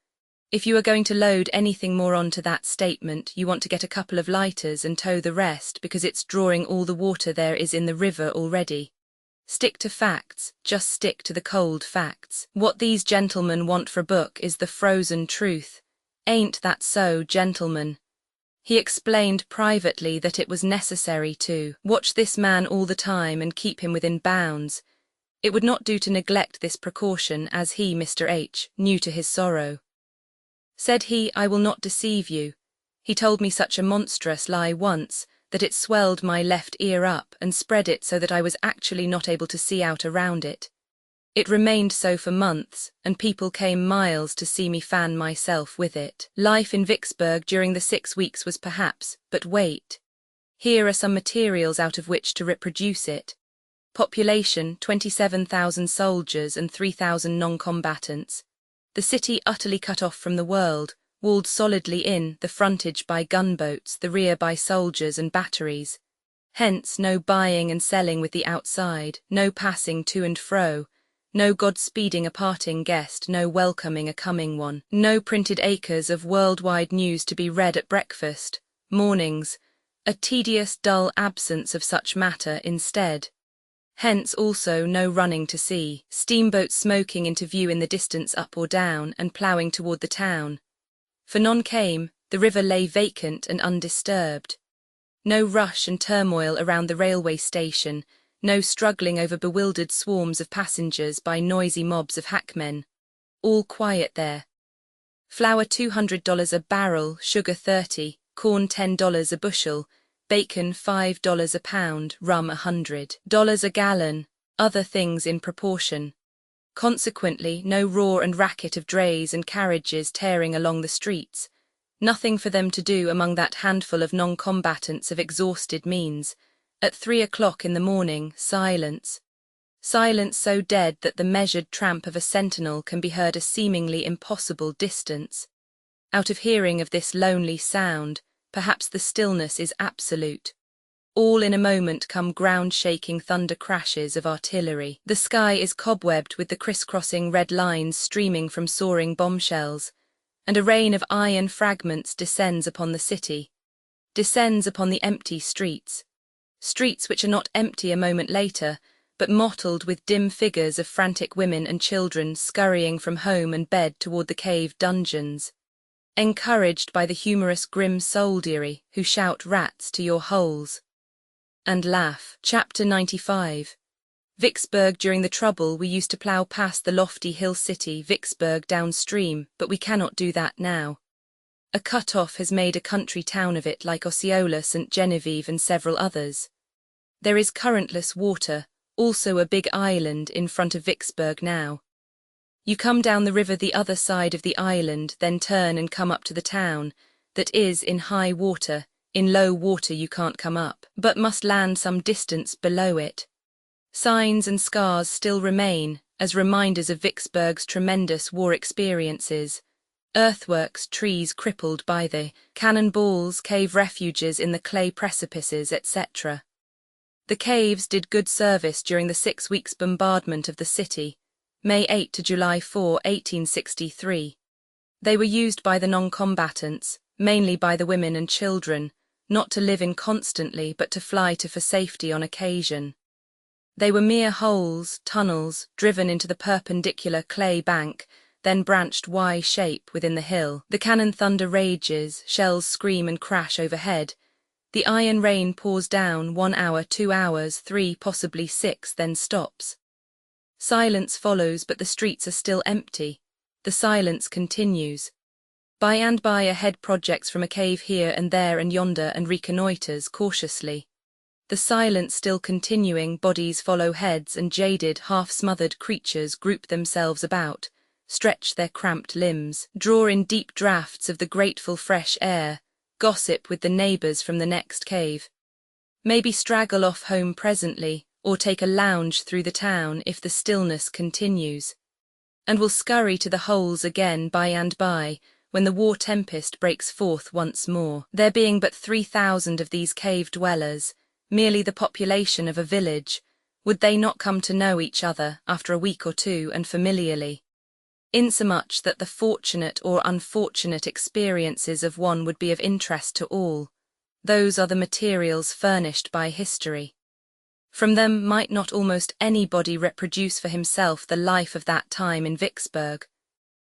If you are going to load anything more onto that statement, you want to get a couple of lighters and tow the rest because it's drawing all the water there is in the river already. Stick to facts, just stick to the cold facts. What these gentlemen want for a book is the frozen truth. Ain't that so, gentlemen? He explained privately that it was necessary to watch this man all the time and keep him within bounds. It would not do to neglect this precaution, as he, Mr. H., knew to his sorrow. Said he, I will not deceive you. He told me such a monstrous lie once, that it swelled my left ear up and spread it so that I was actually not able to see out around it. It remained so for months, and people came miles to see me fan myself with it. Life in Vicksburg during the 6 weeks was perhaps, but wait. Here are some materials out of which to reproduce it. Population, 27,000 soldiers and 3,000 non-combatants. The city utterly cut off from the world, walled solidly in, the frontage by gunboats, the rear by soldiers and batteries. Hence no buying and selling with the outside, no passing to and fro, no God-speeding a parting guest, no welcoming a coming one, no printed acres of worldwide news to be read at breakfast, mornings, a tedious, dull absence of such matter instead. Hence also no running to sea, steamboats smoking into view in the distance up or down and ploughing toward the town. For none came, the river lay vacant and undisturbed. No rush and turmoil around the railway station, no struggling over bewildered swarms of passengers by noisy mobs of hackmen. All quiet there. Flour $200 a barrel, sugar $30, corn $10 a bushel, bacon $5 a pound, rum $100 a gallon, other things in proportion. Consequently, no roar and racket of drays and carriages tearing along the streets. Nothing for them to do among that handful of non-combatants of exhausted means. At 3 o'clock in the morning, silence. Silence so dead that the measured tramp of a sentinel can be heard a seemingly impossible distance. Out of hearing of this lonely sound, perhaps the stillness is absolute. All in a moment come ground-shaking thunder crashes of artillery. The sky is cobwebbed with the criss-crossing red lines streaming from soaring bombshells, and a rain of iron fragments descends upon the city, descends upon the empty streets. Streets which are not empty a moment later, but mottled with dim figures of frantic women and children scurrying from home and bed toward the cave dungeons. Encouraged by the humorous grim soldiery who shout rats to your holes and laugh. Chapter 95. Vicksburg. During the trouble we used to plough past the lofty hill city Vicksburg downstream, but we cannot do that now. A cut-off has made a country town of it like Osceola, St. Genevieve and several others. There is currentless water, also a big island in front of Vicksburg now. You come down the river the other side of the island, then turn and come up to the town, that is in high water. In low water you can't come up, but must land some distance below it. Signs and scars still remain, as reminders of Vicksburg's tremendous war experiences. Earthworks, trees crippled by the cannonballs, cave refuges in the clay precipices, etc. The caves did good service during the 6 weeks' bombardment of the city, May 8 to July 4, 1863. They were used by the non-combatants, mainly by the women and children, not to live in constantly but to fly to for safety on occasion. They were mere holes, tunnels, driven into the perpendicular clay bank, then branched Y-shape within the hill. The cannon thunder rages, shells scream and crash overhead. The iron rain pours down 1 hour, 2 hours, 3, possibly 6, then stops. Silence follows, but the streets are still empty. The silence continues. By and by a head projects from a cave here and there and yonder and reconnoitres cautiously. The silence still continuing, bodies follow heads, and jaded, half-smothered creatures group themselves about, stretch their cramped limbs, draw in deep draughts of the grateful fresh air, gossip with the neighbours from the next cave. Maybe straggle off home presently, or take a lounge through the town if the stillness continues. And will scurry to the holes again by and by, when the war tempest breaks forth once more. There being but 3,000 of these cave dwellers, merely the population of a village, would they not come to know each other after a week or two and familiarly? Insomuch that the fortunate or unfortunate experiences of one would be of interest to all. Those are the materials furnished by history. From them might not almost anybody reproduce for himself the life of that time in Vicksburg?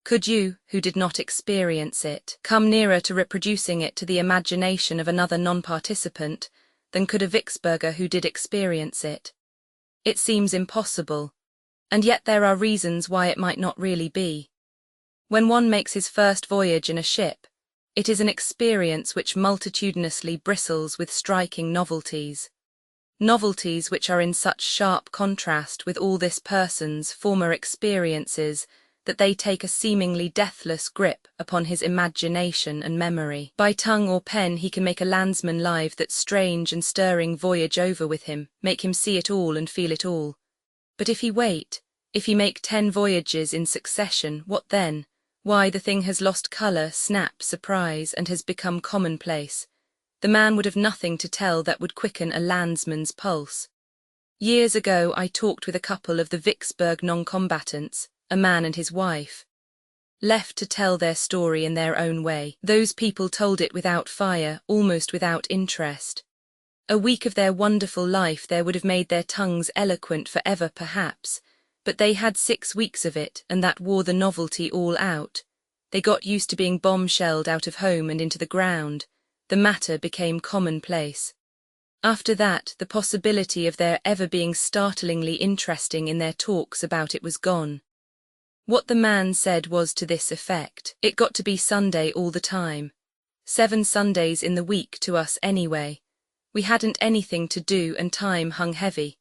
Could you, who did not experience it, come nearer to reproducing it to the imagination of another non-participant than could a Vicksburger who did experience it? It seems impossible, and yet there are reasons why it might not really be. When one makes his first voyage in a ship, it is an experience which multitudinously bristles with striking novelties. Novelties which are in such sharp contrast with all this person's former experiences that they take a seemingly deathless grip upon his imagination and memory. By tongue or pen he can make a landsman live that strange and stirring voyage over with him, make him see it all and feel it all. But if he wait, if he make 10 voyages in succession, what then? Why, the thing has lost colour, snap, surprise, and has become commonplace. The man would have nothing to tell that would quicken a landsman's pulse. Years ago I talked with a couple of the Vicksburg non-combatants, a man and his wife. Left to tell their story in their own way, those people told it without fire, almost without interest. A week of their wonderful life there would have made their tongues eloquent forever perhaps, but they had 6 weeks of it, and that wore the novelty all out. They got used to being bomb-shelled out of home and into the ground. The matter became commonplace. After that, the possibility of their ever being startlingly interesting in their talks about it was gone. What the man said was to this effect: it got to be Sunday all the time. 7 Sundays in the week to us anyway. We hadn't anything to do and time hung heavy.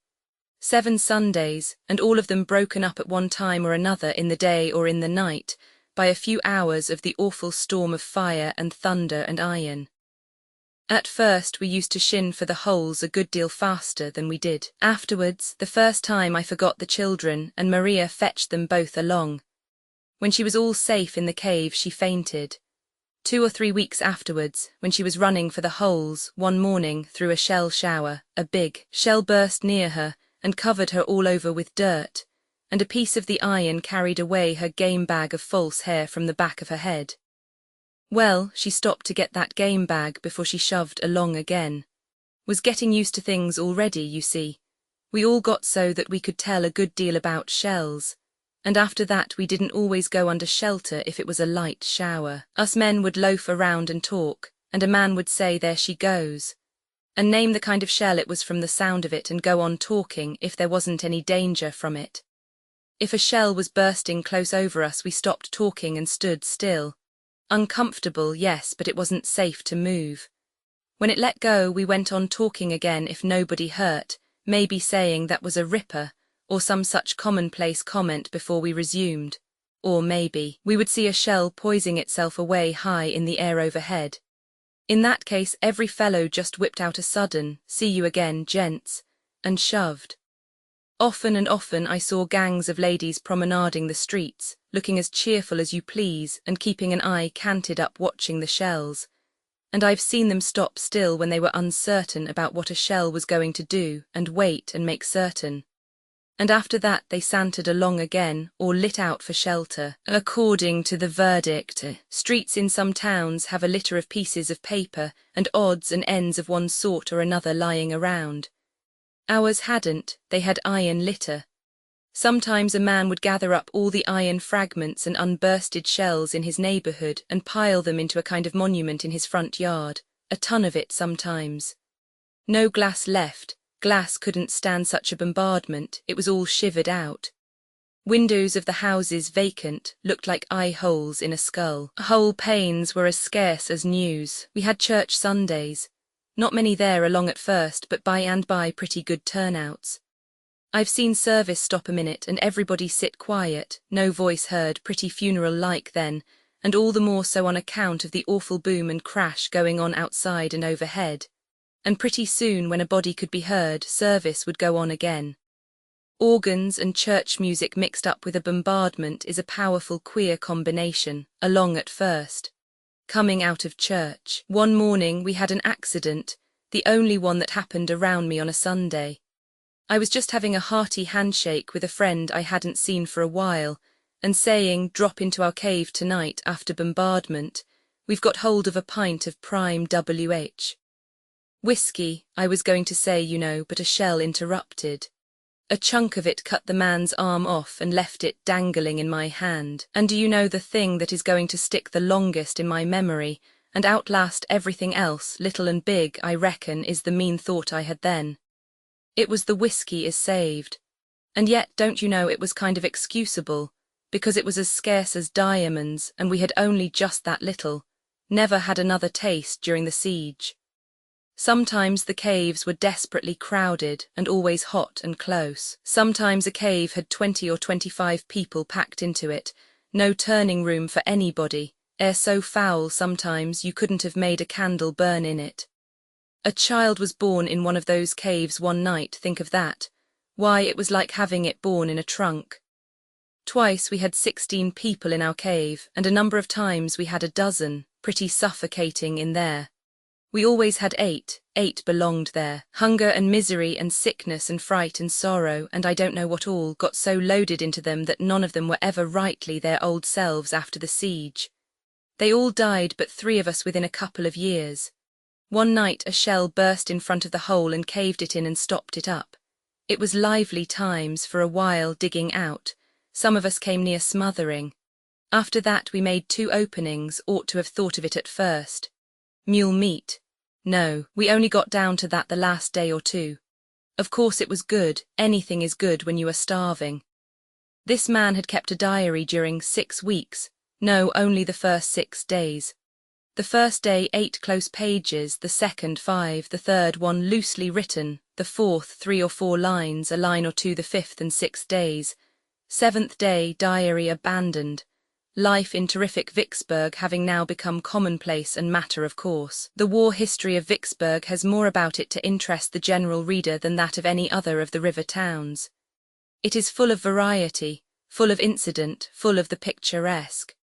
7 Sundays, and all of them broken up at one time or another in the day or in the night, by a few hours of the awful storm of fire and thunder and iron. At first we used to shin for the holes a good deal faster than we did. Afterwards, the first time I forgot the children, and Maria fetched them both along. When she was all safe in the cave she fainted. 2 or 3 weeks afterwards, when she was running for the holes, one morning through a shell shower, a big shell burst near her and covered her all over with dirt, and a piece of the iron carried away her game bag of false hair from the back of her head. Well, she stopped to get that game bag before she shoved along again. Was getting used to things already, you see. We all got so that we could tell a good deal about shells, and after that we didn't always go under shelter if it was a light shower. Us men would loaf around and talk, and a man would say, "There she goes," and name the kind of shell it was from the sound of it and go on talking if there wasn't any danger from it. If a shell was bursting close over us we stopped talking and stood still. Uncomfortable, yes, but it wasn't safe to move. When it let go we went on talking again if nobody hurt, maybe saying that was a ripper, or some such commonplace comment before we resumed. Or maybe we would see a shell poising itself away high in the air overhead. In that case every fellow just whipped out a sudden, "See you again, gents," and shoved. Often and often I saw gangs of ladies promenading the streets, looking as cheerful as you please and keeping an eye canted up watching the shells. And I've seen them stop still when they were uncertain about what a shell was going to do and wait and make certain. And after that they santered along again or lit out for shelter, according to the verdict. Streets in some towns have a litter of pieces of paper and odds and ends of one sort or another lying around. Ours hadn't, they had iron litter. Sometimes a man would gather up all the iron fragments and unbursted shells in his neighbourhood and pile them into a kind of monument in his front yard, a ton of it sometimes. No glass left, glass couldn't stand such a bombardment, it was all shivered out. Windows of the houses vacant looked like eye holes in a skull. Whole panes were as scarce as news. We had church Sundays. Not many there along at first, but by and by pretty good turnouts. I've seen service stop a minute and everybody sit quiet, no voice heard, pretty funeral-like then, and all the more so on account of the awful boom and crash going on outside and overhead. And pretty soon, when a body could be heard, service would go on again. Organs and church music mixed up with a bombardment is a powerful queer combination, along at first. Coming out of church, one morning we had an accident, the only one that happened around me on a Sunday. I was just having a hearty handshake with a friend I hadn't seen for a while, and saying, drop into our cave tonight after bombardment, we've got hold of a pint of prime WH. Whiskey, I was going to say, you know, but a shell interrupted. A chunk of it cut the man's arm off and left it dangling in my hand. And do you know the thing that is going to stick the longest in my memory and outlast everything else, little and big, I reckon, is the mean thought I had then. It was the whiskey is saved. And yet, don't you know, it was kind of excusable, because it was as scarce as diamonds and we had only just that little, never had another taste during the siege. Sometimes the caves were desperately crowded and always hot and close. Sometimes a cave had 20 or 25 people packed into it, no turning room for anybody, air so foul sometimes you couldn't have made a candle burn in it. A child was born in one of those caves one night, think of that. Why, it was like having it born in a trunk. Twice we had 16 people in our cave, and a number of times we had a dozen, pretty suffocating in there. We always had 8 belonged there. Hunger and misery and sickness and fright and sorrow and I don't know what all got so loaded into them that none of them were ever rightly their old selves after the siege. They all died but 3 of us within a couple of years. One night a shell burst in front of the hole and caved it in and stopped it up. It was lively times for a while digging out. Some of us came near smothering. After that we made 2 openings, ought to have thought of it at first. Mule meat. No, we only got down to that the last day or 2. Of course it was good, anything is good when you are starving. This man had kept a diary during 6 weeks, no, only the first 6 days. The first day 8 close pages, the second 5, the third 1 loosely written, the fourth 3 or 4 lines, a line or 2 the 5th and 6th days. 7th day, diary abandoned. Life in terrific Vicksburg having now become commonplace and matter of course. The war history of Vicksburg has more about it to interest the general reader than that of any other of the river towns. It is full of variety, full of incident, full of the picturesque.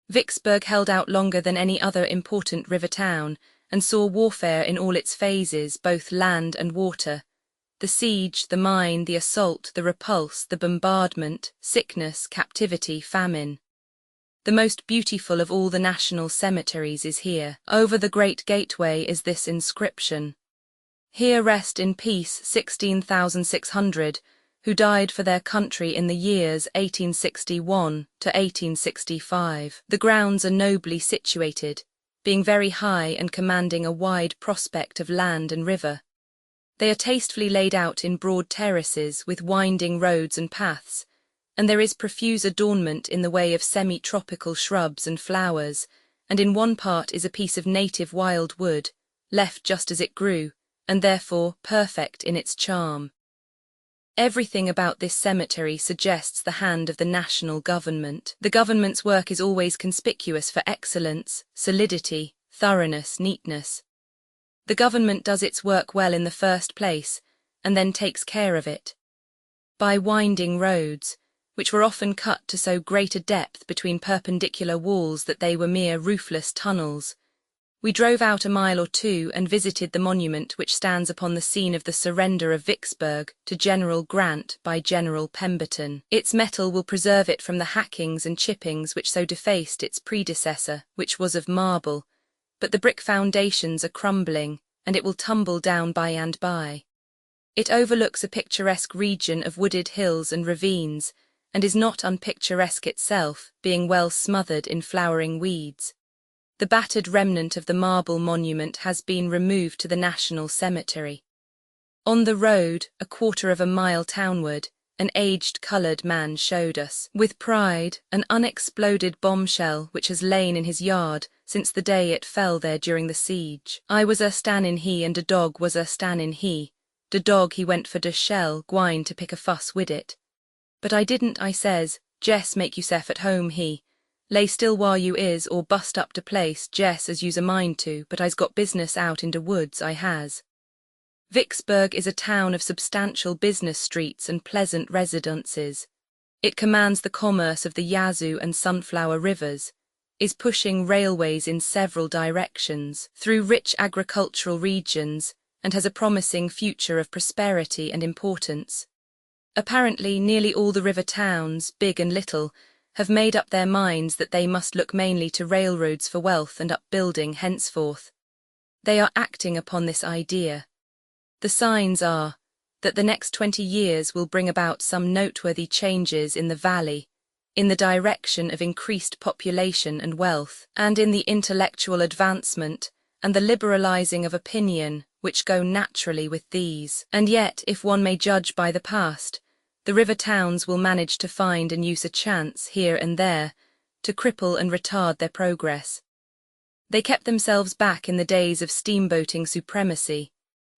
Vicksburg held out longer than any other important river town, and saw warfare in all its phases, both land and water. The siege, the mine, the assault, the repulse, the bombardment, sickness, captivity, famine. The most beautiful of all the national cemeteries is here. Over the great gateway is this inscription: Here rest in peace 16,600, who died for their country in the years 1861 to 1865. The grounds are nobly situated, being very high and commanding a wide prospect of land and river. They are tastefully laid out in broad terraces with winding roads and paths, and there is profuse adornment in the way of semi-tropical shrubs and flowers, and in one part is a piece of native wild wood, left just as it grew, and therefore perfect in its charm. Everything about this cemetery suggests the hand of the national government. The government's work is always conspicuous for excellence, solidity, thoroughness, neatness. The government does its work well in the first place, and then takes care of it. By winding roads, which were often cut to so great a depth between perpendicular walls that they were mere roofless tunnels. We drove out a mile or 2 and visited the monument which stands upon the scene of the surrender of Vicksburg to General Grant by General Pemberton. Its metal will preserve it from the hackings and chippings which so defaced its predecessor, which was of marble, but the brick foundations are crumbling, and it will tumble down by and by. It overlooks a picturesque region of wooded hills and ravines, and is not unpicturesque itself, being well smothered in flowering weeds. The battered remnant of the marble monument has been removed to the National Cemetery. On the road, a quarter of a mile townward, an aged coloured man showed us, with pride, an unexploded bombshell which has lain in his yard since the day it fell there during the siege. I was a stannin' he and de dog was a stannin' he. De dog he went for de shell, gwine to pick a fuss wid it. But I didn't, I says, Jess make yousef at home he. Lay still while you is or bust up de place Jess as you's a mind to, but I's got business out in de woods, I has. Vicksburg is a town of substantial business streets and pleasant residences. It commands the commerce of the Yazoo and Sunflower Rivers, is pushing railways in several directions through rich agricultural regions, and has a promising future of prosperity and importance. Apparently, nearly all the river towns, big and little, have made up their minds that they must look mainly to railroads for wealth and upbuilding henceforth. They are acting upon this idea. The signs are that the next 20 years will bring about some noteworthy changes in the valley, in the direction of increased population and wealth, and in the intellectual advancement and the liberalizing of opinion which go naturally with these. And yet, if one may judge by the past, the river towns will manage to find and use a chance here and there to cripple and retard their progress. They kept themselves back in the days of steamboating supremacy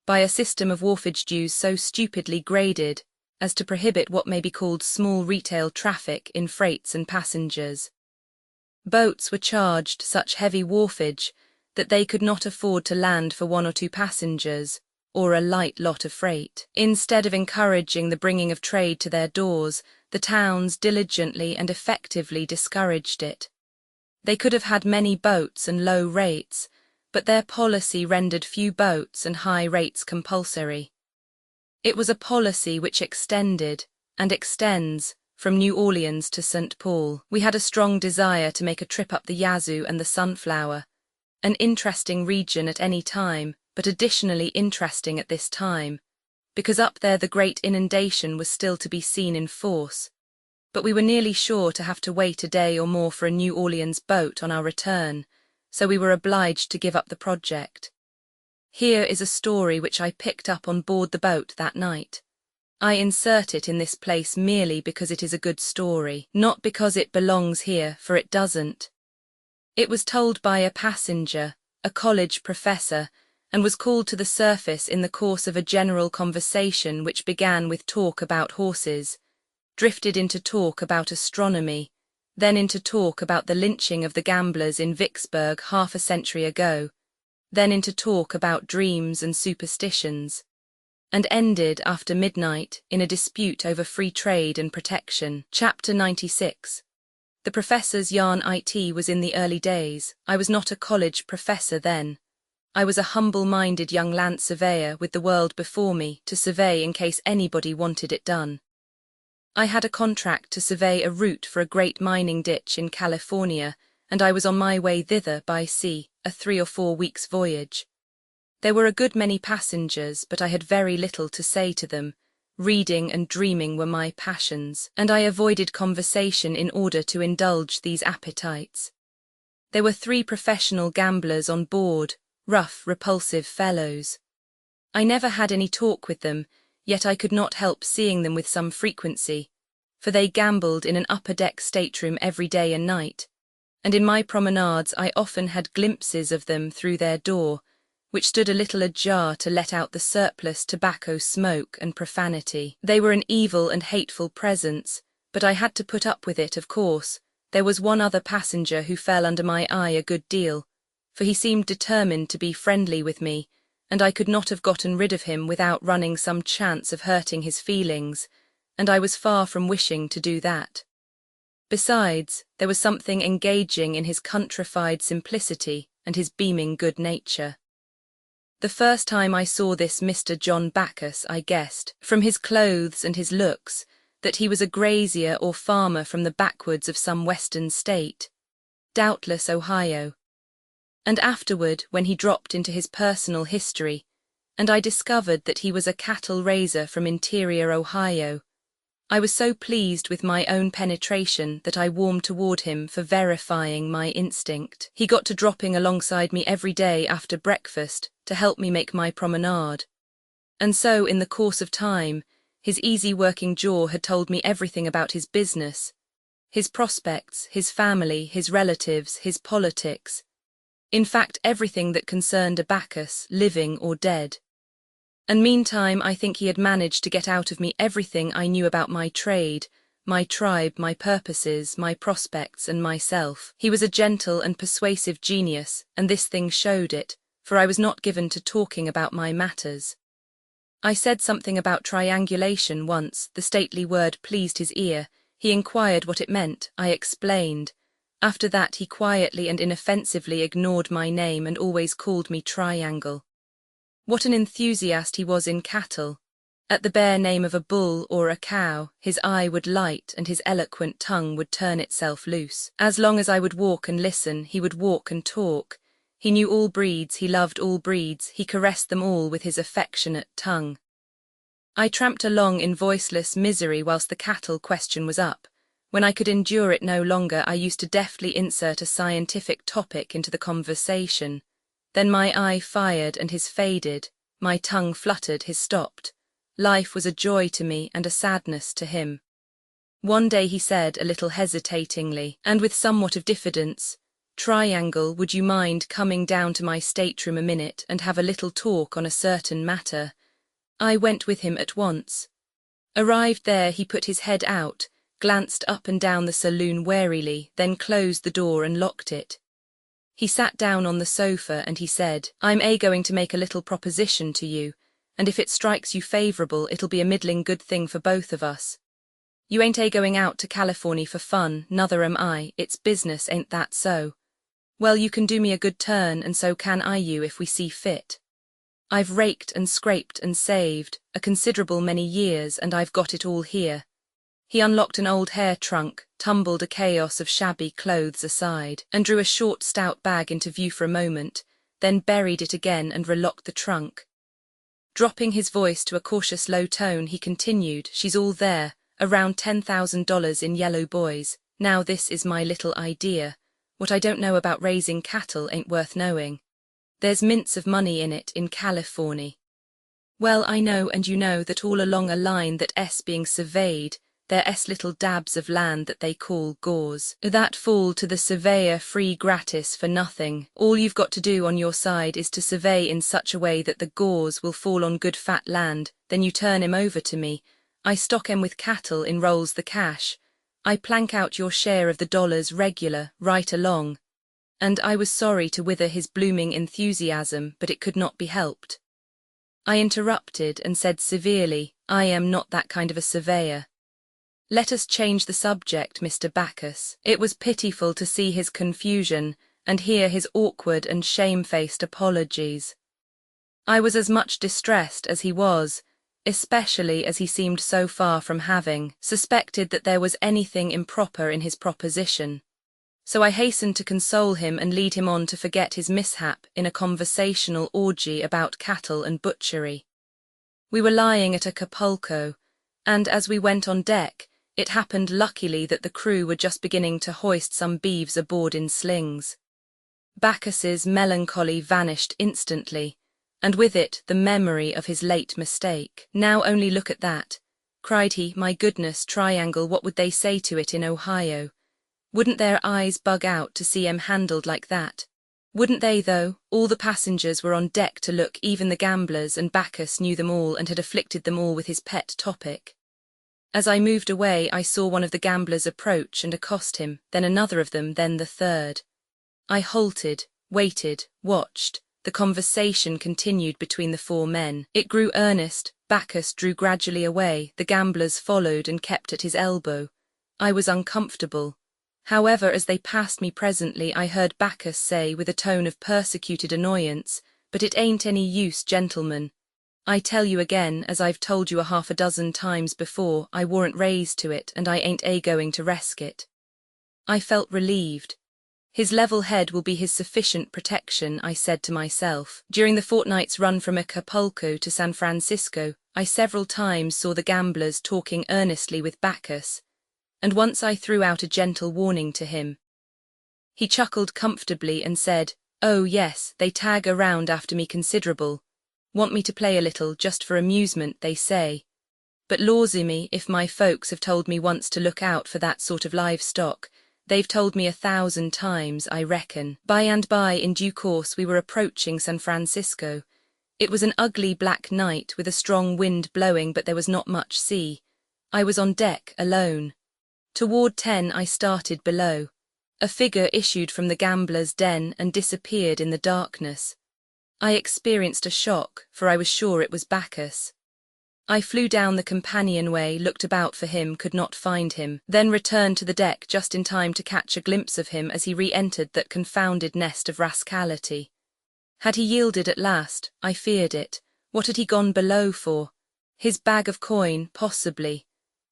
by a system of wharfage dues so stupidly graded as to prohibit what may be called small retail traffic in freights and passengers. Boats were charged such heavy wharfage that they could not afford to land for 1 or 2 passengers or a light lot of freight. Instead of encouraging the bringing of trade to their doors, the towns diligently and effectively discouraged it. They could have had many boats and low rates, but their policy rendered few boats and high rates compulsory. It was a policy which extended, and extends, from New Orleans to St. Paul. We had a strong desire to make a trip up the Yazoo and the Sunflower, an interesting region at any time, but additionally interesting at this time, because up there the great inundation was still to be seen in force, but we were nearly sure to have to wait a day or more for a New Orleans boat on our return, so we were obliged to give up the project. Here is a story which I picked up on board the boat that night. I insert it in this place merely because it is a good story, not because it belongs here, for it doesn't. It was told by a passenger, a college professor, and was called to the surface in the course of a general conversation which began with talk about horses, drifted into talk about astronomy, then into talk about the lynching of the gamblers in Vicksburg half a century ago, then into talk about dreams and superstitions, and ended after midnight in a dispute over free trade and protection. Chapter 96. The professor's yarn it was in the early days. I was not a college professor then. I was a humble-minded young land surveyor with the world before me to survey in case anybody wanted it done. I had a contract to survey a route for a great mining ditch in California, and I was on my way thither by sea, a 3 or 4 weeks' voyage. There were a good many passengers, but I had very little to say to them. Reading and dreaming were my passions, and I avoided conversation in order to indulge these appetites. There were 3 professional gamblers on board, rough, repulsive fellows. I never had any talk with them, yet I could not help seeing them with some frequency, for they gambled in an upper-deck stateroom every day and night, and in my promenades I often had glimpses of them through their door, which stood a little ajar to let out the surplus tobacco smoke and profanity. They were an evil and hateful presence, but I had to put up with it, of course. There was one other passenger who fell under my eye a good deal, for he seemed determined to be friendly with me, and I could not have gotten rid of him without running some chance of hurting his feelings, and I was far from wishing to do that. Besides, there was something engaging in his countrified simplicity and his beaming good nature. The first time I saw this Mr. John Bacchus, I guessed, from his clothes and his looks, that he was a grazier or farmer from the backwoods of some western state, doubtless Ohio. And afterward, when he dropped into his personal history, and I discovered that he was a cattle raiser from interior Ohio, I was so pleased with my own penetration that I warmed toward him for verifying my instinct. He got to dropping alongside me every day after breakfast to help me make my promenade. And so, in the course of time, His easy-working jaw had told me everything about his business, his prospects, his family, his relatives, his politics. In fact, everything that concerned a Bacchus, living or dead. And meantime, I think he had managed to get out of me everything I knew about my trade, my tribe, my purposes, my prospects, and myself. He was a gentle and persuasive genius, and this thing showed it, for I was not given to talking about my matters. I said something about triangulation once. The stately word pleased his ear. He inquired what it meant. I explained. After that he quietly and inoffensively ignored my name and always called me Triangle. What an enthusiast he was in cattle. At the bare name of a bull or a cow, his eye would light and his eloquent tongue would turn itself loose. As long as I would walk and listen, he would walk and talk. He knew all breeds, he loved all breeds, he caressed them all with his affectionate tongue. I tramped along in voiceless misery whilst the cattle question was up. When I could endure it no longer, I used to deftly insert a scientific topic into the conversation. Then my eye fired and his faded, my tongue fluttered, his stopped. Life was a joy to me and a sadness to him. One day he said, a little hesitatingly, and with somewhat of diffidence, "Triangle, would you mind coming down to my stateroom a minute and have a little talk on a certain matter?" I went with him at once. Arrived there, he put his head out, glanced up and down the saloon warily, then closed the door and locked it. He sat down on the sofa and he said, "I'm going to make a little proposition to you, and if it strikes you favourable, it'll be a middling good thing for both of us. You ain't going out to Californy for fun, nother am I, it's business, ain't that so? Well, you can do me a good turn, and so can I you if we see fit. I've raked and scraped and saved a considerable many years, and I've got it all here." He unlocked an old hair trunk, tumbled a chaos of shabby clothes aside, and drew a short stout bag into view for a moment, then buried it again and relocked the trunk. Dropping his voice to a cautious low tone, he continued, "She's all there, around $10,000 in yellow boys. Now this is my little idea. What I don't know about raising cattle ain't worth knowing. There's mints of money in it in Californy. Well, I know and you know that all along a line that being surveyed, there little dabs of land that they call gauze, that fall to the surveyor free gratis for nothing. All you've got to do on your side is to survey in such a way that the gauze will fall on good fat land, then you turn him over to me. I stock him with cattle, enrolls the cash. I plank out your share of the dollars regular, right along." And I was sorry to wither his blooming enthusiasm, but it could not be helped. I interrupted and said severely, "I am not that kind of a surveyor. Let us change the subject, Mr. Bacchus." It was pitiful to see his confusion and hear his awkward and shamefaced apologies. I was as much distressed as he was, especially as he seemed so far from having suspected that there was anything improper in his proposition. So I hastened to console him and lead him on to forget his mishap in a conversational orgy about cattle and butchery. We were lying at Acapulco, and as we went on deck, it happened luckily that the crew were just beginning to hoist some beeves aboard in slings. Bacchus's melancholy vanished instantly, and with it the memory of his late mistake. "Now only look at that," cried he. "My goodness, Triangle, what would they say to it in Ohio? Wouldn't their eyes bug out to see 'em handled like that? Wouldn't they, though? All the passengers were on deck to look, even the gamblers, and Bacchus knew them all and had afflicted them all with his pet topic. As I moved away, I saw one of the gamblers approach and accost him, then another of them, then the third. I halted, waited, watched. The conversation continued between the four men. It grew earnest. Bacchus drew gradually away. The gamblers followed and kept at his elbow. I was uncomfortable. However, as they passed me presently, I heard Bacchus say with a tone of persecuted annoyance, "But it ain't any use, gentlemen. I tell you again, as I've told you 6 times before, I warn't raised to it, and I ain't going to resk it." I felt relieved. His level head will be his sufficient protection, I said to myself. During the fortnight's run from Acapulco to San Francisco, I several times saw the gamblers talking earnestly with Bacchus, and once I threw out a gentle warning to him. He chuckled comfortably and said, "Oh yes, they tag around after me considerable. Want me to play a little, just for amusement, they say. But lawsy me, if my folks have told me once to look out for that sort of livestock, they've told me 1,000 times, I reckon. By and by, in due course, we were approaching San Francisco. It was an ugly black night with a strong wind blowing, but there was not much sea. I was on deck, alone. Toward 10 I started below. A figure issued from the gambler's den and disappeared in the darkness. I experienced a shock, for I was sure it was Bacchus. I flew down the companionway, looked about for him, could not find him, then returned to the deck just in time to catch a glimpse of him as he re-entered that confounded nest of rascality. Had he yielded at last? I feared it. What had he gone below for? His bag of coin, possibly.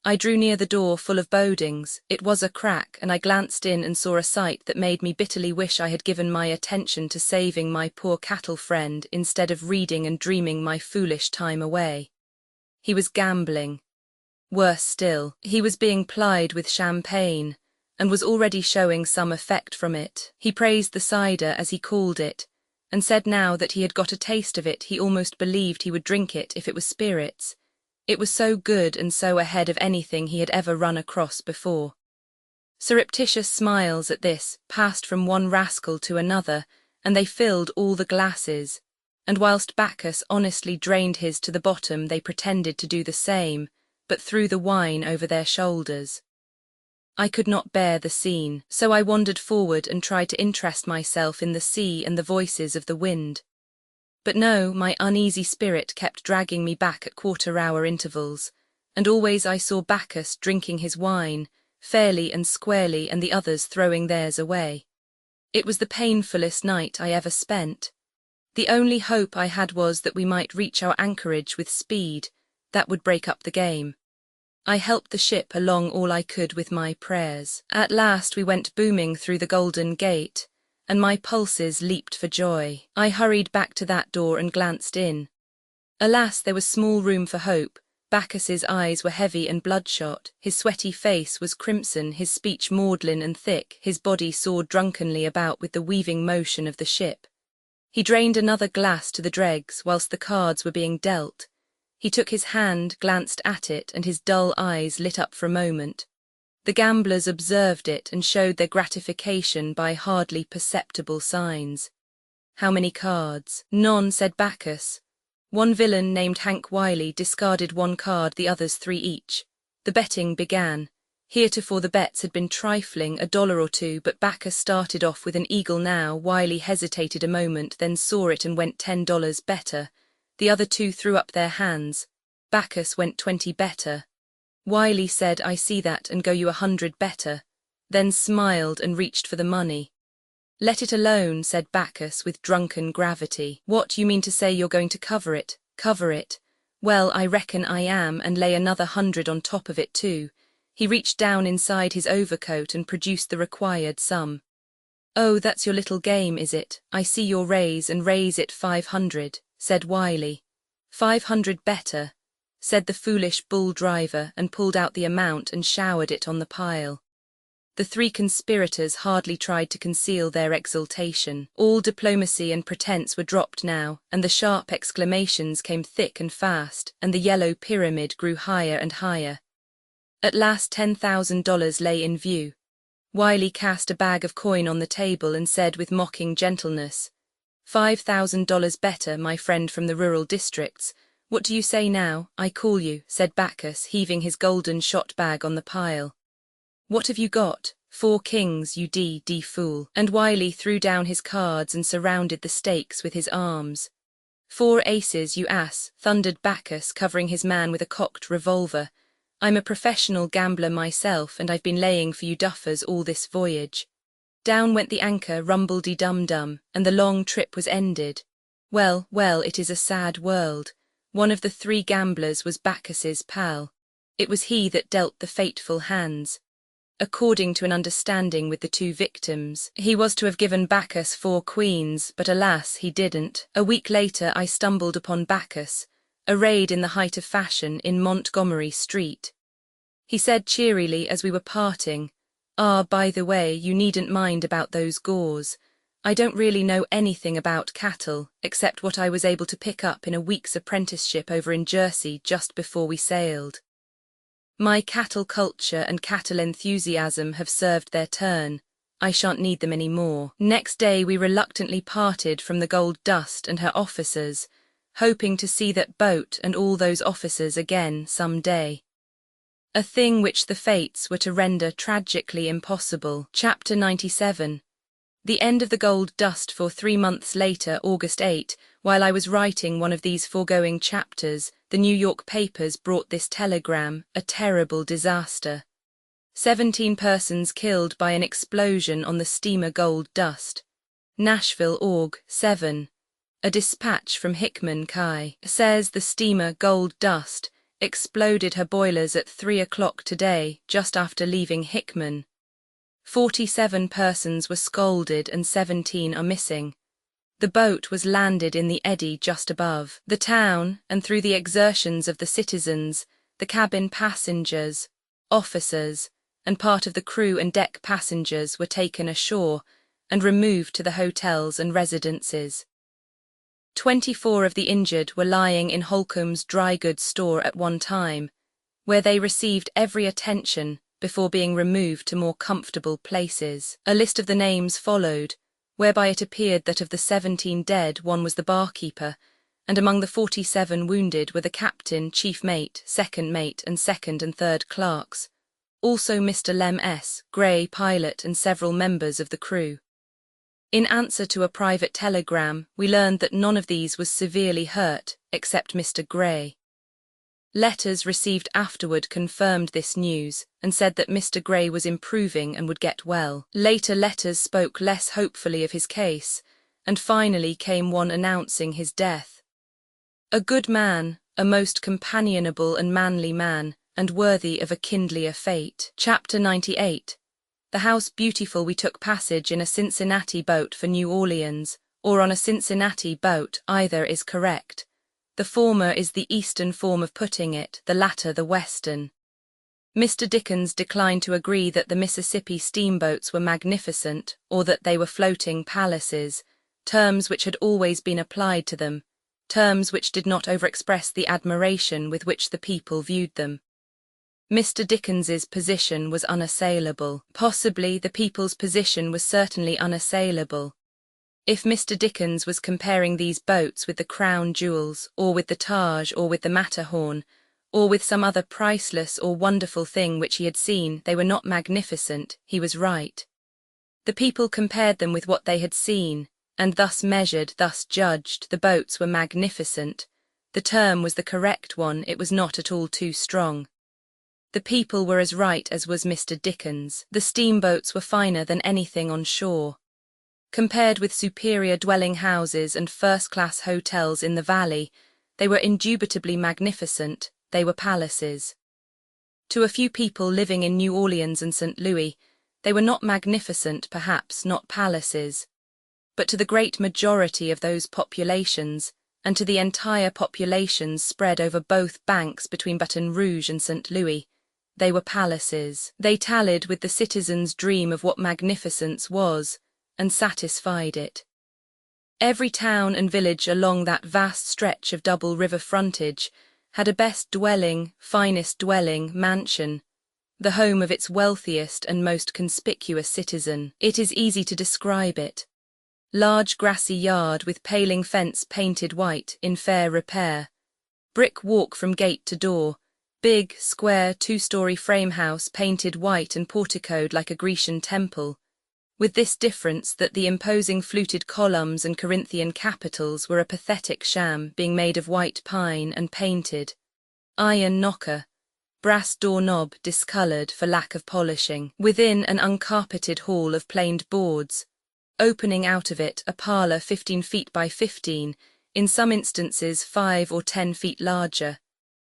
I drew near the door, full of bodings. It was a crack, and I glanced in and saw a sight that made me bitterly wish I had given my attention to saving my poor cattle friend instead of reading and dreaming my foolish time away. He was gambling. Worse still, he was being plied with champagne, and was already showing some effect from it. He praised the cider, as he called it, and said now that he had got a taste of it he almost believed he would drink it if it was spirits. It was so good and so ahead of anything he had ever run across before. Surreptitious smiles at this passed from one rascal to another, and they filled all the glasses. And whilst Bacchus honestly drained his to the bottom, they pretended to do the same, but threw the wine over their shoulders. I could not bear the scene, so I wandered forward and tried to interest myself in the sea and the voices of the wind. But no, my uneasy spirit kept dragging me back at quarter-hour intervals, and always I saw Bacchus drinking his wine, fairly and squarely, and the others throwing theirs away. It was the painfullest night I ever spent. The only hope I had was that we might reach our anchorage with speed. That would break up the game. I helped the ship along all I could with my prayers. At last we went booming through the Golden Gate, and my pulses leaped for joy. I hurried back to that door and glanced in. Alas, there was small room for hope. Bacchus's eyes were heavy and bloodshot, his sweaty face was crimson, his speech maudlin and thick, his body soared drunkenly about with the weaving motion of the ship. He drained another glass to the dregs whilst the cards were being dealt. He took his hand, glanced at it, and his dull eyes lit up for a moment. The gamblers observed it and showed their gratification by hardly perceptible signs. How many cards? None, said Bacchus. One villain named Hank Wiley discarded one card, the others 3 each. The betting began. Heretofore the bets had been trifling, $1 or 2, but Bacchus started off with an eagle now. Wiley hesitated a moment, then saw it and went $10 better. The other 2 threw up their hands. Bacchus went 20 better. Wiley said, I see that, and go you 100 better, then smiled and reached for the money. Let it alone, said Bacchus with drunken gravity. What, you mean to say you're going to cover it? Cover it? Well, I reckon I am, and lay another 100 on top of it too. He reached down inside his overcoat and produced the required sum. Oh, that's your little game, is it? I see your raise, and raise it 500, said Wiley. 500 better, said the foolish bull driver, and pulled out the amount and showered it on the pile. The 3 conspirators hardly tried to conceal their exultation. All diplomacy and pretense were dropped now, and the sharp exclamations came thick and fast, and the yellow pyramid grew higher and higher. At last $10,000 lay in view. Wiley cast a bag of coin on the table and said with mocking gentleness, $5,000 better, my friend from the rural districts. What do you say now? I call you, said Bacchus, heaving his golden shot bag on the pile. What have you got? 4 kings, you d fool. And Wiley threw down his cards and surrounded the stakes with his arms. 4 aces, you ass, thundered Bacchus, covering his man with a cocked revolver. I'm a professional gambler myself, and I've been laying for you duffers all this voyage. Down went the anchor, rumble-de-dum-dum, and the long trip was ended. Well, well, it is a sad world. One of the 3 gamblers was Bacchus's pal. It was he that dealt the fateful hands. According to an understanding with the 2 victims, he was to have given Bacchus 4 queens, but alas, he didn't. A week later I stumbled upon Bacchus, arrayed in the height of fashion, in Montgomery Street. He said cheerily as we were parting, Ah, by the way, you needn't mind about those gores. I don't really know anything about cattle, except what I was able to pick up in a week's apprenticeship over in Jersey just before we sailed. My cattle culture and cattle enthusiasm have served their turn. I shan't need them any more. Next day we reluctantly parted from the Gold Dust and her officers, hoping to see that boat and all those officers again some day. A thing which the fates were to render tragically impossible. Chapter 97. The end of the Gold Dust. For 3 months later, August 8, while I was writing one of these foregoing chapters, the New York papers brought this telegram: a terrible disaster. 17 persons killed by an explosion on the steamer Gold Dust. Nashville, Aug. 7. A dispatch from Hickman Kai says the steamer Gold Dust exploded her boilers at 3 o'clock today, just after leaving Hickman. 47 persons were scalded and 17 are missing. The boat was landed in the eddy just above the town, and through the exertions of the citizens, the cabin passengers, officers, and part of the crew and deck passengers were taken ashore and removed to the hotels and residences. 24 of the injured were lying in Holcomb's dry goods store at one time, where they received every attention before being removed to more comfortable places. A list of the names followed, whereby it appeared that of the 17 dead, one was the barkeeper, and among the 47 wounded were the captain, chief mate, second mate, and second and third clerks. Also Mr. Lem S. Gray, pilot, and several members of the crew. In answer to a private telegram, we learned that none of these was severely hurt, except Mr. Gray. Letters received afterward confirmed this news, and said that Mr. Gray was improving and would get well. Later letters spoke less hopefully of his case, and finally came one announcing his death. A good man, a most companionable and manly man, and worthy of a kindlier fate. Chapter 98. The House Beautiful. We took passage in a Cincinnati boat for New Orleans, or on a Cincinnati boat, either is correct. The former is the eastern form of putting it, the latter the western. Mr. Dickens declined to agree that the Mississippi steamboats were magnificent, or that they were floating palaces, terms which had always been applied to them, terms which did not overexpress the admiration with which the people viewed them. Mr. Dickens's position was unassailable. Possibly the people's position was certainly unassailable. If Mr. Dickens was comparing these boats with the crown jewels, or with the Taj, or with the Matterhorn, or with some other priceless or wonderful thing which he had seen, they were not magnificent, he was right. The people compared them with what they had seen, and thus measured, thus judged. The boats were magnificent. The term was the correct one, it was not at all too strong. The people were as right as was Mr. Dickens. The steamboats were finer than anything on shore. Compared with superior dwelling houses and first-class hotels in the valley, they were indubitably magnificent, they were palaces. To a few people living in New Orleans and St. Louis, they were not magnificent, perhaps not palaces. But to the great majority of those populations, and to the entire populations spread over both banks between Baton Rouge and St. Louis, they were palaces. They tallied with the citizen's dream of what magnificence was, and satisfied it. Every town and village along that vast stretch of double river frontage had a best dwelling, finest dwelling, mansion, the home of its wealthiest and most conspicuous citizen. It is easy to describe it. Large grassy yard with paling fence painted white, in fair repair. Brick walk from gate to door. Big, square, 2-story frame house painted white and porticoed like a Grecian temple, with this difference that the imposing fluted columns and Corinthian capitals were a pathetic sham, being made of white pine and painted. Iron knocker, brass doorknob discoloured for lack of polishing. Within, an uncarpeted hall of planed boards, opening out of it a parlour 15 feet by 15, in some instances 5 or 10 feet larger.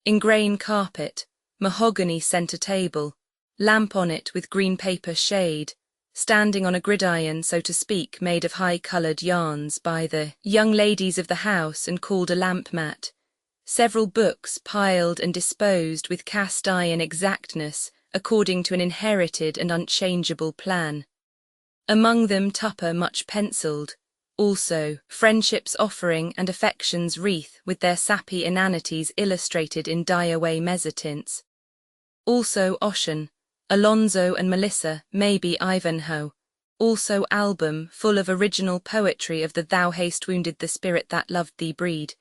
Ingrain carpet, mahogany centre table, lamp on it with green paper shade, standing on a gridiron, so to speak, made of high-coloured yarns by the young ladies of the house and called a lamp mat. Several books piled and disposed with cast-iron exactness according to an inherited and unchangeable plan. Among them Tupper much pencilled, also Friendship's Offering and Affection's Wreath with their sappy inanities illustrated in die-away mezzotints. Also Ocean, Alonzo and Melissa, maybe Ivanhoe. Also album full of original poetry of the Thou hast wounded the spirit that loved thee breed.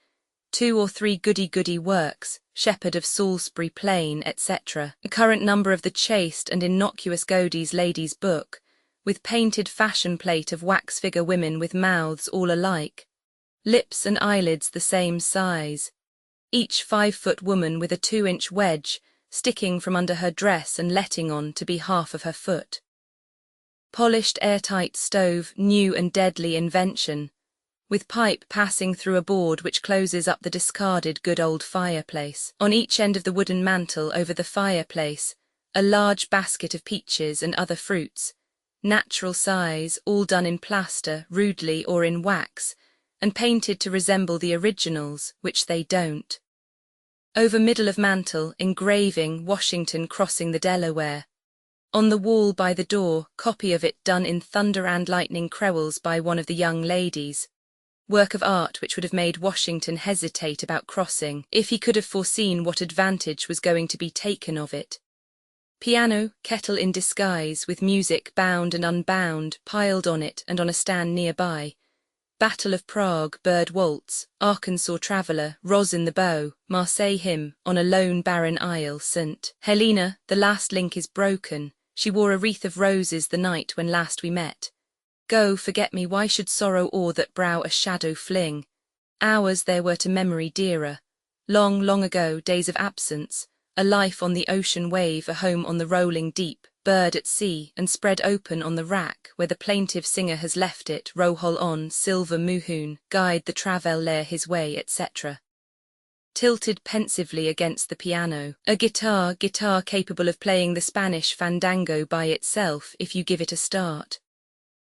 2 or 3 goody-goody works, Shepherd of Salisbury Plain, etc. A current number of the chaste and innocuous Godey's Ladies' Book, with painted fashion plate of wax figure women with mouths all alike, lips and eyelids the same size, each 5-foot woman with a 2-inch wedge sticking from under her dress and letting on to be half of her foot. Polished airtight stove, new and deadly invention, with pipe passing through a board which closes up the discarded good old fireplace. On each end of the wooden mantel over the fireplace, a large basket of peaches and other fruits, natural size, all done in plaster, rudely or in wax, and painted to resemble the originals, which they don't. Over middle of mantel, engraving Washington crossing the Delaware. On the wall by the door, copy of it done in thunder and lightning crewels by one of the young ladies. Work of art which would have made Washington hesitate about crossing, if he could have foreseen what advantage was going to be taken of it. Piano, kettle in disguise, with music bound and unbound, piled on it and on a stand nearby. Battle of Prague, Bird Waltz, Arkansas Traveller, Rosin the Bow, Marseille Hymn, on a lone barren isle, St. Helena, the last link is broken, she wore a wreath of roses the night when last we met. Go, forget me, why should sorrow o'er that brow a shadow fling? Hours there were to memory dearer. Long, long ago, days of absence, a life on the ocean wave, a home on the rolling deep, bird at sea, and spread open on the rack where the plaintive singer has left it, rohol on, silver muhoon, guide the traveller his way, etc. Tilted pensively against the piano, a guitar capable of playing the Spanish fandango by itself if you give it a start.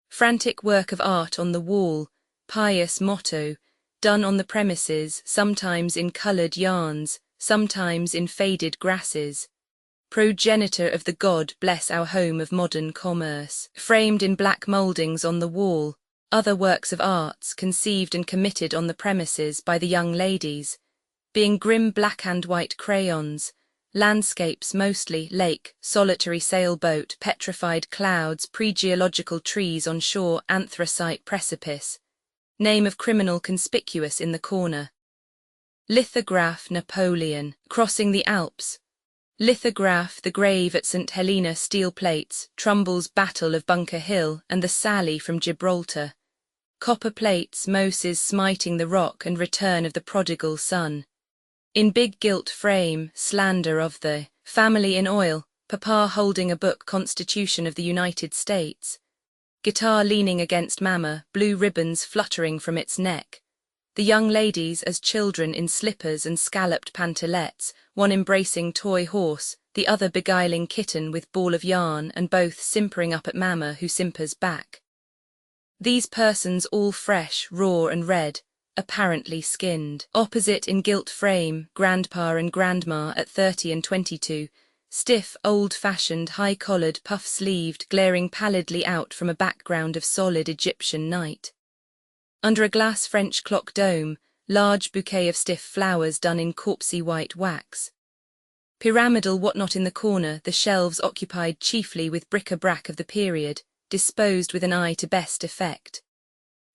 Frantic work of art on the wall, pious motto, done on the premises, sometimes in coloured yarns, sometimes in faded grasses. Progenitor of the God, bless our home of modern commerce. Framed in black mouldings on the wall, other works of arts conceived and committed on the premises by the young ladies, being grim black and white crayons, landscapes mostly, lake, solitary sailboat, petrified clouds, pre-geological trees on shore, anthracite precipice. Name of criminal conspicuous in the corner. Lithograph Napoleon, crossing the Alps. Lithograph the grave at St. Helena, steel plates, Trumbull's Battle of Bunker Hill and the sally from Gibraltar. Copper plates, Moses smiting the rock and return of the prodigal son. In big gilt frame, slander of the family in oil, Papa holding a book, Constitution of the United States. Guitar leaning against Mama, blue ribbons fluttering from its neck. The young ladies as children in slippers and scalloped pantalettes, one embracing toy horse, the other beguiling kitten with ball of yarn, and both simpering up at Mama who simpers back. These persons all fresh, raw and red, apparently skinned. Opposite in gilt frame, Grandpa and Grandma at 30 and 22, stiff, old-fashioned, high-collared, puff-sleeved, glaring pallidly out from a background of solid Egyptian night. Under a glass French clock dome, large bouquet of stiff flowers done in corpsey white wax. Pyramidal whatnot in the corner, the shelves occupied chiefly with bric-a-brac of the period, disposed with an eye to best effect.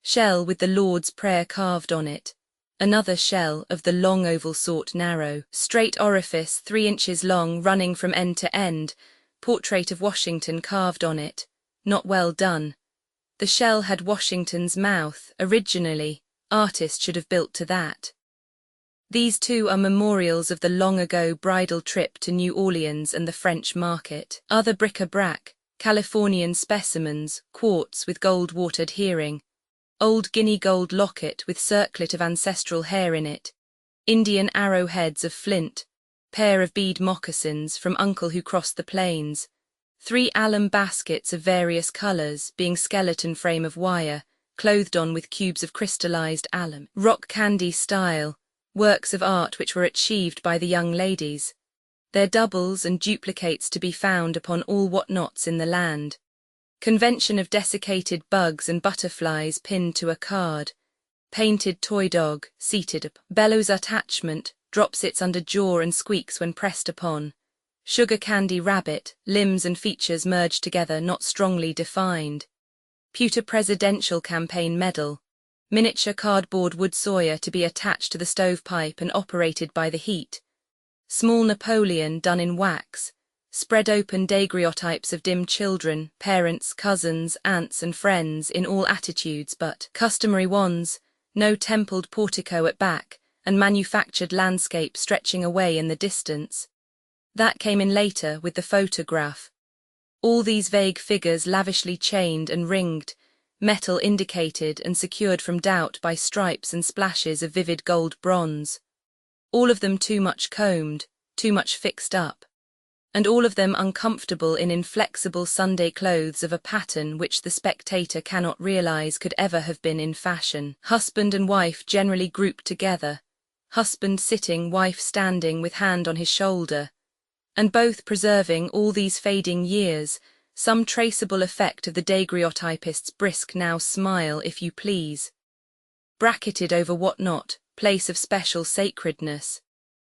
Shell with the Lord's Prayer carved on it. Another shell of the long oval sort, narrow, straight orifice 3 inches long running from end to end, portrait of Washington carved on it, not well done. The shell had Washington's mouth, originally, artist should have built to that. These two are memorials of the long-ago bridal trip to New Orleans and the French market. Other bric-a-brac, Californian specimens, quartz with gold-water adhering, old guinea gold locket with circlet of ancestral hair in it, Indian arrowheads of flint, pair of bead moccasins from uncle who crossed the plains, 3 alum baskets of various colours, being skeleton frame of wire, clothed on with cubes of crystallized alum. Rock candy style, works of art which were achieved by the young ladies. Their doubles and duplicates to be found upon all whatnots in the land. Convention of desiccated bugs and butterflies pinned to a card. Painted toy dog, seated up. Bellows attachment, drops its under jaw and squeaks when pressed upon. Sugar candy rabbit, limbs and features merged together, not strongly defined. Pewter presidential campaign medal. Miniature cardboard wood sawyer to be attached to the stovepipe and operated by the heat. Small Napoleon done in wax. Spread open daguerreotypes of dim children, parents, cousins, aunts and friends in all attitudes but customary ones, no templed portico at back, and manufactured landscape stretching away in the distance. That came in later with the photograph. All these vague figures lavishly chained and ringed, metal indicated and secured from doubt by stripes and splashes of vivid gold bronze. All of them too much combed, too much fixed up. And all of them uncomfortable in inflexible Sunday clothes of a pattern which the spectator cannot realize could ever have been in fashion. Husband and wife generally grouped together, husband sitting, wife standing with hand on his shoulder, and both preserving all these fading years some traceable effect of the daguerreotypist's brisk now smile, if you please. Bracketed over what not, place of special sacredness.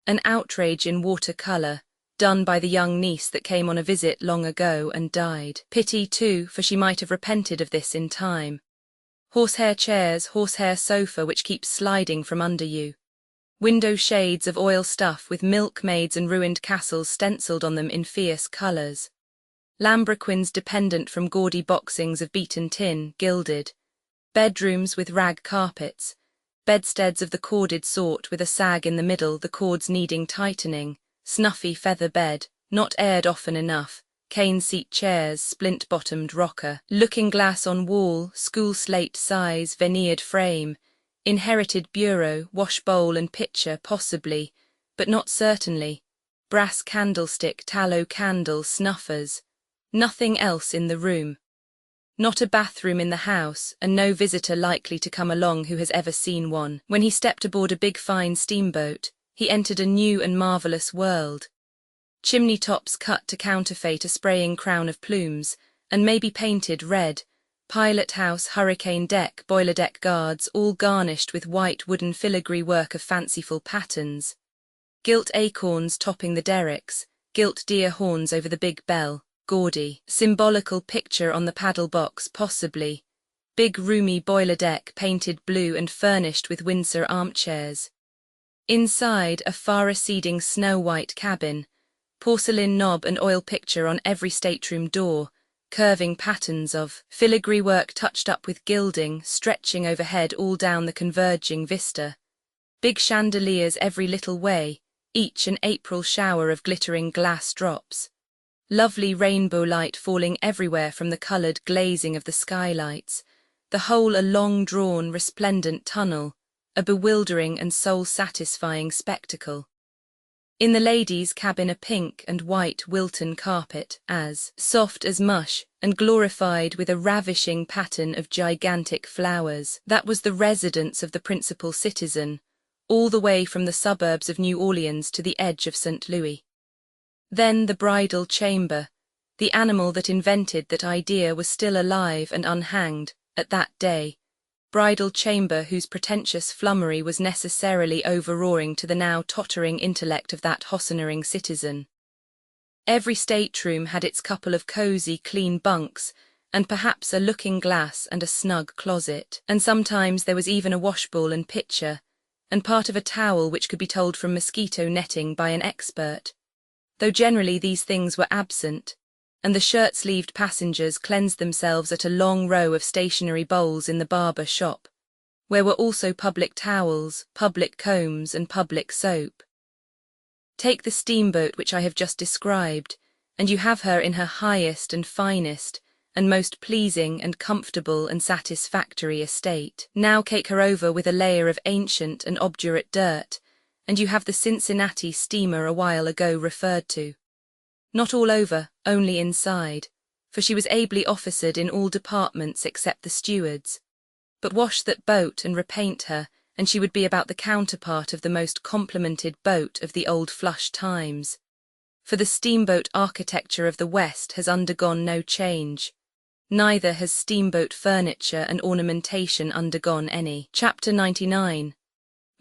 An outrage in watercolour, done by the young niece that came on a visit long ago and died. Pity too, for she might have repented of this in time. Horsehair chairs, horsehair sofa which keeps sliding from under you. Window shades of oil stuff with milkmaids and ruined castles stenciled on them in fierce colours. Lambrequins dependent from gaudy boxings of beaten tin, gilded. Bedrooms with rag carpets. Bedsteads of the corded sort with a sag in the middle, the cords needing tightening. Snuffy feather bed, not aired often enough, cane seat chairs, splint-bottomed rocker, looking glass on wall, school slate size, veneered frame, inherited bureau, wash bowl and pitcher possibly, but not certainly, brass candlestick, tallow candle, snuffers, nothing else in the room. Not a bathroom in the house, and no visitor likely to come along who has ever seen one. When he stepped aboard a big fine steamboat, he entered a new and marvellous world. Chimney tops cut to counterfeit a spraying crown of plumes, and maybe painted red, pilot house, hurricane deck, boiler deck guards, all garnished with white wooden filigree work of fanciful patterns. Gilt acorns topping the derricks, gilt deer horns over the big bell, gaudy, symbolical picture on the paddle box possibly. Big roomy boiler deck painted blue and furnished with Windsor armchairs. Inside, a far-receding snow-white cabin, porcelain knob and oil picture on every stateroom door, curving patterns of filigree work touched up with gilding, stretching overhead all down the converging vista. Big chandeliers every little way, each an April shower of glittering glass drops. Lovely rainbow light falling everywhere from the coloured glazing of the skylights, the whole a long-drawn, resplendent tunnel, a bewildering and soul-satisfying spectacle. In the ladies' cabin a pink and white Wilton carpet, as soft as mush, and glorified with a ravishing pattern of gigantic flowers. That was the residence of the principal citizen, all the way from the suburbs of New Orleans to the edge of St. Louis. Then the bridal chamber, the animal that invented that idea was still alive and unhanged, at that day. Bridal chamber whose pretentious flummery was necessarily overawing to the now tottering intellect of that hossennering citizen. Every stateroom had its couple of cosy, clean bunks, and perhaps a looking-glass and a snug closet, and sometimes there was even a washbowl and pitcher, and part of a towel which could be told from mosquito netting by an expert, though generally these things were absent, and the shirt-sleeved passengers cleansed themselves at a long row of stationary bowls in the barber shop, where were also public towels, public combs, and public soap. Take the steamboat which I have just described, and you have her in her highest and finest, and most pleasing and comfortable and satisfactory estate. Now cake her over with a layer of ancient and obdurate dirt, and you have the Cincinnati steamer a while ago referred to. Not all over, only inside, for she was ably officered in all departments except the stewards. But wash that boat and repaint her, and she would be about the counterpart of the most complimented boat of the old flush times. For the steamboat architecture of the West has undergone no change. Neither has steamboat furniture and ornamentation undergone any. Chapter 99.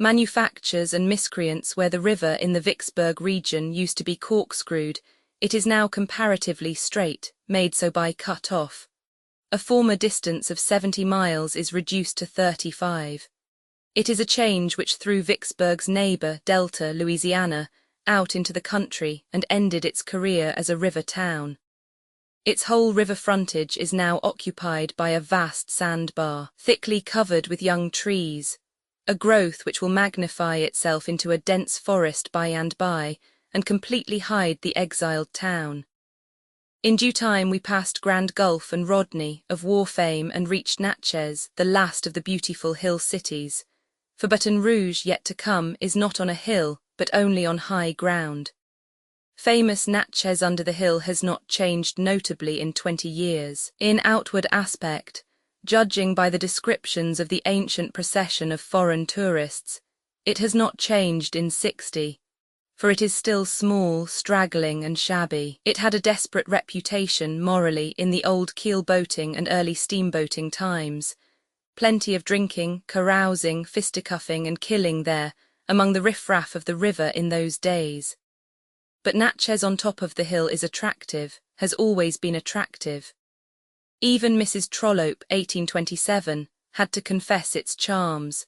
Manufactures and miscreants. Where the river in the Vicksburg region used to be corkscrewed, It is now comparatively straight, made so by cut-off. A former distance of 70 miles is reduced to 35. It is a change which threw Vicksburg's neighbor, Delta, Louisiana, out into the country and ended its career as a river town. Its whole river frontage is now occupied by a vast sandbar, thickly covered with young trees, a growth which will magnify itself into a dense forest by and completely hide the exiled town. In due time we passed Grand Gulf and Rodney, of war fame, and reached Natchez, the last of the beautiful hill cities, for Baton Rouge yet to come is not on a hill, but only on high ground. Famous Natchez under the hill has not changed notably in 20 years. In outward aspect, judging by the descriptions of the ancient procession of foreign tourists, it has not changed in 60, for it is still small, straggling and shabby. It had a desperate reputation morally in the old keel boating and early steamboating times. Plenty of drinking, carousing, fisticuffing and killing there, among the riffraff of the river in those days. But Natchez on top of the hill is attractive, has always been attractive. Even Mrs. Trollope, 1827, had to confess its charms.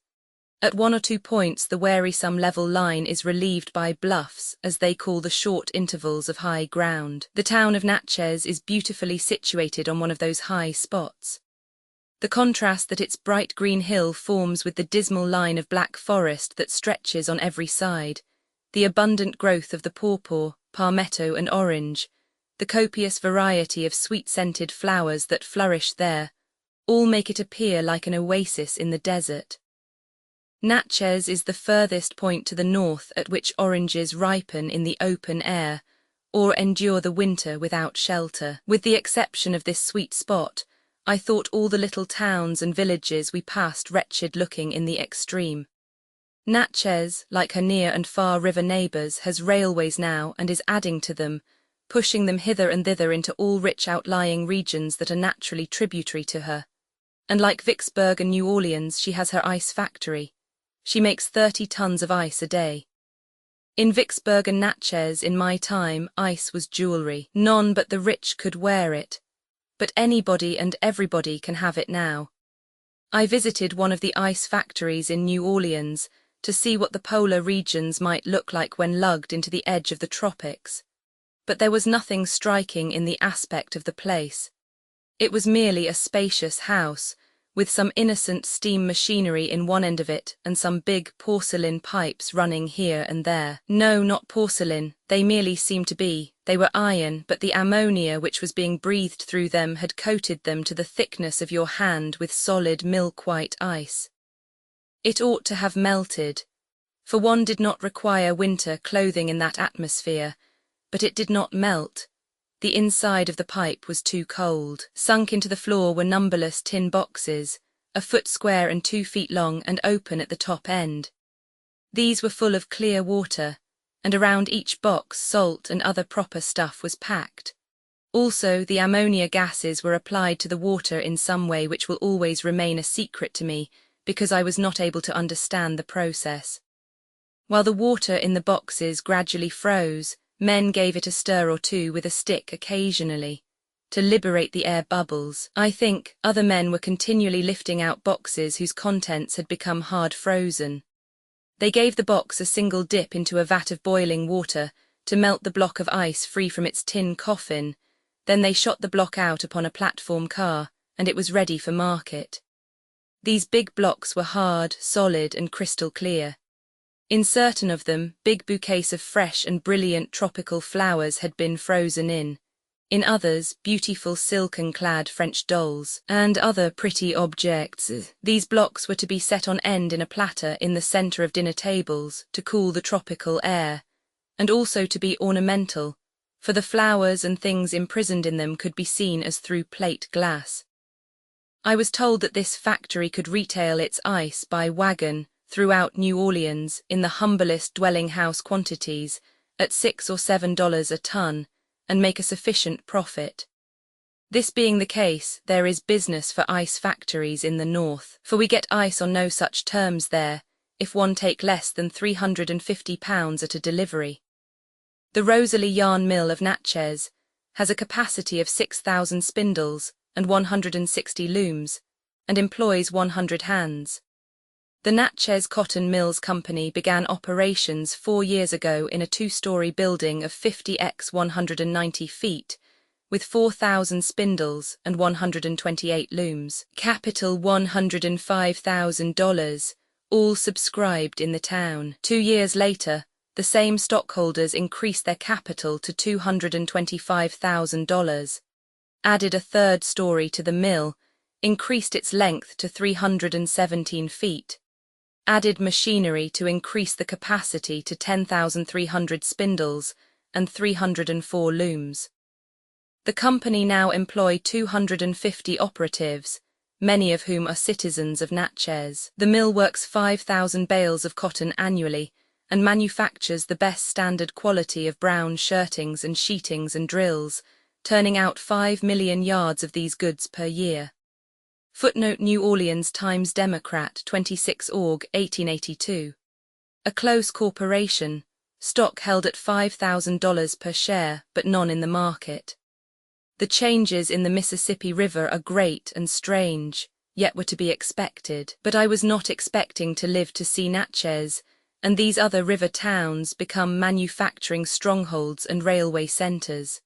At one or two points the wearisome level line is relieved by bluffs, as they call the short intervals of high ground. The town of Natchez is beautifully situated on one of those high spots. The contrast that its bright green hill forms with the dismal line of black forest that stretches on every side, the abundant growth of the pawpaw, palmetto and orange, the copious variety of sweet-scented flowers that flourish there, all make it appear like an oasis in the desert. Natchez is the furthest point to the north at which oranges ripen in the open air, or endure the winter without shelter. With the exception of this sweet spot, I thought all the little towns and villages we passed wretched-looking in the extreme. Natchez, like her near and far river neighbours, has railways now and is adding to them, pushing them hither and thither into all rich outlying regions that are naturally tributary to her. And like Vicksburg and New Orleans, she has her ice factory. She makes 30 tons of ice a day. In Vicksburg and Natchez, in my time, ice was jewellery. None but the rich could wear it. But anybody and everybody can have it now. I visited one of the ice factories in New Orleans to see what the polar regions might look like when lugged into the edge of the tropics. But there was nothing striking in the aspect of the place. It was merely a spacious house, with some innocent steam machinery in one end of it and some big porcelain pipes running here and there. No, not porcelain, they merely seemed to be. They were iron, but the ammonia which was being breathed through them had coated them to the thickness of your hand with solid milk-white ice. It ought to have melted, for one did not require winter clothing in that atmosphere, but it did not melt. The inside of the pipe was too cold. Sunk into the floor were numberless tin boxes, a foot square and 2 feet long and open at the top end. These were full of clear water, and around each box salt and other proper stuff was packed. Also, the ammonia gases were applied to the water in some way which will always remain a secret to me, because I was not able to understand the process. While the water in the boxes gradually froze, men gave it a stir or two with a stick occasionally, to liberate the air bubbles. I think other men were continually lifting out boxes whose contents had become hard frozen. They gave the box a single dip into a vat of boiling water to melt the block of ice free from its tin coffin, then they shot the block out upon a platform car, and it was ready for market. These big blocks were hard, solid, and crystal clear. In certain of them, big bouquets of fresh and brilliant tropical flowers had been frozen in. In others, beautiful silken-clad French dolls, and other pretty objects. These blocks were to be set on end in a platter in the centre of dinner tables, to cool the tropical air, and also to be ornamental, for the flowers and things imprisoned in them could be seen as through plate glass. I was told that this factory could retail its ice by wagon throughout New Orleans in the humblest dwelling-house quantities at $6 or $7 a ton, and make a sufficient profit. This being the case, there is business for ice factories in the north, for we get ice on no such terms there, if one take less than £350 at a delivery. The Rosalie Yarn Mill of Natchez has a capacity of 6,000 spindles and 160 looms, and employs 100 hands. The Natchez Cotton Mills Company began operations 4 years ago in a 2-story building of 50 x 190 feet, with 4,000 spindles and 128 looms. Capital $105,000, all subscribed in the town. 2 years later, the same stockholders increased their capital to $225,000, added a 3rd story to the mill, increased its length to 317 feet, added machinery to increase the capacity to 10,300 spindles and 304 looms. The company now employ 250 operatives, many of whom are citizens of Natchez. The mill works 5,000 bales of cotton annually and manufactures the best standard quality of brown shirtings and sheetings and drills, turning out 5 million yards of these goods per year. Footnote: New Orleans Times-Democrat, 26 Aug. 1882. A close corporation, stock held at $5,000 per share, but none in the market. The changes in the Mississippi River are great and strange, yet were to be expected. But I was not expecting to live to see Natchez and these other river towns become manufacturing strongholds and railway centers.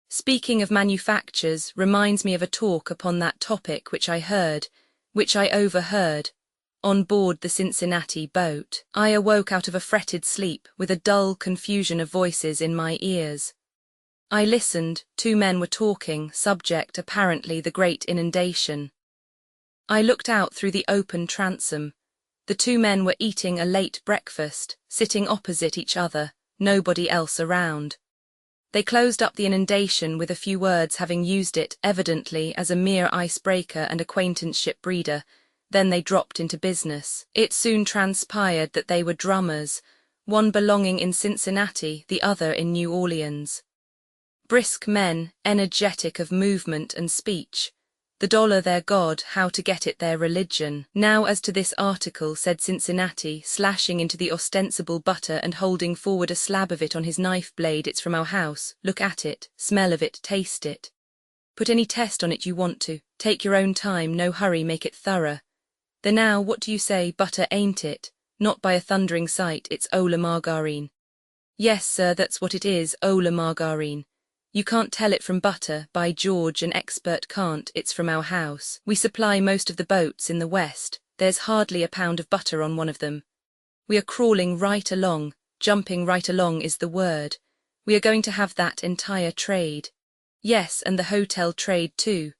Speaking of manufactures reminds me of a talk upon that topic which I overheard, on board the Cincinnati boat. I awoke out of a fretted sleep with a dull confusion of voices in my ears. I listened. 2 men were talking, subject apparently the great inundation. I looked out through the open transom. The 2 men were eating a late breakfast, sitting opposite each other, nobody else around. They closed up the inundation with a few words, having used it evidently as a mere icebreaker and acquaintanceship breeder. Then they dropped into business. It soon transpired that they were drummers, one belonging in Cincinnati, the other in New Orleans. Brisk men, energetic of movement and speech. The dollar their god, how to get it their religion. Now as to this article, said Cincinnati, slashing into the ostensible butter and holding forward a slab of it on his knife blade. It's from our house. Look at it, smell of it, taste it. Put any test on it you want to. Take your own time, no hurry, make it thorough. There now, what do you say, butter ain't it? Not by a thundering sight, it's Ola margarine. Yes, sir, that's what it is, Ola margarine. You can't tell it from butter, by George, an expert can't. It's from our house. We supply most of the boats in the West. There's hardly a pound of butter on one of them. We are crawling right along, jumping right along is the word. We are going to have that entire trade. Yes, and the hotel trade too.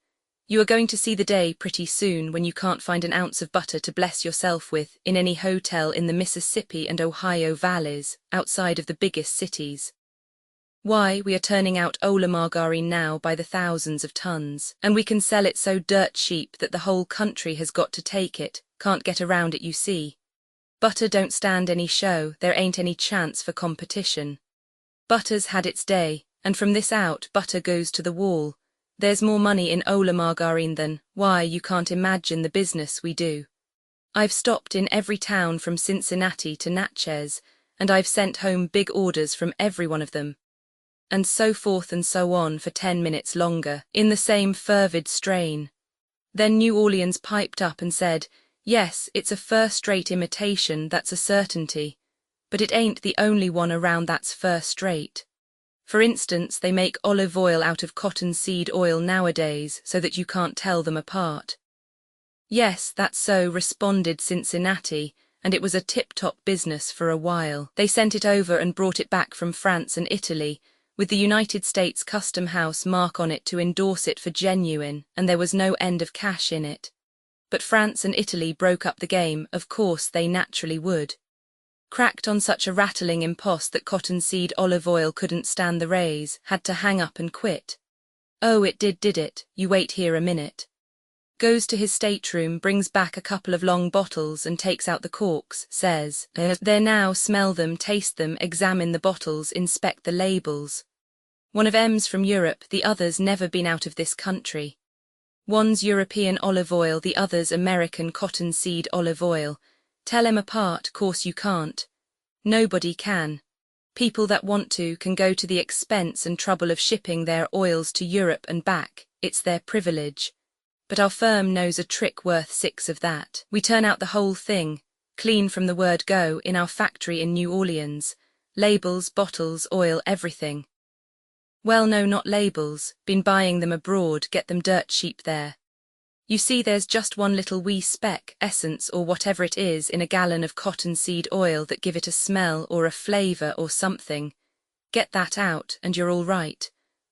You are going to see the day pretty soon when you can't find an ounce of butter to bless yourself with in any hotel in the Mississippi and Ohio valleys, outside of the biggest cities. Why, we are turning out Ola margarine now by the thousands of tons, and we can sell it so dirt cheap that the whole country has got to take it, can't get around it, you see. Butter don't stand any show, there ain't any chance for competition. Butter's had its day, and from this out butter goes to the wall. There's more money in Ola margarine than, why, you can't imagine the business we do. I've stopped in every town from Cincinnati to Natchez, and I've sent home big orders from every one of them. And so forth and so on for 10 minutes longer, in the same fervid strain. Then New Orleans piped up and said, yes, it's a first-rate imitation, that's a certainty, but it ain't the only one around that's first-rate. For instance, they make olive oil out of cottonseed oil nowadays so that you can't tell them apart. Yes, that's so, responded Cincinnati, and it was a tip-top business for a while. They sent it over and brought it back from France and Italy, with the United States Custom House mark on it to endorse it for genuine, and there was no end of cash in it. But France and Italy broke up the game, of course they naturally would. Cracked on such a rattling impost that cottonseed olive oil couldn't stand the raise, had to hang up and quit. Oh, it did it, you wait here a minute. Goes to his stateroom, brings back a couple of long bottles and takes out the corks, says, there now, smell them, taste them, examine the bottles, inspect the labels. One of M's from Europe, the other's never been out of this country. One's European olive oil, the other's American cottonseed olive oil. Tell 'em apart, course you can't. Nobody can. People that want to can go to the expense and trouble of shipping their oils to Europe and back, it's their privilege. But our firm knows a trick worth 6 of that. We turn out the whole thing, clean from the word go, in our factory in New Orleans. Labels, bottles, oil, everything. Well, no, not labels, been buying them abroad, get them dirt cheap there. You see, there's just one little wee speck, essence or whatever it is, in a gallon of cottonseed oil that give it a smell or a flavour or something. Get that out and you're all right.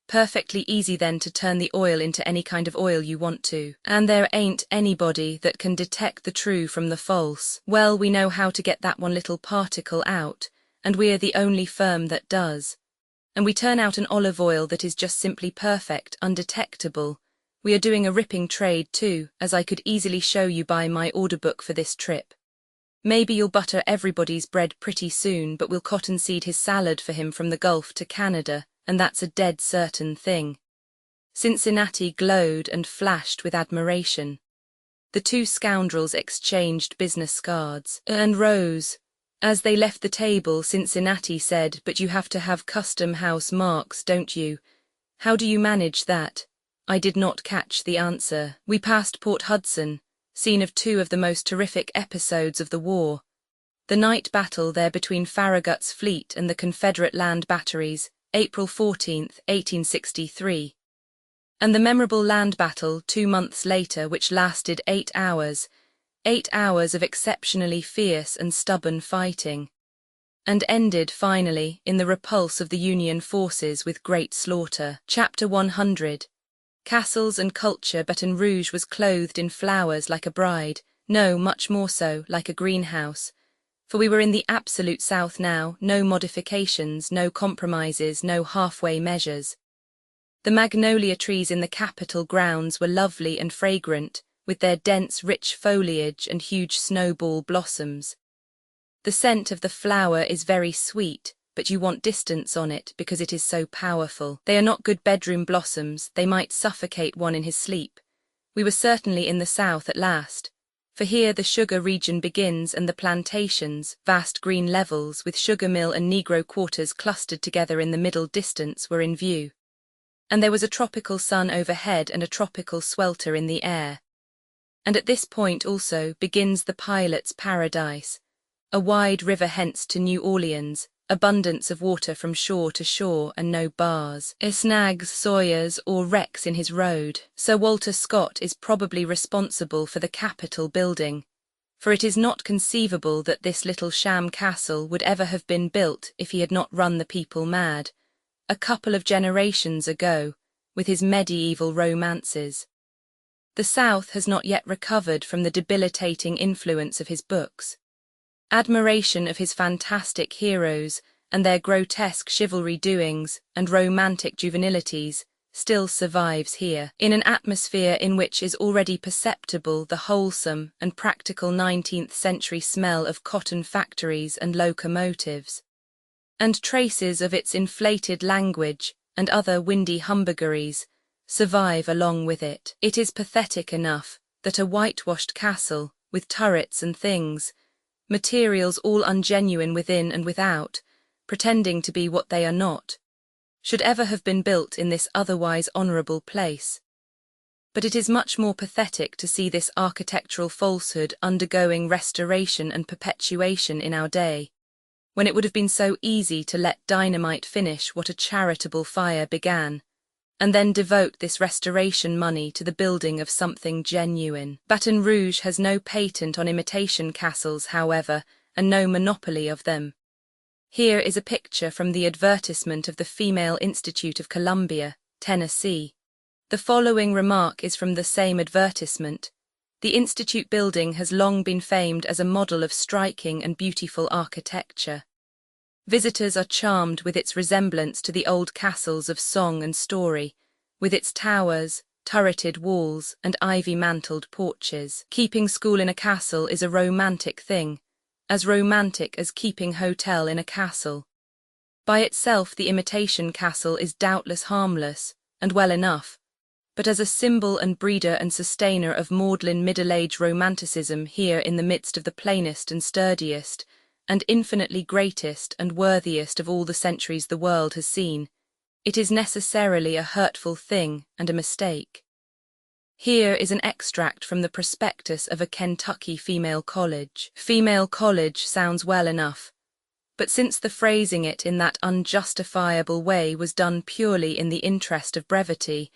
Perfectly easy then to turn the oil into any kind of oil you want to. And there ain't anybody that can detect the true from the false. Well, we know how to get that one little particle out, and we're the only firm that does. And we turn out an olive oil that is just simply perfect, undetectable. We are doing a ripping trade too, as I could easily show you by my order book for this trip. Maybe you'll butter everybody's bread pretty soon, but we'll cottonseed his salad for him from the Gulf to Canada, and that's a dead certain thing. Cincinnati glowed and flashed with admiration. The two scoundrels exchanged business cards, and rose. As they left the table, Cincinnati said, "But you have to have custom house marks, don't you? How do you manage that?" I did not catch the answer. We passed Port Hudson, scene of 2 of the most terrific episodes of the war. The night battle there between Farragut's fleet and the Confederate land batteries, April 14, 1863. And the memorable land battle 2 months later, which lasted 8 hours. 8 hours of exceptionally fierce and stubborn fighting. And ended, finally, in the repulse of the Union forces with great slaughter. Chapter 100. Castles and culture. Baton Rouge was clothed in flowers like a bride, no, much more so, like a greenhouse. For we were in the absolute South now, no modifications, no compromises, no halfway measures. The magnolia trees in the Capitol grounds were lovely and fragrant, with their dense, rich foliage and huge snowball blossoms. The scent of the flower is very sweet, but you want distance on it because it is so powerful. They are not good bedroom blossoms, they might suffocate one in his sleep. We were certainly in the South at last, for here the sugar region begins and the plantations, vast green levels with sugar mill and Negro quarters clustered together in the middle distance, were in view. And there was a tropical sun overhead and a tropical swelter in the air. And at this point also begins the pilot's paradise, a wide river hence to New Orleans, abundance of water from shore to shore and no bars, snags, sawyers or wrecks in his road. Sir Walter Scott is probably responsible for the Capitol building, for it is not conceivable that this little sham castle would ever have been built if he had not run the people mad, a couple of generations ago, with his medieval romances. The South has not yet recovered from the debilitating influence of his books. Admiration of his fantastic heroes and their grotesque chivalry doings and romantic juvenilities still survives here, in an atmosphere in which is already perceptible the wholesome and practical 19th century smell of cotton factories and locomotives, and traces of its inflated language and other windy humbuggeries survive along with it. It is pathetic enough that a whitewashed castle, with turrets and things, materials all ungenuine within and without, pretending to be what they are not, should ever have been built in this otherwise honourable place. But it is much more pathetic to see this architectural falsehood undergoing restoration and perpetuation in our day, when it would have been so easy to let dynamite finish what a charitable fire began, and then devote this restoration money to the building of something genuine. Baton Rouge has no patent on imitation castles, however, and no monopoly of them. Here is a picture from the advertisement of the Female Institute of Columbia, Tennessee. The following remark is from the same advertisement. The Institute building has long been famed as a model of striking and beautiful architecture. Visitors are charmed with its resemblance to the old castles of song and story, with its towers, turreted walls, and ivy-mantled porches. Keeping school in a castle is a romantic thing, as romantic as keeping hotel in a castle. By itself the imitation castle is doubtless harmless, and well enough, but as a symbol and breeder and sustainer of maudlin middle-age romanticism here in the midst of the plainest and sturdiest, and infinitely greatest and worthiest of all the centuries the world has seen, it is necessarily a hurtful thing and a mistake. Here is an extract from the prospectus of a Kentucky female college. Female college sounds well enough, but since the phrasing it in that unjustifiable way was done purely in the interest of brevity,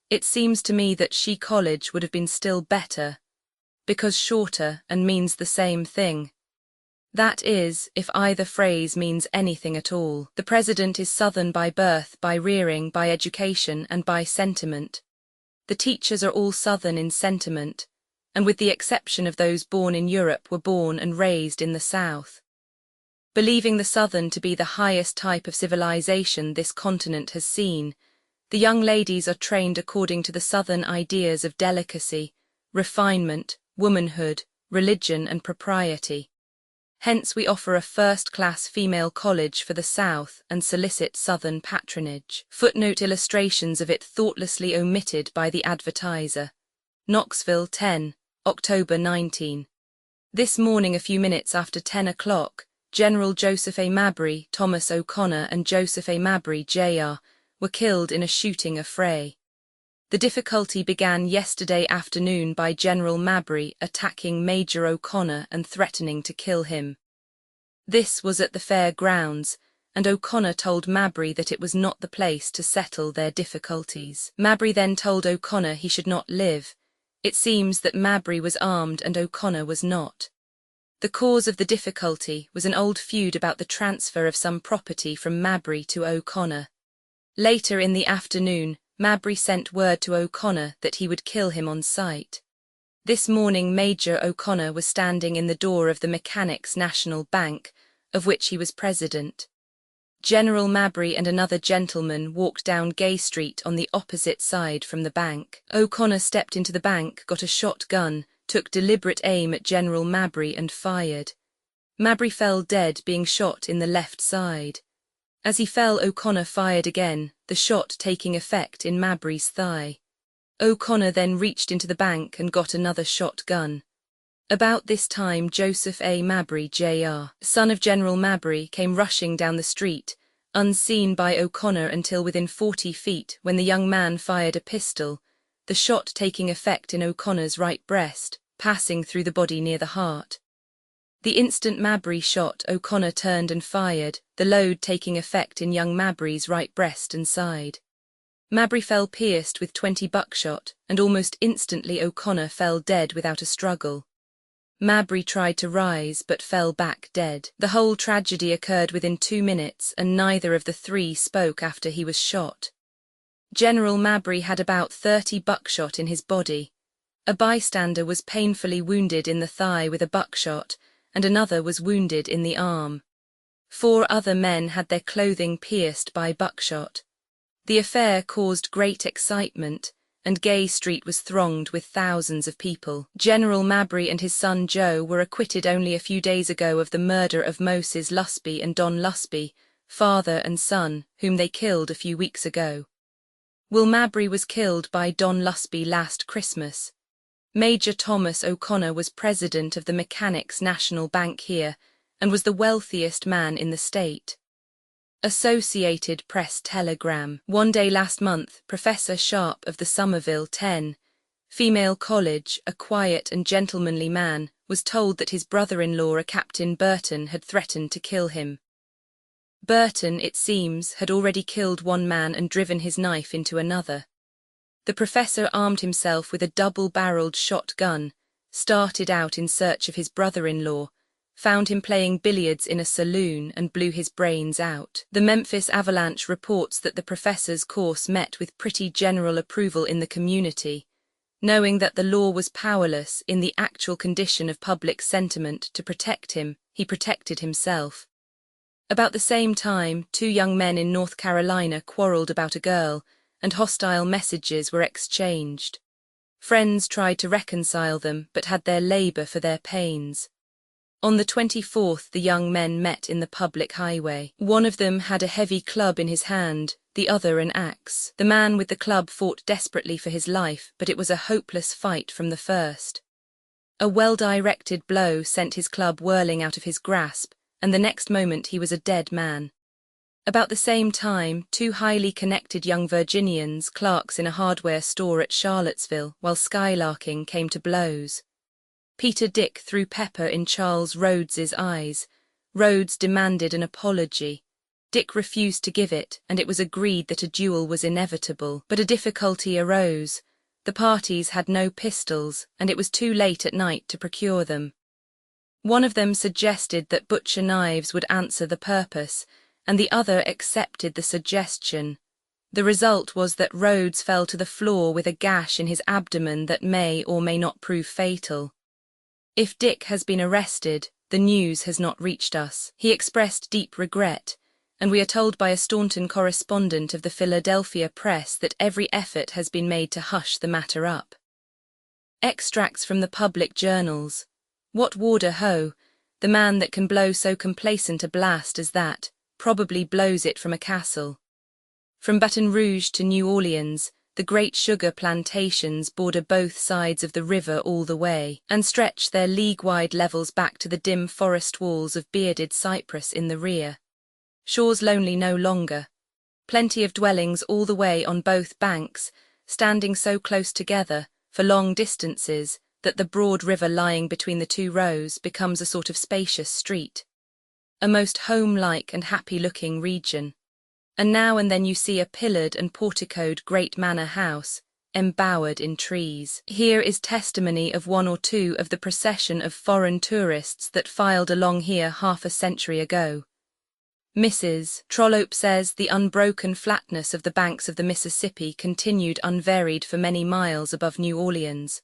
it seems to me that she college would have been still better, because shorter and means the same thing. That is, if either phrase means anything at all. The president is Southern by birth, by rearing, by education, and by sentiment. The teachers are all Southern in sentiment, and with the exception of those born in Europe were born and raised in the South. Believing the Southern to be the highest type of civilization this continent has seen, the young ladies are trained according to the Southern ideas of delicacy, refinement, womanhood, religion, and propriety. Hence we offer a first-class female college for the South and solicit Southern patronage. Footnote illustrations of it thoughtlessly omitted by the advertiser. Knoxville, 10, October 19. This morning, a few minutes after 10 o'clock, General Joseph A. Mabry, Thomas O'Connor, and Joseph A. Mabry, Jr., were killed in a shooting affray. The difficulty began yesterday afternoon by General Mabry attacking Major O'Connor and threatening to kill him. This was at the fair grounds, and O'Connor told Mabry that it was not the place to settle their difficulties. Mabry then told O'Connor he should not live. It seems that Mabry was armed and O'Connor was not. The cause of the difficulty was an old feud about the transfer of some property from Mabry to O'Connor. Later in the afternoon, Mabry sent word to O'Connor that he would kill him on sight. This morning Major O'Connor was standing in the door of the Mechanics' National Bank, of which he was president. General Mabry and another gentleman walked down Gay Street on the opposite side from the bank. O'Connor stepped into the bank, got a shotgun, took deliberate aim at General Mabry and fired. Mabry fell dead, being shot in the left side. As he fell, O'Connor fired again, the shot taking effect in Mabry's thigh. O'Connor then reached into the bank and got another shotgun. About this time Joseph A. Mabry, Jr., son of General Mabry, came rushing down the street, unseen by O'Connor until within 40 feet when the young man fired a pistol, the shot taking effect in O'Connor's right breast, passing through the body near the heart. The instant Mabry shot, O'Connor turned and fired, the load taking effect in young Mabry's right breast and side. Mabry fell pierced with 20 buckshot, and almost instantly O'Connor fell dead without a struggle. Mabry tried to rise but fell back dead. The whole tragedy occurred within 2 minutes, and neither of the three spoke after he was shot. General Mabry had about 30 buckshot in his body. A bystander was painfully wounded in the thigh with a buckshot, and another was wounded in the arm. 4 other men had their clothing pierced by buckshot. The affair caused great excitement, and Gay Street was thronged with thousands of people. General Mabry and his son Joe were acquitted only a few days ago of the murder of Moses Lusby and Don Lusby, father and son, whom they killed a few weeks ago. Will Mabry was killed by Don Lusby last Christmas. Major Thomas O'Connor was president of the Mechanics' National Bank here, and was the wealthiest man in the state. Associated Press telegram. One day last month, Professor Sharp of the Somerville 10, Female College, a quiet and gentlemanly man, was told that his brother-in-law, a Captain Burton, had threatened to kill him. Burton, it seems, had already killed one man and driven his knife into another. The professor armed himself with a double-barreled shotgun, started out in search of his brother-in-law, found him playing billiards in a saloon and blew his brains out. The Memphis Avalanche reports that the professor's course met with pretty general approval in the community. Knowing that the law was powerless in the actual condition of public sentiment to protect him, he protected himself. About the same time, 2 young men in North Carolina quarreled about a girl, and hostile messages were exchanged. Friends tried to reconcile them, but had their labor for their pains. On the 24th, the young men met in the public highway. One of them had a heavy club in his hand, the other an axe. The man with the club fought desperately for his life, but it was a hopeless fight from the first. A well-directed blow sent his club whirling out of his grasp, and the next moment he was a dead man. About the same time, two highly connected young Virginians, clerks in a hardware store at Charlottesville, while skylarking, came to blows. Peter Dick threw pepper in Charles Rhodes's eyes. Rhodes demanded an apology. Dick refused to give it, and it was agreed that a duel was inevitable. But a difficulty arose. The parties had no pistols, and it was too late at night to procure them. One of them suggested that butcher knives would answer the purpose, and the other accepted the suggestion. The result was that Rhodes fell to the floor with a gash in his abdomen that may or may not prove fatal. If Dick has been arrested, the news has not reached us. He expressed deep regret, and we are told by a Staunton correspondent of the Philadelphia Press that every effort has been made to hush the matter up. Extracts from the public journals. What Warder Hoe, the man that can blow so complacent a blast as that, probably blows it from a castle. From Baton Rouge to New Orleans, the great sugar plantations border both sides of the river all the way, and stretch their league-wide levels back to the dim forest walls of bearded cypress in the rear. Shores lonely no longer. Plenty of dwellings all the way on both banks, standing so close together, for long distances, that the broad river lying between the two rows becomes a sort of spacious street. A most home-like and happy-looking region. And now and then you see a pillared and porticoed great manor house, embowered in trees. Here is testimony of one or two of the procession of foreign tourists that filed along here half a century ago. Mrs. Trollope says the unbroken flatness of the banks of the Mississippi continued unvaried for many miles above New Orleans.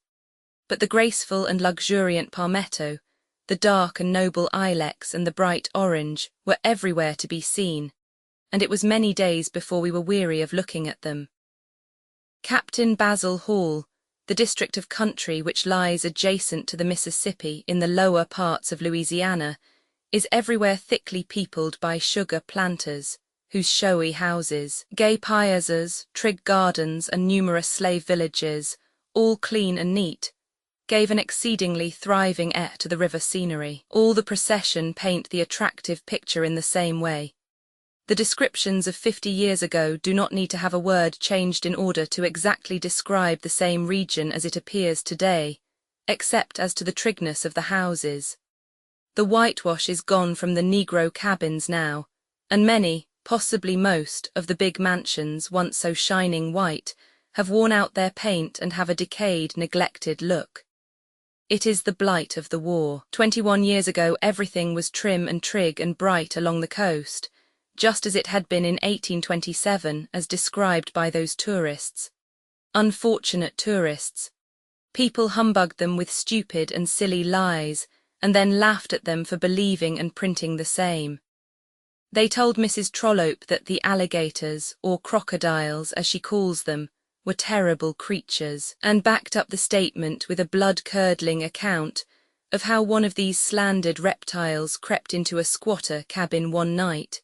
But the graceful and luxuriant palmetto, the dark and noble ilex and the bright orange were everywhere to be seen, and it was many days before we were weary of looking at them. Captain Basil Hall, the district of country which lies adjacent to the Mississippi in the lower parts of Louisiana, is everywhere thickly peopled by sugar planters, whose showy houses, gay piazzas, trig gardens, and numerous slave villages, all clean and neat, gave an exceedingly thriving air to the river scenery. All the procession paint the attractive picture in the same way. The descriptions of 50 years ago do not need to have a word changed in order to exactly describe the same region as it appears today, except as to the trigness of the houses. The whitewash is gone from the Negro cabins now, and many, possibly most, of the big mansions, once so shining white, have worn out their paint and have a decayed, neglected look. It is the blight of the war. 21 years ago everything was trim and trig and bright along the coast, just as it had been in 1827 as described by those tourists. Unfortunate tourists. People humbugged them with stupid and silly lies, and then laughed at them for believing and printing the same. They told Mrs. Trollope that the alligators, or crocodiles as she calls them, were terrible creatures, and backed up the statement with a blood-curdling account of how one of these slandered reptiles crept into a squatter cabin one night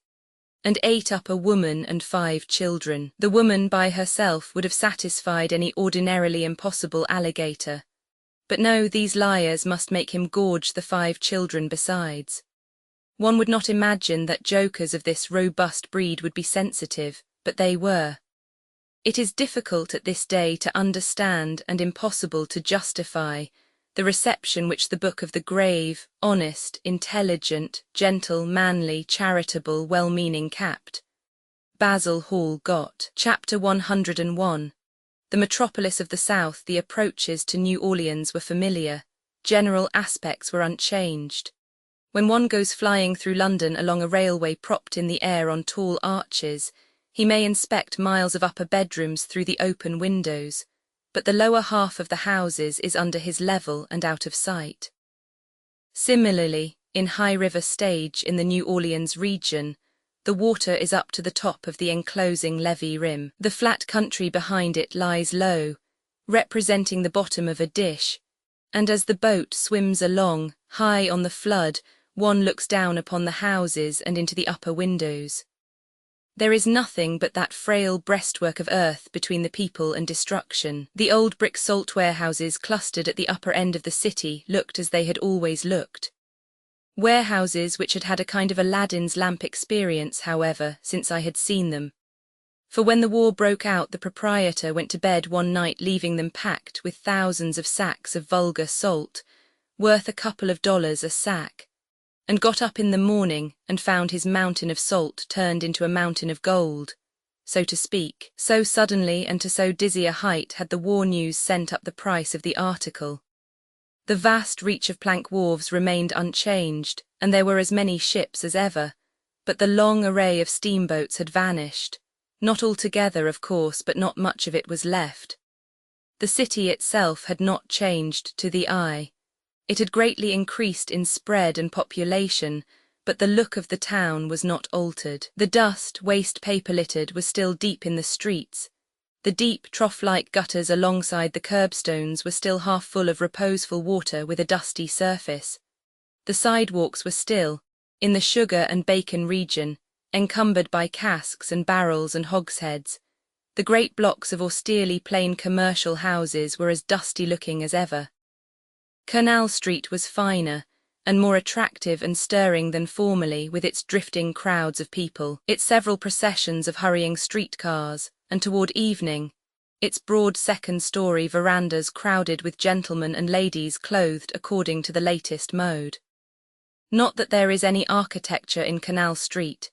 and ate up a woman and 5 children. The woman by herself would have satisfied any ordinarily impossible alligator. But no, these liars must make him gorge the 5 children besides. One would not imagine that jokers of this robust breed would be sensitive, but they were. It is difficult at this day to understand and impossible to justify the reception which the book of the grave, honest, intelligent, gentle, manly, charitable, well-meaning Capt. Basil Hall got. Chapter 101. The metropolis of the South, the approaches to New Orleans were familiar, general aspects were unchanged. When one goes flying through London along a railway propped in the air on tall arches, he may inspect miles of upper bedrooms through the open windows, but the lower half of the houses is under his level and out of sight. Similarly, in High River Stage in the New Orleans region, the water is up to the top of the enclosing levee rim. The flat country behind it lies low, representing the bottom of a dish, and as the boat swims along, high on the flood, one looks down upon the houses and into the upper windows. There is nothing but that frail breastwork of earth between the people and destruction. The old brick salt warehouses clustered at the upper end of the city looked as they had always looked. Warehouses which had had a kind of Aladdin's lamp experience, however, since I had seen them. For when the war broke out, the proprietor went to bed one night leaving them packed with thousands of sacks of vulgar salt, worth a couple of dollars a sack, and got up in the morning and found his mountain of salt turned into a mountain of gold, so to speak. So suddenly and to so dizzy a height had the war news sent up the price of the article. The vast reach of plank wharves remained unchanged, and there were as many ships as ever, but the long array of steamboats had vanished. Not altogether, of course, but not much of it was left. The city itself had not changed to the eye. It had greatly increased in spread and population, but the look of the town was not altered. The dust, waste paper-littered, was still deep in the streets. The deep, trough-like gutters alongside the curbstones were still half full of reposeful water with a dusty surface. The sidewalks were still, in the sugar and bacon region, encumbered by casks and barrels and hogsheads. The great blocks of austerely plain commercial houses were as dusty-looking as ever. Canal Street was finer, and more attractive and stirring than formerly, with its drifting crowds of people, its several processions of hurrying streetcars, and toward evening, its broad second-story verandas crowded with gentlemen and ladies clothed according to the latest mode. Not that there is any architecture in Canal Street.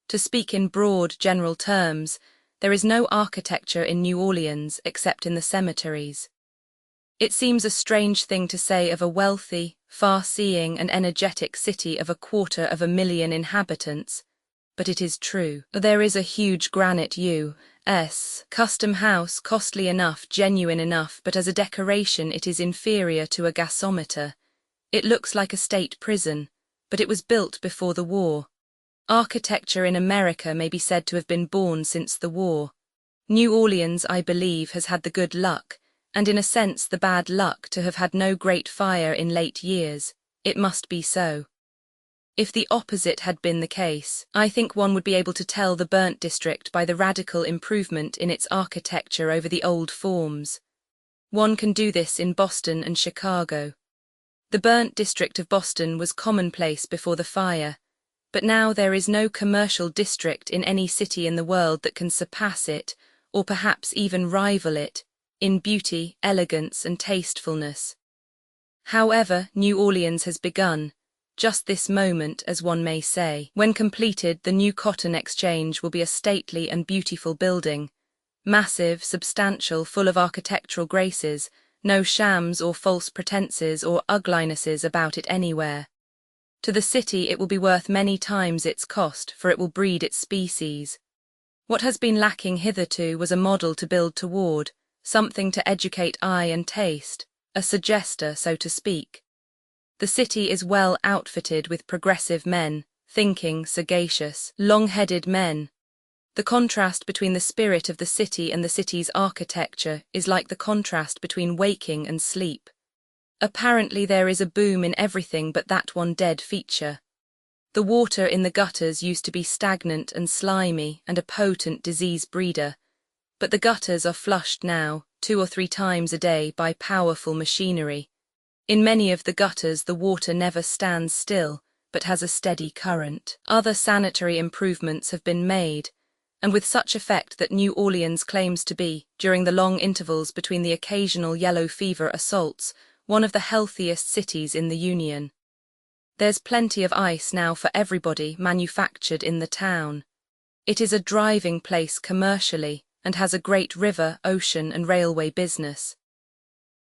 To speak in broad, general terms, there is no architecture in New Orleans except in the cemeteries. It seems a strange thing to say of a wealthy, far-seeing and energetic city of 250,000 inhabitants, but it is true. There is a huge granite U.S. Custom House, costly enough, genuine enough, but as a decoration it is inferior to a gasometer. It looks like a state prison, but it was built before the war. Architecture in America may be said to have been born since the war. New Orleans, I believe, has had the good luck, and in a sense the bad luck, to have had no great fire in late years. It must be so. If the opposite had been the case, I think one would be able to tell the burnt district by the radical improvement in its architecture over the old forms. One can do this in Boston and Chicago. The burnt district of Boston was commonplace before the fire, but now there is no commercial district in any city in the world that can surpass it, or perhaps even rival it, in beauty, elegance, and tastefulness. However, New Orleans has begun, just this moment, as one may say. When completed, the new Cotton Exchange will be a stately and beautiful building, massive, substantial, full of architectural graces, no shams or false pretenses or uglinesses about it anywhere. To the city it will be worth many times its cost, for it will breed its species. What has been lacking hitherto was a model to build toward, something to educate eye and taste, a suggester, so to speak. The city is well outfitted with progressive men, thinking, sagacious, long-headed men. The contrast between the spirit of the city and the city's architecture is like the contrast between waking and sleep. Apparently there is a boom in everything but that one dead feature. The water in the gutters used to be stagnant and slimy and a potent disease breeder, but the gutters are flushed now, 2 or 3 times a day, by powerful machinery. In many of the gutters the water never stands still, but has a steady current. Other sanitary improvements have been made, and with such effect that New Orleans claims to be, during the long intervals between the occasional yellow fever assaults, one of the healthiest cities in the Union. There's plenty of ice now for everybody manufactured in the town. It is a driving place commercially, and has a great river, ocean, and railway business.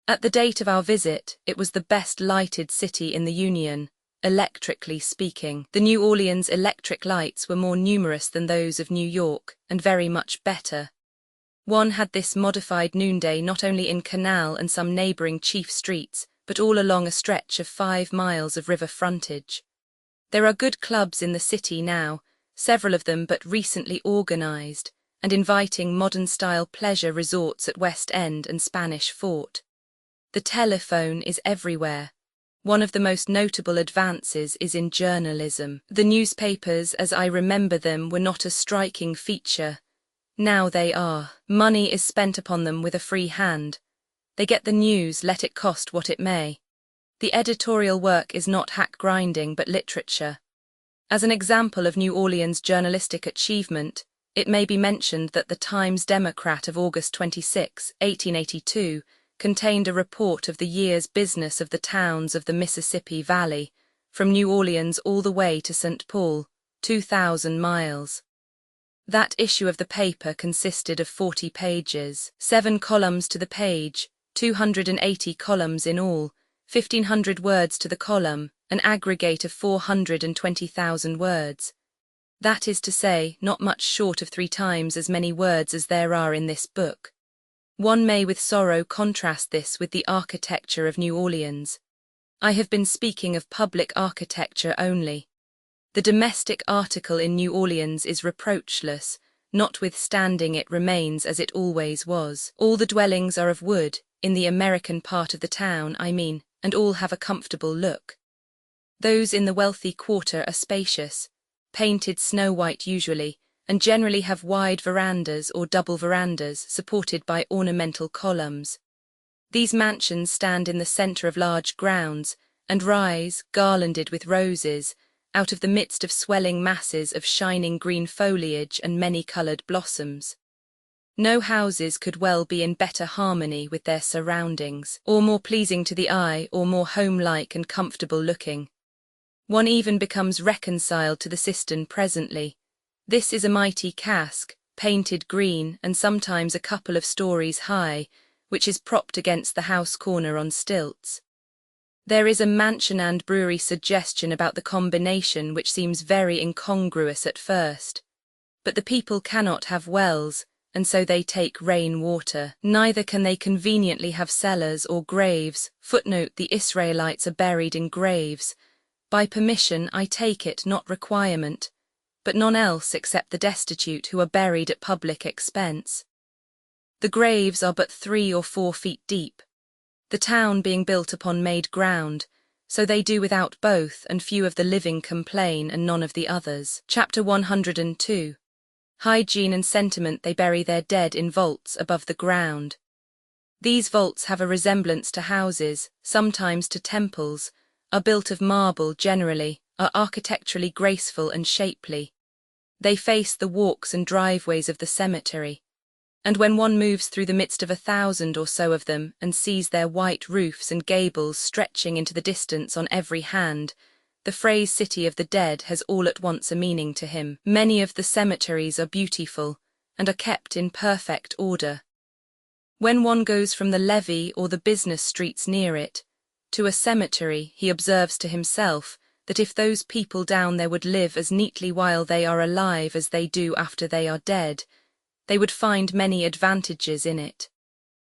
At the date of our visit, it was the best lighted city in the Union, electrically speaking. The New Orleans electric lights were more numerous than those of New York, and very much better. One had this modified noonday not only in Canal and some neighbouring chief streets, but all along a stretch of 5 miles of river frontage. There are good clubs in the city now, several of them but recently organised, and inviting modern-style pleasure resorts at West End and Spanish Fort. The telephone is everywhere. One of the most notable advances is in journalism. The newspapers, as I remember them, were not a striking feature. Now they are. Money is spent upon them with a free hand. They get the news, let it cost what it may. The editorial work is not hack grinding but literature. As an example of New Orleans' journalistic achievement, it may be mentioned that the Times-Democrat of August 26, 1882, contained a report of the year's business of the towns of the Mississippi Valley, from New Orleans all the way to St. Paul, 2,000 miles. That issue of the paper consisted of 40 pages, 7 columns to the page, 280 columns in all, 1,500 words to the column, an aggregate of 420,000 words. That is to say, not much short of 3 times as many words as there are in this book. One may with sorrow contrast this with the architecture of New Orleans. I have been speaking of public architecture only. The domestic article in New Orleans is reproachless, notwithstanding it remains as it always was. All the dwellings are of wood, in the American part of the town, I mean, and all have a comfortable look. Those in the wealthy quarter are spacious, painted snow-white usually, and generally have wide verandas or double verandas supported by ornamental columns. These mansions stand in the centre of large grounds, and rise, garlanded with roses, out of the midst of swelling masses of shining green foliage and many-coloured blossoms. No houses could well be in better harmony with their surroundings, or more pleasing to the eye, or more home-like and comfortable-looking. One even becomes reconciled to the cistern presently. This is a mighty cask, painted green and sometimes a couple of stories high, which is propped against the house corner on stilts. There is a mansion and brewery suggestion about the combination which seems very incongruous at first. But the people cannot have wells, and so they take rain water. Neither can they conveniently have cellars or graves. Footnote: the Israelites are buried in graves. By permission, I take it, not requirement, but none else except the destitute who are buried at public expense. The graves are but 3 or 4 feet deep. The town being built upon made ground, so they do without both, and few of the living complain, and none of the others. Chapter 102. Hygiene and sentiment. They bury their dead in vaults above the ground. These vaults have a resemblance to houses, sometimes to temples, are built of marble generally, are architecturally graceful and shapely. They face the walks and driveways of the cemetery, and when one moves through the midst of 1,000 or so of them and sees their white roofs and gables stretching into the distance on every hand, the phrase city of the dead has all at once a meaning to him. Many of the cemeteries are beautiful and are kept in perfect order. When one goes from the levee or the business streets near it to a cemetery, he observes to himself that if those people down there would live as neatly while they are alive as they do after they are dead, they would find many advantages in it.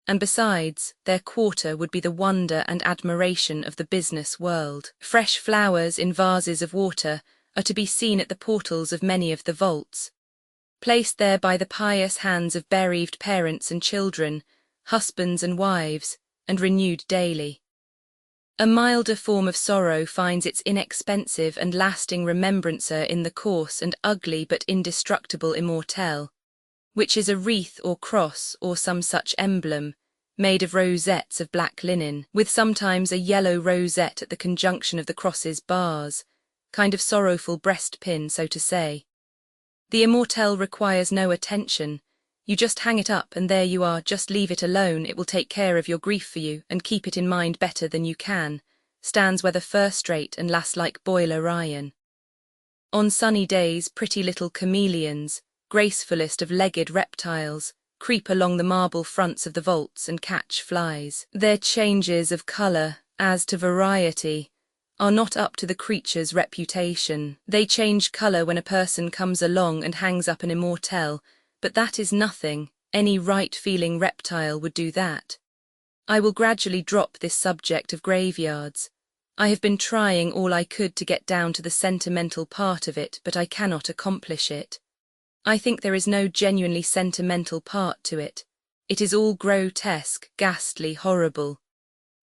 And besides, their quarter would be the wonder and admiration of the business world. Fresh flowers in vases of water are to be seen at the portals of many of the vaults, placed there by the pious hands of bereaved parents and children, husbands and wives, and renewed daily. A milder form of sorrow finds its inexpensive and lasting remembrancer in the coarse and ugly but indestructible immortelle, which is a wreath or cross or some such emblem, made of rosettes of black linen, with sometimes a yellow rosette at the conjunction of the cross's bars, kind of sorrowful breastpin, so to say. The immortelle requires no attention. You just hang it up and there you are, just leave it alone, it will take care of your grief for you and keep it in mind better than you can. Stands weather first-rate and lasts like boiler iron. On sunny days, pretty little chameleons, gracefulest of legged reptiles, creep along the marble fronts of the vaults and catch flies. Their changes of colour, as to variety, are not up to the creature's reputation. They change colour when a person comes along and hangs up an immortelle, but that is nothing. Any right-feeling reptile would do that. I will gradually drop this subject of graveyards. I have been trying all I could to get down to the sentimental part of it, but I cannot accomplish it. I think there is no genuinely sentimental part to it. It is all grotesque, ghastly, horrible.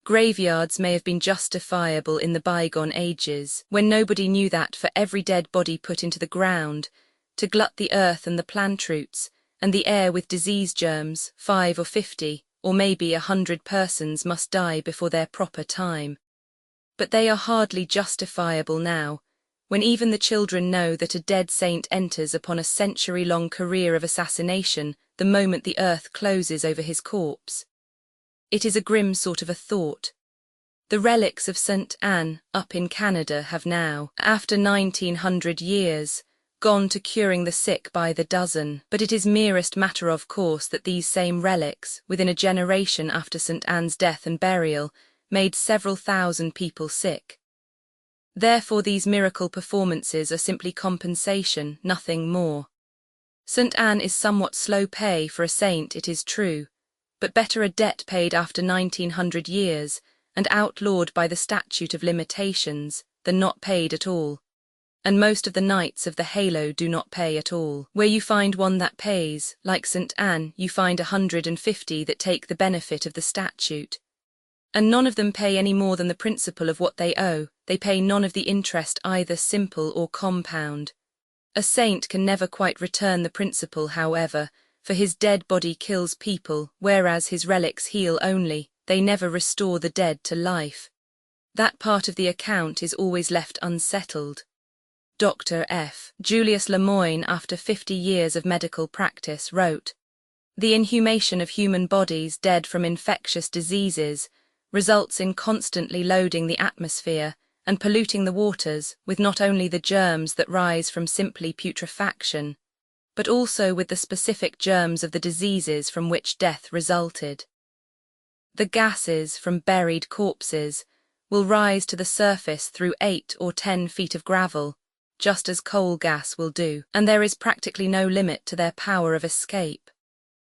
Graveyards may have been justifiable in the bygone ages, when nobody knew that for every dead body put into the ground, to glut the earth and the plant roots, and the air with disease germs, 5 or 50, or maybe 100 persons must die before their proper time. But they are hardly justifiable now, when even the children know that a dead saint enters upon a century-long career of assassination the moment the earth closes over his corpse. It is a grim sort of a thought. The relics of St. Anne, up in Canada, have now, after 1900 years, gone to curing the sick by the dozen, but it is merest matter of course that these same relics, within a generation after St. Anne's death and burial, made several thousand people sick. Therefore these miracle performances are simply compensation, nothing more. St. Anne is somewhat slow pay for a saint, it is true, but better a debt paid after 1900 years, and outlawed by the statute of limitations, than not paid at all. And most of the knights of the halo do not pay at all. Where you find one that pays, like St. Anne, you find 150 that take the benefit of the statute. And none of them pay any more than the principal of what they owe, they pay none of the interest either simple or compound. A saint can never quite return the principal, however, for his dead body kills people, whereas his relics heal only, they never restore the dead to life. That part of the account is always left unsettled. Dr. F. Julius Lemoyne, after 50 years of medical practice, wrote, "The inhumation of human bodies dead from infectious diseases results in constantly loading the atmosphere and polluting the waters with not only the germs that rise from simply putrefaction, but also with the specific germs of the diseases from which death resulted. The gases from buried corpses will rise to the surface through 8 or 10 feet of gravel, just as coal gas will do, and there is practically no limit to their power of escape.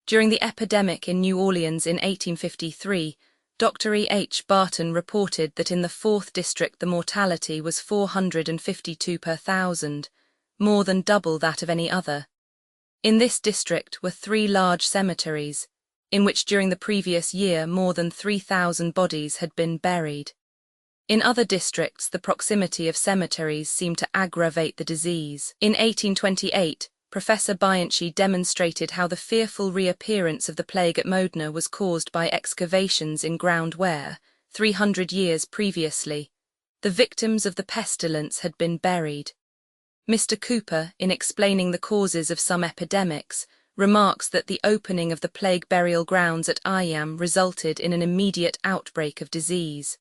During the epidemic in New Orleans in 1853, Dr. E. H. Barton reported that in the 4th District the mortality was 452 per thousand, more than double that of any other. In this district were 3 large cemeteries, in which during the previous year more than 3,000 bodies had been buried. In other districts, the proximity of cemeteries seemed to aggravate the disease. In 1828, Professor Bianchi demonstrated how the fearful reappearance of the plague at Modena was caused by excavations in ground where, 300 years previously, the victims of the pestilence had been buried. Mr. Cooper, in explaining the causes of some epidemics, remarks that the opening of the plague burial grounds at Ayam resulted in an immediate outbreak of disease.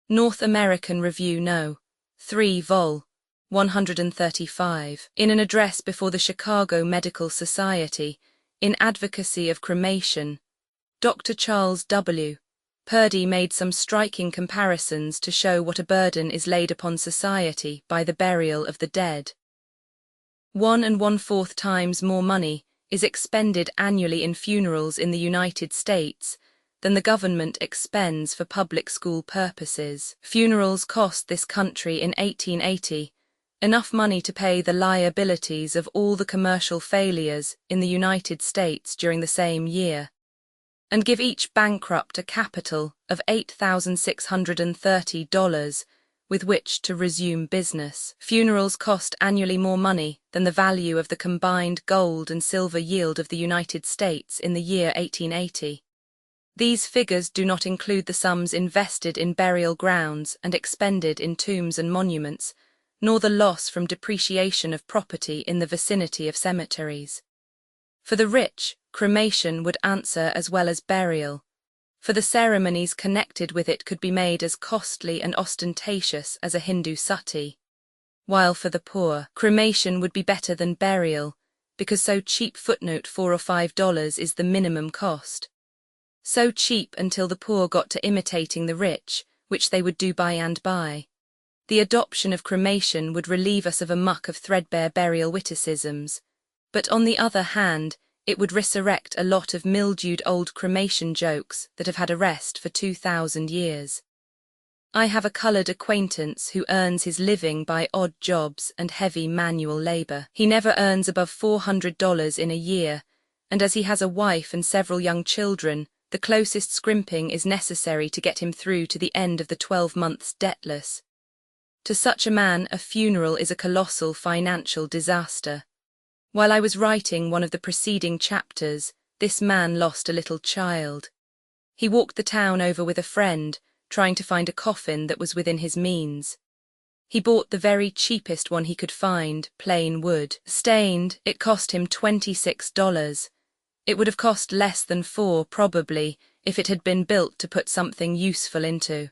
North American Review No. 3 Vol. 135. In an address before the Chicago Medical Society, in advocacy of cremation, Dr. Charles W. Purdy made some striking comparisons to show what a burden is laid upon society by the burial of the dead. 1 1/4 times more money is expended annually in funerals in the United States than the government expends for public school purposes. Funerals cost this country in 1880 enough money to pay the liabilities of all the commercial failures in the United States during the same year, and give each bankrupt a capital of $8,630 with which to resume business. Funerals cost annually more money than the value of the combined gold and silver yield of the United States in the year 1880. These figures do not include the sums invested in burial grounds and expended in tombs and monuments, nor the loss from depreciation of property in the vicinity of cemeteries. For the rich, cremation would answer as well as burial, for the ceremonies connected with it could be made as costly and ostentatious as a Hindu suttee, while for the poor, cremation would be better than burial, because so cheap footnote $4 or $5 is the minimum cost. So cheap until the poor got to imitating the rich, which they would do by and by. The adoption of cremation would relieve us of a muck of threadbare burial witticisms, but on the other hand, it would resurrect a lot of mildewed old cremation jokes that have had a rest for 2,000 years. I have a coloured acquaintance who earns his living by odd jobs and heavy manual labour. He never earns above $400 in a year, and as he has a wife and several young children, the closest scrimping is necessary to get him through to the end of the 12 months debtless. To such a man, a funeral is a colossal financial disaster. While I was writing one of the preceding chapters, this man lost a little child. He walked the town over with a friend, trying to find a coffin that was within his means. He bought the very cheapest one he could find, plain wood. Stained, it cost him $26. It would have cost less than $4, probably, if it had been built to put something useful into.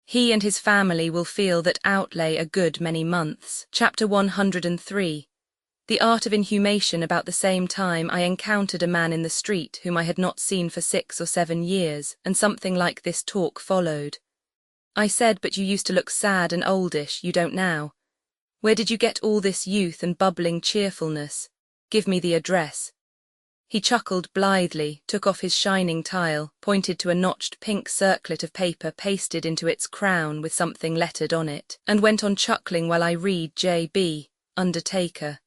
He and his family will feel that outlay a good many months. Chapter 103. The Art of Inhumation. About the same time I encountered a man in the street whom I had not seen for 6 or 7 years, and something like this talk followed. I said, "But you used to look sad and oldish, you don't now. Where did you get all this youth and bubbling cheerfulness? Give me the address." He chuckled blithely, took off his shining tile, pointed to a notched pink circlet of paper pasted into its crown with something lettered on it, and went on chuckling while I read J.B., Undertaker.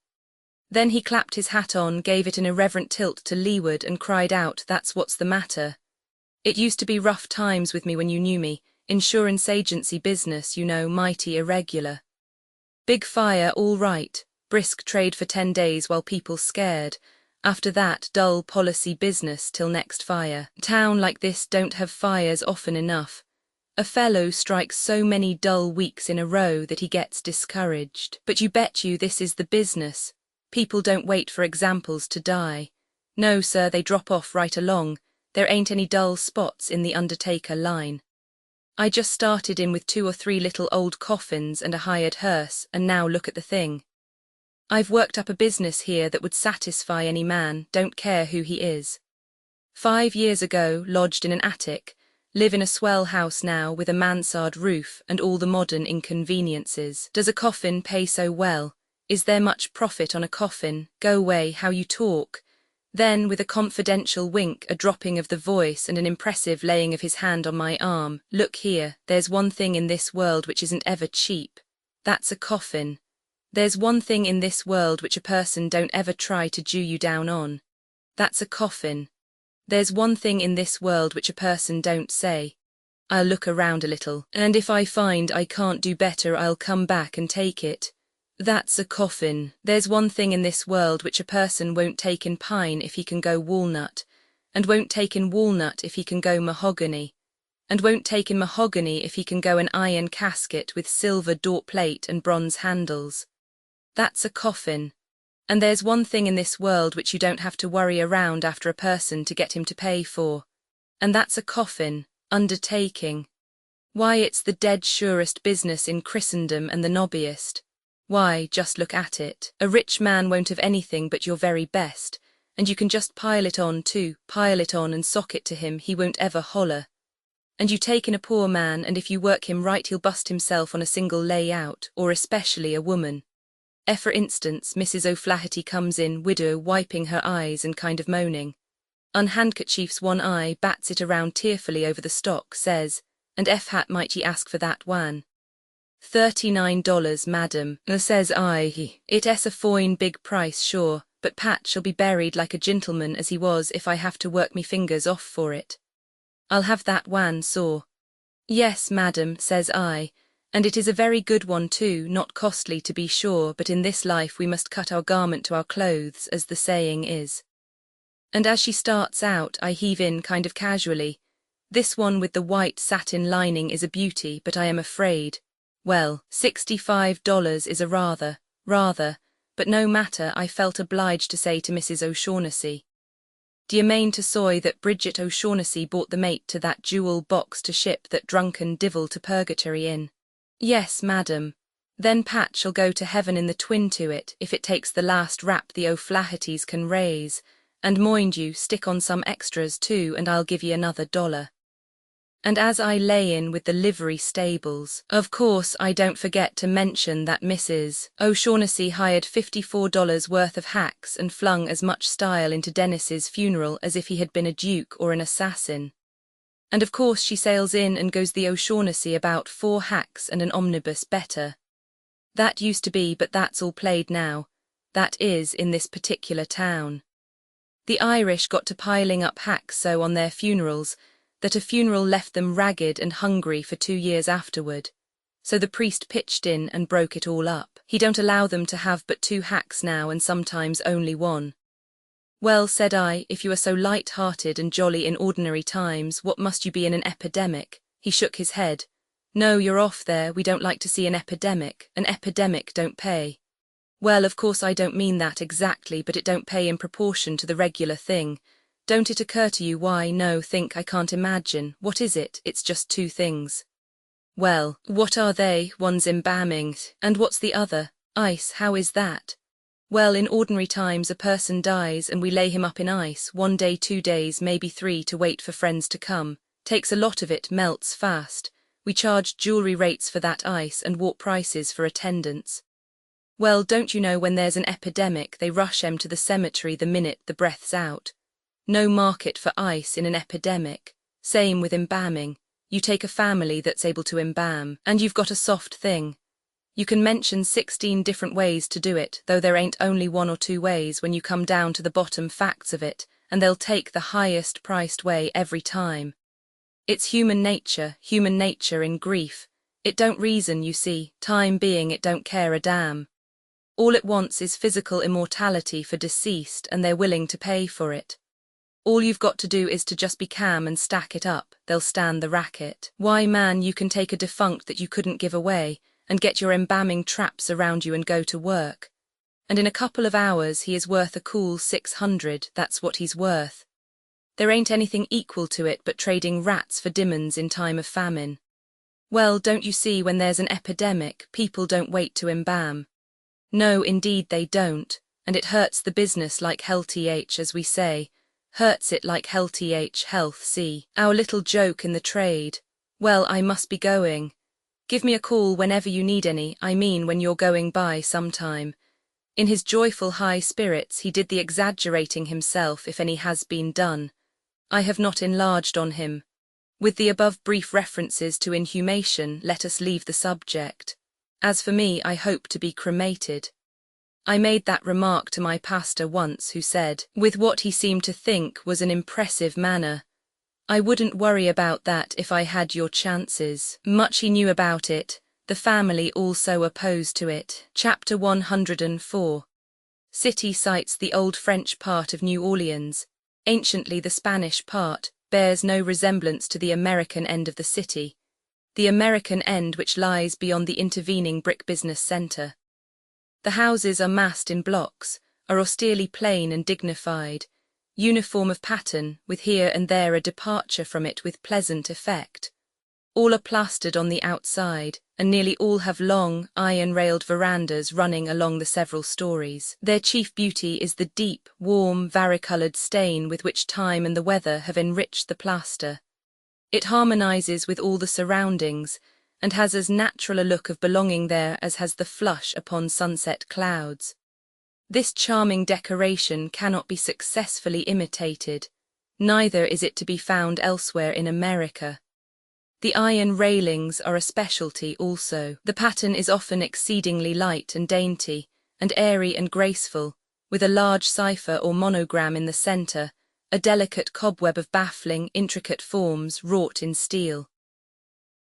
Then he clapped his hat on, gave it an irreverent tilt to leeward, and cried out, "That's what's the matter. It used to be rough times with me when you knew me. Insurance agency business, you know, mighty irregular. Big fire, all right, brisk trade for 10 days while people scared. After that, dull policy business till next fire. Town like this don't have fires often enough. A fellow strikes so many dull weeks in a row that he gets discouraged. But you bet you this is the business. People don't wait for examples to die. No, sir, they drop off right along. There ain't any dull spots in the Undertaker line. I just started in with 2 or 3 little old coffins and a hired hearse, and now look at the thing. I've worked up a business here that would satisfy any man, don't care who he is. 5 years ago, lodged in an attic, live in a swell house now with a mansard roof and all the modern inconveniences. Does a coffin pay so well? Is there much profit on a coffin? Go away, how you talk. Then, with a confidential wink, a dropping of the voice, and an impressive laying of his hand on my arm, "Look here, there's one thing in this world which isn't ever cheap. That's a coffin. There's one thing in this world which a person don't ever try to Jew you down on. That's a coffin. There's one thing in this world which a person don't say, 'I'll look around a little, and if I find I can't do better I'll come back and take it.' That's a coffin. There's one thing in this world which a person won't take in pine if he can go walnut, and won't take in walnut if he can go mahogany, and won't take in mahogany if he can go an iron casket with silver door plate and bronze handles. That's a coffin. And there's one thing in this world which you don't have to worry around after a person to get him to pay for, and that's a coffin, undertaking. Why, it's the dead surest business in Christendom and the nobbiest. Why, just look at it. A rich man won't have anything but your very best, and you can just pile it on too, pile it on and sock it to him, he won't ever holler. And you take in a poor man, and if you work him right he'll bust himself on a single layout, or especially a woman. For instance, Mrs. O'Flaherty comes in, widow, wiping her eyes and kind of moaning. Unhandkerchiefs one eye, bats it around tearfully over the stock, says, "And hat might ye ask for that wan?" $39, madam, says I. It's a foine big price, sure, but Pat shall be buried like a gentleman as he was if I have to work me fingers off for it. I'll have that wan saw. Yes, madam, says I, and it is a very good one too, not costly to be sure, but in this life we must cut our garment to our clothes, as the saying is. And as she starts out, I heave in kind of casually, "This one with the white satin lining is a beauty, but I am afraid. Well, $65 is a rather, but no matter, I felt obliged to say to Mrs. O'Shaughnessy. D'ye mane to soy that Bridget O'Shaughnessy bought the mate to that jewel box to ship that drunken divil to purgatory in? Yes, madam. Then Pat shall go to heaven in the twin to it, if it takes the last rap the O'Flahertys can raise, and mind you, stick on some extras too, and I'll give ye another $1. And as I lay in with the livery stables, of course I don't forget to mention that Mrs. O'Shaughnessy hired $54 worth of hacks and flung as much style into Dennis's funeral as if he had been a duke or an assassin. And of course she sails in and goes the O'Shaughnessy about 4 hacks and an omnibus better. That used to be, but that's all played now. That is, in this particular town. The Irish got to piling up hacks so on their funerals, that a funeral left them ragged and hungry for 2 years afterward. So the priest pitched in and broke it all up. He don't allow them to have but 2 hacks now, and sometimes only 1. Well, said I, if you are so light-hearted and jolly in ordinary times, what must you be in an epidemic? He shook his head. No, you're off there, we don't like to see an epidemic don't pay. Well, of course I don't mean that exactly, but it don't pay in proportion to the regular thing. Don't it occur to you why? No, think, I can't imagine. What is it? It's just two things. Well, what are they? One's embalming, and what's the other? Ice. How is that? Well, in ordinary times a person dies and we lay him up in ice, 1 day, 2 days, maybe 3, to wait for friends to come. Takes a lot of it, melts fast. We charge jewelry rates for that ice and walk prices for attendance. Well, don't you know when there's an epidemic they rush 'em to the cemetery the minute the breath's out. No market for ice in an epidemic. Same with embalming. You take a family that's able to embalm, and you've got a soft thing. You can mention 16 different ways to do it, though there ain't only 1 or 2 ways when you come down to the bottom facts of it, and they'll take the highest priced way every time. It's human nature in grief. It don't reason, you see, time being it don't care a damn. All it wants is physical immortality for deceased, and they're willing to pay for it. All you've got to do is to just be calm and stack it up, they'll stand the racket. Why, man, you can take a defunct that you couldn't give away, and get your embalming traps around you and go to work. And in a couple of hours he is worth a cool 600, that's what he's worth. There ain't anything equal to it but trading rats for diamonds in time of famine. Well, don't you see, when there's an epidemic, people don't wait to embalm. No, indeed they don't, and it hurts the business like hell th, as we say. Hurts it like hell th, health, see. Our little joke in the trade. Well, I must be going. Give me a call whenever you need any, I mean when you're going by sometime. In his joyful high spirits he did the exaggerating himself, if any has been done. I have not enlarged on him. With the above brief references to inhumation, let us leave the subject. As for me, I hope to be cremated. I made that remark to my pastor once, who said, with what he seemed to think was an impressive manner, I wouldn't worry about that if I had your chances. Much he knew about it, the family also opposed to it. Chapter 104. City cites the old French part of New Orleans. Anciently the Spanish part bears no resemblance to the American end of the city, the American end which lies beyond the intervening brick business center. The houses are massed in blocks, are austerely plain and dignified, uniform of pattern, with here and there a departure from it with pleasant effect. All are plastered on the outside, and nearly all have long, iron-railed verandas running along the several stories. Their chief beauty is the deep, warm, varicolored stain with which time and the weather have enriched the plaster. It harmonizes with all the surroundings, and has as natural a look of belonging there as has the flush upon sunset clouds. This charming decoration cannot be successfully imitated, neither is it to be found elsewhere in America. The iron railings are a specialty also. The pattern is often exceedingly light and dainty, and airy and graceful, with a large cipher or monogram in the center, a delicate cobweb of baffling, intricate forms wrought in steel.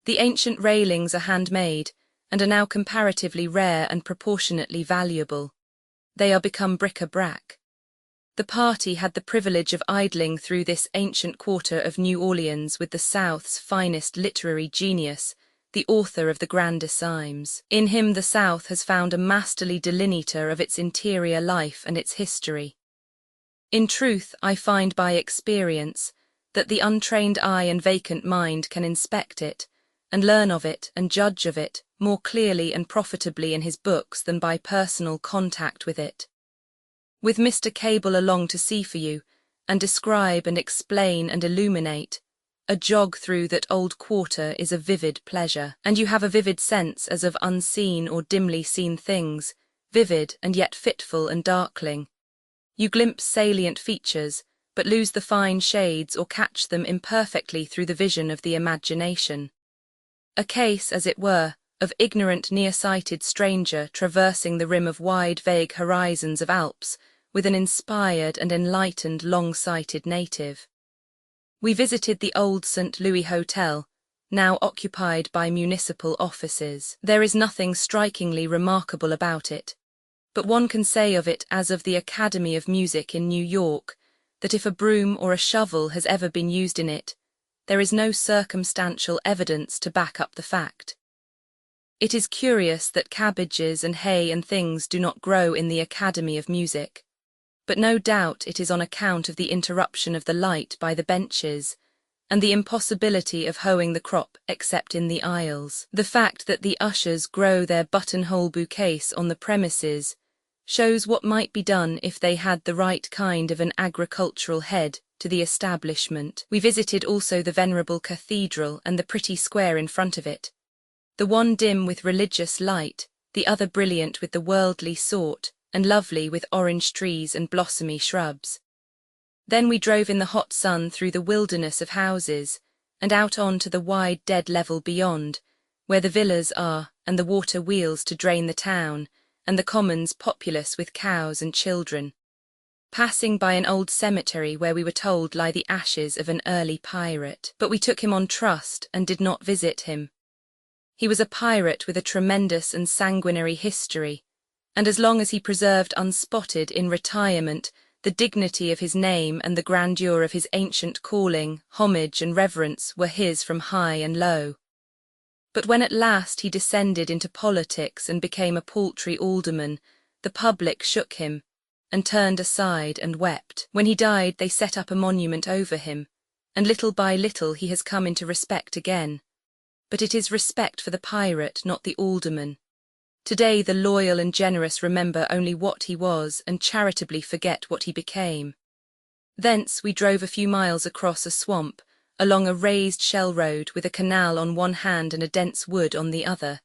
The ancient railings are handmade, and are now comparatively rare and proportionately valuable. They are become bric-a-brac. The party had the privilege of idling through this ancient quarter of New Orleans with the South's finest literary genius, the author of the Grandissimes. In him the South has found a masterly delineator of its interior life and its history. In truth, I find by experience that the untrained eye and vacant mind can inspect it, and learn of it and judge of it more clearly and profitably in his books than by personal contact with it. With Mr. Cable along to see for you, and describe and explain and illuminate, a jog through that old quarter is a vivid pleasure, and you have a vivid sense as of unseen or dimly seen things, vivid and yet fitful and darkling. You glimpse salient features, but lose the fine shades or catch them imperfectly through the vision of the imagination. A case, as it were, of ignorant near-sighted stranger traversing the rim of wide vague horizons of Alps with an inspired and enlightened long-sighted native. We visited the old St. Louis Hotel, now occupied by municipal offices. There is nothing strikingly remarkable about it, but one can say of it as of the Academy of Music in New York, that if a broom or a shovel has ever been used in it, there is no circumstantial evidence to back up the fact. It is curious that cabbages and hay and things do not grow in the Academy of Music, but no doubt it is on account of the interruption of the light by the benches, and the impossibility of hoeing the crop except in the aisles. The fact that the ushers grow their buttonhole bouquets on the premises shows what might be done if they had the right kind of an agricultural head to the establishment. We visited also the venerable cathedral and the pretty square in front of it, the one dim with religious light, the other brilliant with the worldly sort, and lovely with orange trees and blossomy shrubs. Then we drove in the hot sun through the wilderness of houses, and out on to the wide dead level beyond, where the villas are, and the water wheels to drain the town, and the commons populous with cows and children, passing by an old cemetery where we were told lie the ashes of an early pirate. But we took him on trust and did not visit him. He was a pirate with a tremendous and sanguinary history, and as long as he preserved unspotted in retirement the dignity of his name and the grandeur of his ancient calling, homage and reverence were his from high and low. But when at last he descended into politics and became a paltry alderman, the public shook him, and turned aside and wept. When he died they set up a monument over him, and little by little he has come into respect again. But it is respect for the pirate, not the alderman. Today the loyal and generous remember only what he was and charitably forget what he became. Thence we drove a few miles across a swamp, along a raised shell road with a canal on one hand and a dense wood on the other,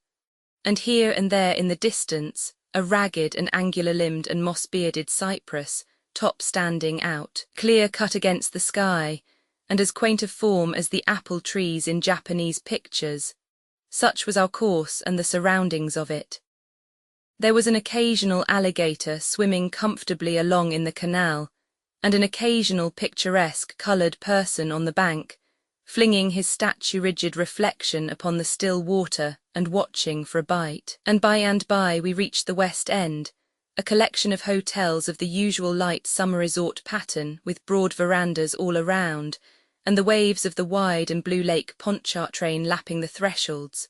and here and there in the distance a ragged and angular-limbed and moss-bearded cypress, top standing out, clear-cut against the sky, and as quaint of form as the apple trees in Japanese pictures. Such was our course and the surroundings of it. There was an occasional alligator swimming comfortably along in the canal, and an occasional picturesque coloured person on the bank, flinging his statue-rigid reflection upon the still water and watching for a bite. And by we reached the West End, a collection of hotels of the usual light summer resort pattern with broad verandas all around, and the waves of the wide and blue lake Pontchartrain lapping the thresholds.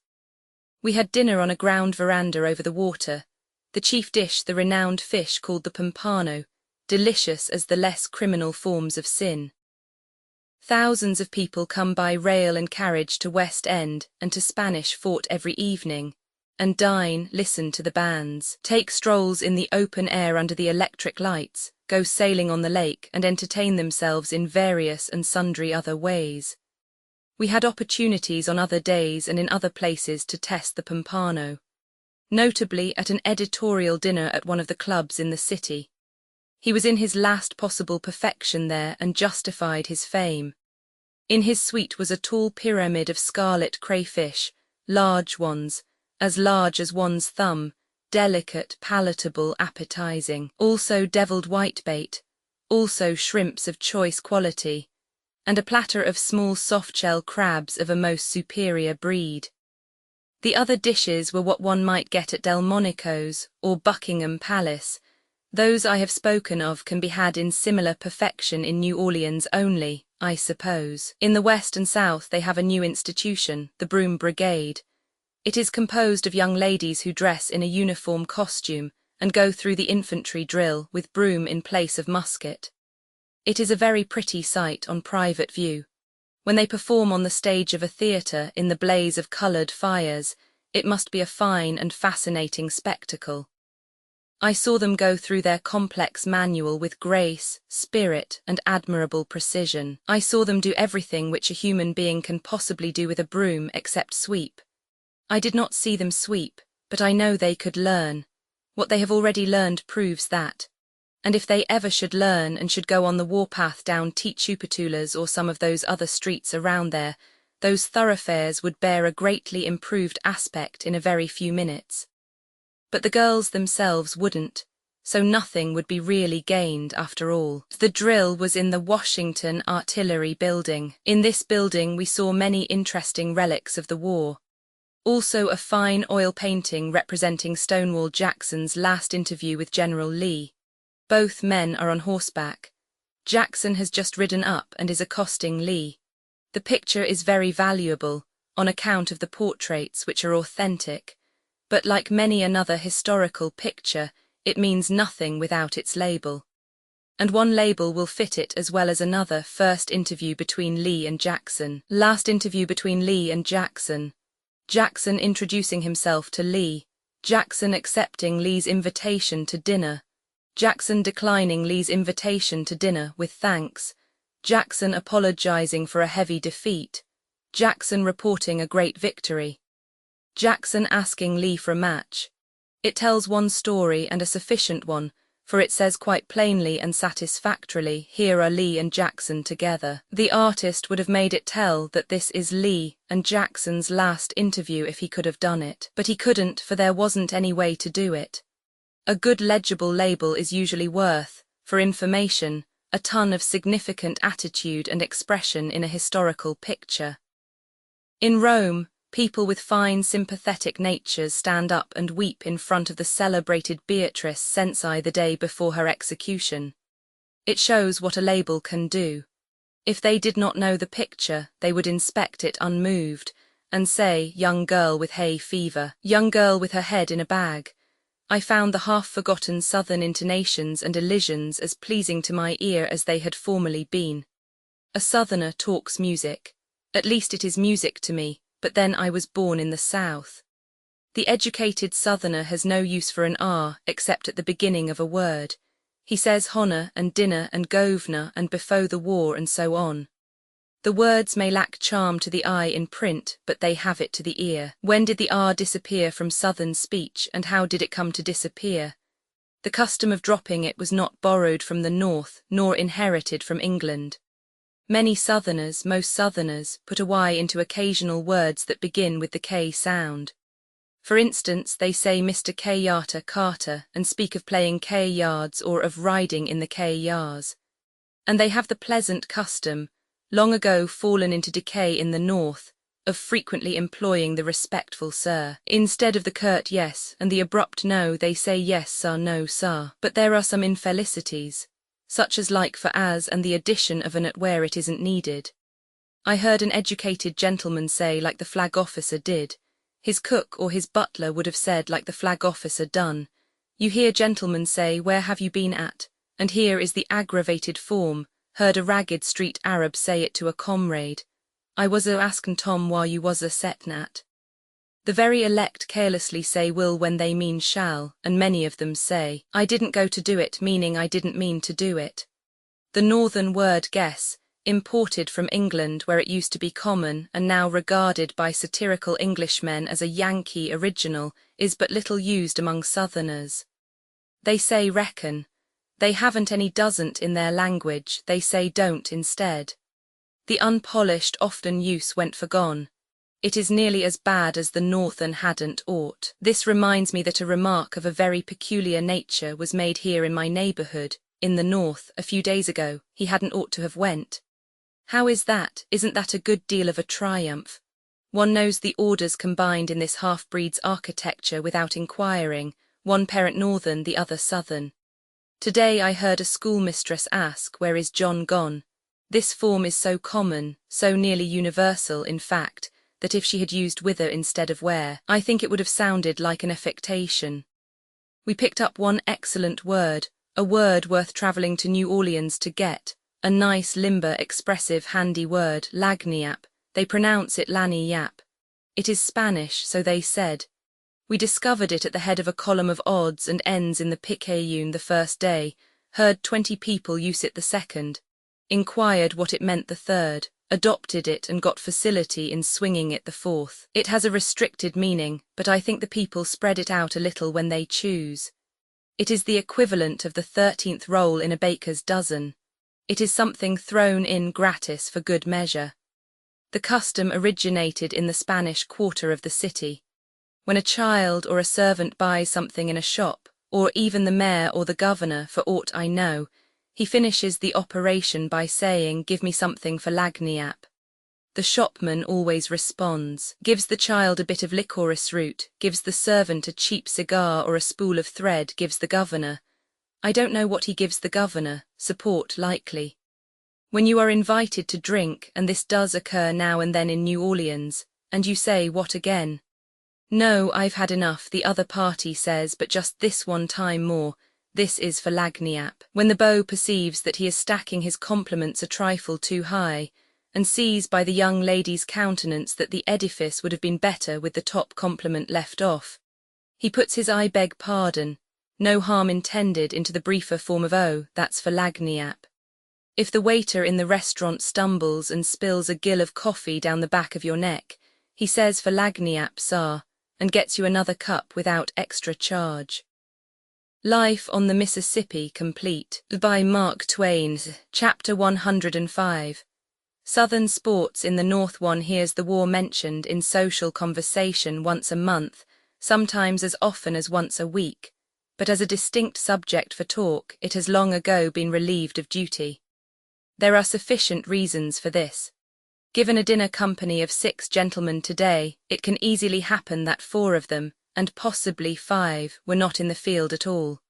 We had dinner on a ground veranda over the water, the chief dish the renowned fish called the pompano, delicious as the less criminal forms of sin. Thousands of people come by rail and carriage to West End and to Spanish Fort every evening, and dine, listen to the bands, take strolls in the open air under the electric lights, go sailing on the lake and entertain themselves in various and sundry other ways. We had opportunities on other days and in other places to test the pompano, notably at an editorial dinner at one of the clubs in the city. He was in his last possible perfection there and justified his fame. In his suite was a tall pyramid of scarlet crayfish, large ones, as large as one's thumb, delicate, palatable, appetizing, also devilled whitebait, also shrimps of choice quality, and a platter of small soft-shell crabs of a most superior breed. The other dishes were what one might get at Delmonico's or Buckingham Palace. Those I have spoken of can be had in similar perfection in New Orleans only, I suppose. In the West and South they have a new institution, the Broom Brigade. It is composed of young ladies who dress in a uniform costume and go through the infantry drill with broom in place of musket. It is a very pretty sight on private view. When they perform on the stage of a theatre in the blaze of coloured fires, it must be a fine and fascinating spectacle. I saw them go through their complex manual with grace, spirit, and admirable precision. I saw them do everything which a human being can possibly do with a broom except sweep. I did not see them sweep, but I know they could learn. What they have already learned proves that. And if they ever should learn and should go on the warpath down Tchupatulas or some of those other streets around there, those thoroughfares would bear a greatly improved aspect in a very few minutes. But the girls themselves wouldn't, so nothing would be really gained after all. The drill was in the Washington Artillery Building. In this building we saw many interesting relics of the war. Also a fine oil painting representing Stonewall Jackson's last interview with General Lee. Both men are on horseback. Jackson has just ridden up and is accosting Lee. The picture is very valuable, on account of the portraits which are authentic, but like many another historical picture, it means nothing without its label. And one label will fit it as well as another. First interview between Lee and Jackson. Last interview between Lee and Jackson. Jackson introducing himself to Lee. Jackson accepting Lee's invitation to dinner. Jackson declining Lee's invitation to dinner with thanks. Jackson apologizing for a heavy defeat. Jackson reporting a great victory. Jackson asking Lee for a match. It tells one story and a sufficient one, for it says quite plainly and satisfactorily, here are Lee and Jackson together. The artist would have made it tell that this is Lee and Jackson's last interview if he could have done it, but he couldn't, for there wasn't any way to do it. A good legible label is usually worth, for information, a ton of significant attitude and expression in a historical picture. In Rome, people with fine sympathetic natures stand up and weep in front of the celebrated Beatrice Cenci the day before her execution. It shows what a label can do. If they did not know the picture, they would inspect it unmoved, and say, young girl with hay fever, young girl with her head in a bag. I found the half-forgotten southern intonations and elisions as pleasing to my ear as they had formerly been. A southerner talks music. At least it is music to me, but then I was born in the South. The educated southerner has no use for an R except at the beginning of a word. He says honor and dinner and governor and before the war and so on. The words may lack charm to the eye in print, but they have it to the ear. When did the R disappear from southern speech, and how did it come to disappear? The custom of dropping it was not borrowed from the North, nor inherited from England. Many southerners, most southerners, put a Y into occasional words that begin with the K sound. For instance, they say Mr. Kayata Carter and speak of playing K yards or of riding in the K yars. And they have the pleasant custom, long ago fallen into decay in the North, of frequently employing the respectful sir. Instead of the curt yes and the abrupt no, they say yes sir, no sir. But there are some infelicities, such as like for as and the addition of an at where it isn't needed. I heard an educated gentleman say like the flag officer did. His cook or his butler would have said like the flag officer done. You hear gentlemen say, where have you been at? And here is the aggravated form. Heard a ragged street Arab say it to a comrade. I was a askin' Tom while you was a settin' at. The very elect carelessly say will when they mean shall, and many of them say, I didn't go to do it, meaning I didn't mean to do it. The northern word guess, imported from England where it used to be common and now regarded by satirical Englishmen as a Yankee original, is but little used among southerners. They say reckon. They haven't any doesn't in their language, they say don't instead. The unpolished often use went forgone. It is nearly as bad as the northern hadn't ought. This reminds me that a remark of a very peculiar nature was made here in my neighbourhood, in the north, a few days ago. He hadn't ought to have went. How is that? Isn't that a good deal of a triumph? One knows the orders combined in this half-breed's architecture without inquiring, one parent northern, the other southern. Today I heard a schoolmistress ask, where is John gone? This form is so common, so nearly universal in fact, that if she had used whither instead of where, I think it would have sounded like an affectation. We picked up one excellent word, a word worth travelling to New Orleans to get, a nice, limber, expressive, handy word, lagniappe. They pronounce it lani yap. It is Spanish, so they said. We discovered it at the head of a column of odds and ends in the Picayune the first day, heard 20 people use it the second, inquired what it meant the third, adopted it and got facility in swinging it the fourth. It has a restricted meaning, but I think the people spread it out a little when they choose. It is the equivalent of the 13th roll in a baker's dozen. It is something thrown in gratis for good measure. The custom originated in the Spanish quarter of the city. When a child or a servant buys something in a shop, or even the mayor or the governor, for aught I know, he finishes the operation by saying, give me something for lagniappe. The shopman always responds, gives the child a bit of licorice root, gives the servant a cheap cigar or a spool of thread, gives the governor. I don't know what he gives the governor, support likely. When you are invited to drink, and this does occur now and then in New Orleans, and you say, "What again?" "No, I've had enough," the other party says, "but just this one time more. This is for Lagniappe." When the beau perceives that he is stacking his compliments a trifle too high, and sees by the young lady's countenance that the edifice would have been better with the top compliment left off, he puts his "I beg pardon, no harm intended" into the briefer form of "Oh, that's for Lagniappe." If the waiter in the restaurant stumbles and spills a gill of coffee down the back of your neck, he says "for Lagniappe, sir," and gets you another cup without extra charge. Life on the Mississippi Complete, by Mark Twain, Chapter 105. Southern sports in the North. One hears the war mentioned in social conversation once a month, sometimes as often as once a week, but as a distinct subject for talk, it has long ago been relieved of duty. There are sufficient reasons for this. Given a dinner company of 6 gentlemen today, it can easily happen that 4 of them, and possibly 5, were not in the field at all.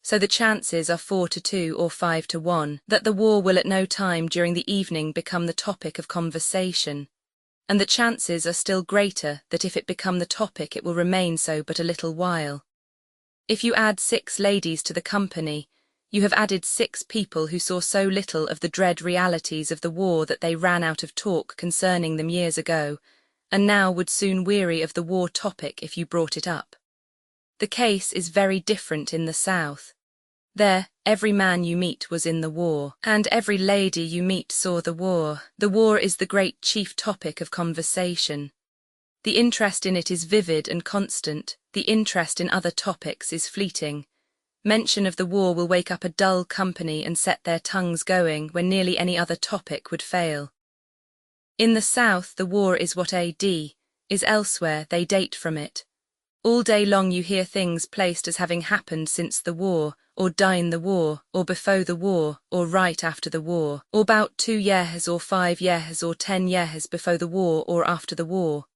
So the chances are 4 to 2 or 5 to 1 that the war will at no time during the evening become the topic of conversation, and the chances are still greater that if it become the topic it will remain so but a little while. If you add 6 ladies to the company, you have added 6 people who saw so little of the dread realities of the war that they ran out of talk concerning them years ago, and now would soon weary of the war topic if you brought it up. The case is very different in the South. There, every man you meet was in the war, and every lady you meet saw the war. The war is the great chief topic of conversation. The interest in it is vivid and constant, the interest in other topics is fleeting. Mention of the war will wake up a dull company and set their tongues going when nearly any other topic would fail. In the South the war is what A.D. is elsewhere, they date from it. All day long you hear things placed as having happened since the war, or dine the war, or before the war, or right after the war, or 'bout 2 years or 5 years or 10 years before the war or after the war.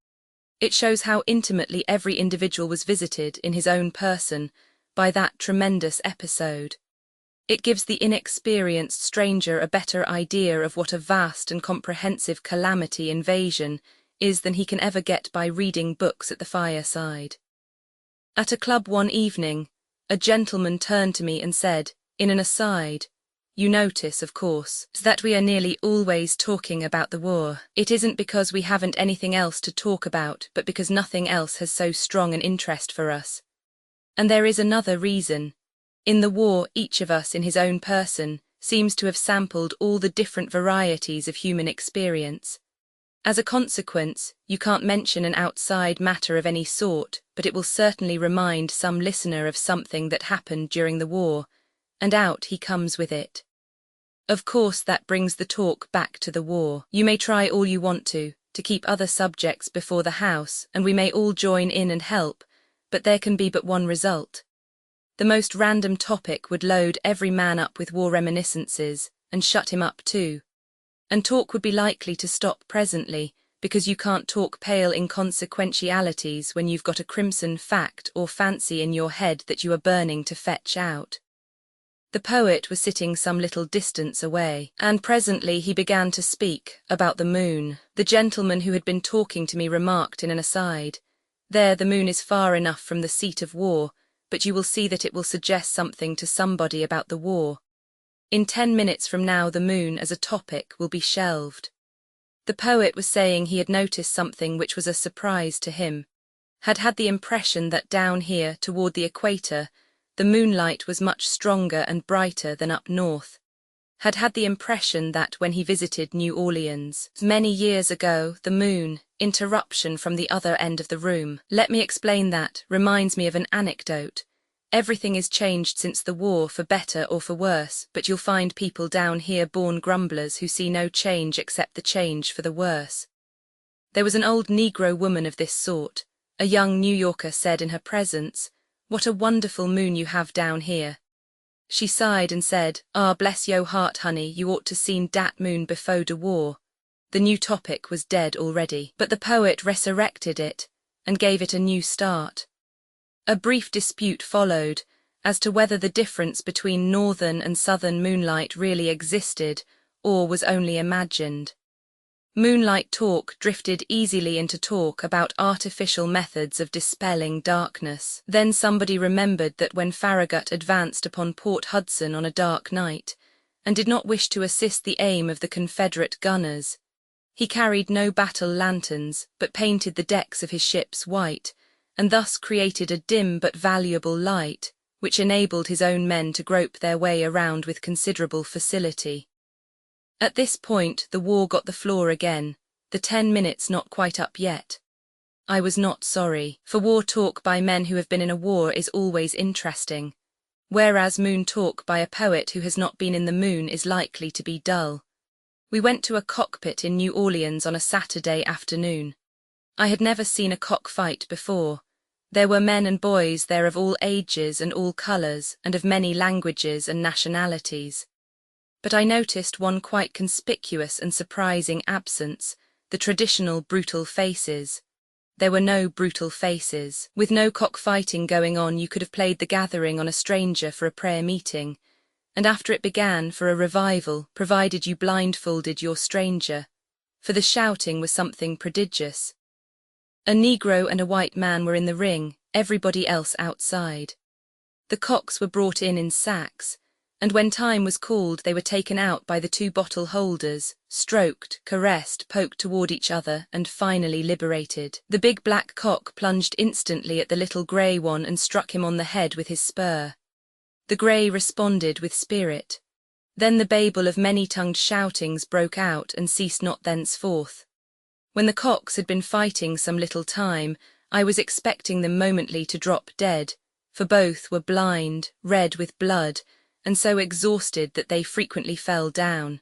It shows how intimately every individual was visited in his own person by that tremendous episode. It gives the inexperienced stranger a better idea of what a vast and comprehensive calamity invasion is than he can ever get by reading books at the fireside. At a club one evening, a gentleman turned to me and said, in an aside, "You notice, of course, that we are nearly always talking about the war. It isn't because we haven't anything else to talk about, but because nothing else has so strong an interest for us. And there is another reason. In the war, each of us in his own person seems to have sampled all the different varieties of human experience. As a consequence, you can't mention an outside matter of any sort, but it will certainly remind some listener of something that happened during the war, and out he comes with it. Of course that brings the talk back to the war. You may try all you want to keep other subjects before the house, and we may all join in and help, but there can be but one result. The most random topic would load every man up with war reminiscences, and shut him up too. And talk would be likely to stop presently, because you can't talk pale inconsequentialities when you've got a crimson fact or fancy in your head that you are burning to fetch out. The poet was sitting some little distance away, and presently he began to speak about the moon. The gentleman who had been talking to me remarked in an aside, "There, the moon is far enough from the seat of war, but you will see that it will suggest something to somebody about the war. In 10 minutes from now the moon as a topic will be shelved." The poet was saying he had noticed something which was a surprise to him, had had the impression that down here toward the equator the moonlight was much stronger and brighter than up north, had had the impression that when he visited New Orleans many years ago the moon, interruption from the other end of the room. "Let me explain that, reminds me of an anecdote. Everything is changed since the war, for better or for worse, but you'll find people down here born grumblers who see no change except the change for the worse. There was an old Negro woman of this sort. A young New Yorker said in her presence, 'What a wonderful moon you have down here.' She sighed and said, 'Ah, bless yo' heart, honey, you ought to seen dat moon before de war.' The new topic was dead already, but the poet resurrected it and gave it a new start. A brief dispute followed as to whether the difference between northern and southern moonlight really existed, or was only imagined. Moonlight talk drifted easily into talk about artificial methods of dispelling darkness. Then somebody remembered that when Farragut advanced upon Port Hudson on a dark night, and did not wish to assist the aim of the Confederate gunners, he carried no battle lanterns, but painted the decks of his ships white, and thus created a dim but valuable light, which enabled his own men to grope their way around with considerable facility. At this point the war got the floor again, the 10 minutes not quite up yet. I was not sorry, for war talk by men who have been in a war is always interesting, whereas moon talk by a poet who has not been in the moon is likely to be dull. We went to a cockpit in New Orleans on a Saturday afternoon. I had never seen a cockfight before. There were men and boys there of all ages and all colors, and of many languages and nationalities. But I noticed one quite conspicuous and surprising absence, the traditional brutal faces. There were no brutal faces. With no cockfighting going on, you could have played The Gathering on a stranger for a prayer meeting, and after it began for a revival, provided you blindfolded your stranger, for the shouting was something prodigious. A Negro and a white man were in the ring, everybody else outside. The cocks were brought in sacks, and when time was called they were taken out by the 2 bottle holders, stroked, caressed, poked toward each other, and finally liberated. The big black cock plunged instantly at the little grey one and struck him on the head with his spur. The grey responded with spirit. Then the babel of many-tongued shoutings broke out and ceased not thenceforth. When the cocks had been fighting some little time, I was expecting them momently to drop dead, for both were blind, red with blood, and so exhausted that they frequently fell down.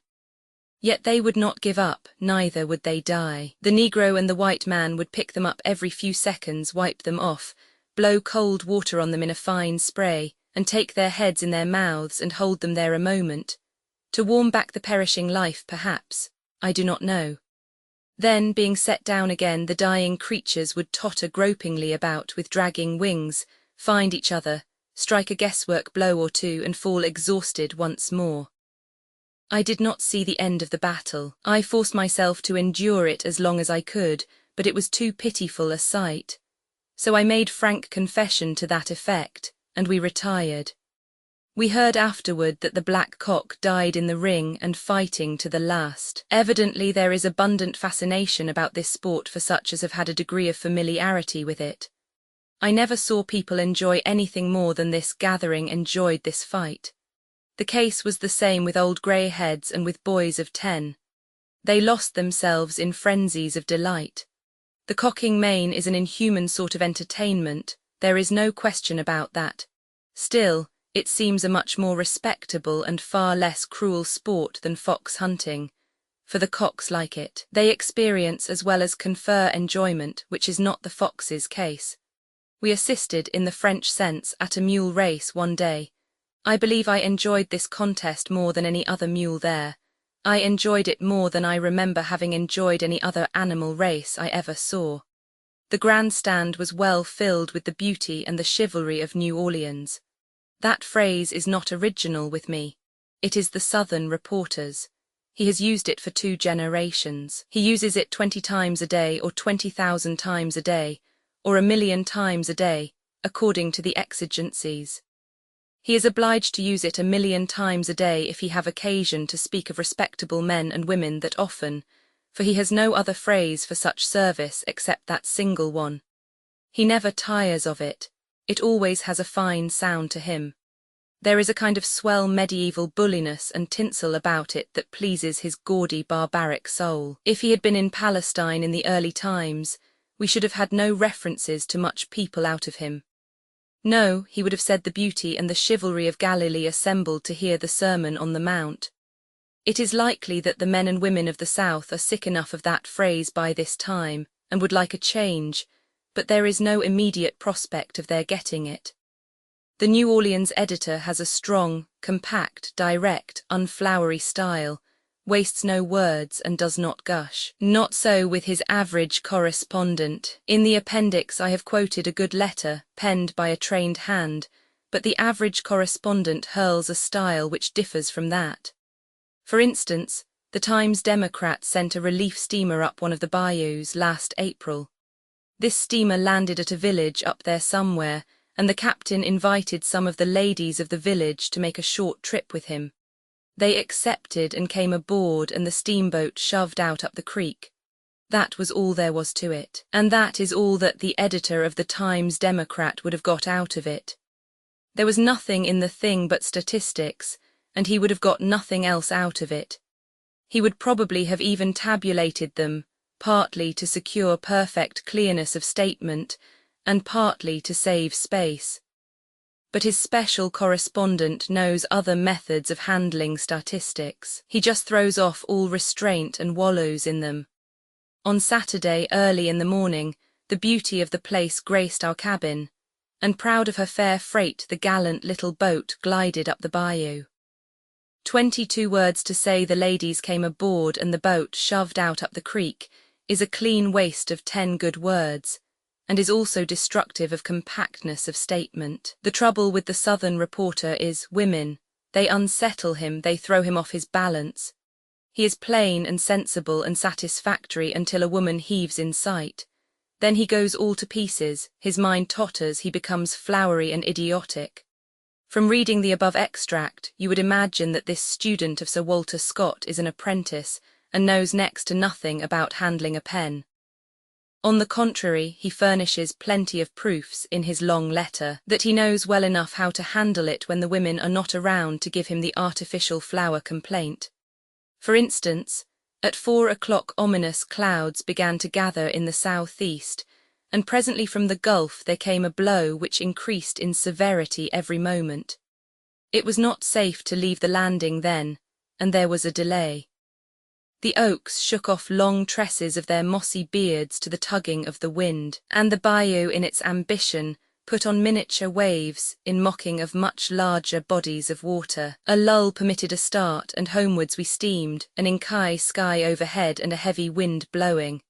Yet they would not give up, neither would they die. The Negro and the white man would pick them up every few seconds, wipe them off, blow cold water on them in a fine spray, and take their heads in their mouths and hold them there a moment, to warm back the perishing life perhaps, I do not know. Then, being set down again, the dying creatures would totter gropingly about with dragging wings, find each other, strike a guesswork blow or two, and fall exhausted once more. I did not see the end of the battle. I forced myself to endure it as long as I could, but it was too pitiful a sight. So I made frank confession to that effect, and we retired. We heard afterward that the black cock died in the ring and fighting to the last. Evidently there is abundant fascination about this sport for such as have had a degree of familiarity with it. I never saw people enjoy anything more than this gathering enjoyed this fight. The case was the same with old grey heads and with boys of 10. They lost themselves in frenzies of delight. The cocking main is an inhuman sort of entertainment, there is no question about that. Still, it seems a much more respectable and far less cruel sport than fox hunting, for the cocks like it. They experience as well as confer enjoyment, which is not the fox's case. We assisted, in the French sense, at a mule race one day. I believe I enjoyed this contest more than any other mule there. I enjoyed it more than I remember having enjoyed any other animal race I ever saw. The grandstand was well filled with the beauty and the chivalry of New Orleans. That phrase is not original with me. It is the Southern reporter's. He has used it for 2 generations. He uses it 20 times a day, or 20,000 times a day, or 1,000,000 times a day, according to the exigencies. He is obliged to use it 1,000,000 times a day if he have occasion to speak of respectable men and women that often, for he has no other phrase for such service except that single one. He never tires of it. It always has a fine sound to him. There is a kind of swell medieval bulliness and tinsel about it that pleases his gaudy barbaric soul. If he had been in Palestine in the early times, we should have had no references to much people out of him. No, he would have said the beauty and the chivalry of Galilee assembled to hear the Sermon on the Mount. It is likely that the men and women of the South are sick enough of that phrase by this time, and would like a change, but there is no immediate prospect of their getting it. The New Orleans editor has a strong, compact, direct, unflowery style, wastes no words and does not gush. Not so with his average correspondent. In the appendix I have quoted a good letter, penned by a trained hand, but the average correspondent hurls a style which differs from that. For instance, The Times Democrat sent a relief steamer up one of the bayous last April. This steamer landed at a village up there somewhere, and the captain invited some of the ladies of the village to make a short trip with him. They accepted and came aboard, and the steamboat shoved out up the creek. That was all there was to it, and that is all that the editor of the Times Democrat would have got out of it. There was nothing in the thing but statistics, and he would have got nothing else out of it. He would probably have even tabulated them, partly to secure perfect clearness of statement, and partly to save space. But his special correspondent knows other methods of handling statistics. He just throws off all restraint and wallows in them. On Saturday, early in the morning, the beauty of the place graced our cabin, and proud of her fair freight the gallant little boat glided up the bayou. 22 words to say the ladies came aboard and the boat shoved out up the creek is a clean waste of 10 good words, and is also destructive of compactness of statement. The trouble with the Southern reporter is women. They unsettle him, they throw him off his balance. He is plain and sensible and satisfactory until a woman heaves in sight. Then he goes all to pieces, his mind totters, he becomes flowery and idiotic. From reading the above extract, you would imagine that this student of Sir Walter Scott is an apprentice and knows next to nothing about handling a pen. On the contrary, he furnishes plenty of proofs in his long letter that he knows well enough how to handle it when the women are not around to give him the artificial flower complaint. For instance, at 4 o'clock ominous clouds began to gather in the southeast, and presently from the Gulf there came a blow which increased in severity every moment. It was not safe to leave the landing then, and there was a delay. The oaks shook off long tresses of their mossy beards to the tugging of the wind, and the bayou in its ambition put on miniature waves in mocking of much larger bodies of water. A lull permitted a start, and homewards we steamed, an inky sky overhead and a heavy wind blowing.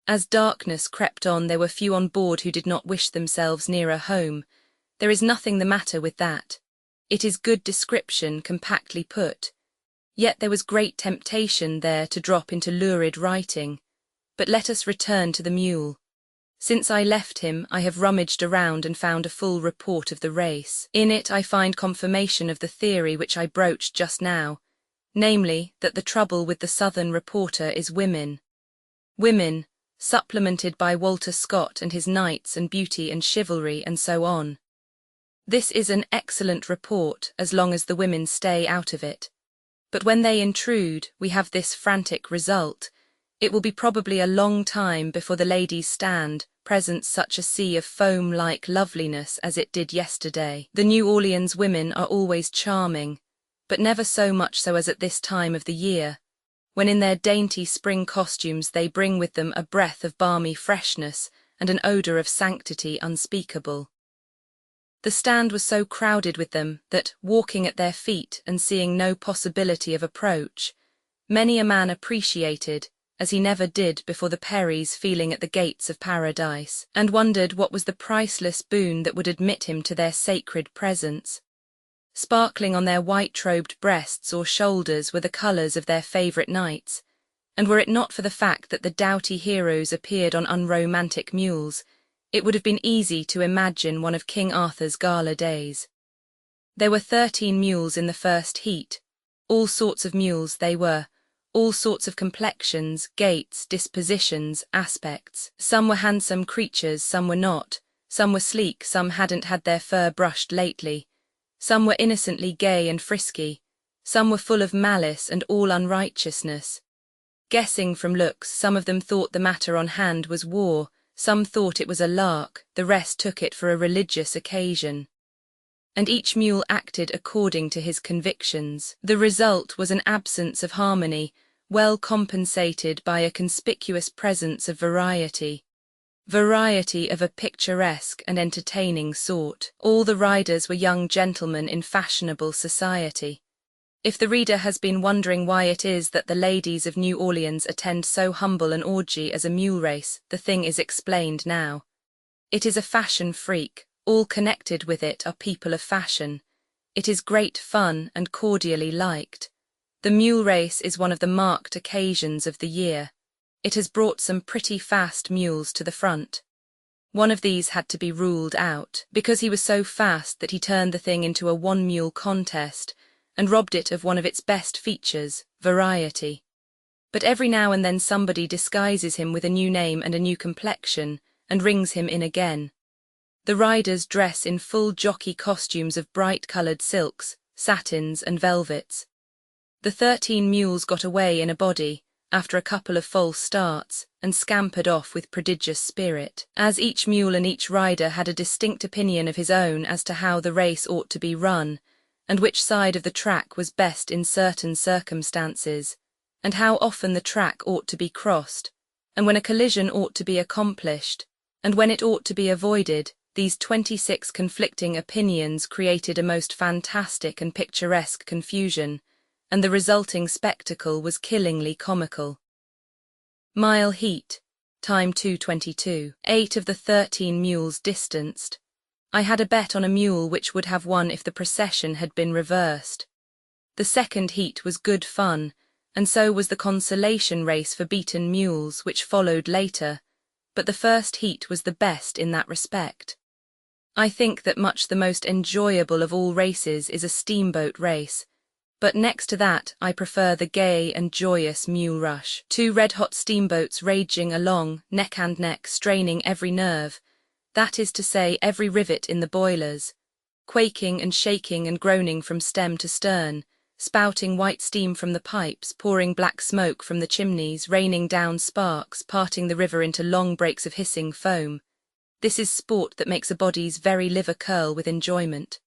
As darkness crept on, there were few on board who did not wish themselves nearer home. There is nothing the matter with that. It is good description, compactly put. Yet there was great temptation there to drop into lurid writing. But let us return to the mule. Since I left him, I have rummaged around and found a full report of the race. In it I find confirmation of the theory which I broached just now, namely, that the trouble with the Southern reporter is women. Women, supplemented by Walter Scott and his knights and beauty and chivalry and so on. This is an excellent report as long as the women stay out of it. But when they intrude, we have this frantic result. It will be probably a long time before the ladies stand, present such a sea of foam-like loveliness as it did yesterday. The New Orleans women are always charming, but never so much so as at this time of the year, when in their dainty spring costumes they bring with them a breath of balmy freshness and an odour of sanctity unspeakable. The stand was so crowded with them that, walking at their feet and seeing no possibility of approach, many a man appreciated, as he never did before the Perrys feeling at the gates of paradise, and wondered what was the priceless boon that would admit him to their sacred presence. Sparkling on their white-robed breasts or shoulders were the colours of their favourite knights, and were it not for the fact that the doughty heroes appeared on unromantic mules, it would have been easy to imagine one of King Arthur's gala days. There were 13 mules in the first heat. All sorts of mules they were, all sorts of complexions, gaits, dispositions, aspects. Some were handsome creatures, some were not. Some were sleek, some hadn't had their fur brushed lately. Some were innocently gay and frisky. Some were full of malice and all unrighteousness. Guessing from looks, some of them thought the matter on hand was war. Some thought it was a lark, the rest took it for a religious occasion. And each mule acted according to his convictions. The result was an absence of harmony, well compensated by a conspicuous presence of variety. Variety of a picturesque and entertaining sort. All the riders were young gentlemen in fashionable society. If the reader has been wondering why it is that the ladies of New Orleans attend so humble an orgy as a mule race, the thing is explained now. It is a fashion freak, all connected with it are people of fashion. It is great fun and cordially liked. The mule race is one of the marked occasions of the year. It has brought some pretty fast mules to the front. One of these had to be ruled out, because he was so fast that he turned the thing into a one-mule contest and robbed it of one of its best features, variety. But every now and then somebody disguises him with a new name and a new complexion, and rings him in again. The riders dress in full jockey costumes of bright-coloured silks, satins and velvets. The 13 mules got away in a body, after a couple of false starts, and scampered off with prodigious spirit, as each mule and each rider had a distinct opinion of his own as to how the race ought to be run, and which side of the track was best in certain circumstances, and how often the track ought to be crossed, and when a collision ought to be accomplished, and when it ought to be avoided. These 26 conflicting opinions created a most fantastic and picturesque confusion, and the resulting spectacle was killingly comical. Mile heat, time 2:22. 8 of the 13 mules distanced. I had a bet on a mule which would have won if the procession had been reversed. The second heat was good fun, and so was the consolation race for beaten mules which followed later, but the first heat was the best in that respect. I think that much the most enjoyable of all races is a steamboat race, but next to that I prefer the gay and joyous mule rush. 2 red-hot steamboats raging along, neck and neck, straining every nerve, that is to say every rivet in the boilers, quaking and shaking and groaning from stem to stern, spouting white steam from the pipes, pouring black smoke from the chimneys, raining down sparks, parting the river into long breaks of hissing foam. This is sport that makes a body's very liver curl with enjoyment.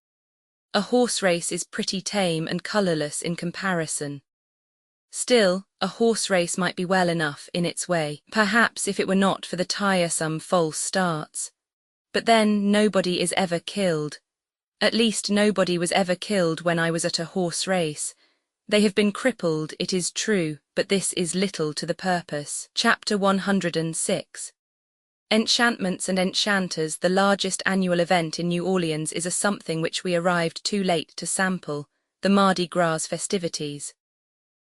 A horse race is pretty tame and colourless in comparison. Still, a horse race might be well enough in its way, perhaps if it were not for the tiresome false starts. But then nobody is ever killed. At least nobody was ever killed when I was at a horse race. They have been crippled, it is true, but this is little to the purpose. Chapter 106. Enchantments and Enchanters. The largest annual event in New Orleans is a something which we arrived too late to sample, the Mardi Gras festivities.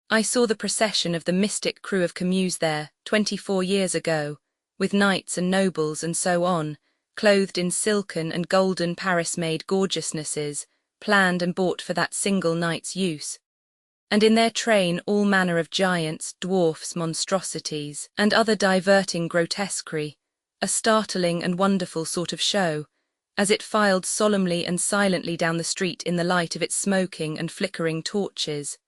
I saw the procession of the mystic crew of Camus there, 24 years ago, with knights and nobles and so on, clothed in silken and golden Paris-made gorgeousnesses, planned and bought for that single night's use. And in their train all manner of giants, dwarfs, monstrosities, and other diverting grotesquerie, a startling and wonderful sort of show, as it filed solemnly and silently down the street in the light of its smoking and flickering torches.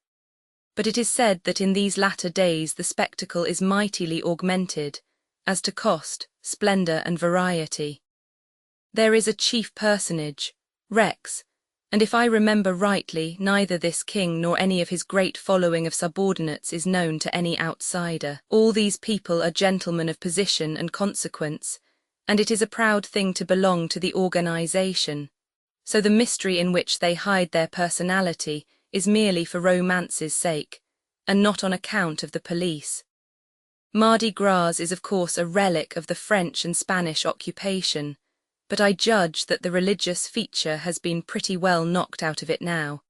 But it is said that in these latter days the spectacle is mightily augmented, as to cost, splendour and variety. There is a chief personage, Rex, and if I remember rightly, neither this king nor any of his great following of subordinates is known to any outsider. All these people are gentlemen of position and consequence, and it is a proud thing to belong to the organization. So the mystery in which they hide their personality is merely for romance's sake, and not on account of the police. Mardi Gras is of course a relic of the French and Spanish occupation, but I judge that the religious feature has been pretty well knocked out of it now.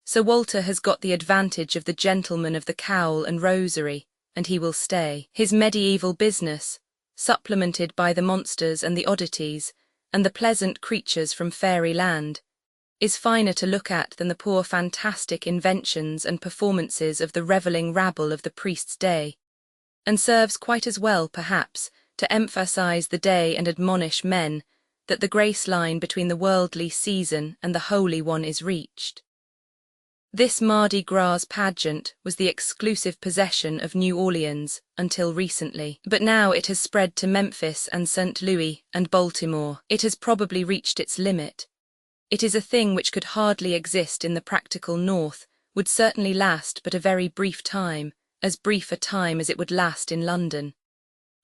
Sir Walter has got the advantage of the gentleman of the cowl and rosary, and he will stay. His medieval business, supplemented by the monsters and the oddities, and the pleasant creatures from fairyland, is finer to look at than the poor fantastic inventions and performances of the revelling rabble of the priest's day, and serves quite as well, perhaps, to emphasize the day and admonish men that the grace line between the worldly season and the holy one is reached. This Mardi Gras pageant was the exclusive possession of New Orleans until recently, but now it has spread to Memphis and St. Louis and Baltimore. It has probably reached its limit. It is a thing which could hardly exist in the practical North, would certainly last but a very brief time, as brief a time as it would last in London.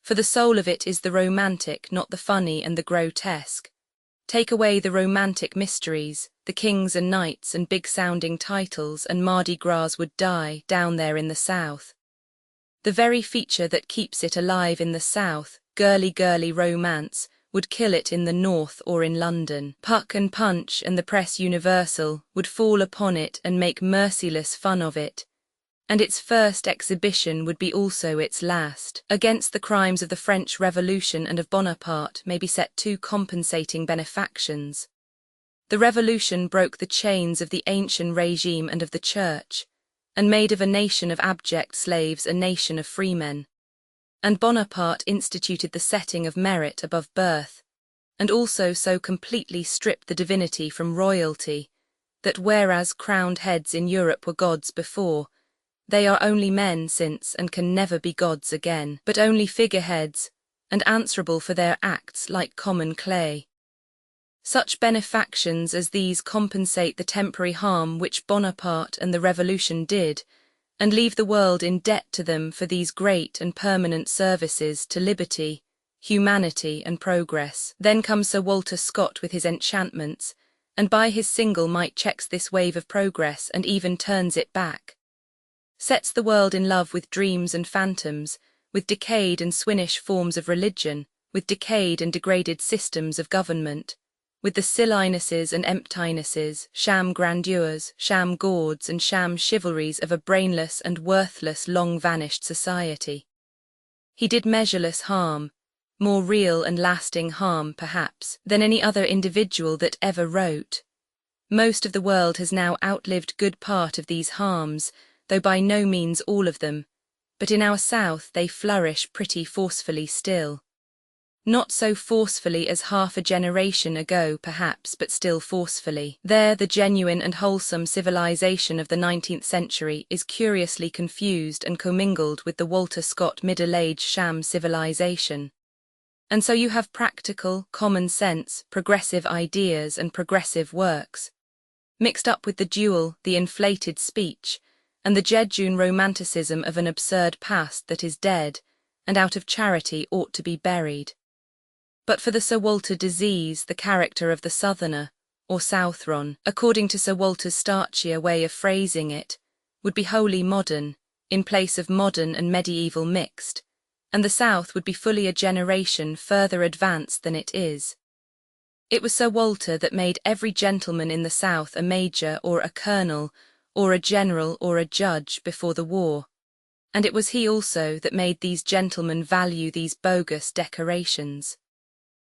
For the soul of it is the romantic, not the funny and the grotesque. Take away the romantic mysteries, the kings and knights and big-sounding titles, and Mardi Gras would die down there in the South. The very feature that keeps it alive in the South, girly romance, would kill it in the North or in London. Puck and Punch and the press universal would fall upon it and make merciless fun of it, and its first exhibition would be also its last. Against the crimes of the French Revolution and of Bonaparte may be set two compensating benefactions. The Revolution broke the chains of the ancient regime and of the Church, and made of a nation of abject slaves a nation of freemen. And Bonaparte instituted the setting of merit above birth, and also so completely stripped the divinity from royalty, that whereas crowned heads in Europe were gods before, they are only men since and can never be gods again, but only figureheads, and answerable for their acts like common clay. Such benefactions as these compensate the temporary harm which Bonaparte and the Revolution did, and leave the world in debt to them for these great and permanent services to liberty, humanity, and progress. Then comes Sir Walter Scott with his enchantments, and by his single might checks this wave of progress and even turns it back. Sets the world in love with dreams and phantoms, with decayed and swinish forms of religion, with decayed and degraded systems of government, with the sillinesses and emptinesses, sham grandeurs, sham gauds, and sham chivalries of a brainless and worthless long-vanished society. He did measureless harm, more real and lasting harm, perhaps, than any other individual that ever wrote. Most of the world has now outlived good part of these harms, though by no means all of them, but in our South they flourish pretty forcefully still. Not so forcefully as half a generation ago, perhaps, but still forcefully. There the genuine and wholesome civilization of the 19th century is curiously confused and commingled with the Walter Scott middle-age sham civilization. And so you have practical, common sense, progressive ideas and progressive works, mixed up with the dual, the inflated speech, and the jejune romanticism of an absurd past that is dead, and out of charity ought to be buried. But for the Sir Walter disease, the character of the Southerner, or Southron, according to Sir Walter's starchier way of phrasing it, would be wholly modern, in place of modern and medieval mixed, and the South would be fully a generation further advanced than it is. It was Sir Walter that made every gentleman in the South a major or a colonel, or a general or a judge before the war, and it was he also that made these gentlemen value these bogus decorations.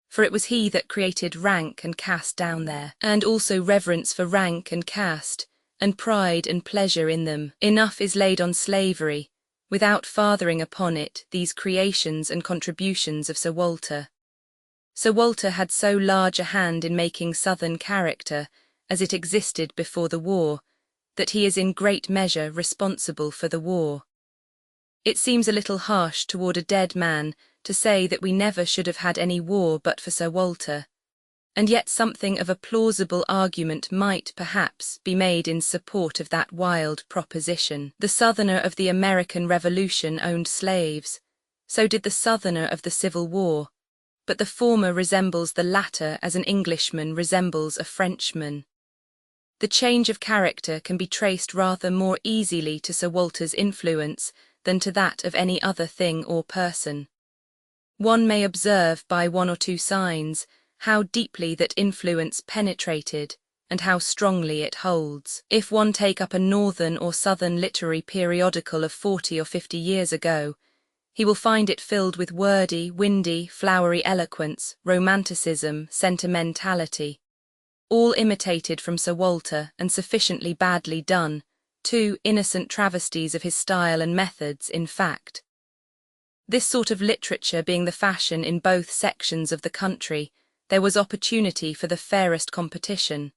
For it was he that created rank and caste down there, and also reverence for rank and caste, and pride and pleasure in them. Enough is laid on slavery, without fathering upon it these creations and contributions of Sir Walter. Sir Walter had so large a hand in making Southern character, as it existed before the war, that he is in great measure responsible for the war. It seems a little harsh toward a dead man to say that we never should have had any war but for Sir Walter, and yet something of a plausible argument might, perhaps, be made in support of that wild proposition. The Southerner of the American Revolution owned slaves, so did the Southerner of the Civil War, but the former resembles the latter as an Englishman resembles a Frenchman. The change of character can be traced rather more easily to Sir Walter's influence than to that of any other thing or person. One may observe by one or two signs how deeply that influence penetrated and how strongly it holds. If one take up a northern or southern literary periodical of 40 or 50 years ago, he will find it filled with wordy, windy, flowery eloquence, romanticism, sentimentality, all imitated from Sir Walter and sufficiently badly done, two innocent travesties of his style and methods, in fact. This sort of literature being the fashion in both sections of the country, there was opportunity for the fairest competition,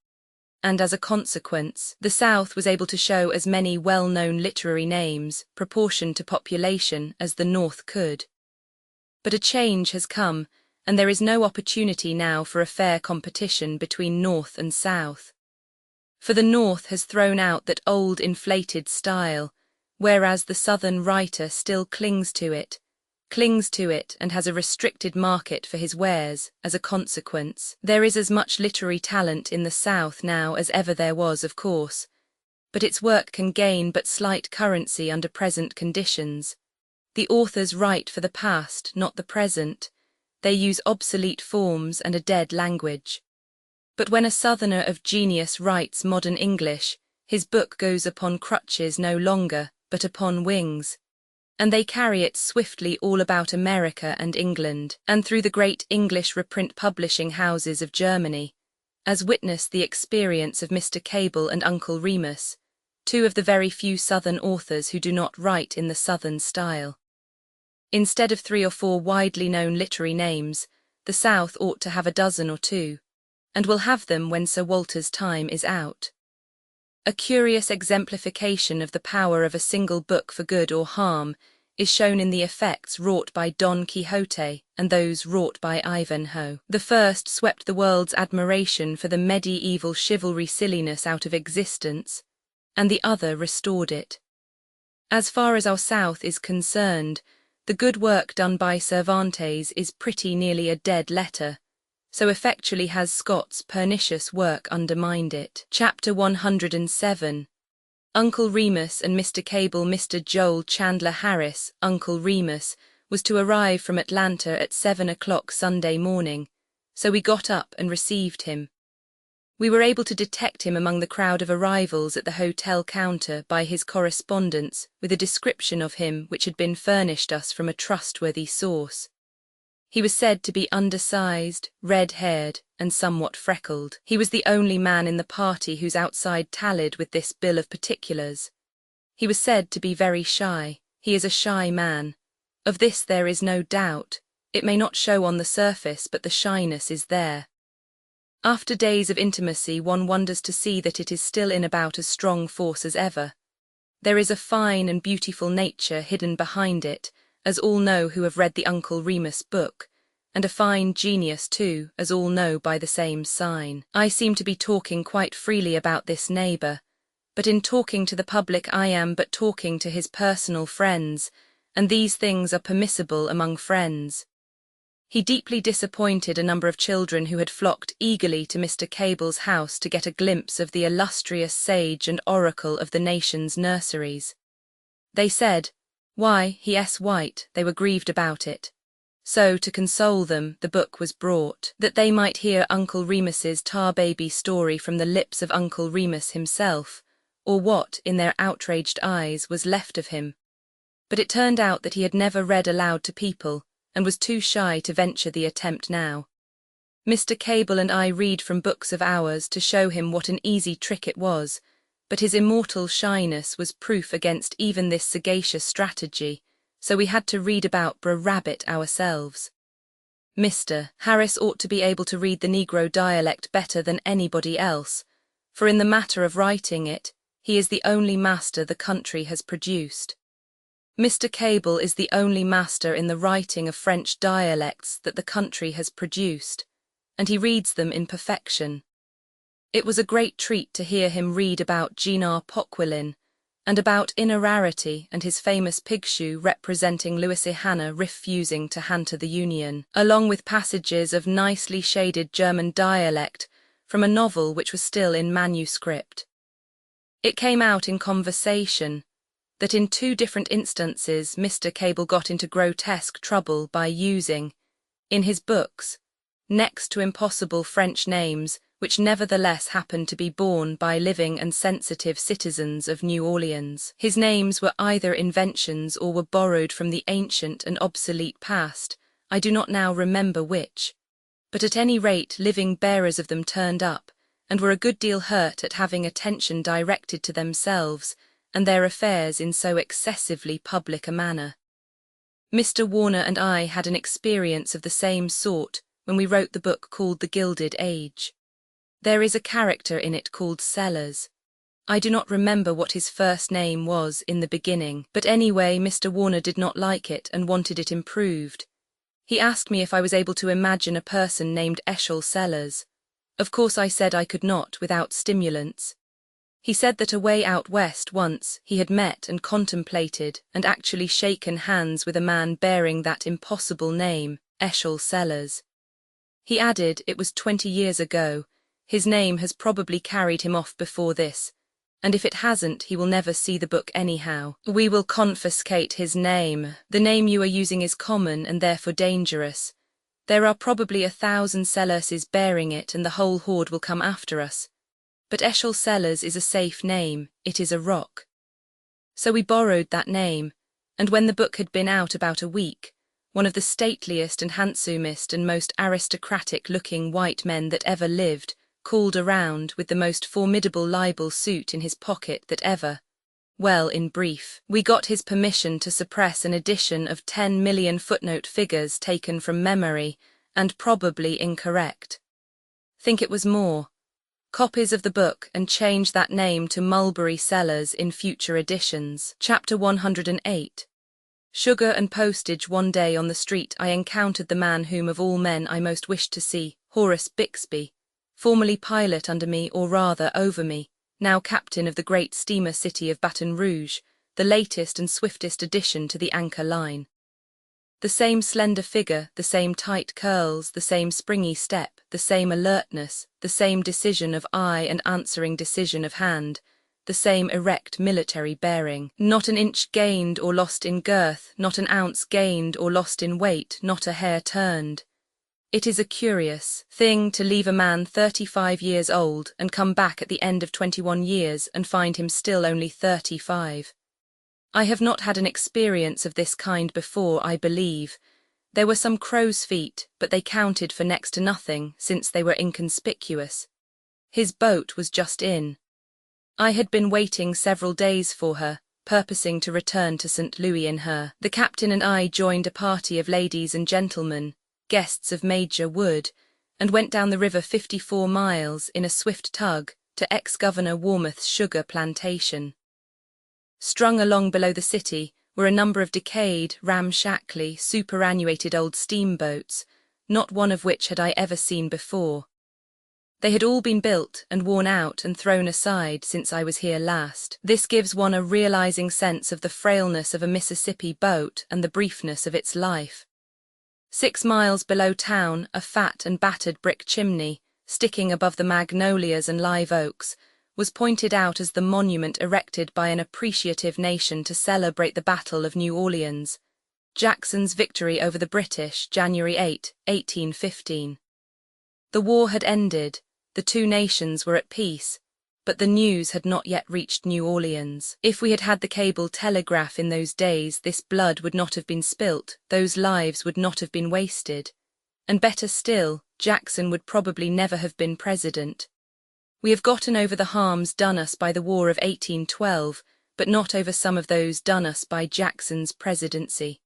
and as a consequence, the South was able to show as many well-known literary names, proportioned to population, as the North could. But a change has come, and there is no opportunity now for a fair competition between North and South. For the North has thrown out that old inflated style, whereas the Southern writer still clings to it and has a restricted market for his wares. As a consequence, there is as much literary talent in the South now as ever there was, of course, but its work can gain but slight currency under present conditions. The authors write for the past, not the present. They use obsolete forms and a dead language. But when a Southerner of genius writes modern English, his book goes upon crutches no longer, but upon wings, and they carry it swiftly all about America and England, and through the great English reprint publishing houses of Germany, as witness the experience of Mr. Cable and Uncle Remus, two of the very few Southern authors who do not write in the Southern style. Instead of 3 or 4 widely known literary names, the South ought to have a dozen or two, and will have them when Sir Walter's time is out. A curious exemplification of the power of a single book for good or harm is shown in the effects wrought by Don Quixote and those wrought by Ivanhoe. The first swept the world's admiration for the medieval chivalry silliness out of existence, and the other restored it. As far as our South is concerned, the good work done by Cervantes is pretty nearly a dead letter, so effectually has Scott's pernicious work undermined it. Chapter 107. Uncle Remus and Mr. Cable. Mr. Joel Chandler Harris, Uncle Remus, was to arrive from Atlanta at 7 o'clock Sunday morning, so we got up and received him. We were able to detect him among the crowd of arrivals at the hotel counter by his correspondence with a description of him which had been furnished us from a trustworthy source. He was said to be undersized, red-haired, and somewhat freckled. He was the only man in the party whose outside tallied with this bill of particulars. He was said to be very shy. He is a shy man. Of this there is no doubt. It may not show on the surface, but the shyness is there. After days of intimacy, one wonders to see that it is still in about as strong force as ever. There is a fine and beautiful nature hidden behind it, as all know who have read the Uncle Remus book, and a fine genius too, as all know by the same sign. I seem to be talking quite freely about this neighbour, but in talking to the public I am but talking to his personal friends, and these things are permissible among friends. He deeply disappointed a number of children who had flocked eagerly to Mr. Cable's house to get a glimpse of the illustrious sage and oracle of the nation's nurseries. They said, "Why, he*s white," they were grieved about it. So, to console them, the book was brought, that they might hear Uncle Remus's tar-baby story from the lips of Uncle Remus himself, or what, in their outraged eyes, was left of him. But it turned out that he had never read aloud to people, and was too shy to venture the attempt now. Mr. Cable and I read from books of ours to show him what an easy trick it was, but his immortal shyness was proof against even this sagacious strategy, so we had to read about Brer Rabbit ourselves. Mr. Harris ought to be able to read the Negro dialect better than anybody else, for in the matter of writing it, he is the only master the country has produced. Mr. Cable is the only master in the writing of French dialects that the country has produced, and he reads them in perfection. It was a great treat to hear him read about Jean Poquelin, and about Inararity and his famous pigshoe representing Louisiana refusing to hand to the Union, along with passages of nicely shaded German dialect from a novel which was still in manuscript. It came out in conversation that in 2 different instances Mr. Cable got into grotesque trouble by using, in his books, next to impossible French names which nevertheless happened to be borne by living and sensitive citizens of New Orleans. His names were either inventions or were borrowed from the ancient and obsolete past, I do not now remember which, but at any rate living bearers of them turned up, and were a good deal hurt at having attention directed to themselves and their affairs in so excessively public a manner. Mr. Warner and I had an experience of the same sort when we wrote the book called The Gilded Age. There is a character in it called Sellers. I do not remember what his first name was in the beginning, but anyway Mr. Warner did not like it and wanted it improved. He asked me if I was able to imagine a person named Eschol Sellers. Of course I said I could not without stimulants. He said that away out west once he had met and contemplated and actually shaken hands with a man bearing that impossible name, Eschol Sellers. He added it was 20 years ago. His name has probably carried him off before this, and if it hasn't he will never see the book anyhow. We will confiscate his name. The name you are using is common and therefore dangerous. There are probably 1,000 Sellerses bearing it and the whole horde will come after us. But Eschol Sellers is a safe name, it is a rock. So we borrowed that name, and when the book had been out about a week, one of the stateliest and handsomest and most aristocratic-looking white men that ever lived called around with the most formidable libel suit in his pocket that ever. Well, in brief, we got his permission to suppress an edition of 10 million footnote figures taken from memory and probably incorrect. Think it was more. Copies of the book and change that name to Mulberry Sellers in future editions. Chapter 108. Sugar and postage. One day on the street I encountered the man whom of all men I most wished to see, Horace Bixby, formerly pilot under me or rather over me, now captain of the great steamer city of Baton Rouge, the latest and swiftest addition to the Anchor Line. The same slender figure, the same tight curls, the same springy step, the same alertness, the same decision of eye and answering decision of hand, the same erect military bearing. Not an inch gained or lost in girth, not an ounce gained or lost in weight, not a hair turned. It is a curious thing to leave a man 35 years old and come back at the end of 21 years and find him still only 35. I have not had an experience of this kind before, I believe. There were some crow's feet, but they counted for next to nothing since they were inconspicuous. His boat was just in. I had been waiting several days for her, purposing to return to St. Louis in her. The captain and I joined a party of ladies and gentlemen, guests of Major Wood, and went down the river 54 miles in a swift tug to ex-Governor Warmouth's sugar plantation. Strung along below the city were a number of decayed, ramshackly, superannuated old steamboats, not one of which had I ever seen before. They had all been built and worn out and thrown aside since I was here last. This gives one a realizing sense of the frailness of a Mississippi boat and the briefness of its life. 6 miles below town, a fat and battered brick chimney, sticking above the magnolias and live oaks, was pointed out as the monument erected by an appreciative nation to celebrate the Battle of New Orleans, Jackson's victory over the British, January 8, 1815. The war had ended, the two nations were at peace, but the news had not yet reached New Orleans. If we had had the cable telegraph in those days, this blood would not have been spilt, those lives would not have been wasted. And better still, Jackson would probably never have been president. We have gotten over the harms done us by the War of 1812, but not over some of those done us by Jackson's presidency.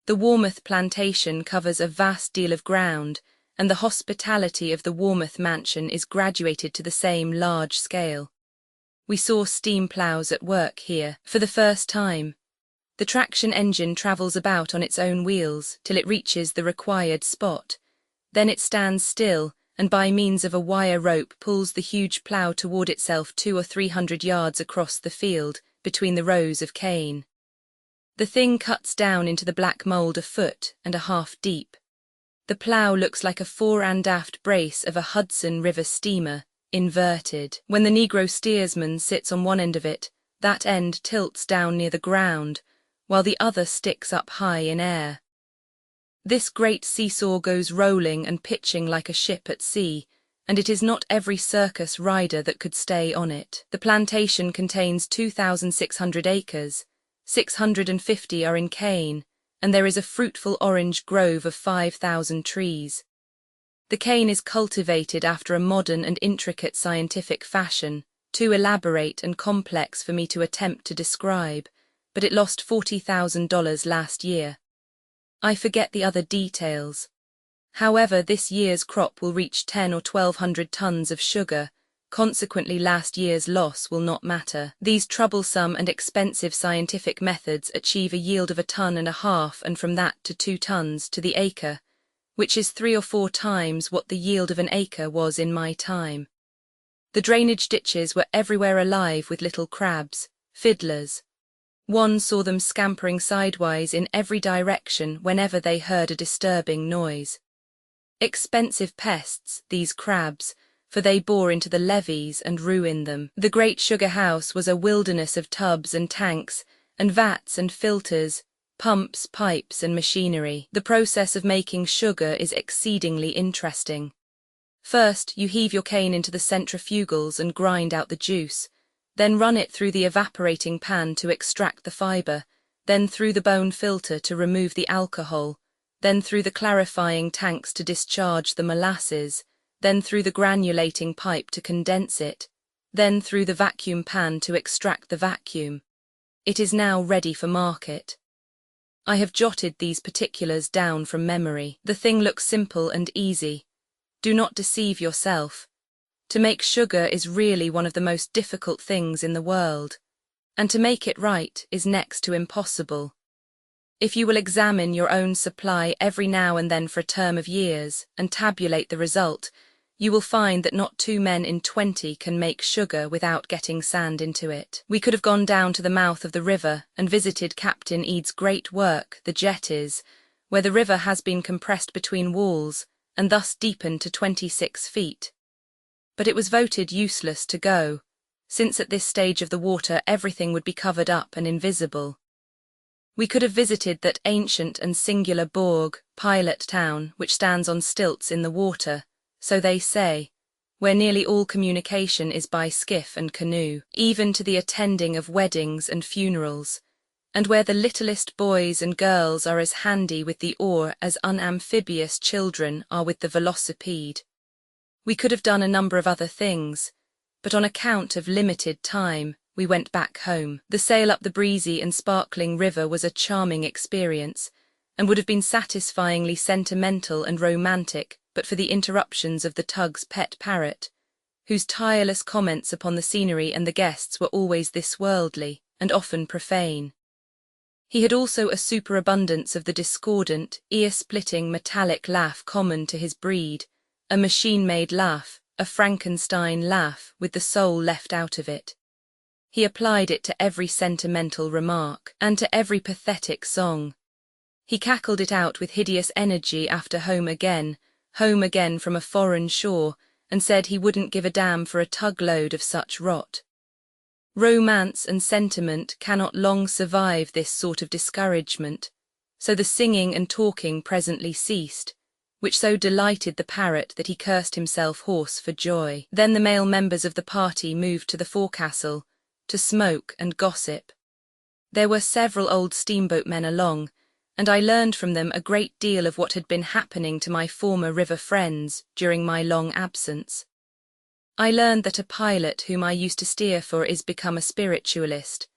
The Warmouth plantation covers a vast deal of ground, and the hospitality of the Warmouth mansion is graduated to the same large scale. We saw steam ploughs at work here for the first time. The traction engine travels about on its own wheels till it reaches the required spot. Then it stands still, and by means of a wire rope pulls the huge plough toward itself 200 or 300 yards across the field, between the rows of cane. The thing cuts down into the black mould 1.5 feet deep. The plough looks like a fore and aft brace of a Hudson River steamer, inverted. When the Negro steersman sits on one end of it, that end tilts down near the ground, while the other sticks up high in air. This great seesaw goes rolling and pitching like a ship at sea, and it is not every circus rider that could stay on it. The plantation contains 2,600 acres, 650 are in cane, and there is a fruitful orange grove of 5,000 trees. The cane is cultivated after a modern and intricate scientific fashion, too elaborate and complex for me to attempt to describe, but it lost $40,000 last year. I forget the other details. However, this year's crop will reach 10 or 1,200 tons of sugar, consequently last year's loss will not matter. These troublesome and expensive scientific methods achieve a yield of 1.5 tons and from that to 2 tons to the acre, which is 3 or 4 times what the yield of an acre was in my time. The drainage ditches were everywhere alive with little crabs, fiddlers. One saw them scampering sidewise in every direction whenever they heard a disturbing noise. Expensive pests, these crabs, for they bore into the levees and ruined them. The great sugar house was a wilderness of tubs and tanks, and vats and filters, pumps, pipes, and machinery. The process of making sugar is exceedingly interesting. First, you heave your cane into the centrifugals and grind out the juice. Then run it through the evaporating pan to extract the fiber, then through the bone filter to remove the alcohol, then through the clarifying tanks to discharge the molasses, then through the granulating pipe to condense it, then through the vacuum pan to extract the vacuum. It is now ready for market. I have jotted these particulars down from memory. The thing looks simple and easy. Do not deceive yourself. To make sugar is really one of the most difficult things in the world, and to make it right is next to impossible. If you will examine your own supply every now and then for a term of years and tabulate the result, you will find that not 2 men in 20 can make sugar without getting sand into it. We could have gone down to the mouth of the river and visited Captain Eads' great work, the jetties, where the river has been compressed between walls and thus deepened to 26 feet. But it was voted useless to go, since at this stage of the water everything would be covered up and invisible. We could have visited that ancient and singular Bourg, pilot town, which stands on stilts in the water, so they say, where nearly all communication is by skiff and canoe, even to the attending of weddings and funerals, and where the littlest boys and girls are as handy with the oar as unamphibious children are with the velocipede. We could have done a number of other things, but on account of limited time, we went back home. The sail up the breezy and sparkling river was a charming experience, and would have been satisfyingly sentimental and romantic but for the interruptions of the tug's pet parrot, whose tireless comments upon the scenery and the guests were always this worldly, and often profane. He had also a superabundance of the discordant, ear-splitting metallic laugh common to his breed, a machine-made laugh, a Frankenstein laugh with the soul left out of it. He applied it to every sentimental remark, and to every pathetic song. He cackled it out with hideous energy after home again from a foreign shore, and said he wouldn't give a damn for a tug-load of such rot. Romance and sentiment cannot long survive this sort of discouragement, so the singing and talking presently ceased, which so delighted the parrot that he cursed himself hoarse for joy. Then the male members of the party moved to the forecastle, to smoke and gossip. There were several old steamboat men along, and I learned from them a great deal of what had been happening to my former river friends during my long absence. I learned that a pilot whom I used to steer for is become a spiritualist,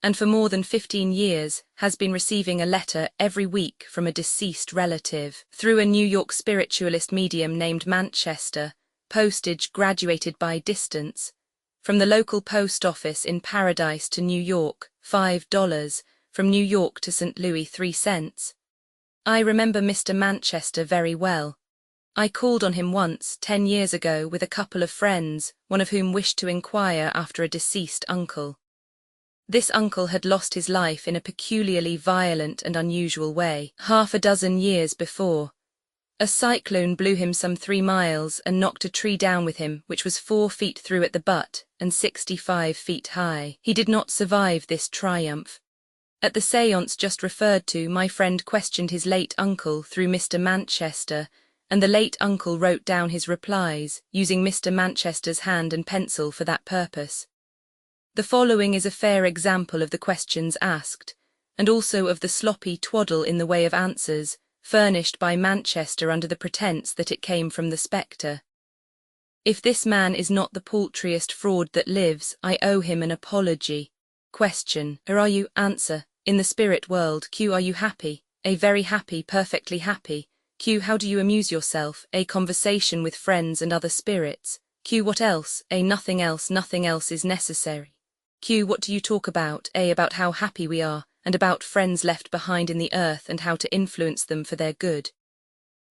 and for more than 15 years has been receiving a letter every week from a deceased relative, through a New York spiritualist medium named Manchester, postage graduated by distance, from the local post office in Paradise to New York, $5, from New York to St. Louis 3 cents. I remember Mr. Manchester very well. I called on him once, 10 years ago, with a couple of friends, one of whom wished to inquire after a deceased uncle. This uncle had lost his life in a peculiarly violent and unusual way, 6 years before. A cyclone blew him some 3 miles and knocked a tree down with him, which was 4 feet through at the butt and 65 feet high. He did not survive this triumph. At the séance just referred to, my friend questioned his late uncle through Mr. Manchester, and the late uncle wrote down his replies, using Mr. Manchester's hand and pencil for that purpose. The following is a fair example of the questions asked, and also of the sloppy twaddle in the way of answers, furnished by Manchester under the pretence that it came from the spectre. If this man is not the paltriest fraud that lives, I owe him an apology. Question: Where are you? Answer: in the spirit world. Q. Are you happy? A. Very happy, perfectly happy. Q. How do you amuse yourself? A. Conversation with friends and other spirits. Q. What else? A. Nothing else is necessary. Q. What do you talk about? A. About how happy we are, and about friends left behind in the earth and how to influence them for their good.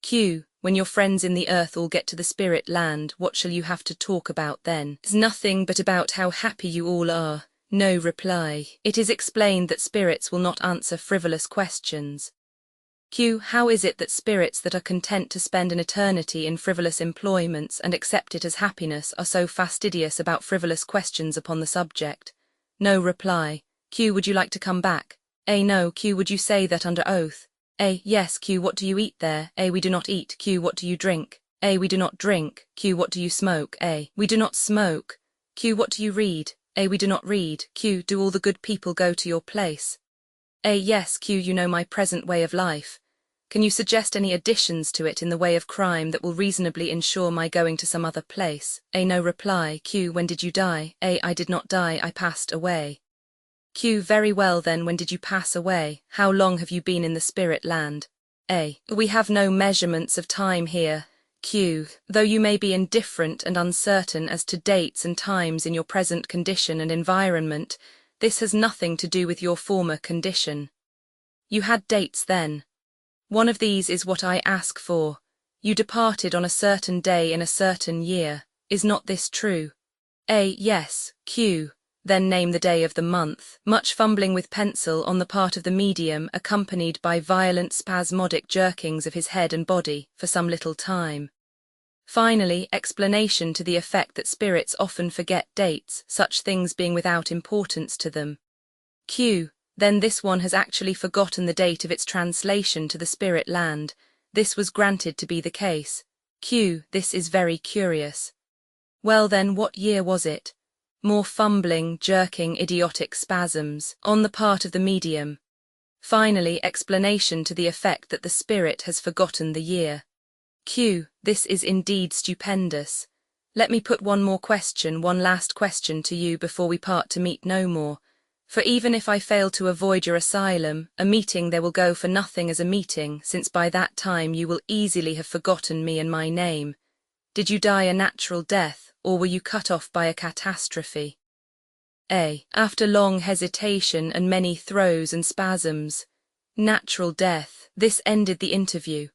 Q. When your friends in the earth all get to the spirit land, what shall you have to talk about then? It's nothing but about how happy you all are. No reply. It is explained that spirits will not answer frivolous questions. Q. How is it that spirits that are content to spend an eternity in frivolous employments and accept it as happiness are so fastidious about frivolous questions upon the subject? No reply. Q. Would you like to come back? A. No. Q. Would you say that under oath? A. Yes. Q. What do you eat there? A. We do not eat. Q. What do you drink? A. We do not drink. Q. What do you smoke? A. We do not smoke. Q. What do you read? A. We do not read. Q. Do all the good people go to your place? A. Yes. Q. You know my present way of life. Can you suggest any additions to it in the way of crime that will reasonably ensure my going to some other place? A. No reply. Q. When did you die? A. I did not die, I passed away. Q. Very well then, when did you pass away? How long have you been in the spirit land? A. We have no measurements of time here. Q. Though you may be indifferent and uncertain as to dates and times in your present condition and environment, this has nothing to do with your former condition. You had dates then. One of these is what I ask for. You departed on a certain day in a certain year. Is not this true? A. Yes. Q. Then name the day of the month. Much fumbling with pencil on the part of the medium, accompanied by violent spasmodic jerkings of his head and body for some little time. Finally, explanation to the effect that spirits often forget dates, such things being without importance to them. Q. Then this one has actually forgotten the date of its translation to the spirit land. This was granted to be the case. Q. This is very curious. Well then, what year was it? More fumbling, jerking, idiotic spasms on the part of the medium. Finally, explanation to the effect that the spirit has forgotten the year. Q. This is indeed stupendous. Let me put one last question to you before we part to meet no more. For even if I fail to avoid your asylum, a meeting there will go for nothing as a meeting, since by that time you will easily have forgotten me and my name. Did you die a natural death, or were you cut off by a catastrophe? A. After long hesitation and many throes and spasms. Natural death. This ended the interview.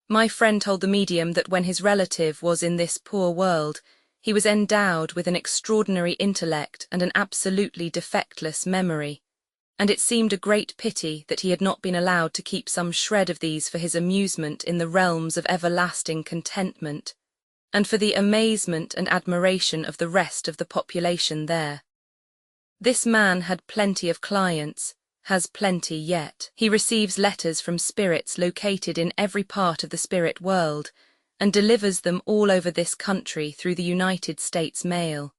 My friend told the medium that when his relative was in this poor world, he was endowed with an extraordinary intellect and an absolutely defectless memory, and it seemed a great pity that he had not been allowed to keep some shred of these for his amusement in the realms of everlasting contentment, and for the amazement and admiration of the rest of the population there. This man had plenty of clients, has plenty yet. He receives letters from spirits located in every part of the spirit world, and delivers them all over this country through the United States mail.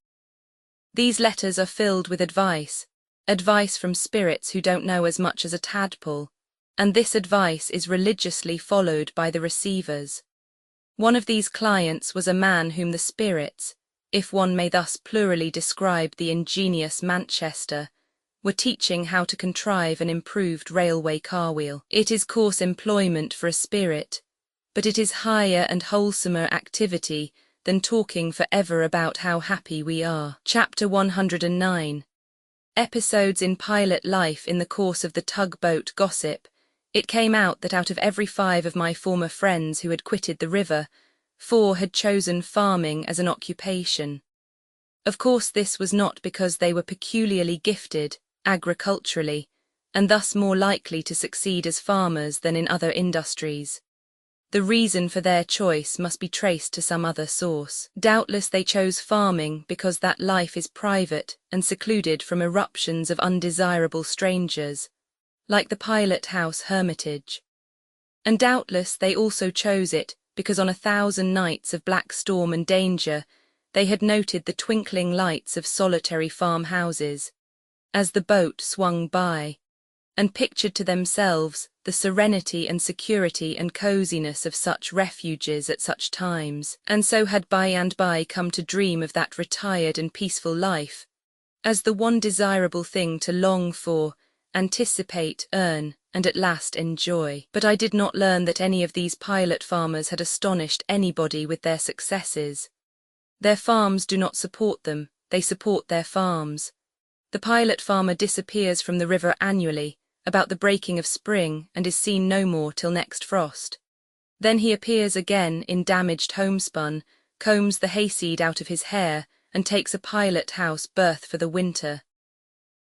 These letters are filled with advice from spirits who don't know as much as a tadpole, and this advice is religiously followed by the receivers. One of these clients was a man whom the spirits, if one may thus plurally describe the ingenious Manchester, were teaching how to contrive an improved railway car wheel. It is coarse employment for a spirit, but it is higher and wholesomer activity than talking for ever about how happy we are. Chapter 109. Episodes in pilot life. In the course of the tugboat gossip, it came out that out of every 5 of my former friends who had quitted the river, 4 had chosen farming as an occupation. Of course this was not because they were peculiarly gifted agriculturally, and thus more likely to succeed as farmers than in other industries. The reason for their choice must be traced to some other source. Doubtless they chose farming because that life is private and secluded from eruptions of undesirable strangers, like the pilot house hermitage. And doubtless they also chose it because on 1,000 nights of black storm and danger they had noted the twinkling lights of solitary farmhouses as the boat swung by, and pictured to themselves the serenity and security and coziness of such refuges at such times, and so had by and by come to dream of that retired and peaceful life as the one desirable thing to long for, anticipate, earn, and at last enjoy. But I did not learn that any of these pilot farmers had astonished anybody with their successes. Their farms do not support them, they support their farms. The pilot farmer disappears from the river annually, about the breaking of spring, and is seen no more till next frost. Then he appears again in damaged homespun, combs the hayseed out of his hair, and takes a pilot house berth for the winter.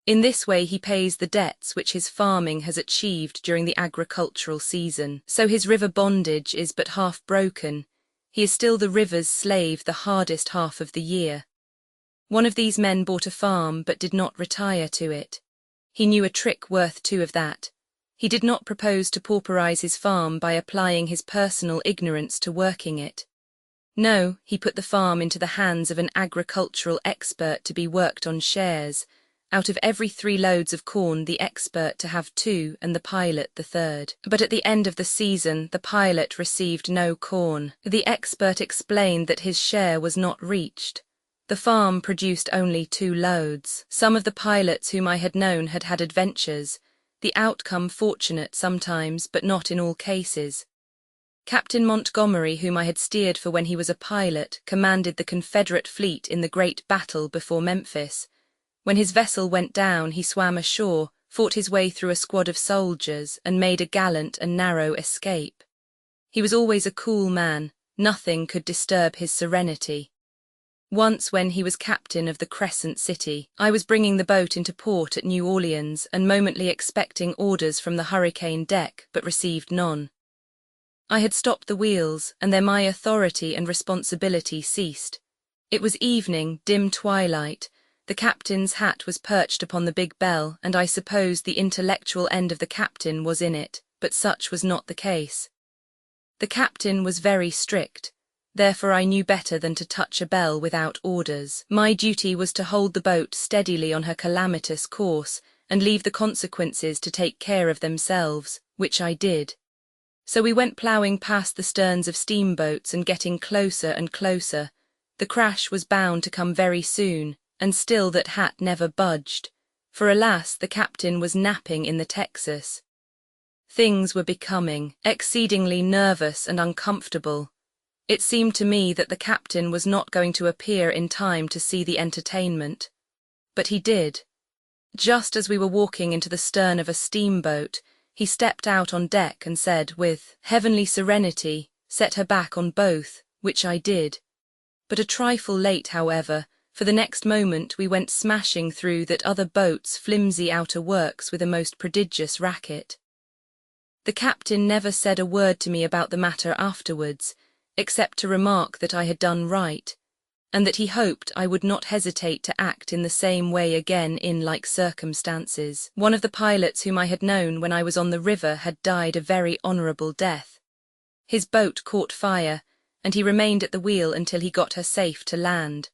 In this way he pays the debts which his farming has achieved during the agricultural season. So his river bondage is but half broken. He is still the river's slave the hardest half of the year. One of these men bought a farm but did not retire to it. He knew a trick worth 2 of that. He did not propose to pauperize his farm by applying his personal ignorance to working it. No, he put the farm into the hands of an agricultural expert to be worked on shares. Out of every 3 loads of corn, the expert to have 2 and the pilot the third. But at the end of the season, the pilot received no corn. The expert explained that his share was not reached. The farm produced only 2 loads. Some of the pilots whom I had known had had adventures, the outcome fortunate sometimes, but not in all cases. Captain Montgomery, whom I had steered for when he was a pilot, commanded the Confederate fleet in the great battle before Memphis. When his vessel went down, he swam ashore, fought his way through a squad of soldiers, and made a gallant and narrow escape. He was always a cool man. Nothing could disturb his serenity. Once, when he was captain of the Crescent City, I was bringing the boat into port at New Orleans and momently expecting orders from the hurricane deck, but received none. I had stopped the wheels, and then my authority and responsibility ceased. It was evening, dim twilight. The captain's hat was perched upon the big bell, and I supposed the intellectual end of the captain was in it, but such was not the case. The captain was very strict, therefore I knew better than to touch a bell without orders. My duty was to hold the boat steadily on her calamitous course, and leave the consequences to take care of themselves, which I did. So we went ploughing past the sterns of steamboats and getting closer and closer. The crash was bound to come very soon, and still that hat never budged, for alas, the captain was napping in the Texas. Things were becoming exceedingly nervous and uncomfortable. It seemed to me that the captain was not going to appear in time to see the entertainment. But he did. Just as we were walking into the stern of a steamboat, he stepped out on deck and said, with heavenly serenity, "Set her back on both," which I did. But a trifle late, however, for the next moment we went smashing through that other boat's flimsy outer works with a most prodigious racket. The captain never said a word to me about the matter afterwards, except to remark that I had done right, and that he hoped I would not hesitate to act in the same way again in like circumstances. One of the pilots whom I had known when I was on the river had died a very honourable death. His boat caught fire, and he remained at the wheel until he got her safe to land.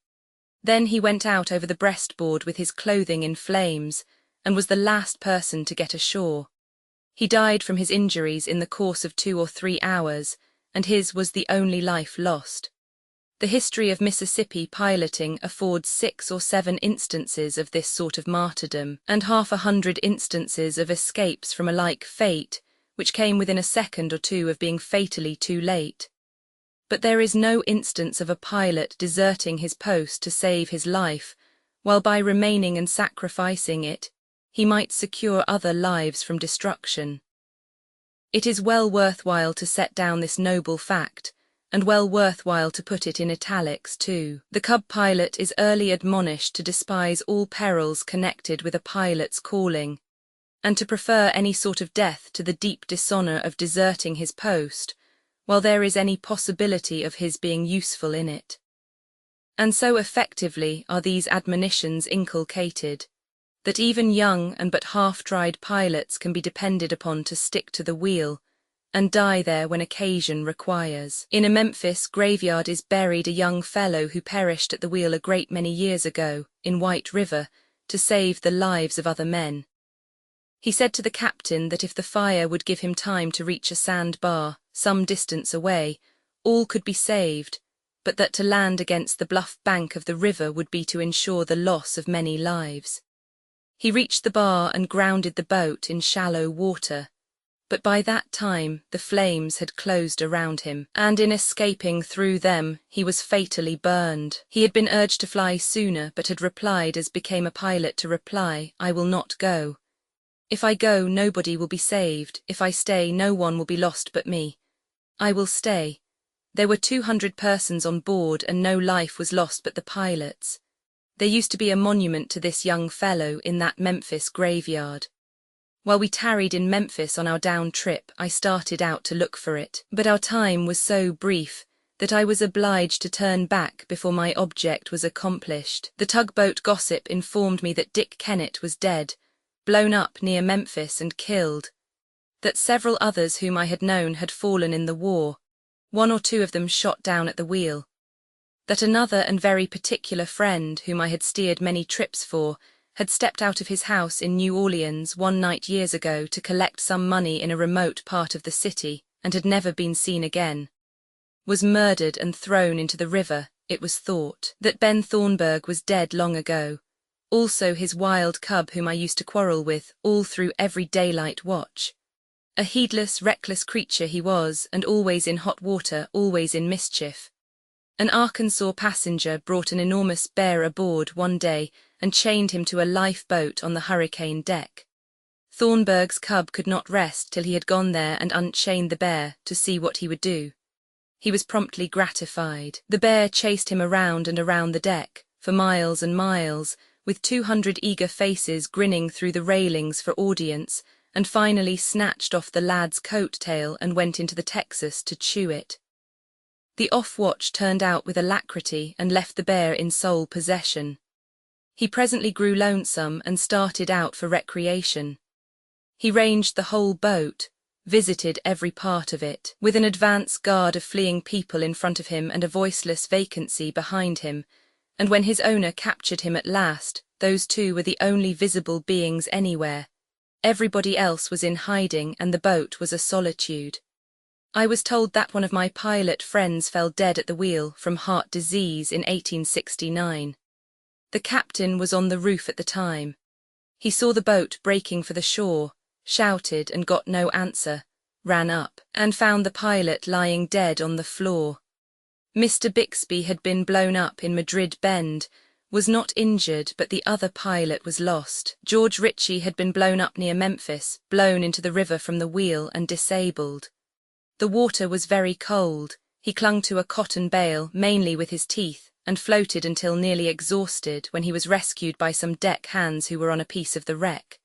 Then he went out over the breastboard with his clothing in flames, and was the last person to get ashore. He died from his injuries in the course of 2 or 3 hours, and his was the only life lost. The history of Mississippi piloting affords 6 or 7 instances of this sort of martyrdom, and 100 instances of escapes from a like fate, which came within a second or 2 of being fatally too late. But there is no instance of a pilot deserting his post to save his life, while by remaining and sacrificing it, he might secure other lives from destruction. It is well worthwhile to set down this noble fact, and well worthwhile to put it in italics too. The cub pilot is early admonished to despise all perils connected with a pilot's calling, and to prefer any sort of death to the deep dishonour of deserting his post, while there is any possibility of his being useful in it. And so effectively are these admonitions inculcated, that even young and but half-dried pilots can be depended upon to stick to the wheel, and die there when occasion requires. In a Memphis graveyard is buried a young fellow who perished at the wheel a great many years ago, in White River, to save the lives of other men. He said to the captain that if the fire would give him time to reach a sandbar, some distance away, all could be saved, but that to land against the bluff bank of the river would be to ensure the loss of many lives. He reached the bar and grounded the boat in shallow water, but by that time the flames had closed around him, and in escaping through them he was fatally burned. He had been urged to fly sooner, but had replied as became a pilot to reply, "I will not go. If I go, nobody will be saved. If I stay, no one will be lost but me. I will stay." There were 200 persons on board, and no life was lost but the pilot's. There used to be a monument to this young fellow in that Memphis graveyard. While we tarried in Memphis on our down trip, I started out to look for it, but our time was so brief that I was obliged to turn back before my object was accomplished. The tugboat gossip informed me that Dick Kennett was dead, blown up near Memphis and killed, that several others whom I had known had fallen in the war, 1 or 2 of them shot down at the wheel. that another and very particular friend, whom I had steered many trips for, had stepped out of his house in New Orleans one night years ago to collect some money in a remote part of the city, and had never been seen again. Was murdered and thrown into the river, it was thought. That Ben Thornburg was dead long ago. Also his wild cub whom I used to quarrel with, all through every daylight watch. A heedless, reckless creature he was, and always in hot water, always in mischief. An Arkansas passenger brought an enormous bear aboard one day and chained him to a lifeboat on the hurricane deck. Thornburg's cub could not rest till he had gone there and unchained the bear to see what he would do. He was promptly gratified. The bear chased him around and around the deck, for miles and miles, with 200 eager faces grinning through the railings for audience, and finally snatched off the lad's coat tail and went into the Texas to chew it. The off-watch turned out with alacrity and left the bear in sole possession. He presently grew lonesome and started out for recreation. He ranged the whole boat, visited every part of it, with an advance guard of fleeing people in front of him and a voiceless vacancy behind him, and when his owner captured him at last, those two were the only visible beings anywhere. Everybody else was in hiding and the boat was a solitude. I was told that one of my pilot friends fell dead at the wheel from heart disease in 1869. The captain was on the roof at the time. He saw the boat breaking for the shore, shouted and got no answer, ran up, and found the pilot lying dead on the floor. Mr. Bixby had been blown up in Madrid Bend, was not injured, but the other pilot was lost. George Ritchie had been blown up near Memphis, blown into the river from the wheel and disabled. The water was very cold. He clung to a cotton bale, mainly with his teeth, and floated until nearly exhausted when he was rescued by some deck hands who were on a piece of the wreck.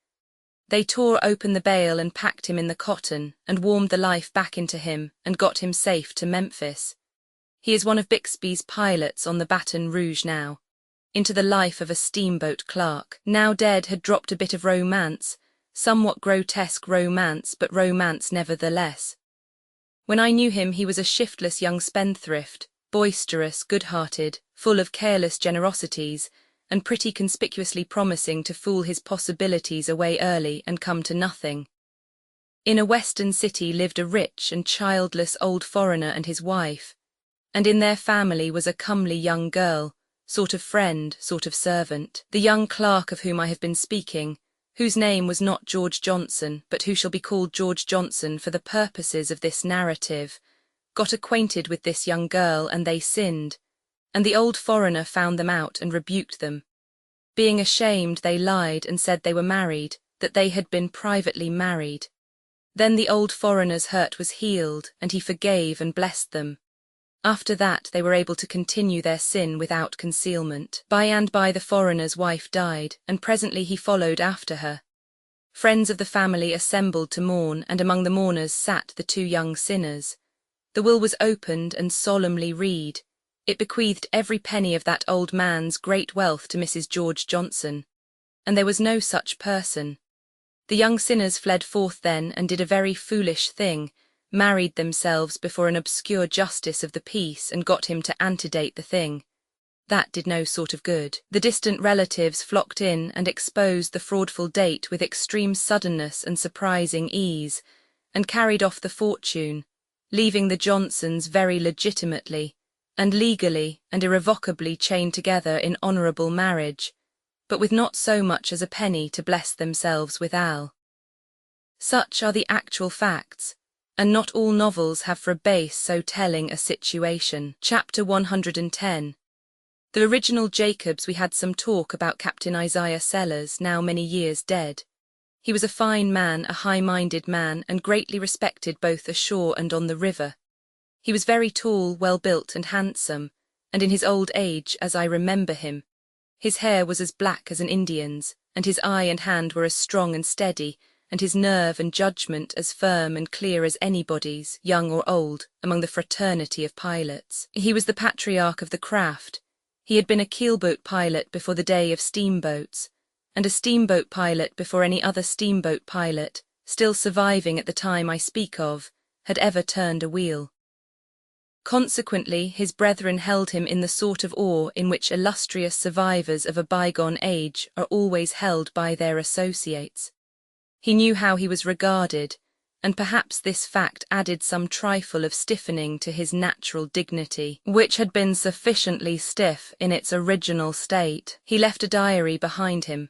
They tore open the bale and packed him in the cotton, and warmed the life back into him, and got him safe to Memphis. He is one of Bixby's pilots on the Baton Rouge now. Into the life of a steamboat clerk. Now dead, had dropped a bit of romance, somewhat grotesque romance, but romance nevertheless. When I knew him, he was a shiftless young spendthrift, boisterous, good-hearted, full of careless generosities, and pretty conspicuously promising to fool his possibilities away early and come to nothing. In a western city lived a rich and childless old foreigner and his wife, and in their family was a comely young girl, sort of friend, sort of servant. The young clerk of whom I have been speaking, whose name was not George Johnson, but who shall be called George Johnson for the purposes of this narrative, got acquainted with this young girl, and they sinned, and the old foreigner found them out and rebuked them. Being ashamed, they lied and said they were married, that they had been privately married. Then the old foreigner's hurt was healed, and he forgave and blessed them. After that they were able to continue their sin without concealment. By and by the foreigner's wife died, and presently he followed after her. Friends of the family assembled to mourn, and among the mourners sat the two young sinners. The will was opened and solemnly read. It bequeathed every penny of that old man's great wealth to Mrs. George Johnson, and there was no such person. The young sinners fled forth then and did a very foolish thing, married themselves before an obscure justice of the peace and got him to antedate the thing. That did no sort of good. The distant relatives flocked in and exposed the fraudful date with extreme suddenness and surprising ease, and carried off the fortune, leaving the Johnsons very legitimately, and legally and irrevocably chained together in honourable marriage, but with not so much as a penny to bless themselves withal. Such are the actual facts, and not all novels have for a base so telling a situation. Chapter 110. The original Jacobs. We had some talk about Captain Isaiah Sellers, now many years dead. He was a fine man, a high-minded man, and greatly respected both ashore and on the river. He was very tall, well-built and handsome, and in his old age, as I remember him, his hair was as black as an Indian's, and his eye and hand were as strong and steady, and his nerve and judgment as firm and clear as anybody's, young or old, among the fraternity of pilots. He was the patriarch of the craft. He had been a keelboat pilot before the day of steamboats, and a steamboat pilot before any other steamboat pilot, still surviving at the time I speak of, had ever turned a wheel. Consequently, his brethren held him in the sort of awe in which illustrious survivors of a bygone age are always held by their associates. He knew how he was regarded, and perhaps this fact added some trifle of stiffening to his natural dignity, which had been sufficiently stiff in its original state. He left a diary behind him,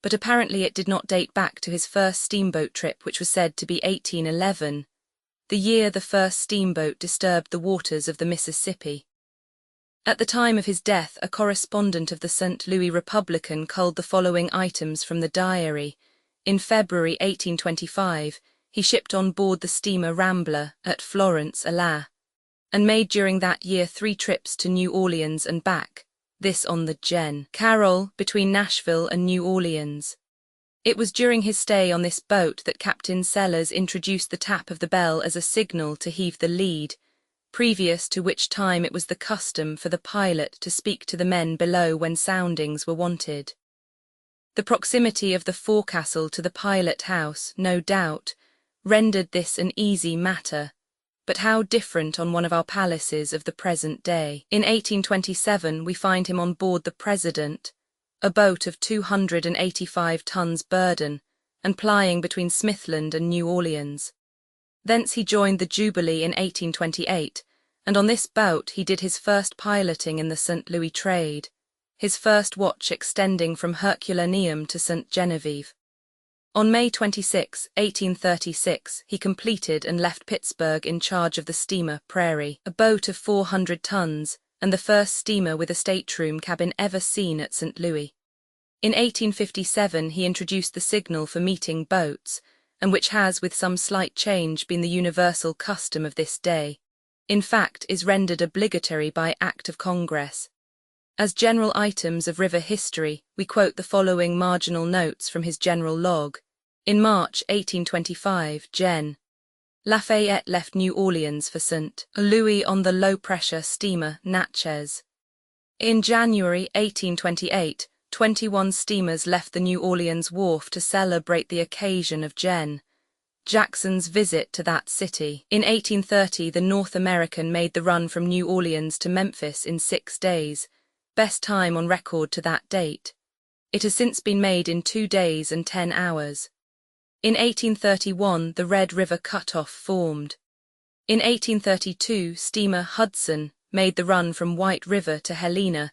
but apparently it did not date back to his first steamboat trip, which was said to be 1811, the year the first steamboat disturbed the waters of the Mississippi. At the time of his death, a correspondent of the St. Louis Republican culled the following items from the diary. In February 1825, he shipped on board the steamer Rambler at Florence, Ala, and made during that year 3 trips to New Orleans and back, this on the Jen Carroll between Nashville and New Orleans. It was during his stay on this boat that Captain Sellers introduced the tap of the bell as a signal to heave the lead, previous to which time it was the custom for the pilot to speak to the men below when soundings were wanted. The proximity of the forecastle to the pilot house, no doubt, rendered this an easy matter, but how different on one of our palaces of the present day. In 1827 we find him on board the President, a boat of 285 tons burden, and plying between Smithland and New Orleans. Thence he joined the Jubilee in 1828, and on this boat he did his first piloting in the St. Louis trade, his first watch extending from Herculaneum to St. Genevieve. On May 26, 1836, he completed and left Pittsburgh in charge of the steamer Prairie, a boat of 400 tons, and the first steamer with a stateroom cabin ever seen at St. Louis. In 1857 he introduced the signal for meeting boats, and which has with some slight change been the universal custom of this day, in fact is rendered obligatory by Act of Congress. As general items of river history, we quote the following marginal notes from his general log. In March 1825, Gen. Lafayette left New Orleans for St. Louis on the low-pressure steamer Natchez. In January 1828, 21 steamers left the New Orleans wharf to celebrate the occasion of Gen. Jackson's visit to that city. In 1830, the North American made the run from New Orleans to Memphis in 6 days, best time on record to that date. It has since been made in 2 days and 10 hours. In 1831, the Red River Cutoff formed. In 1832, steamer Hudson made the run from White River to Helena,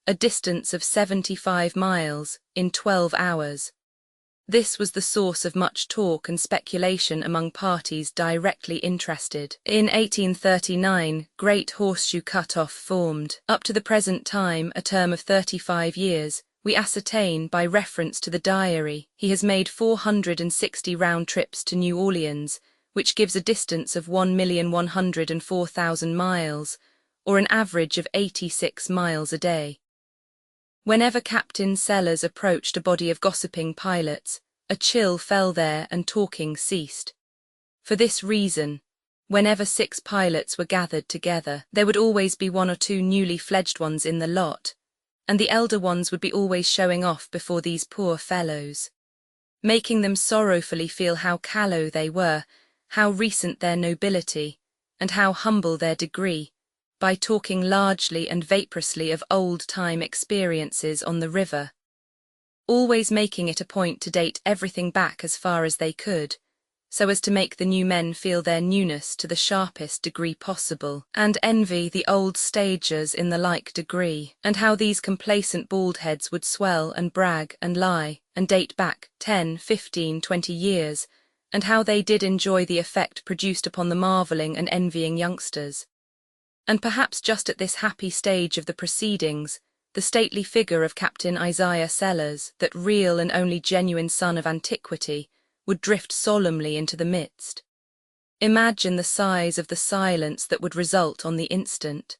a distance of 75 miles, in 12 hours. This was the source of much talk and speculation among parties directly interested. In 1839, Great Horseshoe Cutoff formed. Up to the present time, a term of 35 years, we ascertain by reference to the diary, he has made 460 round trips to New Orleans, which gives a distance of 1,104,000 miles, or an average of 86 miles a day. Whenever Captain Sellers approached a body of gossiping pilots, a chill fell there and talking ceased. For this reason, whenever 6 pilots were gathered together, there would always be 1 or 2 newly fledged ones in the lot, and the elder ones would be always showing off before these poor fellows, making them sorrowfully feel how callow they were, how recent their nobility, and how humble their degree, by talking largely and vaporously of old-time experiences on the river, always making it a point to date everything back as far as they could, so as to make the new men feel their newness to the sharpest degree possible, and envy the old stagers in the like degree, and how these complacent bald heads would swell and brag and lie, and date back 10, 15, 20 years, and how they did enjoy the effect produced upon the marvelling and envying youngsters. And perhaps just at this happy stage of the proceedings, the stately figure of Captain Isaiah Sellers, that real and only genuine son of antiquity, would drift solemnly into the midst. Imagine the size of the silence that would result on the instant,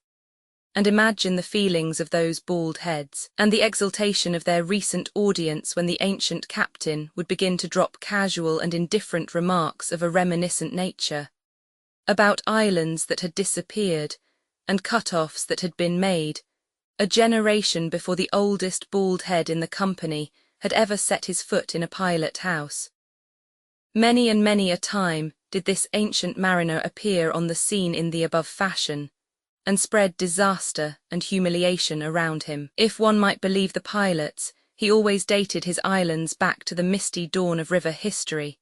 and imagine the feelings of those bald heads, and the exultation of their recent audience when the ancient captain would begin to drop casual and indifferent remarks of a reminiscent nature, about islands that had disappeared, and cut-offs that had been made, a generation before the oldest bald head in the company had ever set his foot in a pilot house. Many and many a time did this ancient mariner appear on the scene in the above fashion, and spread disaster and humiliation around him. If one might believe the pilots, he always dated his islands back to the misty dawn of river history,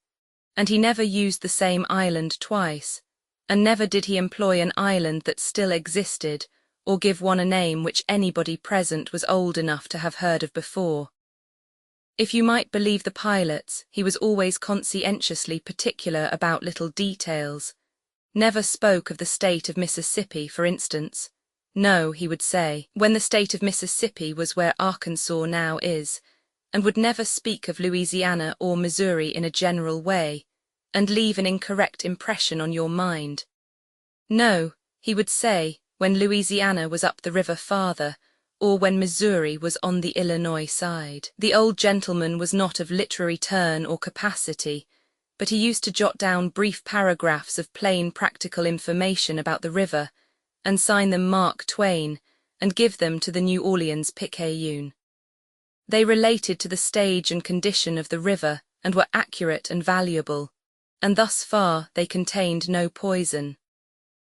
and he never used the same island twice, and never did he employ an island that still existed, or give one a name which anybody present was old enough to have heard of before. If you might believe the pilots, he was always conscientiously particular about little details. Never spoke of the state of Mississippi, for instance. No, he would say, when the state of Mississippi was where Arkansas now is, and would never speak of Louisiana or Missouri in a general way, and leave an incorrect impression on your mind. No, he would say, when Louisiana was up the river farther, or when Missouri was on the Illinois side. The old gentleman was not of literary turn or capacity, but he used to jot down brief paragraphs of plain practical information about the river, and sign them Mark Twain, and give them to the New Orleans Picayune. They related to the stage and condition of the river, and were accurate and valuable, and thus far they contained no poison.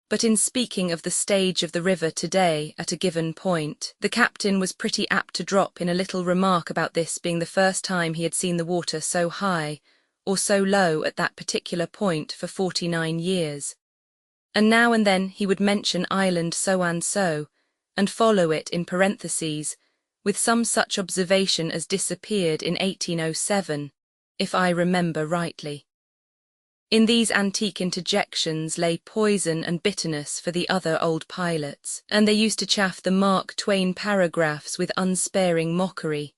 But in speaking of the stage of the river today at a given point, the captain was pretty apt to drop in a little remark about this being the first time he had seen the water so high or so low at that particular point for 49 years. And now and then he would mention island so and so, and follow it in parentheses, with some such observation as disappeared in 1807, if I remember rightly. In these antique interjections lay poison and bitterness for the other old pilots, and they used to chaff the Mark Twain paragraphs with unsparing mockery.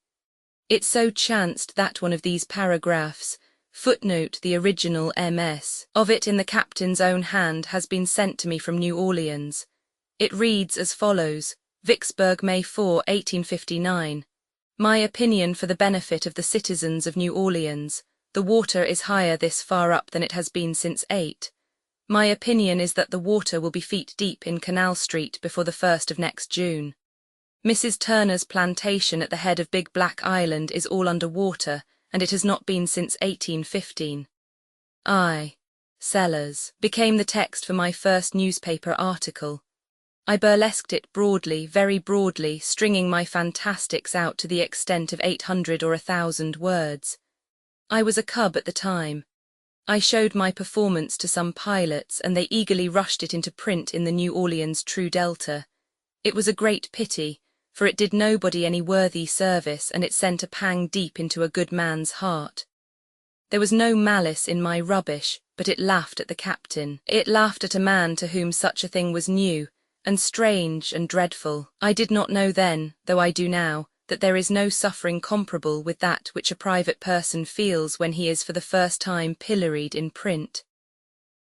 It so chanced that one of these paragraphs, footnote the original MS, of it in the captain's own hand has been sent to me from New Orleans. It reads as follows: Vicksburg, May 4, 1859. My opinion for the benefit of the citizens of New Orleans. The water is higher this far up than it has been since 8. My opinion is that the water will be feet deep in Canal Street before the 1st of next June. Mrs. Turner's plantation at the head of Big Black Island is all under water, and it has not been since 1815. Sellers became the text for my first newspaper article. I burlesqued it broadly, very broadly, stringing my fantastics out to the extent of 800 or 1,000 words. I was a cub at the time. I showed my performance to some pilots, and they eagerly rushed it into print in the New Orleans True Delta. It was a great pity, for it did nobody any worthy service, and it sent a pang deep into a good man's heart. There was no malice in my rubbish, but it laughed at the captain. It laughed at a man to whom such a thing was new, and strange and dreadful. I did not know then, though I do now, that there is no suffering comparable with that which a private person feels when he is for the first time pilloried in print.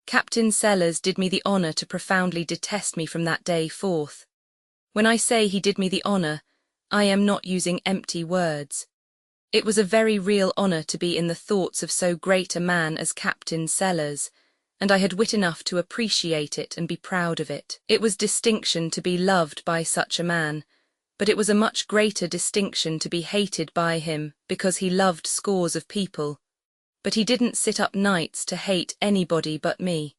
Captain Sellers did me the honour to profoundly detest me from that day forth. When I say he did me the honour, I am not using empty words. It was a very real honour to be in the thoughts of so great a man as Captain Sellers, and I had wit enough to appreciate it and be proud of it. It was distinction to be loved by such a man, but it was a much greater distinction to be hated by him because he loved scores of people. But he didn't sit up nights to hate anybody but me.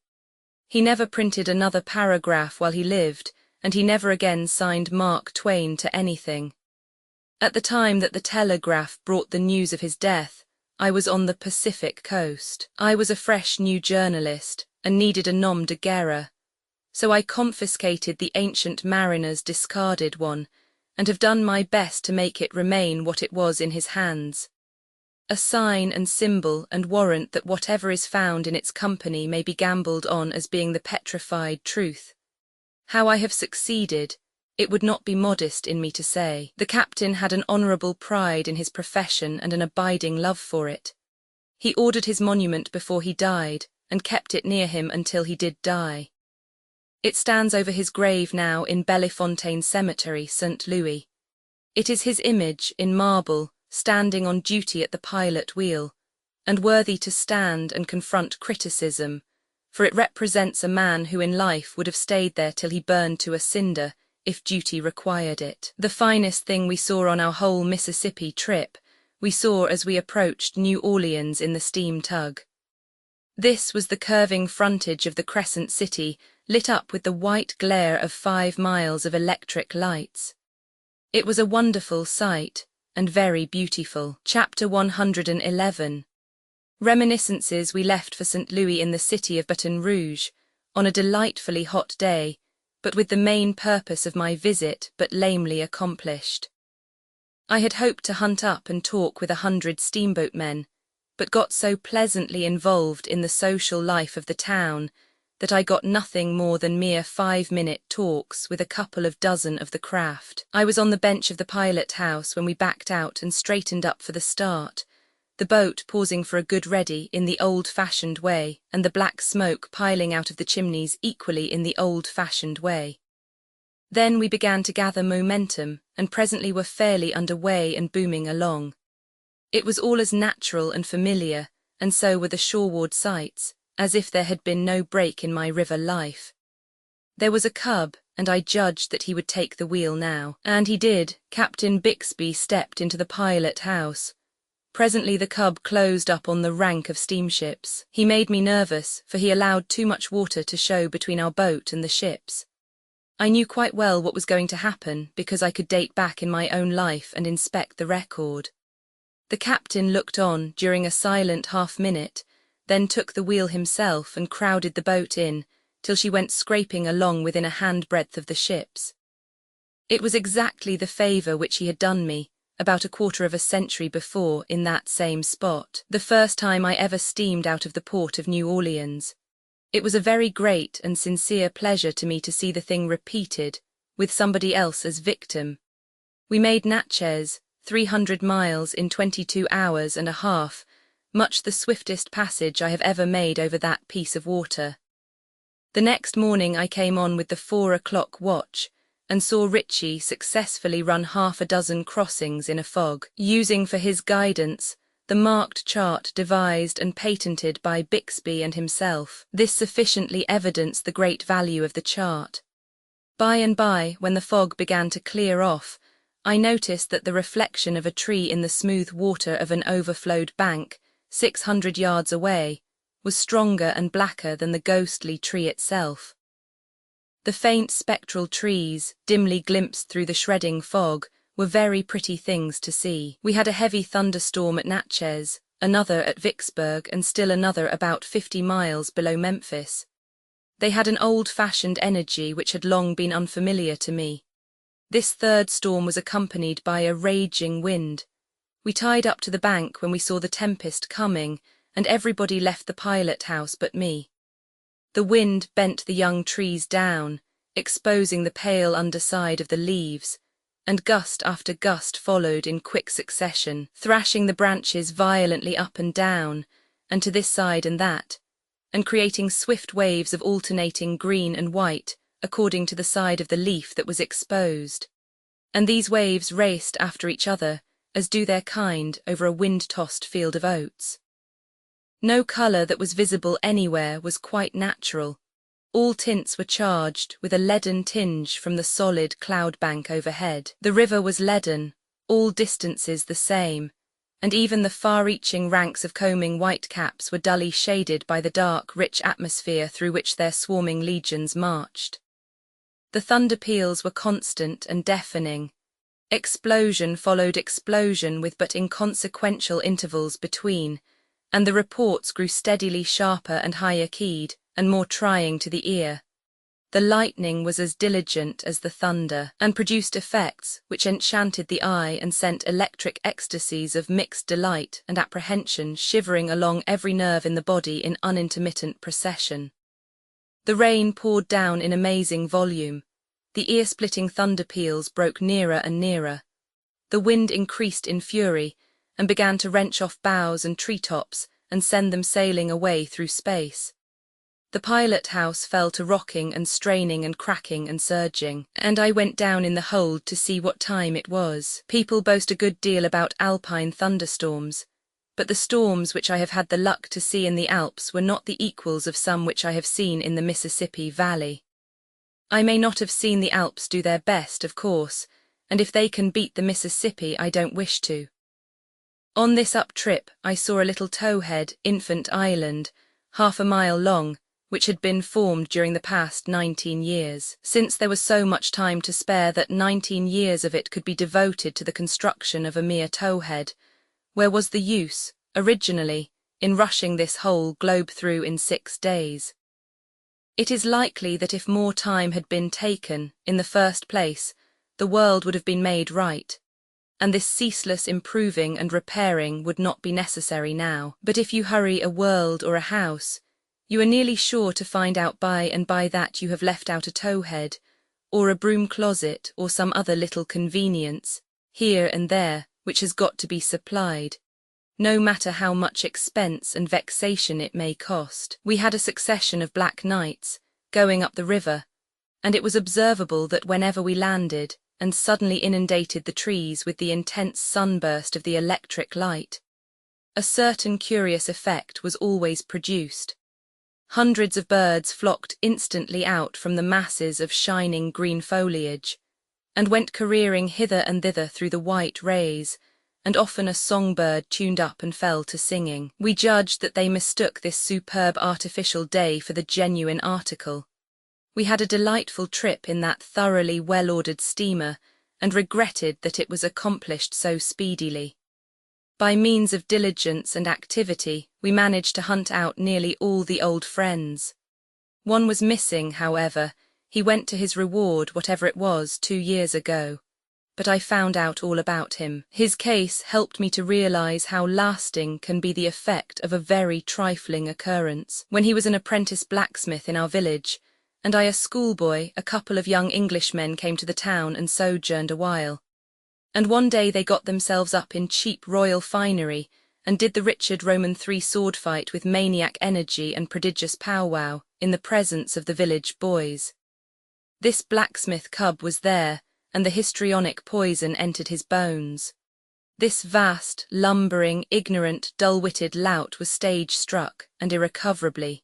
He never printed another paragraph while he lived, and he never again signed Mark Twain to anything. At the time that the Telegraph brought the news of his death, I was on the Pacific coast. I was a fresh new journalist, and needed a nom de guerre. So I confiscated the Ancient Mariner's discarded one, and have done my best to make it remain what it was in his hands. A sign and symbol and warrant that whatever is found in its company may be gambled on as being the petrified truth. How I have succeeded, it would not be modest in me to say. The captain had an honourable pride in his profession and an abiding love for it. He ordered his monument before he died, and kept it near him until he did die. It stands over his grave now in Bellefontaine Cemetery, St. Louis. It is his image, in marble, standing on duty at the pilot wheel, and worthy to stand and confront criticism, for it represents a man who in life would have stayed there till he burned to a cinder, if duty required it. The finest thing we saw on our whole Mississippi trip, we saw as we approached New Orleans in the steam tug. This was the curving frontage of the Crescent City, lit up with the white glare of 5 miles of electric lights. It was a wonderful sight, and very beautiful. Chapter 111. Reminiscences. We left for St. Louis in the city of Baton Rouge, on a delightfully hot day, but with the main purpose of my visit but lamely accomplished. I had hoped to hunt up and talk with 100 steamboat men, but got so pleasantly involved in the social life of the town that I got nothing more than mere 5-minute talks with a couple of dozen of the craft. I was on the bench of the pilot house when we backed out and straightened up for the start, the boat pausing for a good ready in the old-fashioned way, and the black smoke piling out of the chimneys equally in the old-fashioned way. Then we began to gather momentum, and presently were fairly under way and booming along. It was all as natural and familiar, and so were the shoreward sights, as if there had been no break in my river life. There was a cub, and I judged that he would take the wheel now. And he did. Captain Bixby stepped into the pilot house. Presently the cub closed up on the rank of steamships. He made me nervous, for he allowed too much water to show between our boat and the ships. I knew quite well what was going to happen, because I could date back in my own life and inspect the record. The captain looked on during a silent half-minute, then took the wheel himself and crowded the boat in, till she went scraping along within a handbreadth of the ships. It was exactly the favour which he had done me, about a quarter of a century before, in that same spot, the first time I ever steamed out of the port of New Orleans. It was a very great and sincere pleasure to me to see the thing repeated, with somebody else as victim. We made Natchez, 300 miles in 22 hours and a half, much the swiftest passage I have ever made over that piece of water. The next morning I came on with the 4 o'clock watch, and saw Ritchie successfully run 6 crossings in a fog, using for his guidance the marked chart devised and patented by Bixby and himself. This sufficiently evidenced the great value of the chart. By and by, when the fog began to clear off, I noticed that the reflection of a tree in the smooth water of an overflowed bank, 600 yards away, was stronger and blacker than the ghostly tree itself. The faint spectral trees, dimly glimpsed through the shredding fog, were very pretty things to see. We had a heavy thunderstorm at Natchez, another at Vicksburg, and still another about 50 miles below Memphis. They had an old-fashioned energy which had long been unfamiliar to me. This third storm was accompanied by a raging wind. We tied up to the bank when we saw the tempest coming, and everybody left the pilot house but me. The wind bent the young trees down, exposing the pale underside of the leaves, and gust after gust followed in quick succession, thrashing the branches violently up and down, and to this side and that, and creating swift waves of alternating green and white, according to the side of the leaf that was exposed. And these waves raced after each other, as do their kind over a wind-tossed field of oats. No colour that was visible anywhere was quite natural. All tints were charged with a leaden tinge from the solid cloud bank overhead. The river was leaden, all distances the same, and even the far-reaching ranks of combing whitecaps were dully shaded by the dark, rich atmosphere through which their swarming legions marched. The thunder peals were constant and deafening. Explosion followed explosion with but inconsequential intervals between, and the reports grew steadily sharper and higher keyed, and more trying to the ear. The lightning was as diligent as the thunder, and produced effects which enchanted the eye and sent electric ecstasies of mixed delight and apprehension shivering along every nerve in the body in unintermittent procession. The rain poured down in amazing volume. The ear-splitting thunder peals broke nearer and nearer. The wind increased in fury, and began to wrench off boughs and tree-tops and send them sailing away through space. The pilot house fell to rocking and straining and cracking and surging, and I went down in the hold to see what time it was. People boast a good deal about alpine thunderstorms, but the storms which I have had the luck to see in the Alps were not the equals of some which I have seen in the Mississippi Valley. I may not have seen the Alps do their best, of course, and if they can beat the Mississippi, I don't wish to. On this up trip I saw a little towhead, Infant Island, 1/2 mile long, which had been formed during the past 19 years. Since there was so much time to spare that 19 years of it could be devoted to the construction of a mere towhead, where was the use, originally, in rushing this whole globe through in 6 days? It is likely that if more time had been taken, in the first place, the world would have been made right, and this ceaseless improving and repairing would not be necessary now. But if you hurry a world or a house, you are nearly sure to find out by and by that you have left out a towhead, or a broom closet, or some other little convenience, here and there, which has got to be supplied, no matter how much expense and vexation it may cost. We had a succession of black nights, going up the river, and it was observable that whenever we landed, and suddenly inundated the trees with the intense sunburst of the electric light, a certain curious effect was always produced. Hundreds of birds flocked instantly out from the masses of shining green foliage, and went careering hither and thither through the white rays, and often a songbird tuned up and fell to singing. We judged that they mistook this superb artificial day for the genuine article. We had a delightful trip in that thoroughly well-ordered steamer, and regretted that it was accomplished so speedily. By means of diligence and activity, we managed to hunt out nearly all the old friends. One was missing, however. He went to his reward, whatever it was, 2 years ago. But I found out all about him. His case helped me to realize how lasting can be the effect of a very trifling occurrence. When he was an apprentice blacksmith in our village, and I a schoolboy, a couple of young Englishmen came to the town and sojourned a while. And one day they got themselves up in cheap royal finery, and did the Richard Roman III sword fight with maniac energy and prodigious powwow, in the presence of the village boys. This blacksmith cub was there, and the histrionic poison entered his bones. This vast, lumbering, ignorant, dull-witted lout was stage-struck, and irrecoverably.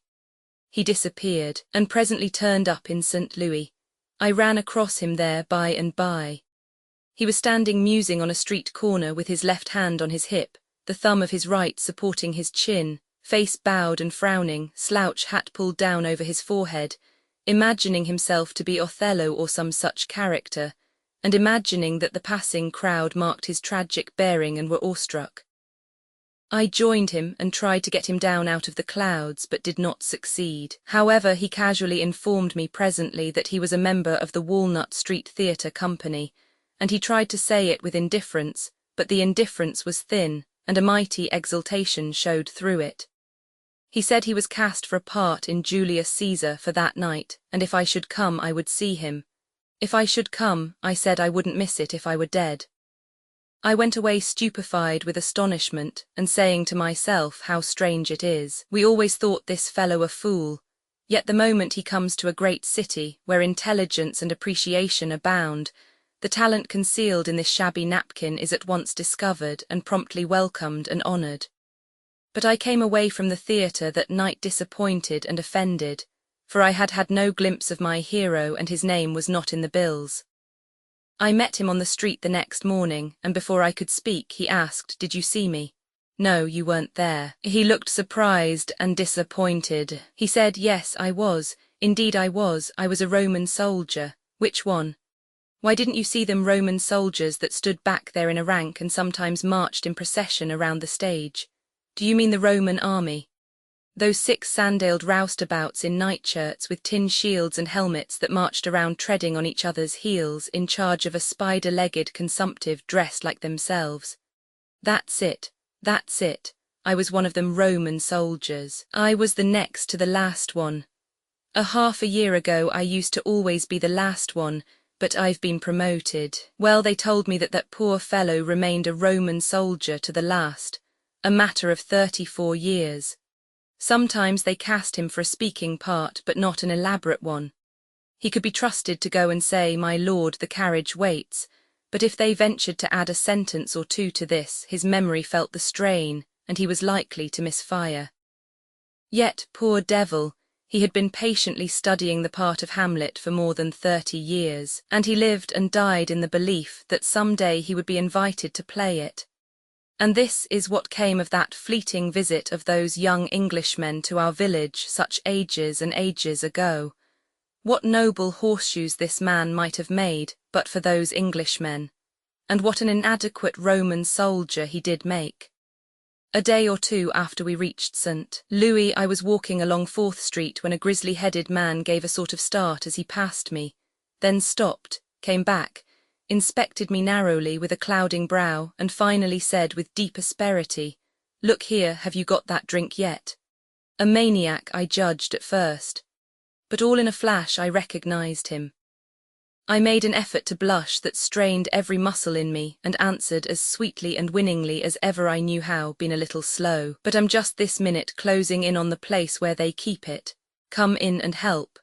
He disappeared, and presently turned up in St. Louis. I ran across him there by and by. He was standing musing on a street corner with his left hand on his hip, the thumb of his right supporting his chin, face bowed and frowning, slouch hat pulled down over his forehead, imagining himself to be Othello or some such character, and imagining that the passing crowd marked his tragic bearing and were awestruck. I joined him and tried to get him down out of the clouds, but did not succeed. However, he casually informed me presently that he was a member of the Walnut Street Theatre Company, and he tried to say it with indifference, but the indifference was thin, and a mighty exultation showed through it. He said he was cast for a part in Julius Caesar for that night, and if I should come I would see him. If I should come, I said I wouldn't miss it if I were dead. I went away stupefied with astonishment, and saying to myself how strange it is. We always thought this fellow a fool, yet the moment he comes to a great city, where intelligence and appreciation abound, the talent concealed in this shabby napkin is at once discovered and promptly welcomed and honoured. But I came away from the theatre that night disappointed and offended, for I had had no glimpse of my hero and his name was not in the bills. I met him on the street the next morning, and before I could speak he asked, "Did you see me?" "No, you weren't there." He looked surprised and disappointed. He said, "Yes, I was. Indeed I was. I was a Roman soldier." "Which one?" "Why, didn't you see them Roman soldiers that stood back there in a rank and sometimes marched in procession around the stage?" "Do you mean the Roman army?" "Those 6 sandaled roustabouts in nightshirts with tin shields and helmets that marched around treading on each other's heels in charge of a spider-legged consumptive dressed like themselves." That's it. I was one of them Roman soldiers. I was the next to the last one. Half a year ago I used to always be the last one, but I've been promoted. Well, they told me that that poor fellow remained a Roman soldier to the last, a matter of 34 years. Sometimes they cast him for a speaking part, but not an elaborate one. He could be trusted to go and say, "My lord, the carriage waits," but if they ventured to add a sentence or two to this, his memory felt the strain, and he was likely to misfire. Yet, poor devil, he had been patiently studying the part of Hamlet for more than 30 years, and he lived and died in the belief that some day he would be invited to play it. And this is what came of that fleeting visit of those young Englishmen to our village such ages and ages ago. What noble horseshoes this man might have made but for those Englishmen, and what an inadequate Roman soldier he did make. A day or two after we reached St. Louis, I was walking along 4th Street when a grizzly-headed man gave a sort of start as he passed me, then stopped, came back, inspected me narrowly with a clouding brow, and finally said with deep asperity, "Look here, have you got that drink yet?" A maniac, I judged at first, but all in a flash I recognized him. I made an effort to blush that strained every muscle in me and answered as sweetly and winningly as ever I knew how, been a little slow, "But I'm just this minute closing in on the place where they keep it. Come in and help."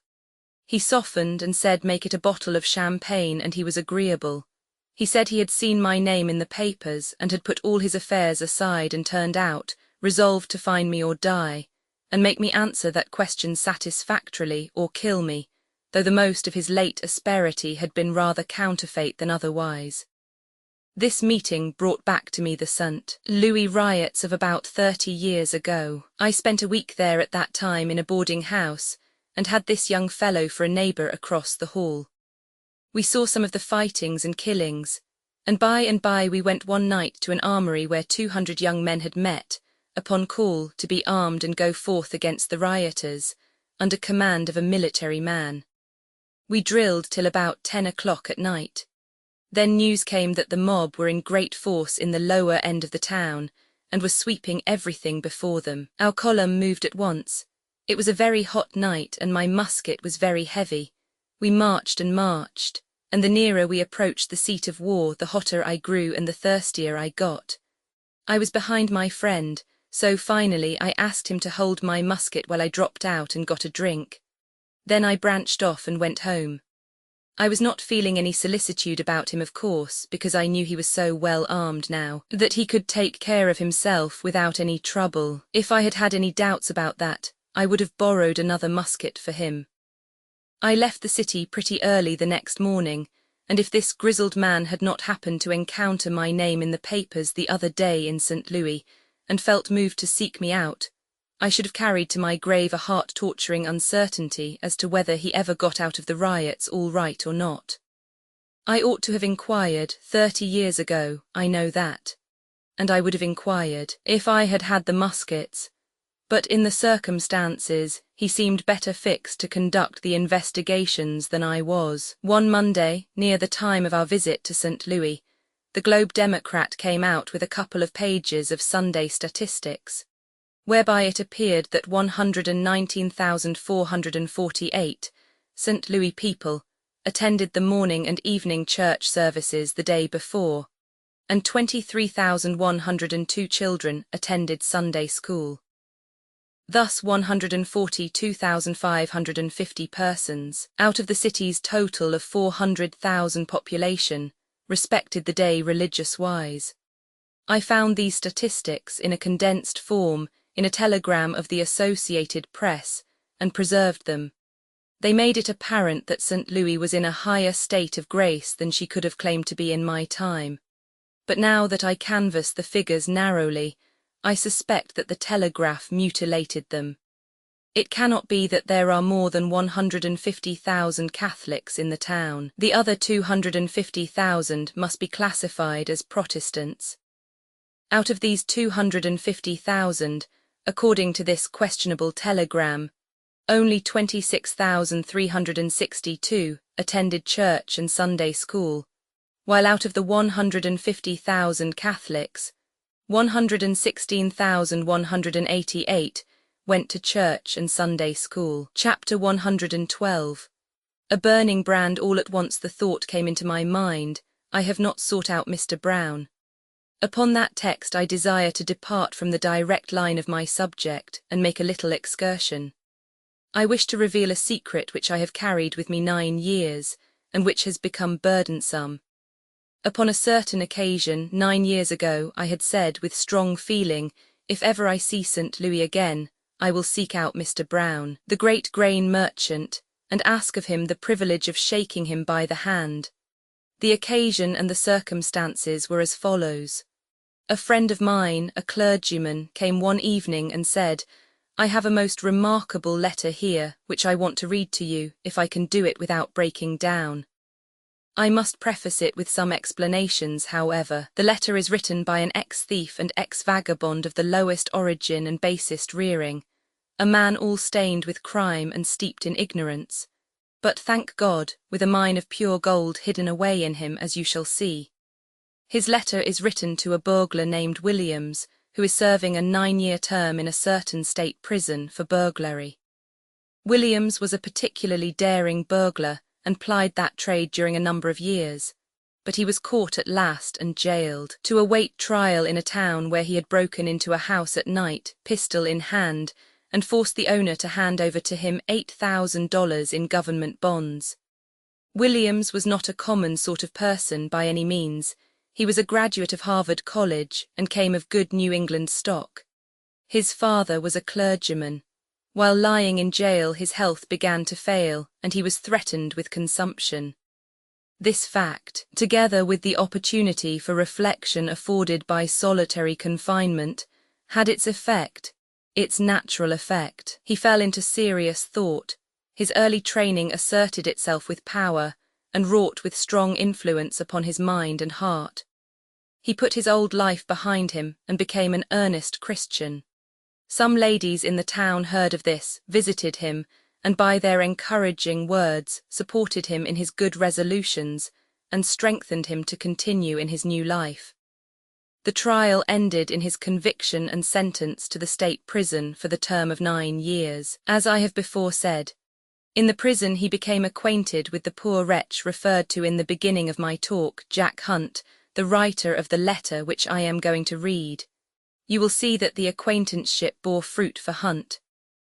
He softened and said make it a bottle of champagne, and he was agreeable. He said he had seen my name in the papers and had put all his affairs aside and turned out, resolved to find me or die, and make me answer that question satisfactorily or kill me, though the most of his late asperity had been rather counterfeit than otherwise. This meeting brought back to me the St. Louis riots of about 30 years ago. I spent a week there at that time in a boarding house, and had this young fellow for a neighbour across the hall. We saw some of the fightings and killings, and by we went one night to an armoury where 200 young men had met, upon call to be armed and go forth against the rioters, under command of a military man. We drilled till about 10 o'clock at night. Then news came that the mob were in great force in the lower end of the town, and were sweeping everything before them. Our column moved at once. It was a very hot night, and my musket was very heavy. We marched and marched, and the nearer we approached the seat of war, the hotter I grew and the thirstier I got. I was behind my friend, so finally I asked him to hold my musket while I dropped out and got a drink. Then I branched off and went home. I was not feeling any solicitude about him, of course, because I knew he was so well armed now, that he could take care of himself without any trouble. If I had had any doubts about that, I would have borrowed another musket for him. I left the city pretty early the next morning, and if this grizzled man had not happened to encounter my name in the papers the other day in St. Louis, and felt moved to seek me out, I should have carried to my grave a heart-torturing uncertainty as to whether he ever got out of the riots all right or not. I ought to have inquired 30 years ago, I know that. And I would have inquired, if I had had the muskets. But in the circumstances, he seemed better fixed to conduct the investigations than I was. One Monday, near the time of our visit to St. Louis, the Globe Democrat came out with a couple of pages of Sunday statistics, whereby it appeared that 119,448 St. Louis people attended the morning and evening church services the day before, and 23,102 children attended Sunday school. Thus 142,550 persons, out of the city's total of 400,000 population, respected the day religious-wise. I found these statistics in a condensed form in a telegram of the Associated Press, and preserved them. They made it apparent that St. Louis was in a higher state of grace than she could have claimed to be in my time. But now that I canvass the figures narrowly, I suspect that the telegraph mutilated them. It cannot be that there are more than 150,000 Catholics in the town. The other 250,000 must be classified as Protestants. Out of these 250,000, according to this questionable telegram, only 26,362 attended church and Sunday school, while out of the 150,000 Catholics, 116,188 went to church and Sunday school. Chapter 112. A burning brand. All at once the thought came into my mind, I have not sought out Mr. Brown. Upon that text I desire to depart from the direct line of my subject and make a little excursion. I wish to reveal a secret which I have carried with me 9 years, and which has become burdensome. Upon a certain occasion 9 years ago I had said with strong feeling, if ever I see St. Louis again, I will seek out Mr. Brown, the great grain merchant, and ask of him the privilege of shaking him by the hand. The occasion and the circumstances were as follows. A friend of mine, a clergyman, came one evening and said, "I have a most remarkable letter here, which I want to read to you, if I can do it without breaking down." I must preface it with some explanations, however. The letter is written by an ex-thief and ex-vagabond of the lowest origin and basest rearing, a man all stained with crime and steeped in ignorance, but, thank God, with a mine of pure gold hidden away in him, as you shall see. His letter is written to a burglar named Williams, who is serving a 9-year term in a certain state prison for burglary. Williams was a particularly daring burglar and plied that trade during a number of years, but he was caught at last and jailed, to await trial in a town where he had broken into a house at night, pistol in hand, and forced the owner to hand over to him $8,000 in government bonds. Williams was not a common sort of person by any means. He was a graduate of Harvard College and came of good New England stock. His father was a clergyman. While lying in jail, his health began to fail, and he was threatened with consumption. This fact, together with the opportunity for reflection afforded by solitary confinement, had its effect, its natural effect. He fell into serious thought. His early training asserted itself with power, and wrought with strong influence upon his mind and heart. He put his old life behind him and became an earnest Christian. Some ladies in the town heard of this, visited him, and by their encouraging words supported him in his good resolutions and strengthened him to continue in his new life. The trial ended in his conviction and sentence to the state prison for the term of 9 years. As I have before said, in the prison he became acquainted with the poor wretch referred to in the beginning of my talk, Jack Hunt, the writer of the letter which I am going to read. You will see that the acquaintanceship bore fruit for Hunt.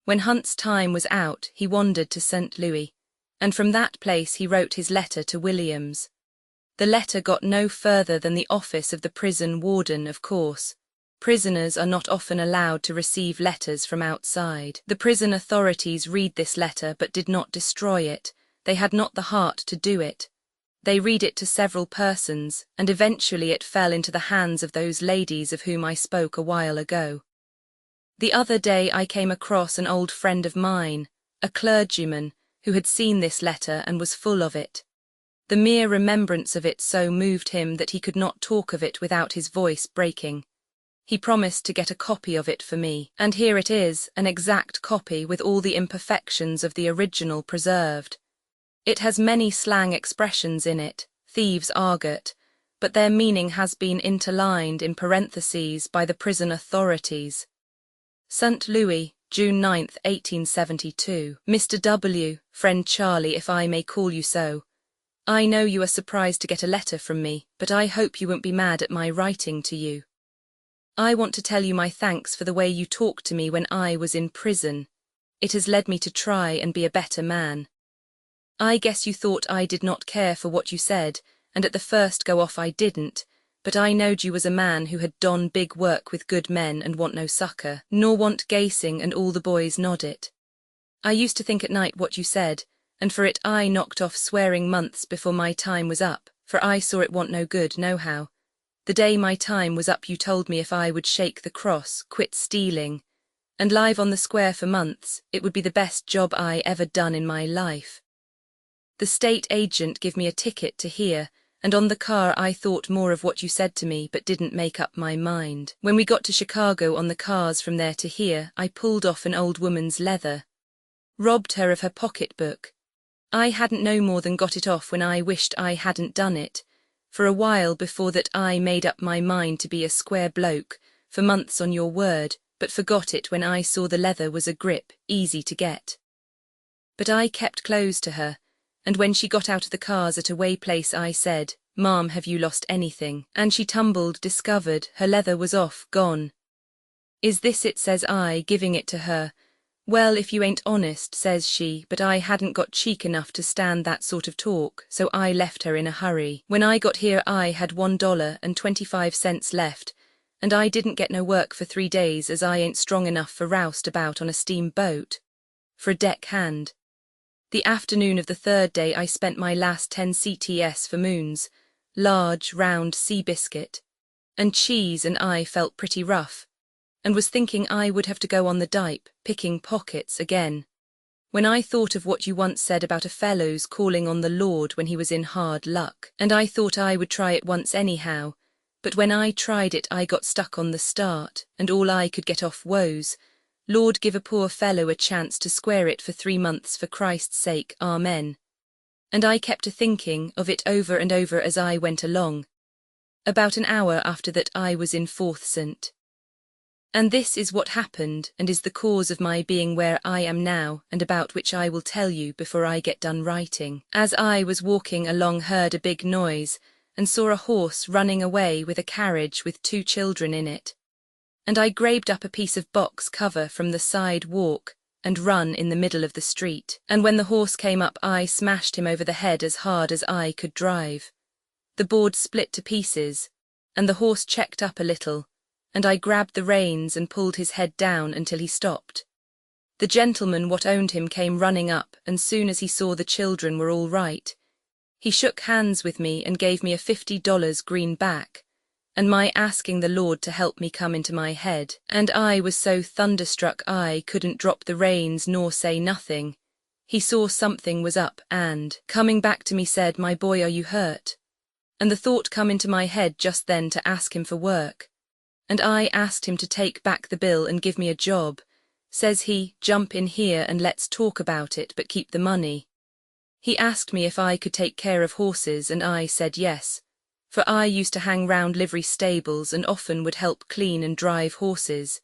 When Hunt's time was out, he wandered to St. Louis, and from that place he wrote his letter to Williams. The letter got no further than the office of the prison warden, of course. Prisoners are not often allowed to receive letters from outside. The prison authorities read this letter but did not destroy it. They had not the heart to do it. They read it to several persons, and eventually it fell into the hands of those ladies of whom I spoke a while ago. The other day I came across an old friend of mine, a clergyman, who had seen this letter and was full of it. The mere remembrance of it so moved him that he could not talk of it without his voice breaking. He promised to get a copy of it for me, and here it is, an exact copy with all the imperfections of the original preserved. It has many slang expressions in it, thieves' argot, but their meaning has been interlined in parentheses by the prison authorities. St. Louis, June 9, 1872. Mr. W., friend Charlie, if I may call you so. I know you are surprised to get a letter from me, but I hope you won't be mad at my writing to you. I want to tell you my thanks for the way you talked to me when I was in prison. It has led me to try and be a better man. I guess you thought I did not care for what you said, and at the first go off I didn't, but I knowed you was a man who had done big work with good men and want no succor, nor want gacing, and all the boys nod it. I used to think at night what you said, and for it I knocked off swearing months before my time was up, for I saw it want no good nohow. The day my time was up you told me if I would shake the cross, quit stealing, and live on the square for months, it would be the best job I ever done in my life. The state agent give me a ticket to here, and on the car I thought more of what you said to me but didn't make up my mind. When we got to Chicago on the cars from there to here, I pulled off an old woman's leather. Robbed her of her pocketbook. I hadn't no more than got it off when I wished I hadn't done it. For a while before that I made up my mind to be a square bloke, for months on your word, but forgot it when I saw the leather was a grip, easy to get. But I kept close to her, and when she got out of the cars at a way place I said, "Ma'am, have you lost anything?" And she tumbled, discovered, her leather was off, gone. "Is this it?" says I, giving it to her. "Well, if you ain't honest," says she, but I hadn't got cheek enough to stand that sort of talk, so I left her in a hurry. When I got here I had $1.25 left, and I didn't get no work for 3 days as I ain't strong enough for roust about on a steamboat. For a deck hand. The afternoon of the 3rd day I spent my last 10 CTS for moons, large, round sea biscuit. and Cheese and I felt pretty rough, and was thinking I would have to go on the dipe, picking pockets again, when I thought of what you once said about a fellow's calling on the Lord when he was in hard luck, and I thought I would try it once anyhow, but when I tried it I got stuck on the start, and all I could get off woes, Lord give a poor fellow a chance to square it for 3 months for Christ's sake, amen. And I kept a-thinking of it over and over as I went along. About an hour after that I was in 4th St. And this is what happened, and is the cause of my being where I am now, and about which I will tell you before I get done writing. As I was walking along, heard a big noise, and saw a horse running away with a carriage with 2 children in it. And I grabbed up a piece of box cover from the side walk, and run in the middle of the street. And when the horse came up I smashed him over the head as hard as I could drive. The board split to pieces, and the horse checked up a little, and I grabbed the reins and pulled his head down until he stopped. The gentleman what owned him came running up, and soon as he saw the children were all right, he shook hands with me and gave me a $50 greenback, and my asking the Lord to help me come into my head, and I was so thunderstruck I couldn't drop the reins nor say nothing. He saw something was up and, coming back to me, said, "My boy, are you hurt?" And the thought come into my head just then to ask him for work. And I asked him to take back the bill and give me a job. Says he, "Jump in here and let's talk about it, but keep the money." He asked me if I could take care of horses, and I said yes, for I used to hang round livery stables and often would help clean and drive horses.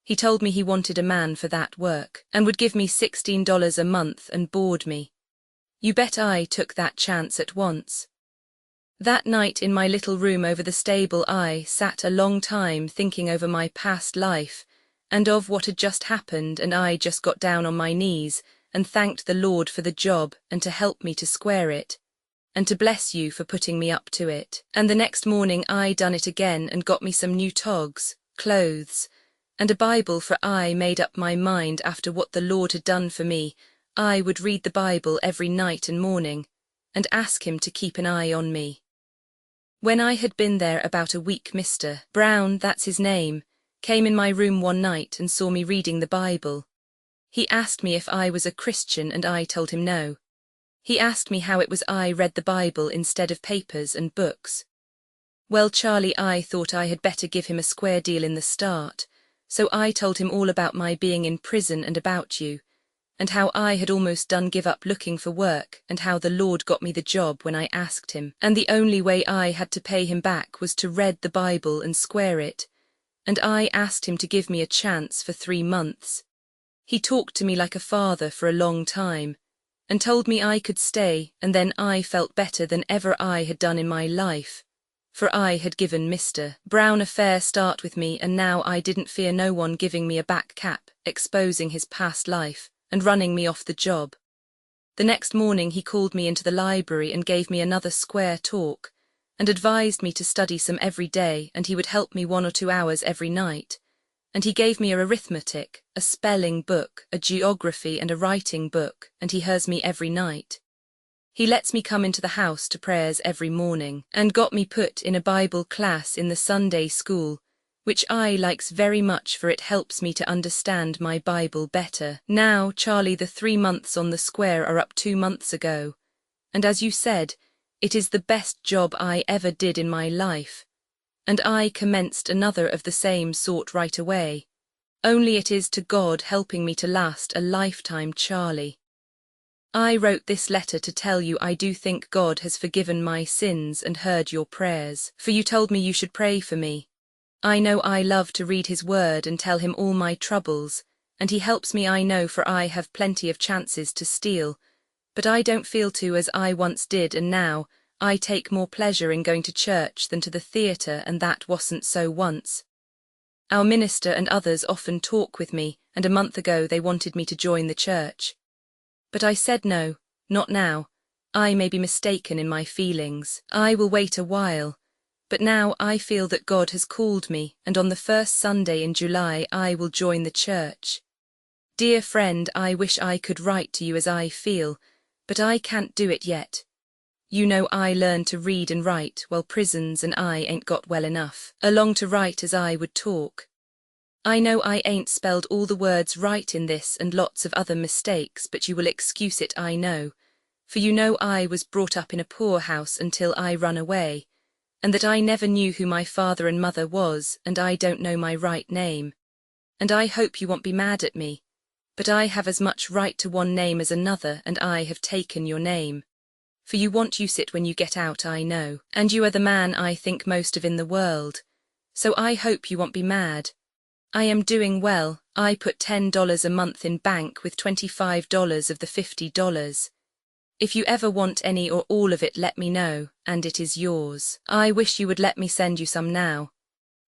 He told me he wanted a man for that work, and would give me $16 a month and board me. You bet I took that chance at once. That night in my little room over the stable I sat a long time thinking over my past life and of what had just happened, and I just got down on my knees and thanked the Lord for the job and to help me to square it, and to bless you for putting me up to it. And the next morning I done it again and got me some new togs, clothes, and a Bible, for I made up my mind after what the Lord had done for me I would read the Bible every night and morning and ask him to keep an eye on me. When I had been there about a week, Mr. Brown, that's his name, came in my room one night and saw me reading the Bible. He asked me if I was a Christian, and I told him no. He asked me how it was I read the Bible instead of papers and books. Well, Charlie, I thought I had better give him a square deal in the start, so I told him all about my being in prison and about you, and how I had almost done give up looking for work, and how the Lord got me the job when I asked him, and the only way I had to pay him back was to read the Bible and square it, and I asked him to give me a chance for 3 months. He talked to me like a father for a long time, and told me I could stay, and then I felt better than ever I had done in my life, for I had given Mr. Brown a fair start with me, and now I didn't fear no one giving me a back cap, exposing his past life, and running me off the job. The next morning he called me into the library and gave me another square talk, and advised me to study some every day, and he would help me 1 or 2 hours every night, and he gave me a arithmetic, a spelling book, a geography and a writing book, and he hears me every night. He lets me come into the house to prayers every morning, and got me put in a Bible class in the Sunday school, which I likes very much, for it helps me to understand my Bible better. Now, Charlie, the 3 months on the square are up 2 months ago, and as you said, it is the best job I ever did in my life, and I commenced another of the same sort right away, only it is to God helping me to last a lifetime, Charlie. I wrote this letter to tell you I do think God has forgiven my sins and heard your prayers, for you told me you should pray for me. I know I love to read his word and tell him all my troubles, and he helps me, I know, for I have plenty of chances to steal, but I don't feel to as I once did, and now I take more pleasure in going to church than to the theatre, and that wasn't so once. Our minister and others often talk with me, and a month ago they wanted me to join the church. But I said no, not now. I may be mistaken in my feelings. I will wait a while. But now I feel that God has called me, and on the first Sunday in July I will join the church. Dear friend, I wish I could write to you as I feel, but I can't do it yet. You know I learned to read and write, while prisons and I ain't got well enough along to write as I would talk. I know I ain't spelled all the words right in this and lots of other mistakes, but you will excuse it, I know. For you know I was brought up in a poor house until I run away, and that I never knew who my father and mother was, and I don't know my right name. And I hope you won't be mad at me, but I have as much right to one name as another, and I have taken your name. For you want use it when you get out, I know, and you are the man I think most of in the world. So I hope you won't be mad. I am doing well. I put $10 a month in bank with $25 of the $50. If you ever want any or all of it, let me know, and it is yours. I wish you would let me send you some now.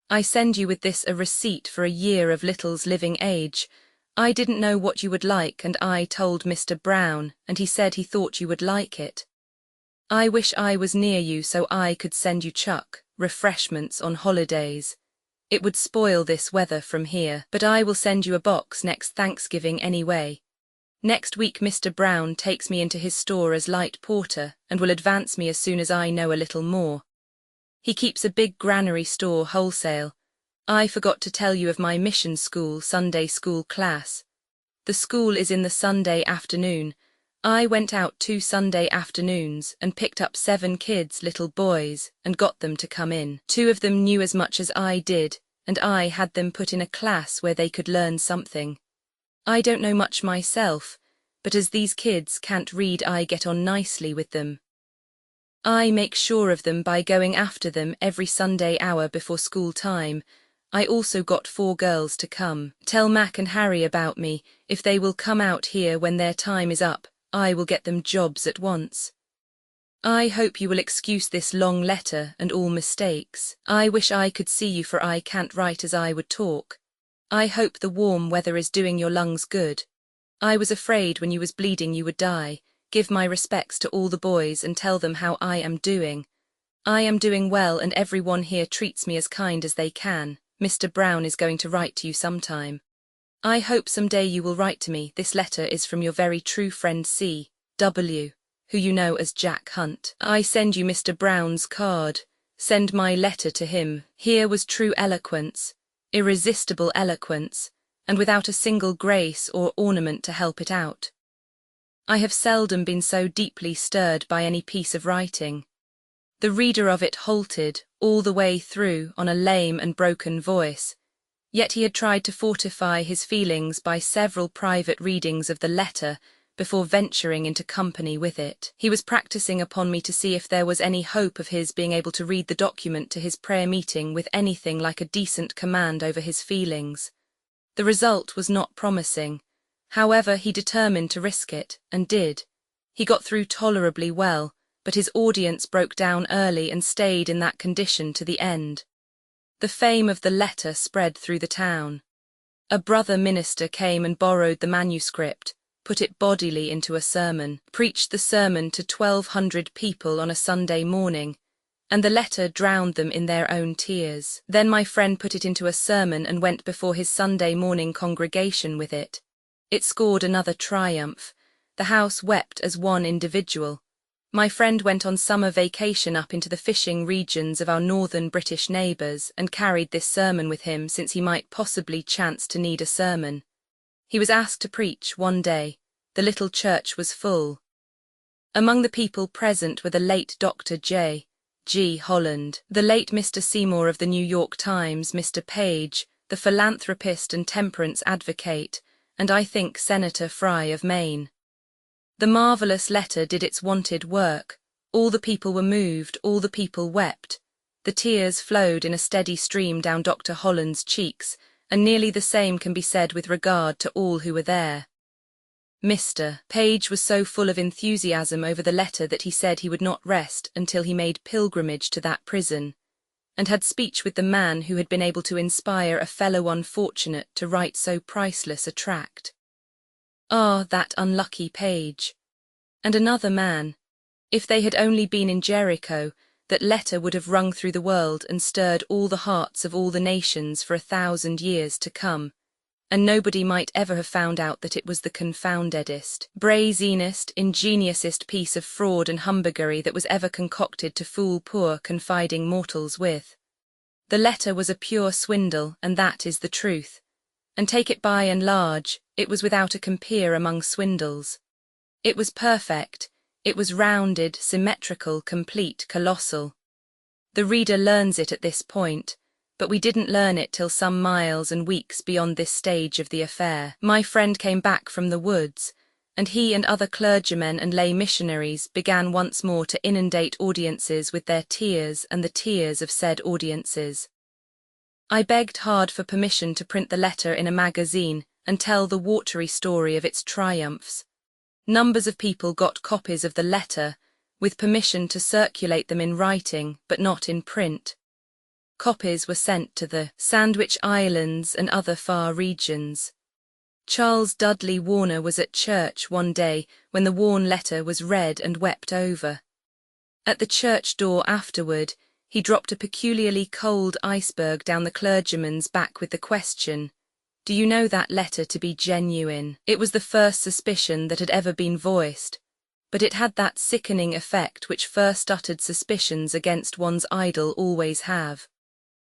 I send you with this a receipt for a year of Little's living age. I didn't know what you would like, and I told Mr. Brown, and he said he thought you would like it. I wish I was near you so I could send you refreshments on holidays. It would spoil this weather from here, but I will send you a box next Thanksgiving anyway. Next week Mr. Brown takes me into his store as light porter and will advance me as soon as I know a little more. He keeps a big granary store wholesale. I forgot to tell you of my mission school Sunday school class. The school is in the Sunday afternoon. I went out 2 Sunday afternoons and picked up 7 kids, little boys, and got them to come in. 2 of them knew as much as I did, and I had them put in a class where they could learn something. I don't know much myself, but as these kids can't read, I get on nicely with them. I make sure of them by going after them every Sunday hour before school time. I also got 4 girls to come. Tell Mac and Harry about me. If they will come out here when their time is up, I will get them jobs at once. I hope you will excuse this long letter and all mistakes. I wish I could see you, for I can't write as I would talk. I hope the warm weather is doing your lungs good. I was afraid when you was bleeding you would die. Give my respects to all the boys and tell them how I am doing. I am doing well, and everyone here treats me as kind as they can. Mr. Brown is going to write to you sometime. I hope some day you will write to me. This letter is from your very true friend C.W., who you know as Jack Hunt. I send you Mr. Brown's card. Send my letter to him. Here was true eloquence, irresistible eloquence, and without a single grace or ornament to help it out. I have seldom been so deeply stirred by any piece of writing. The reader of it halted all the way through on a lame and broken voice, yet he had tried to fortify his feelings by several private readings of the letter before venturing into company with it. He was practicing upon me to see if there was any hope of his being able to read the document to his prayer meeting with anything like a decent command over his feelings. The result was not promising. However, he determined to risk it, and did. He got through tolerably well, but his audience broke down early and stayed in that condition to the end. The fame of the letter spread through the town. A brother minister came and borrowed the manuscript, put it bodily into a sermon, preached the sermon to 1,200 people on a Sunday morning, and the letter drowned them in their own tears. Then my friend put it into a sermon and went before his Sunday morning congregation with it. It scored another triumph. The house wept as one individual. My friend went on summer vacation up into the fishing regions of our northern British neighbours and carried this sermon with him, since he might possibly chance to need a sermon. He was asked to preach one day. The little church was full. Among the people present were the late Dr. J.G. Holland, the late Mr. Seymour of the New York Times, Mr. Page, the philanthropist and temperance advocate, and I think Senator Fry of Maine. The marvellous letter did its wonted work. All the people were moved, all the people wept. The tears flowed in a steady stream down Dr. Holland's cheeks, and nearly the same can be said with regard to all who were there. Mr. Page was so full of enthusiasm over the letter that he said he would not rest until he made pilgrimage to that prison, and had speech with the man who had been able to inspire a fellow unfortunate to write so priceless a tract. Ah, that unlucky Page! And another man. If they had only been in Jericho, that letter would have rung through the world and stirred all the hearts of all the nations for 1,000 years to come. and nobody might ever have found out that it was the confoundedest, brazenest, ingeniousest piece of fraud and humbuggery that was ever concocted to fool poor, confiding mortals with. The letter was a pure swindle, and that is the truth. And take it by and large, it was without a compeer among swindles. It was perfect, it was rounded, symmetrical, complete, colossal. The reader learns it at this point, but we didn't learn it till some miles and weeks beyond this stage of the affair. My friend came back from the woods, and he and other clergymen and lay missionaries began once more to inundate audiences with their tears and the tears of said audiences. I begged hard for permission to print the letter in a magazine and tell the watery story of its triumphs. Numbers of people got copies of the letter, with permission to circulate them in writing, but not in print. Copies were sent to the Sandwich Islands and other far regions. Charles Dudley Warner was at church one day when the worn letter was read and wept over. At the church door afterward, he dropped a peculiarly cold iceberg down the clergyman's back with the question, "Do you know that letter to be genuine?" It was the first suspicion that had ever been voiced, but it had that sickening effect which first uttered suspicions against one's idol always have.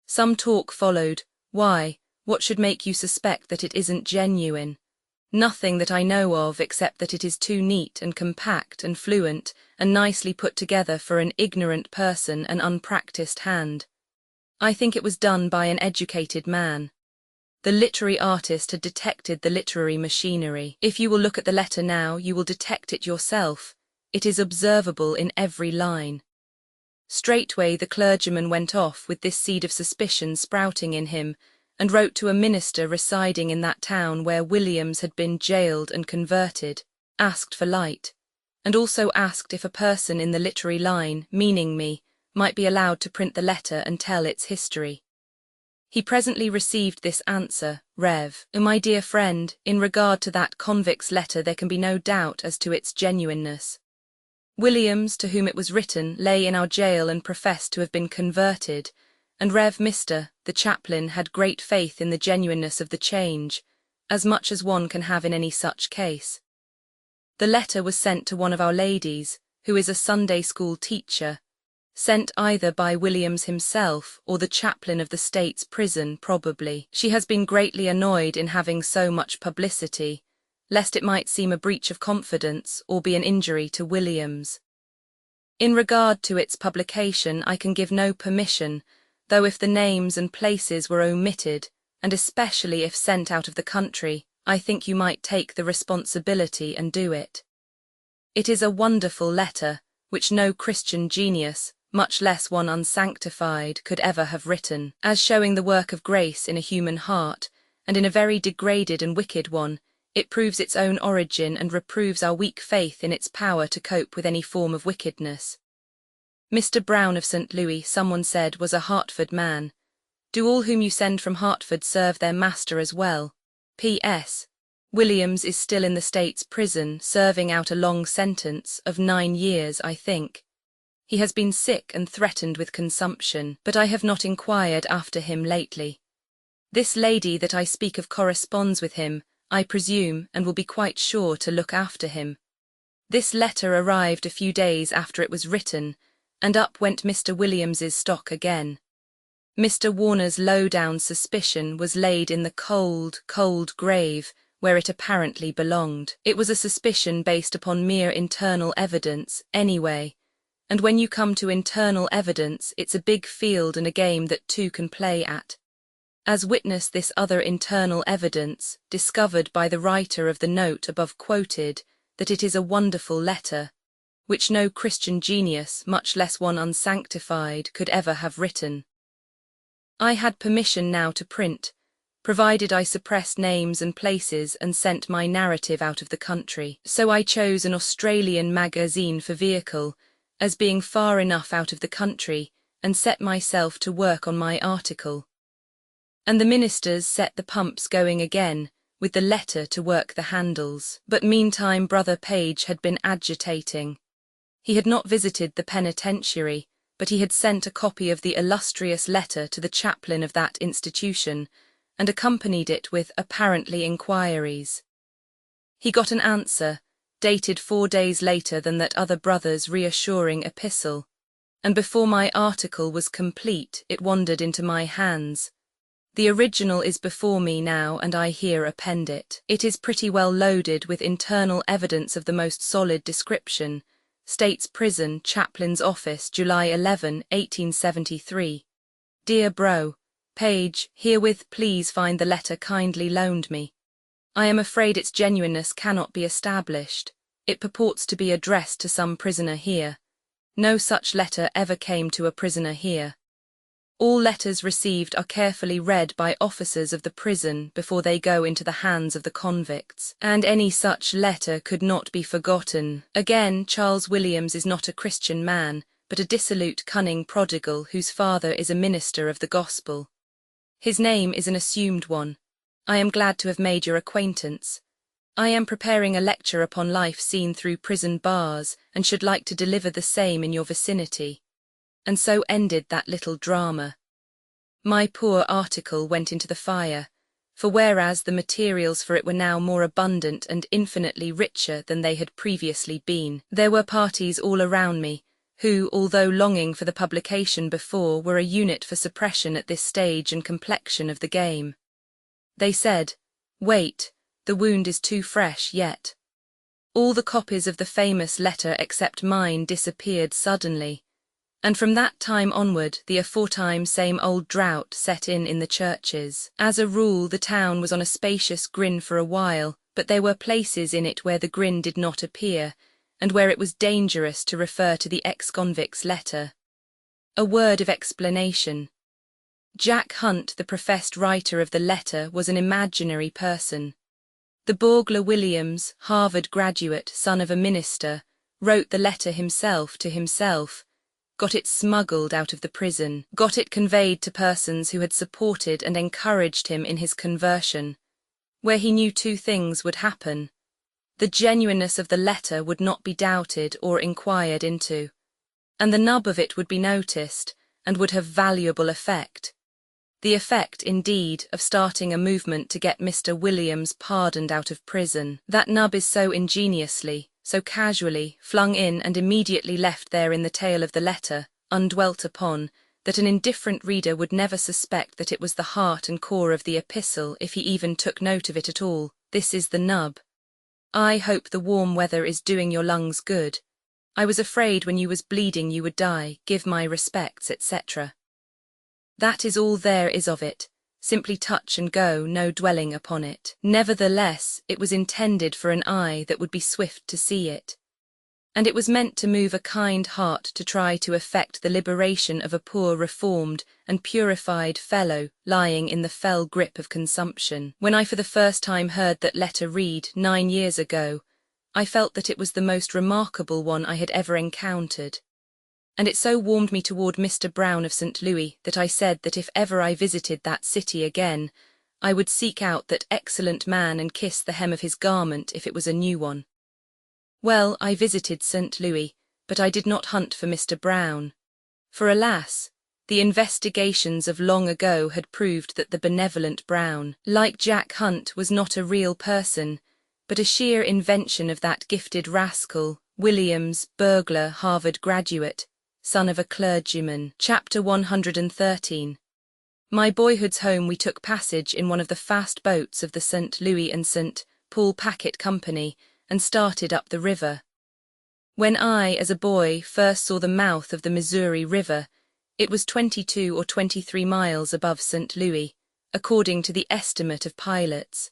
Some talk followed. Why, what should make you suspect that it isn't genuine? Nothing that I know of, except that it is too neat and compact and fluent and nicely put together for an ignorant person and unpractised hand. I think it was done by an educated man. The literary artist had detected the literary machinery. If you will look at the letter now, you will detect it yourself. It is observable in every line. Straightway the clergyman went off with this seed of suspicion sprouting in him, and wrote to a minister residing in that town where Williams had been jailed and converted, asked for light, and also asked if a person in the literary line, meaning me, might be allowed to print the letter and tell its history. He presently received this answer, Rev. My dear friend, in regard to that convict's letter there can be no doubt as to its genuineness. Williams, to whom it was written, lay in our jail and professed to have been converted, and Rev. Mr. the chaplain had great faith in the genuineness of the change, as much as one can have in any such case. The letter was sent to one of our ladies, who is a Sunday school teacher, sent either by Williams himself or the chaplain of the state's prison, probably. She has been greatly annoyed in having so much publicity, lest it might seem a breach of confidence or be an injury to Williams. In regard to its publication, I can give no permission, though if the names and places were omitted, and especially if sent out of the country, I think you might take the responsibility and do it. It is a wonderful letter, which no Christian genius, much less one unsanctified, could ever have written, as showing the work of grace in a human heart, and in a very degraded and wicked one. It proves its own origin and reproves our weak faith in its power to cope with any form of wickedness. Mr. Brown of St. Louis, someone said, was a Hartford man. Do all whom you send from Hartford serve their master as well? P.S. Williams is still in the state's prison, serving out a long sentence of 9 years, I think. He has been sick and threatened with consumption, but I have not inquired after him lately. This lady that I speak of corresponds with him, I presume, and will be quite sure to look after him. This letter arrived a few days after it was written, and up went Mr. Williams's stock again. Mr. Warner's low-down suspicion was laid in the cold, cold grave where it apparently belonged. It was a suspicion based upon mere internal evidence, anyway, and when you come to internal evidence, it's a big field and a game that two can play at. As witness this other internal evidence, discovered by the writer of the note above quoted, that it is a wonderful letter, which no Christian genius, much less one unsanctified, could ever have written. I had permission now to print, provided I suppressed names and places and sent my narrative out of the country. So I chose an Australian magazine for vehicle, as being far enough out of the country, and set myself to work on my article. And the ministers set the pumps going again, with the letter to work the handles. But meantime Brother Page had been agitating. He had not visited the penitentiary, but he had sent a copy of the illustrious letter to the chaplain of that institution, and accompanied it with apparently inquiries. He got an answer, dated 4 days later than that other brother's reassuring epistle, and before my article was complete it wandered into my hands. The original is before me now, and I here append it. It is pretty well loaded with internal evidence of the most solid description. State's Prison, Chaplain's Office, July 11, 1873. Dear Bro, Page, herewith please find the letter kindly loaned me. I am afraid its genuineness cannot be established. It purports to be addressed to some prisoner here. No such letter ever came to a prisoner here. All letters received are carefully read by officers of the prison before they go into the hands of the convicts, and any such letter could not be forgotten. Again, Charles Williams is not a Christian man, but a dissolute, cunning prodigal whose father is a minister of the gospel. His name is an assumed one. I am glad to have made your acquaintance. I am preparing a lecture upon life seen through prison bars, and should like to deliver the same in your vicinity. And so ended that little drama. My poor article went into the fire, for whereas the materials for it were now more abundant and infinitely richer than they had previously been, there were parties all around me, who, although longing for the publication before, were a unit for suppression at this stage and complexion of the game. They said, "Wait, the wound is too fresh yet." All the copies of the famous letter except mine disappeared suddenly, and from that time onward the aforetime same old drought set in the churches. As a rule the town was on a spacious grin for a while, but there were places in it where the grin did not appear, and where it was dangerous to refer to the ex-convict's letter. A word of explanation. Jack Hunt, the professed writer of the letter, was an imaginary person. The burglar Williams, Harvard graduate, son of a minister, wrote the letter himself to himself, got it smuggled out of the prison, got it conveyed to persons who had supported and encouraged him in his conversion, where he knew 2 things would happen. The genuineness of the letter would not be doubted or inquired into, and the nub of it would be noticed, and would have valuable effect. The effect, indeed, of starting a movement to get Mr. Williams pardoned out of prison. That nub is so ingeniously, so casually, flung in and immediately left there in the tail of the letter, undwelt upon, that an indifferent reader would never suspect that it was the heart and core of the epistle if he even took note of it at all. This is the nub. I hope the warm weather is doing your lungs good. I was afraid when you was bleeding you would die, give my respects, etc. That is all there is of it, simply touch and go, no dwelling upon it. Nevertheless, it was intended for an eye that would be swift to see it, and it was meant to move a kind heart to try to effect the liberation of a poor reformed and purified fellow lying in the fell grip of consumption. When I for the first time heard that letter read 9 years ago, I felt that it was the most remarkable one I had ever encountered. And it so warmed me toward Mr. Brown of St. Louis that I said that if ever I visited that city again, I would seek out that excellent man and kiss the hem of his garment if it was a new one. Well, I visited St. Louis, but I did not hunt for Mr. Brown. For alas, the investigations of long ago had proved that the benevolent Brown, like Jack Hunt, was not a real person, but a sheer invention of that gifted rascal, Williams, burglar, Harvard graduate, son of a clergyman. Chapter 113. My boyhood's home we took passage in one of the fast boats of the St. Louis and St. Paul Packet Company and started up the river. When I, as a boy, first saw the mouth of the Missouri River, it was 22 or 23 miles above St. Louis, according to the estimate of pilots.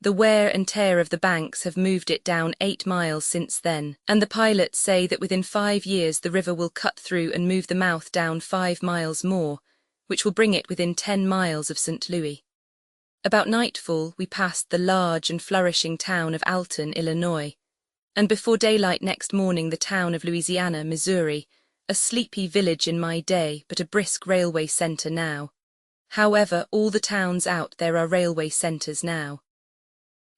The wear and tear of the banks have moved it down 8 miles since then, and the pilots say that within 5 years the river will cut through and move the mouth down 5 miles more, which will bring it within 10 miles of St. Louis. About nightfall we passed the large and flourishing town of Alton, Illinois, and before daylight next morning the town of Louisiana, Missouri, a sleepy village in my day but a brisk railway centre now. However, all the towns out there are railway centres now.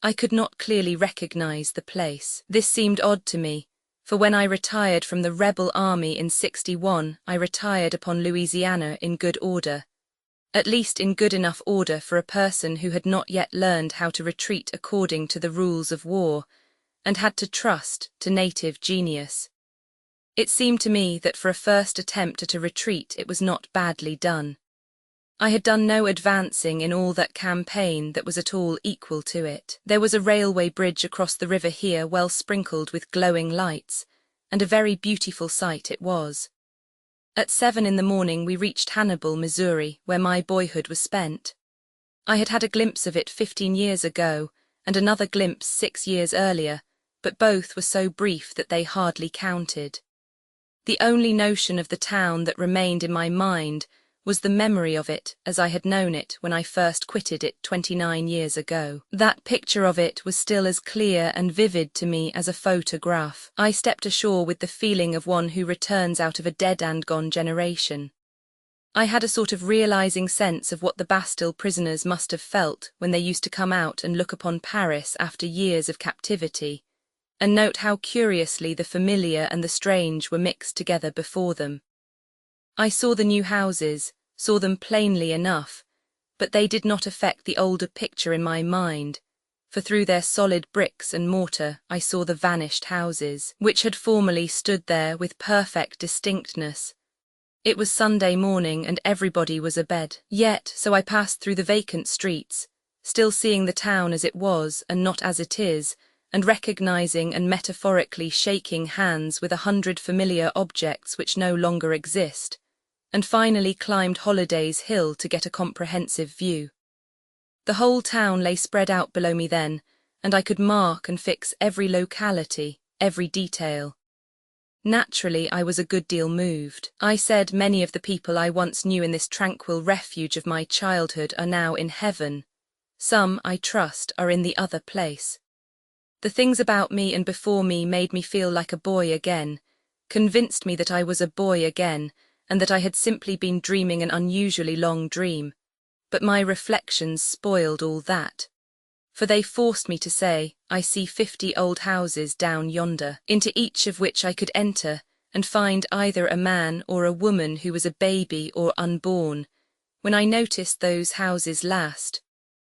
I could not clearly recognize the place. This seemed odd to me, for when I retired from the rebel army in '61, I retired upon Louisiana in good order. at least in good enough order for a person who had not yet learned how to retreat according to the rules of war, and had to trust to native genius. It seemed to me that for a first attempt at a retreat it was not badly done. I had done no advancing in all that campaign that was at all equal to it. There was a railway bridge across the river here well sprinkled with glowing lights, and a very beautiful sight it was. At 7 in the morning we reached Hannibal, Missouri, where my boyhood was spent. I had had a glimpse of it 15 years ago, and another glimpse 6 years earlier, but both were so brief that they hardly counted. The only notion of the town that remained in my mind was the memory of it as I had known it when I first quitted it 29 years ago. That picture of it was still as clear and vivid to me as a photograph. I stepped ashore with the feeling of one who returns out of a dead and gone generation. I had a sort of realizing sense of what the Bastille prisoners must have felt when they used to come out and look upon Paris after years of captivity, and note how curiously the familiar and the strange were mixed together before them. I saw the new houses, saw them plainly enough, but they did not affect the older picture in my mind, for through their solid bricks and mortar I saw the vanished houses, which had formerly stood there with perfect distinctness. It was Sunday morning and everybody was abed. Yet, so I passed through the vacant streets, still seeing the town as it was and not as it is, and recognizing and metaphorically shaking hands with 100 familiar objects which no longer exist, and finally climbed Holiday's Hill to get a comprehensive view. The whole town lay spread out below me then, and I could mark and fix every locality, every detail. Naturally, I was a good deal moved. I said many of the people I once knew in this tranquil refuge of my childhood are now in heaven. Some, I trust, are in the other place. The things about me and before me made me feel like a boy again, convinced me that I was a boy again, and that I had simply been dreaming an unusually long dream. But my reflections spoiled all that. For they forced me to say, I see 50 old houses down yonder, into each of which I could enter and find either a man or a woman who was a baby or unborn, when I noticed those houses last,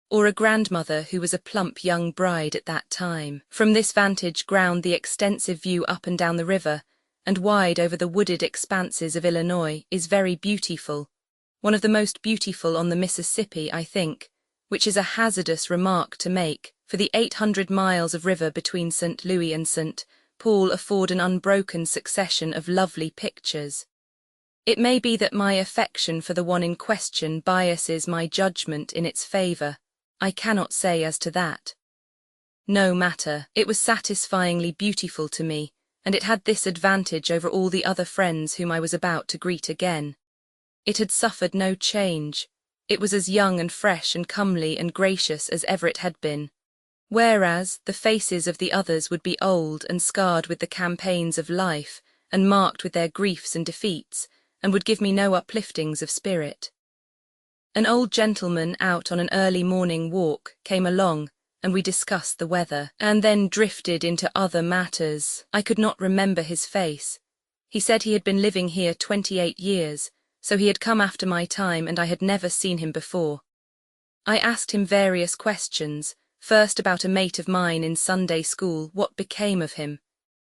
or a grandmother who was a plump young bride at that time. From this vantage ground the extensive view up and down the river, and wide over the wooded expanses of Illinois, is very beautiful, one of the most beautiful on the Mississippi, I think, which is a hazardous remark to make, for the 800 miles of river between St. Louis and St. Paul afford an unbroken succession of lovely pictures. It may be that my affection for the one in question biases my judgment in its favor. I cannot say as to that. No matter, it was satisfyingly beautiful to me, and it had this advantage over all the other friends whom I was about to greet again. It had suffered no change. It was as young and fresh and comely and gracious as ever it had been, whereas the faces of the others would be old and scarred with the campaigns of life, and marked with their griefs and defeats, and would give me no upliftings of spirit. An old gentleman out on an early morning walk came along, and we discussed the weather, and then drifted into other matters. I could not remember his face. He said he had been living here 28 years, so he had come after my time and I had never seen him before. I asked him various questions, first about a mate of mine in Sunday school, what became of him.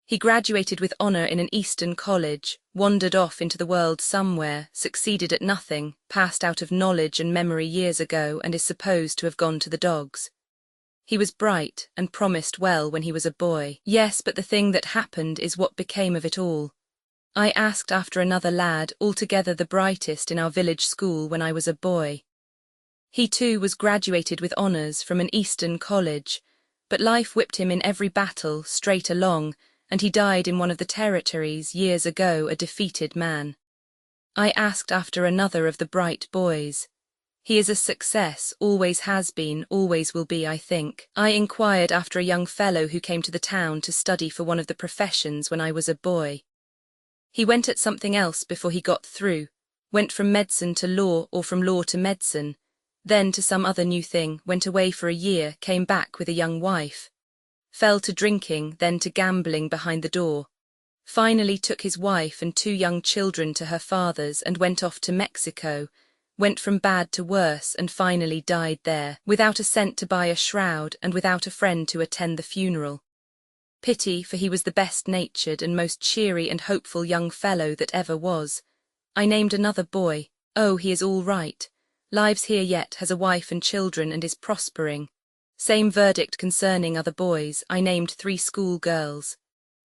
He graduated with honor in an Eastern college, wandered off into the world somewhere, succeeded at nothing, passed out of knowledge and memory years ago, and is supposed to have gone to the dogs. He was bright and promised well when he was a boy. Yes, but the thing that happened is what became of it all. I asked after another lad, altogether the brightest in our village school when I was a boy. He too was graduated with honors from an Eastern college, but life whipped him in every battle straight along, and he died in one of the territories years ago a defeated man. I asked after another of the bright boys. He is a success, always has been, always will be, I think. I inquired after a young fellow who came to the town to study for one of the professions when I was a boy. He went at something else before he got through, went from medicine to law or from law to medicine, then to some other new thing, went away for a year, came back with a young wife, fell to drinking, then to gambling behind the door, finally took his wife and 2 young children to her father's and went off to Mexico, went from bad to worse and finally died there, without a cent to buy a shroud and without a friend to attend the funeral. Pity, for he was the best-natured and most cheery and hopeful young fellow that ever was. I named another boy. Oh, he is all right. Lives here yet, has a wife and children and is prospering. Same verdict concerning other boys. I named 3 school girls.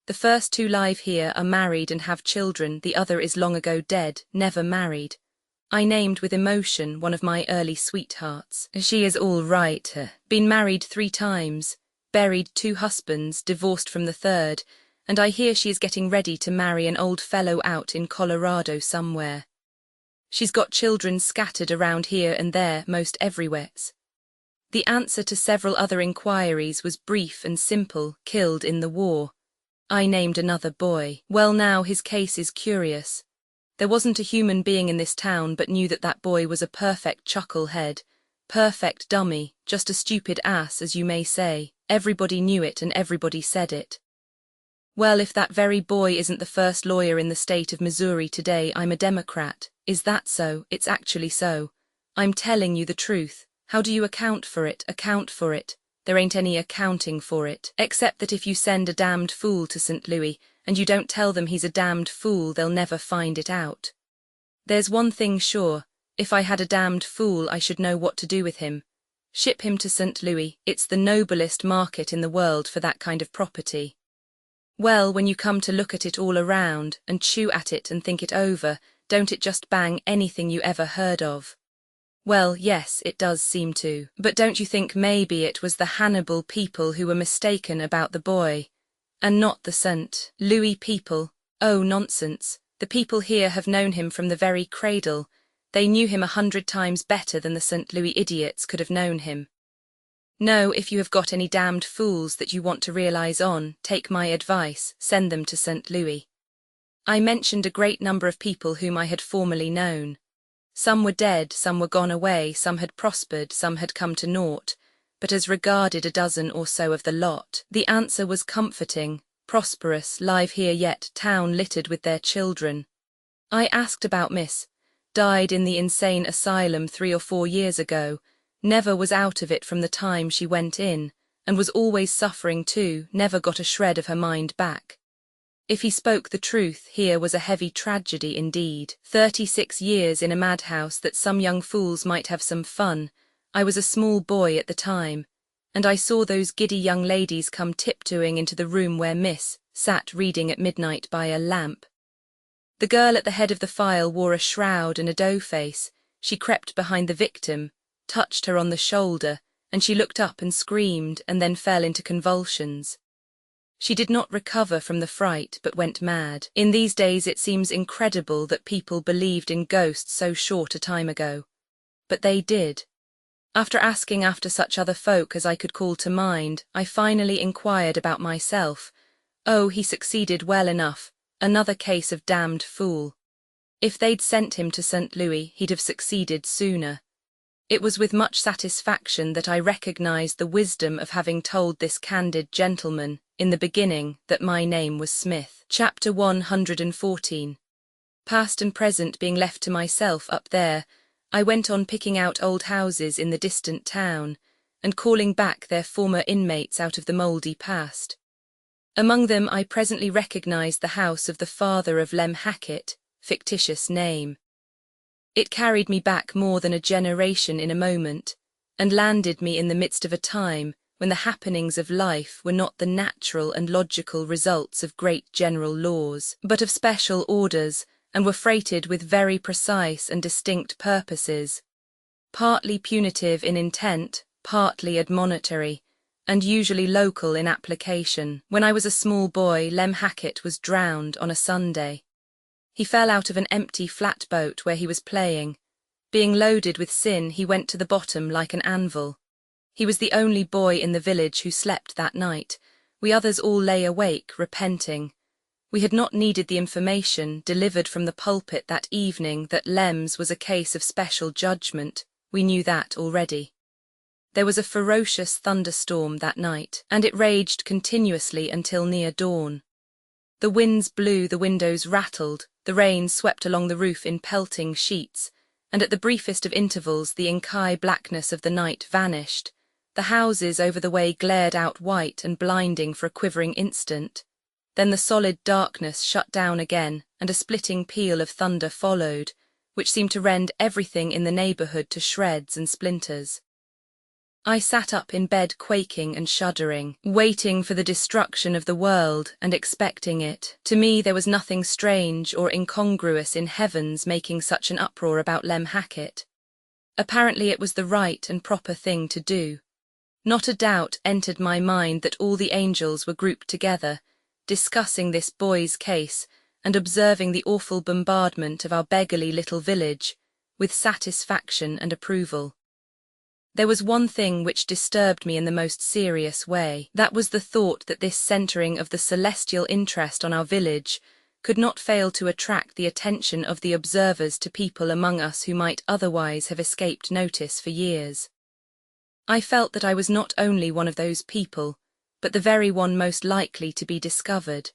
The first 2 live here are married and have children, the other is long ago dead, never married. I named with emotion one of my early sweethearts. She is all right, been married 3 times. Buried 2 husbands, divorced from the 3rd, and I hear she is getting ready to marry an old fellow out in Colorado somewhere. She's got children scattered around here and there, most everywheres. The answer to several other inquiries was brief and simple: killed in the war. I named another boy. Well, now his case is curious. There wasn't a human being in this town but knew that that boy was a perfect chucklehead, perfect dummy, just a stupid ass, as you may say. Everybody knew it and everybody said it. Well, if that very boy isn't the first lawyer in the state of Missouri today, I'm a Democrat. Is that so? It's actually so. I'm telling you the truth. How do you account for it? Account for it? There ain't any accounting for it, except that if you send a damned fool to St. Louis and you don't tell them he's a damned fool, they'll never find it out. There's one thing sure: if I had a damned fool, I should know what to do with him. Ship him to St. Louis. It's the noblest market in the world for that kind of property. Well, when you come to look at it all around, and chew at it and think it over, don't it just bang anything you ever heard of? Well, yes, it does seem to. But don't you think maybe it was the Hannibal people who were mistaken about the boy, and not the St. Louis people? Oh, nonsense. The people here have known him from the very cradle. They knew him 100 times better than the St. Louis idiots could have known him. No, if you have got any damned fools that you want to realize on, take my advice, send them to St. Louis. I mentioned a great number of people whom I had formerly known. Some were dead, some were gone away, some had prospered, some had come to naught, but as regarded a dozen or so of the lot, the answer was comforting: prosperous, live here yet, town littered with their children. I asked about Miss. Died in the insane asylum 3 or 4 years ago, never was out of it from the time she went in, and was always suffering too, never got a shred of her mind back. If he spoke the truth, here was a heavy tragedy indeed. 36 years in a madhouse that some young fools might have some fun. I was a small boy at the time, and I saw those giddy young ladies come tiptoeing into the room where Miss sat reading at midnight by a lamp. The girl at the head of the file wore a shroud and a dough face. She crept behind the victim, touched her on the shoulder, and she looked up and screamed and then fell into convulsions. She did not recover from the fright but went mad. In these days it seems incredible that people believed in ghosts so short a time ago. But they did. After asking after such other folk as I could call to mind, I finally inquired about myself. Oh, he succeeded well enough. Another case of damned fool. If they'd sent him to St. Louis, he'd have succeeded sooner. It was with much satisfaction that I recognized the wisdom of having told this candid gentleman, in the beginning, that my name was Smith. Chapter 114. Past and present being left to myself up there, I went on picking out old houses in the distant town, and calling back their former inmates out of the mouldy past. Among them I presently recognized the house of the father of Lem Hackett, fictitious name. It carried me back more than a generation in a moment, and landed me in the midst of a time when the happenings of life were not the natural and logical results of great general laws, but of special orders, and were freighted with very precise and distinct purposes, partly punitive in intent, partly admonitory, and usually local in application. When I was a small boy, Lem Hackett was drowned on a Sunday. He fell out of an empty flatboat where he was playing. Being loaded with sin, he went to the bottom like an anvil. He was the only boy in the village who slept that night. We others all lay awake, repenting. We had not needed the information delivered from the pulpit that evening that Lem's was a case of special judgment. We knew that already. There was a ferocious thunderstorm that night, and it raged continuously until near dawn. The winds blew, the windows rattled, the rain swept along the roof in pelting sheets, and at the briefest of intervals the inky blackness of the night vanished. The houses over the way glared out white and blinding for a quivering instant. Then the solid darkness shut down again, and a splitting peal of thunder followed, which seemed to rend everything in the neighborhood to shreds and splinters. I sat up in bed quaking and shuddering, waiting for the destruction of the world and expecting it. To me there was nothing strange or incongruous in heavens making such an uproar about Lem Hackett. Apparently it was the right and proper thing to do. Not a doubt entered my mind that all the angels were grouped together, discussing this boy's case and observing the awful bombardment of our beggarly little village with satisfaction and approval. There was one thing which disturbed me in the most serious way. That was the thought that this centering of the celestial interest on our village could not fail to attract the attention of the observers to people among us who might otherwise have escaped notice for years. I felt that I was not only one of those people, but the very one most likely to be discovered.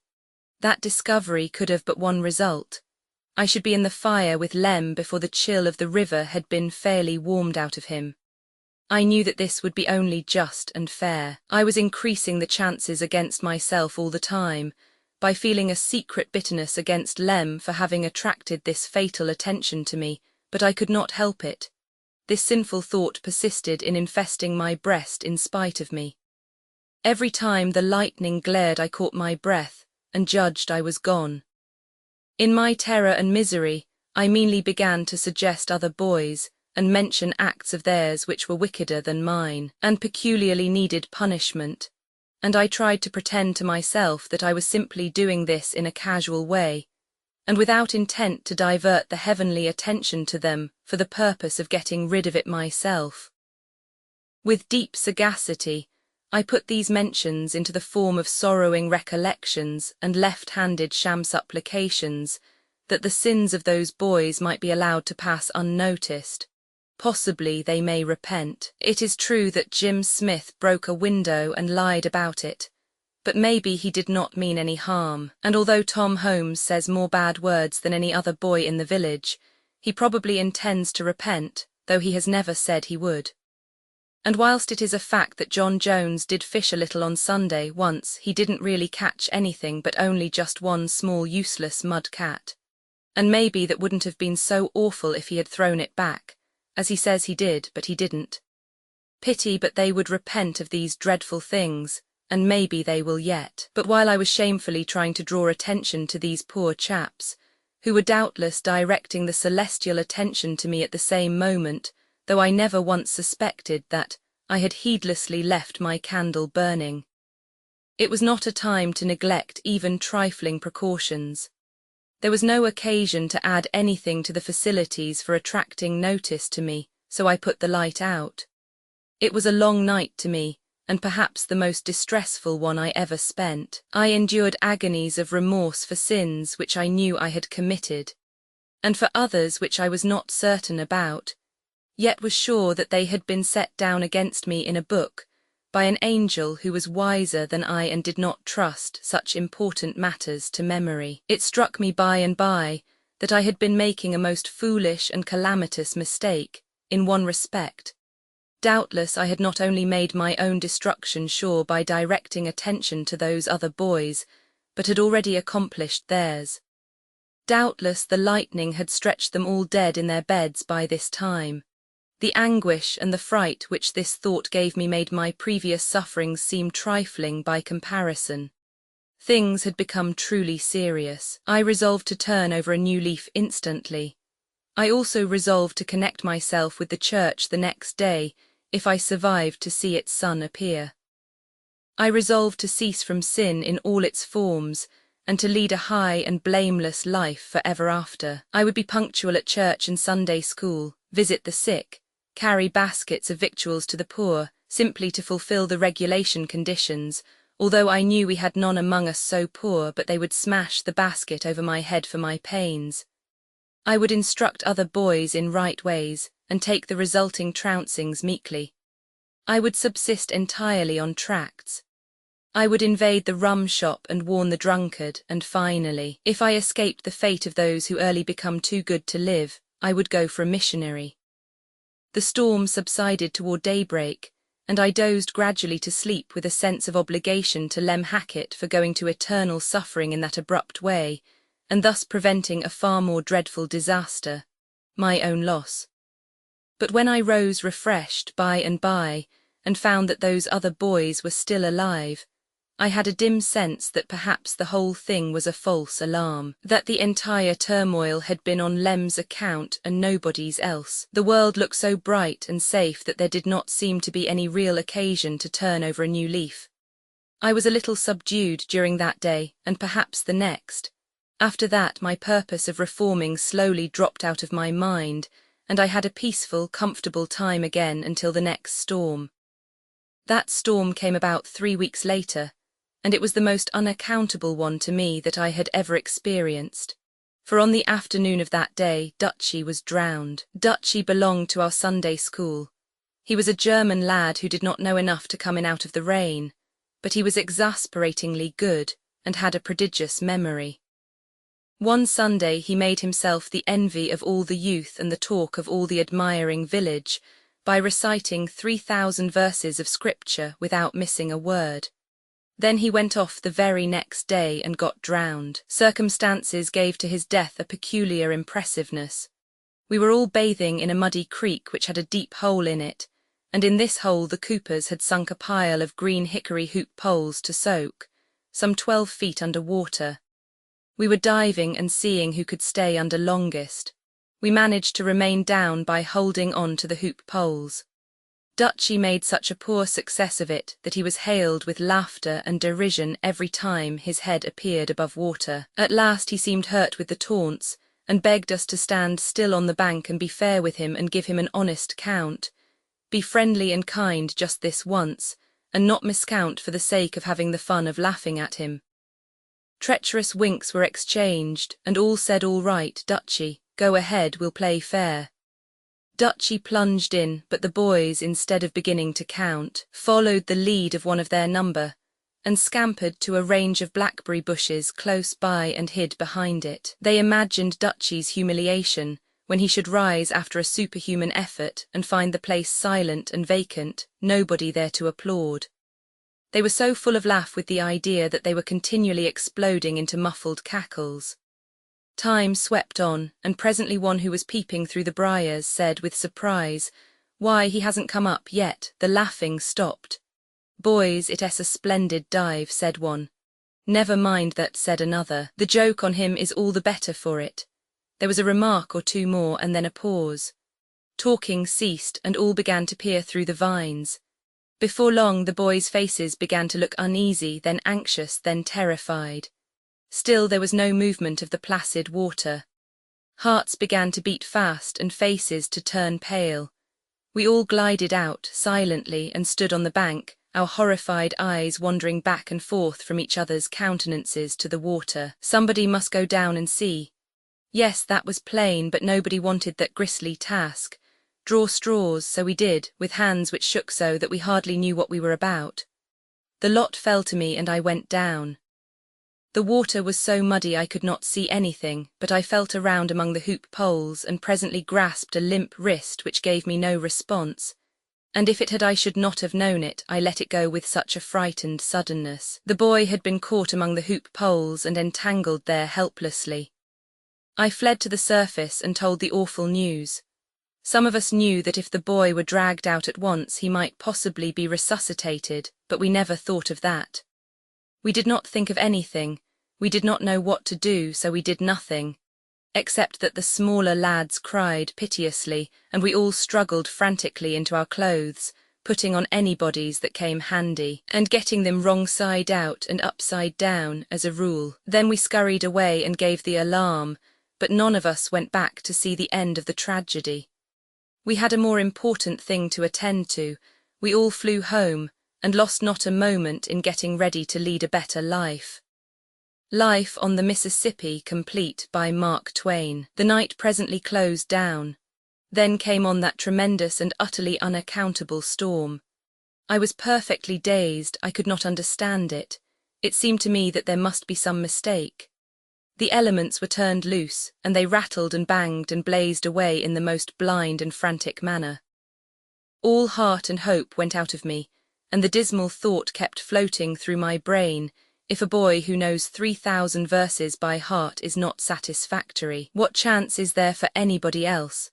That discovery could have but one result. I should be in the fire with Lem before the chill of the river had been fairly warmed out of him. I knew that this would be only just and fair. I was increasing the chances against myself all the time, by feeling a secret bitterness against Lem for having attracted this fatal attention to me, but I could not help it. This sinful thought persisted in infesting my breast in spite of me. Every time the lightning glared I caught my breath, and judged I was gone. In my terror and misery, I meanly began to suggest other boys, and mention acts of theirs which were wickeder than mine, and peculiarly needed punishment, and I tried to pretend to myself that I was simply doing this in a casual way, and without intent to divert the heavenly attention to them for the purpose of getting rid of it myself. With deep sagacity, I put these mentions into the form of sorrowing recollections and left-handed sham supplications, that the sins of those boys might be allowed to pass unnoticed. Possibly they may repent. It is true that Jim Smith broke a window and lied about it, but maybe he did not mean any harm, and although Tom Holmes says more bad words than any other boy in the village, he probably intends to repent, though he has never said he would. And whilst it is a fact that John Jones did fish a little on Sunday once, he didn't really catch anything but only just one small useless mud cat. And maybe that wouldn't have been so awful if he had thrown it back, as he says he did, but he didn't. Pity but they would repent of these dreadful things, and maybe they will yet. But while I was shamefully trying to draw attention to these poor chaps, who were doubtless directing the celestial attention to me at the same moment, though I never once suspected that I had heedlessly left my candle burning. It was not a time to neglect even trifling precautions. There was no occasion to add anything to the facilities for attracting notice to me, so I put the light out. It was a long night to me, and perhaps the most distressful one I ever spent. I endured agonies of remorse for sins which I knew I had committed, and for others which I was not certain about, yet was sure that they had been set down against me in a book, by an angel who was wiser than I and did not trust such important matters to memory. It struck me by and by that I had been making a most foolish and calamitous mistake, in one respect. Doubtless I had not only made my own destruction sure by directing attention to those other boys, but had already accomplished theirs. Doubtless the lightning had stretched them all dead in their beds by this time. The anguish and the fright which this thought gave me made my previous sufferings seem trifling by comparison. Things had become truly serious. I resolved to turn over a new leaf instantly. I also resolved to connect myself with the church the next day, if I survived to see its sun appear. I resolved to cease from sin in all its forms, and to lead a high and blameless life for ever after. I would be punctual at church and Sunday school, visit the sick, carry baskets of victuals to the poor, simply to fulfill the regulation conditions, although I knew we had none among us so poor but they would smash the basket over my head for my pains. I would instruct other boys in right ways, and take the resulting trouncings meekly. I would subsist entirely on tracts. I would invade the rum shop and warn the drunkard, and finally, if I escaped the fate of those who early become too good to live, I would go for a missionary. The storm subsided toward daybreak, and I dozed gradually to sleep with a sense of obligation to Lem Hackett for going to eternal suffering in that abrupt way, and thus preventing a far more dreadful disaster, my own loss. But when I rose refreshed by and by, and found that those other boys were still alive, I had a dim sense that perhaps the whole thing was a false alarm, that the entire turmoil had been on Lem's account and nobody's else. The world looked so bright and safe that there did not seem to be any real occasion to turn over a new leaf. I was a little subdued during that day, and perhaps the next. After that, my purpose of reforming slowly dropped out of my mind, and I had a peaceful, comfortable time again until the next storm. That storm came about 3 weeks later, and it was the most unaccountable one to me that I had ever experienced. For on the afternoon of that day, Dutchy was drowned. Dutchy belonged to our Sunday school. He was a German lad who did not know enough to come in out of the rain, but he was exasperatingly good and had a prodigious memory. One Sunday he made himself the envy of all the youth and the talk of all the admiring village by reciting 3,000 verses of scripture without missing a word. Then he went off the very next day and got drowned. Circumstances gave to his death a peculiar impressiveness. We were all bathing in a muddy creek which had a deep hole in it, and in this hole the coopers had sunk a pile of green hickory hoop poles to soak, some 12 feet under water. We were diving and seeing who could stay under longest. We managed to remain down by holding on to the hoop poles. Dutchy made such a poor success of it that he was hailed with laughter and derision every time his head appeared above water. At last he seemed hurt with the taunts, and begged us to stand still on the bank and be fair with him and give him an honest count. Be friendly and kind just this once, and not miscount for the sake of having the fun of laughing at him. Treacherous winks were exchanged, and all said, "All right, Dutchy, go ahead, we'll play fair." Dutchy plunged in, but the boys, instead of beginning to count, followed the lead of one of their number, and scampered to a range of blackberry bushes close by and hid behind it. They imagined Dutchy's humiliation, when he should rise after a superhuman effort and find the place silent and vacant, nobody there to applaud. They were so full of laugh with the idea that they were continually exploding into muffled cackles. Time swept on, and presently one who was peeping through the briars said with surprise, "Why, he hasn't come up yet." The laughing stopped. "Boys, it is a splendid dive," said one. "Never mind that," said another. "The joke on him is all the better for it." There was a remark or two more, and then a pause. Talking ceased, and all began to peer through the vines. Before long the boys' faces began to look uneasy, then anxious, then terrified. Still there was no movement of the placid water. Hearts began to beat fast and faces to turn pale. We all glided out, silently, and stood on the bank, our horrified eyes wandering back and forth from each other's countenances to the water. Somebody must go down and see. Yes, that was plain, but nobody wanted that grisly task. Draw straws, so we did, with hands which shook so that we hardly knew what we were about. The lot fell to me and I went down. The water was so muddy I could not see anything, but I felt around among the hoop poles and presently grasped a limp wrist which gave me no response, and if it had I should not have known it, I let it go with such a frightened suddenness. The boy had been caught among the hoop poles and entangled there helplessly. I fled to the surface and told the awful news. Some of us knew that if the boy were dragged out at once he might possibly be resuscitated, but we never thought of that. We did not think of anything. We did not know what to do, so we did nothing, except that the smaller lads cried piteously, and we all struggled frantically into our clothes, putting on any bodies that came handy, and getting them wrong side out and upside down, as a rule. Then we scurried away and gave the alarm, but none of us went back to see the end of the tragedy. We had a more important thing to attend to. We all flew home, and lost not a moment in getting ready to lead a better life. Life on the Mississippi Complete by Mark Twain. The night presently closed down. Then came on that tremendous and utterly unaccountable storm. I was perfectly dazed. I could not understand it. It seemed to me that there must be some mistake. The elements were turned loose, and they rattled and banged and blazed away in the most blind and frantic manner. All heart and hope went out of me, and the dismal thought kept floating through my brain, if a boy who knows 3,000 verses by heart is not satisfactory, what chance is there for anybody else?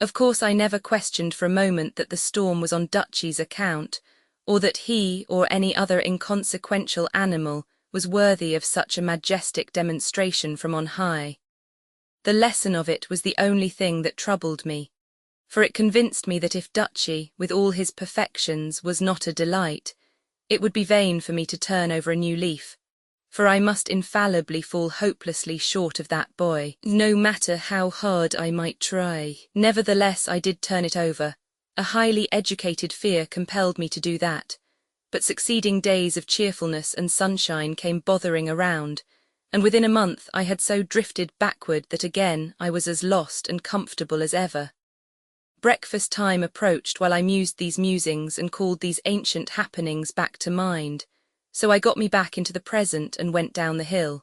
Of course I never questioned for a moment that the storm was on Dutchy's account, or that he or any other inconsequential animal was worthy of such a majestic demonstration from on high. The lesson of it was the only thing that troubled me, for it convinced me that if Dutchy, with all his perfections, was not a delight, it would be vain for me to turn over a new leaf, for I must infallibly fall hopelessly short of that boy, no matter how hard I might try. Nevertheless, I did turn it over. A highly educated fear compelled me to do that, but succeeding days of cheerfulness and sunshine came bothering around, and within a month I had so drifted backward that again I was as lost and comfortable as ever. Breakfast time approached while I mused these musings and called these ancient happenings back to mind, so I got me back into the present and went down the hill.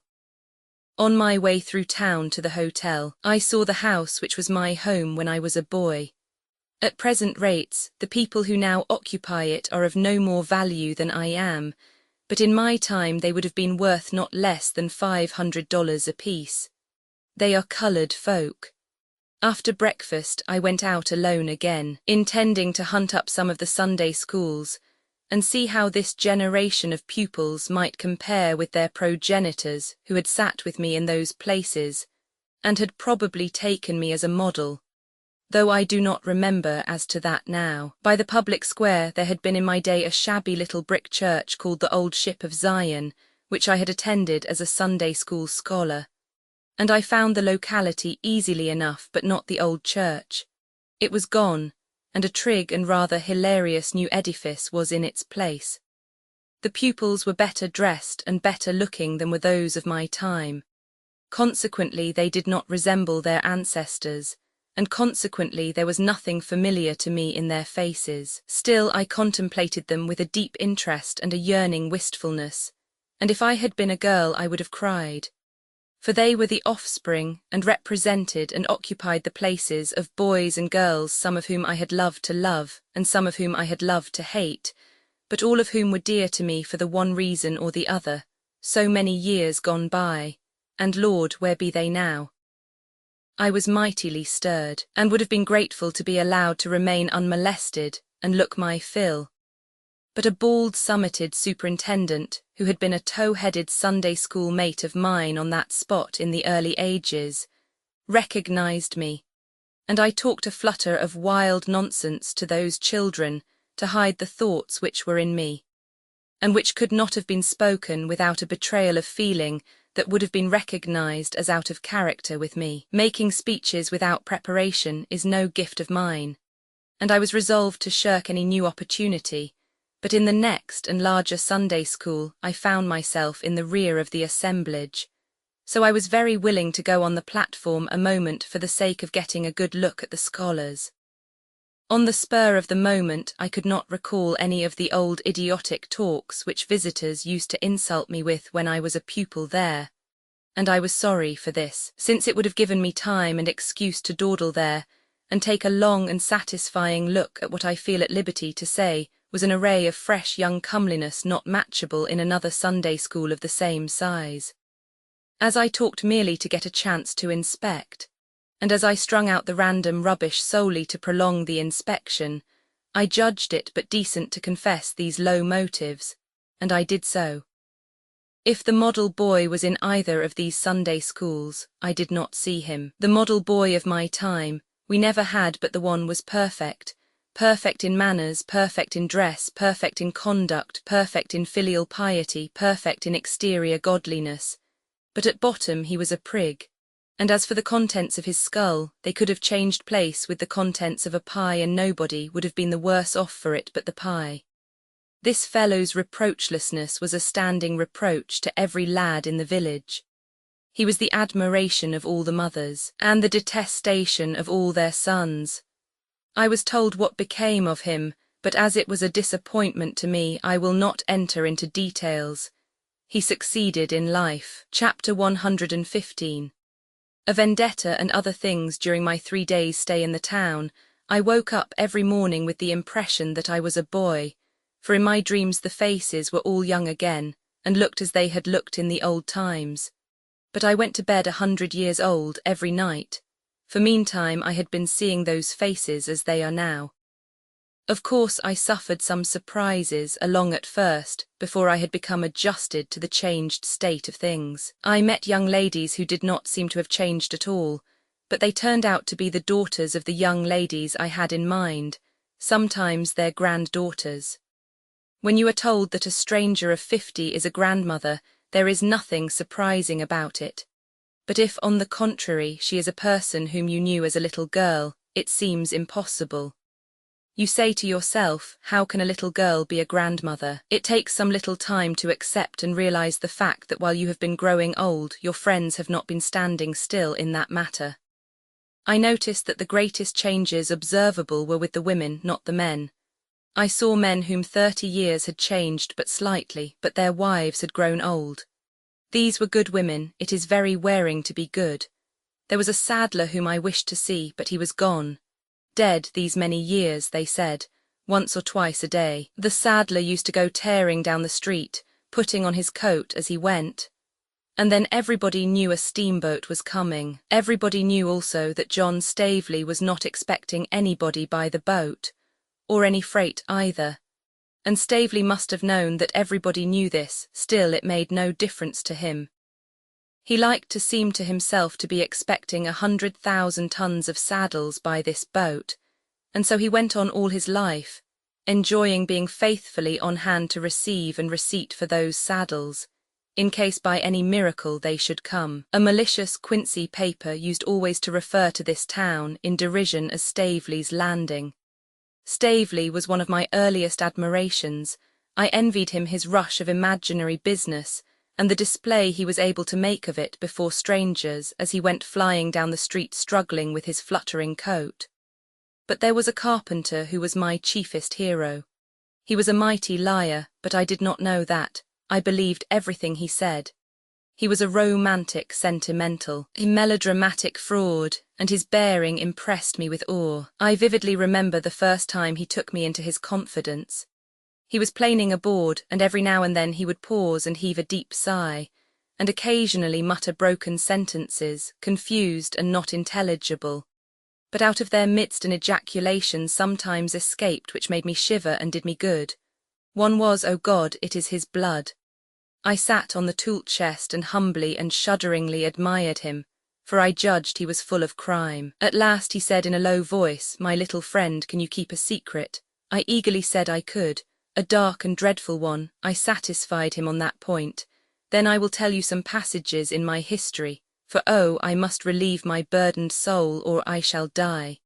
On my way through town to the hotel, I saw the house which was my home when I was a boy. At present rates, the people who now occupy it are of no more value than I am, but in my time they would have been worth not less than $500 apiece. They are coloured folk. After breakfast, I went out alone again, intending to hunt up some of the Sunday schools, and see how this generation of pupils might compare with their progenitors who had sat with me in those places, and had probably taken me as a model, though I do not remember as to that now. By the public square there had been in my day a shabby little brick church called the Old Ship of Zion, which I had attended as a Sunday school scholar, and I found the locality easily enough, but not the old church. It was gone, and a trig and rather hilarious new edifice was in its place. The pupils were better dressed and better looking than were those of my time. Consequently, they did not resemble their ancestors, and consequently there was nothing familiar to me in their faces. Still, I contemplated them with a deep interest and a yearning wistfulness, and if I had been a girl I would have cried. For they were the offspring, and represented and occupied the places of boys and girls, some of whom I had loved to love, and some of whom I had loved to hate, but all of whom were dear to me for the one reason or the other, so many years gone by, and Lord, where be they now? I was mightily stirred, and would have been grateful to be allowed to remain unmolested and look my fill. But a bald-summited superintendent, who had been a tow-headed Sunday school mate of mine on that spot in the early ages, recognized me, and I talked a flutter of wild nonsense to those children to hide the thoughts which were in me, and which could not have been spoken without a betrayal of feeling that would have been recognized as out of character with me. Making speeches without preparation is no gift of mine, and I was resolved to shirk any new opportunity, but in the next and larger Sunday school I found myself in the rear of the assemblage, so I was very willing to go on the platform a moment for the sake of getting a good look at the scholars. On the spur of the moment I could not recall any of the old idiotic talks which visitors used to insult me with when I was a pupil there, and I was sorry for this, since it would have given me time and excuse to dawdle there, and take a long and satisfying look at what I feel at liberty to say was an array of fresh young comeliness not matchable in another Sunday school of the same size. As I talked merely to get a chance to inspect, and as I strung out the random rubbish solely to prolong the inspection, I judged it but decent to confess these low motives, and I did so. If the model boy was in either of these Sunday schools, I did not see him. The model boy of my time, we never had but the one was perfect, perfect in manners, perfect in dress, perfect in conduct, perfect in filial piety, perfect in exterior godliness, but at bottom he was a prig, and as for the contents of his skull, they could have changed place with the contents of a pie, and nobody would have been the worse off for it but the pie. This fellow's reproachlessness was a standing reproach to every lad in the village. He was the admiration of all the mothers, and the detestation of all their sons. I was told what became of him, but as it was a disappointment to me, I will not enter into details. He succeeded in life. Chapter 115. A vendetta and other things. During my 3 days' stay in the town, I woke up every morning with the impression that I was a boy, for in my dreams the faces were all young again, and looked as they had looked in the old times. But I went to bed 100 years old every night, for meantime I had been seeing those faces as they are now. Of course I suffered some surprises along at first, before I had become adjusted to the changed state of things. I met young ladies who did not seem to have changed at all, but they turned out to be the daughters of the young ladies I had in mind, sometimes their granddaughters. When you are told that a stranger of 50 is a grandmother, there is nothing surprising about it. But if, on the contrary, she is a person whom you knew as a little girl, it seems impossible. You say to yourself, how can a little girl be a grandmother? It takes some little time to accept and realize the fact that while you have been growing old, your friends have not been standing still in that matter. I noticed that the greatest changes observable were with the women, not the men. I saw men whom 30 years had changed but slightly, but their wives had grown old. These were good women. It is very wearing to be good. There was a saddler whom I wished to see, but he was gone. Dead these many years, they said, once or twice a day. The saddler used to go tearing down the street, putting on his coat as he went. And then everybody knew a steamboat was coming. Everybody knew also that John Staveley was not expecting anybody by the boat, or any freight either. And Staveley must have known that everybody knew this, still it made no difference to him. He liked to seem to himself to be expecting 100,000 tons of saddles by this boat, and so he went on all his life, enjoying being faithfully on hand to receive and receipt for those saddles, in case by any miracle they should come. A malicious Quincy paper used always to refer to this town in derision as Staveley's Landing. Staveley was one of my earliest admirations. I envied him his rush of imaginary business, and the display he was able to make of it before strangers as he went flying down the street struggling with his fluttering coat. But there was a carpenter who was my chiefest hero. He was a mighty liar, but I did not know that. I believed everything he said. He was a romantic sentimental, a melodramatic fraud, and his bearing impressed me with awe. I vividly remember the first time he took me into his confidence. He was planing a board, and every now and then he would pause and heave a deep sigh, and occasionally mutter broken sentences, confused and not intelligible. But out of their midst an ejaculation sometimes escaped which made me shiver and did me good. One was, "O God, it is his blood." I sat on the tool chest and humbly and shudderingly admired him, for I judged he was full of crime. At last he said in a low voice, "My little friend, can you keep a secret?" I eagerly said I could. A dark and dreadful one. I satisfied him on that point. Then I will tell you some passages in my history, for oh, I must relieve my burdened soul or I shall die.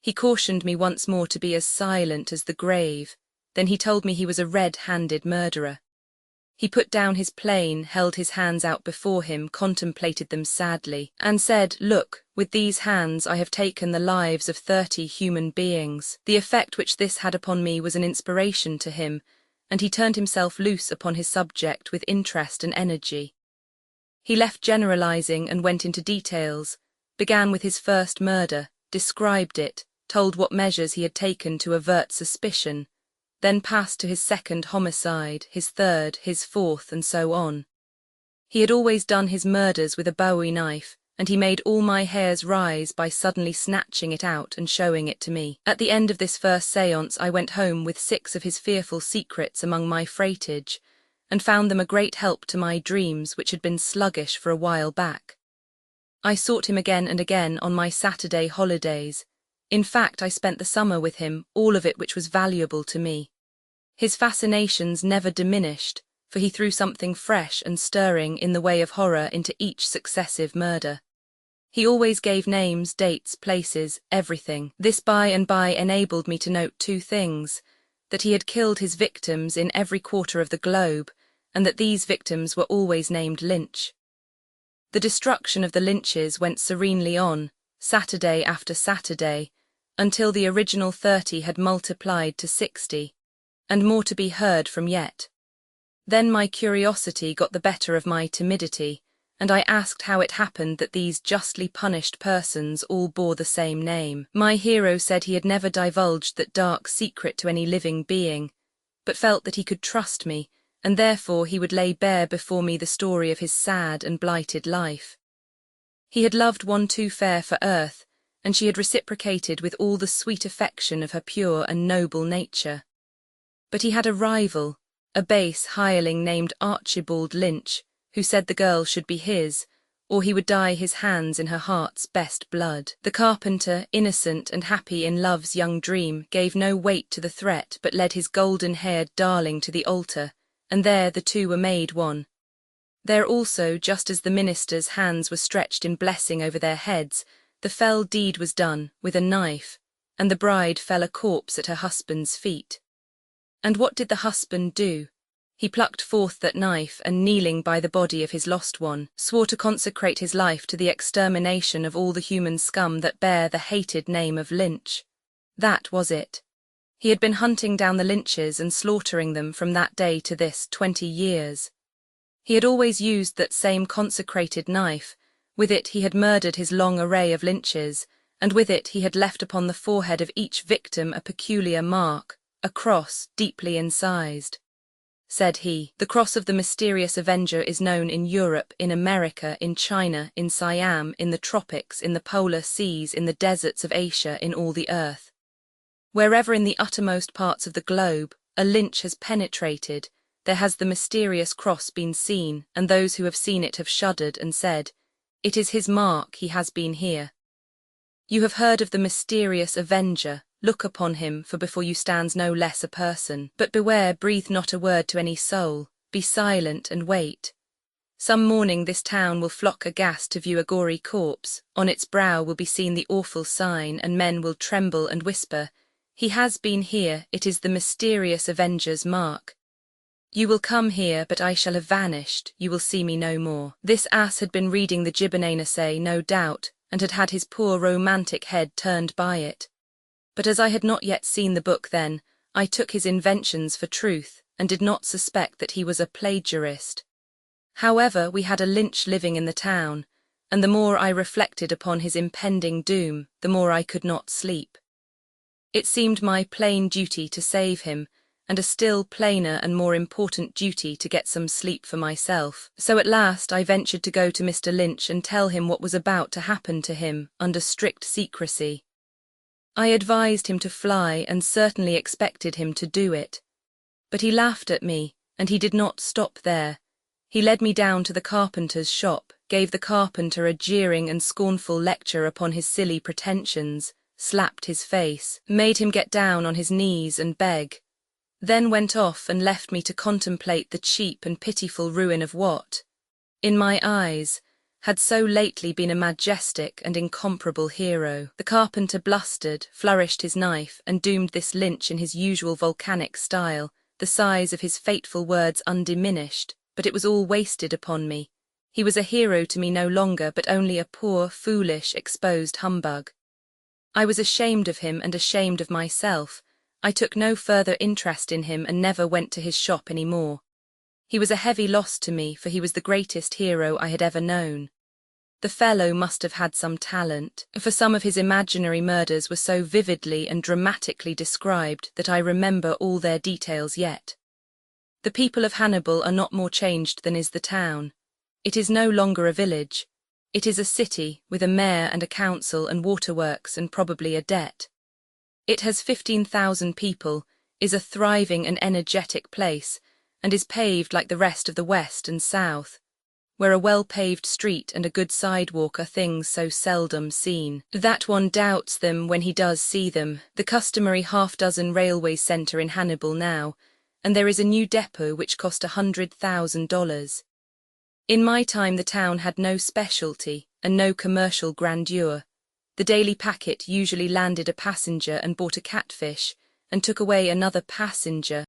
He cautioned me once more to be as silent as the grave. Then he told me he was a red-handed murderer. He put down his plane, held his hands out before him, contemplated them sadly, and said, "Look, with these hands I have taken the lives of 30 human beings." The effect which this had upon me was an inspiration to him, and he turned himself loose upon his subject with interest and energy. He left generalizing and went into details, began with his first murder, described it, told what measures he had taken to avert suspicion, then passed to his second homicide, his third, his fourth, and so on. He had always done his murders with a Bowie knife, and he made all my hairs rise by suddenly snatching it out and showing it to me. At the end of this first séance I went home with 6 of his fearful secrets among my freightage, and found them a great help to my dreams which had been sluggish for a while back. I sought him again and again on my Saturday holidays. In fact, I spent the summer with him, all of it which was valuable to me. His fascinations never diminished, for he threw something fresh and stirring in the way of horror into each successive murder. He always gave names, dates, places, everything. This by and by enabled me to note 2 things: that he had killed his victims in every quarter of the globe, and that these victims were always named Lynch. The destruction of the Lynches went serenely on, Saturday after Saturday, until the original 30 had multiplied to 60, and more to be heard from yet. Then my curiosity got the better of my timidity, and I asked how it happened that these justly punished persons all bore the same name. My hero said he had never divulged that dark secret to any living being, but felt that he could trust me, and therefore he would lay bare before me the story of his sad and blighted life. He had loved one too fair for earth, and she had reciprocated with all the sweet affection of her pure and noble nature. But he had a rival, a base hireling named Archibald Lynch, who said the girl should be his, or he would dye his hands in her heart's best blood. The carpenter, innocent and happy in love's young dream, gave no weight to the threat, but led his golden-haired darling to the altar, and there the two were made one. There also, just as the minister's hands were stretched in blessing over their heads, the fell deed was done, with a knife, and the bride fell a corpse at her husband's feet. And what did the husband do? He plucked forth that knife, and kneeling by the body of his lost one, swore to consecrate his life to the extermination of all the human scum that bear the hated name of Lynch. That was it. He had been hunting down the Lynches and slaughtering them from that day to this 20 years. He had always used that same consecrated knife. With it he had murdered his long array of Lynches, and with it he had left upon the forehead of each victim a peculiar mark, a cross deeply incised. Said he, the cross of the mysterious avenger is known in Europe, in America, in China, in Siam, in the tropics, in the polar seas, in the deserts of Asia, in all the earth. Wherever in the uttermost parts of the globe a Lynch has penetrated, there has the mysterious cross been seen, and those who have seen it have shuddered and said, "It is his mark, he has been here." You have heard of the mysterious avenger. Look upon him, for before you stands no less a person. But beware, breathe not a word to any soul, be silent and wait. Some morning this town will flock aghast to view a gory corpse, on its brow will be seen the awful sign, and men will tremble and whisper, "He has been here, it is the mysterious avenger's mark." You will come here, but I shall have vanished, you will see me no more. This ass had been reading the Gibbernain essay, no doubt, and had had his poor romantic head turned by it. But as I had not yet seen the book then, I took his inventions for truth, and did not suspect that he was a plagiarist. However, we had a Lynch living in the town, and the more I reflected upon his impending doom, the more I could not sleep. It seemed my plain duty to save him, and a still plainer and more important duty to get some sleep for myself. So at last I ventured to go to Mr. Lynch and tell him what was about to happen to him, under strict secrecy. I advised him to fly and certainly expected him to do it. But he laughed at me, and he did not stop there. He led me down to the carpenter's shop, gave the carpenter a jeering and scornful lecture upon his silly pretensions, slapped his face, made him get down on his knees and beg, then went off and left me to contemplate the cheap and pitiful ruin of what, in my eyes, had so lately been a majestic and incomparable hero. The carpenter blustered, flourished his knife, and doomed this Lynch in his usual volcanic style, the size of his fateful words undiminished, but it was all wasted upon me. He was a hero to me no longer, but only a poor, foolish, exposed humbug. I was ashamed of him and ashamed of myself. I took no further interest in him and never went to his shop any more. He was a heavy loss to me, for he was the greatest hero I had ever known. The fellow must have had some talent, for some of his imaginary murders were so vividly and dramatically described that I remember all their details yet. The people of Hannibal are not more changed than is the town. It is no longer a village. It is a city, with a mayor and a council and waterworks and probably a debt. It has 15,000 people, is a thriving and energetic place, and is paved like the rest of the West and South, where a well-paved street and a good sidewalk are things so seldom seen, that one doubts them when he does see them. The customary half-dozen railway centre in Hannibal now, and there is a new depot which cost $100,000. In my time the town had no specialty and no commercial grandeur. The daily packet usually landed a passenger and bought a catfish, and took away another passenger,